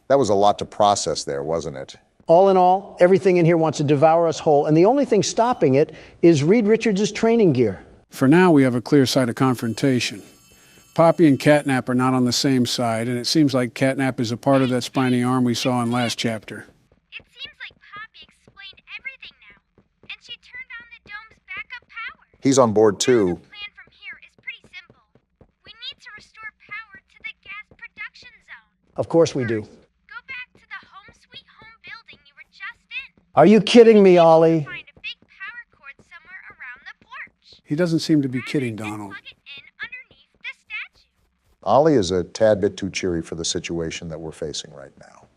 S2: lot to process there, wasn't it?
S1: All in all, everything in here wants to devour us whole, and the only thing stopping it is Reed Richards' training gear.
S3: For now, we have a clear side of confrontation. Poppy and Catnap are not on the same side, and it seems like Catnap is a part of that spiny arm we saw in last chapter.
S22: It seems like Poppy explained everything now, and she turned on the dome's backup power.
S2: He's on board too.
S22: The plan from here is pretty simple. We need to restore power to the gas production zone.
S1: Of course we do.
S22: Go back to the home sweet home building you were just in.
S1: Are you kidding me, Ollie?
S22: Find a big power cord somewhere around the porch.
S3: He doesn't seem to be kidding, Donald.
S22: Plug it in underneath the statue.
S2: Ollie is a tad bit too cheery for the situation that we're facing right now.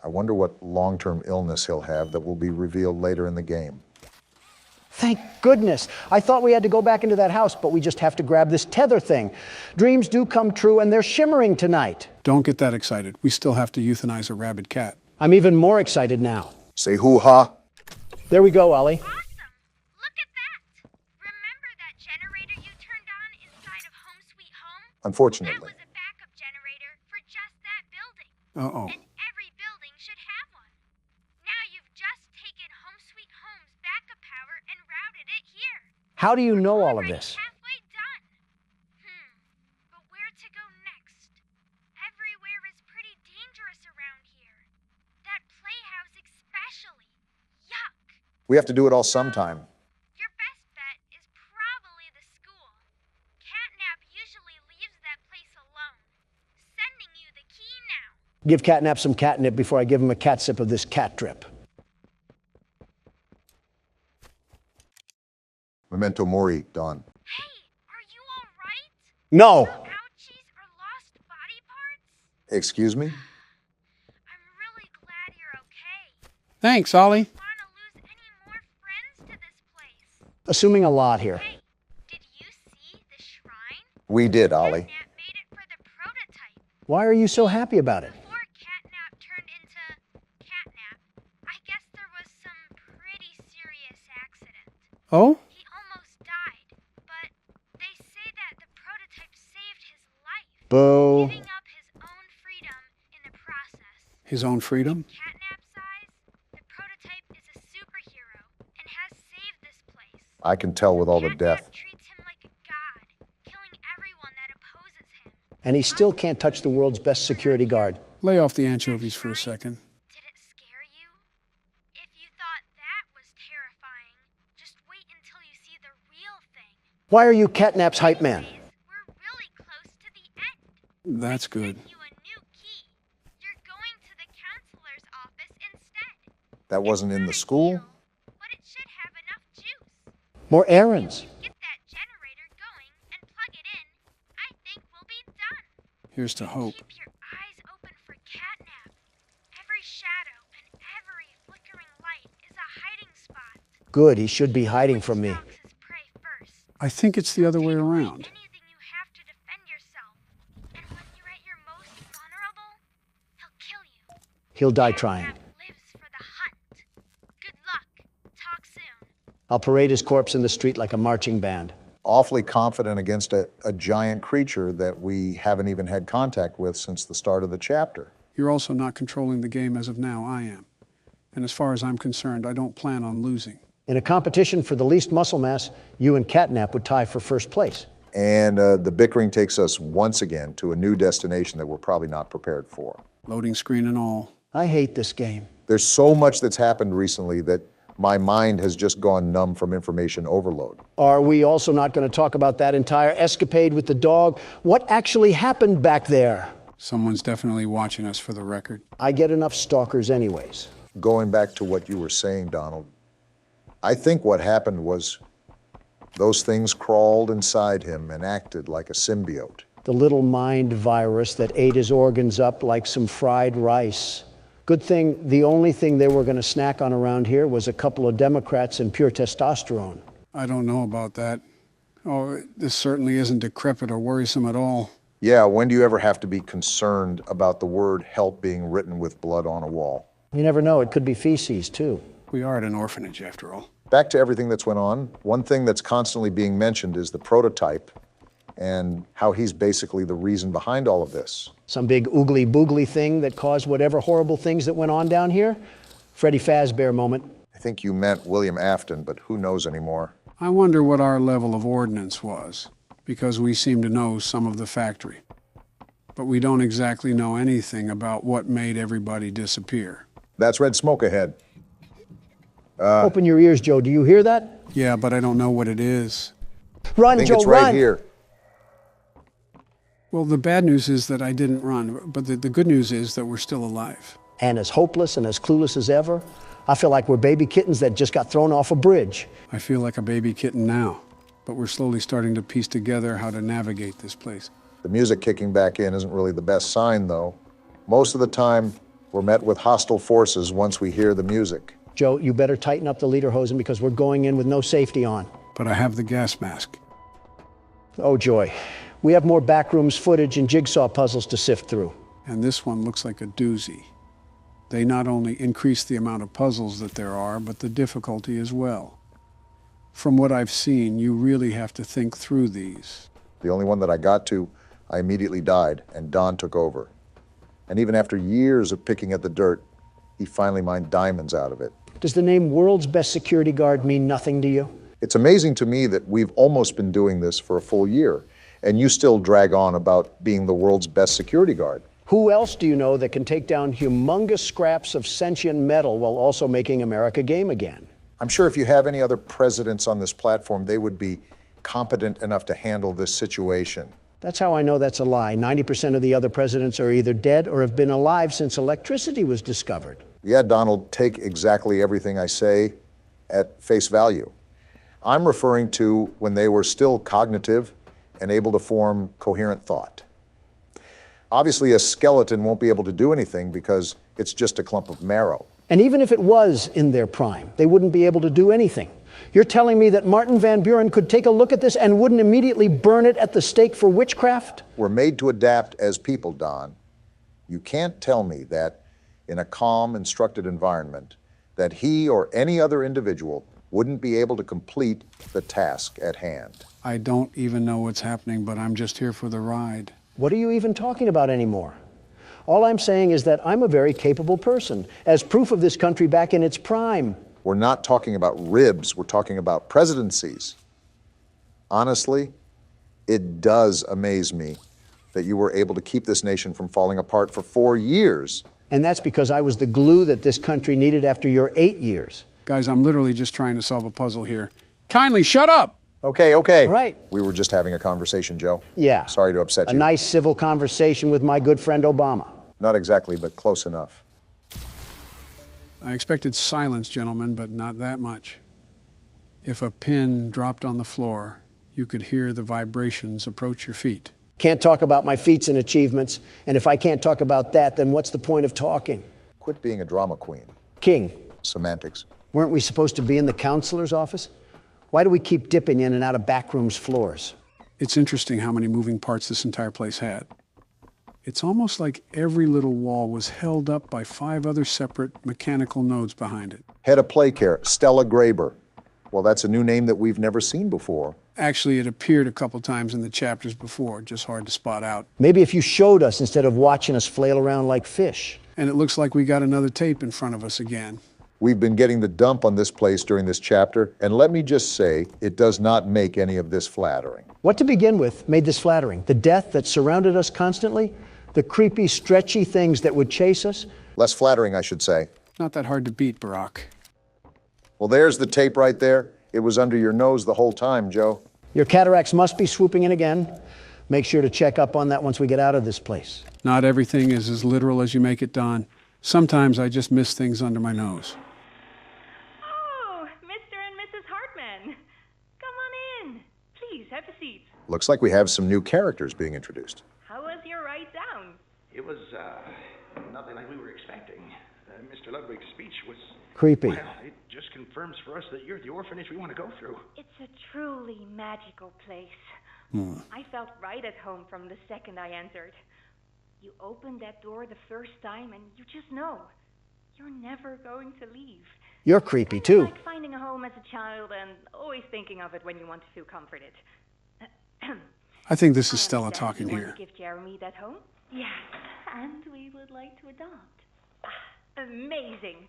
S2: I wonder what long-term illness he'll have that will be revealed later in the game.
S1: Thank goodness. I thought we had to go back into that house, but we just have to grab this tether thing. Dreams do come true, and they're shimmering tonight.
S3: Don't get that excited. We still have to euthanize a rabid cat.
S1: I'm even more excited now.
S2: Say hoo-ha.
S1: There we go, Ollie.
S22: Awesome. Look at that. Remember that generator you turned on inside of Home Sweet Home?
S2: Unfortunately.
S22: That was a backup generator for just that building.
S3: Uh-oh.
S22: And every building should have one. Now you've just taken Home Sweet Home's backup power and routed it here.
S1: How do you know all of this?
S22: Halfway done. But where to go next? Everywhere
S2: We have to do it all sometime.
S22: Your best bet is probably the school. Catnap usually leaves that place alone. Sending you the key now.
S1: Give Catnap some catnip before I give him a cat sip of this cat drip.
S2: Memento mori, Don.
S1: No!
S2: Excuse me?
S3: Thanks, Ollie.
S1: Assuming a lot here.
S2: We did, Ollie.
S1: Why are you so happy about it?
S3: Oh?
S22: He almost died, but they say that the prototype saved his life.
S1: Boo.
S22: Giving up his own freedom in the process.
S3: His own freedom?
S22: Catnap's eyes, the prototype is a superhero and has saved this place.
S2: I can tell with all the death.
S22: Treats him like a god, killing everyone that opposes him.
S1: And he still can't touch the world's best security guard.
S3: Lay off the anchovies for a second.
S22: Did it scare you? If you thought that was terrifying, just wait until you see the real thing.
S1: Why are you Catnap's hype man?
S22: We're really close to the end.
S3: That's good.
S22: You a new key. You're going to the counselor's office instead.
S2: That wasn't in the school?
S22: But it should have enough juice.
S1: More errands.
S22: Get that generator going and plug it in. I think we'll be done.
S3: Here's to hope.
S22: Keep your eyes open for Catnap. Every shadow and every flickering light is a hiding spot.
S1: Good, he should be hiding from me.
S3: I think it's the other way around.
S22: Anything you have to defend yourself. And when you're at your most vulnerable, he'll kill you.
S1: He'll die trying.
S22: Lives for the hunt. Good luck. Talk soon.
S1: I'll parade his corpse in the street like a marching band.
S2: Awfully confident against a giant creature that we haven't even had contact with since the start of the chapter.
S3: You're also not controlling the game as of now, I am. And as far as I'm concerned, I don't plan on losing.
S1: In a competition for the least muscle mass, you and Catnap would tie for first place.
S2: And the bickering takes us once again to a new destination that we're probably not prepared for.
S3: Loading screen and all.
S1: I hate this game.
S2: There's so much that's happened recently that my mind has just gone numb from information overload.
S1: Are we also not going to talk about that entire escapade with the dog? What actually happened back there?
S3: Someone's definitely watching us for the record.
S1: I get enough stalkers anyways.
S2: Going back to what you were saying, Donald, I think what happened was those things crawled inside him and acted like a symbiote.
S1: The little mind virus that ate his organs up like some fried rice. Good thing the only thing they were going to snack on around here was a couple of Democrats and pure testosterone.
S3: I don't know about that. Oh, this certainly isn't decrepit or worrisome at all.
S2: Yeah, when do you ever have to be concerned about the word help being written with blood on a wall?
S1: You never know, it could be feces too.
S3: We are at an orphanage after all.
S2: Back to everything that's went on, one thing that's constantly being mentioned is the prototype and how he's basically the reason behind all of this.
S1: Some big oogly boogly thing that caused whatever horrible things that went on down here? Freddy Fazbear moment.
S2: I think you meant William Afton, but who knows anymore?
S3: I wonder what our level of ordnance was, because we seem to know some of the factory. But we don't exactly know anything about what made everybody disappear.
S2: That's red smoke ahead.
S1: Open your ears, Joe. Do you hear that?
S3: Yeah, but I don't know what it is.
S1: Run,
S2: I think
S1: Joe,
S2: it's right
S1: run!
S2: here.
S3: Well, the bad news is that I didn't run, but the good news is that we're still alive.
S1: And as hopeless and as clueless as ever, I feel like we're baby kittens that just got thrown off a bridge.
S3: I feel like a baby kitten now, but we're slowly starting to piece together how to navigate this place.
S2: The music kicking back in isn't really the best sign, though. Most of the time, we're met with hostile forces once we hear the music.
S1: Joe, you better tighten up the lederhosen because we're going in with no safety on.
S3: But I have the gas mask.
S1: Oh, joy. We have more backrooms footage and jigsaw puzzles to sift through.
S3: And this one looks like a doozy. They not only increase the amount of puzzles that there are, but the difficulty as well. From what I've seen, you really have to think through these.
S2: The only one that I got to, I immediately died, and Don took over. And even after years of picking at the dirt, he finally mined diamonds out of it.
S1: Does the name World's Best Security Guard mean nothing to you?
S2: It's amazing to me that we've almost been doing this for a full year, and you still drag on about being the world's best security guard.
S1: Who else do you know that can take down humongous scraps of sentient metal while also making America game again?
S2: I'm sure if you have any other presidents on this platform, they would be competent enough to handle this situation.
S1: That's how I know that's a lie. 90% of the other presidents are either dead or have been alive since electricity was discovered.
S2: Yeah, Donald, take exactly everything I say at face value. I'm referring to when they were still cognitive and able to form coherent thought. Obviously, a skeleton won't be able to do anything because it's just a clump of marrow.
S1: And even if it was in their prime, they wouldn't be able to do anything. You're telling me that Martin Van Buren could take a look at this and wouldn't immediately burn it at the stake for witchcraft?
S2: We're made to adapt as people, Don. You can't tell me that in a calm, instructed environment, that he or any other individual wouldn't be able to complete the task at hand.
S3: I don't even know what's happening, but I'm just here for the ride.
S1: What are you even talking about anymore? All I'm saying is that I'm a very capable person, as proof of this country back in its prime.
S2: We're not talking about ribs, we're talking about presidencies. Honestly, it does amaze me that you were able to keep this nation from falling apart for 4 years.
S1: And that's because I was the glue that this country needed after your 8 years.
S3: Guys, I'm literally just trying to solve a puzzle here. Kindly shut up!
S2: Okay.
S1: Right.
S2: We were just having a conversation, Joe.
S1: Yeah.
S2: Sorry to upset you.
S1: A nice civil conversation with my good friend Obama.
S2: Not exactly, but close enough.
S3: I expected silence, gentlemen, but not that much. If a pin dropped on the floor, you could hear the vibrations approach your feet.
S1: Can't talk about my feats and achievements, and if I can't talk about that, then what's the point of talking?
S2: Quit being a drama queen.
S1: King.
S2: Semantics.
S1: Weren't we supposed to be in the counselor's office? Why do we keep dipping in and out of backrooms floors?
S3: It's interesting how many moving parts this entire place had. It's almost like every little wall was held up by 5 other separate mechanical nodes behind it.
S2: Head of play care, Stella Graber. Well, that's a new name that we've never seen before.
S3: Actually, it appeared a couple times in the chapters before, just hard to spot out.
S1: Maybe if you showed us instead of watching us flail around like fish.
S3: And it looks like we got another tape in front of us again.
S2: We've been getting the dump on this place during this chapter, and let me just say, it does not make any of this flattering.
S1: What to begin with made this flattering? The death that surrounded us constantly? The creepy, stretchy things that would chase us?
S2: Less flattering, I should say.
S3: Not that hard to beat, Barack.
S2: Well, there's the tape right there. It was under your nose the whole time, Joe.
S1: Your cataracts must be swooping in again. Make sure to check up on that once we get out of this place.
S3: Not everything is as literal as you make it, Don. Sometimes I just miss things under my nose.
S13: Oh, Mr. and Mrs. Hartman. Come on in. Please, have a seat.
S2: Looks like we have some new characters being introduced.
S13: How was your ride down?
S14: It was, nothing like we were expecting. Mr. Ludwig's speech was...
S1: Creepy.
S14: Well, it just confirms for us that you're the orphanage we want to go through.
S13: It's a truly magical place. I felt right at home from the second I entered. You opened that door the first time and you just know. You're never going to leave.
S1: You're creepy, too.
S13: Like finding a home as a child and always thinking of it when you want to feel comforted.
S3: I think this is Stella talking
S13: you
S3: here.
S13: Want to give Jeremy that home? Yes, and we would like to adopt. Amazing.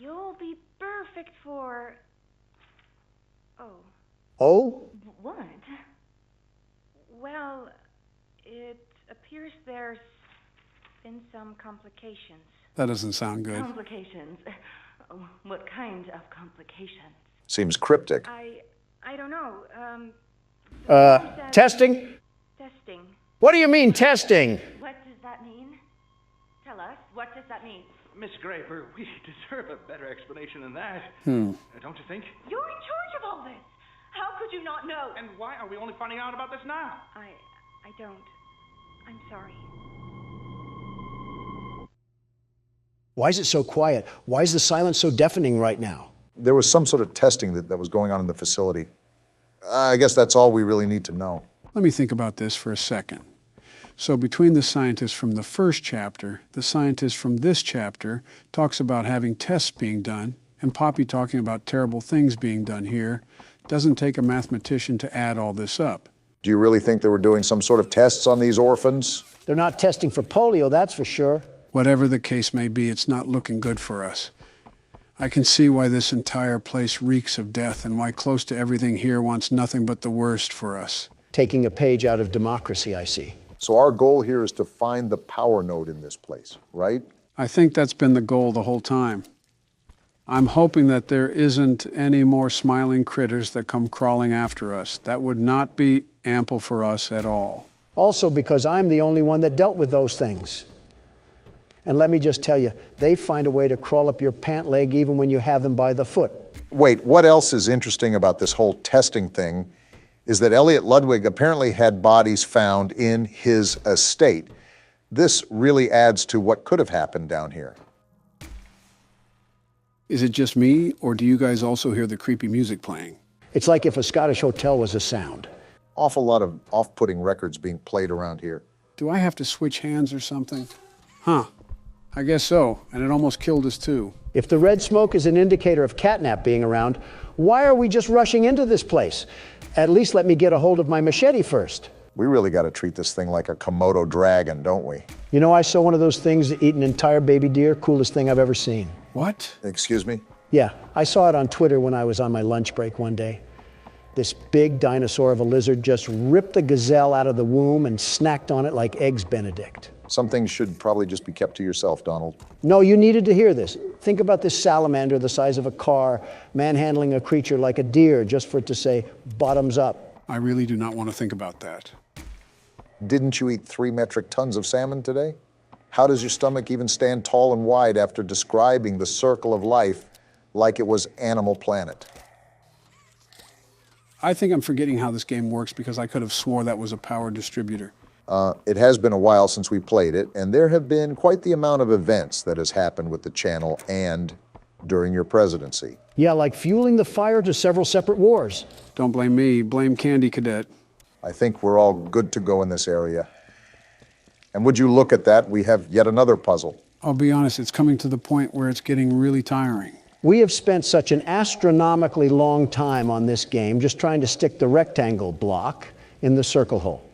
S13: You'll be perfect for... Oh.
S1: Oh?
S13: What? Well, it appears there's been some complications.
S3: That doesn't sound good.
S13: Complications? What kind of complications?
S2: Seems cryptic.
S13: I don't know.
S1: Testing?
S13: Testing.
S1: What do you mean, testing?
S13: What does that mean? Tell us, what does that mean?
S14: Miss Graber, we deserve a better explanation than that.
S13: Hmm.
S14: Don't you think?
S13: You're in charge of all this. How could you not know?
S14: And why are we only finding out about this now?
S13: I don't. I'm sorry.
S1: Why is it so quiet? Why is the silence so deafening right now?
S2: There was some sort of testing that was going on in the facility. I guess that's all we really need to know.
S3: Let me think about this for a second. So between the scientist from the first chapter, the scientist from this chapter talks about having tests being done, and Poppy talking about terrible things being done here, doesn't take a mathematician to add all this up.
S2: Do you really think they were doing some sort of tests on these orphans?
S1: They're not testing for polio, that's for sure.
S3: Whatever the case may be, it's not looking good for us. I can see why this entire place reeks of death and why close to everything here wants nothing but the worst for us.
S1: Taking a page out of democracy, I see.
S2: So our goal here is to find the power node in this place, right?
S3: I think that's been the goal the whole time. I'm hoping that there isn't any more smiling critters that come crawling after us. That would not be ample for us at all.
S1: Also because I'm the only one that dealt with those things. And let me just tell you, they find a way to crawl up your pant leg even when you have them by the foot.
S2: Wait, what else is interesting about this whole testing thing is that Elliot Ludwig apparently had bodies found in his estate. This really adds to what could have happened down here.
S3: Is it just me, or do you guys also hear the creepy music playing?
S1: It's like if a Scottish hotel was a sound.
S2: Awful lot of off-putting records being played around here.
S3: Do I have to switch hands or something? Huh. I guess so, and it almost killed us too.
S1: If the red smoke is an indicator of catnap being around, why are we just rushing into this place? At least let me get a hold of my machete first.
S2: We really got to treat this thing like a Komodo dragon, don't we?
S1: You know, I saw one of those things that eat an entire baby deer. Coolest thing I've ever seen.
S3: What?
S2: Excuse me?
S1: Yeah, I saw it on Twitter when I was on my lunch break one day. This big dinosaur of a lizard just ripped the gazelle out of the womb and snacked on it like Eggs Benedict.
S2: Some things should probably just be kept to yourself, Donald.
S1: No, you needed to hear this. Think about this salamander the size of a car, manhandling a creature like a deer just for it to say, bottoms up.
S3: I really do not want to think about that.
S2: Didn't you eat 3 metric tons of salmon today? How does your stomach even stand tall and wide after describing the circle of life like it was Animal Planet?
S3: I think I'm forgetting how this game works because I could have swore that was a power distributor.
S2: It has been a while since we played it, and there have been quite the amount of events that has happened with the channel and during your presidency.
S1: Yeah, like fueling the fire to several separate wars.
S3: Don't blame me, blame Candy Cadet.
S2: I think we're all good to go in this area. And would you look at that, we have yet another puzzle.
S3: I'll be honest, it's coming to the point where it's getting really tiring.
S1: We have spent such an astronomically long time on this game just trying to stick the rectangle block in the circle hole.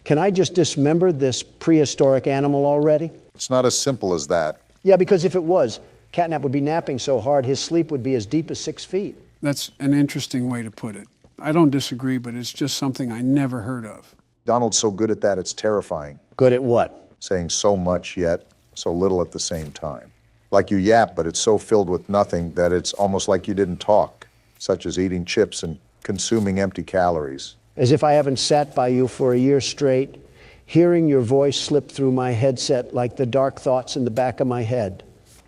S1: Can I just dismember this prehistoric animal already?
S2: It's not as simple as that.
S1: Yeah, because if it was, Catnap would be napping so hard his sleep would be as deep as 6 feet.
S3: That's an interesting way to put it. I don't disagree, but it's just something I never heard of.
S2: Donald's so good at that, it's terrifying.
S1: Good at what?
S2: Saying so much yet so little at the same time. Like you yap, but it's so filled with nothing that it's almost like you didn't talk, such as eating chips and consuming empty calories.
S1: As if I haven't sat by you for a year straight, hearing your voice slip through my headset like the dark thoughts in the back of my head.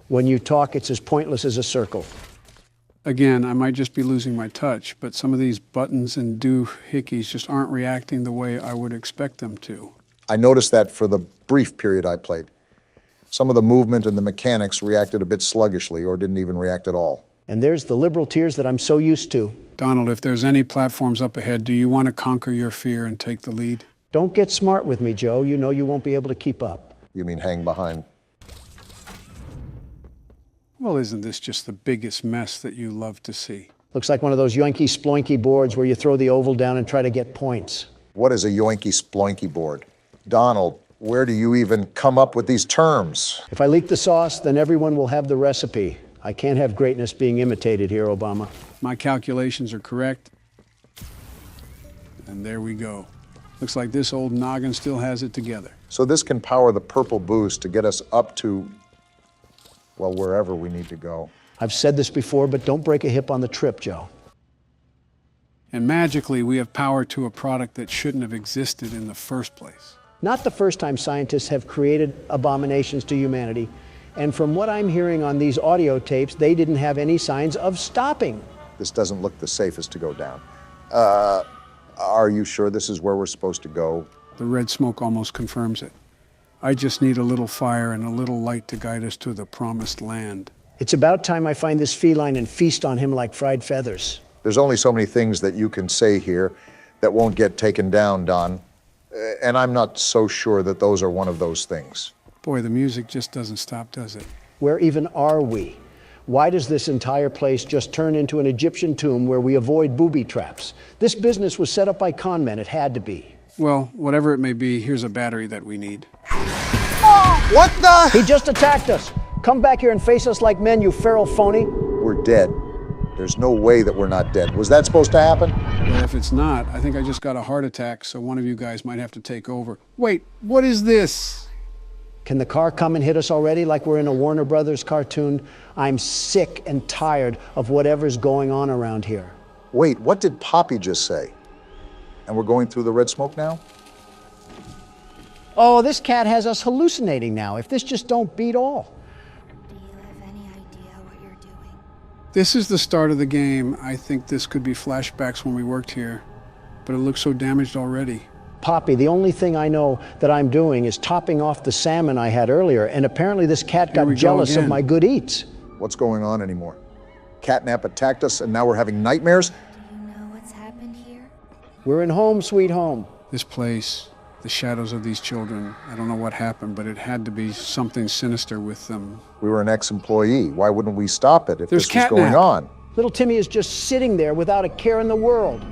S1: When you talk, it's as pointless as a circle.
S3: Again, I might just be losing my touch, but some of these buttons and doohickeys just aren't reacting the way I would expect them to.
S2: I noticed that for the brief period I played. Some of the movement and the mechanics reacted a bit sluggishly or didn't even react at all.
S1: And there's the liberal tears that I'm so used to.
S3: Donald, if there's any platforms up ahead, do you want to conquer your fear and take the lead?
S1: Don't get smart with me, Joe. You know you won't be able to keep up.
S2: You mean hang behind?
S3: Well, isn't this just the biggest mess that you love to see?
S1: Looks like one of those yoinky sploinky boards where you throw the oval down and try to get points.
S2: What is a yoinky sploinky board? Donald, where do you even come up with these terms?
S1: If I leak the sauce, then everyone will have the recipe. I can't have greatness being imitated here, Obama.
S3: My calculations are correct. And there we go. Looks like this old noggin still has it together.
S2: So this can power the purple boost to get us up to, well, wherever we need to go.
S1: I've said this before, but don't break a hip on the trip, Joe.
S3: And magically, we have power to a product that shouldn't have existed in the first place.
S1: Not the first time scientists have created abominations to humanity. And from what I'm hearing on these audio tapes, they didn't have any signs of stopping.
S2: This doesn't look the safest to go down. Are you sure this is where we're supposed to go?
S3: The red smoke almost confirms it. I just need a little fire and a little light to guide us to the promised land.
S1: It's about time I find this feline and feast on him like fried feathers.
S2: There's only so many things that you can say here that won't get taken down, Don. And I'm not so sure that those are one of those things.
S3: Boy, the music just doesn't stop, does it?
S1: Where even are we? Why does this entire place just turn into an Egyptian tomb where we avoid booby traps? This business was set up by con men. It had to be.
S3: Well, whatever it may be, here's a battery that we need.
S1: Oh, what the? He just attacked us. Come back here and face us like men, you feral phony.
S2: We're dead. There's no way that we're not dead. Was that supposed to happen?
S3: Well, if it's not, I think I just got a heart attack, so one of you guys might have to take over. Wait, what is this?
S1: Can the car come and hit us already like we're in a Warner Brothers cartoon? I'm sick and tired of whatever's going on around here.
S2: Wait, what did Poppy just say? And we're going through the red smoke now?
S1: Oh, this cat has us hallucinating now. If this just don't beat all.
S3: This is the start of the game. I think this could be flashbacks when we worked here, but it looks so damaged already.
S1: Poppy, the only thing I know that I'm doing is topping off the salmon I had earlier, and apparently this cat got jealous of my good eats.
S2: What's going on anymore? Catnap attacked us and now we're having nightmares?
S6: Do you know what's happened here?
S1: We're in home, sweet home.
S3: This place, the shadows of these children, I don't know what happened, but it had to be something sinister with them.
S2: We were an ex-employee. Why wouldn't we stop it if
S3: There's
S2: this was going on?
S1: Little Timmy is just sitting there without a care in the world.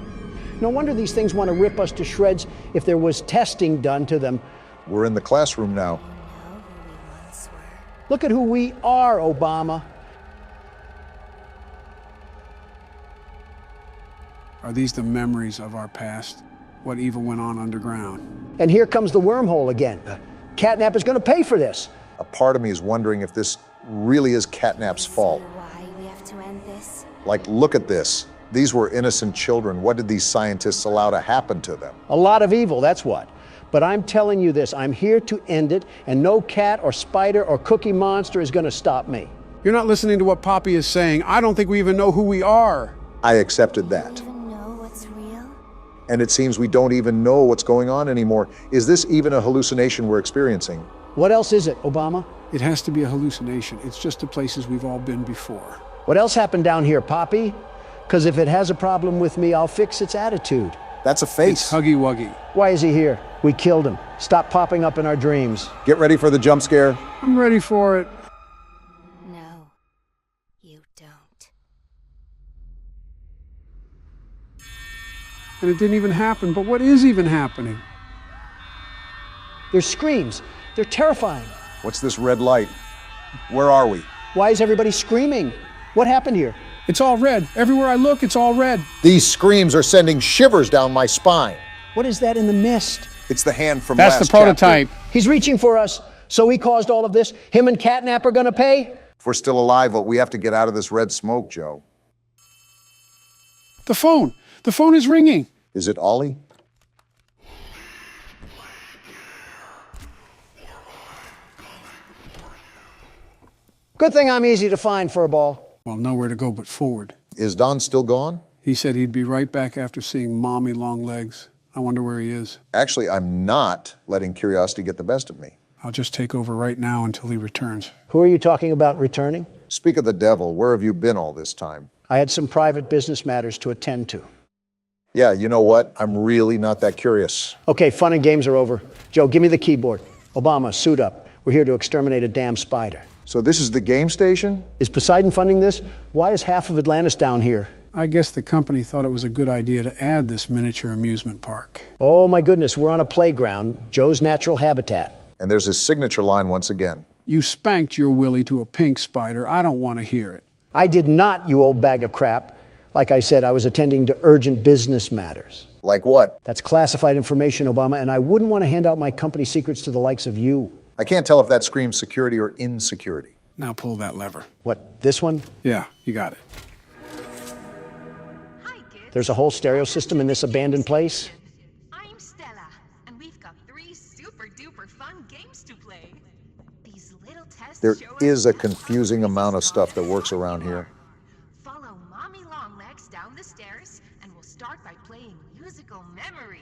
S1: No wonder these things want to rip us to shreds if there was testing done to them.
S2: We're in the classroom now.
S1: Look at who we are, Obama.
S3: Are these the memories of our past? What evil went on underground?
S1: And here comes the wormhole again. Catnap is going to pay for this.
S2: A part of me is wondering if this really is Catnap's fault.
S6: Why we have to end this?
S2: Like, look at this. These were innocent children. What did these scientists allow to happen to them?
S1: A lot of evil, that's what. But I'm telling you this, I'm here to end it, and no cat or spider or cookie monster is going to stop me.
S3: You're not listening to what Poppy is saying. I don't think we even know who we are.
S2: I accepted that.
S6: Do you even know what's real?
S2: And it seems we don't even know what's going on anymore. Is this even a hallucination we're experiencing?
S1: What else is it, Obama?
S3: It has to be a hallucination. It's just the places we've all been before.
S1: What else happened down here, Poppy? Because if it has a problem with me, I'll fix its attitude.
S2: That's a face.
S3: It's Huggy Wuggy.
S1: Why is he here? We killed him. Stop popping up in our dreams.
S2: Get ready for the jump scare.
S3: I'm ready for it.
S6: No, you don't.
S3: And it didn't even happen, but what is even happening?
S1: There's screams. They're terrifying.
S2: What's this red light? Where are we?
S1: Why is everybody screaming? What happened here?
S3: It's all red. Everywhere I look, it's all red.
S2: These screams are sending shivers down my spine.
S1: What is that in the mist?
S2: It's the hand from
S3: That's
S2: last
S3: the prototype.
S2: chapter.
S1: He's reaching for us. So he caused all of this? Him and Catnap are going to pay?
S2: If we're still alive, we have to get out of this red smoke, Joe.
S3: The phone. The phone is ringing.
S2: Is it Ollie?
S1: Good thing I'm easy to find, Furball.
S3: Well, nowhere to go but forward.
S2: Is Don still gone?
S3: He said he'd be right back after seeing Mommy Longlegs. I wonder where he is.
S2: Actually, I'm not letting curiosity get the best of me.
S3: I'll just take over right now until he returns.
S1: Who are you talking about returning?
S2: Speak of the devil, where have you been all this time?
S1: I had some private business matters to attend to.
S2: Yeah, you know what? I'm really not that curious.
S1: Okay, fun and games are over. Joe, give me the keyboard. Obama, suit up. We're here to exterminate a damn spider.
S2: So this is the game station?
S1: Is Poseidon funding this? Why is half of Atlantis down here?
S3: I guess the company thought it was a good idea to add this miniature amusement park.
S1: Oh my goodness, we're on a playground, Joe's natural habitat.
S2: And there's his signature line once again.
S3: You spanked your Willie to a pink spider. I don't want to hear it.
S1: I did not, you old bag of crap. Like I said, I was attending to urgent business matters.
S2: Like what?
S1: That's classified information, Obama, and I wouldn't want to hand out my company secrets to the likes of you.
S2: I can't tell if that screams security or insecurity.
S3: Now pull that lever.
S1: What, this one?
S3: Yeah, you got it.
S1: There's a whole stereo system in this abandoned place?
S15: I'm Stella, and we've got 3 super-duper fun games to play. These little tests
S2: There
S15: show
S2: is
S15: us
S2: a confusing amount of stuff that works around here.
S15: Follow Mommy Longlegs down the stairs, and we'll start by playing musical memory.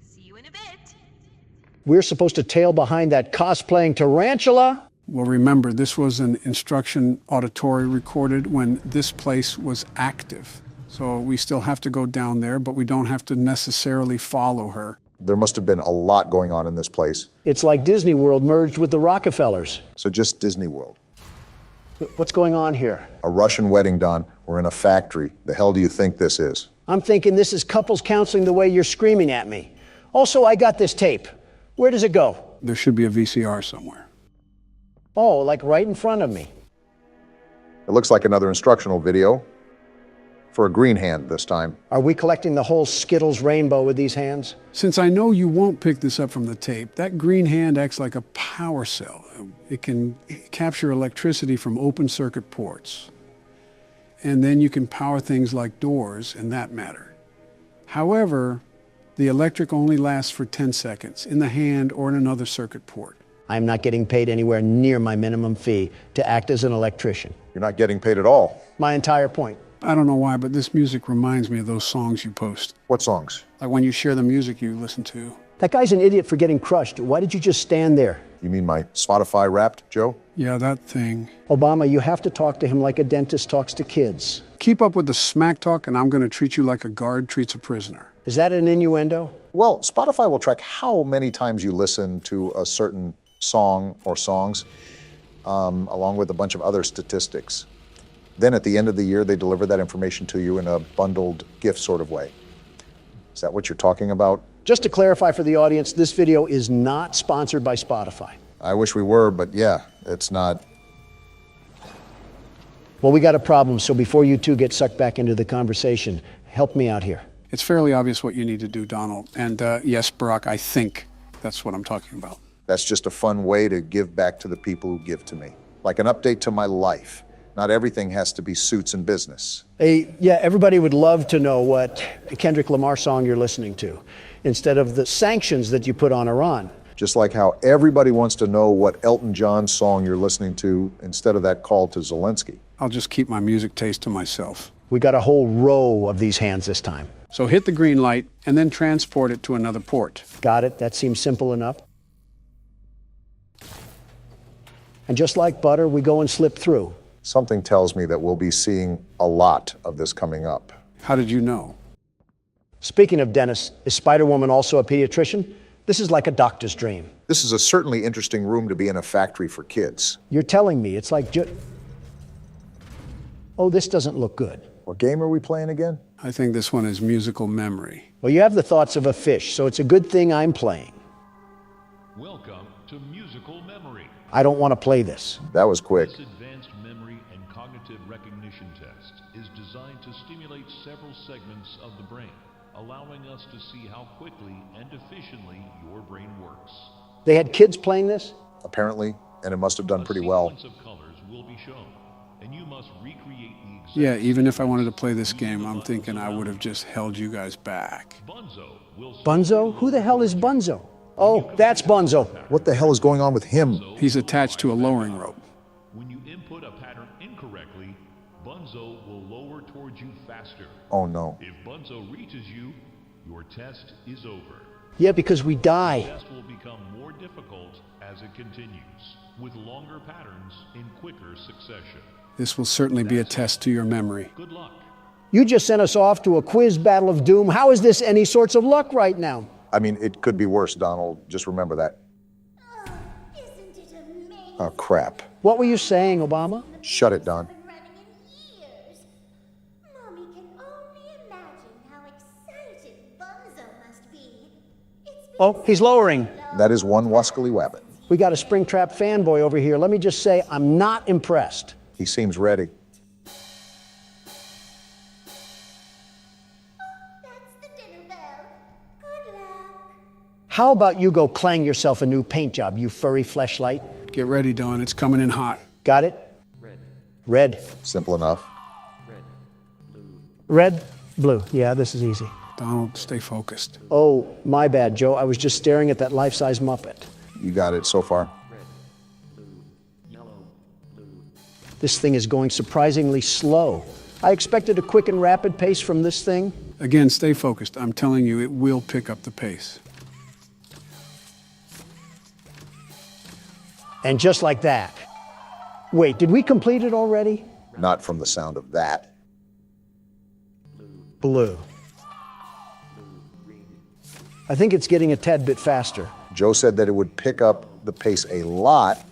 S15: See you in a bit.
S1: We're supposed to tail behind that cosplaying tarantula?
S3: Well, remember, this was an instruction auditory recorded when this place was active. So we still have to go down there, but we don't have to necessarily follow her.
S2: There must have been a lot going on in this place.
S1: It's like Disney World merged with the Rockefellers.
S2: So just Disney World.
S1: What's going on here?
S2: A Russian wedding, Don. We're in a factory. The hell do you think this is?
S1: I'm thinking this is couples counseling the way you're screaming at me. Also, I got this tape. Where does it go?
S3: There should be a VCR somewhere.
S1: Oh, like right in front of me.
S2: It looks like another instructional video. for a green hand this time.
S1: Are we collecting the whole Skittles rainbow with these hands?
S3: Since I know you won't pick this up from the tape, that green hand acts like a power cell. It can capture electricity from open circuit ports. And then you can power things like doors and that matter. However, the electric only lasts for 10 seconds in the hand or in another circuit port.
S1: I'm not getting paid anywhere near my minimum fee to act as an electrician.
S2: You're not getting paid at all.
S1: My entire point.
S3: I don't know why, but this music reminds me of those songs you post.
S2: What songs?
S3: Like when you share the music you listen to.
S1: That guy's an idiot for getting crushed. Why did you just stand there?
S2: You mean my Spotify Wrapped, Joe?
S3: Yeah, that thing.
S1: Obama, you have to talk to him like a dentist talks to kids.
S3: Keep up with the smack talk and I'm going to treat you like a guard treats a prisoner.
S1: Is that an innuendo?
S2: Well, Spotify will track how many times you listen to a certain song or songs, along with a bunch of other statistics. Then at the end of the year, they deliver that information to you in a bundled gift sort of way. Is that what you're talking about?
S1: Just to clarify for the audience, this video is not sponsored by Spotify.
S2: I wish we were, but yeah, it's not.
S1: Well, we got a problem, so before you two get sucked back into the conversation, help me out here.
S3: It's fairly obvious what you need to do, Donald. And yes, Barack, I think that's what I'm talking about.
S2: That's just a fun way to give back to the people who give to me. Like an update to my life. Not everything has to be suits and business.
S1: Yeah, everybody would love to know what Kendrick Lamar song you're listening to, instead of the sanctions that you put on Iran.
S2: Just like how everybody wants to know what Elton John song you're listening to instead of that call to Zelensky.
S3: I'll just keep my music taste to myself.
S1: We got a whole row of these hands this time.
S3: So hit the green light and then transport it to another port.
S1: Got it. That seems simple enough. And just like butter, we go and slip through.
S2: Something tells me that we'll be seeing a lot of this coming up.
S3: How did you know?
S1: Speaking of dentists, is Spider-Woman also a pediatrician? This is like a doctor's dream.
S2: This is a certainly interesting room to be in a factory for kids.
S1: You're telling me it's like oh, this doesn't look good.
S2: What game are we playing again?
S3: I think this one is musical memory.
S1: Well, you have the thoughts of a fish, so it's a good thing I'm playing.
S4: Welcome to musical memory.
S1: I don't want to play this.
S2: That was quick.
S4: This advanced memory and cognitive recognition test is designed to stimulate several segments of the brain, allowing us to see how quickly and efficiently your brain works.
S1: They had kids playing this?
S2: Apparently, and it must have done pretty well.
S4: A sequence of colors will be shown, and you must recreate the exact.
S3: Yeah, even if I wanted to play this game, I'm thinking I would have just held you guys back.
S1: Bunzo? Who the hell is Bunzo? Oh, that's Bunzo.
S2: What the hell is going on with him?
S3: He's attached to a lowering rope.
S4: When you input a pattern incorrectly, Bunzo will lower towards you faster.
S2: Oh no.
S4: If Bunzo reaches you, your test is over.
S1: Yeah, because we die.
S4: The test will become more difficult as it continues, with longer patterns in quicker succession.
S3: This will certainly be a test to your memory.
S4: Good luck.
S1: You just sent us off to a quiz battle of doom. How is this any sorts of luck right now?
S2: I mean, it could be worse, Donald. Just remember that.
S8: Isn't it amazing?
S2: Oh, crap.
S1: What were you saying, Obama?
S2: Shut it, Don.
S8: Mommy can only imagine how excited Bunzo must be.
S1: Oh, he's lowering.
S2: That is one wascally wabbit.
S1: We got a Springtrap fanboy over here. Let me just say, I'm not impressed.
S2: He seems ready.
S1: How about you go clang yourself a new paint job, you furry fleshlight?
S3: Get ready, Don. It's coming in hot.
S1: Got it? Red.
S2: Simple enough.
S1: Red, blue. Yeah, this is easy.
S3: Donald, stay focused.
S1: Oh, my bad, Joe. I was just staring at that life-size Muppet.
S2: You got it so far.
S1: This thing is going surprisingly slow. I expected a quick and rapid pace from this thing.
S3: Again, stay focused. I'm telling you, it will pick up the pace.
S1: And just like that. Wait, did we complete it already?
S2: Not from the sound of that.
S1: Blue. I think it's getting a tad bit faster.
S2: Joe said that it would pick up the pace a lot,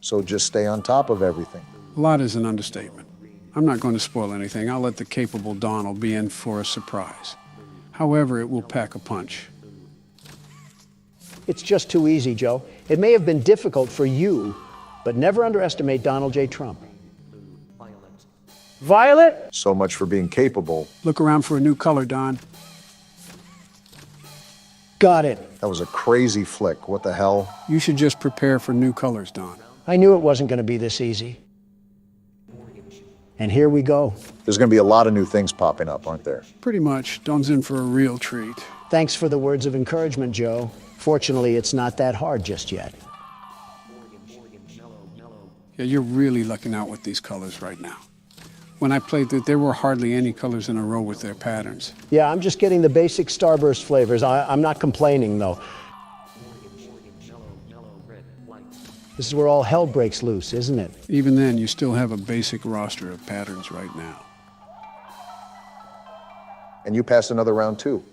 S2: so just stay on top of everything.
S3: A lot is an understatement. I'm not going to spoil anything. I'll let the capable Donald be in for a surprise. However, it will pack a punch.
S1: It's just too easy, Joe. It may have been difficult for you, but never underestimate Donald J. Trump. Violet?
S2: So much for being capable.
S3: Look around for a new color, Don.
S1: Got it.
S2: That was a crazy flick. What the hell?
S3: You should just prepare for new colors, Don.
S1: I knew it wasn't going to be this easy. And here we go.
S2: There's going to be a lot of new things popping up, aren't there?
S3: Pretty much. Don's in for a real treat.
S1: Thanks for the words of encouragement, Joe. Fortunately, it's not that hard just yet.
S3: Yeah, you're really lucking out with these colors right now. When I played there were hardly any colors in a row with their patterns.
S1: Yeah, I'm just getting the basic Starburst flavors. I'm not complaining, though. This is where all hell breaks loose, isn't it?
S3: Even then, you still have a basic roster of patterns right now.
S2: And you passed another round, too.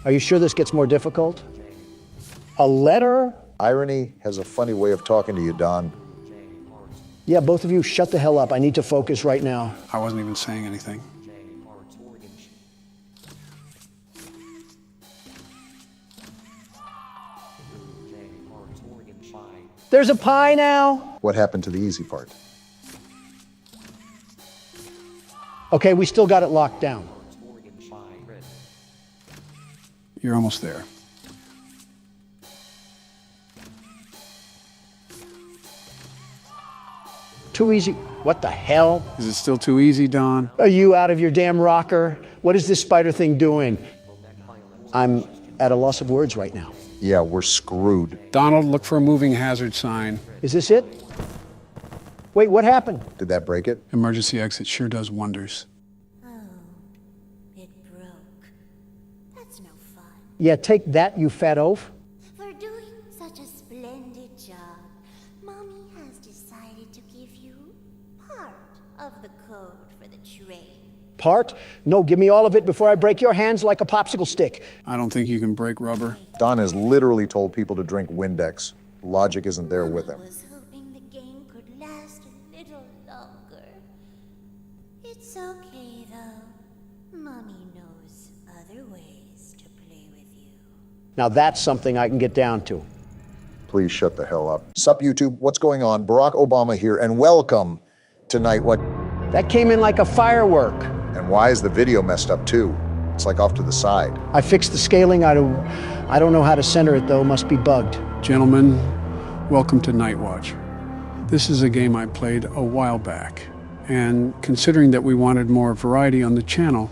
S1: Are you sure this gets more difficult? A letter?
S2: Irony has a funny way of talking to you, Don.
S1: Yeah, both of you shut the hell up. I need to focus right now.
S3: I wasn't even saying anything.
S1: There's a pie now.
S2: What happened to the easy part?
S1: Okay, we still got it locked down.
S3: You're almost there.
S1: Too easy. What the hell?
S3: Is it still too easy, Don?
S1: Are you out of your damn rocker? What is this spider thing doing? I'm at a loss of words right now.
S2: Yeah, we're screwed.
S3: Donald, look for a moving hazard sign.
S1: Is this it? Wait, what happened?
S2: Did that break it?
S3: Emergency exit sure does wonders.
S6: Oh, it broke. That's no fun.
S1: Yeah, take that, you fat oaf.
S6: For doing such a splendid job, Mommy has decided to give you part of the code for the train.
S1: Part? No, give me all of it before I break your hands like a popsicle stick.
S3: I don't think you can break rubber.
S2: Don has literally told people to drink Windex. Logic isn't there with him.
S6: I was hoping the game could last a little longer. It's okay, though. Mommy knows other ways to play with you.
S1: Now that's something I can get down to.
S2: Please shut the hell up. Sup, YouTube? What's going on? Barack Obama here, and welcome to Night What?
S1: That came in like a firework.
S2: And why is the video messed up, too? It's like off to the side.
S1: I fixed the scaling. I don't know how to center it, though. Must be bugged.
S3: Gentlemen, welcome to Night Watch. This is a game I played a while back. And considering that we wanted more variety on the channel,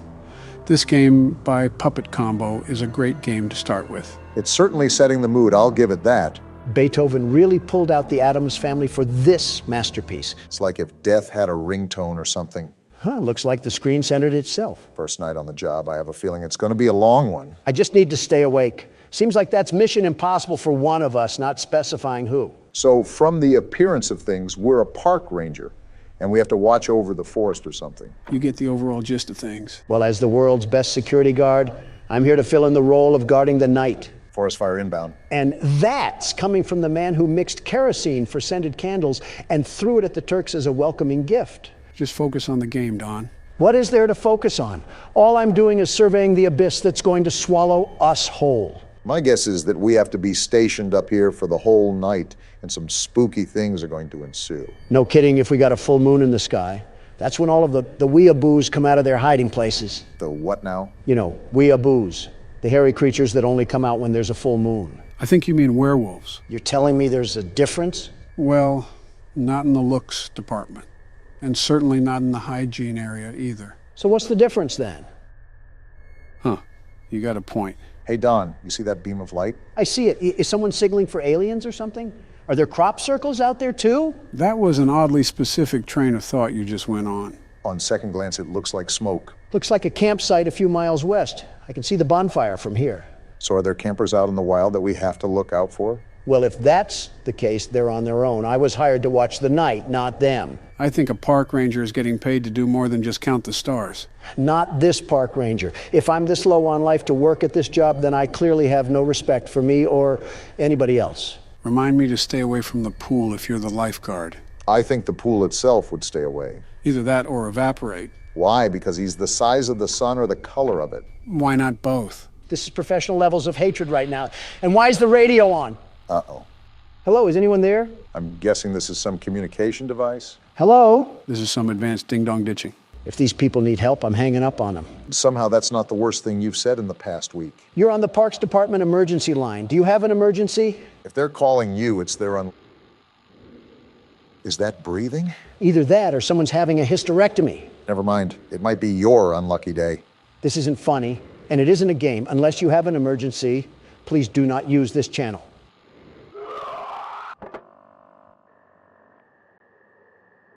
S3: this game by Puppet Combo is a great game to start with.
S2: It's certainly setting the mood, I'll give it that.
S1: Beethoven really pulled out the Addams Family for this masterpiece.
S2: It's like if death had a ringtone or something.
S1: Huh, looks like the screen centered itself.
S2: First night on the job, I have a feeling it's going to be a long one.
S1: I just need to stay awake. Seems like that's mission impossible for one of us, not specifying who.
S2: So from the appearance of things, we're a park ranger, and we have to watch over the forest or something.
S3: You get the overall gist of things.
S1: Well, as the world's best security guard, I'm here to fill in the role of guarding the night.
S2: Forest fire inbound.
S1: And that's coming from the man who mixed kerosene for scented candles and threw it at the Turks as a welcoming gift.
S3: Just focus on the game, Don.
S1: What is there to focus on? All I'm doing is surveying the abyss that's going to swallow us whole.
S2: My guess is that we have to be stationed up here for the whole night, and some spooky things are going to ensue.
S1: No kidding if we got a full moon in the sky. That's when all of the weeaboos come out of their hiding places.
S2: The what now?
S1: You know, weeaboos. The hairy creatures that only come out when there's a full moon.
S3: I think you mean werewolves.
S1: You're telling me there's a difference?
S3: Well, not in the looks department. And certainly not in the hygiene area either.
S1: So what's the difference then?
S3: Huh, you got a point.
S2: Hey Don, you see that beam of light?
S1: I see it. Is someone signaling for aliens or something? Are there crop circles out there too?
S3: That was an oddly specific train of thought you just went on.
S2: On second glance, it looks like smoke.
S1: Looks like a campsite a few miles west. I can see the bonfire from here.
S2: So are there campers out in the wild that we have to look out for?
S1: Well, if that's the case, they're on their own. I was hired to watch the night, not them.
S3: I think a park ranger is getting paid to do more than just count the stars.
S1: Not this park ranger. If I'm this low on life to work at this job, then I clearly have no respect for me or anybody else.
S3: Remind me to stay away from the pool if you're the lifeguard.
S2: I think the pool itself would stay away.
S3: Either that or evaporate.
S2: Why? Because he's the size of the sun or the color of it?
S3: Why not both?
S1: This is professional levels of hatred right now. And why is the radio on?
S2: Uh-oh.
S1: Hello, is anyone there?
S2: I'm guessing this is some communication device?
S1: Hello?
S3: This is some advanced ding-dong ditching.
S1: If these people need help, I'm hanging up on them.
S2: Somehow that's not the worst thing you've said in the past week.
S1: You're on the Parks Department emergency line. Do you have an emergency?
S2: If they're calling you, it's their Is that breathing?
S1: Either that or someone's having a hysterectomy.
S2: Never mind. It might be your unlucky day.
S1: This isn't funny, and it isn't a game. Unless you have an emergency, please do not use this channel.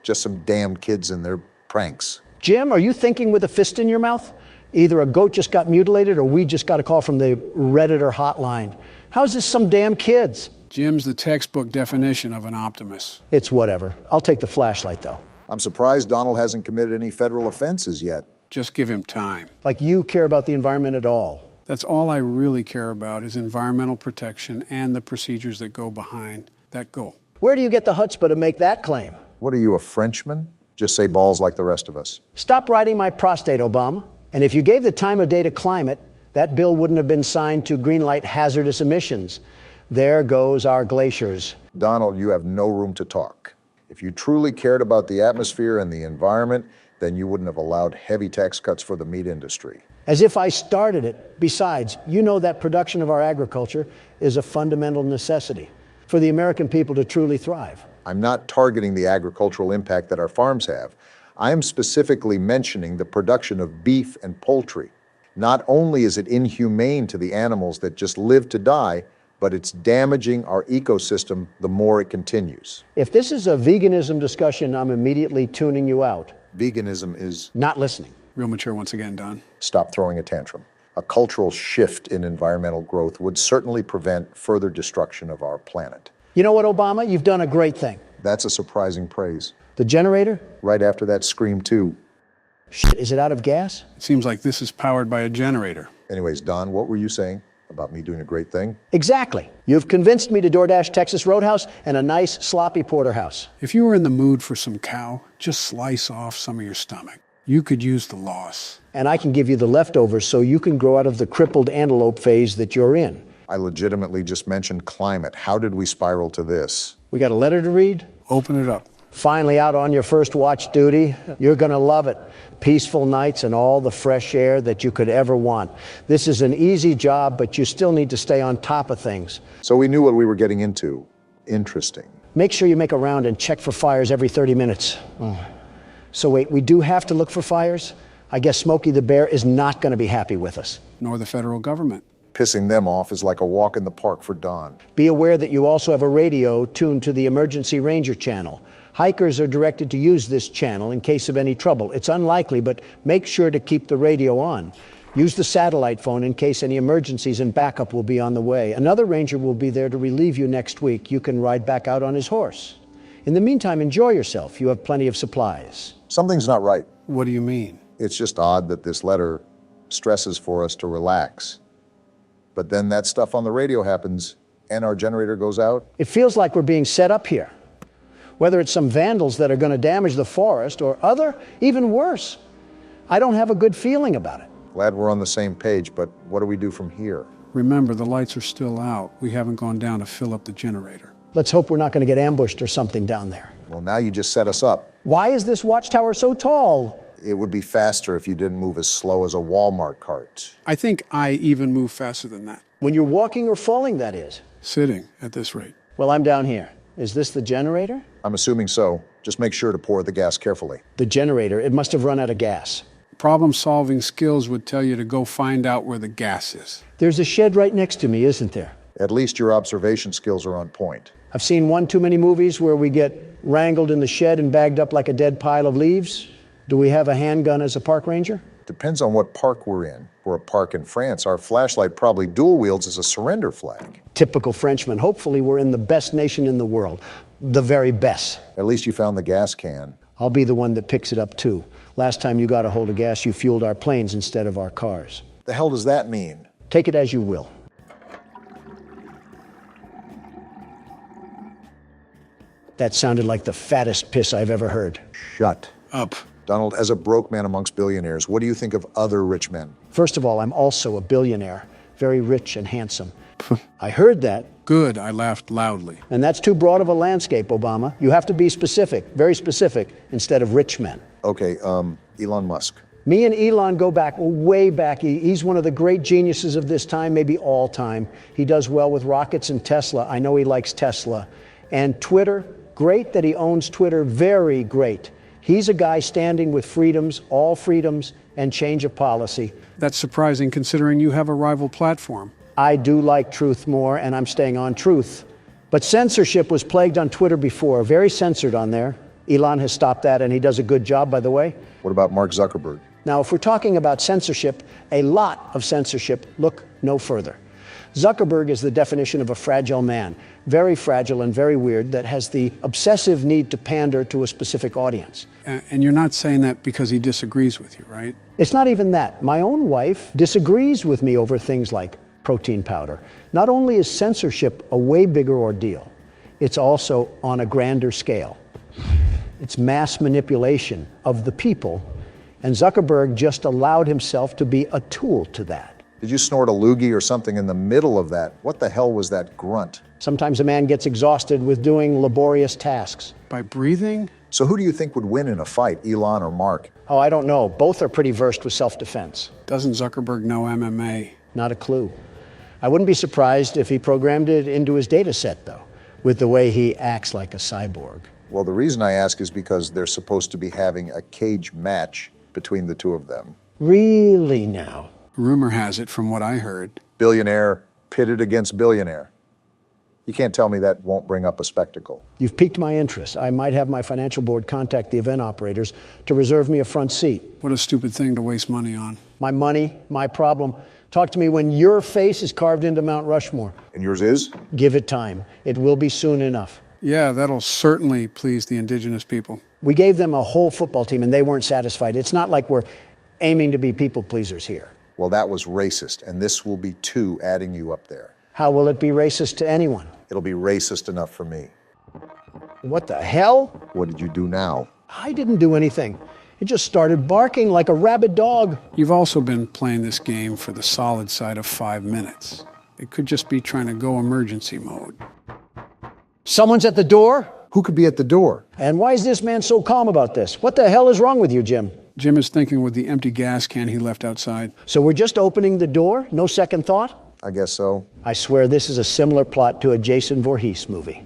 S2: Just some damn kids and their pranks.
S1: Jim, are you thinking with a fist in your mouth? Either a goat just got mutilated or we just got a call from the Redditor hotline. How's this some damn kids?
S3: Jim's the textbook definition of an optimist.
S1: It's whatever. I'll take the flashlight, though.
S2: I'm surprised Donald hasn't committed any federal offenses yet.
S3: Just give him time.
S1: Like you care about the environment at all.
S3: That's all I really care about is environmental protection and the procedures that go behind that goal.
S1: Where do you get the chutzpah to make that claim?
S2: What are you, a Frenchman? Just say balls like the rest of us.
S1: Stop riding my prostate, Obama. And if you gave the time of day to climate, that bill wouldn't have been signed to greenlight hazardous emissions. There goes our glaciers.
S2: Donald, you have no room to talk. If you truly cared about the atmosphere and the environment, then you wouldn't have allowed heavy tax cuts for the meat industry.
S1: As if I started it. Besides, you know that production of our agriculture is a fundamental necessity for the American people to truly thrive.
S2: I'm not targeting the agricultural impact that our farms have. I am specifically mentioning the production of beef and poultry. Not only is it inhumane to the animals that just live to die, but it's damaging our ecosystem the more it continues.
S1: If this is a veganism discussion, I'm immediately tuning you out.
S2: Veganism is
S1: not listening.
S3: Real mature once again, Don.
S2: Stop throwing a tantrum. A cultural shift in environmental growth would certainly prevent further destruction of our planet.
S1: You know what, Obama? You've done a great thing.
S2: That's a surprising praise.
S1: The generator?
S2: Right after that Scream 2.
S1: Shit, is it out of gas?
S3: It seems like this is powered by a generator.
S2: Anyways, Don, what were you saying about me doing a great thing?
S1: Exactly. You've convinced me to DoorDash Texas Roadhouse and a nice sloppy porterhouse.
S3: If you were in the mood for some cow, just slice off some of your stomach. You could use the loss.
S1: And I can give you the leftovers so you can grow out of the crippled antelope phase that you're in.
S2: I legitimately just mentioned climate. How did we spiral to this?
S1: We got a letter to read?
S3: Open it up.
S1: Finally out on your first watch duty. You're gonna love it. Peaceful nights and all the fresh air that you could ever want. This is an easy job, but you still need to stay on top of things.
S2: So we knew what we were getting into. Interesting.
S1: Make sure you make a round and check for fires every 30 minutes. Oh. So wait, we do have to look for fires? I guess Smokey the Bear is not gonna be happy with us.
S3: Nor the federal government.
S2: Pissing them off is like a walk in the park for Don.
S1: Be aware that you also have a radio tuned to the Emergency Ranger channel. Hikers are directed to use this channel in case of any trouble. It's unlikely, but make sure to keep the radio on. Use the satellite phone in case any emergencies, and backup will be on the way. Another ranger will be there to relieve you next week. You can ride back out on his horse. In the meantime, enjoy yourself. You have plenty of supplies.
S2: Something's not right.
S3: What do you mean?
S2: It's just odd that this letter stresses for us to relax. But then that stuff on the radio happens and our generator goes out.
S1: It feels like we're being set up here. Whether it's some vandals that are going to damage the forest or other, even worse. I don't have a good feeling about it.
S2: Glad we're on the same page, but what do we do from here?
S3: Remember, the lights are still out. We haven't gone down to fill up the generator.
S1: Let's hope we're not going to get ambushed or something down there.
S2: Well, now you just set us up.
S1: Why is this watchtower so tall?
S2: It would be faster if you didn't move as slow as a Walmart cart.
S3: I think I even move faster than that.
S1: When you're walking or falling, that is.
S3: Sitting at this rate.
S1: Well, I'm down here. Is this the generator?
S2: I'm assuming so. Just make sure to pour the gas carefully.
S1: The generator, it must have run out of gas.
S3: Problem-solving skills would tell you to go find out where the gas is.
S1: There's a shed right next to me, isn't there?
S2: At least your observation skills are on point.
S1: I've seen one too many movies where we get wrangled in the shed and bagged up like a dead pile of leaves. Do we have a handgun as a park ranger?
S2: Depends on what park we're in. For a park in France, our flashlight probably dual wields as a surrender flag.
S1: Typical Frenchman. Hopefully we're in the best nation in the world. The very best.
S2: At least you found the gas can.
S1: I'll be the one that picks it up too. Last time you got a hold of gas, you fueled our planes instead of our cars.
S2: The hell does that mean?
S1: Take it as you will. That sounded like the fattest piss I've ever heard.
S2: Shut
S3: up.
S2: Donald, as a broke man amongst billionaires, what do you think of other rich men?
S1: First of all, I'm also a billionaire, very rich and handsome. I heard that,
S3: Good, I laughed loudly.
S1: And that's too broad of a landscape, Obama. You have to be specific, very specific, instead of rich men.
S2: Okay, Elon Musk.
S1: Me and Elon go back, way back. He's one of the great geniuses of this time, maybe all time. He does well with rockets and Tesla. I know he likes Tesla. And Twitter, great that he owns Twitter, very great. He's a guy standing with freedoms, all freedoms, and change of policy.
S3: That's surprising considering you have a rival platform.
S1: I do like truth more, and I'm staying on truth. But censorship was plagued on Twitter before, very censored on there. Elon has stopped that, and he does a good job, by the way.
S2: What about Mark Zuckerberg?
S1: Now, if we're talking about censorship, a lot of censorship, look no further. Zuckerberg is the definition of a fragile man, very fragile and very weird, that has the obsessive need to pander to a specific audience.
S3: And you're not saying that because he disagrees with you, right?
S1: It's not even that. My own wife disagrees with me over things like protein powder. Not only is censorship a way bigger ordeal, it's also on a grander scale. It's mass manipulation of the people, and Zuckerberg just allowed himself to be a tool to that.
S2: Did you snort a loogie or something in the middle of that? What the hell was that grunt?
S1: Sometimes a man gets exhausted with doing laborious tasks.
S3: By breathing?
S2: So who do you think would win in a fight, Elon or Mark?
S1: Oh, I don't know. Both are pretty versed with self-defense.
S3: Doesn't Zuckerberg know MMA?
S1: Not a clue. I wouldn't be surprised if he programmed it into his data set, though, with the way he acts like a cyborg.
S2: Well, the reason I ask is because they're supposed to be having a cage match between the two of them.
S1: Really now?
S3: Rumor has it, from what I heard.
S2: Billionaire pitted against billionaire. You can't tell me that won't bring up a spectacle.
S1: You've piqued my interest. I might have my financial board contact the event operators to reserve me a front seat.
S3: What a stupid thing to waste money on.
S1: My money, my problem. Talk to me when your face is carved into Mount Rushmore.
S2: And yours is?
S1: Give it time. It will be soon enough.
S3: Yeah, that'll certainly please the indigenous people.
S1: We gave them a whole football team and they weren't satisfied. It's not like we're aiming to be people pleasers here.
S2: Well, that was racist, and this will be two adding you up there.
S1: How will it be racist to anyone?
S2: It'll be racist enough for me.
S1: What the hell?
S2: What did you do now?
S1: I didn't do anything. It just started barking like a rabid dog.
S3: You've also been playing this game for the solid side of 5 minutes. It could just be trying to go emergency mode.
S1: Someone's at the door?
S2: Who could be at the door?
S1: And why is this man so calm about this? What the hell is wrong with you, Jim?
S3: Jim is thinking with the empty gas can he left outside.
S1: So we're just opening the door? No second thought?
S2: I guess so.
S1: I swear this is a similar plot to a Jason Voorhees movie.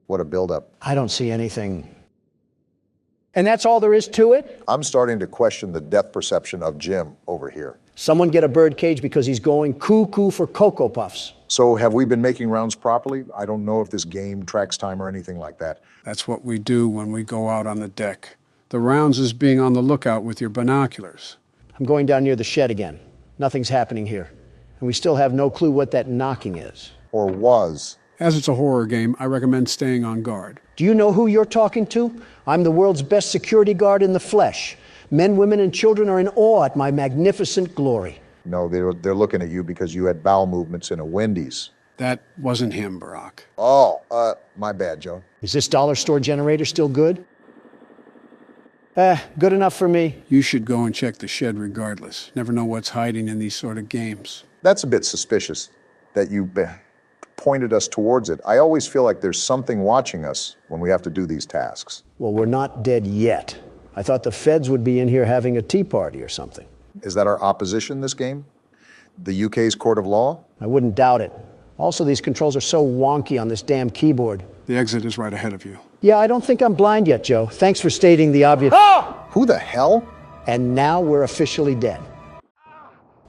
S2: What a buildup.
S1: I don't see anything. And that's all there is to it?
S2: I'm starting to question the depth perception of Jim over here.
S1: Someone get a bird cage because he's going cuckoo for Cocoa Puffs.
S2: So have we been making rounds properly? I don't know if this game tracks time or anything like that.
S3: That's what we do when we go out on the deck. The rounds is being on the lookout with your binoculars.
S1: I'm going down near the shed again. Nothing's happening here. And we still have no clue what that knocking is.
S2: Or was.
S3: As it's a horror game, I recommend staying on guard.
S1: Do you know who you're talking to? I'm the world's best security guard in the flesh. Men, women, and children are in awe at my magnificent glory.
S2: No, they're looking at you because you had bowel movements in a Wendy's.
S3: That wasn't him, Barack.
S2: Oh, my bad, Joe.
S1: Is this dollar store generator still good? Good enough for me.
S3: You should go and check the shed regardless. Never know what's hiding in these sort of games.
S2: That's a bit suspicious that you pointed us towards it. I always feel like there's something watching us when we have to do these tasks.
S1: Well, we're not dead yet. I thought the feds would be in here having a tea party or something.
S2: Is that our opposition this game? The UK's court of law?
S1: I wouldn't doubt it. Also, these controls are so wonky on this damn keyboard.
S3: The exit is right ahead of you.
S1: Yeah, I don't think I'm blind yet, Joe. Thanks for stating the obvious.
S2: Ah! Who the hell?
S1: And now we're officially dead.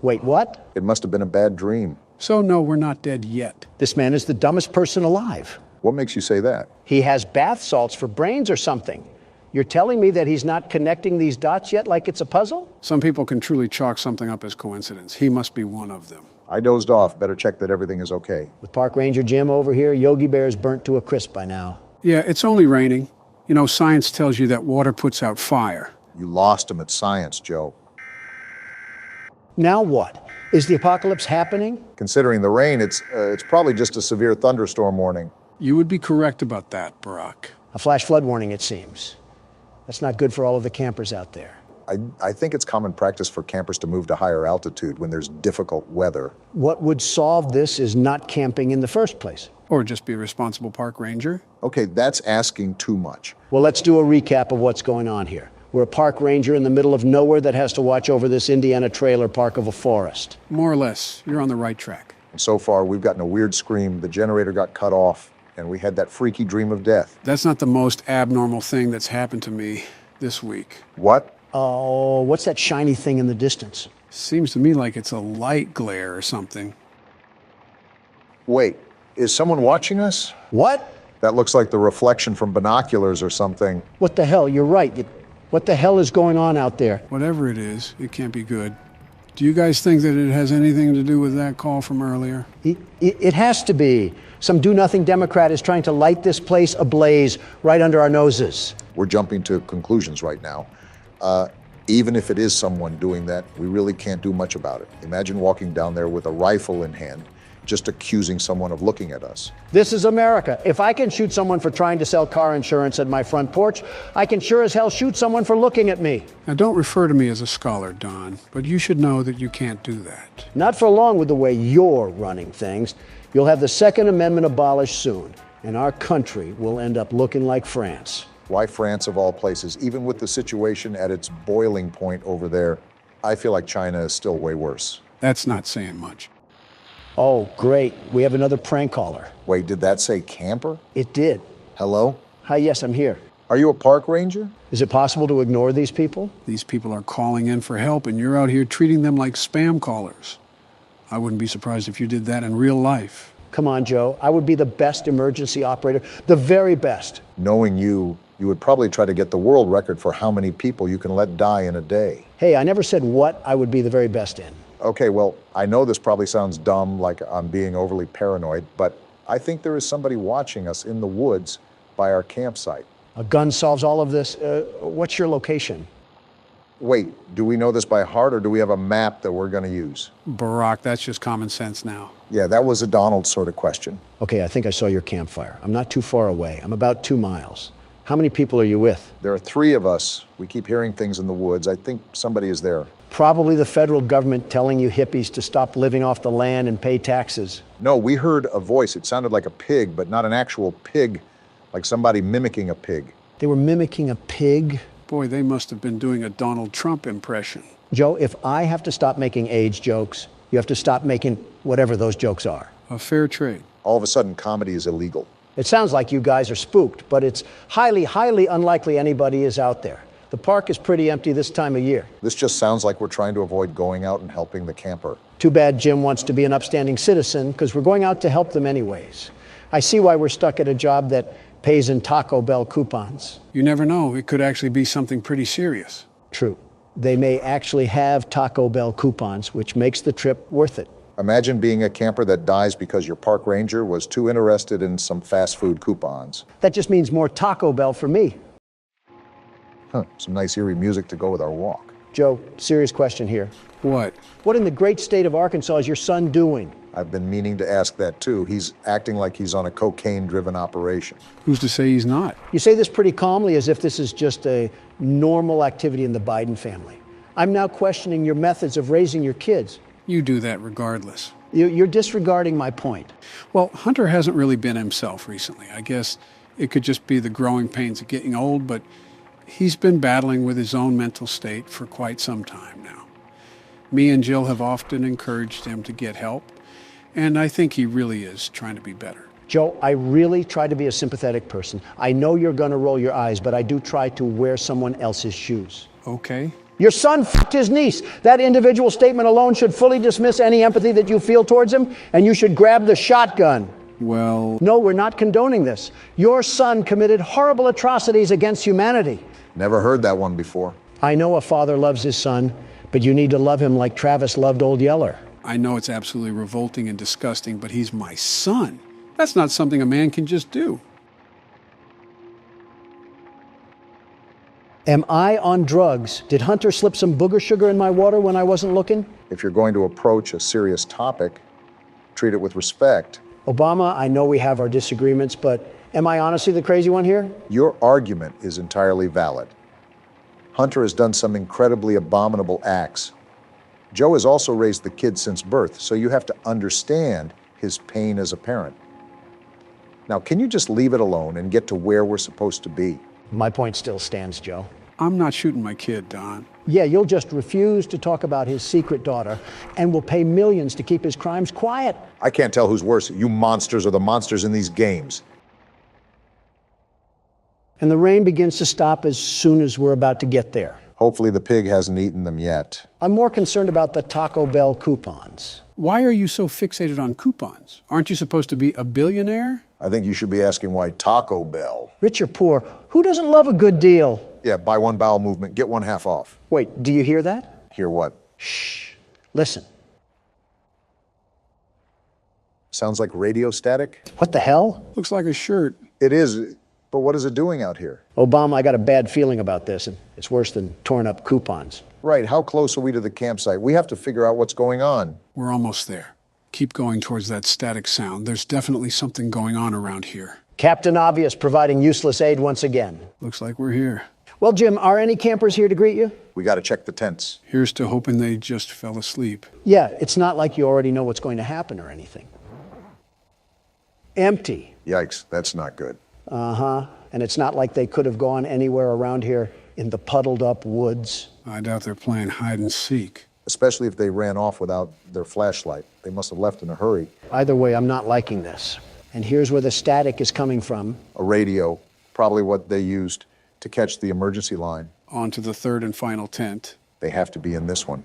S1: Wait, what?
S2: It must have been a bad dream.
S3: So no, we're not dead yet.
S1: This man is the dumbest person alive.
S2: What makes you say that?
S1: He has bath salts for brains or something. You're telling me that he's not connecting these dots yet like it's a puzzle?
S3: Some people can truly chalk something up as coincidence. He must be one of them.
S2: I dozed off. Better check that everything is okay.
S1: With Park Ranger Jim over here, Yogi Bear's burnt to a crisp by now.
S3: Yeah, it's only raining. You know, science tells you that water puts out fire.
S2: You lost him at science, Joe.
S1: Now what? Is the apocalypse happening?
S2: Considering the rain, it's probably just a severe thunderstorm warning.
S3: You would be correct about that, Barack.
S1: A flash flood warning, it seems. That's not good for all of the campers out there.
S2: I think it's common practice for campers to move to higher altitude when there's difficult weather.
S1: What would solve this is not camping in the first place.
S3: Or just be a responsible park ranger.
S2: Okay, that's asking too much.
S1: Well, let's do a recap of what's going on here. We're a park ranger in the middle of nowhere that has to watch over this Indiana trailer park of a forest.
S3: More or less. You're on the right track.
S2: And so far, we've gotten a weird scream, the generator got cut off, and we had that freaky dream of death.
S3: That's not the most abnormal thing that's happened to me this week.
S2: What?
S1: Oh, what's that shiny thing in the distance?
S3: Seems to me like it's a light glare or something.
S2: Wait, is someone watching us?
S1: What?
S2: That looks like the reflection from binoculars or something.
S1: What the hell? You're right. What the hell is going on out there?
S3: Whatever it is, it can't be good. Do you guys think that it has anything to do with that call from earlier?
S1: It has to be. Some do-nothing Democrat is trying to light this place ablaze right under our noses.
S2: We're jumping to conclusions right now. Even if it is someone doing that, we really can't do much about it. Imagine walking down there with a rifle in hand, just accusing someone of looking at us.
S1: This is America. If I can shoot someone for trying to sell car insurance at my front porch, I can sure as hell shoot someone for looking at me.
S3: Now, don't refer to me as a scholar, Don, but you should know that you can't do that.
S1: Not for long with the way you're running things. You'll have the Second Amendment abolished soon, and our country will end up looking like France.
S2: Why France of all places? Even with the situation at its boiling point over there, I feel like China is still way worse.
S3: That's not saying much.
S1: Oh, great. We have another prank caller.
S2: Wait, did that say camper?
S1: It did.
S2: Hello?
S1: Hi, yes, I'm here.
S2: Are you a park ranger?
S1: Is it possible to ignore these people?
S3: These people are calling in for help, and you're out here treating them like spam callers. I wouldn't be surprised if you did that in real life.
S1: Come on, Joe. I would be the best emergency operator, the very best.
S2: Knowing you would probably try to get the world record for how many people you can let die in a day.
S1: Hey, I never said what I would be the very best in.
S2: Okay, well, I know this probably sounds dumb, like I'm being overly paranoid, but I think there is somebody watching us in the woods by our campsite.
S1: A gun solves all of this. What's your location?
S2: Wait, do we know this by heart, or do we have a map that we're going to use?
S3: Barack, that's just common sense now.
S2: Yeah, that was a Donald sort of question.
S1: Okay, I think I saw your campfire. I'm not too far away. I'm about 2 miles. How many people are you with?
S2: There are 3 of us. We keep hearing things in the woods. I think somebody is there.
S1: Probably the federal government telling you hippies to stop living off the land and pay taxes.
S2: No, we heard a voice. It sounded like a pig, but not an actual pig, like somebody mimicking a pig.
S1: They were mimicking a pig?
S3: Boy, they must have been doing a Donald Trump impression.
S1: Joe, if I have to stop making age jokes, you have to stop making whatever those jokes are.
S3: A fair trade.
S2: All of a sudden, comedy is illegal.
S1: It sounds like you guys are spooked, but it's highly, highly unlikely anybody is out there. The park is pretty empty this time of year.
S2: This just sounds like we're trying to avoid going out and helping the camper.
S1: Too bad Jim wants to be an upstanding citizen, because we're going out to help them anyways. I see why we're stuck at a job that pays in Taco Bell coupons.
S3: You never know. It could actually be something pretty serious.
S1: True. They may actually have Taco Bell coupons, which makes the trip worth it.
S2: Imagine being a camper that dies because your park ranger was too interested in some fast food coupons.
S1: That just means more Taco Bell for me.
S2: Some nice eerie music to go with our walk.
S1: Joe, serious question here.
S3: What?
S1: What in the great state of Arkansas is your son doing?
S2: I've been meaning to ask that too. He's acting like he's on a cocaine-driven operation.
S3: Who's to say he's not?
S1: You say this pretty calmly, as if this is just a normal activity in the Biden family. I'm now questioning your methods of raising your kids.
S3: You do that regardless.
S1: You're disregarding my point.
S3: Well, Hunter hasn't really been himself recently. I guess it could just be the growing pains of getting old, but he's been battling with his own mental state for quite some time now. Me and Jill have often encouraged him to get help, and I think he really is trying to be better.
S1: Joe, I really try to be a sympathetic person. I know you're going to roll your eyes, but I do try to wear someone else's shoes.
S3: Okay.
S1: Your son fucked his niece. That individual statement alone should fully dismiss any empathy that you feel towards him, and you should grab the shotgun.
S3: Well...
S1: No, we're not condoning this. Your son committed horrible atrocities against humanity.
S2: Never heard that one before.
S1: I know a father loves his son, but you need to love him like Travis loved Old Yeller.
S3: I know it's absolutely revolting and disgusting, but he's my son. That's not something a man can just do.
S1: Am I on drugs? Did Hunter slip some booger sugar in my water when I wasn't looking?
S2: If you're going to approach a serious topic, treat it with respect.
S1: Obama, I know we have our disagreements, but am I honestly the crazy one here?
S2: Your argument is entirely valid. Hunter has done some incredibly abominable acts. Joe has also raised the kid since birth, so you have to understand his pain as a parent. Now, can you just leave it alone and get to where we're supposed to be?
S1: My point still stands, Joe.
S3: I'm not shooting my kid, Don.
S1: Yeah, you'll just refuse to talk about his secret daughter and will pay millions to keep his crimes quiet.
S2: I can't tell who's worse, you monsters or the monsters in these games.
S1: And the rain begins to stop as soon as we're about to get there.
S2: Hopefully the pig hasn't eaten them yet.
S1: I'm more concerned about the Taco Bell coupons.
S3: Why are you so fixated on coupons? Aren't you supposed to be a billionaire?
S2: I think you should be asking why Taco Bell.
S1: Rich or poor, who doesn't love a good deal?
S2: Yeah, buy one bowel movement, get one half off.
S1: Wait, do you hear that?
S2: Hear what?
S1: Shh. Listen.
S2: Sounds like radio static?
S1: What the hell?
S3: Looks like a shirt.
S2: It is, but what is it doing out here?
S1: Obama, I got a bad feeling about this, and it's worse than torn up coupons.
S2: Right, how close are we to the campsite? We have to figure out what's going on.
S3: We're almost there. Keep going towards that static sound. There's definitely something going on around here.
S1: Captain Obvious providing useless aid once again.
S3: Looks like we're here.
S1: Well, Jim, are any campers here to greet you?
S2: We got to check the tents.
S3: Here's to hoping they just fell asleep.
S1: Yeah, it's not like you already know what's going to happen or anything. Empty.
S2: Yikes, that's not good.
S1: Uh-huh. And it's not like they could have gone anywhere around here in the puddled up woods.
S3: I doubt they're playing hide and seek.
S2: Especially if they ran off without their flashlight. They must have left in a hurry.
S1: Either way, I'm not liking this. And here's where the static is coming from.
S2: A radio, probably what they used to catch the emergency line.
S3: On to the third and final tent.
S2: They have to be in this one.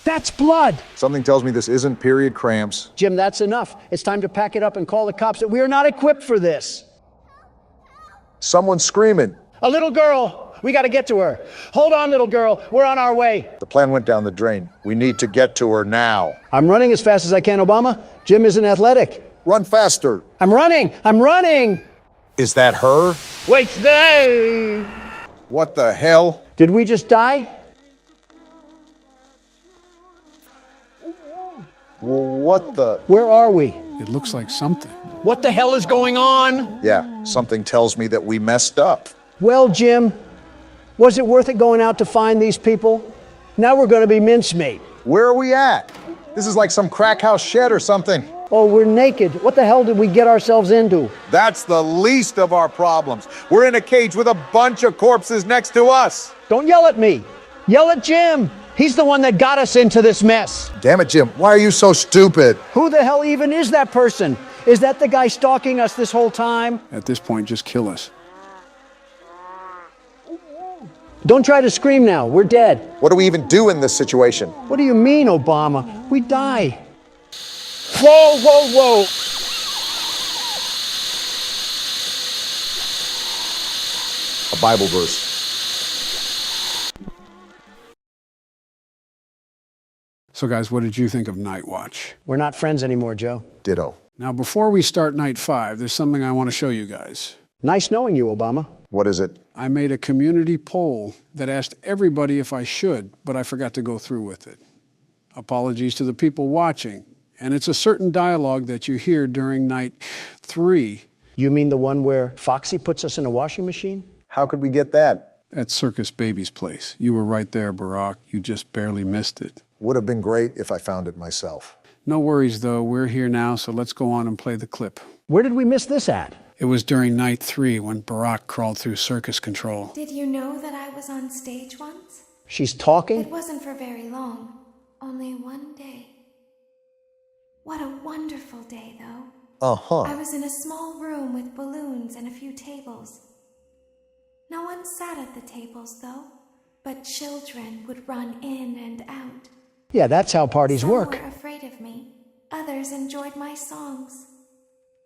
S1: That's blood!
S2: Something tells me this isn't period cramps.
S1: Jim, that's enough. It's time to pack it up and call the cops. We are not equipped for this.
S2: Someone's screaming.
S1: A little girl. We got to get to her. Hold on, little girl. We're on our way.
S2: The plan went down the drain. We need to get to her now.
S1: I'm running as fast as I can, Obama. Jim isn't athletic.
S2: Run faster.
S1: I'm running. I'm running.
S2: Is that her?
S1: Wait, stay.
S2: What the hell?
S1: Did we just die?
S2: What the?
S1: Where are we?
S3: It looks like something.
S1: What the hell is going on?
S2: Yeah, something tells me that we messed up.
S1: Well, Jim, was it worth it going out to find these people? Now we're going to be mincemeat.
S2: Where are we at? This is like some crack house shed or something.
S1: Oh, we're naked. What the hell did we get ourselves into?
S2: That's the least of our problems. We're in a cage with a bunch of corpses next to us.
S1: Don't yell at me. Yell at Jim. He's the one that got us into this mess.
S2: Damn it, Jim. Why are you so stupid?
S1: Who the hell even is that person? Is that the guy stalking us this whole time?
S3: At this point, just kill us.
S1: Don't try to scream now. We're dead.
S2: What do we even do in this situation?
S1: What do you mean, Obama? We die. Whoa, whoa, whoa.
S2: A Bible verse.
S3: So guys, what did you think of Night Watch?
S1: We're not friends anymore, Joe.
S2: Ditto.
S3: Now, before we start Night 5, there's something I want to show you guys.
S1: Nice knowing you, Obama.
S2: What is it?
S3: I made a community poll that asked everybody if I should, but I forgot to go through with it. Apologies to the people watching. And it's a certain dialogue that you hear during Night 3.
S1: You mean the one where Foxy puts us in a washing machine?
S2: How could we get that?
S3: At Circus Baby's place. You were right there, Barack. You just barely missed it.
S2: Would have been great if I found it myself.
S3: No worries, though. We're here now, so let's go on and play the clip.
S1: Where did we miss this at?
S3: It was during Night 3 when Barack crawled through circus control.
S6: Did you know that I was on stage once?
S1: She's talking?
S6: It wasn't for very long. Only one day. What a wonderful day, though.
S2: Uh-huh.
S6: I was in a small room with balloons and a few tables. No one sat at the tables, though, but children would run in and out.
S1: Yeah, that's how parties
S6: Some
S1: work.
S6: were afraid of me. Others enjoyed my songs.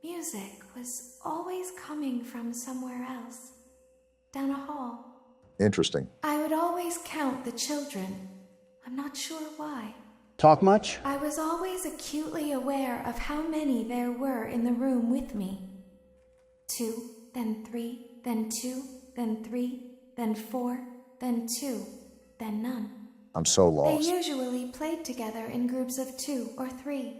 S6: Music was always coming from somewhere else, down a hall.
S2: Interesting.
S6: I would always count the children. I'm not sure why.
S1: Talk much?
S6: I was always acutely aware of how many there were in the room with me. 2, then 3, then 2, then 3, then 4, then 2, then none.
S2: I'm so lost.
S6: They usually played together in groups of 2 or 3.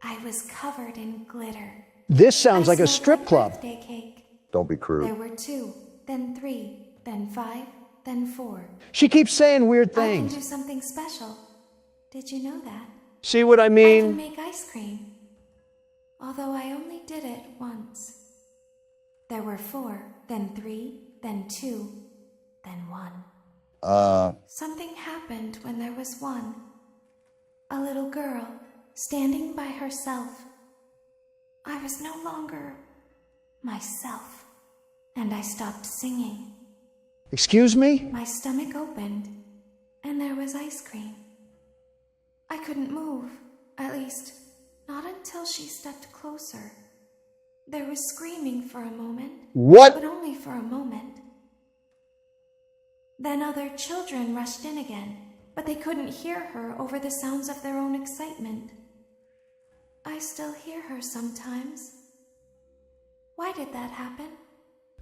S6: I was covered in glitter.
S1: This sounds like a strip club.
S6: Birthday cake.
S2: Don't be crude.
S6: There were 2, then 3, then 5, then 4.
S1: She keeps saying weird
S6: I can
S1: things.
S6: do something special. Did you know that?
S1: See what I
S6: I can
S1: mean?
S6: make ice cream. Although I only did it once. There were 4, then 3, then 2, then 1. Something happened when there was 1. A little girl standing by herself. I was no longer myself, and I stopped singing.
S1: Excuse me?
S6: My stomach opened, and there was ice cream. I couldn't move, at least, not until she stepped closer. There was screaming for a moment.
S1: What?
S6: But only for a moment. Then other children rushed in again, but they couldn't hear her over the sounds of their own excitement. I still hear her sometimes. Why did that happen?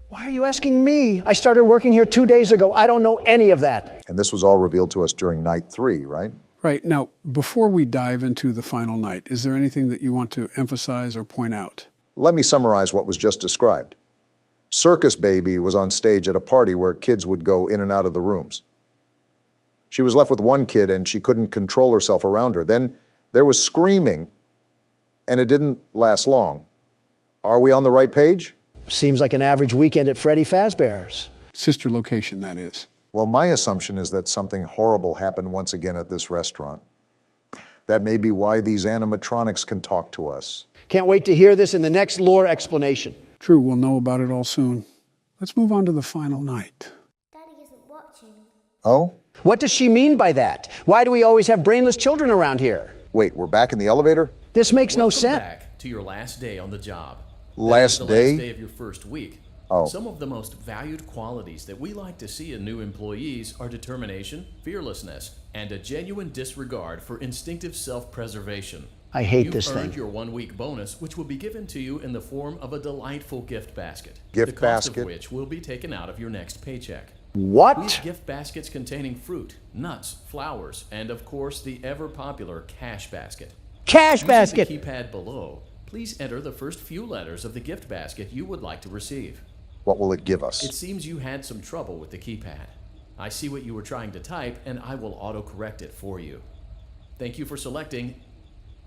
S1: Why are you asking me? I started working here 2 days ago. I don't know any of that.
S2: And this was all revealed to us during night 3, right?
S3: Right. Now, before we dive into the final night, is there anything that you want to emphasize or point out?
S2: Let me summarize what was just described. Circus Baby was on stage at a party where kids would go in and out of the rooms. She was left with one kid and she couldn't control herself around her. Then there was screaming, and it didn't last long. Are we on the right page?
S1: Seems like an average weekend at Freddy Fazbear's.
S3: Sister location, that is.
S2: Well, my assumption is that something horrible happened once again at this restaurant. That may be why these animatronics can talk to us.
S1: Can't wait to hear this in the next lore explanation.
S3: True, we'll know about it all soon. Let's move on to the final night.
S8: Daddy isn't watching.
S2: Oh?
S1: What does she mean by that? Why do we always have brainless children around here?
S2: Wait, we're back in the elevator?
S1: This makes no sense.
S7: Back to your last day on the job.
S2: Last
S7: the
S2: day?
S7: last day of your first week.
S2: Oh.
S7: Some of the most valued qualities that we like to see in new employees are determination, fearlessness, and a genuine disregard for instinctive self-preservation.
S1: I hate
S7: You've
S1: this
S7: earned
S1: thing.
S7: your 1 week bonus, which will be given to you in the form of a delightful gift basket.
S2: Gift
S7: the cost
S2: basket?
S7: of which will be taken out of your next paycheck.
S1: What?
S7: We have gift baskets containing fruit, nuts, flowers, and of course the ever-popular cash basket.
S1: Cash basket!
S7: Using the keypad below, please enter the first few letters of the gift basket you would like to receive.
S2: What will it give us?
S7: It seems you had some trouble with the keypad. I see what you were trying to type, and I will auto-correct it for you. Thank you for selecting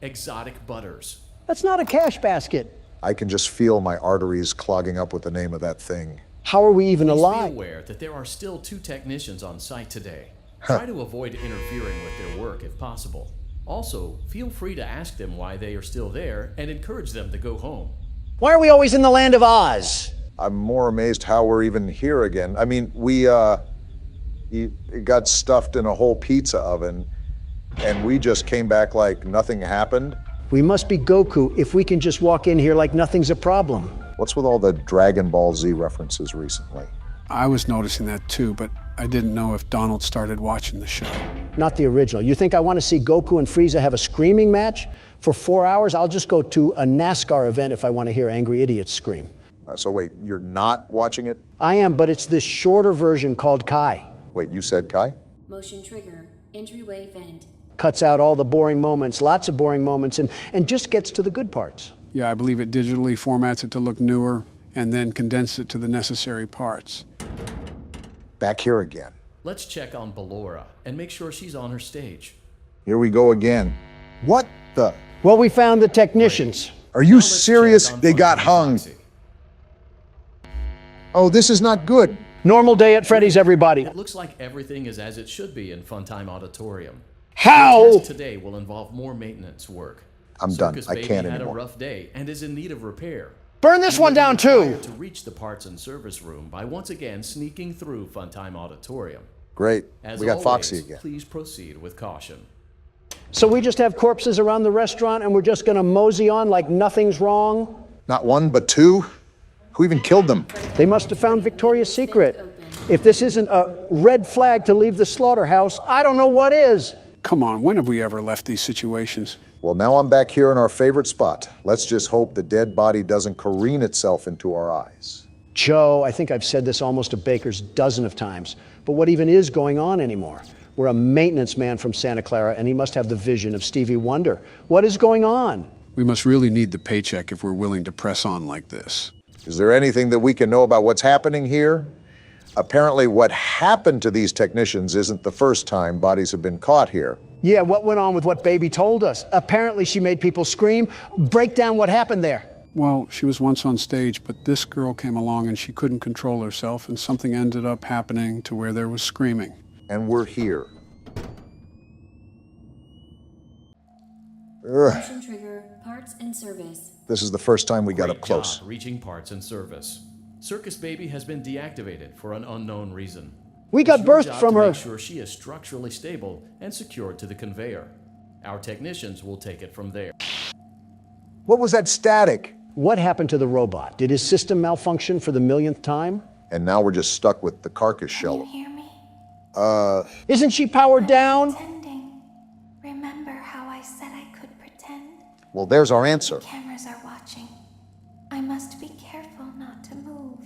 S7: Exotic Butters.
S1: That's not a cash basket.
S2: I can just feel my arteries clogging up with the name of that thing.
S1: How are we even
S7: Please
S1: alive?
S7: be aware that there are still 2 technicians on site today. Try to avoid interfering with their work if possible. Also, feel free to ask them why they are still there and encourage them to go home.
S1: Why are we always in the land of Oz?
S2: I'm more amazed how we're even here again. I mean, we got stuffed in a whole pizza oven, and we just came back like nothing happened.
S1: We must be Goku if we can just walk in here like nothing's a problem.
S2: What's with all the Dragon Ball Z references recently?
S3: I was noticing that too, but I didn't know if Donald started watching the show.
S1: Not the original. You think I want to see Goku and Frieza have a screaming match? For 4 hours, I'll just go to a NASCAR event if I want to hear angry idiots scream.
S2: So wait, you're not watching it?
S1: I am, but it's this shorter version called Kai.
S2: Wait, you said Kai?
S21: Motion trigger. Entryway vent.
S1: Cuts out all the boring moments, lots of boring moments, and just gets to the good parts.
S3: Yeah, I believe it digitally formats it to look newer and then condenses it to the necessary parts.
S2: Back here again.
S7: Let's check on Ballora and make sure she's on her stage.
S2: Here we go again. What the?
S1: Well, we found the technicians.
S2: Are you serious? They got hung. Oh, this is not good.
S1: Normal day at Freddy's, everybody.
S7: It looks like everything is as it should be in Funtime Auditorium.
S1: How?
S7: The test today will involve more maintenance work.
S2: I'm done.
S7: Circus
S2: I
S7: Baby
S2: can't
S7: had
S2: anymore.
S7: a rough day and is in need of repair.
S1: Burn this one down too.
S7: To reach the parts and service room by once again sneaking through Funtime Auditorium.
S2: Great.
S7: As
S2: We got
S7: always,
S2: Foxy again.
S7: Please proceed with caution.
S1: So we just have corpses around the restaurant and we're just going to mosey on like nothing's wrong?
S2: Not 1, but 2? Who even killed them?
S1: They must have found Victoria's Secret. If this isn't a red flag to leave the slaughterhouse, I don't know what is.
S3: Come on, when have we ever left these situations?
S2: Well, now I'm back here in our favorite spot. Let's just hope the dead body doesn't careen itself into our eyes.
S1: Joe, I think I've said this almost a baker's dozen of times, but what even is going on anymore? We're a maintenance man from Santa Clara, and he must have the vision of Stevie Wonder. What is going on?
S3: We must really need the paycheck if we're willing to press on like this.
S2: Is there anything that we can know about what's happening here? Apparently what happened to these technicians isn't the first time bodies have been caught here.
S1: Yeah, what went on with what Baby told us? Apparently she made people scream. Break down what happened there.
S3: Well, she was once on stage, but this girl came along and she couldn't control herself, and something ended up happening to where there was screaming.
S2: And we're here.
S21: Motion trigger, parts and service.
S2: This is the first time we got
S7: Great
S2: up close.
S7: job reaching parts and service. Circus Baby has been deactivated for an unknown reason.
S1: We got
S7: It's your
S1: birthed
S7: job
S1: from
S7: to
S1: her.
S7: Make sure she is structurally stable and secured to the conveyor. Our technicians will take it from there.
S2: What was that static?
S1: What happened to the robot? Did his system malfunction for the millionth time?
S2: And now we're just stuck with the carcass shell.
S6: Can you hear me?
S1: Isn't she powered down?
S6: Pretending. Remember how I said I could pretend?
S2: Well, there's our answer.
S6: Cameras are watching. I must be careful not to move.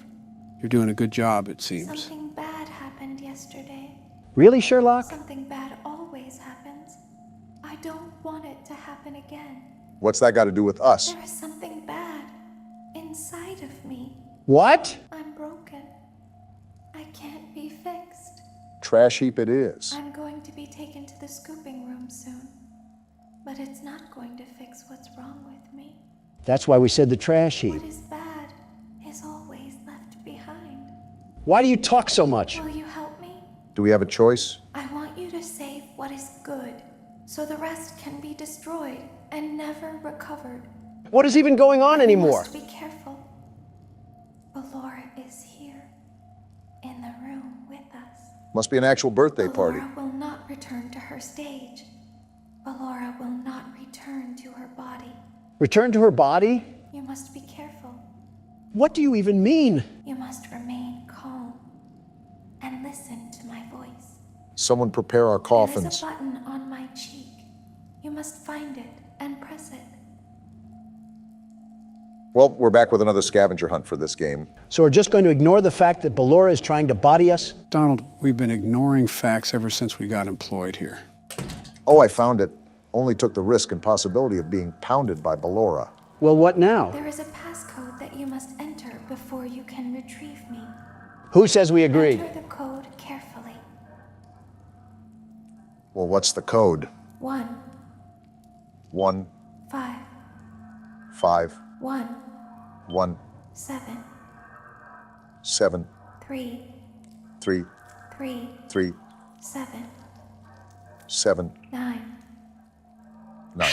S3: You're doing a good job, it seems.
S6: Something bad happened yesterday.
S1: Really, Sherlock?
S6: Something bad always happens. I don't want it to happen again.
S2: What's that got to do with us?
S6: There is something bad inside of me.
S1: What?
S6: I'm broken. I can't be fixed.
S2: Trash heap it is.
S6: I'm going to be taken to the scooping room soon. But it's not going to fix what's wrong with me.
S1: That's why we said the trash heap.
S6: What is bad is always left behind.
S1: Why do you talk so much?
S6: Will you help me?
S2: Do we have a choice?
S6: I want you to save what is good, so the rest can be destroyed and never recovered.
S1: What is even going on anymore?
S6: You must be careful. Ballora is here, in the room with us.
S2: Must be an actual birthday party.
S6: Ballora will not return to her stage. Ballora will not return to her body.
S1: Return to her body?
S6: You must be careful.
S1: What do you even mean?
S6: You must remain calm and listen to my voice.
S2: Someone prepare our
S6: There
S2: coffins.
S6: is a button on my cheek. You must find it and press it.
S2: Well, we're back with another scavenger hunt for this game.
S1: So we're just going to ignore the fact that Ballora is trying to body us?
S3: Donald, we've been ignoring facts ever since we got employed here.
S2: Oh, I found it. Only took the risk and possibility of being pounded by Ballora.
S1: Well, what now?
S6: There is a passcode that you must enter before you can retrieve me.
S1: Who says we agreed?
S6: Enter the code carefully.
S2: Well, what's the code?
S6: 1,
S2: 1,
S6: 5,
S2: 5,
S6: 1,
S2: 1,
S6: 7,
S2: 7,
S6: 3,
S2: 3,
S6: 3,
S2: 3,
S6: 7,
S2: 7,
S6: 9.
S2: 9.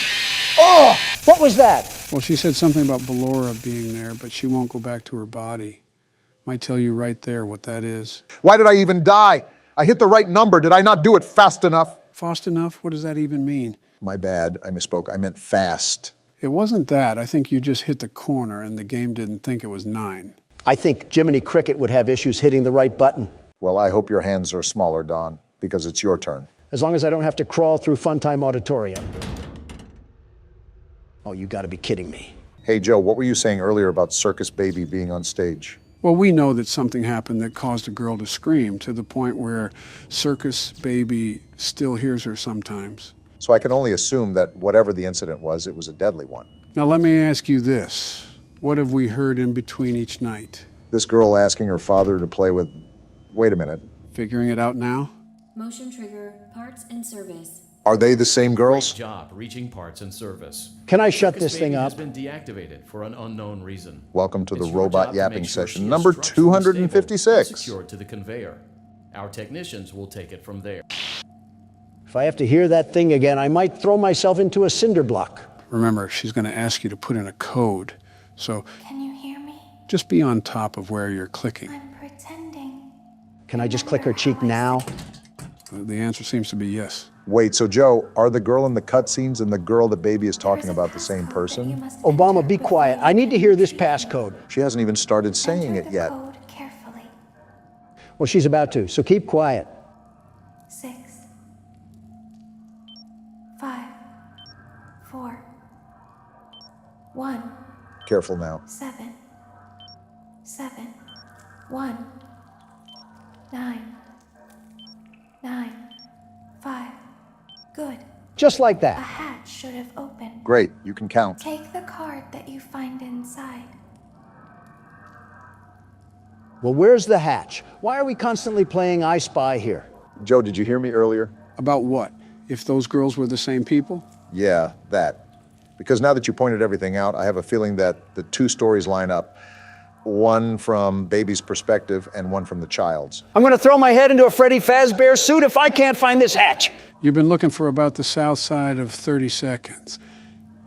S1: Oh! What was that?
S3: Well, she said something about Ballora being there, but she won't go back to her body. Might tell you right there what that is.
S2: Why did I even die? I hit the right number. Did I not do it fast enough?
S3: Fast enough? What does that even mean?
S2: My bad. I misspoke. I meant fast.
S3: It wasn't that. I think you just hit the corner and the game didn't think it was 9.
S1: I think Jiminy Cricket would have issues hitting the right button.
S2: Well, I hope your hands are smaller, Don, because it's your turn.
S1: As long as I don't have to crawl through Funtime Auditorium. Oh, you gotta be kidding me.
S2: Hey, Joe, what were you saying earlier about Circus Baby being on stage?
S3: Well, we know that something happened that caused a girl to scream to the point where Circus Baby still hears her sometimes.
S2: So I can only assume that whatever the incident was, it was a deadly one.
S3: Now let me ask you this. What have we heard in between each night?
S2: This girl asking her father to play with... Wait a minute.
S3: Figuring it out now?
S21: Motion trigger, parts and service.
S2: Are they the same girls?
S7: Great job reaching parts and service.
S1: Can I shut
S7: Circus
S1: this thing
S7: Baby
S1: up?
S7: has been deactivated for an unknown reason.
S2: Welcome to the
S7: It's your
S2: robot
S7: job to
S2: yapping
S7: make sure
S2: session,
S7: she is
S2: number
S7: structurally stable and
S2: 256.
S7: secured to the conveyor. Our technicians will take it from there.
S1: If I have to hear that thing again, I might throw myself into a cinder block.
S3: Remember, she's going to ask you to put in a code. So
S6: Can you hear me?
S3: just be on top of where you're clicking.
S6: I'm pretending.
S1: Can I just click her cheek now?
S3: The answer seems to be yes.
S2: Wait, so Joe, are the girl in the cutscenes and the girl that Baby is talking about the same person?
S1: Obama, be quiet. I need to hear this passcode.
S2: She hasn't even started saying it yet.
S6: Code carefully.
S1: Well, she's about to, so keep quiet.
S6: 6, 5, 4, 1,
S2: Careful now.
S6: 7, 7, 1, 9, 9, 5. Good.
S1: Just like
S6: A
S1: that.
S6: hatch should have opened.
S2: Great, you can count.
S6: Take the card that you find inside.
S1: Well, where's the hatch? Why are we constantly playing I Spy here?
S2: Joe, did you hear me earlier?
S3: About what? If those girls were the same people?
S2: Yeah, that. Because now that you pointed everything out, I have a feeling that the two stories line up. One from Baby's perspective and one from the child's.
S1: I'm going to throw my head into a Freddy Fazbear suit if I can't find this hatch.
S3: You've been looking for about the south side of 30 seconds.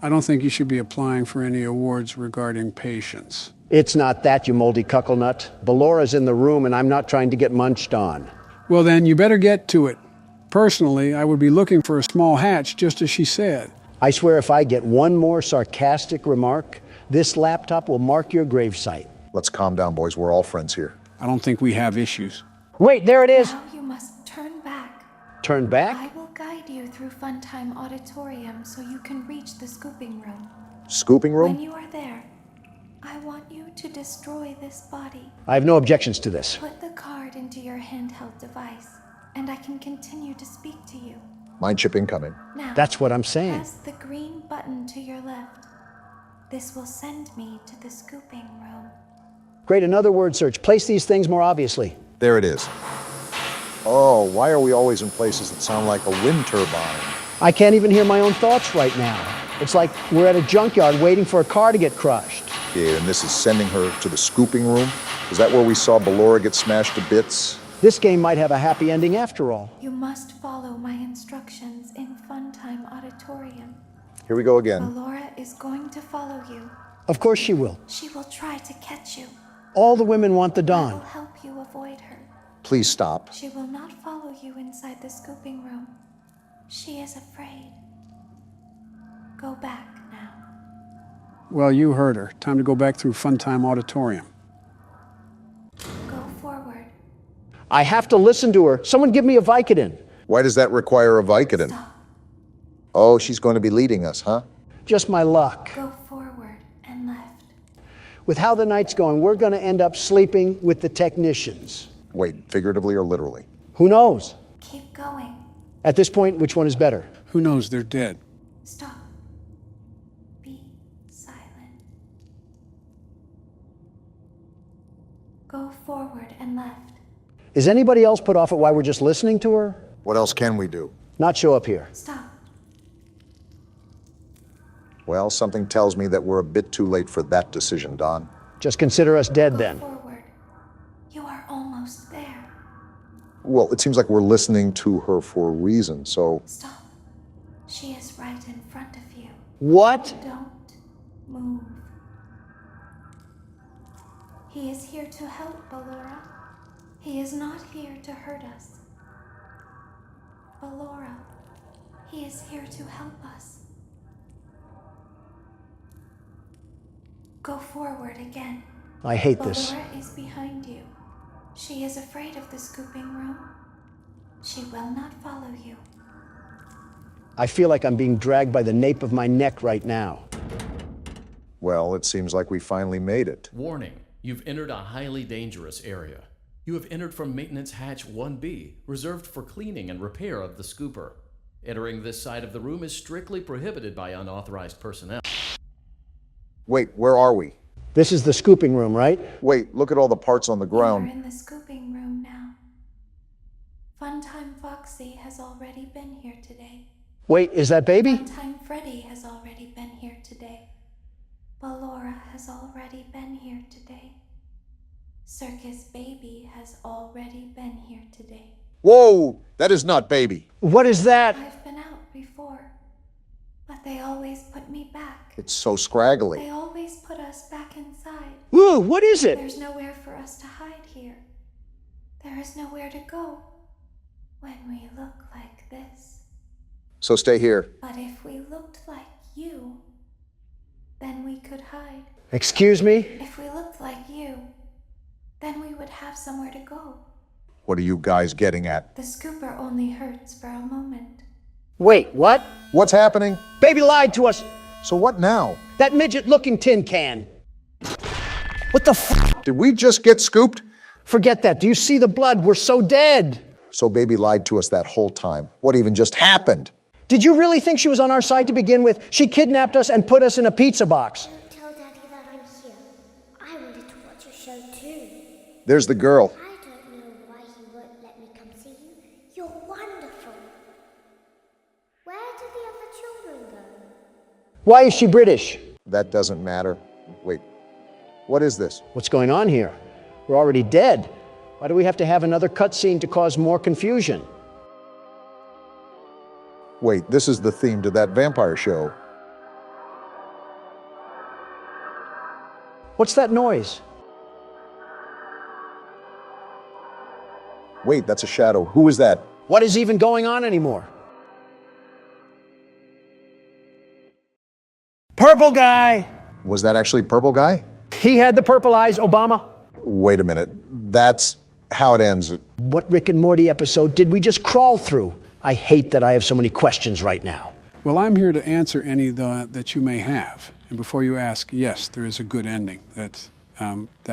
S3: I don't think you should be applying for any awards regarding patience.
S1: It's not that, you moldy cucklenut. Bellora's in the room and I'm not trying to get munched on.
S3: Well then, you better get to it. Personally, I would be looking for a small hatch, just as she said.
S1: I swear if I get one more sarcastic remark, this laptop will mark your gravesite.
S2: Let's calm down, boys. We're all friends here.
S3: I don't think we have issues.
S1: Wait, there it is.
S6: Now you must turn back.
S1: Turn back?
S6: I will guide you through Funtime Auditorium so you can reach the scooping room.
S2: Scooping room?
S6: When you are there, I want you to destroy this body.
S1: I have no objections to this.
S6: Put the card into your handheld device, and I can continue to speak to you.
S2: Mind chip incoming.
S6: Now,
S1: that's what I'm saying.
S6: Press the green button to your left. This will send me to the scooping room.
S1: Great, another word search. Place these things more obviously.
S2: There it is. Oh, why are we always in places that sound like a wind turbine?
S1: I can't even hear my own thoughts right now. It's like we're at a junkyard waiting for a car to get crushed.
S2: Yeah, and this is sending her to the scooping room? Is that where we saw Ballora get smashed to bits?
S1: This game might have a happy ending after all.
S6: You must follow my instructions in Funtime Auditorium.
S2: Here we go again.
S6: Ballora is going to follow you.
S1: Of course she will.
S6: She will try to catch you.
S1: All the women want the
S6: I
S1: Dawn.
S6: will help you avoid her.
S2: Please stop.
S6: She will not follow you inside the scooping room. She is afraid. Go back now.
S3: Well, you heard her. Time to go back through Funtime Auditorium.
S6: Go forward.
S1: I have to listen to her. Someone give me a Vicodin.
S2: Why does that require a Vicodin?
S6: Stop.
S2: Oh, she's going to be leading us, huh?
S1: Just my luck.
S6: Go forward and left.
S1: With how the night's going, we're going to end up sleeping with the technicians.
S2: Wait, figuratively or literally?
S1: Who knows?
S6: Keep going.
S1: At this point, which one is better?
S3: Who knows? They're dead.
S6: Stop. Be silent. Go forward and left.
S1: Is anybody else put off at why we're just listening to her?
S2: What else can we do?
S1: Not show up here.
S6: Stop.
S2: Well, something tells me that we're a bit too late for that decision, Don.
S1: Just consider us dead then.
S6: Forward. You are almost there.
S2: Well, it seems like we're listening to her for a reason, so...
S6: Stop. She is right in front of you.
S1: What?
S6: Don't move. He is here to help, Ballora. He is not here to hurt us. Ballora, he is here to help us. Go forward again.
S1: I hate this.
S6: Ballora is behind you. She is afraid of the scooping room. She will not follow you.
S1: I feel like I'm being dragged by the nape of my neck right now.
S2: Well, it seems like we finally made it.
S7: Warning, you've entered a highly dangerous area. You have entered from Maintenance Hatch 1B, reserved for cleaning and repair of the scooper. Entering this side of the room is strictly prohibited by unauthorized personnel.
S2: Wait, where are we?
S1: This is the scooping room, right?
S2: Wait, look at all the parts on the ground.
S6: You're in the scooping room now. Funtime Foxy has already been here today.
S1: Wait, is that Baby?
S6: Funtime Freddy has already been here today. Ballora has already been here today. Circus Baby has already been here today.
S2: Whoa! That is not Baby.
S1: What is that?
S6: I've been out before, but they always put me back.
S2: It's so scraggly.
S6: They always put us back inside.
S1: Whoa, what is it?
S6: There's nowhere for us to hide here. There is nowhere to go when we look like this.
S2: So stay here.
S6: But if we looked like you, then we could hide.
S1: Excuse me?
S6: If we looked like you, then we would have somewhere to go.
S2: What are you guys getting at?
S6: The scooper only hurts for a moment.
S1: Wait, what?
S2: What's happening?
S1: Baby lied to us.
S2: So what now?
S1: That midget-looking tin can. What the f?
S2: Did we just get scooped?
S1: Forget that. Do you see the blood? We're so dead.
S2: So Baby lied to us that whole time. What even just happened?
S1: Did you really think she was on our side to begin with? She kidnapped us and put us in a pizza box.
S8: Don't tell Daddy that I'm here. I wanted to watch your show too.
S2: There's the girl.
S6: I don't know why he won't let me come see you. You're wonderful. Where did the other children go?
S1: Why is she British?
S2: That doesn't matter. Wait, what is this?
S1: What's going on here? We're already dead. Why do we have to have another cutscene to cause more confusion?
S2: Wait, this is the theme to that vampire show.
S1: What's that noise?
S2: Wait, that's a shadow. Who is that?
S1: What is even going on anymore? Purple guy!
S2: Was that actually Purple Guy?
S1: He had the purple eyes, Obama.
S2: Wait a minute. That's how it ends.
S1: What Rick and Morty episode did we just crawl through? I hate that I have so many questions right now.
S3: Well, I'm here to answer any that you may have. And before you ask, yes, there is a good ending that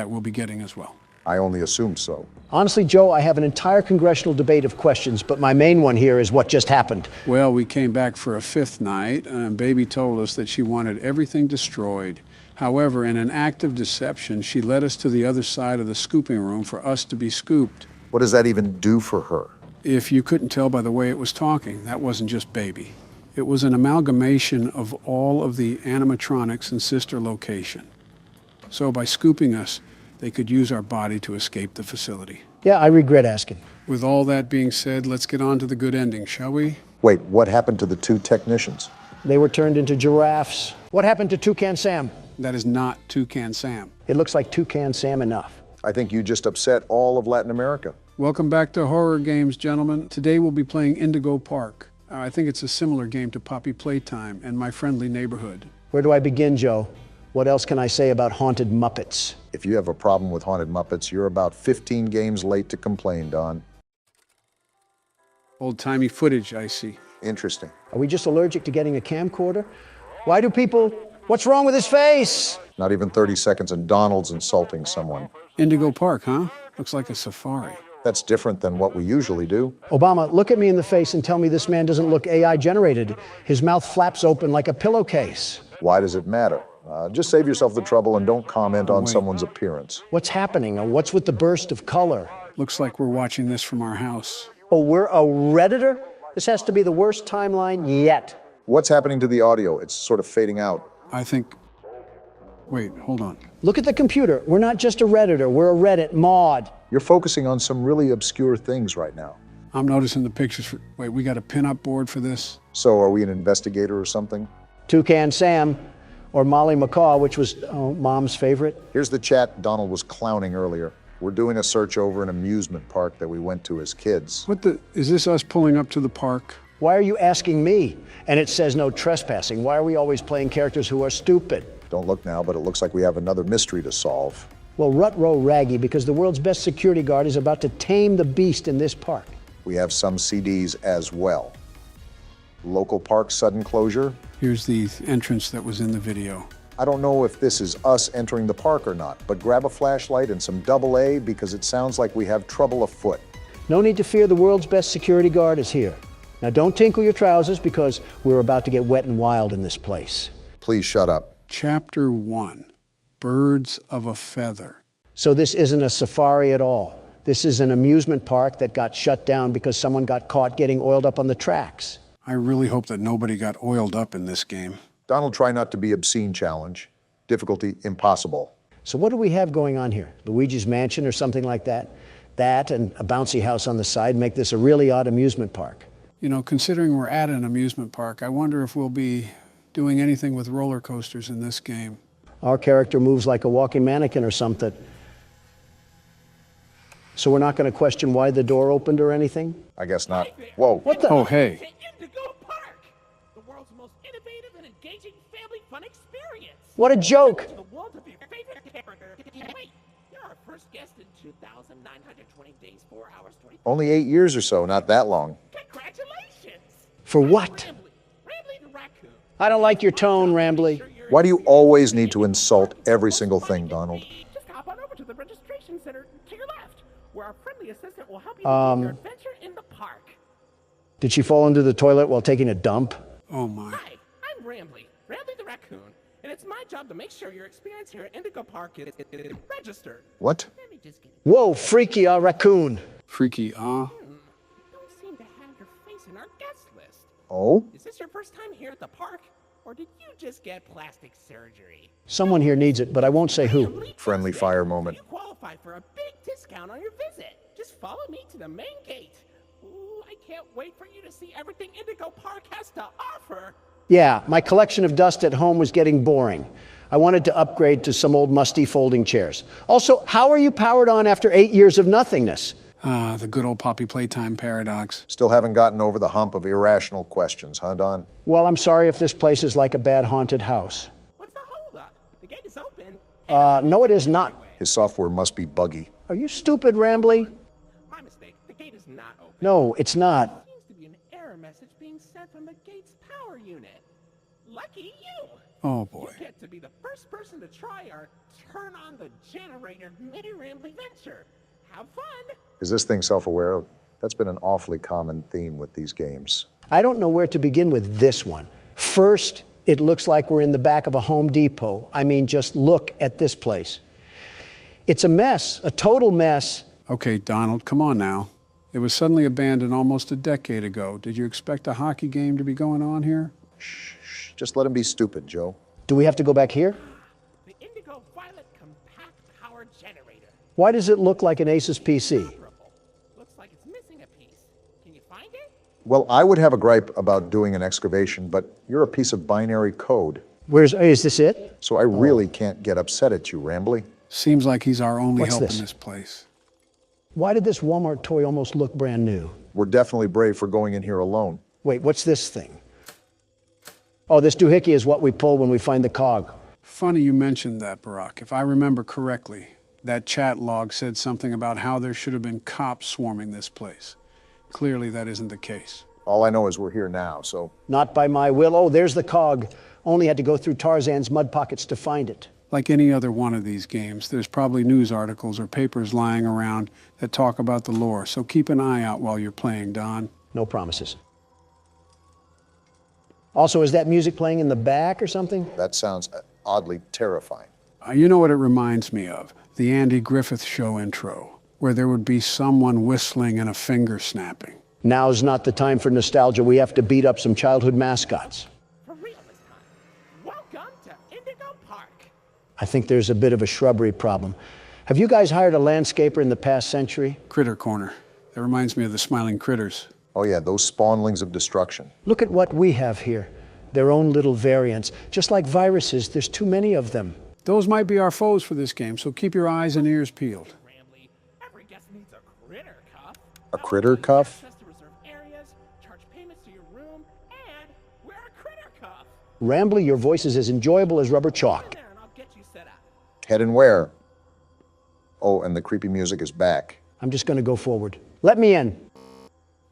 S3: we'll be getting as well.
S2: I only assumed so.
S1: Honestly, Joe, I have an entire congressional debate of questions, but my main one here is what just happened.
S3: Well, we came back for a fifth night, and Baby told us that she wanted everything destroyed. However, in an act of deception, she led us to the other side of the scooping room for us to be scooped.
S2: What does that even do for her?
S3: If you couldn't tell by the way it was talking, that wasn't just Baby. It was an amalgamation of all of the animatronics and sister location. So by scooping us, they could use our body to escape the facility.
S1: Yeah, I regret asking.
S3: With all that being said, let's get on to the good ending, shall we?
S2: Wait, what happened to the two technicians?
S1: They were turned into giraffes. What happened to Toucan Sam?
S3: That is not Toucan Sam.
S1: It looks like Toucan Sam enough.
S2: I think you just upset all of Latin America.
S3: Welcome back to Horror Games, gentlemen. Today we'll be playing Indigo Park. I think it's a similar game to Poppy Playtime and My Friendly Neighborhood.
S1: Where do I begin, Joe? What else can I say about haunted Muppets?
S2: If you have a problem with haunted Muppets, you're about 15 games late to complain, Don.
S3: Old-timey footage, I see.
S2: Interesting.
S1: Are we just allergic to getting a camcorder? Why do people... What's wrong with his face?
S2: Not even 30 seconds and Donald's insulting someone.
S3: Indigo Park, huh? Looks like a safari.
S2: That's different than what we usually do.
S1: Obama, look at me in the face and tell me this man doesn't look AI generated. His mouth flaps open like a pillowcase.
S2: Why does it matter? Just save yourself the trouble and don't comment on someone's appearance.
S1: What's happening? What's with the burst of color?
S3: Looks like we're watching this from our house.
S1: Oh, we're a Redditor? This has to be the worst timeline yet.
S2: What's happening to the audio? It's sort of fading out.
S3: I think... Wait, hold on.
S1: Look at the computer. We're not just a Redditor, we're a Reddit mod.
S2: You're focusing on some really obscure things right now.
S3: I'm noticing the pictures for... Wait, we got a pin-up board for this?
S2: So are we an investigator or something?
S1: Toucan Sam, or Molly McCaw, which was Mom's favorite.
S2: Here's the chat Donald was clowning earlier. We're doing a search over an amusement park that we went to as kids.
S3: What the... Is this us pulling up to the park?
S1: Why are you asking me? And it says no trespassing. Why are we always playing characters who are stupid?
S2: Don't look now, but it looks like we have another mystery to solve.
S1: Well, rut-row raggy, because the world's best security guard is about to tame the beast in this park.
S2: We have some CDs as well. Local park sudden closure.
S3: Here's the entrance that was in the video.
S2: I don't know if this is us entering the park or not, but grab a flashlight and some AA because it sounds like we have trouble afoot.
S1: No need to fear, the world's best security guard is here. Now don't tinkle your trousers because we're about to get wet and wild in this place.
S2: Please shut up.
S3: Chapter 1, Birds of a Feather.
S1: So this isn't a safari at all. This is an amusement park that got shut down because someone got caught getting oiled up on the tracks.
S3: I really hope that nobody got oiled up in this game.
S2: Donald, try not to be obscene challenge. Difficulty impossible.
S1: So what do we have going on here? Luigi's Mansion or something like that? That and a bouncy house on the side make this a really odd amusement park.
S3: You know, considering we're at an amusement park, I wonder if we'll be doing anything with roller coasters in this game.
S1: Our character moves like a walking mannequin or something. So we're not going to question why the door opened or anything?
S2: I guess not. Whoa.
S1: What the?
S3: Oh, hey.
S11: Indigo Park! The world's most innovative and engaging family fun experience!
S1: What a joke!
S11: The world of your favorite character. Wait, you're our first guest in 2,920 days, 4 hours, 20...
S2: Only 8 years or so, not that long.
S11: Congratulations!
S1: For what?
S11: Rambly the raccoon.
S1: I don't like your tone, Rambly.
S2: Why do you always need to insult every single thing, Donald?
S11: Just hop on over to the registration center to your left, where our friendly assistant will help you begin your adventure in the park.
S1: Did she fall into the toilet while taking a dump?
S3: Oh my.
S11: Hi, I'm Rambly the raccoon, and it's
S16: my job to make sure your experience here at Indigo Park is registered.
S2: What?
S1: Whoa, freaky raccoon.
S3: Freaky,
S16: Don't seem to have your face in our guest list.
S2: Oh?
S16: Is this your first time here at the park? Or did you just get plastic surgery?
S1: Someone here needs it, but I won't say who.
S2: Friendly fire moment.
S16: You qualify for a big discount on your visit. Just follow me to the main gate. Ooh, I can't wait for you to see everything Indigo Park has to offer.
S1: Yeah, my collection of dust at home was getting boring. I wanted to upgrade to some old musty folding chairs. Also, how are you powered on after 8 years of nothingness?
S3: Ah, the good old Poppy Playtime paradox.
S2: Still haven't gotten over the hump of irrational questions, huh, Don?
S1: Well, I'm sorry if this place is like a bad haunted house.
S16: What's the holdup? The gate is open.
S1: No, it is not.
S2: His software must be buggy.
S1: Are you stupid, Rambly?
S16: My mistake. The gate is not open.
S1: No, it's not.
S16: There seems to be an error message being sent from the gate's power unit. Lucky you!
S3: Oh, boy.
S16: You get to be the first person to try our turn on the generator mini-Rambly venture. Have fun!
S2: Is this thing self-aware? That's been an awfully common theme with these games.
S1: I don't know where to begin with this one. First, it looks like we're in the back of a Home Depot. I mean, just look at this place. It's a mess, a total mess.
S3: Okay, Donald, come on now. It was suddenly abandoned almost a decade ago. Did you expect a hockey game to be going on here?
S2: Shh, just let him be stupid, Joe.
S1: Do we have to go back here?
S16: The Indigo Violet Compact Power Generator.
S1: Why does it look like an Asus PC?
S16: Looks like it's missing a piece. Can you find it?
S2: Well, I would have a gripe about doing an excavation, but you're a piece of binary code.
S1: Is this it?
S2: So I really can't get upset at you, Rambly.
S3: Seems like he's our only
S1: What's
S3: help
S1: this?
S3: in this place.
S1: Why did this Walmart toy almost look brand new?
S2: We're definitely brave for going in here alone.
S1: Wait, what's this thing? Oh, this doohickey is what we pull when we find the cog.
S3: Funny you mentioned that, Barack. If I remember correctly, that chat log said something about how there should have been cops swarming this place. Clearly, that isn't the case.
S2: All I know is we're here now, so...
S1: Not by my will. Oh, there's the cog. Only had to go through Tarzan's mud pockets to find it.
S3: Like any other one of these games, there's probably news articles or papers lying around that talk about the lore, so keep an eye out while you're playing, Don.
S1: No promises. Also, is that music playing in the back or something?
S2: That sounds oddly terrifying.
S3: You know what it reminds me of? The Andy Griffith Show intro, where there would be someone whistling and a finger snapping.
S1: Now's not the time for nostalgia. We have to beat up some childhood mascots.
S16: For real this time. Welcome to Indigo Park.
S1: I think there's a bit of a shrubbery problem. Have you guys hired a landscaper in the past century?
S3: Critter Corner. That reminds me of the Smiling Critters.
S2: Oh yeah, those spawnlings of destruction.
S1: Look at what we have here. Their own little variants. Just like viruses, there's too many of them.
S3: Those might be our foes for this game, so keep your eyes and ears peeled.
S16: Every guest needs a critter cuff.
S2: A critter cuff?
S16: Access to reserve areas, charge payments to your room, and wear a critter cuff.
S1: Rambly, your voice is as enjoyable as rubber chalk.
S16: There, and I'll get you set up.
S2: Heading where? Oh, and the creepy music is back.
S1: I'm just going to go forward. Let me in.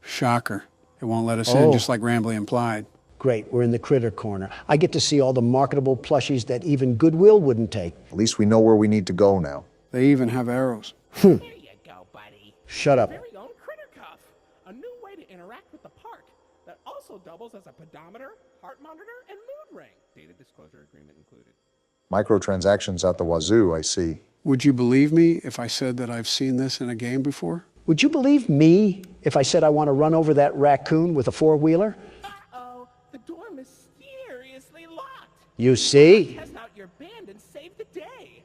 S3: Shocker. It won't let us in, just like Rambly implied.
S1: Great, we're in the critter corner. I get to see all the marketable plushies that even Goodwill wouldn't take.
S2: At least we know where we need to go now.
S3: They even have arrows.
S16: There you go, buddy.
S1: Shut up.
S16: Very own critter cuff. A new way to interact with the park that also doubles as a pedometer, heart monitor, and mood ring. Data disclosure agreement included.
S2: Microtransactions out the wazoo, I see.
S3: Would you believe me if I said that I've seen this in a game before?
S1: Would you believe me if I said I want to run over that raccoon with a four-wheeler?
S16: Uh-oh, the door mysteriously locked.
S1: You see?
S16: Test out your band and save the day.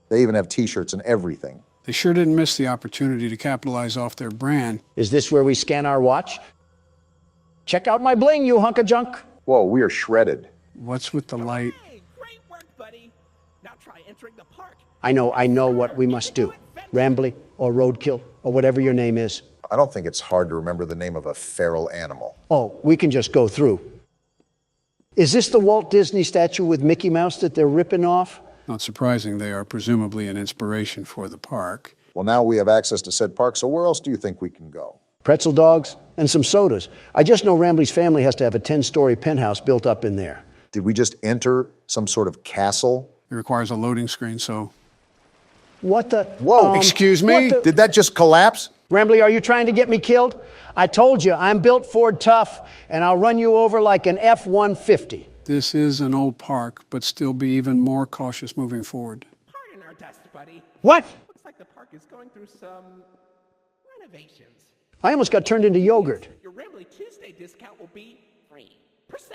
S2: They even have t-shirts and everything.
S3: They sure didn't miss the opportunity to capitalize off their brand.
S1: Is this where we scan our watch? Check out my bling, you hunk of junk.
S2: Whoa, we are shredded.
S3: What's with the light?
S16: Hey, great work, buddy. Now try entering the park.
S1: I know what we must do. Rambly or Roadkill or whatever your name is.
S2: I don't think it's hard to remember the name of a feral animal.
S1: Oh, we can just go through. Is this the Walt Disney statue with Mickey Mouse that they're ripping off?
S3: Not surprising, they are presumably an inspiration for the park.
S2: Well, now we have access to said park, so where else do you think we can go?
S1: Pretzel dogs and some sodas. I just know Rambly's family has to have a 10-story penthouse built up in there.
S2: Did we just enter some sort of castle?
S3: It requires a loading screen, so...
S1: What the?
S2: Whoa!
S3: Excuse me?
S2: Did that just collapse?
S1: Rambly, are you trying to get me killed? I told you, I'm built Ford tough, and I'll run you over like an F-150.
S3: This is an old park, but still be even more cautious moving forward.
S16: Pardon our dust, buddy.
S1: What?
S16: Looks like the park is going through some renovations.
S1: I almost got turned into yogurt.
S16: Your Rambly Tuesday discount will be 3%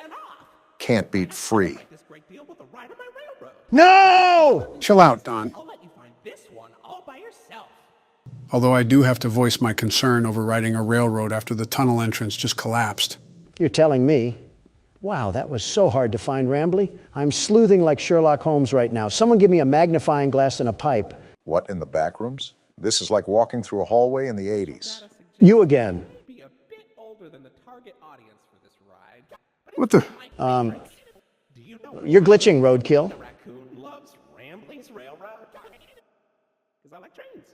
S16: off.
S2: Can't beat free.
S16: This great deal with a ride on my railroad.
S1: No!
S3: Chill out, Don.
S16: I'll let you find this one all by yourself.
S3: Although I do have to voice my concern over riding a railroad after the tunnel entrance just collapsed.
S1: You're telling me? Wow, that was so hard to find, Rambly. I'm sleuthing like Sherlock Holmes right now. Someone give me a magnifying glass and a pipe.
S2: What, in the back rooms? This is like walking through a hallway in the 80s.
S1: You again.
S16: Be a bit older than the target audience for this ride.
S3: What the?
S1: You're glitching, roadkill.
S16: The raccoon loves Rambly's railroad. Because I like trains.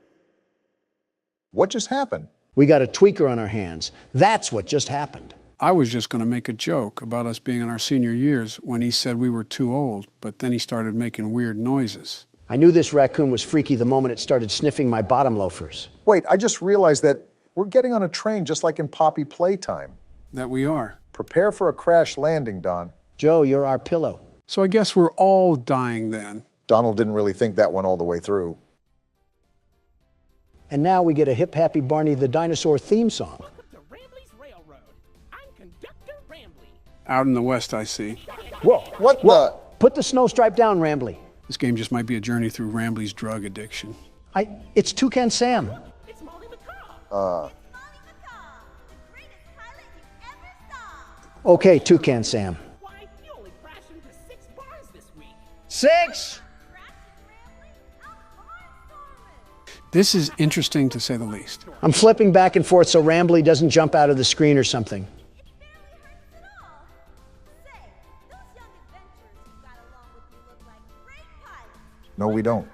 S2: What just happened?
S1: We got a tweaker on our hands. That's what just happened.
S3: I was just going to make a joke about us being in our senior years when he said we were too old, but then he started making weird noises.
S1: I knew this raccoon was freaky the moment it started sniffing my bottom loafers.
S2: Wait, I just realized that we're getting on a train just like in Poppy Playtime.
S3: That we are.
S2: Prepare for a crash landing, Don.
S1: Joe, you're our pillow.
S3: So I guess we're all dying then.
S2: Donald didn't really think that one all the way through.
S1: And now we get a Hip Happy Barney the Dinosaur theme song.
S16: Welcome to Rambly's Railroad. I'm Conductor Rambly.
S3: Out in the west, I see.
S1: Whoa,
S2: what the?
S1: Put the snow stripe down, Rambly.
S3: This game just might be a journey through Rambly's drug addiction.
S1: It's Toucan Sam.
S16: It's Molly McCaw.
S1: Okay, Toucan Sam.
S16: Why, you only crashed into 6 bars this week.
S1: 6?
S3: This is interesting to say the least.
S1: I'm flipping back and forth so Rambly doesn't jump out of the screen or something.
S2: No, we don't.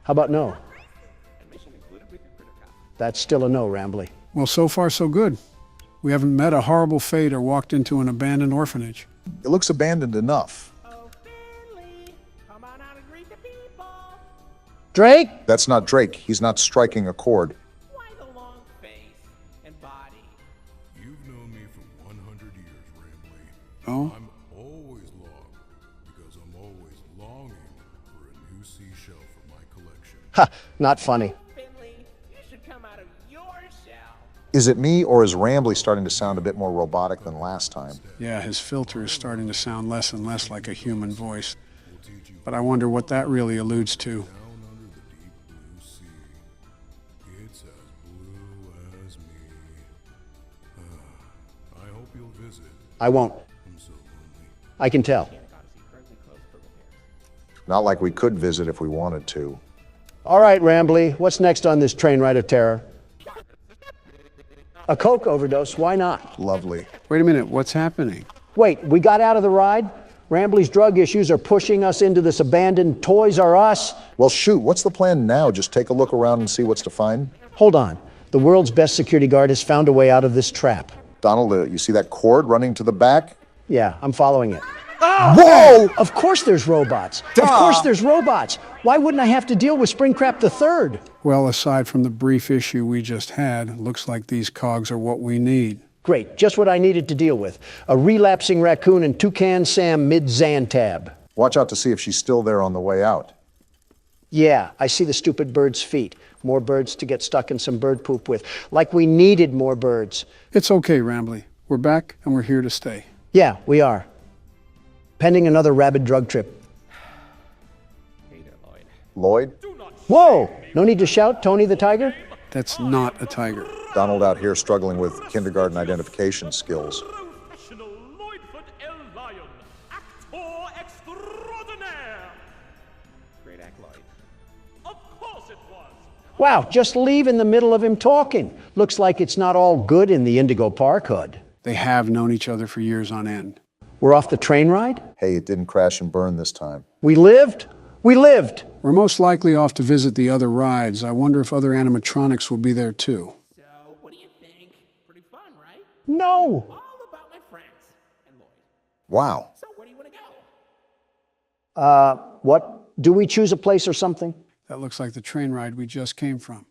S1: How about no? That's still a no, Rambly.
S3: Well, so far so good. We haven't met a horrible fate or walked into an abandoned orphanage.
S2: It looks abandoned enough.
S1: Drake?
S2: That's not Drake. He's not striking a chord.
S16: Why the long face and body?
S9: You've known me for 100 years, Rambly.
S3: Oh?
S9: I'm always long because I'm always longing for a new seashell for my collection.
S1: Ha! Not funny.
S16: Finley, you should come out of your shell.
S2: Is it me, or is Rambly starting to sound a bit more robotic than last time?
S3: Yeah, his filter is starting to sound less and less like a human voice. But I wonder what that really alludes to.
S9: It's as blue as me. I hope you'll visit.
S1: I won't.
S9: I'm so lonely.
S1: I can tell.
S2: Not like we could visit if we wanted to.
S1: All right, Rambly, what's next on this train ride of terror? A coke overdose, why not?
S2: Lovely.
S3: Wait a minute, what's happening?
S1: Wait, we got out of the ride? Rambly's drug issues are pushing us into this abandoned Toys R Us.
S2: Well, shoot, what's the plan now? Just take a look around and see what's to find?
S1: Hold on. The world's best security guard has found a way out of this trap.
S2: Donald, you see that cord running to the back?
S1: Yeah, I'm following it.
S2: Whoa!
S1: Of course there's robots. Of course there's robots. Why wouldn't I have to deal with Springtrap III?
S3: Well, aside from the brief issue we just had, looks like these cogs are what we need.
S1: Great, just what I needed to deal with. A relapsing raccoon and Toucan Sam mid-Xantab.
S2: Watch out to see if she's still there on the way out.
S1: Yeah, I see the stupid bird's feet. More birds to get stuck in some bird poop with. Like we needed more birds.
S3: It's okay, Rambly. We're back and we're here to stay.
S1: Yeah, we are. Pending another rabid drug trip.
S2: Lloyd?
S1: Whoa! No need to shout, Tony the Tiger?
S3: That's not a tiger.
S2: Donald out here struggling with kindergarten identification skills.
S10: Professional Lloydford L. Lion, actor extraordinaire.
S16: Great act, Lloyd.
S10: Of course it was.
S1: Wow, just leave in the middle of him talking. Looks like it's not all good in the Indigo Park hood.
S3: They have known each other for years on end.
S1: We're off the train ride?
S2: Hey, it didn't crash and burn this time.
S1: We lived? We lived!
S3: We're most likely off to visit the other rides. I wonder if other animatronics will be there too.
S16: So, what do you think? Pretty fun, right?
S1: No!
S16: All about my friends and Lloyd.
S2: Wow.
S16: So, where do you want to go?
S1: What? Do we choose a place or something?
S3: That looks like the train ride we just came from.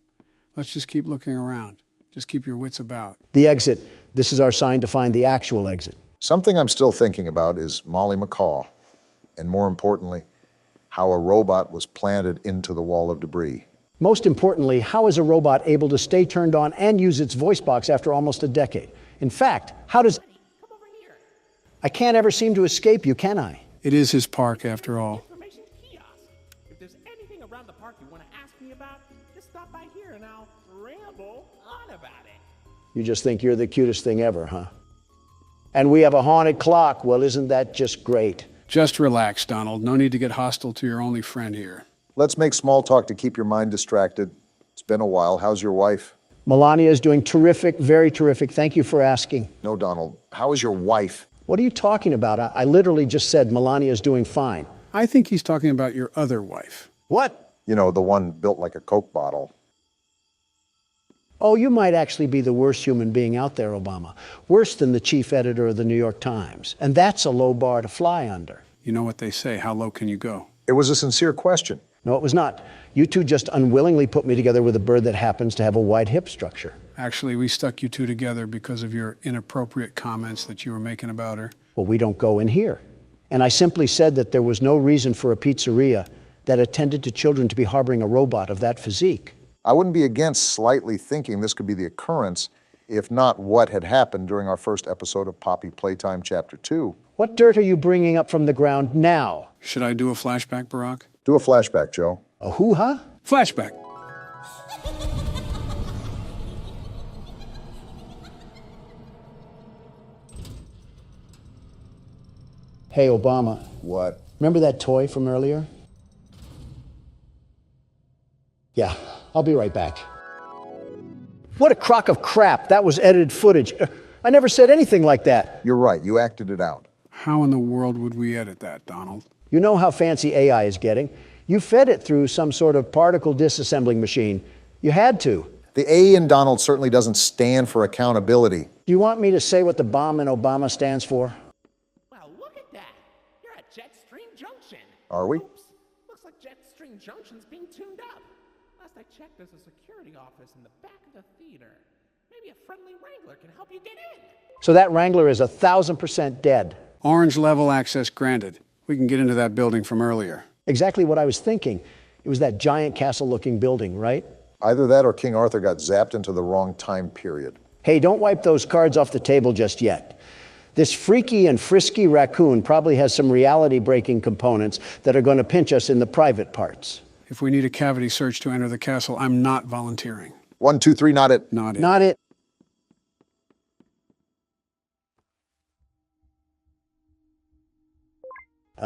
S3: Let's just keep looking around. Just keep your wits about.
S1: The exit. This is our sign to find the actual exit.
S2: Something I'm still thinking about is Molly McCaw, and more importantly, how a robot was planted into the wall of debris.
S1: Most importantly, how is a robot able to stay turned on and use its voice box after almost a decade? In fact, how does... I can't ever seem to escape you, can I?
S3: It is his park, after all.
S16: Information kiosk. If there's anything around the park you want to ask me about, just stop by here and I'll ramble on about it.
S1: You just think you're the cutest thing ever, huh? And we have a haunted clock. Well, isn't that just great?
S3: Just relax, Donald. No need to get hostile to your only friend here.
S2: Let's make small talk to keep your mind distracted. It's been a while. How's your wife?
S1: Melania is doing terrific, very terrific. Thank you for asking.
S2: No, Donald. How is your wife?
S1: What are you talking about? I literally just said Melania is doing fine.
S3: I think he's talking about your other wife.
S1: What?
S2: You know, the one built like a Coke bottle.
S1: Oh, you might actually be the worst human being out there, Obama. Worse than the chief editor of the New York Times. And that's a low bar to fly under.
S3: You know what they say, how low can you go?
S2: It was a sincere question.
S1: No, it was not. You two just unwillingly put me together with a bird that happens to have a wide hip structure.
S3: Actually, we stuck you two together because of your inappropriate comments that you were making about her.
S1: Well, we don't go in here. And I simply said that there was no reason for a pizzeria that attended to children to be harboring a robot of that physique.
S2: I wouldn't be against slightly thinking this could be the occurrence, if not what had happened during our first episode of Poppy Playtime Chapter 2.
S1: What dirt are you bringing up from the ground now?
S3: Should I do a flashback, Barack?
S2: Do a flashback, Joe.
S1: A hoo-ha?
S3: Flashback.
S1: Hey, Obama.
S2: What?
S1: Remember that toy from earlier? Yeah, I'll be right back. What a crock of crap. That was edited footage. I never said anything like that.
S2: You're right. You acted it out.
S3: How in the world would we edit that, Donald?
S1: You know how fancy AI is getting. You fed it through some sort of particle disassembling machine. You had to.
S2: The A in Donald certainly doesn't stand for accountability.
S1: Do you want me to say what the bomb in Obama stands for?
S16: Well, look at that. You're at Jetstream Junction.
S2: Are we?
S16: Oops. Looks like Jetstream Junction's being tuned up. Last I checked, there's a security office in the back of the theater. Maybe a friendly wrangler can help you get in.
S1: So that wrangler is 1,000% dead.
S3: Orange level access granted. We can get into that building from earlier.
S1: Exactly what I was thinking. It was that giant castle-looking building, right?
S2: Either that or King Arthur got zapped into the wrong time period.
S1: Hey, don't wipe those cards off the table just yet. This freaky and frisky raccoon probably has some reality-breaking components that are going to pinch us in the private parts.
S3: If we need a cavity search to enter the castle, I'm not volunteering.
S2: 1, 2, 3, not it.
S3: Not it.
S1: Not it.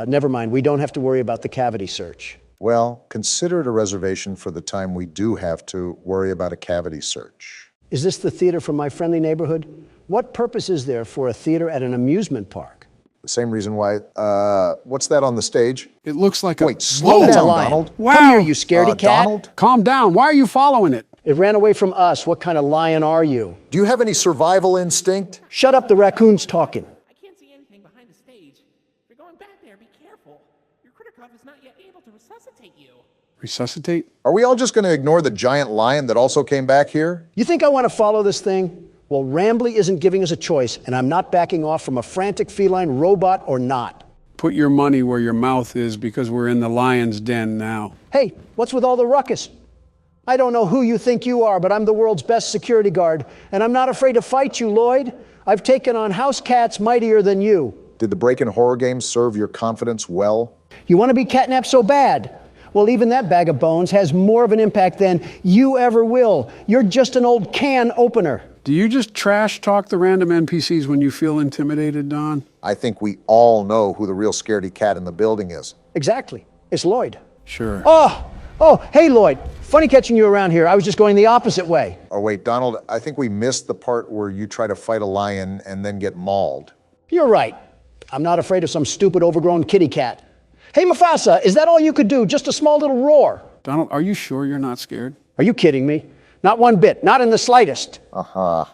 S1: Never mind, we don't have to worry about the cavity search.
S2: Well, consider it a reservation for the time we do have to worry about a cavity search.
S1: Is this the theater from my friendly neighborhood? What purpose is there for a theater at an amusement park?
S2: The same reason why, what's that on the stage?
S3: It looks like
S2: Wait, slow down, Donald.
S3: Wow.
S1: Come here, you scaredy cat.
S2: Donald?
S3: Calm down. Why are you following it?
S1: It ran away from us. What kind of lion are you?
S2: Do you have any survival instinct?
S1: Shut up, the raccoon's talking.
S16: I can't see anything behind the stage. If you're going back there, be careful. Your Kritikov is not yet able to resuscitate you.
S3: Resuscitate?
S2: Are we all just going to ignore the giant lion that also came back here?
S1: You think I want to follow this thing? Well, Rambly isn't giving us a choice, and I'm not backing off from a frantic feline robot or not.
S3: Put your money where your mouth is, because we're in the lion's den now.
S1: Hey, what's with all the ruckus? I don't know who you think you are, but I'm the world's best security guard, and I'm not afraid to fight you, Lloyd. I've taken on house cats mightier than you.
S2: Did the break-in horror game serve your confidence well?
S1: You want to be catnapped so bad? Well, even that bag of bones has more of an impact than you ever will. You're just an old can opener.
S3: Do you just trash talk the random NPCs when you feel intimidated, Don?
S2: I think we all know who the real scaredy cat in the building is.
S1: Exactly. It's Lloyd.
S3: Sure.
S1: Oh, hey, Lloyd. Funny catching you around here. I was just going the opposite way.
S2: Oh, wait, Donald, I think we missed the part where you try to fight a lion and then get mauled.
S1: You're right. I'm not afraid of some stupid overgrown kitty cat. Hey, Mufasa, is that all you could do? Just a small little roar?
S3: Donald, are you sure you're not scared?
S1: Are you kidding me? Not one bit. Not in the slightest.
S2: Uh-huh.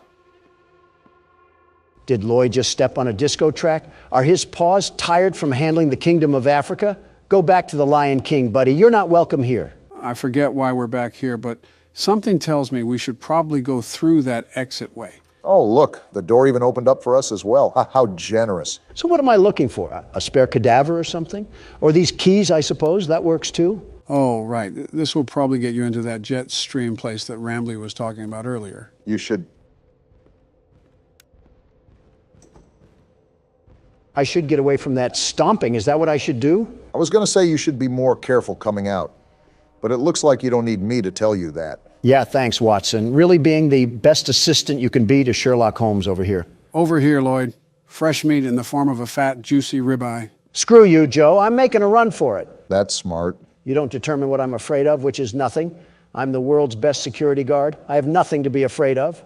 S1: Did Lloyd just step on a disco track? Are his paws tired from handling the kingdom of Africa? Go back to the Lion King, buddy. You're not welcome here.
S3: I forget why we're back here, but something tells me we should probably go through that exit way.
S2: Oh, look, the door even opened up for us as well. How generous.
S1: So what am I looking for? A spare cadaver or something? Or these keys, I suppose? That works too?
S3: Oh, right. This will probably get you into that jet stream place that Rambly was talking about earlier.
S2: You should...
S1: I should get away from that stomping. Is that what I should do?
S2: I was going to say you should be more careful coming out, but it looks like you don't need me to tell you that.
S1: Yeah, thanks, Watson. Really being the best assistant you can be to Sherlock Holmes over here.
S3: Over here, Lloyd. Fresh meat in the form of a fat, juicy ribeye.
S1: Screw you, Joe. I'm making a run for it.
S2: That's smart.
S1: You don't determine what I'm afraid of, which is nothing. I'm the world's best security guard. I have nothing to be afraid of.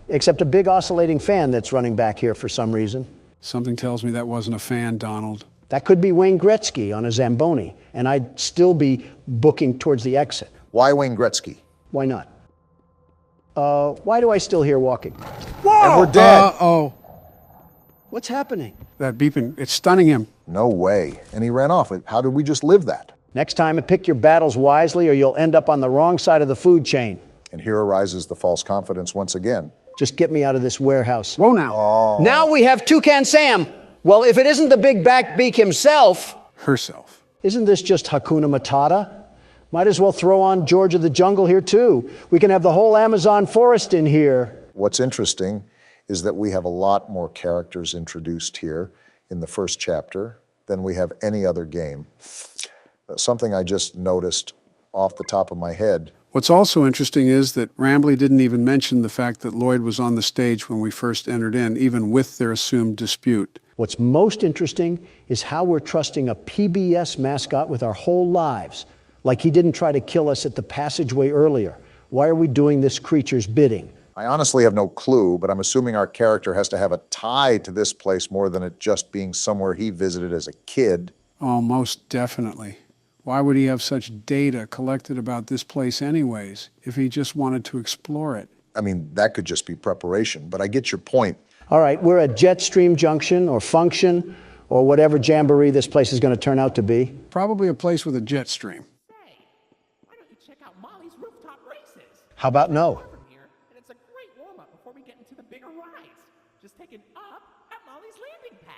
S1: Except a big oscillating fan that's running back here for some reason.
S3: Something tells me that wasn't a fan, Donald.
S1: That could be Wayne Gretzky on a Zamboni, and I'd still be booking towards the exit.
S2: Why Wayne Gretzky?
S1: Why not? Why do I still hear walking?
S2: Whoa! And we're dead.
S3: Uh-oh.
S1: What's happening?
S3: That beeping, it's stunning him.
S2: No way. And he ran off. How did we just live that?
S1: Next time, pick your battles wisely or you'll end up on the wrong side of the food chain.
S2: And here arises the false confidence once again.
S1: Just get me out of this warehouse.
S3: Whoa now.
S2: Oh.
S1: Now we have Toucan Sam. Well, if it isn't the big backbeak himself.
S3: Herself.
S1: Isn't this just Hakuna Matata? Might as well throw on George of the Jungle here too. We can have the whole Amazon forest in here.
S2: What's interesting is that we have a lot more characters introduced here in the first chapter than we have any other game. Something I just noticed off the top of my head.
S3: What's also interesting is that Rambly didn't even mention the fact that Lloyd was on the stage when we first entered in, even with their assumed dispute.
S1: What's most interesting is how we're trusting a PBS mascot with our whole lives, like he didn't try to kill us at the passageway earlier. Why are we doing this creature's bidding?
S2: I honestly have no clue, but I'm assuming our character has to have a tie to this place more than it just being somewhere he visited as a kid.
S3: Oh, most definitely. Why would he have such data collected about this place anyways, if he just wanted to explore it?
S2: I mean, that could just be preparation, but I get your point.
S1: All right, we're at Jetstream Junction or Function or whatever jamboree this place is going to turn out to be.
S3: Probably a place with a jet stream.
S16: Say, why don't you check out Molly's rooftop races?
S1: How about no?
S16: From here, and it's a great warm-up before we get into the bigger rides. Just take it up at Molly's landing pad.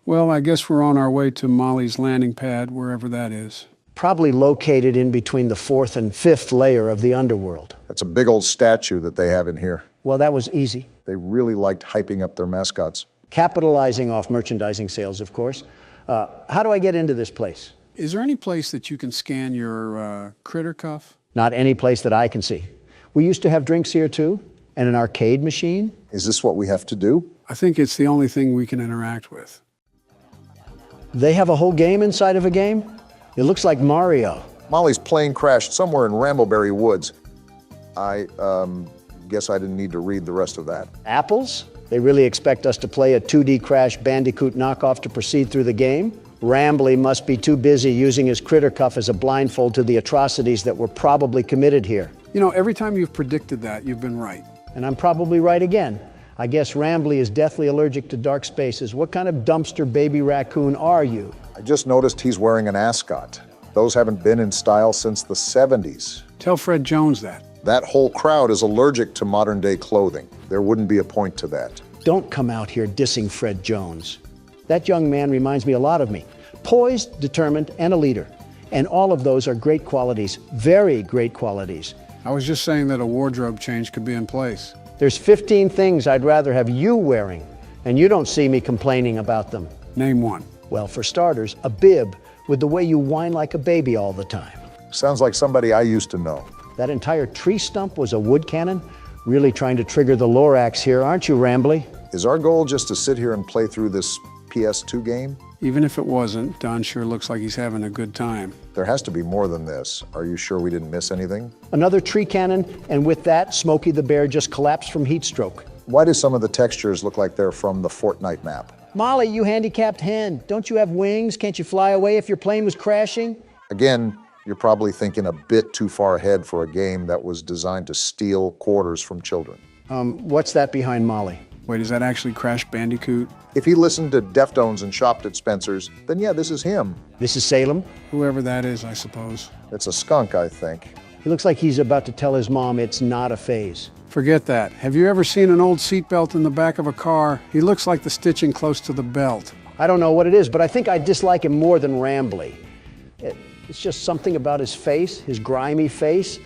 S3: Well, I guess we're on our way to Molly's landing pad, wherever that is.
S1: Probably located in between the 4th and 5th layer of the underworld.
S2: That's a big old statue that they have in here.
S1: Well, that was easy.
S2: They really liked hyping up their mascots.
S1: Capitalizing off merchandising sales, of course. How do I get into this place?
S3: Is there any place that you can scan your critter cuff?
S1: Not any place that I can see. We used to have drinks here too, and an arcade machine.
S2: Is this what we have to do?
S3: I think it's the only thing we can interact with.
S1: They have a whole game inside of a game? It looks like Mario.
S2: Molly's plane crashed somewhere in Rambleberry Woods. I guess I didn't need to read the rest of that.
S1: Apples? They really expect us to play a 2D Crash Bandicoot knockoff to proceed through the game? Rambly must be too busy using his critter cuff as a blindfold to the atrocities that were probably committed here.
S3: You know, every time you've predicted that, you've been right.
S1: And I'm probably right again. I guess Rambly is deathly allergic to dark spaces. What kind of dumpster baby raccoon are you?
S2: I just noticed he's wearing an ascot. Those haven't been in style since the 70s.
S3: Tell Fred Jones that.
S2: That whole crowd is allergic to modern day clothing. There wouldn't be a point to that.
S1: Don't come out here dissing Fred Jones. That young man reminds me a lot of me. Poised, determined, and a leader. And all of those are great qualities, very great qualities.
S3: I was just saying that a wardrobe change could be in place.
S1: There's 15 things I'd rather have you wearing, and you don't see me complaining about them.
S3: Name one.
S1: Well, for starters, a bib with the way you whine like a baby all the time.
S2: Sounds like somebody I used to know.
S1: That entire tree stump was a wood cannon? Really trying to trigger the Lorax here, aren't you, Rambly?
S2: Is our goal just to sit here and play through this PS2 game?
S3: Even if it wasn't, Don sure looks like he's having a good time.
S2: There has to be more than this. Are you sure we didn't miss anything?
S1: Another tree cannon, and with that, Smokey the Bear just collapsed from heat stroke.
S2: Why do some of the textures look like they're from the Fortnite map?
S1: Molly, you handicapped hen. Don't you have wings? Can't you fly away if your plane was crashing?
S2: Again, you're probably thinking a bit too far ahead for a game that was designed to steal quarters from children.
S1: What's that behind Molly?
S3: Wait, is that actually Crash Bandicoot?
S2: If he listened to Deftones and shopped at Spencer's, then yeah, this is him.
S1: This is Salem?
S3: Whoever that is, I suppose.
S2: It's a skunk, I think.
S1: He looks like he's about to tell his mom it's not a phase.
S3: Forget that. Have you ever seen an old seatbelt in the back of a car? He looks like the stitching close to the belt.
S1: I don't know what it is, but I think I dislike him more than Rambly. It's just something about his face, his grimy face.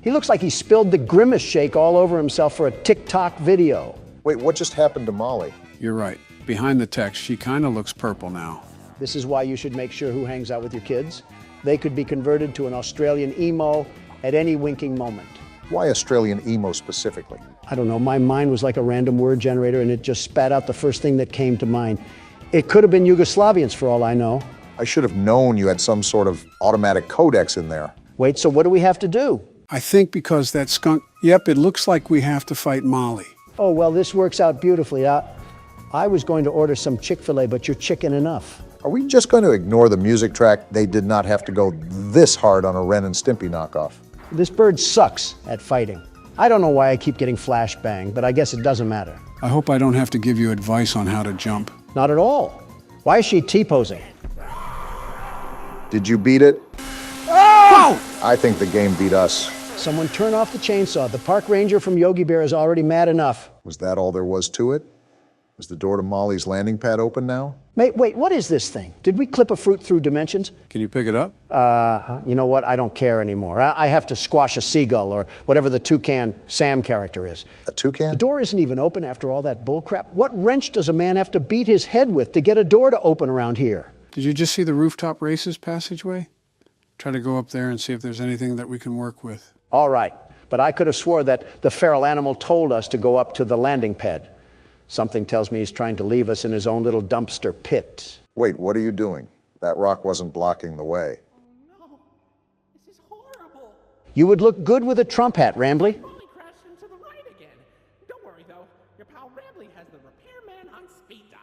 S1: He looks like he spilled the Grimace shake all over himself for a TikTok video.
S2: Wait, what just happened to Molly?
S3: You're right. Behind the text, she kind of looks purple now.
S1: This is why you should make sure who hangs out with your kids. They could be converted to an Australian emo at any winking moment.
S2: Why Australian emo specifically?
S1: I don't know, my mind was like a random word generator and it just spat out the first thing that came to mind. It could have been Yugoslavians for all I know.
S2: I should have known you had some sort of automatic codex in there.
S1: Wait, so what do we have to do?
S3: I think because that skunk, yep, it looks like we have to fight Molly.
S1: Oh, well, this works out beautifully. I was going to order some Chick-fil-A, but you're chicken enough.
S2: Are we just going to ignore the music track? They did not have to go this hard on a Ren and Stimpy knockoff.
S1: This bird sucks at fighting. I don't know why I keep getting flashbang, but I guess it doesn't matter.
S3: I hope I don't have to give you advice on how to jump.
S1: Not at all. Why is she T-posing?
S2: Did you beat it?
S1: Oh!
S2: I think the game beat us.
S1: Someone turn off the chainsaw. The park ranger from Yogi Bear is already mad enough.
S2: Was that all there was to it? Is the door to Molly's landing pad open now?
S1: Mate, wait, what is this thing? Did we clip a fruit through dimensions?
S3: Can you pick it up?
S1: You know what? I don't care anymore. I have to squash a seagull or whatever the Toucan Sam character is.
S2: A toucan?
S1: The door isn't even open after all that bullcrap. What wrench does a man have to beat his head with to get a door to open around here?
S3: Did you just see the rooftop races passageway? Try to go up there and see if there's anything that we can work with.
S1: All right, but I could have swore that the feral animal told us to go up to the landing pad. Something tells me he's trying to leave us in his own little dumpster pit.
S2: Wait, what are you doing? That rock wasn't blocking the way.
S16: Oh, no. This is horrible.
S1: You would look good with a Trump hat, Rambly.
S16: Molly crashed into the right again. Don't worry, though. Your pal Rambly has the repairman on speed dial.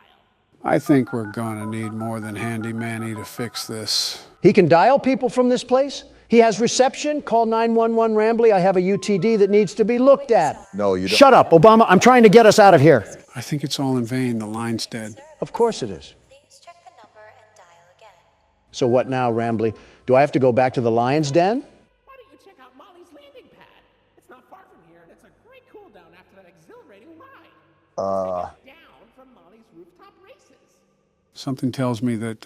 S3: I think we're gonna need more than Handy Manny to fix this.
S1: He can dial people from this place? He has reception? Call 911 Rambly. I have a UTD that needs to be looked at.
S2: No, you don't.
S1: Shut up, Obama. I'm trying to get us out of here.
S3: I think it's all in vain. The line's dead.
S1: Of course it is. So what now, Rambly? Do I have to go back to the lion's den?
S16: Why don't you check out Molly's landing pad? It's not far from here, and it's a great cool down after that exhilarating ride. Down from Molly's rooftop races.
S3: Something tells me that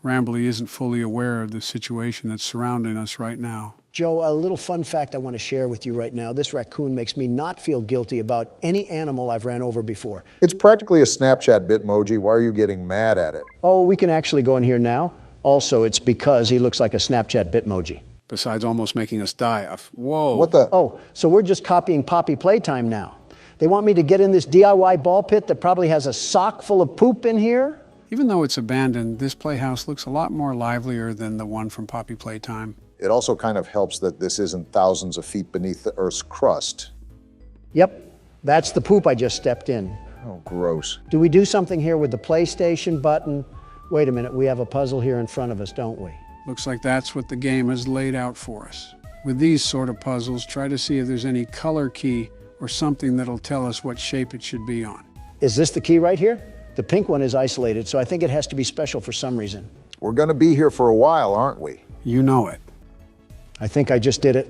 S3: Rambly isn't fully aware of the situation that's surrounding us right now.
S1: Joe, a little fun fact I want to share with you right now. This raccoon makes me not feel guilty about any animal I've ran over before.
S2: It's practically a Snapchat Bitmoji. Why are you getting mad at it?
S1: Oh, we can actually go in here now. Also, it's because he looks like a Snapchat Bitmoji.
S3: Besides almost making us die. Whoa.
S2: What the?
S1: Oh, so we're just copying Poppy Playtime now. They want me to get in this DIY ball pit that probably has a sock full of poop in here?
S3: Even though it's abandoned, this playhouse looks a lot more livelier than the one from Poppy Playtime.
S2: It also kind of helps that this isn't thousands of feet beneath the Earth's crust.
S1: Yep, that's the poop I just stepped in.
S2: Oh, gross.
S1: Do we do something here with the PlayStation button? Wait a minute, we have a puzzle here in front of us, don't we?
S3: Looks like that's what the game has laid out for us. With these sort of puzzles, try to see if there's any color key or something that'll tell us what shape it should be on.
S1: Is this the key right here? The pink one is isolated, so I think it has to be special for some reason.
S2: We're going to be here for a while, aren't we?
S3: You know it.
S1: I think I just did it.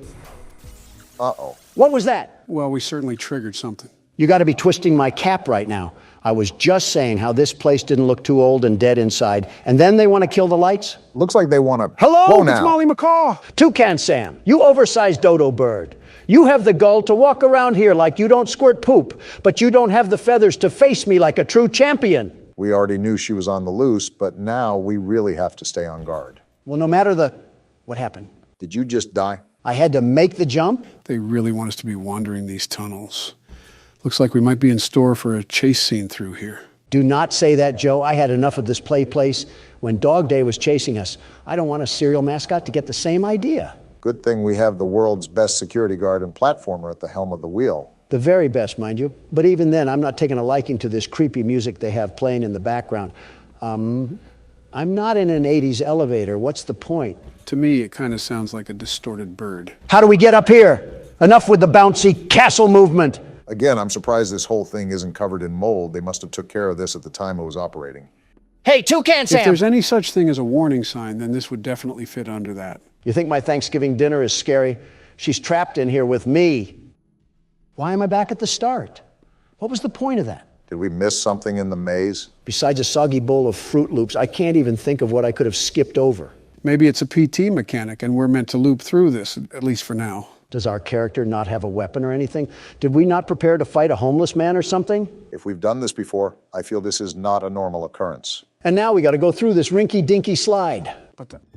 S2: Uh-oh.
S1: What was that?
S3: Well, we certainly triggered something.
S1: You got to be twisting my cap right now. I was just saying how this place didn't look too old and dead inside, and then they want to kill the lights?
S2: Looks like they want to...
S1: Hello,
S2: Whoa,
S1: it's
S2: now.
S1: Molly McCaw. Toucan Sam, you oversized dodo bird. You have the gall to walk around here like you don't squirt poop, but you don't have the feathers to face me like a true champion.
S2: We already knew she was on the loose, but now we really have to stay on guard.
S1: Well, no matter the... What happened?
S2: Did you just die?
S1: I had to make the jump?
S3: They really want us to be wandering these tunnels. Looks like we might be in store for a chase scene through here.
S1: Do not say that, Joe. I had enough of this place when Dog Day was chasing us. I don't want a serial mascot to get the same idea.
S2: Good thing we have the world's best security guard and platformer at the helm of the wheel.
S1: The very best, mind you. But even then, I'm not taking a liking to this creepy music they have playing in the background. I'm not in an 80s elevator. What's the point?
S3: To me, it kind of sounds like a distorted bird.
S1: How do we get up here? Enough with the bouncy castle movement.
S2: Again, I'm surprised this whole thing isn't covered in mold. They must have took care of this at the time it was operating.
S1: Hey, Toucan Sam!
S3: If there's any such thing as a warning sign, then this would definitely fit under that.
S1: You think my Thanksgiving dinner is scary? She's trapped in here with me. Why am I back at the start? What was the point of that?
S2: Did we miss something in the maze?
S1: Besides a soggy bowl of Fruit Loops, I can't even think of what I could have skipped over.
S3: Maybe it's a PT mechanic and we're meant to loop through this, at least for now.
S1: Does our character not have a weapon or anything? Did we not prepare to fight a homeless man or something?
S2: If we've done this before, I feel this is not a normal occurrence.
S1: And now we got to go through this rinky-dinky slide.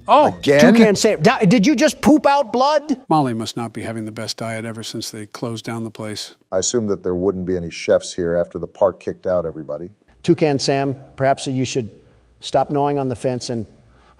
S2: Again?
S1: Toucan Sam, did you just poop out blood?
S3: Molly must not be having the best diet ever since they closed down the place.
S2: I assume that there wouldn't be any chefs here after the park kicked out everybody.
S1: Toucan Sam, perhaps you should stop gnawing on the fence and,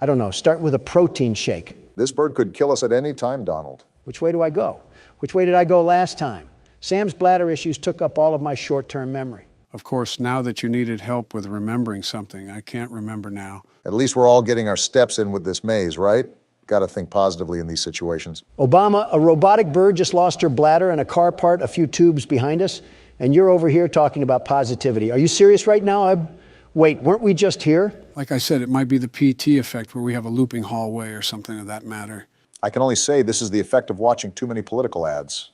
S1: I don't know, start with a protein shake.
S2: This bird could kill us at any time, Donald.
S1: Which way do I go? Which way did I go last time? Sam's bladder issues took up all of my short-term memory.
S3: Of course, now that you needed help with remembering something, I can't remember now.
S2: At least we're all getting our steps in with this maze, right? Got to think positively in these situations.
S1: Obama, a robotic bird just lost her bladder and a car part a few tubes behind us, and you're over here talking about positivity. Are you serious right now? Wait, weren't we just here?
S3: Like I said, it might be the PT effect where we have a looping hallway or something of that matter.
S2: I can only say this is the effect of watching too many political ads.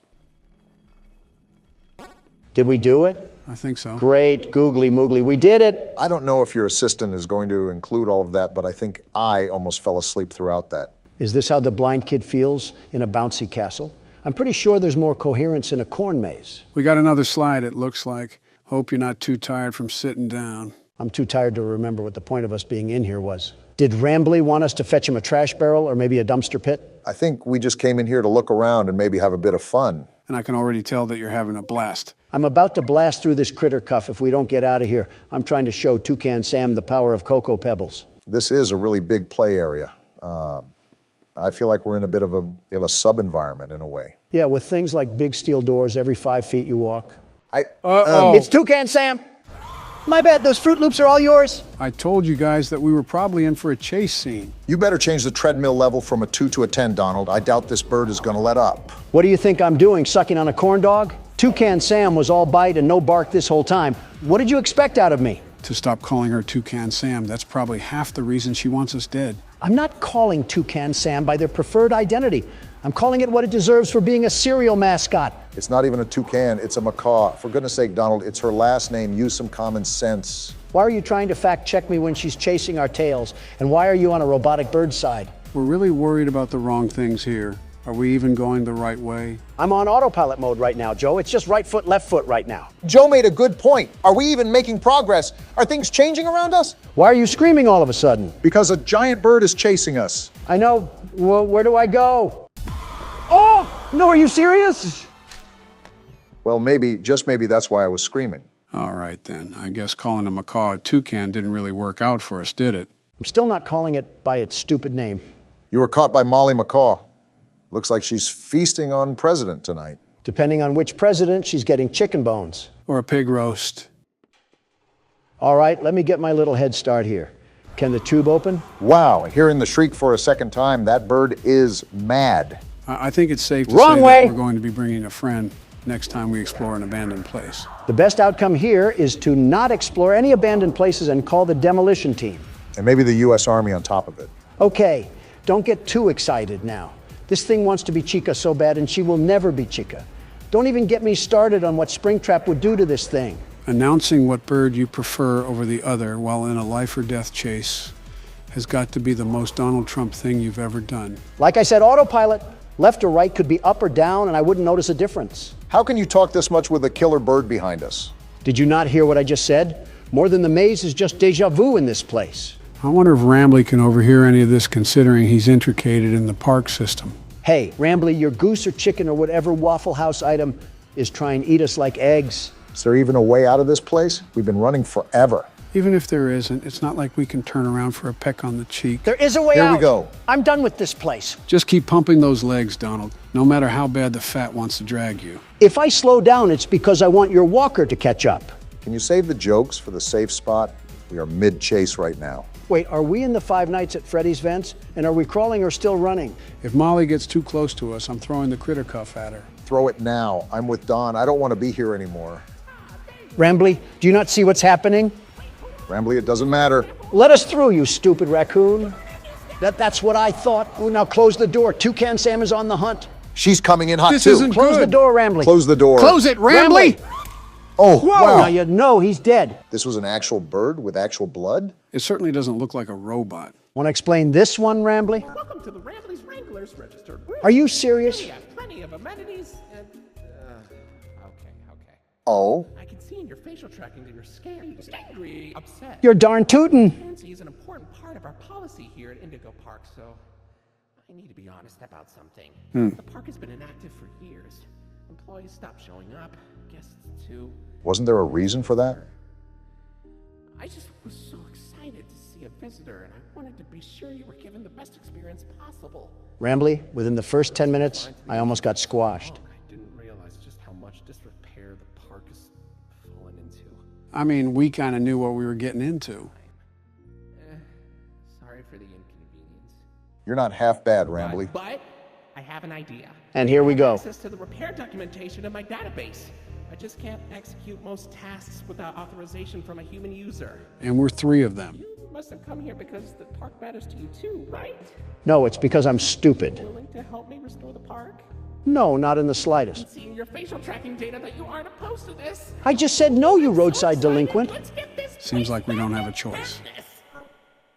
S1: Did we do it?
S3: I think so.
S1: Great, googly moogly, we did it.
S2: I don't know if your assistant is going to include all of that, but I think I almost fell asleep throughout that.
S1: Is this how the blind kid feels in a bouncy castle? I'm pretty sure there's more coherence in a corn maze.
S3: We got another slide, it looks like. Hope you're not too tired from sitting down.
S1: I'm too tired to remember what the point of us being in here was. Did Rambly want us to fetch him a trash barrel or maybe a dumpster pit?
S2: I think we just came in here to look around and maybe have a bit of fun.
S3: And I can already tell that you're having a blast.
S1: I'm about to blast through this critter cuff if we don't get out of here. I'm trying to show Toucan Sam the power of Cocoa Pebbles.
S2: This is a really big play area. I feel like we're in a bit of a sub-environment in a way.
S1: Yeah, with things like big steel doors every 5 feet you walk.
S3: Uh-oh.
S1: It's Toucan Sam! My bad, those Fruit Loops are all yours.
S3: I told you guys that we were probably in for a chase scene.
S2: You better change the treadmill level from a 2 to a 10, Donald. I doubt this bird is going to let up.
S1: What do you think I'm doing, sucking on a corn dog? Toucan Sam was all bite and no bark this whole time. What did you expect out of me?
S3: To stop calling her Toucan Sam. That's probably half the reason she wants us dead.
S1: I'm not calling Toucan Sam by their preferred identity. I'm calling it what it deserves for being a cereal mascot.
S2: It's not even a toucan, it's a macaw. For goodness sake, Donald, it's her last name. Use some common sense.
S1: Why are you trying to fact check me when she's chasing our tails? And why are you on a robotic bird side?
S3: We're really worried about the wrong things here. Are we even going the right way?
S1: I'm on autopilot mode right now, Joe. It's just right foot, left foot right now.
S2: Joe made a good point. Are we even making progress? Are things changing around us?
S1: Why are you screaming all of a sudden?
S2: Because a giant bird is chasing us.
S1: I know. Well, where do I go? Oh, no, are you serious?
S2: Well, maybe, just maybe that's why I was screaming.
S3: All right, then. I guess calling a macaw a toucan didn't really work out for us, did it?
S1: I'm still not calling it by its stupid name.
S2: You were caught by Molly Macaw. Looks like she's feasting on president tonight.
S1: Depending on which president, she's getting chicken bones.
S3: Or a pig roast.
S1: All right, let me get my little head start here. Can the tube open?
S2: Wow, hearing the shriek for a second time, that bird is mad.
S3: I think it's safe to
S1: Wrong
S3: say
S1: way.
S3: that we're going to be bringing a friend next time we explore an abandoned place.
S1: The best outcome here is to not explore any abandoned places and call the demolition team.
S2: And maybe the U.S. Army on top of it.
S1: Okay, don't get too excited now. This thing wants to be Chica so bad, and she will never be Chica. Don't even get me started on what Springtrap would do to this thing.
S3: Announcing what bird you prefer over the other while in a life or death chase has got to be the most Donald Trump thing you've ever done.
S1: Like I said, autopilot. Left or right could be up or down, and I wouldn't notice a difference.
S2: How can you talk this much with a killer bird behind us?
S1: Did you not hear what I just said? More than the maze is just deja vu in this place.
S3: I wonder if Rambly can overhear any of this, considering he's intricated in the park system.
S1: Hey, Rambly, your goose or chicken or whatever Waffle House item is trying to eat us like eggs.
S2: Is there even a way out of this place? We've been running forever.
S3: Even if there isn't, it's not like we can turn around for a peck on the cheek.
S1: There is a way out.
S2: Here we go.
S1: I'm done with this place.
S3: Just keep pumping those legs, Donald, no matter how bad the fat wants to drag you.
S1: If I slow down, it's because I want your walker to catch up.
S2: Can you save the jokes for the safe spot? We are mid-chase right now.
S1: Wait, are we in the 5 Nights at Freddy's vents? And are we crawling or still running?
S3: If Molly gets too close to us, I'm throwing the critter cuff at her.
S2: Throw it now. I'm with Don. I don't want to be here anymore.
S1: Rambly, do you not see what's happening?
S2: Rambly, it doesn't matter.
S1: Let us through, you stupid raccoon. That's what I thought. Oh, now close the door. Toucan Sam is on the hunt.
S2: She's coming in hot
S3: This
S2: too.
S3: isn't
S1: Close the
S3: good.
S1: door, Rambly.
S2: Close the door.
S3: Close it, Rambly!
S2: Oh,
S1: Whoa!
S2: wow.
S1: Now you know he's dead.
S2: This was an actual bird with actual blood?
S3: It certainly doesn't look like a robot.
S1: Want to explain this one, Rambly?
S16: Welcome to the Rambley's Wranglers registered room.
S1: Are you serious?
S16: We have plenty of amenities and... okay.
S2: Oh?
S16: I can see in your facial tracking that you're scared, angry, upset.
S1: You're darn tootin'.
S16: Transparency is an important part of our policy here at Indigo Park, so I need to be honest about something. The park has been inactive for years. Employees stopped showing up, guests too.
S2: Wasn't there a reason for that?
S16: I just was so excited to see a visitor, and I wanted to be sure you were given the best experience possible.
S1: Rambly, within the first 10 minutes, I almost got squashed.
S16: I didn't realize just how much disrepair the park has fallen into.
S3: I mean, we kind of knew what we were getting into.
S16: Sorry for the inconvenience.
S2: You're not half bad, Rambly.
S16: But I have an idea.
S1: And here we go.
S16: Access to the repair documentation in my database. I just can't execute most tasks without authorization from a human user.
S3: And we're 3 of them.
S16: You must have come here because the park matters to you too, right?
S1: No, it's because I'm stupid.
S16: Willing to help me restore the park?
S1: No, not in the slightest.
S16: Seeing your facial tracking data that you aren't opposed to this.
S1: I just said no, you roadside delinquent.
S3: Seems like we don't have a choice.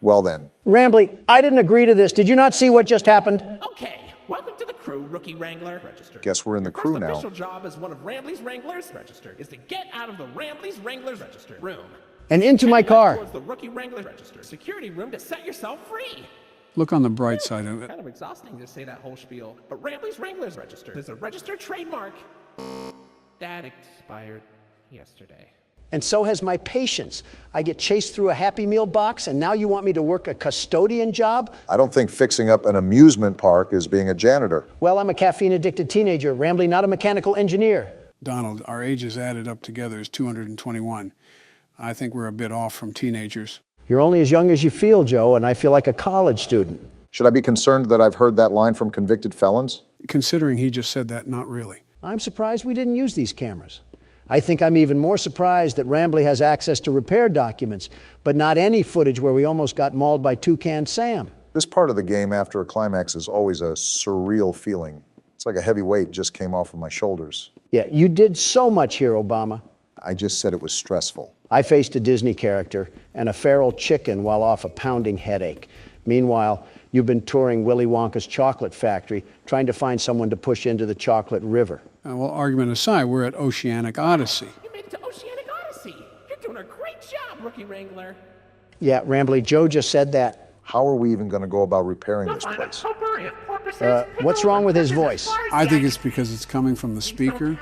S2: Well then.
S1: Rambly, I didn't agree to this. Did you not see what just happened?
S16: Okay, welcome to the crew, Rookie Wrangler. Registered.
S2: Guess we're in the crew now.
S16: Your official job as one of Rambley's Wranglers, registered, is to get out of the Rambley's Wranglers registered room.
S1: And into my car.
S16: Towards the Rookie Wrangler registered security room to set yourself free.
S3: Look on the bright side of it.
S16: Kind of exhausting to say that whole spiel, but Rambley's Wranglers registered is a registered trademark. That expired yesterday.
S1: And so has my patience. I get chased through a Happy Meal box, and now you want me to work a custodian job?
S2: I don't think fixing up an amusement park is being a janitor.
S1: Well, I'm a caffeine-addicted teenager, Rambly, not a mechanical engineer.
S3: Donald, our ages added up together is 221. I think we're a bit off from teenagers.
S1: You're only as young as you feel, Joe, and I feel like a college student.
S2: Should I be concerned that I've heard that line from convicted felons?
S3: Considering he just said that, not really.
S1: I'm surprised we didn't use these cameras. I think I'm even more surprised that Rambly has access to repair documents, but not any footage where we almost got mauled by Toucan Sam.
S2: This part of the game after a climax is always a surreal feeling. It's like a heavy weight just came off of my shoulders.
S1: Yeah, you did so much here, Obama.
S2: I just said it was stressful.
S1: I faced a Disney character and a feral chicken while off a pounding headache. Meanwhile, you've been touring Willy Wonka's chocolate factory, trying to find someone to push into the chocolate river.
S3: Well, argument aside, we're at Oceanic Odyssey.
S16: You made it to Oceanic Odyssey. You're doing a great job, Rookie Wrangler.
S1: Yeah, Rambly, Joe just said that.
S2: How are we even going to go about repairing this place?
S1: What's wrong with his voice?
S3: I think it's because it's coming from the speaker.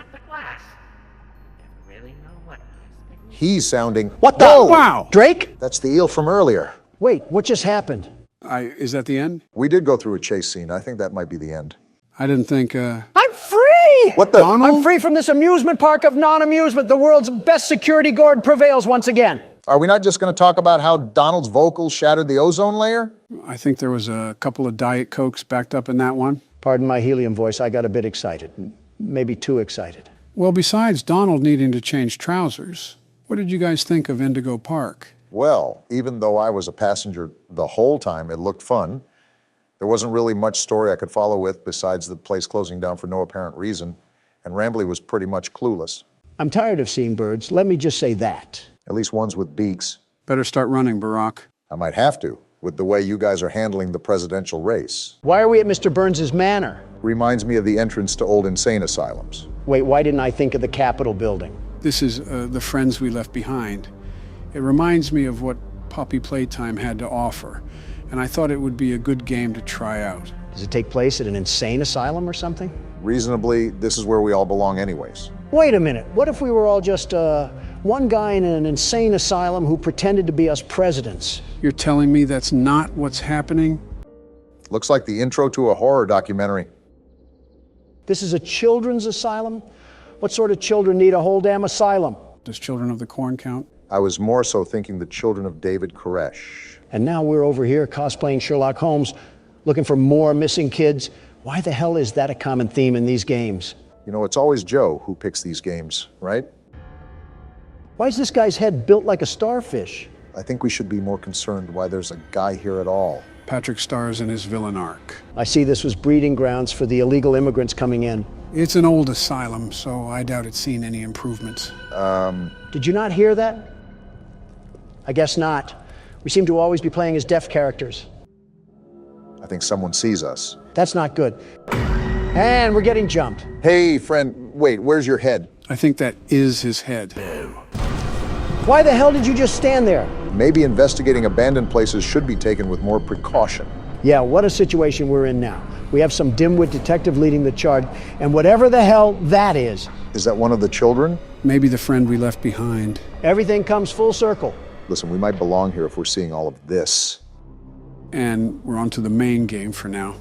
S2: He's sounding...
S1: What the?
S2: Whoa!
S1: Wow! Drake?
S2: That's the eel from earlier.
S1: Wait, what just happened?
S3: Is that the end?
S2: We did go through a chase scene. I think that might be the end.
S3: I didn't think,
S1: I'm free!
S2: What the?
S1: I'm free from this amusement park of non-amusement. The world's best security guard prevails once again.
S2: Are we not just going to talk about how Donald's vocals shattered the ozone layer?
S3: I think there was a couple of Diet Cokes backed up in that one.
S1: Pardon my helium voice, I got a bit excited. Maybe too excited.
S3: Well, besides Donald needing to change trousers, what did you guys think of Indigo Park?
S2: Well, even though I was a passenger the whole time, it looked fun. There wasn't really much story I could follow with besides the place closing down for no apparent reason, and Rambly was pretty much clueless.
S1: I'm tired of seeing birds, let me just say that.
S2: At least ones with beaks.
S3: Better start running, Barack.
S2: I might have to, with the way you guys are handling the presidential race.
S1: Why are we at Mr. Burns's manor?
S2: Reminds me of the entrance to old insane asylums.
S1: Wait, why didn't I think of the Capitol building?
S3: This is the friends we left behind. It reminds me of what Poppy Playtime had to offer, and I thought it would be a good game to try out.
S1: Does it take place at an insane asylum or something?
S2: Reasonably, this is where we all belong anyways.
S1: Wait a minute, what if we were all just one guy in an insane asylum who pretended to be us presidents?
S3: You're telling me that's not what's happening?
S2: Looks like the intro to a horror documentary.
S1: This is a children's asylum? What sort of children need a whole damn asylum?
S3: Does Children of the Corn count?
S2: I was more so thinking the children of David Koresh.
S1: And now we're over here cosplaying Sherlock Holmes, looking for more missing kids. Why the hell is that a common theme in these games?
S2: You know, it's always Joe who picks these games, right?
S1: Why is this guy's head built like a starfish?
S2: I think we should be more concerned why there's a guy here at all.
S3: Patrick stars in his villain arc.
S1: I see this was breeding grounds for the illegal immigrants coming in.
S3: It's an old asylum, so I doubt it's seen any improvements.
S1: Did you not hear that? I guess not. We seem to always be playing as deaf characters.
S2: I think someone sees us.
S1: That's not good. And we're getting jumped.
S2: Hey, friend, wait, where's your head?
S3: I think that is his head.
S1: Why the hell did you just stand there?
S2: Maybe investigating abandoned places should be taken with more precaution.
S1: Yeah, what a situation we're in now. We have some dimwit detective leading the charge, and whatever the hell that is.
S2: Is that one of the children?
S3: Maybe the friend we left behind.
S1: Everything comes full circle.
S2: Listen, we might belong here if we're seeing all of this.
S3: And we're on to the main game for now.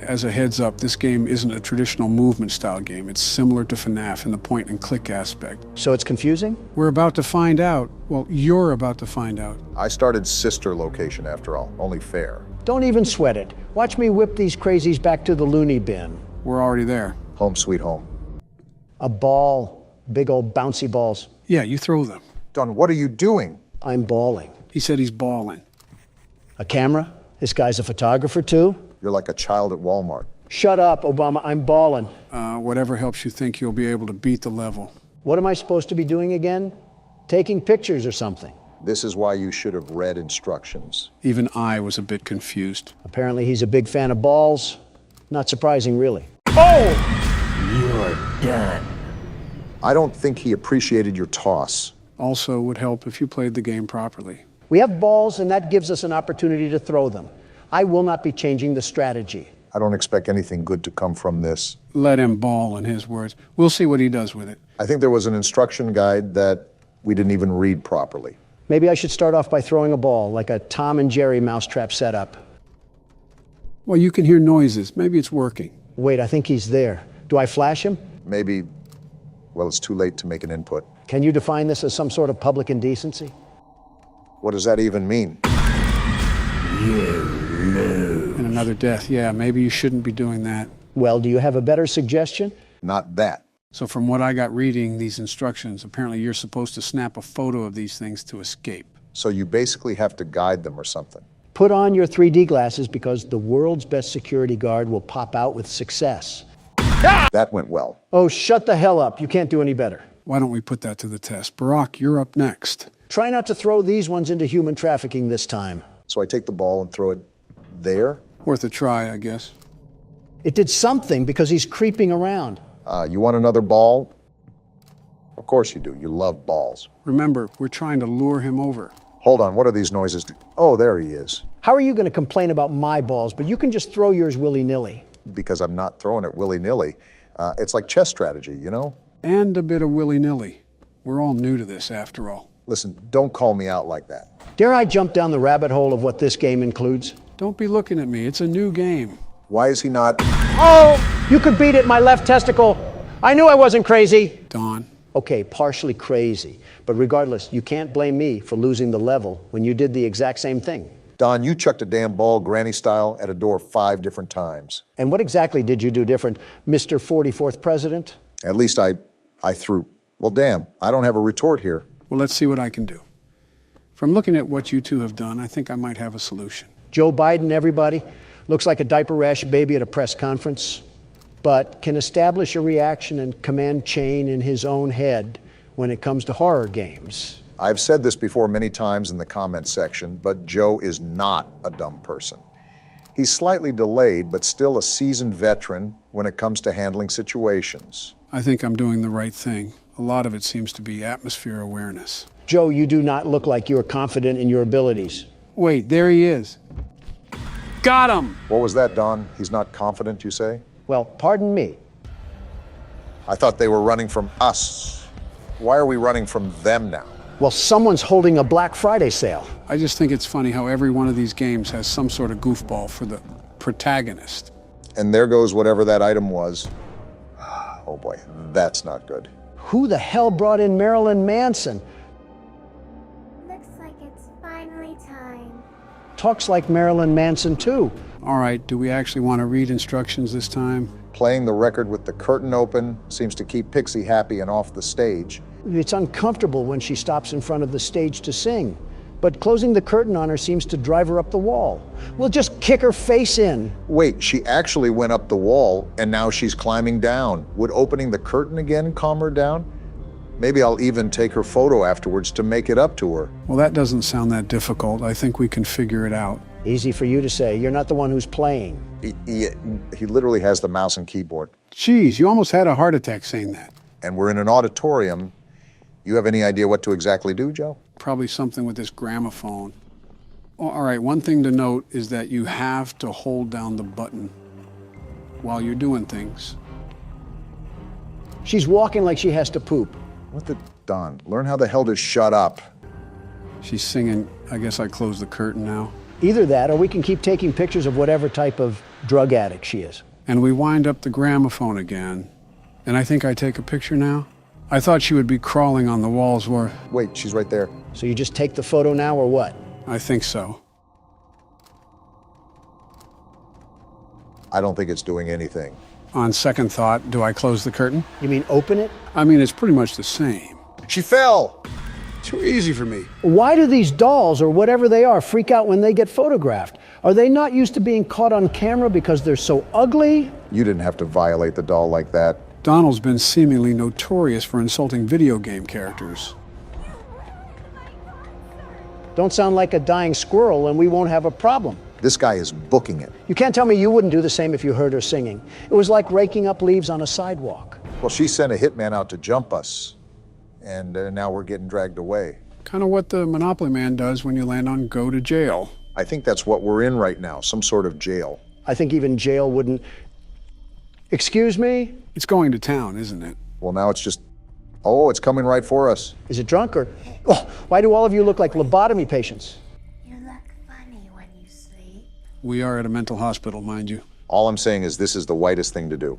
S3: As a heads up, this game isn't a traditional movement style game. It's similar to FNaF in the point and click aspect.
S1: So it's confusing?
S3: We're about to find out. Well, you're about to find out.
S2: I started sister location after all, only fair.
S1: Don't even sweat it. Watch me whip these crazies back to the loony bin.
S3: We're already there.
S2: Home sweet home.
S1: A ball, big old bouncy balls.
S3: Yeah, you throw them.
S2: Don, what are you doing?
S1: I'm balling.
S3: He said he's balling.
S1: A camera? This guy's a photographer too?
S2: You're like a child at Walmart.
S1: Shut up, Obama, I'm balling.
S3: Whatever helps you think you'll be able to beat the level.
S1: What am I supposed to be doing again? Taking pictures or something?
S2: This is why you should have read instructions.
S3: Even I was a bit confused.
S1: Apparently he's a big fan of balls. Not surprising, really. Oh!
S17: You're done.
S2: I don't think he appreciated your toss.
S3: Also would help if you played the game properly.
S1: We have balls, and that gives us an opportunity to throw them. I will not be changing the strategy.
S2: I don't expect anything good to come from this.
S3: Let him ball, in his words. We'll see what he does with it.
S2: I think there was an instruction guide that we didn't even read properly.
S1: Maybe I should start off by throwing a ball, like a Tom and Jerry mousetrap setup.
S3: Well, you can hear noises. Maybe it's working.
S1: Wait, I think he's there. Do I flash him?
S2: Maybe, well, it's too late to make an input.
S1: Can you define this as some sort of public indecency?
S2: What does that even mean?
S3: And another death. Yeah, maybe you shouldn't be doing that.
S1: Well, do you have a better suggestion?
S2: Not that.
S3: So from what I got reading these instructions, apparently you're supposed to snap a photo of these things to escape.
S2: So you basically have to guide them or something.
S1: Put on your 3D glasses because the world's best security guard will pop out with success.
S2: That went well.
S1: Oh, shut the hell up. You can't do any better.
S3: Why don't we put that to the test? Barack, you're up next.
S1: Try not to throw these ones into human trafficking this time.
S2: So I take the ball and throw it there?
S3: Worth a try, I guess.
S1: It did something because he's creeping around.
S2: You want another ball? Of course you do. You love balls.
S3: Remember, we're trying to lure him over.
S2: Hold on, what are these noises? Oh, there he is.
S1: How are you going to complain about my balls, but you can just throw yours willy-nilly?
S2: Because I'm not throwing it willy-nilly. It's like chess strategy, you know?
S3: And a bit of willy-nilly. We're all new to this, after all.
S2: Listen, don't call me out like that.
S1: Dare I jump down the rabbit hole of what this game includes?
S3: Don't be looking at me. It's a new game.
S2: Why is he not?
S1: Oh, you could beat it, my left testicle. I knew I wasn't crazy.
S3: Don.
S1: Okay, partially crazy. But regardless, you can't blame me for losing the level when you did the exact same thing.
S2: Don, you chucked a damn ball granny style at a door 5 different times.
S1: And what exactly did you do different, Mr. 44th President?
S2: At least I threw. Well, damn, I don't have a retort here.
S3: Well, let's see what I can do. From looking at what you two have done, I think I might have a solution.
S1: Joe Biden, everybody, looks like a diaper rash baby at a press conference, but can establish a reaction and command chain in his own head when it comes to horror games.
S2: I've said this before many times in the comments section, but Joe is not a dumb person. He's slightly delayed, but still a seasoned veteran when it comes to handling situations.
S3: I think I'm doing the right thing. A lot of it seems to be atmosphere awareness.
S1: Joe, you do not look like you're confident in your abilities.
S3: Wait, there he is. Got him!
S2: What was that, Don? He's not confident, you say?
S1: Well, pardon me.
S2: I thought they were running from us. Why are we running from them now?
S1: Well, someone's holding a Black Friday sale.
S3: I just think it's funny how every one of these games has some sort of goofball for the protagonist.
S2: And there goes whatever that item was. Oh boy, that's not good.
S1: Who the hell brought in Marilyn Manson?
S6: Looks like it's finally time.
S1: Talks like Marilyn Manson, too.
S3: All right, do we actually want to read instructions this time?
S2: Playing the record with the curtain open seems to keep Pixie happy and off the stage.
S1: It's uncomfortable when she stops in front of the stage to sing. But closing the curtain on her seems to drive her up the wall. We'll just kick her face in.
S2: Wait, she actually went up the wall, and now she's climbing down. Would opening the curtain again calm her down? Maybe I'll even take her photo afterwards to make it up to her.
S3: Well, that doesn't sound that difficult. I think we can figure it out.
S1: Easy for you to say. You're not the one who's playing.
S2: He literally has the mouse and keyboard.
S3: Geez, you almost had a heart attack saying that.
S2: And we're in an auditorium. You have any idea what to exactly do, Joe?
S3: Probably something with this gramophone. Oh, all right, one thing to note is that you have to hold down the button while you're doing things.
S1: She's walking like she has to poop.
S2: What the Don? Learn how the hell to shut up.
S3: She's singing, I guess I close the curtain now.
S1: Either that, or we can keep taking pictures of whatever type of drug addict she is.
S3: And we wind up the gramophone again. And I think I take a picture now. I thought she would be crawling on the walls where...
S2: Wait, she's right there.
S1: So you just take the photo now, or what?
S3: I think so.
S2: I don't think it's doing anything.
S3: On second thought, do I close the curtain?
S1: You mean open it?
S3: I mean, it's pretty much the same.
S2: She fell!
S3: Too easy for me.
S1: Why do these dolls, or whatever they are, freak out when they get photographed? Are they not used to being caught on camera because they're so ugly?
S2: You didn't have to violate the doll like that.
S3: Donald's been seemingly notorious for insulting video game characters.
S1: Don't sound like a dying squirrel and we won't have a problem.
S2: This guy is booking it.
S1: You can't tell me you wouldn't do the same if you heard her singing. It was like raking up leaves on a sidewalk.
S2: Well, she sent a hitman out to jump us, and now we're getting dragged away.
S3: Kind of what the Monopoly Man does when you land on go to jail.
S2: I think that's what we're in right now, some sort of jail.
S1: I think even jail wouldn't... Excuse me?
S3: It's going to town, isn't it?
S2: Well, now it's just... Oh, it's coming right for us.
S1: Is it drunk or... Oh, why do all of you look like lobotomy patients?
S6: You look funny when you sleep.
S3: We are at a mental hospital, mind you.
S2: All I'm saying is this is the whitest thing to do.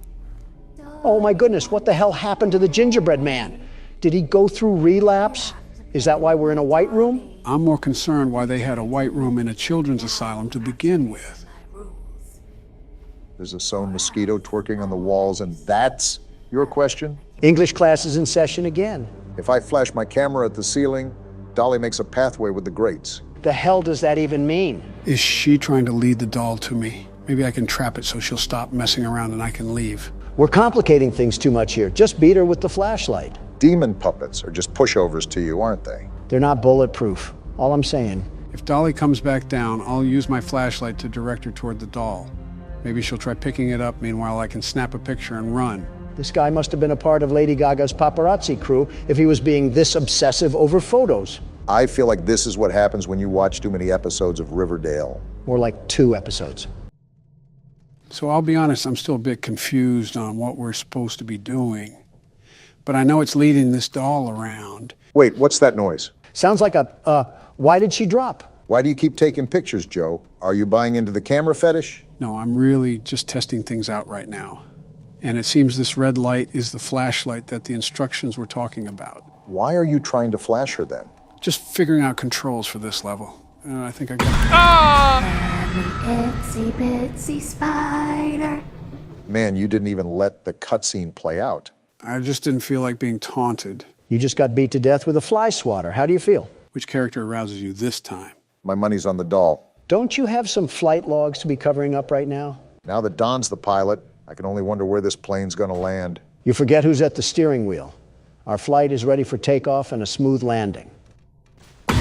S1: Oh my goodness, what the hell happened to the gingerbread man? Did he go through relapse? Is that why we're in a white room?
S3: I'm more concerned why they had a white room in a children's asylum to begin with.
S2: There's a sewn mosquito twerking on the walls, and that's your question?
S1: English class is in session again.
S2: If I flash my camera at the ceiling, Dolly makes a pathway with the grates.
S1: The hell does that even mean?
S3: Is she trying to lead the doll to me? Maybe I can trap it so she'll stop messing around and I can leave.
S1: We're complicating things too much here. Just beat her with the flashlight.
S2: Demon puppets are just pushovers to you, aren't they?
S1: They're not bulletproof. All I'm saying.
S3: If Dolly comes back down, I'll use my flashlight to direct her toward the doll. Maybe she'll try picking it up, meanwhile I can snap a picture and run.
S1: This guy must have been a part of Lady Gaga's paparazzi crew if he was being this obsessive over photos.
S2: I feel like this is what happens when you watch too many episodes of Riverdale.
S1: More like 2 episodes.
S3: So I'll be honest, I'm still a bit confused on what we're supposed to be doing. But I know it's leading this doll around.
S2: Wait, what's that noise?
S1: Sounds like why did she drop?
S2: Why do you keep taking pictures, Joe? Are you buying into the camera fetish?
S3: No, I'm really just testing things out right now. And it seems this red light is the flashlight that the instructions were talking about.
S2: Why are you trying to flash her then?
S3: Just figuring out controls for this level. I think I got
S6: An itsy bitsy spider.
S2: Man, you didn't even let the cutscene play out.
S3: I just didn't feel like being taunted.
S1: You just got beat to death with a fly swatter. How do you feel?
S3: Which character arouses you this time?
S2: My money's on the doll.
S1: Don't you have some flight logs to be covering up right now?
S2: Now that Don's the pilot, I can only wonder where this plane's gonna land.
S1: You forget who's at the steering wheel. Our flight is ready for takeoff and a smooth landing.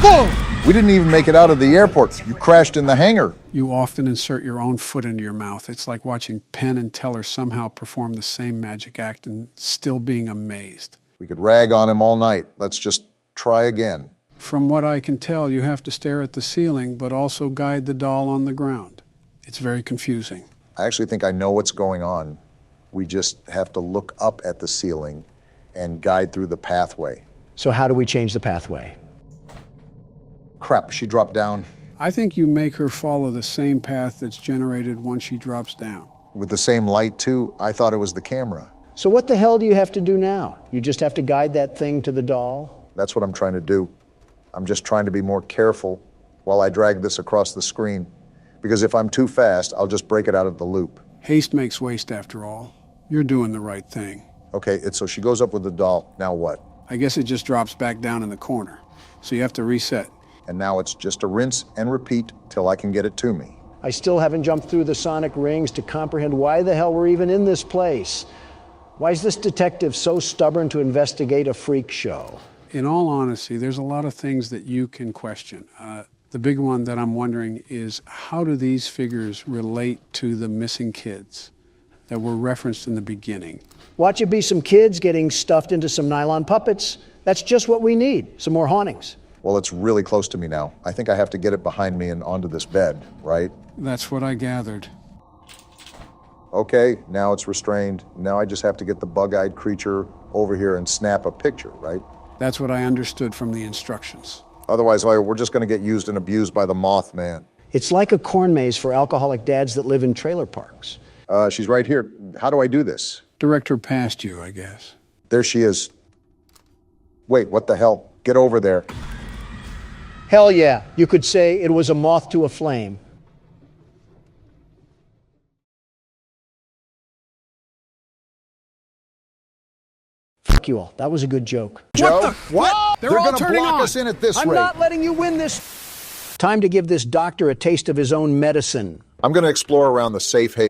S2: Boom! We didn't even make it out of the airport. You crashed in the hangar.
S3: You often insert your own foot into your mouth. It's like watching Penn and Teller somehow perform the same magic act and still being amazed.
S2: We could rag on him all night. Let's just try again.
S3: From what I can tell, you have to stare at the ceiling, but also guide the doll on the ground. It's very confusing.
S2: I actually think I know what's going on. We just have to look up at the ceiling and guide through the pathway.
S1: So how do we change the pathway?
S2: Crap, she dropped down.
S3: I think you make her follow the same path that's generated once she drops down.
S2: With the same light, too? I thought it was the camera.
S1: So what the hell do you have to do now? You just have to guide that thing to the doll?
S2: That's what I'm trying to do. I'm just trying to be more careful while I drag this across the screen. Because if I'm too fast, I'll just break it out of the loop.
S3: Haste makes waste, after all. You're doing the right thing.
S2: Okay, so she goes up with the doll. Now what?
S3: I guess it just drops back down in the corner. So you have to reset.
S2: and now it's just a rinse and repeat till I can get it to me.
S1: I still haven't jumped through the sonic rings to comprehend why the hell we're even in this place. Why is this detective so stubborn to investigate a freak show?
S3: In all honesty, there's a lot of things that you can question. The big one that I'm wondering is, how do these figures relate to the missing kids that were referenced in the beginning?
S1: Watch it be some kids getting stuffed into some nylon puppets. That's just what we need, some more hauntings.
S2: Well, it's really close to me now. I think I have to get it behind me and onto this bed, right?
S3: That's what I gathered.
S2: Okay, now it's restrained. Now I just have to get the bug-eyed creature over here and snap a picture, right?
S3: That's what I understood from the instructions.
S2: Otherwise, we're just going to get used and abused by the Mothman.
S1: It's like a corn maze for alcoholic dads that live in trailer parks.
S2: She's right here. How do I do this?
S3: Direct her past you, I guess.
S2: There she is. Wait, what the hell? Get over there.
S1: Hell yeah, you could say it was a moth to a flame. Fuck you all. That was a good joke.
S2: Joe? What?
S3: They're all
S2: gonna
S3: turning
S2: block
S3: on.
S2: us in at this
S1: I'm
S2: rate.
S1: not letting you win this. Time to give this doctor a taste of his own medicine.
S2: I'm going to explore around the safe haven.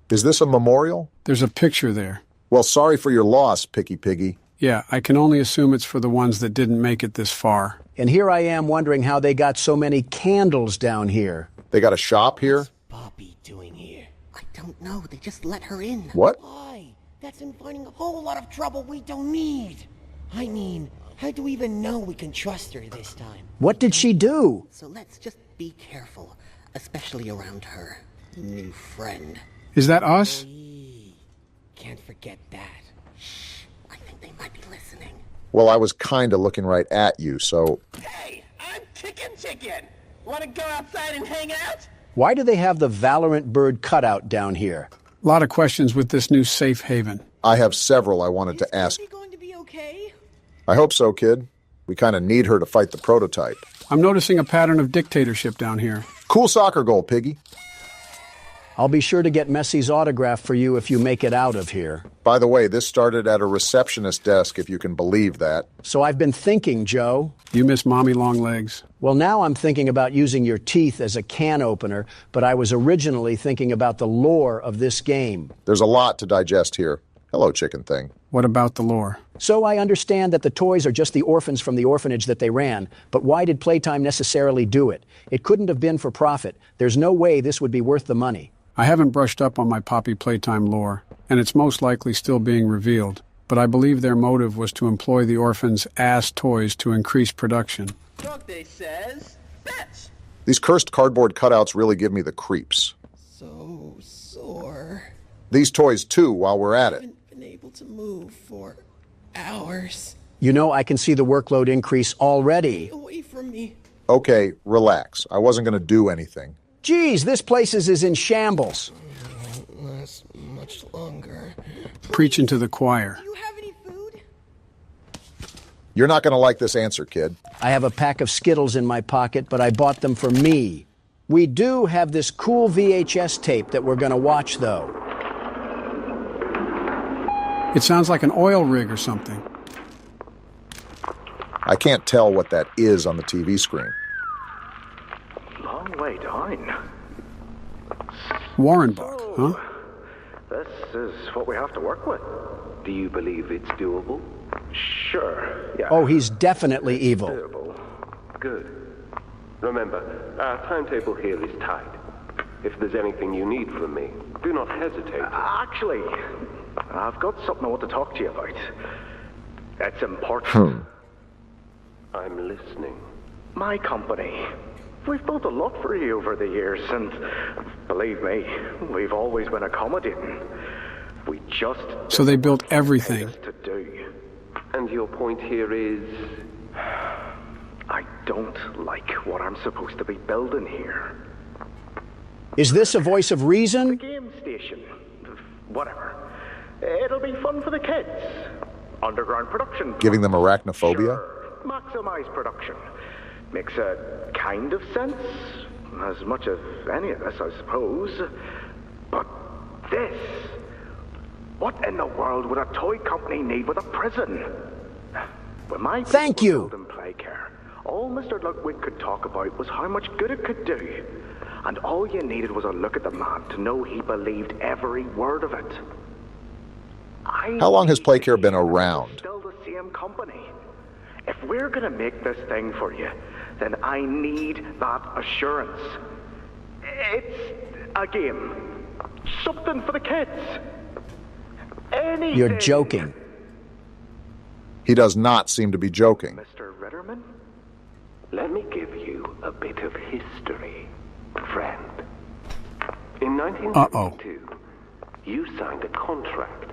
S2: Is this a memorial?
S3: There's a picture there.
S2: Well, sorry for your loss, Picky Piggy.
S3: Yeah, I can only assume it's for the ones that didn't make it this far.
S1: And here I am wondering how they got so many candles down here.
S2: They got a shop here?
S11: What's Bobby doing here? I don't know. They just let her in.
S2: What?
S11: Why? That's inviting a whole lot of trouble we don't need. I mean, how do we even know we can trust her this time?
S1: What did she do?
S11: So let's just be careful, especially around her new friend.
S3: Is that us?
S11: Can't forget that. Shh. I think they might be listening.
S2: Well, I was kind of looking right at you, so...
S11: Hey, I'm Chicken. Want to go outside and hang out?
S1: Why do they have the Valorant bird cutout down here?
S3: A lot of questions with this new safe haven.
S2: I have several I wanted to ask.
S11: Is she going to be okay?
S2: I hope so, kid. We kind of need her to fight the prototype.
S3: I'm noticing a pattern of dictatorship down here.
S2: Cool soccer goal, Piggy.
S1: I'll be sure to get Messi's autograph for you if you make it out of here.
S2: By the way, this started at a receptionist desk, if you can believe that.
S1: So I've been thinking, Joe.
S3: You miss Mommy Longlegs.
S1: Well, now I'm thinking about using your teeth as a can opener, but I was originally thinking about the lore of this game.
S2: There's a lot to digest here. Hello, chicken thing.
S3: What about the lore?
S1: So I understand that the toys are just the orphans from the orphanage that they ran, but why did Playtime necessarily do it? It couldn't have been for profit. There's no way this would be worth the money.
S3: I haven't brushed up on my Poppy Playtime lore, and it's most likely still being revealed, but I believe their motive was to employ the orphans' ass toys to increase production.
S11: Look, they says, fetch.
S2: These cursed cardboard cutouts really give me the creeps.
S11: So sore.
S2: These toys, too, while we're at it.
S11: I haven't been able to move for hours.
S1: You know, I can see the workload increase already.
S11: Away from me.
S2: Okay, relax. I wasn't going to do anything.
S1: Geez, this place is in shambles.
S11: Won't last much longer.
S3: Preaching to the choir.
S11: Do you have any food?
S2: You're not going to like this answer, kid.
S1: I have a pack of Skittles in my pocket, but I bought them for me. We do have this cool VHS tape that we're going to watch, though.
S3: It sounds like an oil rig or something.
S2: I can't tell what that is on the TV screen.
S5: Long way down.
S3: Warrenbuck, huh?
S5: This is what we have to work with. Do you believe it's doable? Sure, yeah.
S1: Oh, he's definitely evil.
S5: Doable. Good. Remember, our timetable here is tight. If there's anything you need from me, do not hesitate. Actually, I've got something I want to talk to you about. It's important. I'm listening. My company. We've built a lot for you over the years, and believe me, we've always been accommodating. We just...
S3: So they built everything.
S5: To do. And your point here is... I don't like what I'm supposed to be building here.
S1: Is this a voice of reason?
S5: The game station. Whatever. It'll be fun for the kids. Underground production.
S2: Giving them arachnophobia?
S5: Sure. Maximize production. Makes a kind of sense. As much as any of us, I suppose. But this... What in the world would a toy company need with a prison? When my
S1: Thank you.
S5: Play care,
S17: All Mr. Ludwig could talk about was how much good it could do. And all you needed was a look at the man to know he believed every word of it.
S2: How long has Playcare been around?
S17: Still the same company. If we're gonna make this thing for you, then I need that assurance. It's a game. Something for the kids. Anything.
S1: You're joking.
S2: He does not seem to be joking.
S17: Mr. Ritterman?
S5: Let me give you a bit of history, friend. In 1992, you signed a contract,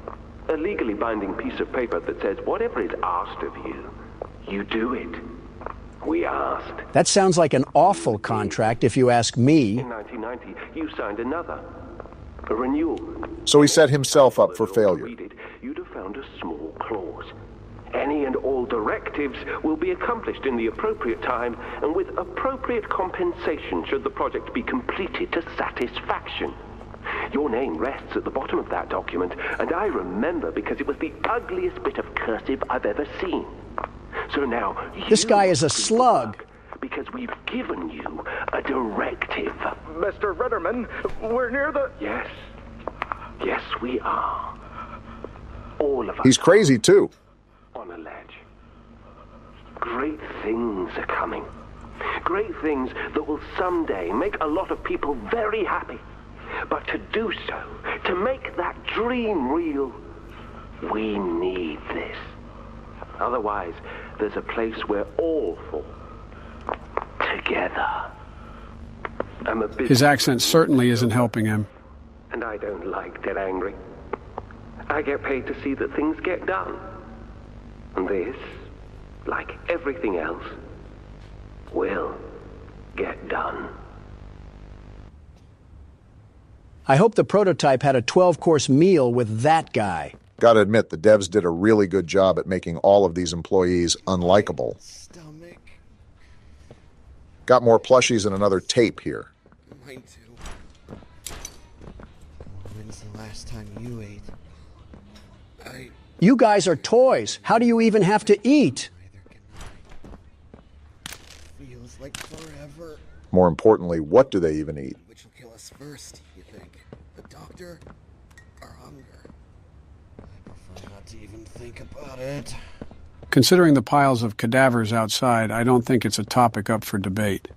S5: a legally binding piece of paper that says whatever is asked of you, you do it. We asked.
S1: That sounds like an awful contract if you ask me.
S5: In 1990, you signed another, a renewal.
S2: So he set himself up for failure.
S5: You'd have found a small clause. Any and all directives will be accomplished in the appropriate time and with appropriate compensation should the project be completed to satisfaction. Your name rests at the bottom of that document, and I remember because it was the ugliest bit of cursive I've ever seen. So now,
S1: this guy is a slug.
S5: Because we've given you a directive.
S17: Mr. Ritterman, we're near the...
S5: Yes. Yes, we are. All of us.
S2: He's crazy, too.
S5: On a ledge. Great things are coming. Great things that will someday make a lot of people very happy. But to do so, to make that dream real, we need this. Otherwise, there's a place we're all for. Together. I'm a bit...
S3: His accent certainly isn't helping him.
S5: And I don't like get angry. I get paid to see that things get done. And this, like everything else, will get done.
S1: I hope the prototype had a 12-course meal with that guy.
S2: Gotta admit, the devs did a really good job at making all of these employees unlikable. Got more plushies and another tape here.
S20: Mine too. When's the last time you ate?
S1: You guys are toys. How do you even have to eat?
S20: Feels like forever.
S2: More importantly, what do they even eat?
S20: Which will kill us first, you think? The doctor or hunger? I prefer not to even think about it.
S3: Considering the piles of cadavers outside, I don't think it's a topic up for debate.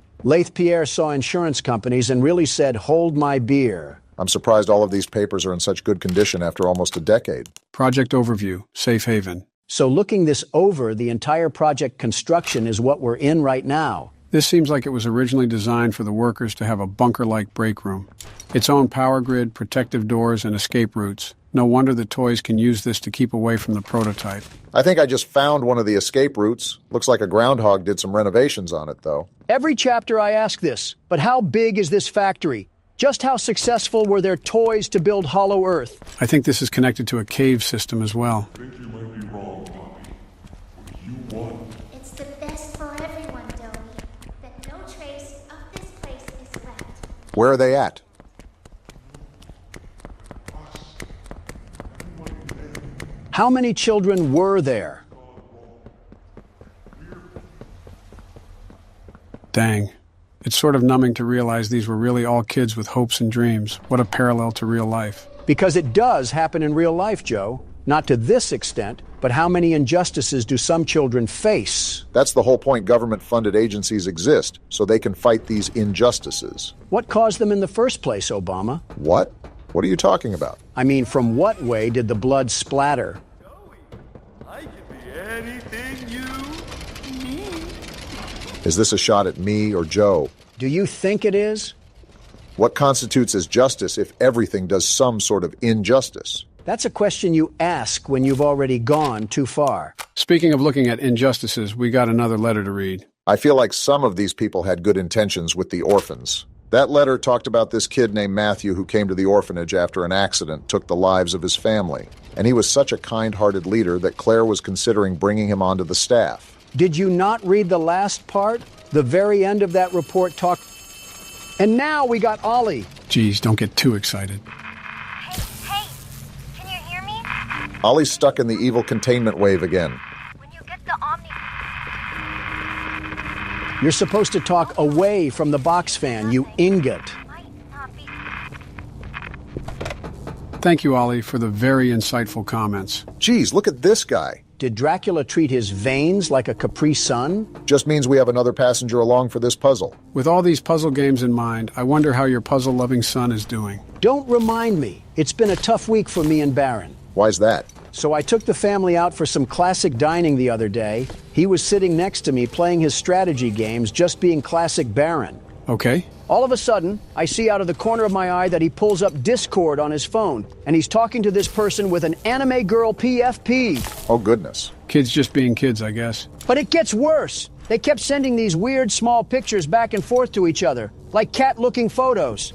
S1: Pierre saw insurance companies and really said, "Hold my beer."
S2: I'm surprised all of these papers are in such good condition after almost a decade.
S3: Project overview, safe haven.
S1: So looking this over, the entire project construction is what we're in right now.
S3: This seems like it was originally designed for the workers to have a bunker-like break room. Its own power grid, protective doors, and escape routes. No wonder the toys can use this to keep away from the prototype.
S2: I think I just found one of the escape routes. Looks like a groundhog did some renovations on it, though.
S1: Every chapter I ask this, but how big is this factory? Just how successful were their toys to build Hollow Earth?
S3: I think this is connected to a cave system as well.
S9: I think you might be wrong, Poppy. You won.
S6: It's the best for everyone, Domi, that no trace of this place is left.
S2: Where are they at?
S1: How many children were there?
S3: Dang. It's sort of numbing to realize these were really all kids with hopes and dreams. What a parallel to real life.
S1: Because it does happen in real life, Joe. Not to this extent, but how many injustices do some children face?
S2: That's the whole point government-funded agencies exist, so they can fight these injustices.
S1: What caused them in the first place, Obama?
S2: What? What are you talking about?
S1: I mean, from what way did the blood splatter?
S10: I can be anything you need.
S2: Is this a shot at me or Joe?
S1: Do you think it is?
S2: What constitutes as justice if everything does some sort of injustice?
S1: That's a question you ask when you've already gone too far.
S3: Speaking of looking at injustices, we got another letter to read.
S2: I feel like some of these people had good intentions with the orphans. That letter talked about this kid named Matthew who came to the orphanage after an accident took the lives of his family. And he was such a kind-hearted leader that Claire was considering bringing him onto the staff.
S1: Did you not read the last part? The very end of that report talked... And now we got Ollie.
S3: Geez, don't get too excited.
S8: Hey, can you hear me?
S2: Ollie's stuck in the evil containment wave again.
S8: When you get the Omni...
S1: You're supposed to talk away from the box fan, you ingot.
S3: Thank you, Ollie, for the very insightful comments.
S2: Geez, look at this guy.
S1: Did Dracula treat his veins like a Capri Sun?
S2: Just means we have another passenger along for this puzzle.
S3: With all these puzzle games in mind, I wonder how your puzzle-loving son is doing.
S1: Don't remind me. It's been a tough week for me and Baron.
S2: Why's that?
S1: So I took the family out for some classic dining the other day. He was sitting next to me playing his strategy games, just being classic Baron.
S3: Okay.
S1: All of a sudden, I see out of the corner of my eye that he pulls up Discord on his phone, and he's talking to this person with an anime girl PFP.
S2: Oh, goodness.
S3: Kids just being kids, I guess.
S1: But it gets worse. They kept sending these weird small pictures back and forth to each other, like cat-looking photos.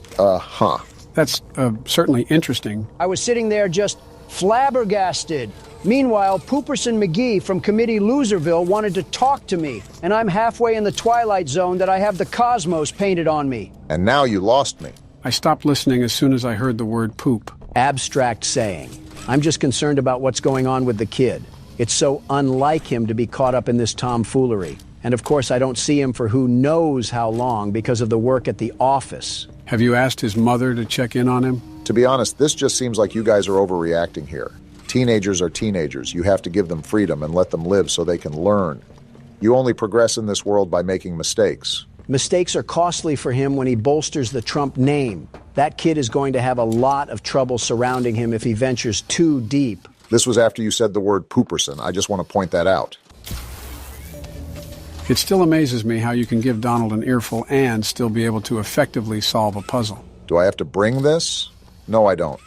S3: That's certainly interesting.
S1: I was sitting there just flabbergasted. Meanwhile, Pooperson McGee from Committee Loserville wanted to talk to me, and I'm halfway in the Twilight Zone that I have the cosmos painted on me.
S2: And now you lost me.
S3: I stopped listening as soon as I heard the word poop.
S1: Abstract saying. I'm just concerned about what's going on with the kid. It's so unlike him to be caught up in this tomfoolery. And of course, I don't see him for who knows how long because of the work at the office.
S3: Have you asked his mother to check in on him?
S2: To be honest, this just seems like you guys are overreacting here. Teenagers are teenagers. You have to give them freedom and let them live so they can learn. You only progress in this world by making mistakes.
S1: Mistakes are costly for him when he bolsters the Trump name. That kid is going to have a lot of trouble surrounding him if he ventures too deep.
S2: This was after you said the word Pooperson. I just want to point that out.
S3: It still amazes me how you can give Donald an earful and still be able to effectively solve a puzzle.
S2: Do I have to bring this? No, I don't.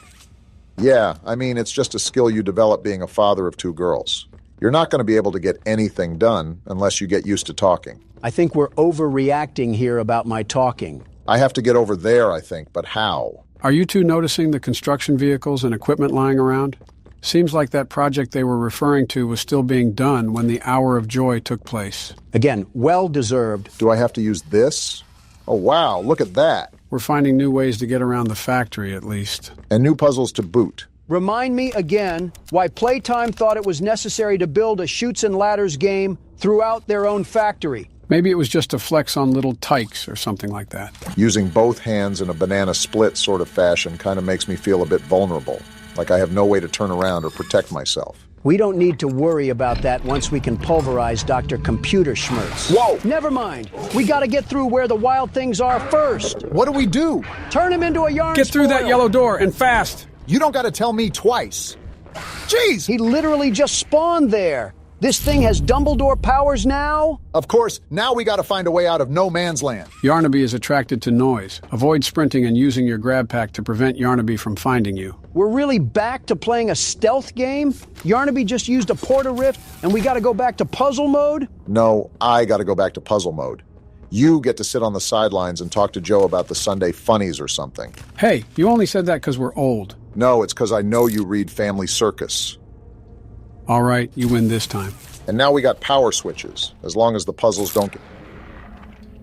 S2: Yeah, I mean, it's just a skill you develop being a father of two girls. You're not going to be able to get anything done unless you get used to talking.
S1: I think we're overreacting here about my talking.
S2: I have to get over there, I think, but how?
S3: Are you two noticing the construction vehicles and equipment lying around? Seems like that project they were referring to was still being done when the Hour of Joy took place.
S1: Again, well-deserved.
S2: Do I have to use this? Oh, wow, look at that.
S3: We're finding new ways to get around the factory, at least.
S2: And new puzzles to boot.
S1: Remind me again why Playtime thought it was necessary to build a Chutes and Ladders game throughout their own factory.
S3: Maybe it was just a flex on little tykes or something like that.
S2: Using both hands in a banana split sort of fashion kind of makes me feel a bit vulnerable, like I have no way to turn around or protect myself.
S1: We don't need to worry about that once we can pulverize Dr. Computer Schmertz.
S2: Whoa!
S1: Never mind. We gotta get through where the wild things are first.
S2: What do we do?
S1: Turn him into a yarn
S3: Get through
S1: spoil.
S3: that yellow door, and fast!
S2: You don't gotta tell me twice. Jeez!
S1: He literally just spawned there. This thing has Dumbledore powers now?
S2: Of course, now we gotta find a way out of no man's land.
S3: Yarnaby is attracted to noise. Avoid sprinting and using your grab pack to prevent Yarnaby from finding you.
S1: We're really back to playing a stealth game? Yarnaby just used a porta rift and we gotta go back to puzzle mode?
S2: No, I gotta go back to puzzle mode. You get to sit on the sidelines and talk to Joe about the Sunday funnies or something.
S3: Hey, you only said that because we're old.
S2: No, it's because I know you read Family Circus.
S3: All right, you win this time.
S2: And now we got power switches, as long as the puzzles don't get...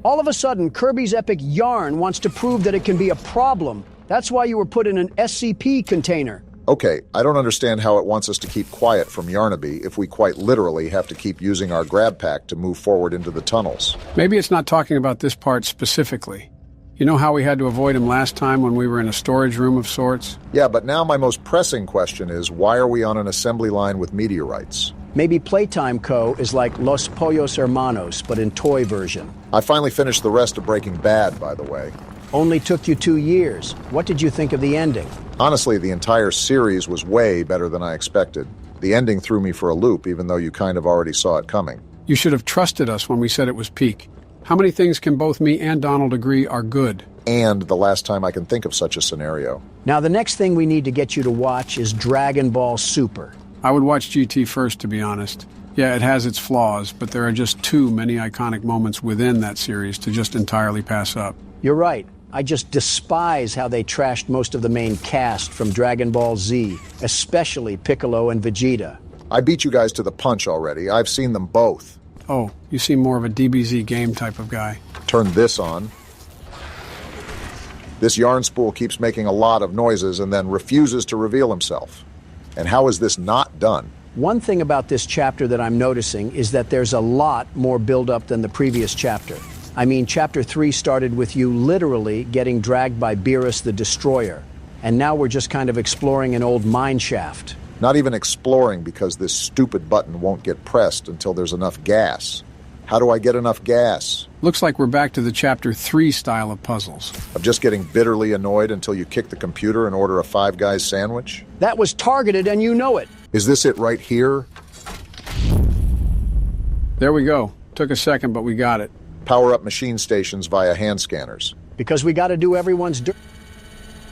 S1: All of a sudden, Kirby's Epic Yarn wants to prove that it can be a problem. That's why you were put in an SCP container.
S2: Okay, I don't understand how it wants us to keep quiet from Yarnaby if we quite literally have to keep using our grab pack to move forward into the tunnels.
S3: Maybe it's not talking about this part specifically. You know how we had to avoid him last time when we were in a storage room of sorts?
S2: Yeah, but now my most pressing question is, why are we on an assembly line with meteorites?
S1: Maybe Playtime Co. is like Los Pollos Hermanos, but in toy version.
S2: I finally finished the rest of Breaking Bad, by the way.
S1: Only took you 2 years. What did you think of the ending?
S2: Honestly, the entire series was way better than I expected. The ending threw me for a loop, even though you kind of already saw it coming.
S3: You should have trusted us when we said it was peak. How many things can both me and Donald agree are good?
S2: And the last time I can think of such a scenario.
S1: Now, the next thing we need to get you to watch is Dragon Ball Super.
S3: I would watch GT first, to be honest. Yeah, it has its flaws, but there are just too many iconic moments within that series to just entirely pass up.
S1: You're right. I just despise how they trashed most of the main cast from Dragon Ball Z, especially Piccolo and Vegeta.
S2: I beat you guys to the punch already. I've seen them both.
S3: Oh, you seem more of a DBZ game type of guy.
S2: Turn this on. This yarn spool keeps making a lot of noises and then refuses to reveal himself. And how is this not done?
S1: One thing about this chapter that I'm noticing is that there's a lot more build-up than the previous chapter. I mean, chapter 3 started with you literally getting dragged by Beerus the Destroyer, and now we're just kind of exploring an old mine shaft.
S2: Not even exploring, because this stupid button won't get pressed until there's enough gas. How do I get enough gas?
S3: Looks like we're back to the chapter 3 style of puzzles.
S2: Of just getting bitterly annoyed until you kick the computer and order a Five Guys sandwich?
S1: That was targeted and you know it.
S2: Is this it right here?
S3: There we go. Took a second, but we got it.
S2: Power up machine stations via hand scanners.
S1: Because we got to do everyone's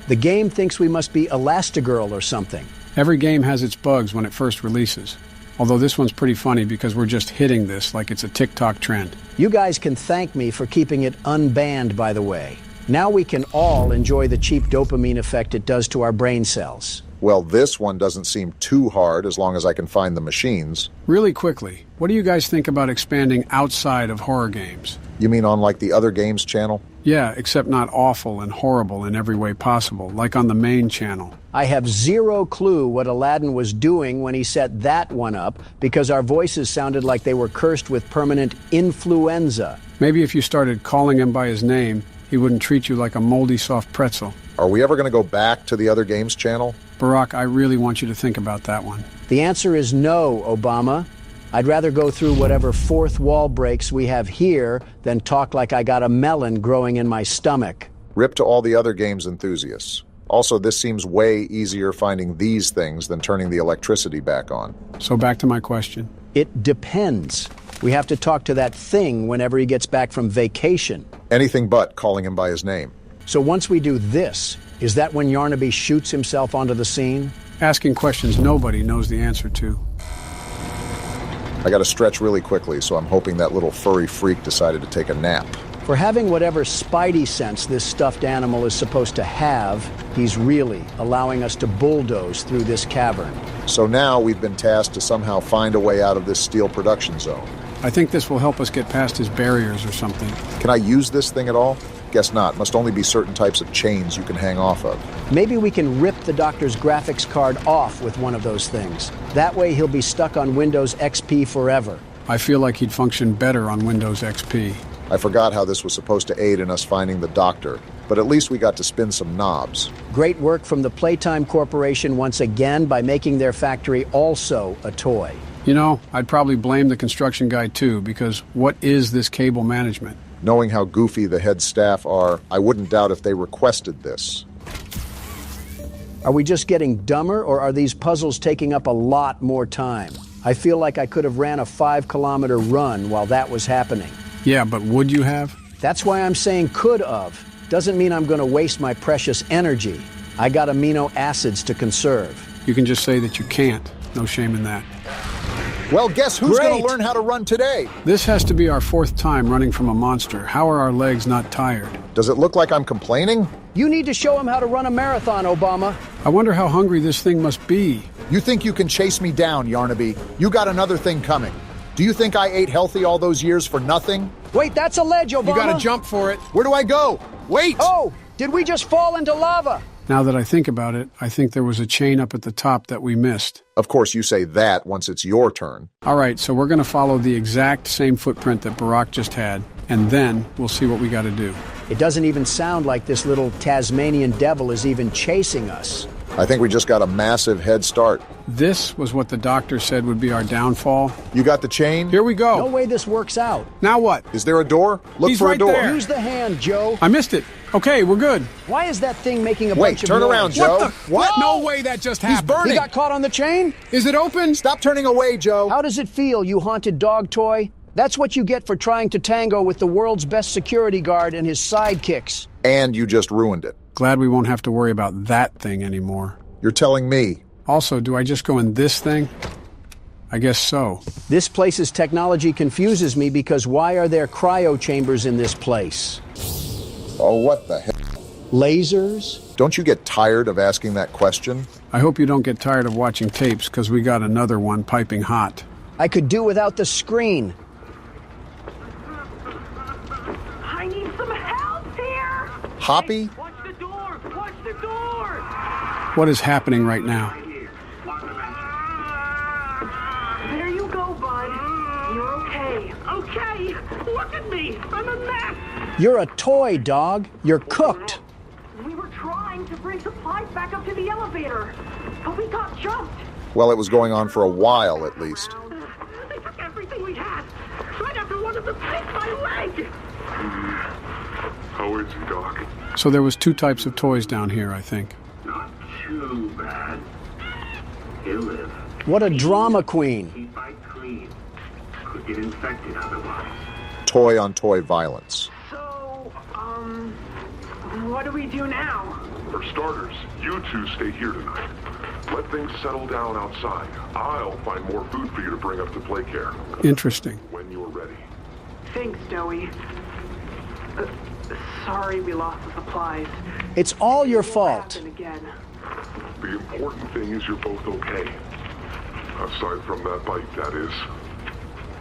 S1: The game thinks we must be Elastigirl or something.
S3: Every game has its bugs when it first releases. Although this one's pretty funny because we're just hitting this like it's a TikTok trend.
S1: You guys can thank me for keeping it unbanned, by the way. Now we can all enjoy the cheap dopamine effect it does to our brain cells.
S2: Well, this one doesn't seem too hard as long as I can find the machines.
S3: Really quickly, what do you guys think about expanding outside of horror games?
S2: You mean on like the other games channel?
S3: Yeah, except not awful and horrible in every way possible, like on the main channel.
S1: I have zero clue what Aladdin was doing when he set that one up, because our voices sounded like they were cursed with permanent influenza.
S3: Maybe if you started calling him by his name, he wouldn't treat you like a moldy soft pretzel.
S2: Are we ever going to go back to the other games channel?
S3: Barack, I really want you to think about that one.
S1: The answer is no, Obama. I'd rather go through whatever fourth wall breaks we have here than talk like I got a melon growing in my stomach.
S2: Rip to all the other games enthusiasts. Also, this seems way easier finding these things than turning the electricity back on.
S3: So back to my question.
S1: It depends. We have to talk to that thing whenever he gets back from vacation.
S2: Anything but calling him by his name.
S1: So once we do this, is that when Yarnaby shoots himself onto the scene?
S3: Asking questions nobody knows the answer to.
S2: I gotta stretch really quickly, so I'm hoping that little furry freak decided to take a nap.
S1: For having whatever spidey sense this stuffed animal is supposed to have, he's really allowing us to bulldoze through this cavern.
S2: So now we've been tasked to somehow find a way out of this steel production zone.
S3: I think this will help us get past his barriers or something.
S2: Can I use this thing at all? Guess not. Must only be certain types of chains you can hang off of.
S1: Maybe we can rip the doctor's graphics card off with one of those things. That way he'll be stuck on Windows XP forever.
S3: I feel like he'd function better on Windows XP.
S2: I forgot how this was supposed to aid in us finding the doctor, but at least we got to spin some knobs.
S1: Great work from the Playtime Corporation once again by making their factory also a toy.
S3: You know, I'd probably blame the construction guy too, because what is this cable management?
S2: Knowing how goofy the head staff are, I wouldn't doubt if they requested this.
S1: Are we just getting dumber, or are these puzzles taking up a lot more time? I feel like I could have ran a 5-kilometer run while that was happening.
S3: Yeah, but would you have?
S1: That's why I'm saying could have. Doesn't mean I'm going to waste my precious energy. I got amino acids to conserve.
S3: You can just say that you can't. No shame in that.
S2: Well, guess who's going to learn how to run today?
S3: This has to be our 4th time running from a monster. How are our legs not tired?
S2: Does it look like I'm complaining?
S1: You need to show him how to run a marathon, Obama.
S3: I wonder how hungry this thing must be.
S2: You think you can chase me down, Yarnaby? You got another thing coming. Do you think I ate healthy all those years for nothing?
S1: Wait, that's a ledge, Obama.
S3: You gotta jump for it.
S2: Where do I go? Wait!
S1: Oh, did we just fall into lava?
S3: Now that I think about it, I think there was a chain up at the top that we missed.
S2: Of course, you say that once it's your turn.
S3: All right, so we're going to follow the exact same footprint that Barack just had, and then we'll see what we got to do.
S1: It doesn't even sound like this little Tasmanian devil is even chasing us.
S2: I think we just got a massive head start.
S3: This was what the doctor said would be our downfall.
S2: You got the chain?
S3: Here we go.
S1: No way this works out.
S3: Now what?
S2: Is there a door? Look
S3: He's
S2: for
S3: right
S2: a door.
S3: there.
S1: Use the hand, Joe.
S3: I missed it. Okay, we're good.
S1: Why is that thing making a
S2: Wait,
S1: bunch of
S2: turn
S1: noise?
S2: around, Joe.
S3: What? No way that just happened.
S2: He's burning.
S1: He got caught on the chain?
S3: Is it open?
S2: Stop turning away, Joe.
S1: How does it feel, you haunted dog toy? That's what you get for trying to tango with the world's best security guard and his sidekicks.
S2: And you just ruined it.
S3: Glad we won't have to worry about that thing anymore.
S2: You're telling me.
S3: Also, do I just go in this thing? I guess so.
S1: This place's technology confuses me because why are there cryo chambers in this place?
S2: Oh, what the heck?
S1: Lasers?
S2: Don't you get tired of asking that question?
S3: I hope you don't get tired of watching tapes, because we got another one piping hot.
S1: I could do without the screen.
S13: I need some help here!
S2: Hoppy?
S13: Watch the door! Watch the door!
S3: What is happening right now?
S13: There you go, bud. You're okay. Okay, look at me. I'm a mess.
S1: You're a toy, dog. You're cooked.
S13: We were trying to bring supplies back up to the elevator, but we got jumped.
S2: Well, it was going on for a while, at least.
S13: They took everything we had. Right after one of them bit my leg.
S9: How is he, Doc?
S3: So there was 2 types of toys down here, I think.
S9: Not too bad. He'll live.
S1: What a drama queen.
S9: Keep fight clean. Could get infected otherwise.
S2: Toy-on-toy violence.
S13: So, what do we do now?
S9: For starters, you two stay here tonight. Let things settle down outside. I'll find more food for you to bring up to play care.
S3: Interesting.
S9: When you're ready.
S13: Thanks, Joey. Sorry we lost the supplies.
S1: It's all your fault.
S13: Again.
S9: The important thing is you're both okay. Aside from that bite, that is.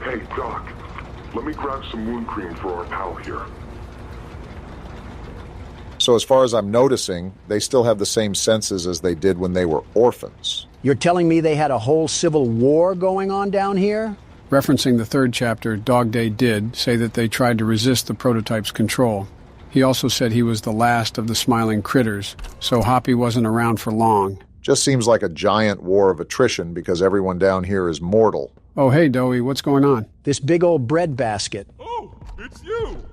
S9: Hey, Doc, let me grab some wound cream for our pal here.
S2: So as far as I'm noticing, they still have the same senses as they did when they were orphans.
S1: You're telling me they had a whole civil war going on down here?
S3: Referencing the 3rd chapter, Dog Day did say that they tried to resist the prototype's control. He also said he was the last of the smiling critters, so Hoppy wasn't around for long.
S2: Just seems like a giant war of attrition because everyone down here is mortal.
S3: Oh, hey, Doey, what's going on?
S1: This big old bread basket.
S9: Oh, it's you!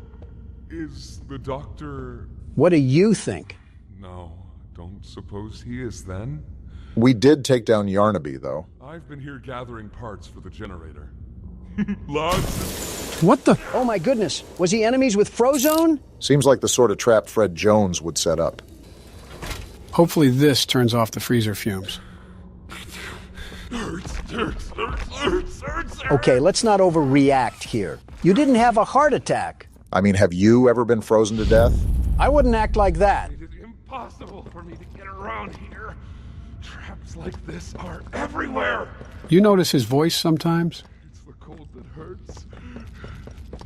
S9: Is the doctor...
S1: What do you think?
S9: No, don't suppose he is then?
S2: We did take down Yarnaby, though.
S9: I've been here gathering parts for the generator. Lots.
S3: What the?
S1: Oh my goodness, was he enemies with Frozone?
S2: Seems like the sort of trap Fred Jones would set up.
S3: Hopefully this turns off the freezer fumes.
S9: Hurts.
S1: Okay, let's not overreact here. You didn't have a heart attack.
S2: I mean, have you ever been frozen to death?
S1: I wouldn't act like that.
S9: It is impossible for me to get around here. Traps like this are everywhere.
S3: You notice his voice sometimes?
S9: It's the cold that hurts.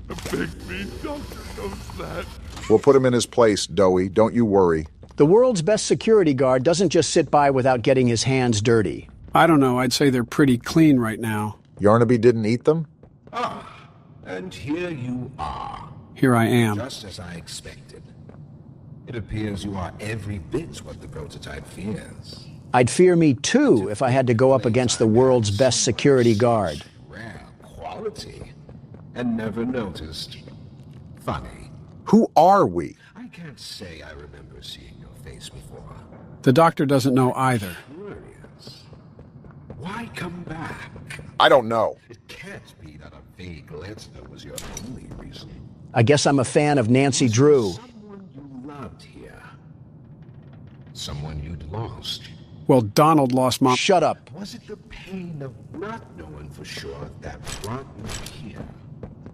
S9: The big mean doctor knows that.
S2: We'll put him in his place, Doey. Don't you worry.
S1: The world's best security guard doesn't just sit by without getting his hands dirty.
S3: I don't know. I'd say they're pretty clean right now.
S2: Yarnaby didn't eat them?
S18: Ah, and here you are.
S3: Here I am.
S18: Just as I expected. It appears you are every bit what the prototype fears.
S1: I'd fear me too if I had to go up against the world's best security guard.
S18: Rare quality. And never noticed. Funny.
S2: Who are we?
S18: I can't say I remember seeing your face before.
S3: The doctor doesn't know either.
S18: Curious. Why come back?
S2: I don't know.
S18: It can't be that a vague letter was your only reason.
S1: I guess I'm a fan of Nancy Drew.
S18: Someone you loved here. Someone you'd lost.
S3: Well, Donald lost Mom.
S1: Shut up.
S18: Was it the pain of not knowing for sure that brought you here?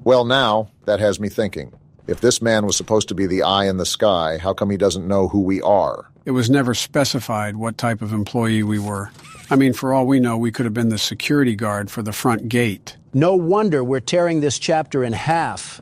S2: Well, now, that has me thinking. If this man was supposed to be the eye in the sky, how come he doesn't know who we are?
S3: It was never specified what type of employee we were. I mean, for all we know, we could have been the security guard for the front gate.
S1: No wonder we're tearing this chapter in half.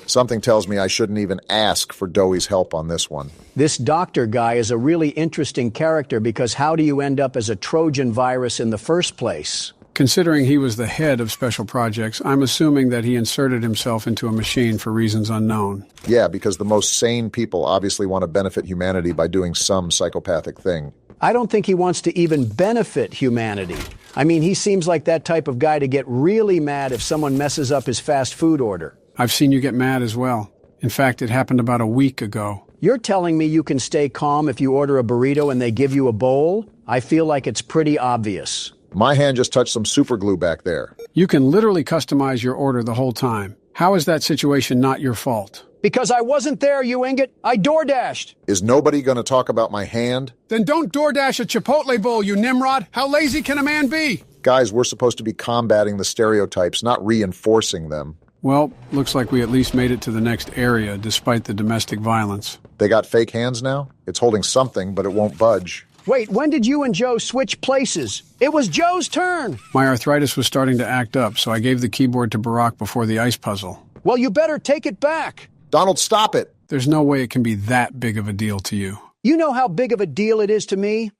S2: Something tells me I shouldn't even ask for Doey's help on this one.
S1: This doctor guy is a really interesting character because how do you end up as a Trojan virus in the first place?
S3: Considering he was the head of special projects, I'm assuming that he inserted himself into a machine for reasons unknown.
S2: Yeah, because the most sane people obviously want to benefit humanity by doing some psychopathic thing.
S1: I don't think he wants to even benefit humanity. I mean, he seems like that type of guy to get really mad if someone messes up his fast food order.
S3: I've seen you get mad as well. In fact, it happened about a week ago.
S1: You're telling me you can stay calm if you order a burrito and they give you a bowl? I feel like it's pretty obvious.
S2: My hand just touched some super glue back there.
S3: You can literally customize your order the whole time. How is that situation not your fault?
S1: Because I wasn't there, you ingot. I DoorDashed.
S2: Is nobody going to talk about my hand?
S3: Then don't DoorDash a Chipotle bowl, you Nimrod. How lazy can a man be?
S2: Guys, we're supposed to be combating the stereotypes, not reinforcing them.
S3: Well, looks like we at least made it to the next area, despite the domestic violence.
S2: They got fake hands now? It's holding something, but it won't budge.
S1: Wait, when did you and Joe switch places? It was Joe's turn.
S3: My arthritis was starting to act up, so I gave the keyboard to Barack before the ice puzzle.
S1: Well, you better take it back.
S2: Donald, stop it.
S3: There's no way it can be that big of a deal to you.
S1: You know how big of a deal it is to me?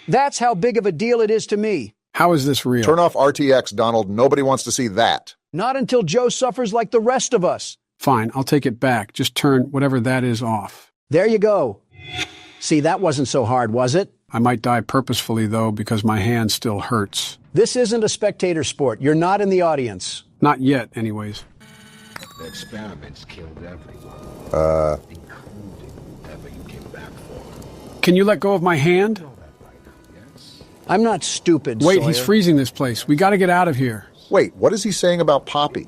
S1: That's how big of a deal it is to me.
S3: How is this real?
S2: Turn off RTX, Donald. Nobody wants to see that.
S1: Not until Joe suffers like the rest of us.
S3: Fine, I'll take it back. Just turn whatever that is off.
S1: There you go. See, that wasn't so hard, was it?
S3: I might die purposefully, though, because my hand still hurts.
S1: This isn't a spectator sport. You're not in the audience.
S3: Not yet, anyways.
S18: The experiments killed everyone. Including whoever you came back for.
S3: Can you let go of my hand?
S1: I'm not stupid,
S3: Wait,
S1: Sawyer.
S3: he's freezing this place. We gotta get out of here.
S2: Wait, what is he saying about Poppy?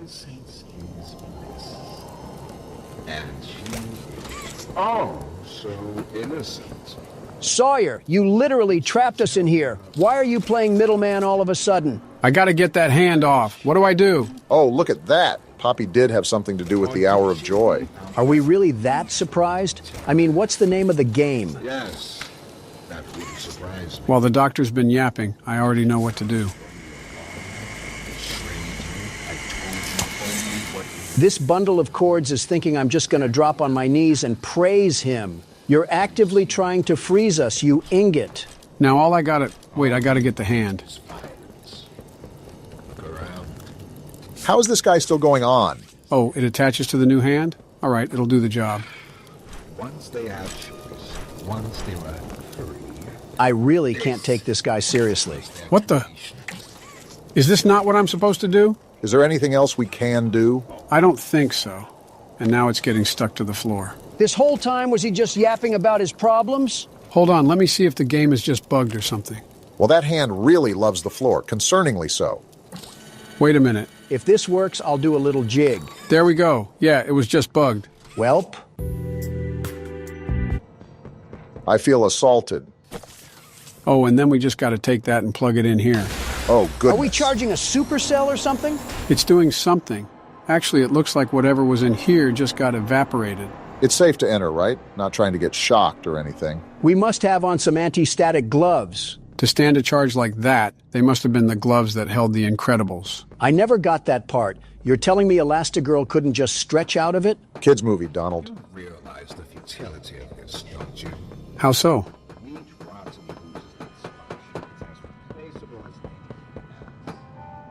S18: Oh, so innocent.
S1: Sawyer, you literally trapped us in here. Why are you playing middleman all of a sudden?
S3: I gotta get that hand off. What do I do?
S2: Oh, look at that. Poppy did have something to do with the Hour of Joy.
S1: Are we really that surprised? I mean, what's the name of the game?
S18: Yes, that really surprised me.
S3: While the doctor's been yapping, I already know what to do.
S1: This bundle of cords is thinking I'm just going to drop on my knees and praise him. You're actively trying to freeze us, you ingot.
S3: Now all I gotta... Wait, I gotta get the hand.
S2: How is this guy still going on?
S3: Oh, it attaches to the new hand? All right, it'll do the job.
S18: Once they had choice, once they were free.
S1: I really can't take this guy seriously.
S3: What the... Is this not what I'm supposed to do?
S2: Is there anything else we can do?
S3: I don't think so. And now it's getting stuck to the floor.
S1: This whole time, was he just yapping about his problems?
S3: Hold on, let me see if the game is just bugged or something.
S2: Well, that hand really loves the floor, concerningly so.
S3: Wait a minute.
S1: If this works, I'll do a little jig.
S3: There we go. Yeah, it was just bugged.
S1: Welp.
S2: I feel assaulted.
S3: Oh, and then we just got to take that and plug it in here.
S2: Oh, goodness.
S1: Are we charging a supercell or something?
S3: It's doing something. Actually, it looks like whatever was in here just got evaporated.
S2: It's safe to enter, right? Not trying to get shocked or anything.
S1: We must have on some anti-static gloves.
S3: To stand a charge like that, they must have been the gloves that held the Incredibles.
S1: I never got that part. You're telling me Elastigirl couldn't just stretch out of it?
S2: Kids movie, Donald.
S18: You realize the futility of this, don't you?
S3: How so?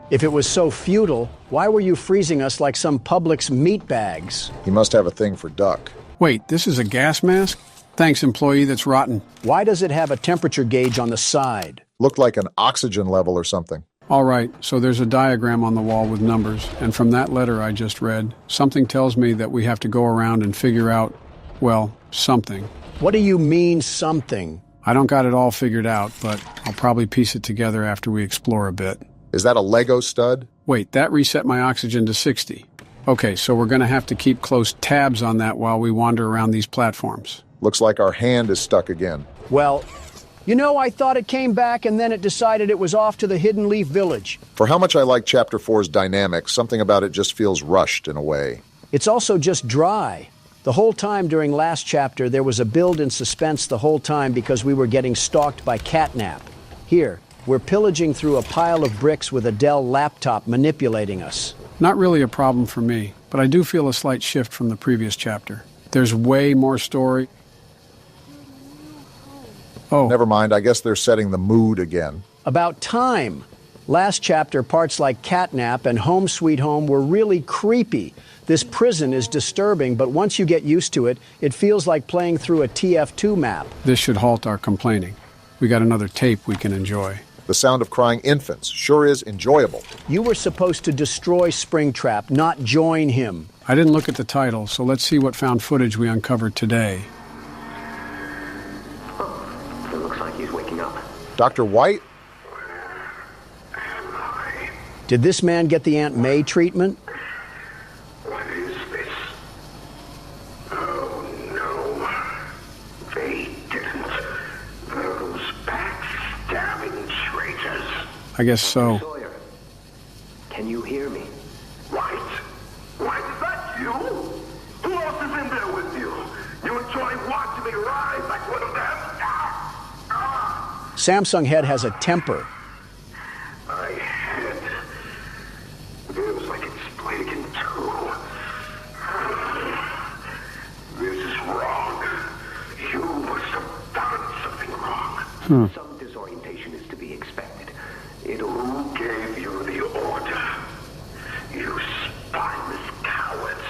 S1: If it was so futile, why were you freezing us like some Publix meat bags?
S2: He must have a thing for duck.
S3: Wait, this is a gas mask? Thanks, employee, that's rotten.
S1: Why does it have a temperature gauge on the side?
S2: Looked like an oxygen level or something.
S3: All right, so there's a diagram on the wall with numbers, and from that letter I just read, something tells me that we have to go around and figure out, well, something.
S1: What do you mean, something?
S3: I don't got it all figured out, but I'll probably piece it together after we explore a bit.
S2: Is that a Lego stud?
S3: Wait, that reset my oxygen to 60. Okay, so we're going to have to keep close tabs on that while we wander around these platforms.
S2: Looks like our hand is stuck again.
S1: Well, you know, I thought it came back and then it decided it was off to the Hidden Leaf Village.
S2: For how much I like Chapter 4's dynamics, something about it just feels rushed in a way.
S1: It's also just dry. The whole time during last chapter, there was a build in suspense the whole time because we were getting stalked by Catnap. Here, we're pillaging through a pile of bricks with a Dell laptop manipulating us.
S3: Not really a problem for me, but I do feel a slight shift from the previous chapter. There's way more story. Oh.
S2: Never mind, I guess they're setting the mood again.
S1: About time. Last chapter, parts like Catnap and Home Sweet Home were really creepy. This prison is disturbing, but once you get used to it, it feels like playing through a TF2 map.
S3: This should halt our complaining. We got another tape we can enjoy.
S2: The sound of crying infants sure is enjoyable.
S1: You were supposed to destroy Springtrap, not join him.
S3: I didn't look at the title, so let's see what found footage we uncovered today.
S5: Oh, it looks like he's waking up.
S2: Dr. White?
S1: Did this man get the Aunt May treatment?
S9: What is this? Oh, no. They didn't. Those backstabbing traitors.
S3: I guess so.
S5: Sawyer, can you hear me?
S9: White? White, is that you? Who else is in there with you? You enjoy watching me rise like one of them?
S1: Samsung Head has a temper.
S9: My head feels like it's breaking too. This is wrong. You must have done something wrong.
S5: Some disorientation is to be expected.
S9: Who gave you the order? You spineless cowards.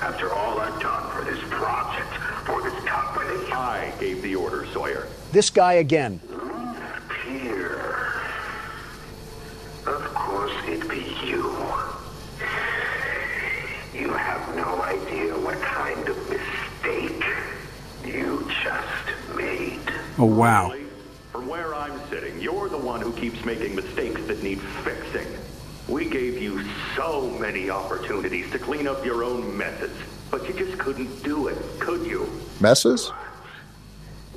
S9: After all I've done for this project, for this company.
S12: I gave the order, Sawyer.
S1: This guy again.
S9: Here. Of course it'd be you. You have no idea what kind of mistake you just made.
S3: Oh, wow.
S12: From where I'm sitting, you're the one who keeps making mistakes that need fixing. We gave you so many opportunities to clean up your own messes, but you just couldn't do it, could you?
S2: Messes?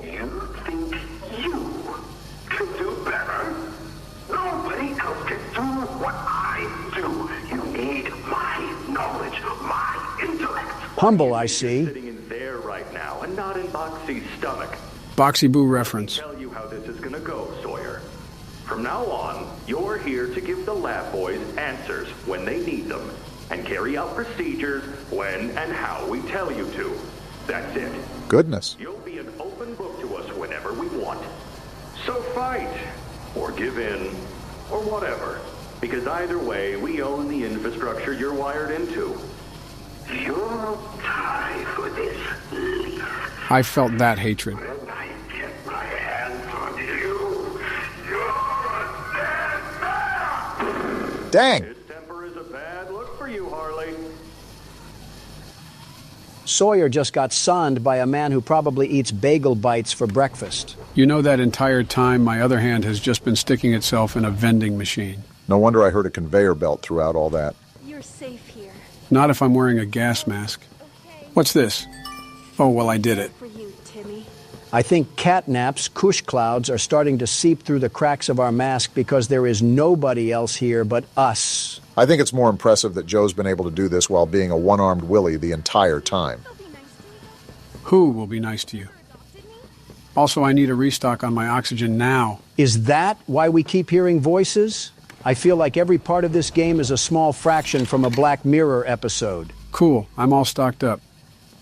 S9: You think you can do better? Nobody else can do what I do. You need my knowledge, my intellect.
S1: Humble, I see.
S12: Sitting in there right now and not in Boxy's stomach.
S3: Boxy Boo reference.
S12: I'll tell you how this is gonna go, Sawyer. From now on, you're here to give the lab boys answers when they need them, and carry out procedures when and how we tell you to. That's it.
S2: Goodness.
S12: You'll be an open book to us whenever we want. So fight, or give in, or whatever. Because either way, we own the infrastructure you're wired into.
S9: You'll die for this, leaf.
S3: I felt that hatred.
S9: When I get my hands on you, you're a dead man.
S2: Dang.
S12: His temper is a bad look for you, Harley.
S1: Sawyer just got sonned by a man who probably eats bagel bites for breakfast.
S3: You know, that entire time, my other hand has just been sticking itself in a vending machine.
S2: No wonder I heard a conveyor belt throughout all that.
S19: You're safe here.
S3: Not if I'm wearing a gas mask. What's this? Oh, well, I did it.
S19: For you, Timmy.
S1: I think catnaps, cush clouds, are starting to seep through the cracks of our mask because there is nobody else here but us.
S2: I think it's more impressive that Joe's been able to do this while being a one-armed Willie the entire time.
S3: Who will be nice to you? Also, I need a restock on my oxygen now.
S1: Is that why we keep hearing voices? I feel like every part of this game is a small fraction from a Black Mirror episode.
S3: Cool, I'm all stocked up.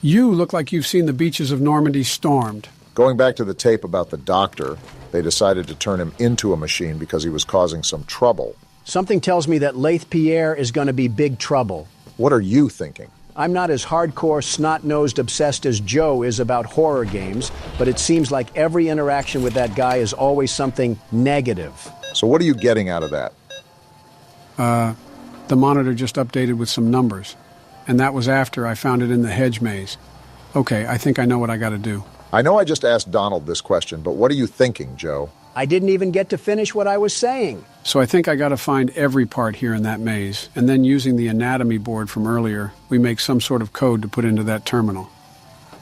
S3: You look like you've seen the beaches of Normandy stormed.
S2: Going back to the tape about the doctor, they decided to turn him into a machine because he was causing some trouble.
S1: Something tells me that Laith Pierre is going to be big trouble.
S2: What are you thinking?
S1: I'm not as hardcore, snot-nosed obsessed as Joe is about horror games, but it seems like every interaction with that guy is always something negative.
S2: So what are you getting out of that?
S3: The monitor just updated with some numbers, and that was after I found it in the hedge maze. Okay, I think I know what I gotta do.
S2: I know I just asked Donald this question, but what are you thinking, Joe?
S1: I didn't even get to finish what I was saying.
S3: So I think I gotta find every part here in that maze, and then using the anatomy board from earlier, we make some sort of code to put into that terminal.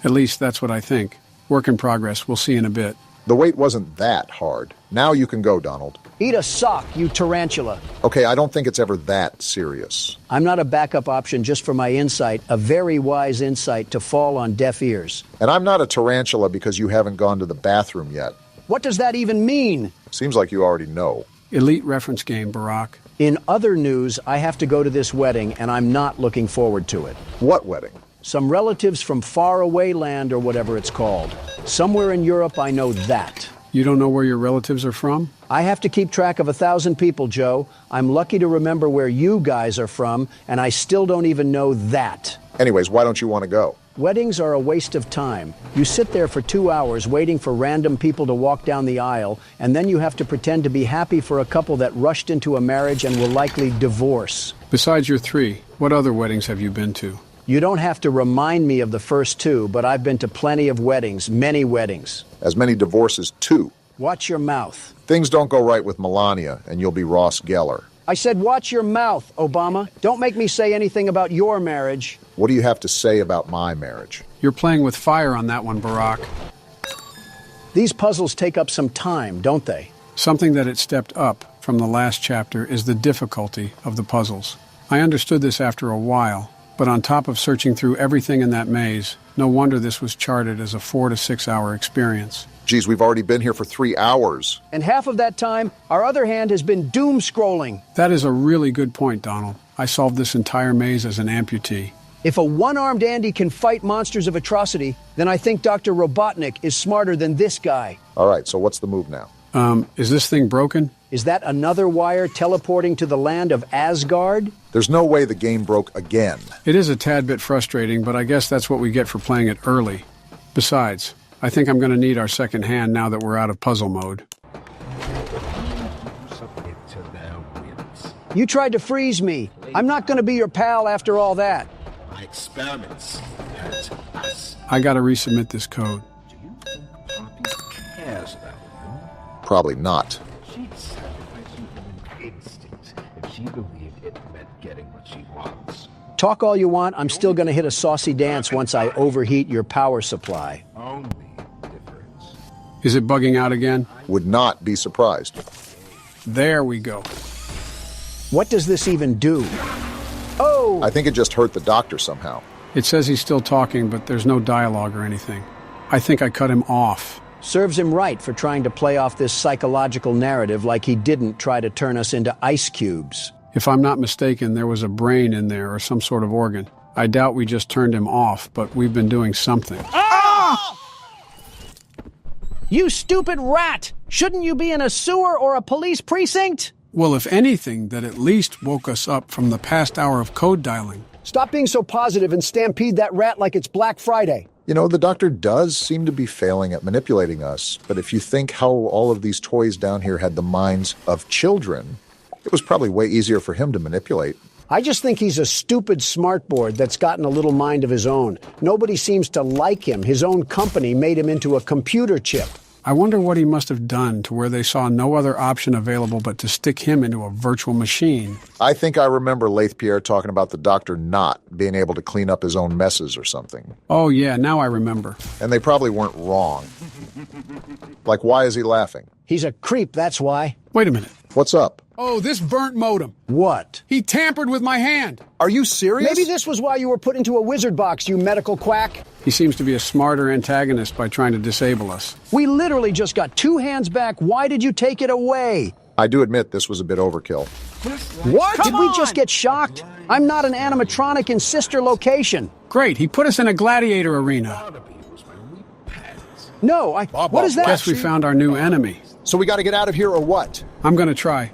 S3: At least that's what I think. Work in progress, we'll see in a bit.
S2: The wait wasn't that hard. Now you can go, Donald.
S1: Eat a sock, you tarantula.
S2: Okay, I don't think it's ever that serious.
S1: I'm not a backup option just for my insight, a very wise insight to fall on deaf ears.
S2: And I'm not a tarantula because you haven't gone to the bathroom yet.
S1: What does that even mean?
S2: Seems like you already know.
S3: Elite reference game, Barack.
S1: In other news, I have to go to this wedding, and I'm not looking forward to it.
S2: What wedding?
S1: Some relatives from faraway land or whatever it's called. Somewhere in Europe, I know that.
S3: You don't know where your relatives are from?
S1: I have to keep track of 1,000 people, Joe. I'm lucky to remember where you guys are from, and I still don't even know that.
S2: Anyways, why don't you want to go?
S1: Weddings are a waste of time. You sit there for 2 hours waiting for random people to walk down the aisle, and then you have to pretend to be happy for a couple that rushed into a marriage and will likely divorce.
S3: Besides your 3, what other weddings have you been to?
S1: You don't have to remind me of the first 2, but I've been to plenty of weddings, many weddings.
S2: As many divorces, too.
S1: Watch your mouth.
S2: Things don't go right with Melania, and you'll be Ross Geller.
S1: I said watch your mouth, Obama. Don't make me say anything about your marriage.
S2: What do you have to say about my marriage?
S3: You're playing with fire on that one, Barack.
S1: These puzzles take up some time, don't they?
S3: Something that it stepped up from the last chapter is the difficulty of the puzzles. I understood this after a while, but on top of searching through everything in that maze, no wonder this was charted as a 4 to 6 hour experience.
S2: Geez, we've already been here for 3 hours.
S1: And half of that time, our other hand has been doom scrolling.
S3: That is a really good point, Donald. I solved this entire maze as an amputee.
S1: If a one-armed Andy can fight monsters of atrocity, then I think Dr. Robotnik is smarter than this guy.
S2: All right, so what's the move now?
S3: Is this thing broken?
S1: Is that another wire teleporting to the land of Asgard?
S2: There's no way the game broke again.
S3: It is a tad bit frustrating, but I guess that's what we get for playing it early. Besides, I think I'm going to need our second hand now that we're out of puzzle mode.
S1: You tried to freeze me. I'm not going to be your pal after all that.
S18: My experiments hurt us.
S3: I got to resubmit this code.
S18: Do you think Poppy cares about you?
S2: Probably not.
S18: She'd sacrifice human instinct if she believed it meant getting what she wants.
S1: Talk all you want, I'm still going to hit a saucy dance once I overheat your power supply.
S18: Only difference.
S3: Is it bugging out again?
S2: Would not be surprised.
S3: There we go.
S1: What does this even do? Oh!
S2: I think it just hurt the doctor somehow.
S3: It says he's still talking, but there's no dialogue or anything. I think I cut him off.
S1: Serves him right for trying to play off this psychological narrative like he didn't try to turn us into ice cubes.
S3: If I'm not mistaken, there was a brain in there or some sort of organ. I doubt we just turned him off, but we've been doing something.
S1: Ah! You stupid rat! Shouldn't you be in a sewer or a police precinct?
S3: Well, if anything, that at least woke us up from the past hour of code dialing.
S1: Stop being so positive and stampede that rat like it's Black Friday.
S2: You know, the doctor does seem to be failing at manipulating us, but if you think how all of these toys down here had the minds of children, it was probably way easier for him to manipulate.
S1: I just think he's a stupid smartboard that's gotten a little mind of his own. Nobody seems to like him. His own company made him into a computer chip.
S3: I wonder what he must have done to where they saw no other option available but to stick him into a virtual machine.
S2: I think I remember Lefty talking about the doctor not being able to clean up his own messes or something.
S3: Oh yeah, now I remember.
S2: And they probably weren't wrong. Like, why is he laughing?
S1: He's a creep, that's why.
S3: Wait a minute.
S2: What's up?
S3: Oh, this burnt modem.
S1: What?
S3: He tampered with my hand.
S2: Are you serious?
S1: Maybe this was why you were put into a wizard box, you medical quack.
S3: He seems to be a smarter antagonist by trying to disable us.
S1: We literally just got 2 hands back. Why did you take it away?
S2: I do admit this was a bit overkill.
S1: What? Did we just get shocked? I'm not an animatronic in sister location.
S3: Great, he put us in a gladiator arena.
S1: No, what is that?
S3: Guess we found our new enemy.
S2: So we got to get out of here or what?
S3: I'm going to try.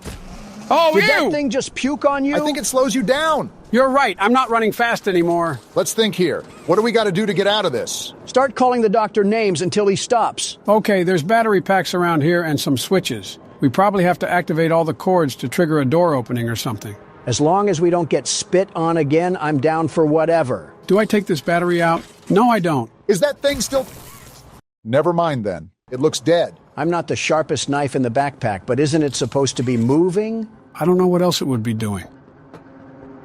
S3: Oh,
S1: Did that thing just puke on you?
S2: I think it slows you down.
S3: You're right. I'm not running fast anymore.
S2: Let's think here. What do we got to do to get out of this?
S1: Start calling the doctor names until he stops.
S3: Okay, there's battery packs around here and some switches. We probably have to activate all the cords to trigger a door opening or something.
S1: As long as we don't get spit on again, I'm down for whatever.
S3: Do I take this battery out? No, I don't.
S2: Is that thing still... Never mind then. It looks dead.
S1: I'm not the sharpest knife in the backpack, but isn't it supposed to be moving?
S3: I don't know what else it would be doing.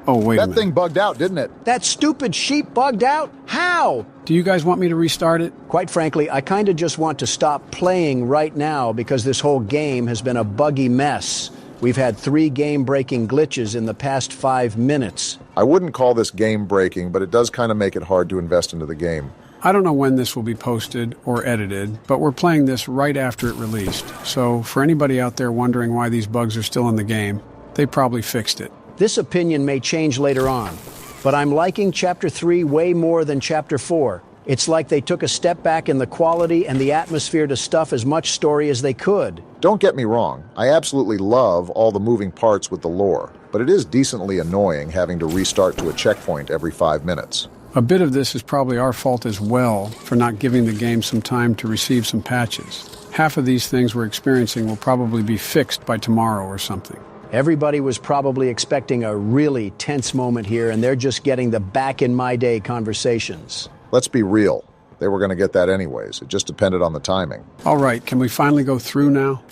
S3: Oh, wait a minute.
S2: That thing bugged out, didn't it?
S1: That stupid sheep bugged out? How?
S3: Do you guys want me to restart it?
S1: Quite frankly, I kind of just want to stop playing right now because this whole game has been a buggy mess. We've had 3 game-breaking glitches in the past 5 minutes.
S2: I wouldn't call this game-breaking, but it does kind of make it hard to invest into the game.
S3: I don't know when this will be posted or edited, but we're playing this right after it released. So for anybody out there wondering why these bugs are still in the game, they probably fixed it.
S1: This opinion may change later on, but I'm liking Chapter 3 way more than Chapter 4. It's like they took a step back in the quality and the atmosphere to stuff as much story as they could.
S2: Don't get me wrong, I absolutely love all the moving parts with the lore, but it is decently annoying having to restart to a checkpoint every 5 minutes.
S3: A bit of this is probably our fault as well for not giving the game some time to receive some patches. Half of these things we're experiencing will probably be fixed by tomorrow or something.
S1: Everybody was probably expecting a really tense moment here, and they're just getting the back-in-my-day conversations.
S2: Let's be real. They were going to get that anyways. It just depended on the timing.
S3: All right, can we finally go through now?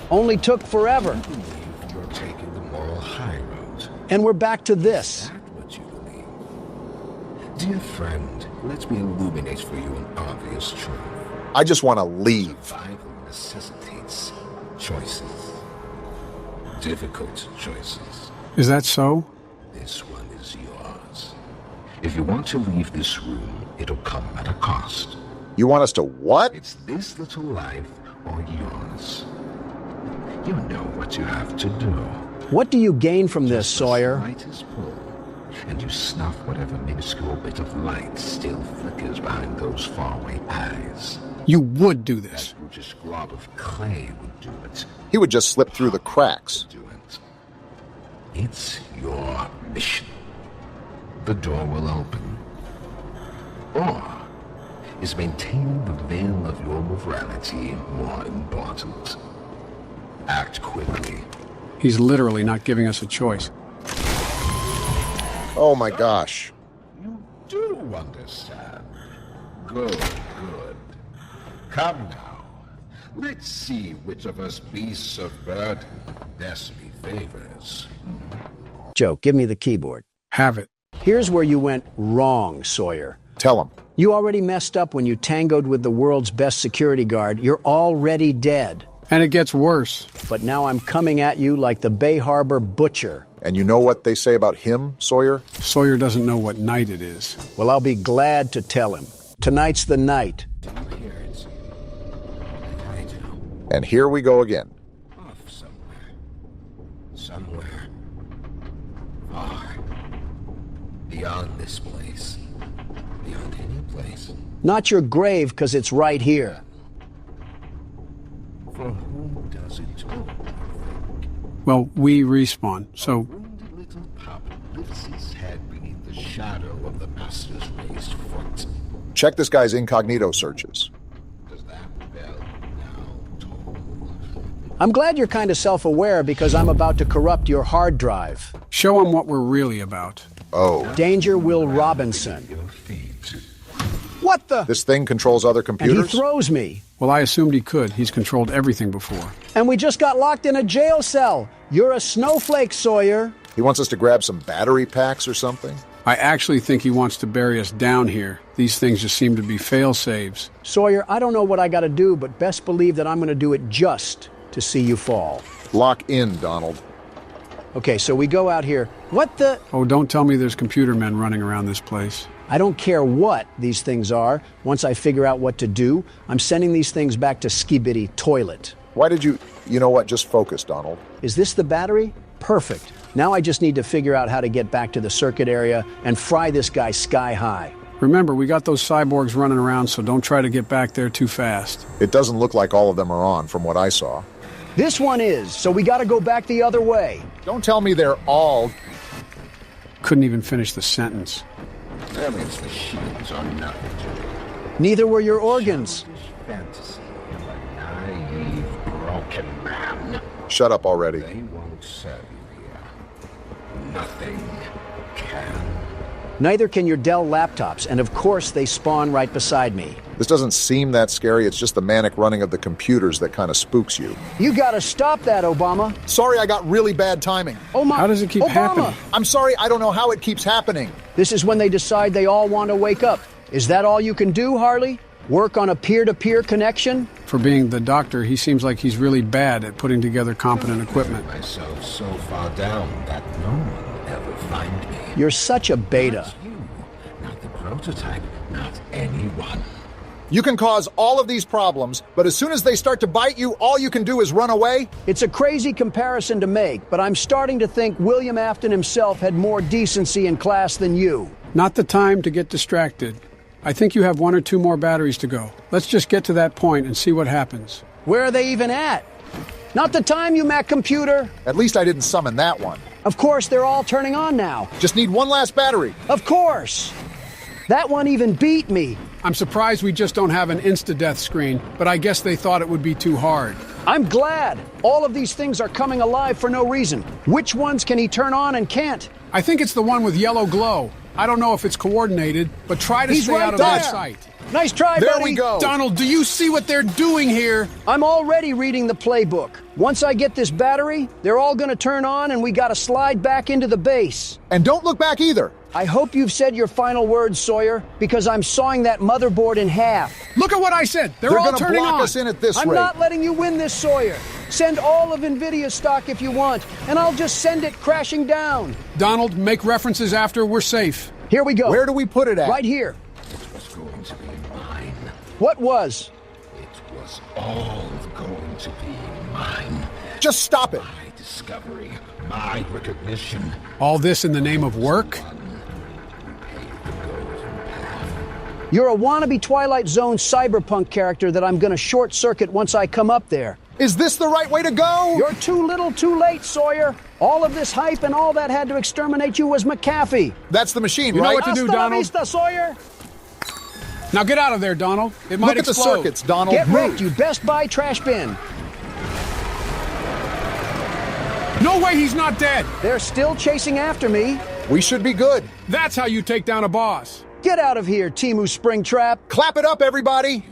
S1: Only took forever.
S18: You're taking the moral high road.
S1: And we're back to this.
S18: Dear friend, let me illuminate for you an obvious truth.
S2: I just want to leave.
S18: Survival necessitates choices. Difficult choices.
S3: Is that so?
S18: This one is yours. If you want to leave this room, it'll come at a cost.
S2: You want us to what?
S18: It's this little life or yours. You know what you have to do.
S1: What do you gain from this, Sawyer?
S18: Light is pulled, and you snuff whatever minuscule bit of light still flickers behind those faraway eyes.
S3: You would do this.
S18: That brutish glob of clay would do it.
S2: He would just slip through the cracks.
S18: Do it. It's your mission. The door will open. Or is maintaining the veil of your morality more important? Act quickly.
S3: He's literally not giving us a choice.
S2: Oh my gosh.
S18: You do understand. Good. Come now. Let's see which of us beasts of burden destiny favors.
S1: Joe, give me the keyboard.
S3: Have it.
S1: Here's where you went wrong, Sawyer.
S2: Tell him.
S1: You already messed up when you tangoed with the world's best security guard. You're already dead.
S3: And it gets worse.
S1: But now I'm coming at you like the Bay Harbor butcher.
S2: And you know what they say about him, Sawyer?
S3: Sawyer doesn't know what night it is.
S1: Well, I'll be glad to tell him. Tonight's the night.
S2: And here we go again.
S18: Off somewhere. Far. Beyond this place. Beyond any place.
S1: Not your grave, because it's right here.
S18: For whom does it talk?
S3: Well, we respawn, so...
S18: Wounded little pup lifts his head beneath the shadow of the master's raised foot.
S2: Check this guy's incognito searches.
S18: Does that bell now toll?
S1: I'm glad you're kind of self-aware because I'm about to corrupt your hard drive.
S3: Show him what we're really about.
S2: Oh.
S1: Danger Will Robinson. What the?
S2: This thing controls other computers?
S1: And he throws me.
S3: Well, I assumed he could. He's controlled everything before.
S1: And we just got locked in a jail cell. You're a snowflake, Sawyer.
S2: He wants us to grab some battery packs or something?
S3: I actually think he wants to bury us down here. These things just seem to be fail-saves.
S1: Sawyer, I don't know what I gotta do, but best believe that I'm gonna do it just to see you fall.
S2: Lock in, Donald.
S1: Okay, so we go out here. What the?
S3: Oh, don't tell me there's computer men running around this place.
S1: I don't care what these things are. Once I figure out what to do, I'm sending these things back to Skibidi Toilet.
S2: Why did you... You know what? Just focus, Donald.
S1: Is this the battery? Perfect. Now I just need to figure out how to get back to the circuit area and fry this guy sky high.
S3: Remember, we got those cyborgs running around, so don't try to get back there too fast.
S2: It doesn't look like all of them are on, from what I saw.
S1: This one is, so we gotta go back the other way.
S2: Don't tell me they're all...
S3: Couldn't even finish the sentence.
S18: Emmy's machines are nothing to me.
S1: Neither were your organs.
S18: Fantasy of a naive, broken man.
S2: Shut up already.
S18: They won't serve you here. Nothing can.
S1: Neither can your Dell laptops, and of course they spawn right beside me.
S2: This doesn't seem that scary. It's just the manic running of the computers that kind of spooks you.
S1: You gotta stop that, Obama.
S2: Sorry, I got really bad timing.
S1: Oh my...
S3: How does it keep happening?
S2: I'm sorry, I don't know how it keeps happening.
S1: This is when they decide they all want to wake up. Is that all you can do, Harley? Work on a peer-to-peer connection?
S3: For being the doctor, he seems like he's really bad at putting together competent equipment.
S18: Myself so far down that no one will ever find me.
S1: You're such a beta.
S18: Not you, not the prototype, not anyone.
S2: You can cause all of these problems, but as soon as they start to bite you, all you can do is run away?
S1: It's a crazy comparison to make, but I'm starting to think William Afton himself had more decency in class than you.
S3: Not the time to get distracted. I think you have 1 or 2 more batteries to go. Let's just get to that point and see what happens.
S1: Where are they even at? Not the time, you Mac computer.
S2: At least I didn't summon that one.
S1: Of course, they're all turning on now.
S2: Just need one last battery.
S1: Of course. That one even beat me.
S3: I'm surprised we just don't have an insta-death screen, but I guess they thought it would be too hard.
S1: I'm glad. All of these things are coming alive for no reason. Which ones can he turn on and can't?
S3: I think it's the one with yellow glow. I don't know if it's coordinated, but try to stay out of their sight.
S1: Nice try,
S2: There
S1: buddy.
S2: we go.
S3: Donald, do you see what they're doing here?
S1: I'm already reading the playbook. Once I get this battery, they're all gonna turn on and we gotta slide back into the base.
S2: And don't look back either.
S1: I hope you've said your final words, Sawyer, because I'm sawing that motherboard in half.
S3: Look at what I said. They're all
S2: gonna
S3: turning
S2: block
S3: on.
S2: us in at this
S1: I'm
S2: rate.
S1: not letting you win this, Sawyer. Send all of NVIDIA's stock if you want, and I'll just send it crashing down.
S3: Donald, make references after we're safe.
S1: Here we go.
S2: Where do we put it at?
S1: Right here.
S18: It was going to be mine.
S1: What was?
S18: It was all going to be mine.
S2: Just stop it.
S18: My discovery, my recognition.
S3: All this in the name of work?
S1: You're a wannabe Twilight Zone cyberpunk character that I'm gonna short-circuit once I come up there.
S2: Is this the right way to go?
S1: You're too little, too late, Sawyer. All of this hype and all that had to exterminate you was McAfee.
S2: That's the machine,
S3: You know
S2: right?
S3: what to do,
S1: Hasta la
S3: Donald.
S1: vista, Sawyer.
S3: Now get out of there, Donald. It might
S2: Look at the
S3: explode.
S2: circuits, Donald.
S1: Get
S2: Move.
S1: wrecked, you Best Buy trash bin.
S3: No way he's not dead.
S1: They're still chasing after me.
S2: We should be good.
S3: That's how you take down a boss.
S1: Get out of here, Timu Springtrap.
S2: Clap it up, everybody.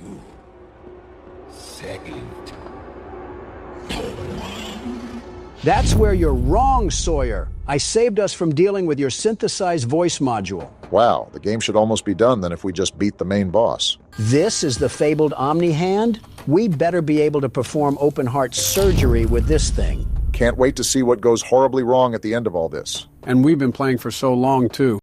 S1: That's where you're wrong, Sawyer. I saved us from dealing with your synthesized voice module.
S2: Wow, the game should almost be done then if we just beat the main boss.
S1: This is the fabled Omni Hand? We better be able to perform open heart surgery with this thing.
S2: Can't wait to see what goes horribly wrong at the end of all this.
S3: And we've been playing for so long, too.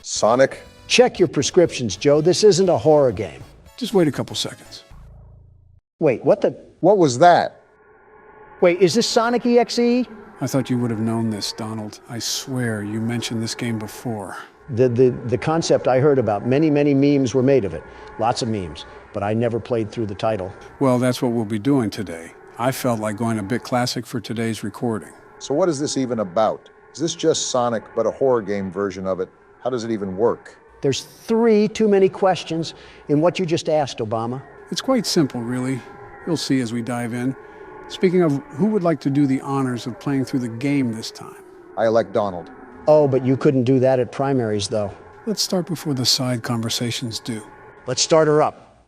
S2: Sonic?
S1: Check your prescriptions, Joe. This isn't a horror game.
S3: Just wait a couple seconds.
S1: Wait, what the?
S2: What was that?
S1: Wait, is this Sonic EXE?
S3: I thought you would have known this, Donald. I swear you mentioned this game before.
S1: The concept I heard about, many memes were made of it. Lots of memes, but I never played through the title.
S3: Well, that's what we'll be doing today. I felt like going a bit classic for today's recording.
S2: So what is this even about? Is this just Sonic, but a horror game version of it? How does it even work?
S1: There's 3 too many questions in what you just asked, Obama.
S3: It's quite simple, really. You'll see as we dive in. Speaking of, who would like to do the honors of playing through the game this time?
S2: I elect Donald.
S1: Oh, but you couldn't do that at primaries, though.
S3: Let's start before the side conversations do.
S1: Let's start her up.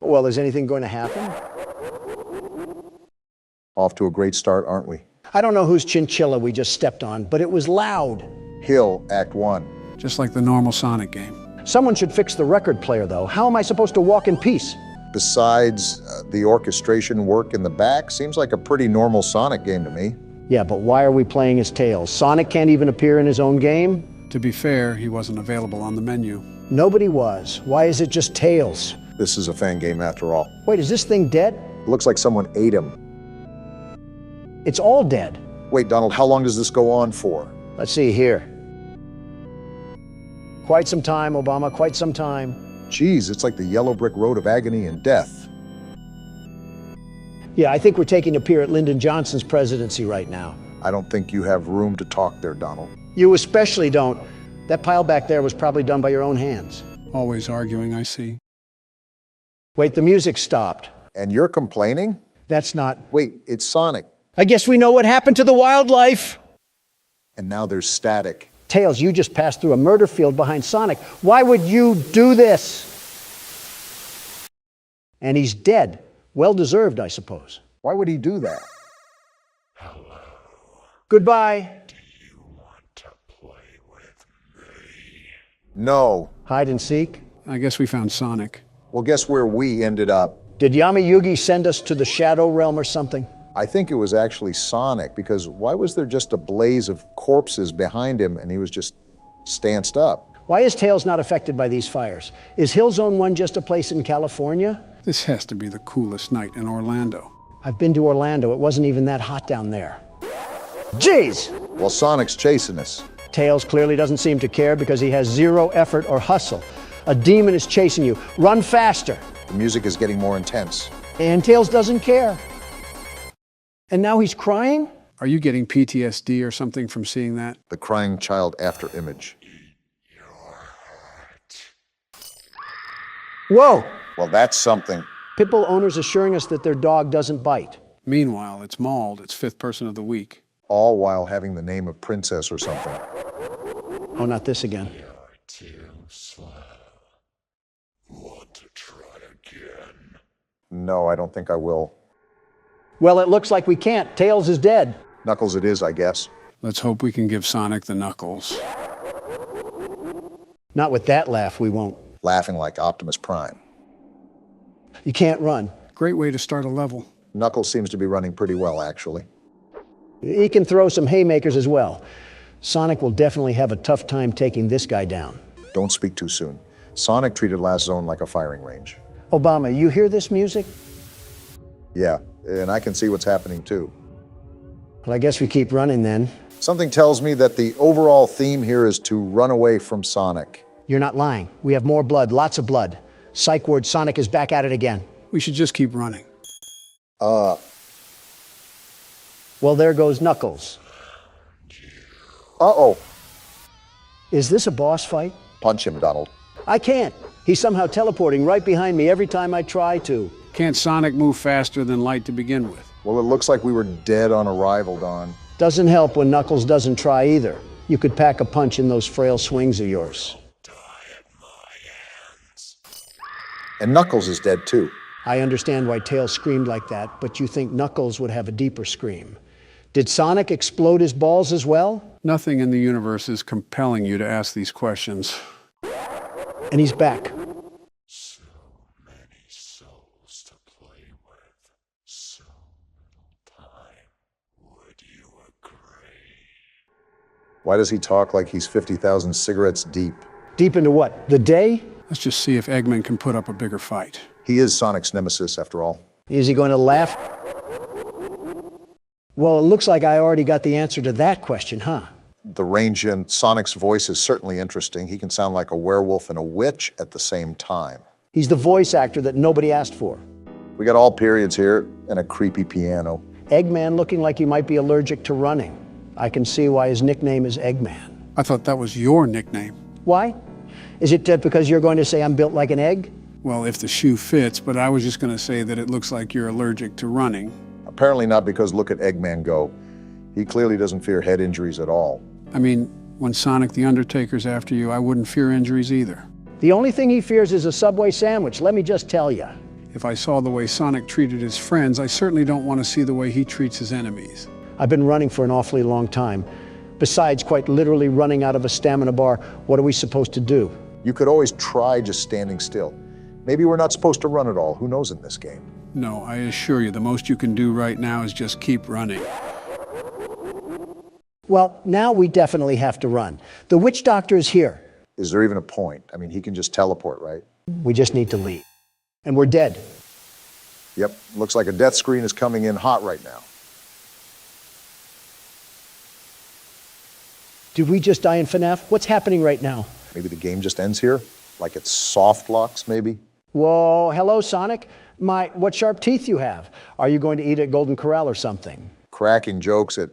S1: Well, is anything going to happen?
S2: Off to a great start, aren't we?
S1: I don't know whose chinchilla we just stepped on, but it was loud.
S2: Hill, Act 1.
S3: Just like the normal Sonic game.
S1: Someone should fix the record player, though. How am I supposed to walk in peace?
S2: Besides the orchestration work in the back, seems like a pretty normal Sonic game to me.
S1: Yeah, but why are we playing as Tails? Sonic can't even appear in his own game?
S3: To be fair, he wasn't available on the menu.
S1: Nobody was. Why is it just Tails?
S2: This is a fan game after all.
S1: Wait, is this thing dead?
S2: It looks like someone ate him.
S1: It's all dead.
S2: Wait, Donald, how long does this go on for?
S1: Let's see here. Quite some time, Obama, quite some time.
S2: Geez, it's like the yellow brick road of agony and death.
S1: Yeah, I think we're taking a peer at Lyndon Johnson's presidency right now.
S2: I don't think you have room to talk there, Donald.
S1: You especially don't. That pile back there was probably done by your own hands.
S3: Always arguing, I see.
S1: Wait, the music stopped.
S2: And you're complaining?
S1: That's not...
S2: Wait, it's Sonic.
S1: I guess we know what happened to the wildlife.
S2: And now there's static.
S1: Tails, you just passed through a murder field behind Sonic. Why would you do this? And he's dead. Well deserved, I suppose.
S2: Why would he do that?
S1: Goodbye.
S2: No.
S1: Hide and seek?
S3: I guess we found Sonic.
S2: Well, guess where we ended up?
S1: Did Yami Yugi send us to the Shadow Realm or something?
S2: I think it was actually Sonic, because why was there just a blaze of corpses behind him and he was just stanced up?
S1: Why is Tails not affected by these fires? Is Hill Zone 1 just a place in California?
S3: This has to be the coolest night in Orlando.
S1: I've been to Orlando. It wasn't even that hot down there. Jeez!
S2: Well, Sonic's chasing us.
S1: Tails clearly doesn't seem to care because he has 0 effort or hustle. A demon is chasing you. Run faster.
S2: The music is getting more intense.
S1: And Tails doesn't care. And now he's crying?
S3: Are you getting PTSD or something from seeing that?
S2: The crying child after image.
S1: Whoa!
S2: Well, that's something.
S1: Pitbull owners assuring us that their dog doesn't bite.
S3: Meanwhile, it's mauled. It's 5th person of the week.
S2: All while having the name of Princess or something.
S1: Oh, not this again.
S18: Too slow. Want to try again?
S2: No, I don't think I will.
S1: Well, it looks like we can't. Tails is dead.
S2: Knuckles it is, I guess.
S3: Let's hope we can give Sonic the knuckles.
S1: Not with that laugh, we won't.
S2: Laughing like Optimus Prime.
S1: You can't run.
S3: Great way to start a level.
S2: Knuckles seems to be running pretty well, actually.
S1: He can throw some haymakers as well. Sonic will definitely have a tough time taking this guy down.
S2: Don't speak too soon. Sonic treated last zone like a firing range.
S1: Obama, you hear this music?
S2: Yeah, and I can see what's happening too.
S1: Well, I guess we keep running then.
S2: Something tells me that the overall theme here is to run away from Sonic.
S1: You're not lying. We have more blood, lots of blood. Psych ward, Sonic is back at it again.
S3: We should just keep running.
S1: Well, there goes Knuckles.
S2: Uh-oh.
S1: Is this a boss fight?
S2: Punch him, Donald.
S1: I can't. He's somehow teleporting right behind me every time I try to.
S3: Can't Sonic move faster than light to begin with?
S2: Well, it looks like we were dead on arrival, Don.
S1: Doesn't help when Knuckles doesn't try either. You could pack a punch in those frail swings of yours.
S2: And Knuckles is dead too.
S1: I understand why Tails screamed like that, but you think Knuckles would have a deeper scream. Did Sonic explode his balls as well?
S3: Nothing in the universe is compelling you to ask these questions.
S1: And he's back.
S18: So many souls to play with. So little time. Would you agree?
S2: Why does he talk like he's 50,000 cigarettes deep?
S1: Deep into what? The day?
S3: Let's just see if Eggman can put up a bigger fight.
S2: He is Sonic's nemesis, after all.
S1: Is he going to laugh? Well, it looks like I already got the answer to that question, huh?
S2: The range in Sonic's voice is certainly interesting. He can sound like a werewolf and a witch at the same time.
S1: He's the voice actor that nobody asked for.
S2: We got all periods here and a creepy piano.
S1: Eggman looking like he might be allergic to running. I can see why his nickname is Eggman.
S3: I thought that was your nickname.
S1: Why? Is it because you're going to say I'm built like an egg?
S3: Well, if the shoe fits, but I was just going to say that it looks like you're allergic to running.
S2: Apparently not, because look at Eggman go. He clearly doesn't fear head injuries at all.
S3: I mean, when Sonic the Undertaker's after you, I wouldn't fear injuries either.
S1: The only thing he fears is a Subway sandwich, let me just tell you.
S3: If I saw the way Sonic treated his friends, I certainly don't want to see the way he treats his enemies.
S1: I've been running for an awfully long time. Besides quite literally running out of a stamina bar, what are we supposed to do?
S2: You could always try just standing still. Maybe we're not supposed to run at all. Who knows in this game?
S3: No, I assure you, the most you can do right now is just keep running.
S1: Well, now we definitely have to run. The witch doctor is here.
S2: Is there even a point? I mean, he can just teleport, right?
S1: We just need to leave. And we're dead.
S2: Yep, looks like a death screen is coming in hot right now.
S1: Did we just die in FNaF? What's happening right now?
S2: Maybe the game just ends here? Like it's soft locks, maybe?
S1: Whoa, hello, Sonic. What sharp teeth you have. Are you going to eat at Golden Corral or something?
S2: Cracking jokes at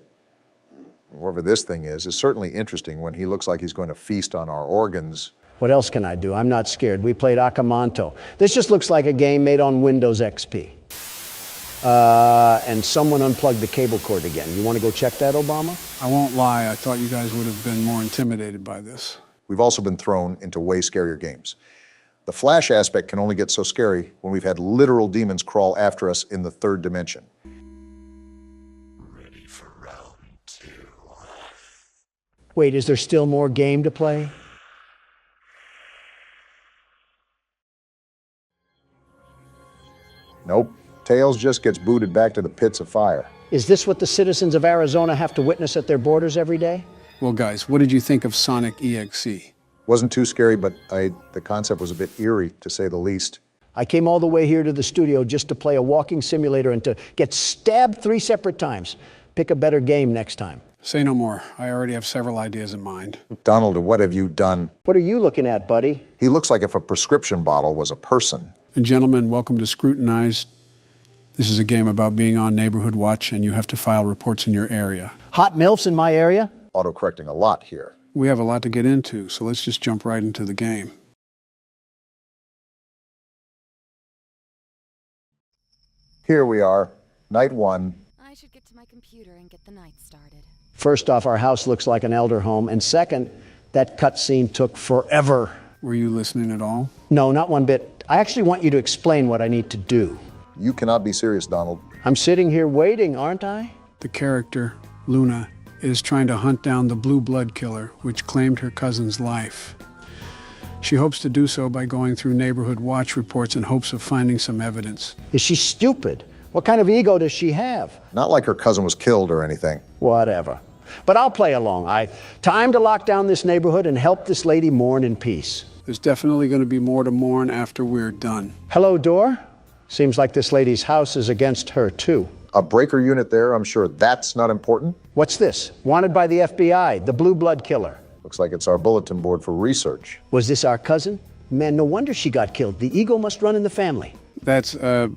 S2: whatever this thing is certainly interesting when he looks like he's going to feast on our organs.
S1: What else can I do? I'm not scared. We played Akamanto. This just looks like a game made on Windows XP. And someone unplugged the cable cord again. You want to go check that, Obama?
S3: I won't lie, I thought you guys would have been more intimidated by this.
S2: We've also been thrown into way scarier games. The Flash aspect can only get so scary when we've had literal demons crawl after us in the third dimension.
S18: Ready for round 2.
S1: Wait, is there still more game to play?
S2: Nope. Tails just gets booted back to the pits of fire.
S1: Is this what the citizens of Arizona have to witness at their borders every day?
S3: Well, guys, what did you think of Sonic EXE?
S2: Wasn't too scary, but the concept was a bit eerie, to say the least.
S1: I came all the way here to the studio just to play a walking simulator and to get stabbed 3 separate times. Pick a better game next time.
S3: Say no more. I already have several ideas in mind.
S2: Donald, what have you done?
S1: What are you looking at, buddy?
S2: He looks like if a prescription bottle was a person.
S3: And gentlemen, welcome to Scrutinize. This is a game about being on Neighborhood Watch, and you have to file reports in your area.
S1: Hot MILFs in my area?
S2: Autocorrecting a lot here.
S3: We have a lot to get into, so let's just jump right into the game.
S2: Here we are, night 1.
S14: I should get to my computer and get the night started.
S1: First off, our house looks like an elder home, and second, that cutscene took forever.
S3: Were you listening at all?
S1: No, not one bit. I actually want you to explain what I need to do.
S2: You cannot be serious, Donald.
S1: I'm sitting here waiting, aren't I?
S3: The character, Luna, is trying to hunt down the blue blood killer, which claimed her cousin's life. She hopes to do so by going through Neighborhood Watch reports in hopes of finding some evidence.
S1: Is she stupid? What kind of ego does she have?
S2: Not like her cousin was killed or anything.
S1: Whatever. But I'll play along. Time to lock down this neighborhood and help this lady mourn in peace.
S3: There's definitely going to be more to mourn after we're done.
S1: Hello, door? Seems like this lady's house is against her, too.
S2: A breaker unit there, I'm sure that's not important.
S1: What's this? Wanted by the FBI, the blue blood killer.
S2: Looks like it's our bulletin board for research.
S1: Was this our cousin? Man, no wonder she got killed. The ego must run in the family.
S3: That's a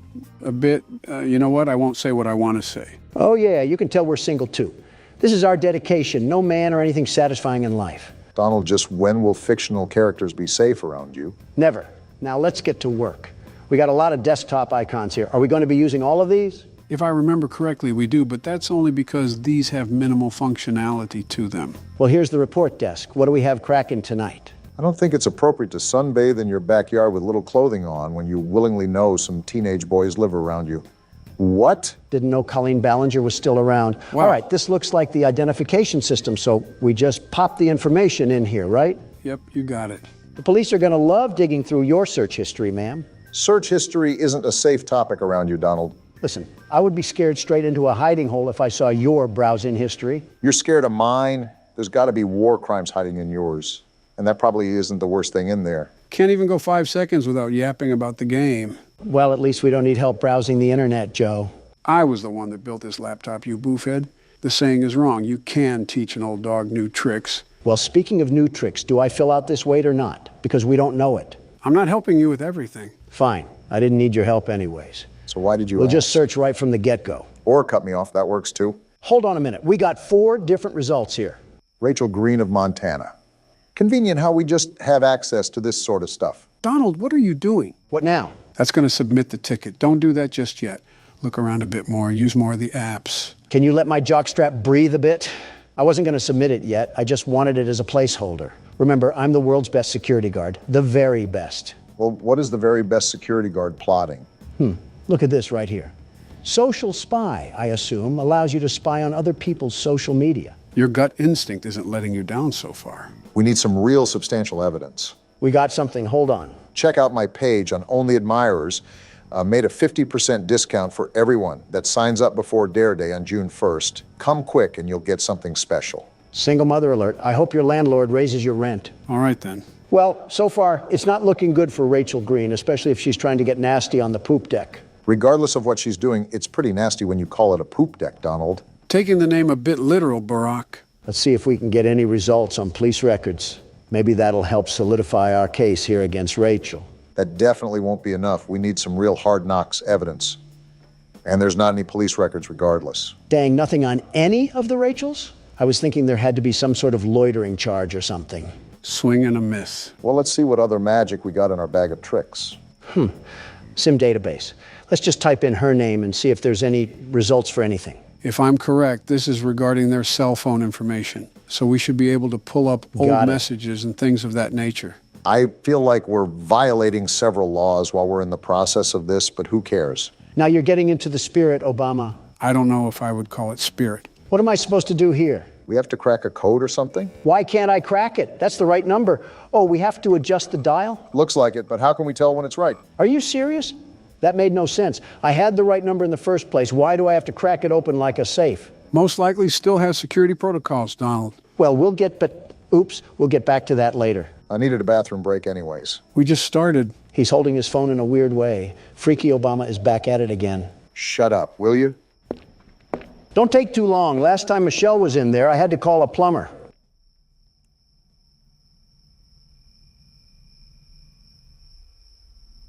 S3: bit, you know what? I won't say what I want to say.
S1: Oh yeah, you can tell we're single too. This is our dedication. No man or anything satisfying in life.
S2: Donald, just when will fictional characters be safe around you?
S1: Never. Now let's get to work. We got a lot of desktop icons here. Are we going to be using all of these?
S3: If I remember correctly, we do, but that's only because these have minimal functionality to them.
S1: Well, here's the report desk. What do we have cracking tonight?
S2: I don't think it's appropriate to sunbathe in your backyard with little clothing on when you willingly know some teenage boys live around you. What?
S1: Didn't know Colleen Ballinger was still around.
S3: Wow.
S1: All right, this looks like the identification system, so we just pop the information in here, right?
S3: Yep, you got it.
S1: The police are going to love digging through your search history, ma'am.
S2: Search history isn't a safe topic around you, Donald.
S1: Listen, I would be scared straight into a hiding hole if I saw your browsing history.
S2: You're scared of mine? There's got to be war crimes hiding in yours. And that probably isn't the worst thing in there.
S3: Can't even go 5 seconds without yapping about the game.
S1: Well, at least we don't need help browsing the internet, Joe.
S3: I was the one that built this laptop, you boofhead. The saying is wrong. You can teach an old dog new tricks.
S1: Well, speaking of new tricks, do I fill out this weight or not? Because we don't know it.
S3: I'm not helping you with everything.
S1: Fine. I didn't need your help anyways.
S2: So why did you
S1: We'll
S2: ask?
S1: just search right from the get-go.
S2: Or cut me off, that works too.
S1: Hold on a minute. We got 4 different results here.
S2: Rachel Green of Montana. Convenient how we just have access to this sort of stuff.
S3: Donald, what are you doing?
S1: What now?
S3: That's going to submit the ticket. Don't do that just yet. Look around a bit more. Use more of the apps.
S1: Can you let my jockstrap breathe a bit? I wasn't going to submit it yet. I just wanted it as a placeholder. Remember, I'm the world's best security guard. The very best.
S2: Well, what is the very best security guard plotting?
S1: Look at this right here. Social spy, I assume, allows you to spy on other people's social media.
S3: Your gut instinct isn't letting you down so far.
S2: We need some real substantial evidence.
S1: We got something. Hold on.
S2: Check out my page on Only Admirers. Made a 50% discount for everyone that signs up before Dare Day on June 1st. Come quick and you'll get something special.
S1: Single mother alert. I hope your landlord raises your rent.
S3: All right, then.
S1: Well, so far, it's not looking good for Rachel Green, especially if she's trying to get nasty on the poop deck.
S2: Regardless of what she's doing, it's pretty nasty when you call it a poop deck, Donald.
S3: Taking the name a bit literal, Barack.
S1: Let's see if we can get any results on police records. Maybe that'll help solidify our case here against Rachel.
S2: That definitely won't be enough. We need some real hard knocks evidence. And there's not any police records regardless.
S1: Dang, nothing on any of the Rachels? I was thinking there had to be some sort of loitering charge or something.
S3: Swing and a miss.
S2: Well, let's see what other magic we got in our bag of tricks.
S1: Sim database. Let's just type in her name and see if there's any results for anything.
S3: If I'm correct, this is regarding their cell phone information. So we should be able to pull up old messages and things of that nature.
S2: I feel like we're violating several laws while we're in the process of this, but who cares?
S1: Now you're getting into the spirit, Obama.
S3: I don't know if I would call it spirit.
S1: What am I supposed to do here?
S2: We have to crack a code or something?
S1: Why can't I crack it? That's the right number. Oh, we have to adjust the dial?
S2: Looks like it, but how can we tell when it's right?
S1: Are you serious? That made no sense. I had the right number in the first place. Why do I have to crack it open like a safe?
S3: Most likely still has security protocols, Donald.
S1: Well, we'll get back to that later.
S2: I needed a bathroom break anyways.
S3: We just started.
S1: He's holding his phone in a weird way. Freaky Obama is back at it again.
S2: Shut up, will you?
S1: Don't take too long. Last time Michelle was in there, I had to call a plumber.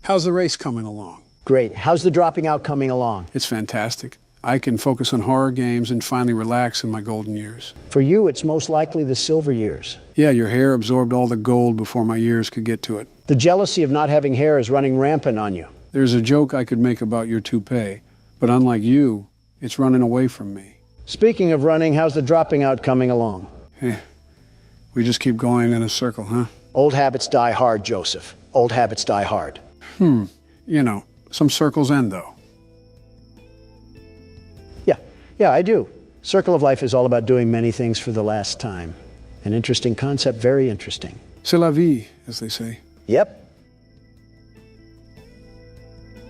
S3: How's the race coming along?
S1: Great. How's the dropping out coming along?
S3: It's fantastic. I can focus on horror games and finally relax in my golden years.
S1: For you, it's most likely the silver years.
S3: Yeah, your hair absorbed all the gold before my years could get to it.
S1: The jealousy of not having hair is running rampant on you.
S3: There's a joke I could make about your toupee, but unlike you, it's running away from me.
S1: Speaking of running, how's the dropping out coming along?
S3: We just keep going in a circle, huh?
S1: Old habits die hard, Joseph. Old habits die hard.
S3: You know, some circles end, though.
S1: Yeah, I do. Circle of life is all about doing many things for the last time. An interesting concept, very interesting.
S3: C'est la vie, as they say.
S1: Yep.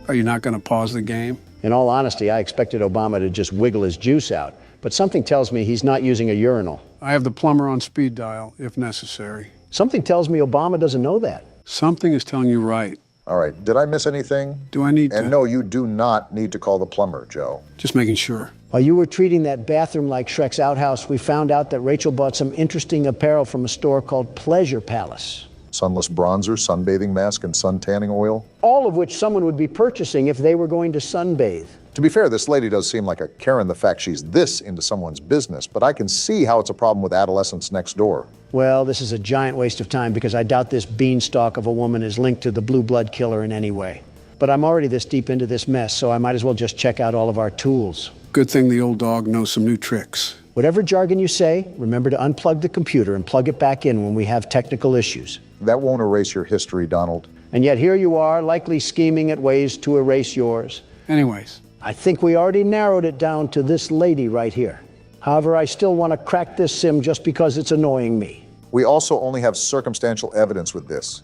S3: Are you not going to pause the game?
S1: In all honesty, I expected Obama to just wiggle his juice out, but something tells me he's not using a urinal.
S3: I have the plumber on speed dial, if necessary.
S1: Something tells me Obama doesn't know that.
S3: Something is telling you right.
S2: All right, did I miss anything?
S3: Do I need to?
S2: And no, you do not need to call the plumber, Joe.
S3: Just making sure.
S1: While you were treating that bathroom like Shrek's outhouse, we found out that Rachel bought some interesting apparel from a store called Pleasure Palace.
S2: Sunless bronzer, sunbathing mask, and sun tanning oil.
S1: All of which someone would be purchasing if they were going to sunbathe.
S2: To be fair, this lady does seem like a Karen, the fact she's this into someone's business, but I can see how it's a problem with adolescents next door.
S1: Well, this is a giant waste of time because I doubt this beanstalk of a woman is linked to the blue blood killer in any way. But I'm already this deep into this mess, so I might as well just check out all of our tools.
S3: Good thing the old dog knows some new tricks.
S1: Whatever jargon you say, remember to unplug the computer and plug it back in when we have technical issues.
S2: That won't erase your history, Donald.
S1: And yet here you are, likely scheming at ways to erase yours.
S3: Anyways.
S1: I think we already narrowed it down to this lady right here. However, I still want to crack this sim just because it's annoying me.
S2: We also only have circumstantial evidence with this.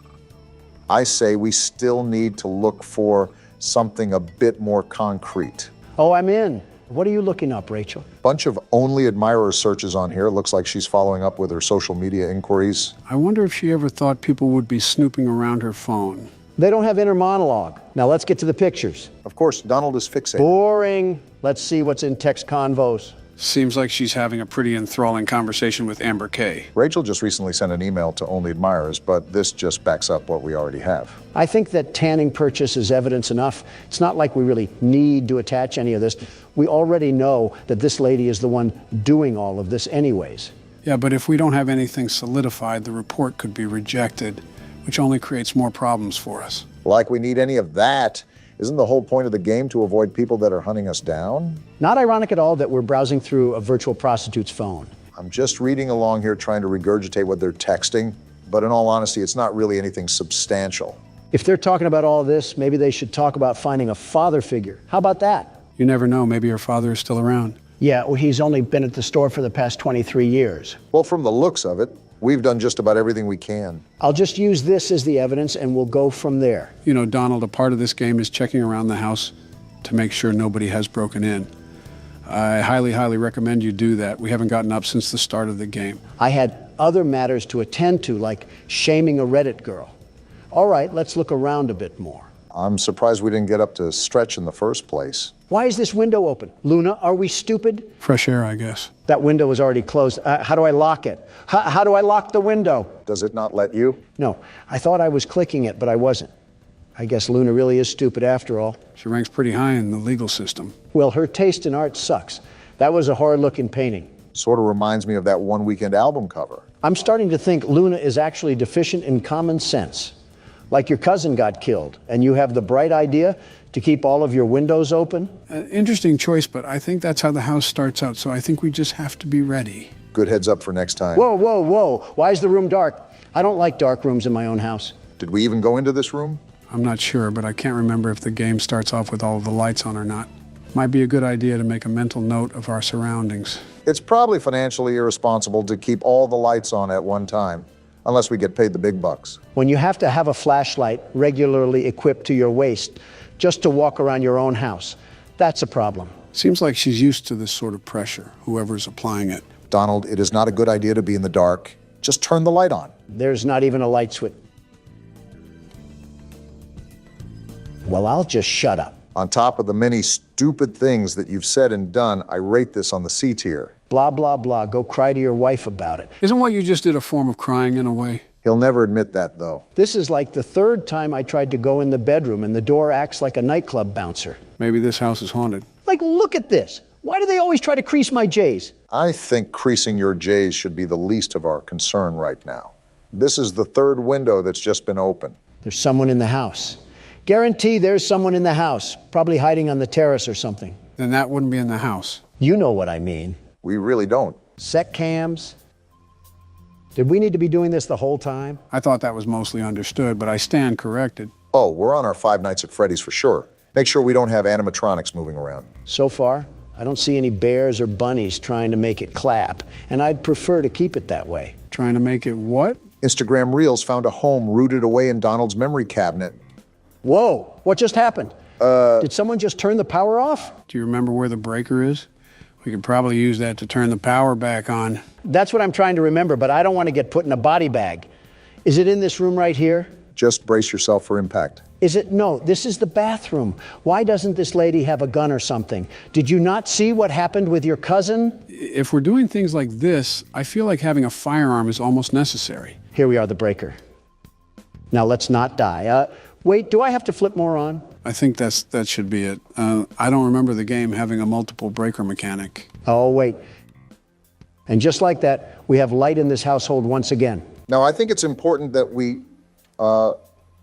S2: I say we still need to look for something a bit more concrete.
S1: Oh, I'm in. What are you looking up, Rachel?
S2: Bunch of only admirer searches on here. Looks like she's following up with her social media inquiries.
S3: I wonder if she ever thought people would be snooping around her phone.
S1: They don't have inner monologue. Now let's get to the pictures.
S2: Of course, Donald is fixated.
S1: Boring. Let's see what's in text convos.
S3: Seems like she's having a pretty enthralling conversation with Amber K.
S2: Rachel just recently sent an email to only admirers, but this just backs up what we already have.
S1: I think that tanning purchase is evidence enough. It's not like we really need to attach any of this. We already know that this lady is the one doing all of this anyways.
S3: Yeah, but if we don't have anything solidified, the report could be rejected, which only creates more problems for us.
S2: Like we need any of that. Isn't the whole point of the game to avoid people that are hunting us down?
S1: Not ironic at all that we're browsing through a virtual prostitute's phone.
S2: I'm just reading along here trying to regurgitate what they're texting, but in all honesty, it's not really anything substantial.
S1: If they're talking about all this, maybe they should talk about finding a father figure. How about that?
S3: You never know, maybe her father is still around.
S1: Yeah, well, he's only been at the store for the past 23 years.
S2: Well, from the looks of it, we've done just about everything we can.
S1: I'll just use this as the evidence and we'll go from there.
S3: You know, Donald, a part of this game is checking around the house to make sure nobody has broken in. I highly, highly recommend you do that. We haven't gotten up since the start of the game.
S1: I had other matters to attend to, like shaming a Reddit girl. All right, let's look around a bit more.
S2: I'm surprised we didn't get up to stretch in the first place.
S1: Why is this window open? Luna, are we stupid?
S3: Fresh air, I guess.
S1: That window was already closed. How do I lock it? How do I lock the window?
S2: Does it not let you?
S1: No, I thought I was clicking it, but I wasn't. I guess Luna really is stupid after all.
S3: She ranks pretty high in the legal system.
S1: Well, her taste in art sucks. That was a horrid-looking painting.
S2: Sort of reminds me of that One Weekend album cover.
S1: I'm starting to think Luna is actually deficient in common sense. Like your cousin got killed, and you have the bright idea to keep all of your windows open?
S3: Interesting choice, but I think that's how the house starts out, so I think we just have to be ready.
S2: Good heads up for next time.
S1: Whoa, whoa, whoa. Why is the room dark? I don't like dark rooms in my own house.
S2: Did we even go into this room?
S3: I'm not sure, but I can't remember if the game starts off with all of the lights on or not. Might be a good idea to make a mental note of our surroundings.
S2: It's probably financially irresponsible to keep all the lights on at one time, unless we get paid the big bucks.
S1: When you have to have a flashlight regularly equipped to your waist just to walk around your own house, that's a problem.
S3: Seems like she's used to this sort of pressure, whoever's applying it.
S2: Donald, it is not a good idea to be in the dark. Just turn the light on.
S1: There's not even a light switch. Well, I'll just shut up.
S2: On top of the many stupid things that you've said and done, I rate this on the C tier.
S1: Blah, blah, blah. Go cry to your wife about it.
S3: Isn't what you just did a form of crying in a way?
S2: He'll never admit that, though.
S1: This is like the third time I tried to go in the bedroom and the door acts like a nightclub bouncer.
S3: Maybe this house is haunted.
S1: Like, look at this. Why do they always try to crease my J's?
S2: I think creasing your J's should be the least of our concern right now. This is the third window that's just been opened.
S1: There's someone in the house. Guarantee there's someone in the house, probably hiding on the terrace or something.
S3: Then that wouldn't be in the house.
S1: You know what I mean.
S2: We really don't.
S1: Sec cams. Did we need to be doing this the whole time?
S3: I thought that was mostly understood, but I stand corrected.
S2: Oh, we're on our 5 nights at Freddy's for sure. Make sure we don't have animatronics moving around.
S1: So far, I don't see any bears or bunnies trying to make it clap, and I'd prefer to keep it that way.
S3: Trying to make it what?
S2: Instagram Reels found a home rooted away in Donald's memory cabinet.
S1: Whoa, what just happened? Did someone just turn the power off?
S3: Do you remember where the breaker is? We could probably use that to turn the power back on.
S1: That's what I'm trying to remember, but I don't want to get put in a body bag. Is it in this room right here?
S2: Just brace yourself for impact.
S1: Is it? No, this is the bathroom. Why doesn't this lady have a gun or something? Did you not see what happened with your cousin?
S3: If we're doing things like this, I feel like having a firearm is almost necessary.
S1: Here we are, the breaker. Now let's not die. Wait, do I have to flip more on?
S3: I think that should be it. I don't remember the game having a multiple breaker mechanic.
S1: Oh, wait. And just like that, we have light in this household once again.
S2: Now, I think it's important that we...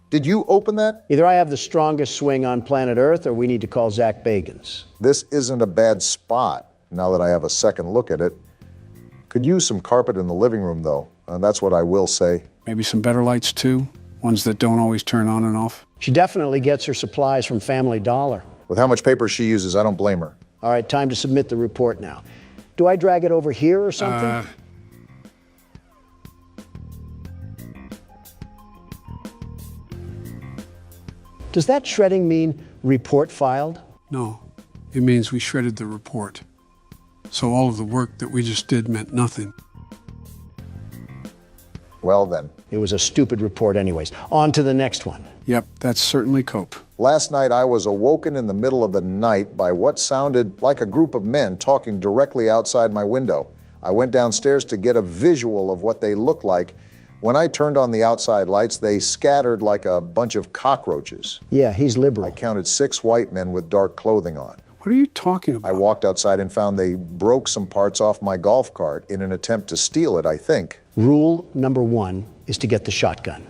S2: did you open that?
S1: Either I have the strongest swing on planet Earth, or we need to call Zach Bagans.
S2: This isn't a bad spot, now that I have a second look at it. Could use some carpet in the living room, though. That's what I will say.
S3: Maybe some better lights, too? Ones that don't always turn on and off?
S1: She definitely gets her supplies from Family Dollar.
S2: With how much paper she uses, I don't blame her.
S1: All right, time to submit the report now. Do I drag it over here or something? Does that shredding mean report filed?
S3: No, it means we shredded the report. So all of the work that we just did meant nothing.
S2: Well then.
S1: It was a stupid report anyways. On to the next one.
S3: Yep, that's certainly cope.
S2: Last night I was awoken in the middle of the night by what sounded like a group of men talking directly outside my window. I went downstairs to get a visual of what they looked like. When I turned on the outside lights, they scattered like a bunch of cockroaches.
S1: Yeah, he's liberal.
S2: I counted 6 white men with dark clothing on.
S3: What are you talking about?
S2: I walked outside and found they broke some parts off my golf cart in an attempt to steal it, I think.
S1: Rule number 1 is to get the shotgun.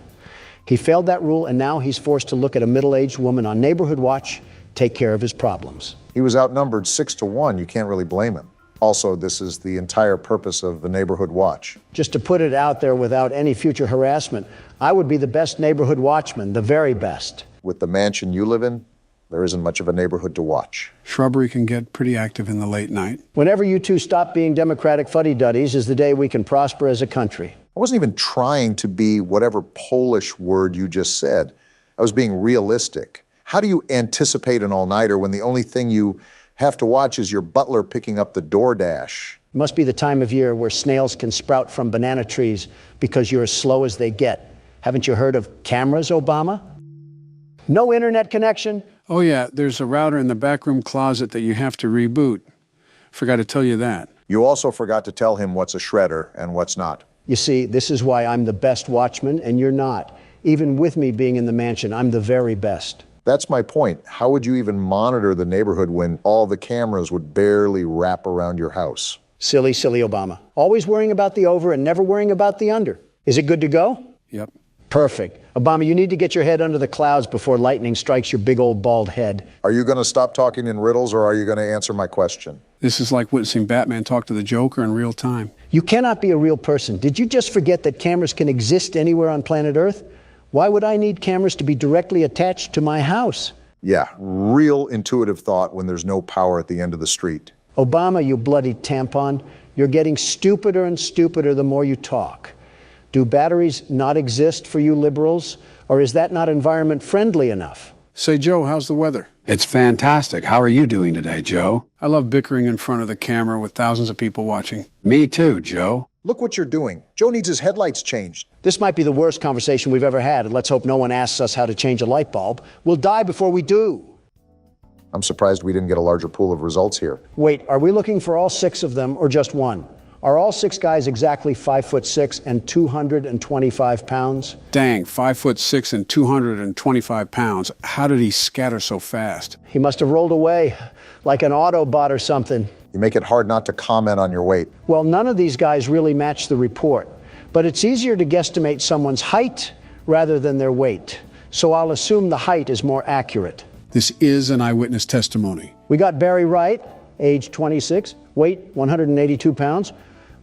S1: He failed that rule, and now he's forced to look at a middle-aged woman on neighborhood watch, take care of his problems.
S2: He was outnumbered 6-1. You can't really blame him. Also, this is the entire purpose of the neighborhood watch.
S1: Just to put it out there without any future harassment, I would be the best neighborhood watchman, the very best.
S2: With the mansion you live in, there isn't much of a neighborhood to watch.
S3: Shrubbery can get pretty active in the late night.
S1: Whenever you two stop being Democratic fuddy-duddies is the day we can prosper as a country.
S2: I wasn't even trying to be whatever Polish word you just said. I was being realistic. How do you anticipate an all-nighter when the only thing you have to watch is your butler picking up the DoorDash?
S1: It must be the time of year where snails can sprout from banana trees because you're as slow as they get. Haven't you heard of cameras, Obama? No internet connection?
S3: Oh yeah, there's a router in the backroom closet that you have to reboot. Forgot to tell you that.
S2: You also forgot to tell him what's a shredder and what's not.
S1: You see, this is why I'm the best watchman and you're not. Even with me being in the mansion, I'm the very best.
S2: That's my point. How would you even monitor the neighborhood when all the cameras would barely wrap around your house?
S1: Silly, silly Obama. Always worrying about the over and never worrying about the under. Is it good to go?
S3: Yep.
S1: Perfect. Obama, you need to get your head under the clouds before lightning strikes your big old bald head.
S2: Are you going to stop talking in riddles, or are you going to answer my question?
S3: This is like witnessing Batman talk to the Joker in real time.
S1: You cannot be a real person. Did you just forget that cameras can exist anywhere on planet Earth? Why would I need cameras to be directly attached to my house?
S2: Yeah, real intuitive thought when there's no power at the end of the street.
S1: Obama, you bloody tampon, you're getting stupider and stupider the more you talk. Do batteries not exist for you liberals, or is that not environment friendly enough?
S3: Say, Joe, how's the weather?
S15: It's fantastic. How are you doing today, Joe?
S3: I love bickering in front of the camera with thousands of people watching.
S15: Me too, Joe.
S2: Look what you're doing. Joe needs his headlights changed.
S1: This might be the worst conversation we've ever had, and let's hope no one asks us how to change a light bulb. We'll die before we do.
S2: I'm surprised we didn't get a larger pool of results here.
S1: Wait, are we looking for all 6 of them or just one? Are all 6 guys exactly 5'6" and 225 pounds?
S3: Dang, 5'6" and 225 pounds. How did he scatter so fast?
S1: He must have rolled away like an Autobot or something.
S2: You make it hard not to comment on your weight.
S1: Well, none of these guys really match the report, but it's easier to guesstimate someone's height rather than their weight. So I'll assume the height is more accurate.
S3: This is an eyewitness testimony.
S1: We got Barry Wright, age 26, weight 182 pounds.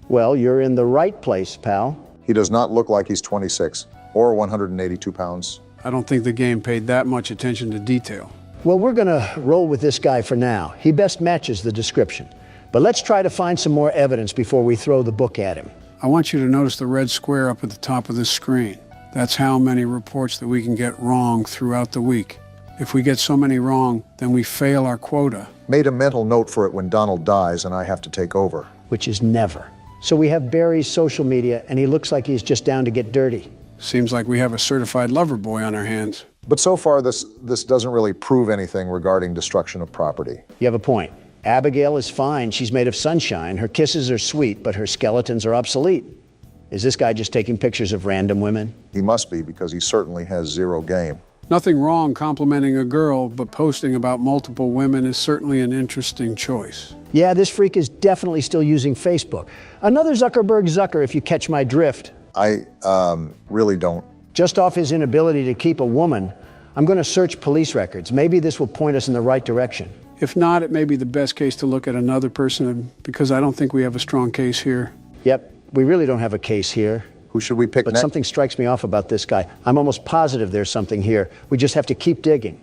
S1: Well, you're in the right place, pal.
S2: He does not look like he's 26 or 182 pounds.
S3: I don't think the game paid that much attention to detail.
S1: Well, we're gonna roll with this guy for now. He best matches the description. But let's try to find some more evidence before we throw the book at him.
S3: I want you to notice the red square up at the top of this screen. That's how many reports that we can get wrong throughout the week. If we get so many wrong, then we fail our quota.
S2: Made a mental note for it when Donald dies and I have to take over.
S1: Which is never. So we have Barry's social media, and he looks like he's just down to get dirty.
S3: Seems like we have a certified lover boy on our hands.
S2: But so far, this doesn't really prove anything regarding destruction of property.
S1: You have a point. Abigail is fine. She's made of sunshine. Her kisses are sweet, but her skeletons are obsolete. Is this guy just taking pictures of random women?
S2: He must be, because he certainly has zero game.
S3: Nothing wrong complimenting a girl, but posting about multiple women is certainly an interesting choice.
S1: Yeah, this freak is definitely still using Facebook. Another Zuckerberg Zucker, if you catch my drift.
S2: I really don't.
S1: Just off his inability to keep a woman, I'm going to search police records. Maybe this will point us in the right direction.
S3: If not, it may be the best case to look at another person, because I don't think we have a strong case here.
S1: Yep, we really don't have a case here.
S2: Who should we pick
S1: But
S2: next?
S1: something strikes me off about this guy. I'm almost positive there's something here. We just have to keep digging.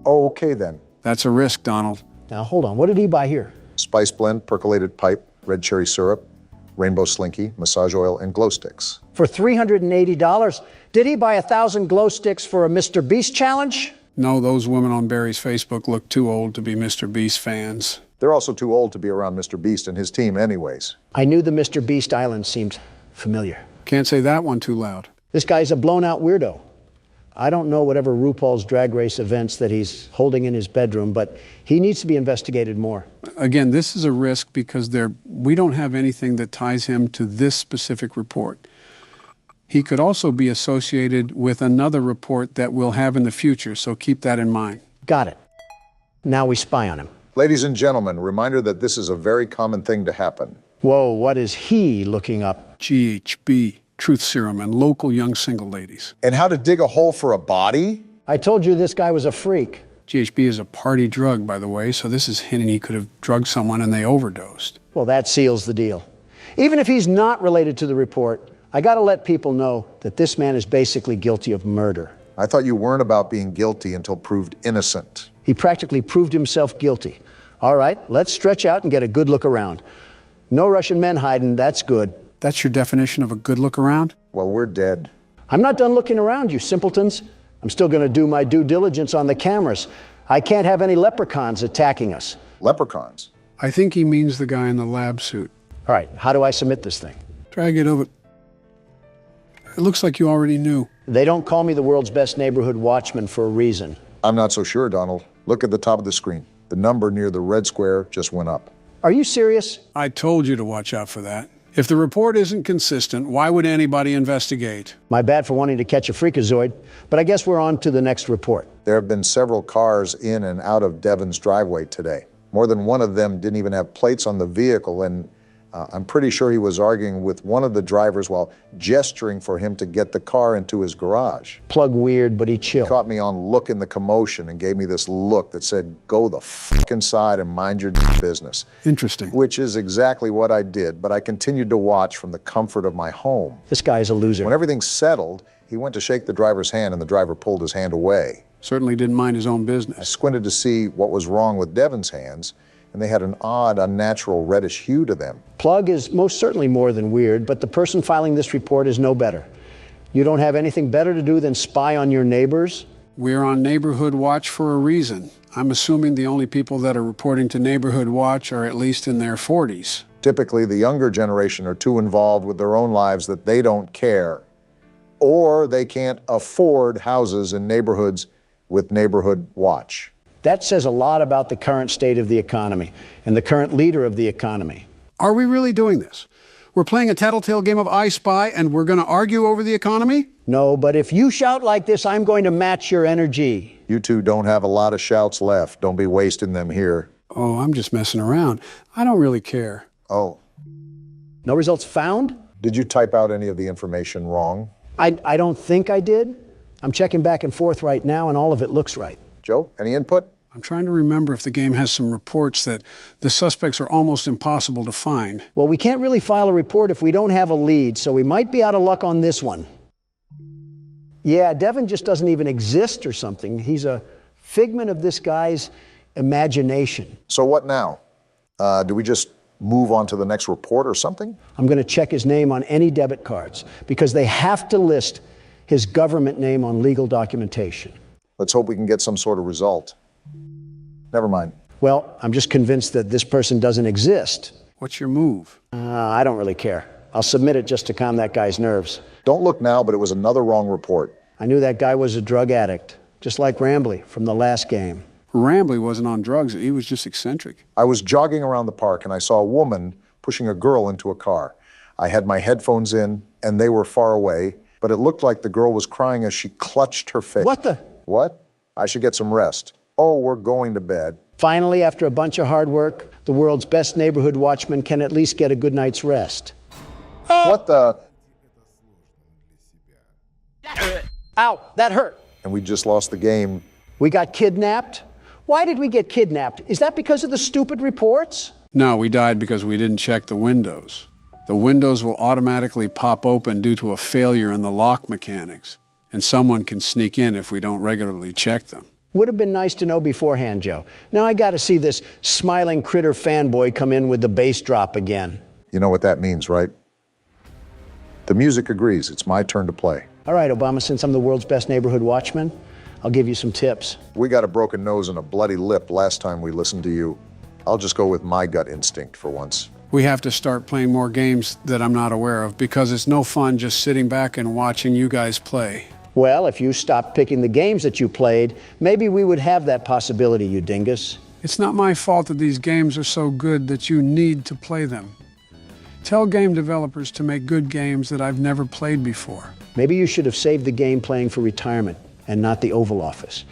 S2: Oh, okay then.
S3: That's a risk, Donald.
S1: Now, hold on. What did he buy here?
S2: Spice blend, percolated pipe, red cherry syrup, rainbow slinky, massage oil, and glow sticks.
S1: For $380? Did he buy 1,000 glow sticks for a Mr. Beast challenge?
S3: No, those women on Barry's Facebook look too old to be Mr. Beast fans.
S2: They're also too old to be around Mr. Beast and his team anyways.
S1: I knew the Mr. Beast Island seemed familiar.
S3: Can't say that one too loud.
S1: This guy's a blown-out weirdo. I don't know whatever RuPaul's Drag Race events that he's holding in his bedroom, but he needs to be investigated more.
S3: Again, this is a risk because we don't have anything that ties him to this specific report. He could also be associated with another report that we'll have in the future, so keep that in mind.
S1: Got it. Now we spy on him.
S2: Ladies and gentlemen, reminder that this is a very common thing to happen.
S1: Whoa, what is he looking up?
S3: GHB, truth serum, and local young single ladies.
S2: And how to dig a hole for a body?
S1: I told you this guy was a freak.
S3: GHB is a party drug, by the way, so this is hinting he could have drugged someone and they overdosed.
S1: Well, that seals the deal. Even if he's not related to the report, I gotta let people know that this man is basically guilty of murder.
S2: I thought you weren't about being guilty until proved innocent.
S1: He practically proved himself guilty. All right, let's stretch out and get a good look around. No Russian men hiding, that's good.
S3: That's your definition of a good look around?
S2: Well, we're dead.
S1: I'm not done looking around, you simpletons. I'm still gonna do my due diligence on the cameras. I can't have any leprechauns attacking us.
S2: Leprechauns?
S3: I think he means the guy in the lab suit.
S1: All right, how do I submit this thing?
S3: Drag it over. It looks like you already knew.
S1: They don't call me the world's best neighborhood watchman for a reason.
S2: I'm not so sure, Donald. Look at the top of the screen. The number near the red square just went up.
S1: Are you serious?
S3: I told you to watch out for that. If the report isn't consistent, why would anybody investigate?
S1: My bad for wanting to catch a freakazoid, but I guess we're on to the next report.
S2: There have been several cars in and out of Devon's driveway today. More than one of them didn't even have plates on the vehicle, and I'm pretty sure he was arguing with one of the drivers while gesturing for him to get the car into his garage.
S1: Plug weird, but he chilled.
S2: He caught me on look in the commotion and gave me this look that said, go the fuck inside and mind your business.
S3: Interesting.
S2: Which is exactly what I did, but I continued to watch from the comfort of my home.
S1: This guy is a loser.
S2: When everything settled, he went to shake the driver's hand and the driver pulled his hand away.
S3: Certainly didn't mind his own business.
S2: I squinted to see what was wrong with Devon's hands, and they had an odd, unnatural reddish hue to them.
S1: Plug is most certainly more than weird, but the person filing this report is no better. You don't have anything better to do than spy on your neighbors?
S3: We're on Neighborhood Watch for a reason. I'm assuming the only people that are reporting to Neighborhood Watch are at least in their 40s.
S2: Typically, the younger generation are too involved with their own lives that they don't care. Or they can't afford houses in neighborhoods with Neighborhood Watch.
S1: That says a lot about the current state of the economy and the current leader of the economy.
S3: Are we really doing this? We're playing a Tattletail game of I Spy and we're going to argue over the economy?
S1: No, but if you shout like this, I'm going to match your energy.
S2: You two don't have a lot of shouts left. Don't be wasting them here.
S3: Oh, I'm just messing around. I don't really care.
S2: Oh.
S1: No results found?
S2: Did you type out any of the information wrong?
S1: I don't think I did. I'm checking back and forth right now, and all of it looks right.
S2: Joe, any input?
S3: I'm trying to remember if the game has some reports that the suspects are almost impossible to find.
S1: Well, we can't really file a report if we don't have a lead, so we might be out of luck on this one. Yeah, Devon just doesn't even exist or something. He's a figment of this guy's imagination.
S2: So what now? Do we just move on to the next report or something?
S1: I'm going to check his name on any debit cards because they have to list his government name on legal documentation.
S2: Let's hope we can get some sort of result. Never mind.
S1: Well, I'm just convinced that this person doesn't exist.
S3: What's your move?
S1: I don't really care. I'll submit it just to calm that guy's nerves.
S2: Don't look now, but it was another wrong report.
S1: I knew that guy was a drug addict, just like Rambley from the last game.
S3: Rambley wasn't on drugs. He was just eccentric.
S2: I was jogging around the park and I saw a woman pushing a girl into a car. I had my headphones in and they were far away, but it looked like the girl was crying as she clutched her face.
S1: What the?
S2: What? I should get some rest. Oh, we're going to bed.
S1: Finally, after a bunch of hard work, the world's best neighborhood watchman can at least get a good night's rest.
S2: What the?
S1: Ow, that hurt.
S2: And we just lost the game.
S1: We got kidnapped? Why did we get kidnapped? Is that because of the stupid reports?
S3: No, we died because we didn't check the windows. The windows will automatically pop open due to a failure in the lock mechanics, and someone can sneak in if we don't regularly check them.
S1: Would have been nice to know beforehand, Joe. Now I got to see this smiling critter fanboy come in with the bass drop again.
S2: You know what that means, right? The music agrees. It's my turn to play.
S1: All right, Obama, since I'm the world's best neighborhood watchman, I'll give you some tips.
S2: We got a broken nose and a bloody lip last time we listened to you. I'll just go with my gut instinct for once.
S3: We have to start playing more games that I'm not aware of, because it's no fun just sitting back and watching you guys play.
S1: Well, if you stopped picking the games that you played, maybe we would have that possibility, you dingus.
S3: It's not my fault that these games are so good that you need to play them. Tell game developers to make good games that I've never played before.
S1: Maybe you should have saved the game playing for retirement and not the Oval Office.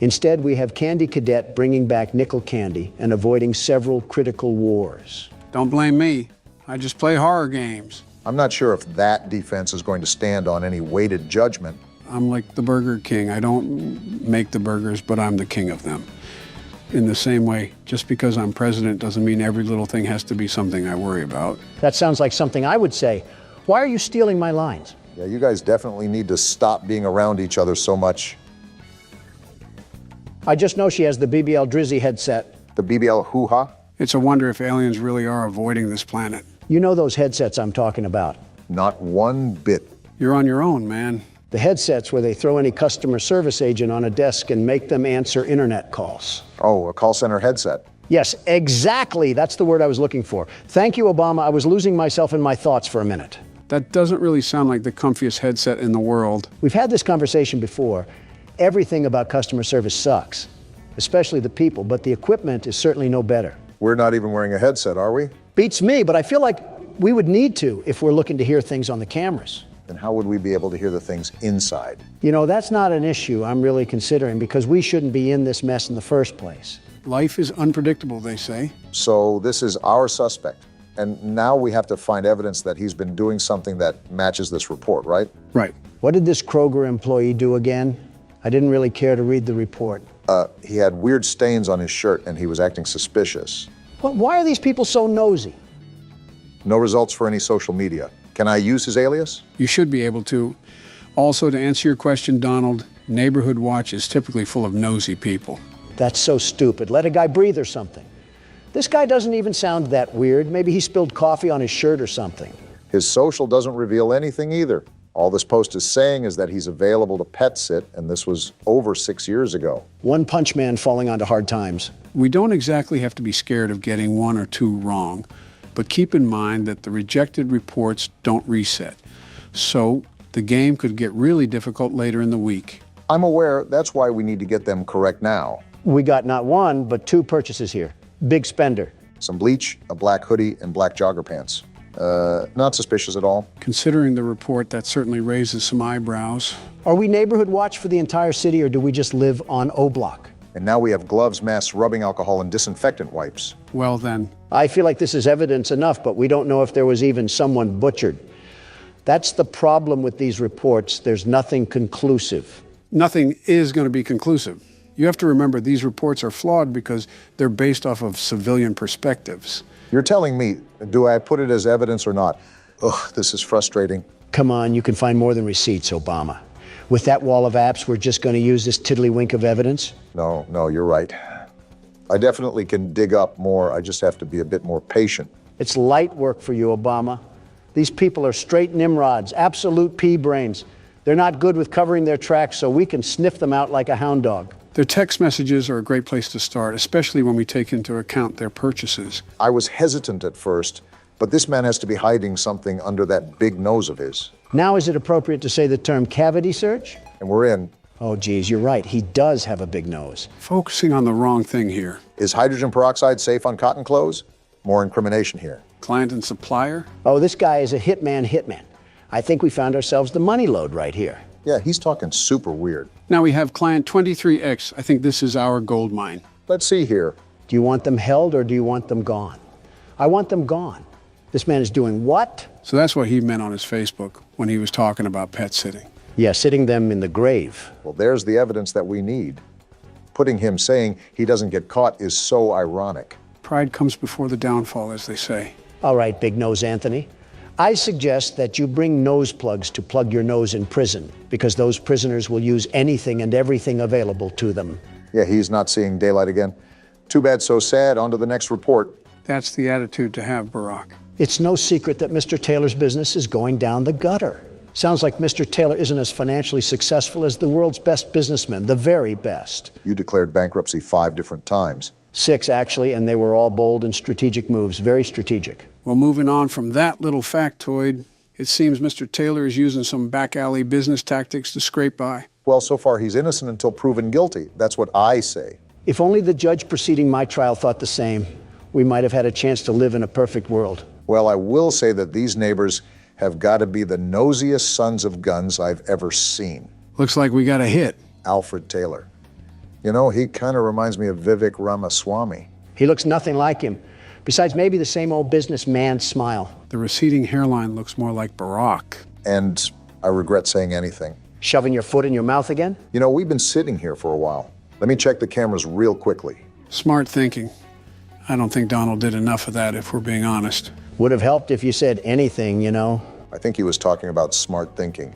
S1: Instead, we have Candy Cadet bringing back nickel candy and avoiding several critical wars.
S3: Don't blame me. I just play horror games.
S2: I'm not sure if that defense is going to stand on any weighted judgment.
S3: I'm like the Burger King. I don't make the burgers, but I'm the king of them. In the same way, just because I'm president doesn't mean every little thing has to be something I worry about.
S1: That sounds like something I would say. Why are you stealing my lines?
S2: Yeah, you guys definitely need to stop being around each other so much.
S1: I just know she has the BBL Drizzy headset.
S2: The BBL hoo-ha?
S3: It's a wonder if aliens really are avoiding this planet.
S1: You know those headsets I'm talking about.
S2: Not one bit.
S3: You're on your own, man.
S1: The headsets where they throw any customer service agent on a desk and make them answer internet calls.
S2: Oh, a call center headset.
S1: Yes, exactly. That's the word I was looking for. Thank you, Obama. I was losing myself in my thoughts for a minute.
S3: That doesn't really sound like the comfiest headset in the world.
S1: We've had this conversation before. Everything about customer service sucks, especially the people, but the equipment is certainly no better.
S2: We're not even wearing a headset, are we?
S1: Beats me, but I feel like we would need to if we're looking to hear things on the cameras.
S2: Then how would we be able to hear the things inside?
S1: You know, that's not an issue I'm really considering, because we shouldn't be in this mess in the first place.
S3: Life is unpredictable, they say.
S2: So this is our suspect. And now we have to find evidence that he's been doing something that matches this report, right?
S3: Right.
S1: What did this Kroger employee do again? I didn't really care to read the report.
S2: He had weird stains on his shirt and he was acting suspicious.
S1: Why are these people so nosy?
S2: No results for any social media. Can I use his alias?
S3: You should be able to. Also, to answer your question, Donald, Neighborhood Watch is typically full of nosy people.
S1: That's so stupid. Let a guy breathe or something. This guy doesn't even sound that weird. Maybe he spilled coffee on his shirt or something.
S2: His social doesn't reveal anything either. All this post is saying is that he's available to pet sit, and this was over 6 years ago.
S1: One punch man falling onto hard times.
S3: We don't exactly have to be scared of getting one or two wrong, but keep in mind that the rejected reports don't reset. So the game could get really difficult later in the week.
S2: I'm aware. That's why we need to get them correct now.
S1: We got not one, but two purchases here. Big spender.
S2: Some bleach, a black hoodie, and black jogger pants. Not suspicious at all.
S3: Considering the report, that certainly raises some eyebrows.
S1: Are we Neighborhood Watch for the entire city, or do we just live on O Block?
S2: And now we have gloves, masks, rubbing alcohol, and disinfectant wipes.
S3: Well then.
S1: I feel like this is evidence enough, but we don't know if there was even someone butchered. That's the problem with these reports. There's nothing conclusive.
S3: Nothing is going to be conclusive. You have to remember these reports are flawed because they're based off of civilian perspectives.
S2: You're telling me, do I put it as evidence or not? Ugh, this is frustrating.
S1: Come on, you can find more than receipts, Obama. With that wall of apps, we're just going to use this tiddlywink of evidence?
S2: No, you're right. I definitely can dig up more. I just have to be a bit more patient.
S1: It's light work for you, Obama. These people are straight Nimrods, absolute pea brains. They're not good with covering their tracks, so we can sniff them out like a hound dog.
S3: Their text messages are a great place to start, especially when we take into account their purchases.
S2: I was hesitant at first, But this man has to be hiding something under that big nose of his.
S1: Now is it appropriate to say the term cavity search?
S2: And we're in.
S1: Oh, geez, you're right. He does have a big nose.
S3: Focusing on the wrong thing here.
S2: Is hydrogen peroxide safe on cotton clothes? More incrimination here.
S3: Client and supplier?
S1: Oh, this guy is a hitman. I think we found ourselves the money load right here.
S2: Yeah, he's talking super weird.
S3: Now we have client 23X. I think this is our gold mine.
S2: Let's see here.
S1: Do you want them held or do you want them gone? I want them gone. This man is doing what?
S3: So that's what he meant on his Facebook when he was talking about pet sitting.
S1: Yeah, sitting them in the grave.
S2: Well, there's the evidence that we need. Putting him saying he doesn't get caught is so ironic.
S3: Pride comes before the downfall, as they say.
S1: All right, Big Nose Anthony. I suggest that you bring nose plugs to plug your nose in prison, because those prisoners will use anything and everything available to them.
S2: Yeah, he's not seeing daylight again. Too bad, so sad. On to the next report.
S3: That's the attitude to have, Barack.
S1: It's no secret that Mr. Taylor's business is going down the gutter. Sounds like Mr. Taylor isn't as financially successful as the world's best businessmen, the very best.
S2: You declared bankruptcy 5 different times.
S1: 6, actually, and they were all bold and strategic moves, very strategic.
S3: Well, moving on from that little factoid, it seems Mr. Taylor is using some back alley business tactics to scrape by.
S2: Well, so far he's innocent until proven guilty. That's what I say.
S1: If only the judge preceding my trial thought the same, we might have had a chance to live in a perfect world.
S2: Well, I will say that these neighbors have got to be the nosiest sons of guns I've ever seen.
S3: Looks like we got a hit.
S2: Alfred Taylor. You know, he kind of reminds me of Vivek Ramaswamy.
S1: He looks nothing like him. Besides, maybe the same old businessman smile.
S3: The receding hairline looks more like Barack.
S2: And I regret saying anything.
S1: Shoving your foot in your mouth again?
S2: You know, we've been sitting here for a while. Let me check the cameras real quickly.
S3: Smart thinking. I don't think Donald did enough of that, if we're being honest.
S1: Would have helped if you said anything, you know.
S2: I think he was talking about smart thinking.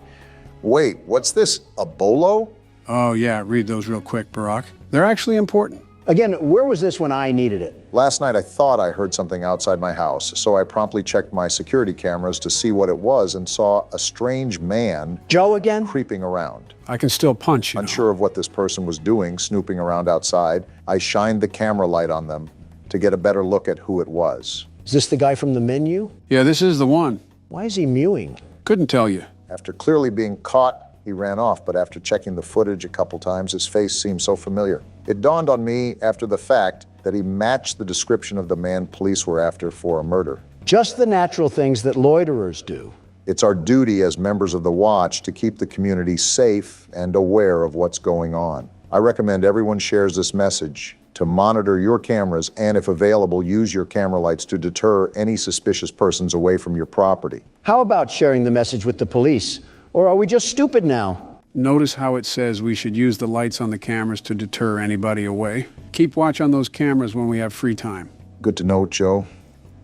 S2: Wait, what's this, a bolo?
S3: Oh, yeah, read those real quick, Barack. They're actually important.
S1: Again, where was this when I needed it?
S2: Last night I thought I heard something outside my house, so I promptly checked my security cameras to see what it was and saw a strange man...
S1: Joe again?
S2: ...creeping around.
S3: I can still punch, you know.
S2: Unsure of what this person was doing, snooping around outside, I shined the camera light on them to get a better look at who it was.
S1: Is this the guy from the menu?
S3: Yeah, this is the one.
S1: Why is he mewing?
S3: Couldn't tell you.
S2: After clearly being caught, he ran off, but after checking the footage a couple times, his face seemed so familiar. It dawned on me after the fact that he matched the description of the man police were after for a murder.
S1: Just the natural things that loiterers do.
S2: It's our duty as members of the Watch to keep the community safe and aware of what's going on. I recommend everyone shares this message to monitor your cameras and, if available, use your camera lights to deter any suspicious persons away from your property.
S1: How about sharing the message with the police? Or are we just stupid now?
S3: Notice how it says we should use the lights on the cameras to deter anybody away. Keep watch on those cameras when we have free time.
S2: Good to know, Joe.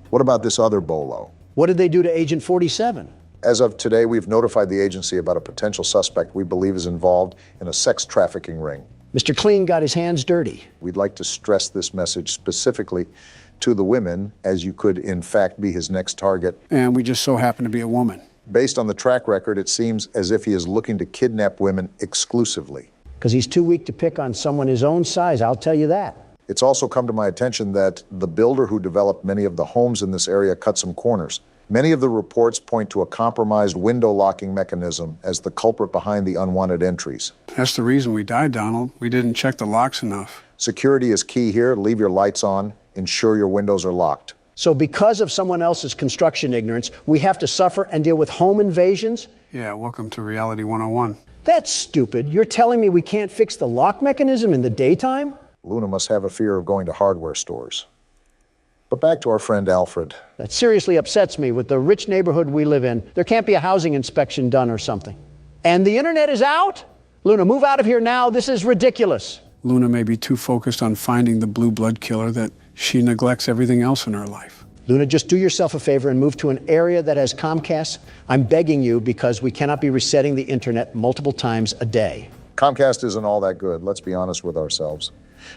S2: What about this other bolo?
S1: What did they do to Agent 47?
S2: As of today, we've notified the agency about a potential suspect we believe is involved in a sex trafficking ring.
S1: Mr. Clean got his hands dirty.
S2: We'd like to stress this message specifically to the women, as you could in fact be his next target.
S3: And we just so happen to be a woman.
S2: Based on the track record, it seems as if he is looking to kidnap women exclusively.
S1: Because he's too weak to pick on someone his own size, I'll tell you that.
S2: It's also come to my attention that the builder who developed many of the homes in this area cut some corners. Many of the reports point to a compromised window locking mechanism as the culprit behind the unwanted entries.
S3: That's the reason we died, Donald. We didn't check the locks enough.
S2: Security is key here. Leave your lights on. Ensure your windows are locked.
S1: So because of someone else's construction ignorance, we have to suffer and deal with home invasions?
S3: Yeah, welcome to Reality 101.
S1: That's stupid. You're telling me we can't fix the lock mechanism in the daytime?
S2: Luna must have a fear of going to hardware stores. But back to our friend Alfred.
S1: That seriously upsets me. With the rich neighborhood we live in, there can't be a housing inspection done or something. And the internet is out? Luna, move out of here now. This is ridiculous.
S3: Luna may be too focused on finding the blue blood killer that she neglects everything else in her life.
S1: Luna, just do yourself a favor and move to an area that has Comcast. I'm begging you, because we cannot be resetting the internet multiple times a day.
S2: Comcast isn't all that good. Let's be honest with ourselves.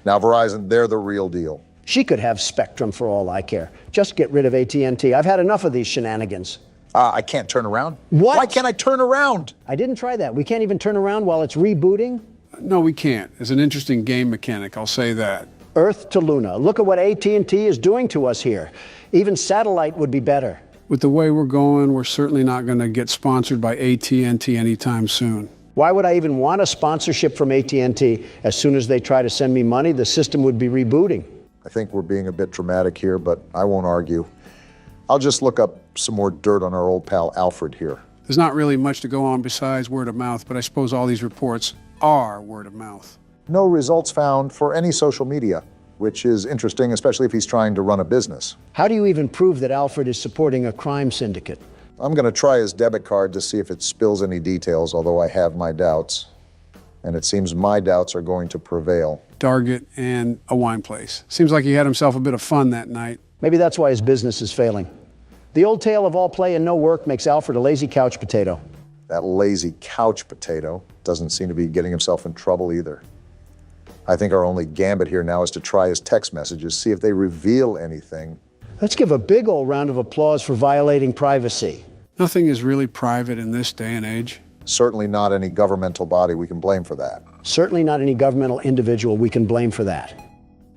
S2: Now, Verizon, they're the real deal.
S1: She could have Spectrum for all I care. Just get rid of AT&T. I've had enough of these shenanigans.
S2: I can't turn around?
S1: What?
S2: Why can't I turn around?
S1: I didn't try that. We can't even turn around while it's rebooting?
S3: No, we can't. It's an interesting game mechanic, I'll say that.
S1: Earth to Luna. Look at what AT&T is doing to us here. Even satellite would be better.
S3: With the way we're going, we're certainly not going to get sponsored by AT&T anytime soon.
S1: Why would I even want a sponsorship from AT&T? As soon as they try to send me money, the system would be rebooting.
S2: I think we're being a bit dramatic here, but I won't argue. I'll just look up some more dirt on our old pal Alfred here.
S3: There's not really much to go on besides word of mouth, but I suppose all these reports are word of mouth.
S2: No results found for any social media, which is interesting, especially if he's trying to run a business.
S1: How do you even prove that Alfred is supporting a crime syndicate?
S2: I'm going to try his debit card to see if it spills any details, although I have my doubts. And it seems my doubts are going to prevail.
S3: Target and a wine place. Seems like he had himself a bit of fun that night.
S1: Maybe that's why his business is failing. The old tale of all play and no work makes Alfred a lazy couch potato.
S2: That lazy couch potato doesn't seem to be getting himself in trouble either. I think our only gambit here now is to try his text messages, see if they reveal anything.
S1: Let's give a big old round of applause for violating privacy.
S3: Nothing is really private in this day and age.
S2: Certainly not any governmental body we can blame for that.
S1: Certainly not any governmental individual we can blame for that.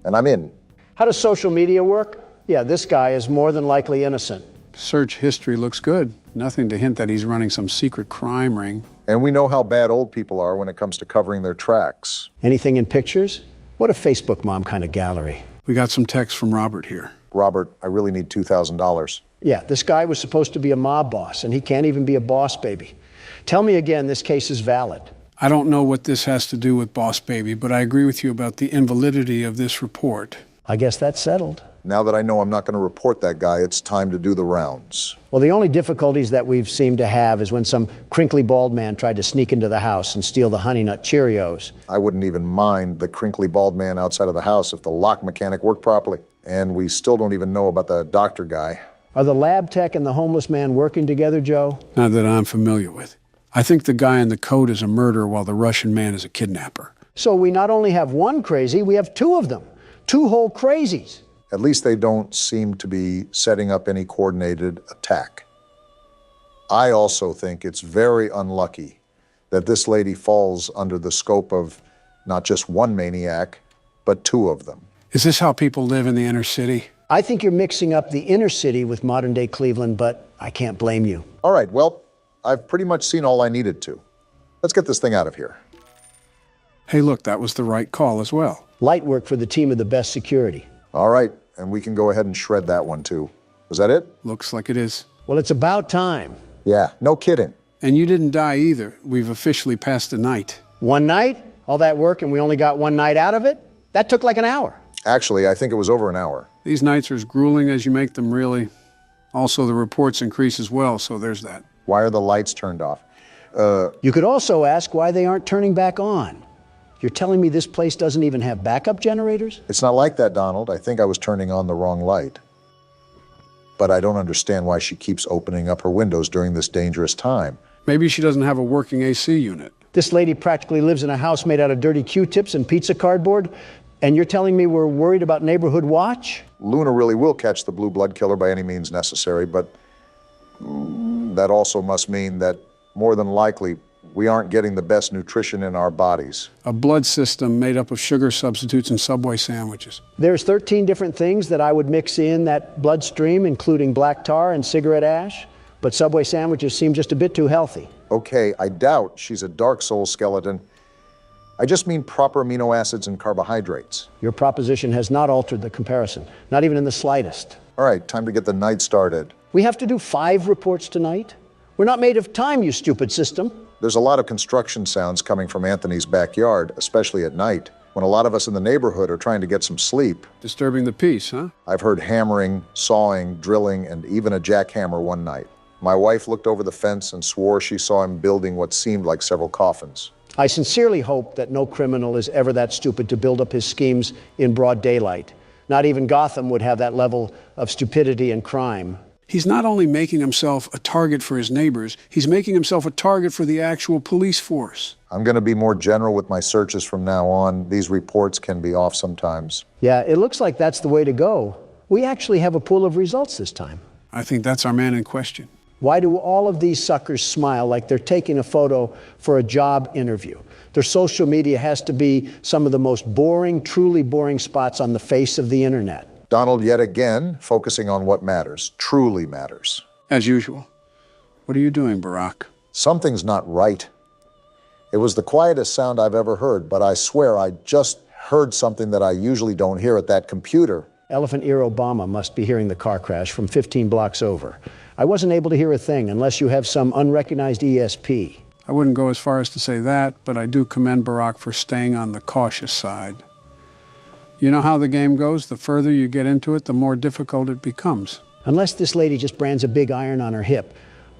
S2: And I'm in.
S1: How does social media work? Yeah, this guy is more than likely innocent.
S3: Search history looks good. Nothing to hint that he's running some secret crime ring.
S2: And we know how bad old people are when it comes to covering their tracks.
S1: Anything in pictures? What a Facebook mom kind of gallery.
S3: We got some text from Robert here.
S2: Robert, I really need $2,000.
S1: Yeah, this guy was supposed to be a mob boss, and he can't even be a boss baby. Tell me again, this case is valid.
S3: I don't know what this has to do with Boss Baby, but I agree with you about the invalidity of this report.
S1: I guess that's settled.
S2: Now that I know I'm not going to report that guy, it's time to do the rounds.
S1: Well, the only difficulties that we've seemed to have is when some crinkly bald man tried to sneak into the house and steal the Honey Nut Cheerios.
S2: I wouldn't even mind the crinkly bald man outside of the house if the lock mechanic worked properly. And we still don't even know about the doctor guy.
S1: Are the lab tech and the homeless man working together, Joe?
S3: Not that I'm familiar with. I think the guy in the coat is a murderer while the Russian man is a kidnapper.
S1: So we not only have one crazy, we have two of them. Two whole crazies.
S2: At least they don't seem to be setting up any coordinated attack. I also think it's very unlucky that this lady falls under the scope of not just one maniac, but two of them.
S3: Is this how people live in the inner city?
S1: I think you're mixing up the inner city with modern-day Cleveland, but I can't blame you.
S2: All right, well, I've pretty much seen all I needed to. Let's get this thing out of here.
S3: Hey, look, that was the right call as well.
S1: Light work for the team of the best security.
S2: All right, and we can go ahead and shred that one too. Was that it?
S3: Looks like it is.
S1: Well, it's about time.
S2: Yeah, no kidding.
S3: And you didn't die either. We've officially passed the night.
S1: One night? All that work and we only got one night out of it? That took like an hour.
S2: Actually, I think it was over an hour.
S3: These nights are as grueling as you make them, really. Also, the reports increase as well, so there's that.
S2: Why are the lights turned off?
S1: You could also ask why they aren't turning back on. You're telling me this place doesn't even have backup generators?
S2: It's not like that, Donald. I think I was turning on the wrong light. But I don't understand why she keeps opening up her windows during this dangerous time.
S3: Maybe she doesn't have a working AC unit.
S1: This lady practically lives in a house made out of dirty Q-tips and pizza cardboard, and you're telling me we're worried about neighborhood watch?
S2: Luna really will catch the blue blood killer by any means necessary, but that also must mean that more than likely we aren't getting the best nutrition in our bodies.
S3: A blood system made up of sugar substitutes and Subway sandwiches.
S1: There's 13 different things that I would mix in that bloodstream, including black tar and cigarette ash, but Subway sandwiches seem just a bit too healthy.
S2: Okay, I doubt she's a Dark Soul skeleton. I just mean proper amino acids and carbohydrates.
S1: Your proposition has not altered the comparison, not even in the slightest.
S2: All right, time to get the night started.
S1: We have to do 5 reports tonight? We're not made of time, you stupid system.
S2: There's a lot of construction sounds coming from Anthony's backyard, especially at night, when a lot of us in the neighborhood are trying to get some sleep.
S3: Disturbing the peace, huh?
S2: I've heard hammering, sawing, drilling, and even a jackhammer one night. My wife looked over the fence and swore she saw him building what seemed like several coffins.
S1: I sincerely hope that no criminal is ever that stupid to build up his schemes in broad daylight. Not even Gotham would have that level of stupidity and crime.
S3: He's not only making himself a target for his neighbors, he's making himself a target for the actual police force.
S2: I'm going to be more general with my searches from now on. These reports can be off sometimes.
S1: Yeah, it looks like that's the way to go. We actually have a pool of results this time.
S3: I think that's our man in question.
S1: Why do all of these suckers smile like they're taking a photo for a job interview? Their social media has to be some of the most boring, truly boring spots on the face of the internet.
S2: Donald, yet again, focusing on what matters, truly matters.
S3: As usual. What are you doing, Barack?
S2: Something's not right. It was the quietest sound I've ever heard, but I swear I just heard something that I usually don't hear at that computer.
S1: Elephant Ear Obama must be hearing the car crash from 15 blocks over. I wasn't able to hear a thing unless you have some unrecognized ESP.
S3: I wouldn't go as far as to say that, but I do commend Barack for staying on the cautious side. You know how the game goes? The further you get into it, the more difficult it becomes.
S1: Unless this lady just brands a big iron on her hip,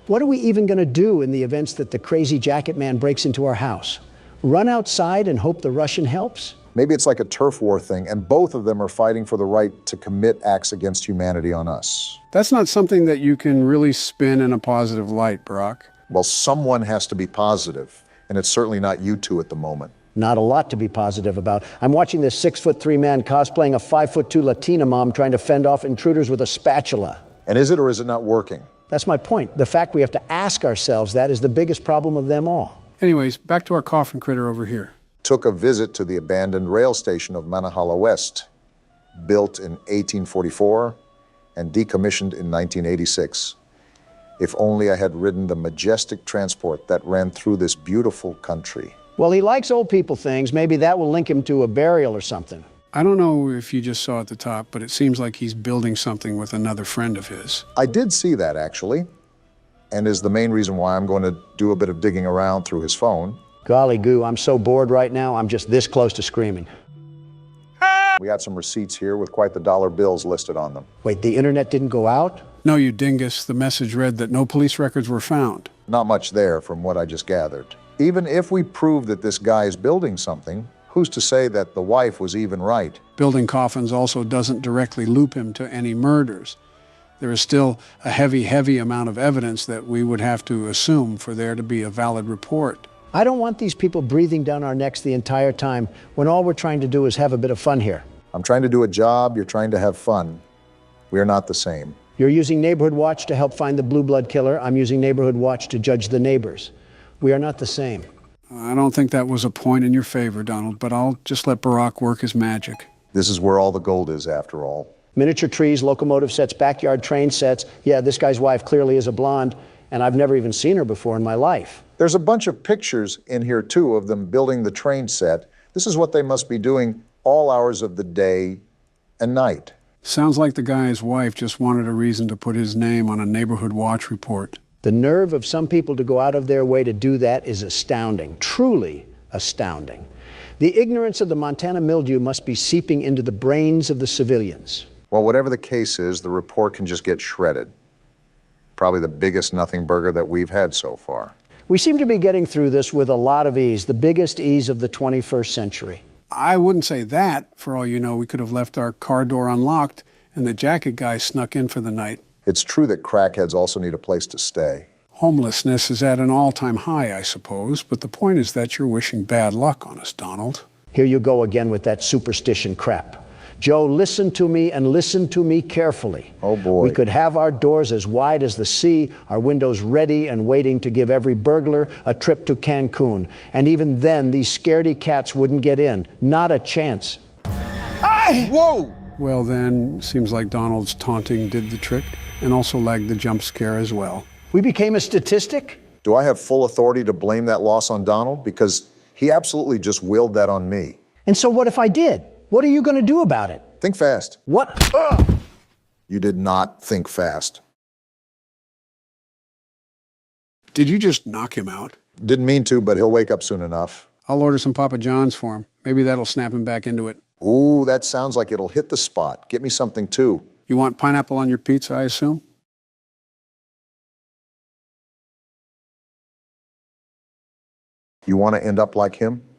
S1: what are we even going to do in the events that the crazy jacket man breaks into our house? Run outside and hope the Russian helps?
S2: Maybe it's like a turf war thing, and both of them are fighting for the right to commit acts against humanity on us.
S3: That's not something that you can really spin in a positive light, Barack.
S2: Well, someone has to be positive, and it's certainly not you two at the moment.
S1: Not a lot to be positive about. I'm watching this 6'3" man cosplaying a 5'2" Latina mom trying to fend off intruders with a spatula.
S2: And is it or is it not working?
S1: That's my point. The fact we have to ask ourselves that is the biggest problem of them all.
S3: Anyways, back to our coffin critter over here.
S2: Took a visit to the abandoned rail station of Manahala West, built in 1844 and decommissioned in 1986. If only I had ridden the majestic transport that ran through this beautiful country.
S1: Well, he likes old people things. Maybe that will link him to a burial or something.
S3: I don't know if you just saw at the top, but it seems like he's building something with another friend of his.
S2: I did see that, actually, and is the main reason why I'm going to do a bit of digging around through his phone.
S1: Golly goo, I'm so bored right now, I'm just this close to screaming.
S2: We got some receipts here with quite the dollar bills listed on them.
S1: Wait, the internet didn't go out?
S3: No, you dingus. The message read that no police records were found.
S2: Not much there from what I just gathered. Even if we prove that this guy is building something, who's to say that the wife was even right?
S3: Building coffins also doesn't directly loop him to any murders. There is still a heavy amount of evidence that we would have to assume for there to be a valid report.
S1: I don't want these people breathing down our necks the entire time when all we're trying to do is have a bit of fun here.
S2: I'm trying to do a job, you're trying to have fun. We're not the same.
S1: You're using Neighborhood Watch to help find the Blue Blood killer. I'm using Neighborhood Watch to judge the neighbors. We are not the same.
S3: I don't think that was a point in your favor, Donald, but I'll just let Barack work his magic.
S2: This is where all the gold is, after all.
S1: Miniature trees, locomotive sets, backyard train sets. Yeah, this guy's wife clearly is a blonde, and I've never even seen her before in my life.
S2: There's a bunch of pictures in here, too, of them building the train set. This is what they must be doing all hours of the day and night.
S3: Sounds like the guy's wife just wanted a reason to put his name on a Neighborhood Watch report.
S1: The nerve of some people to go out of their way to do that is astounding, truly astounding. The ignorance of the Montana mildew must be seeping into the brains of the civilians.
S2: Well, whatever the case is, the report can just get shredded. Probably the biggest nothing burger that we've had so far.
S1: We seem to be getting through this with a lot of ease, the biggest ease of the 21st century.
S3: I wouldn't say that. For all you know, we could have left our car door unlocked and the jacket guy snuck in for the night.
S2: It's true that crackheads also need a place to stay.
S3: Homelessness is at an all-time high, I suppose, but the point is that you're wishing bad luck on us, Donald.
S1: Here you go again with that superstition crap. Joe, listen to me and listen to me carefully.
S2: Oh, boy.
S1: We could have our doors as wide as the sea, our windows ready and waiting to give every burglar a trip to Cancun. And even then, these scaredy cats wouldn't get in. Not a chance.
S2: Hey! Whoa!
S3: Well, then, seems like Donald's taunting did the trick, and also lagged the jump scare as well.
S1: We became a statistic?
S2: Do I have full authority to blame that loss on Donald? Because he absolutely just willed that on me.
S1: And so what if I did? What are you going to do about it?
S2: Think fast.
S1: What?
S2: You did not think fast.
S3: Did you just knock him out?
S2: Didn't mean to, but he'll wake up soon enough.
S3: I'll order some Papa John's for him. Maybe that'll snap him back into it.
S2: Ooh, that sounds like it'll hit the spot. Get me something, too.
S3: You want pineapple on your pizza, I assume?
S2: You want to end up like him?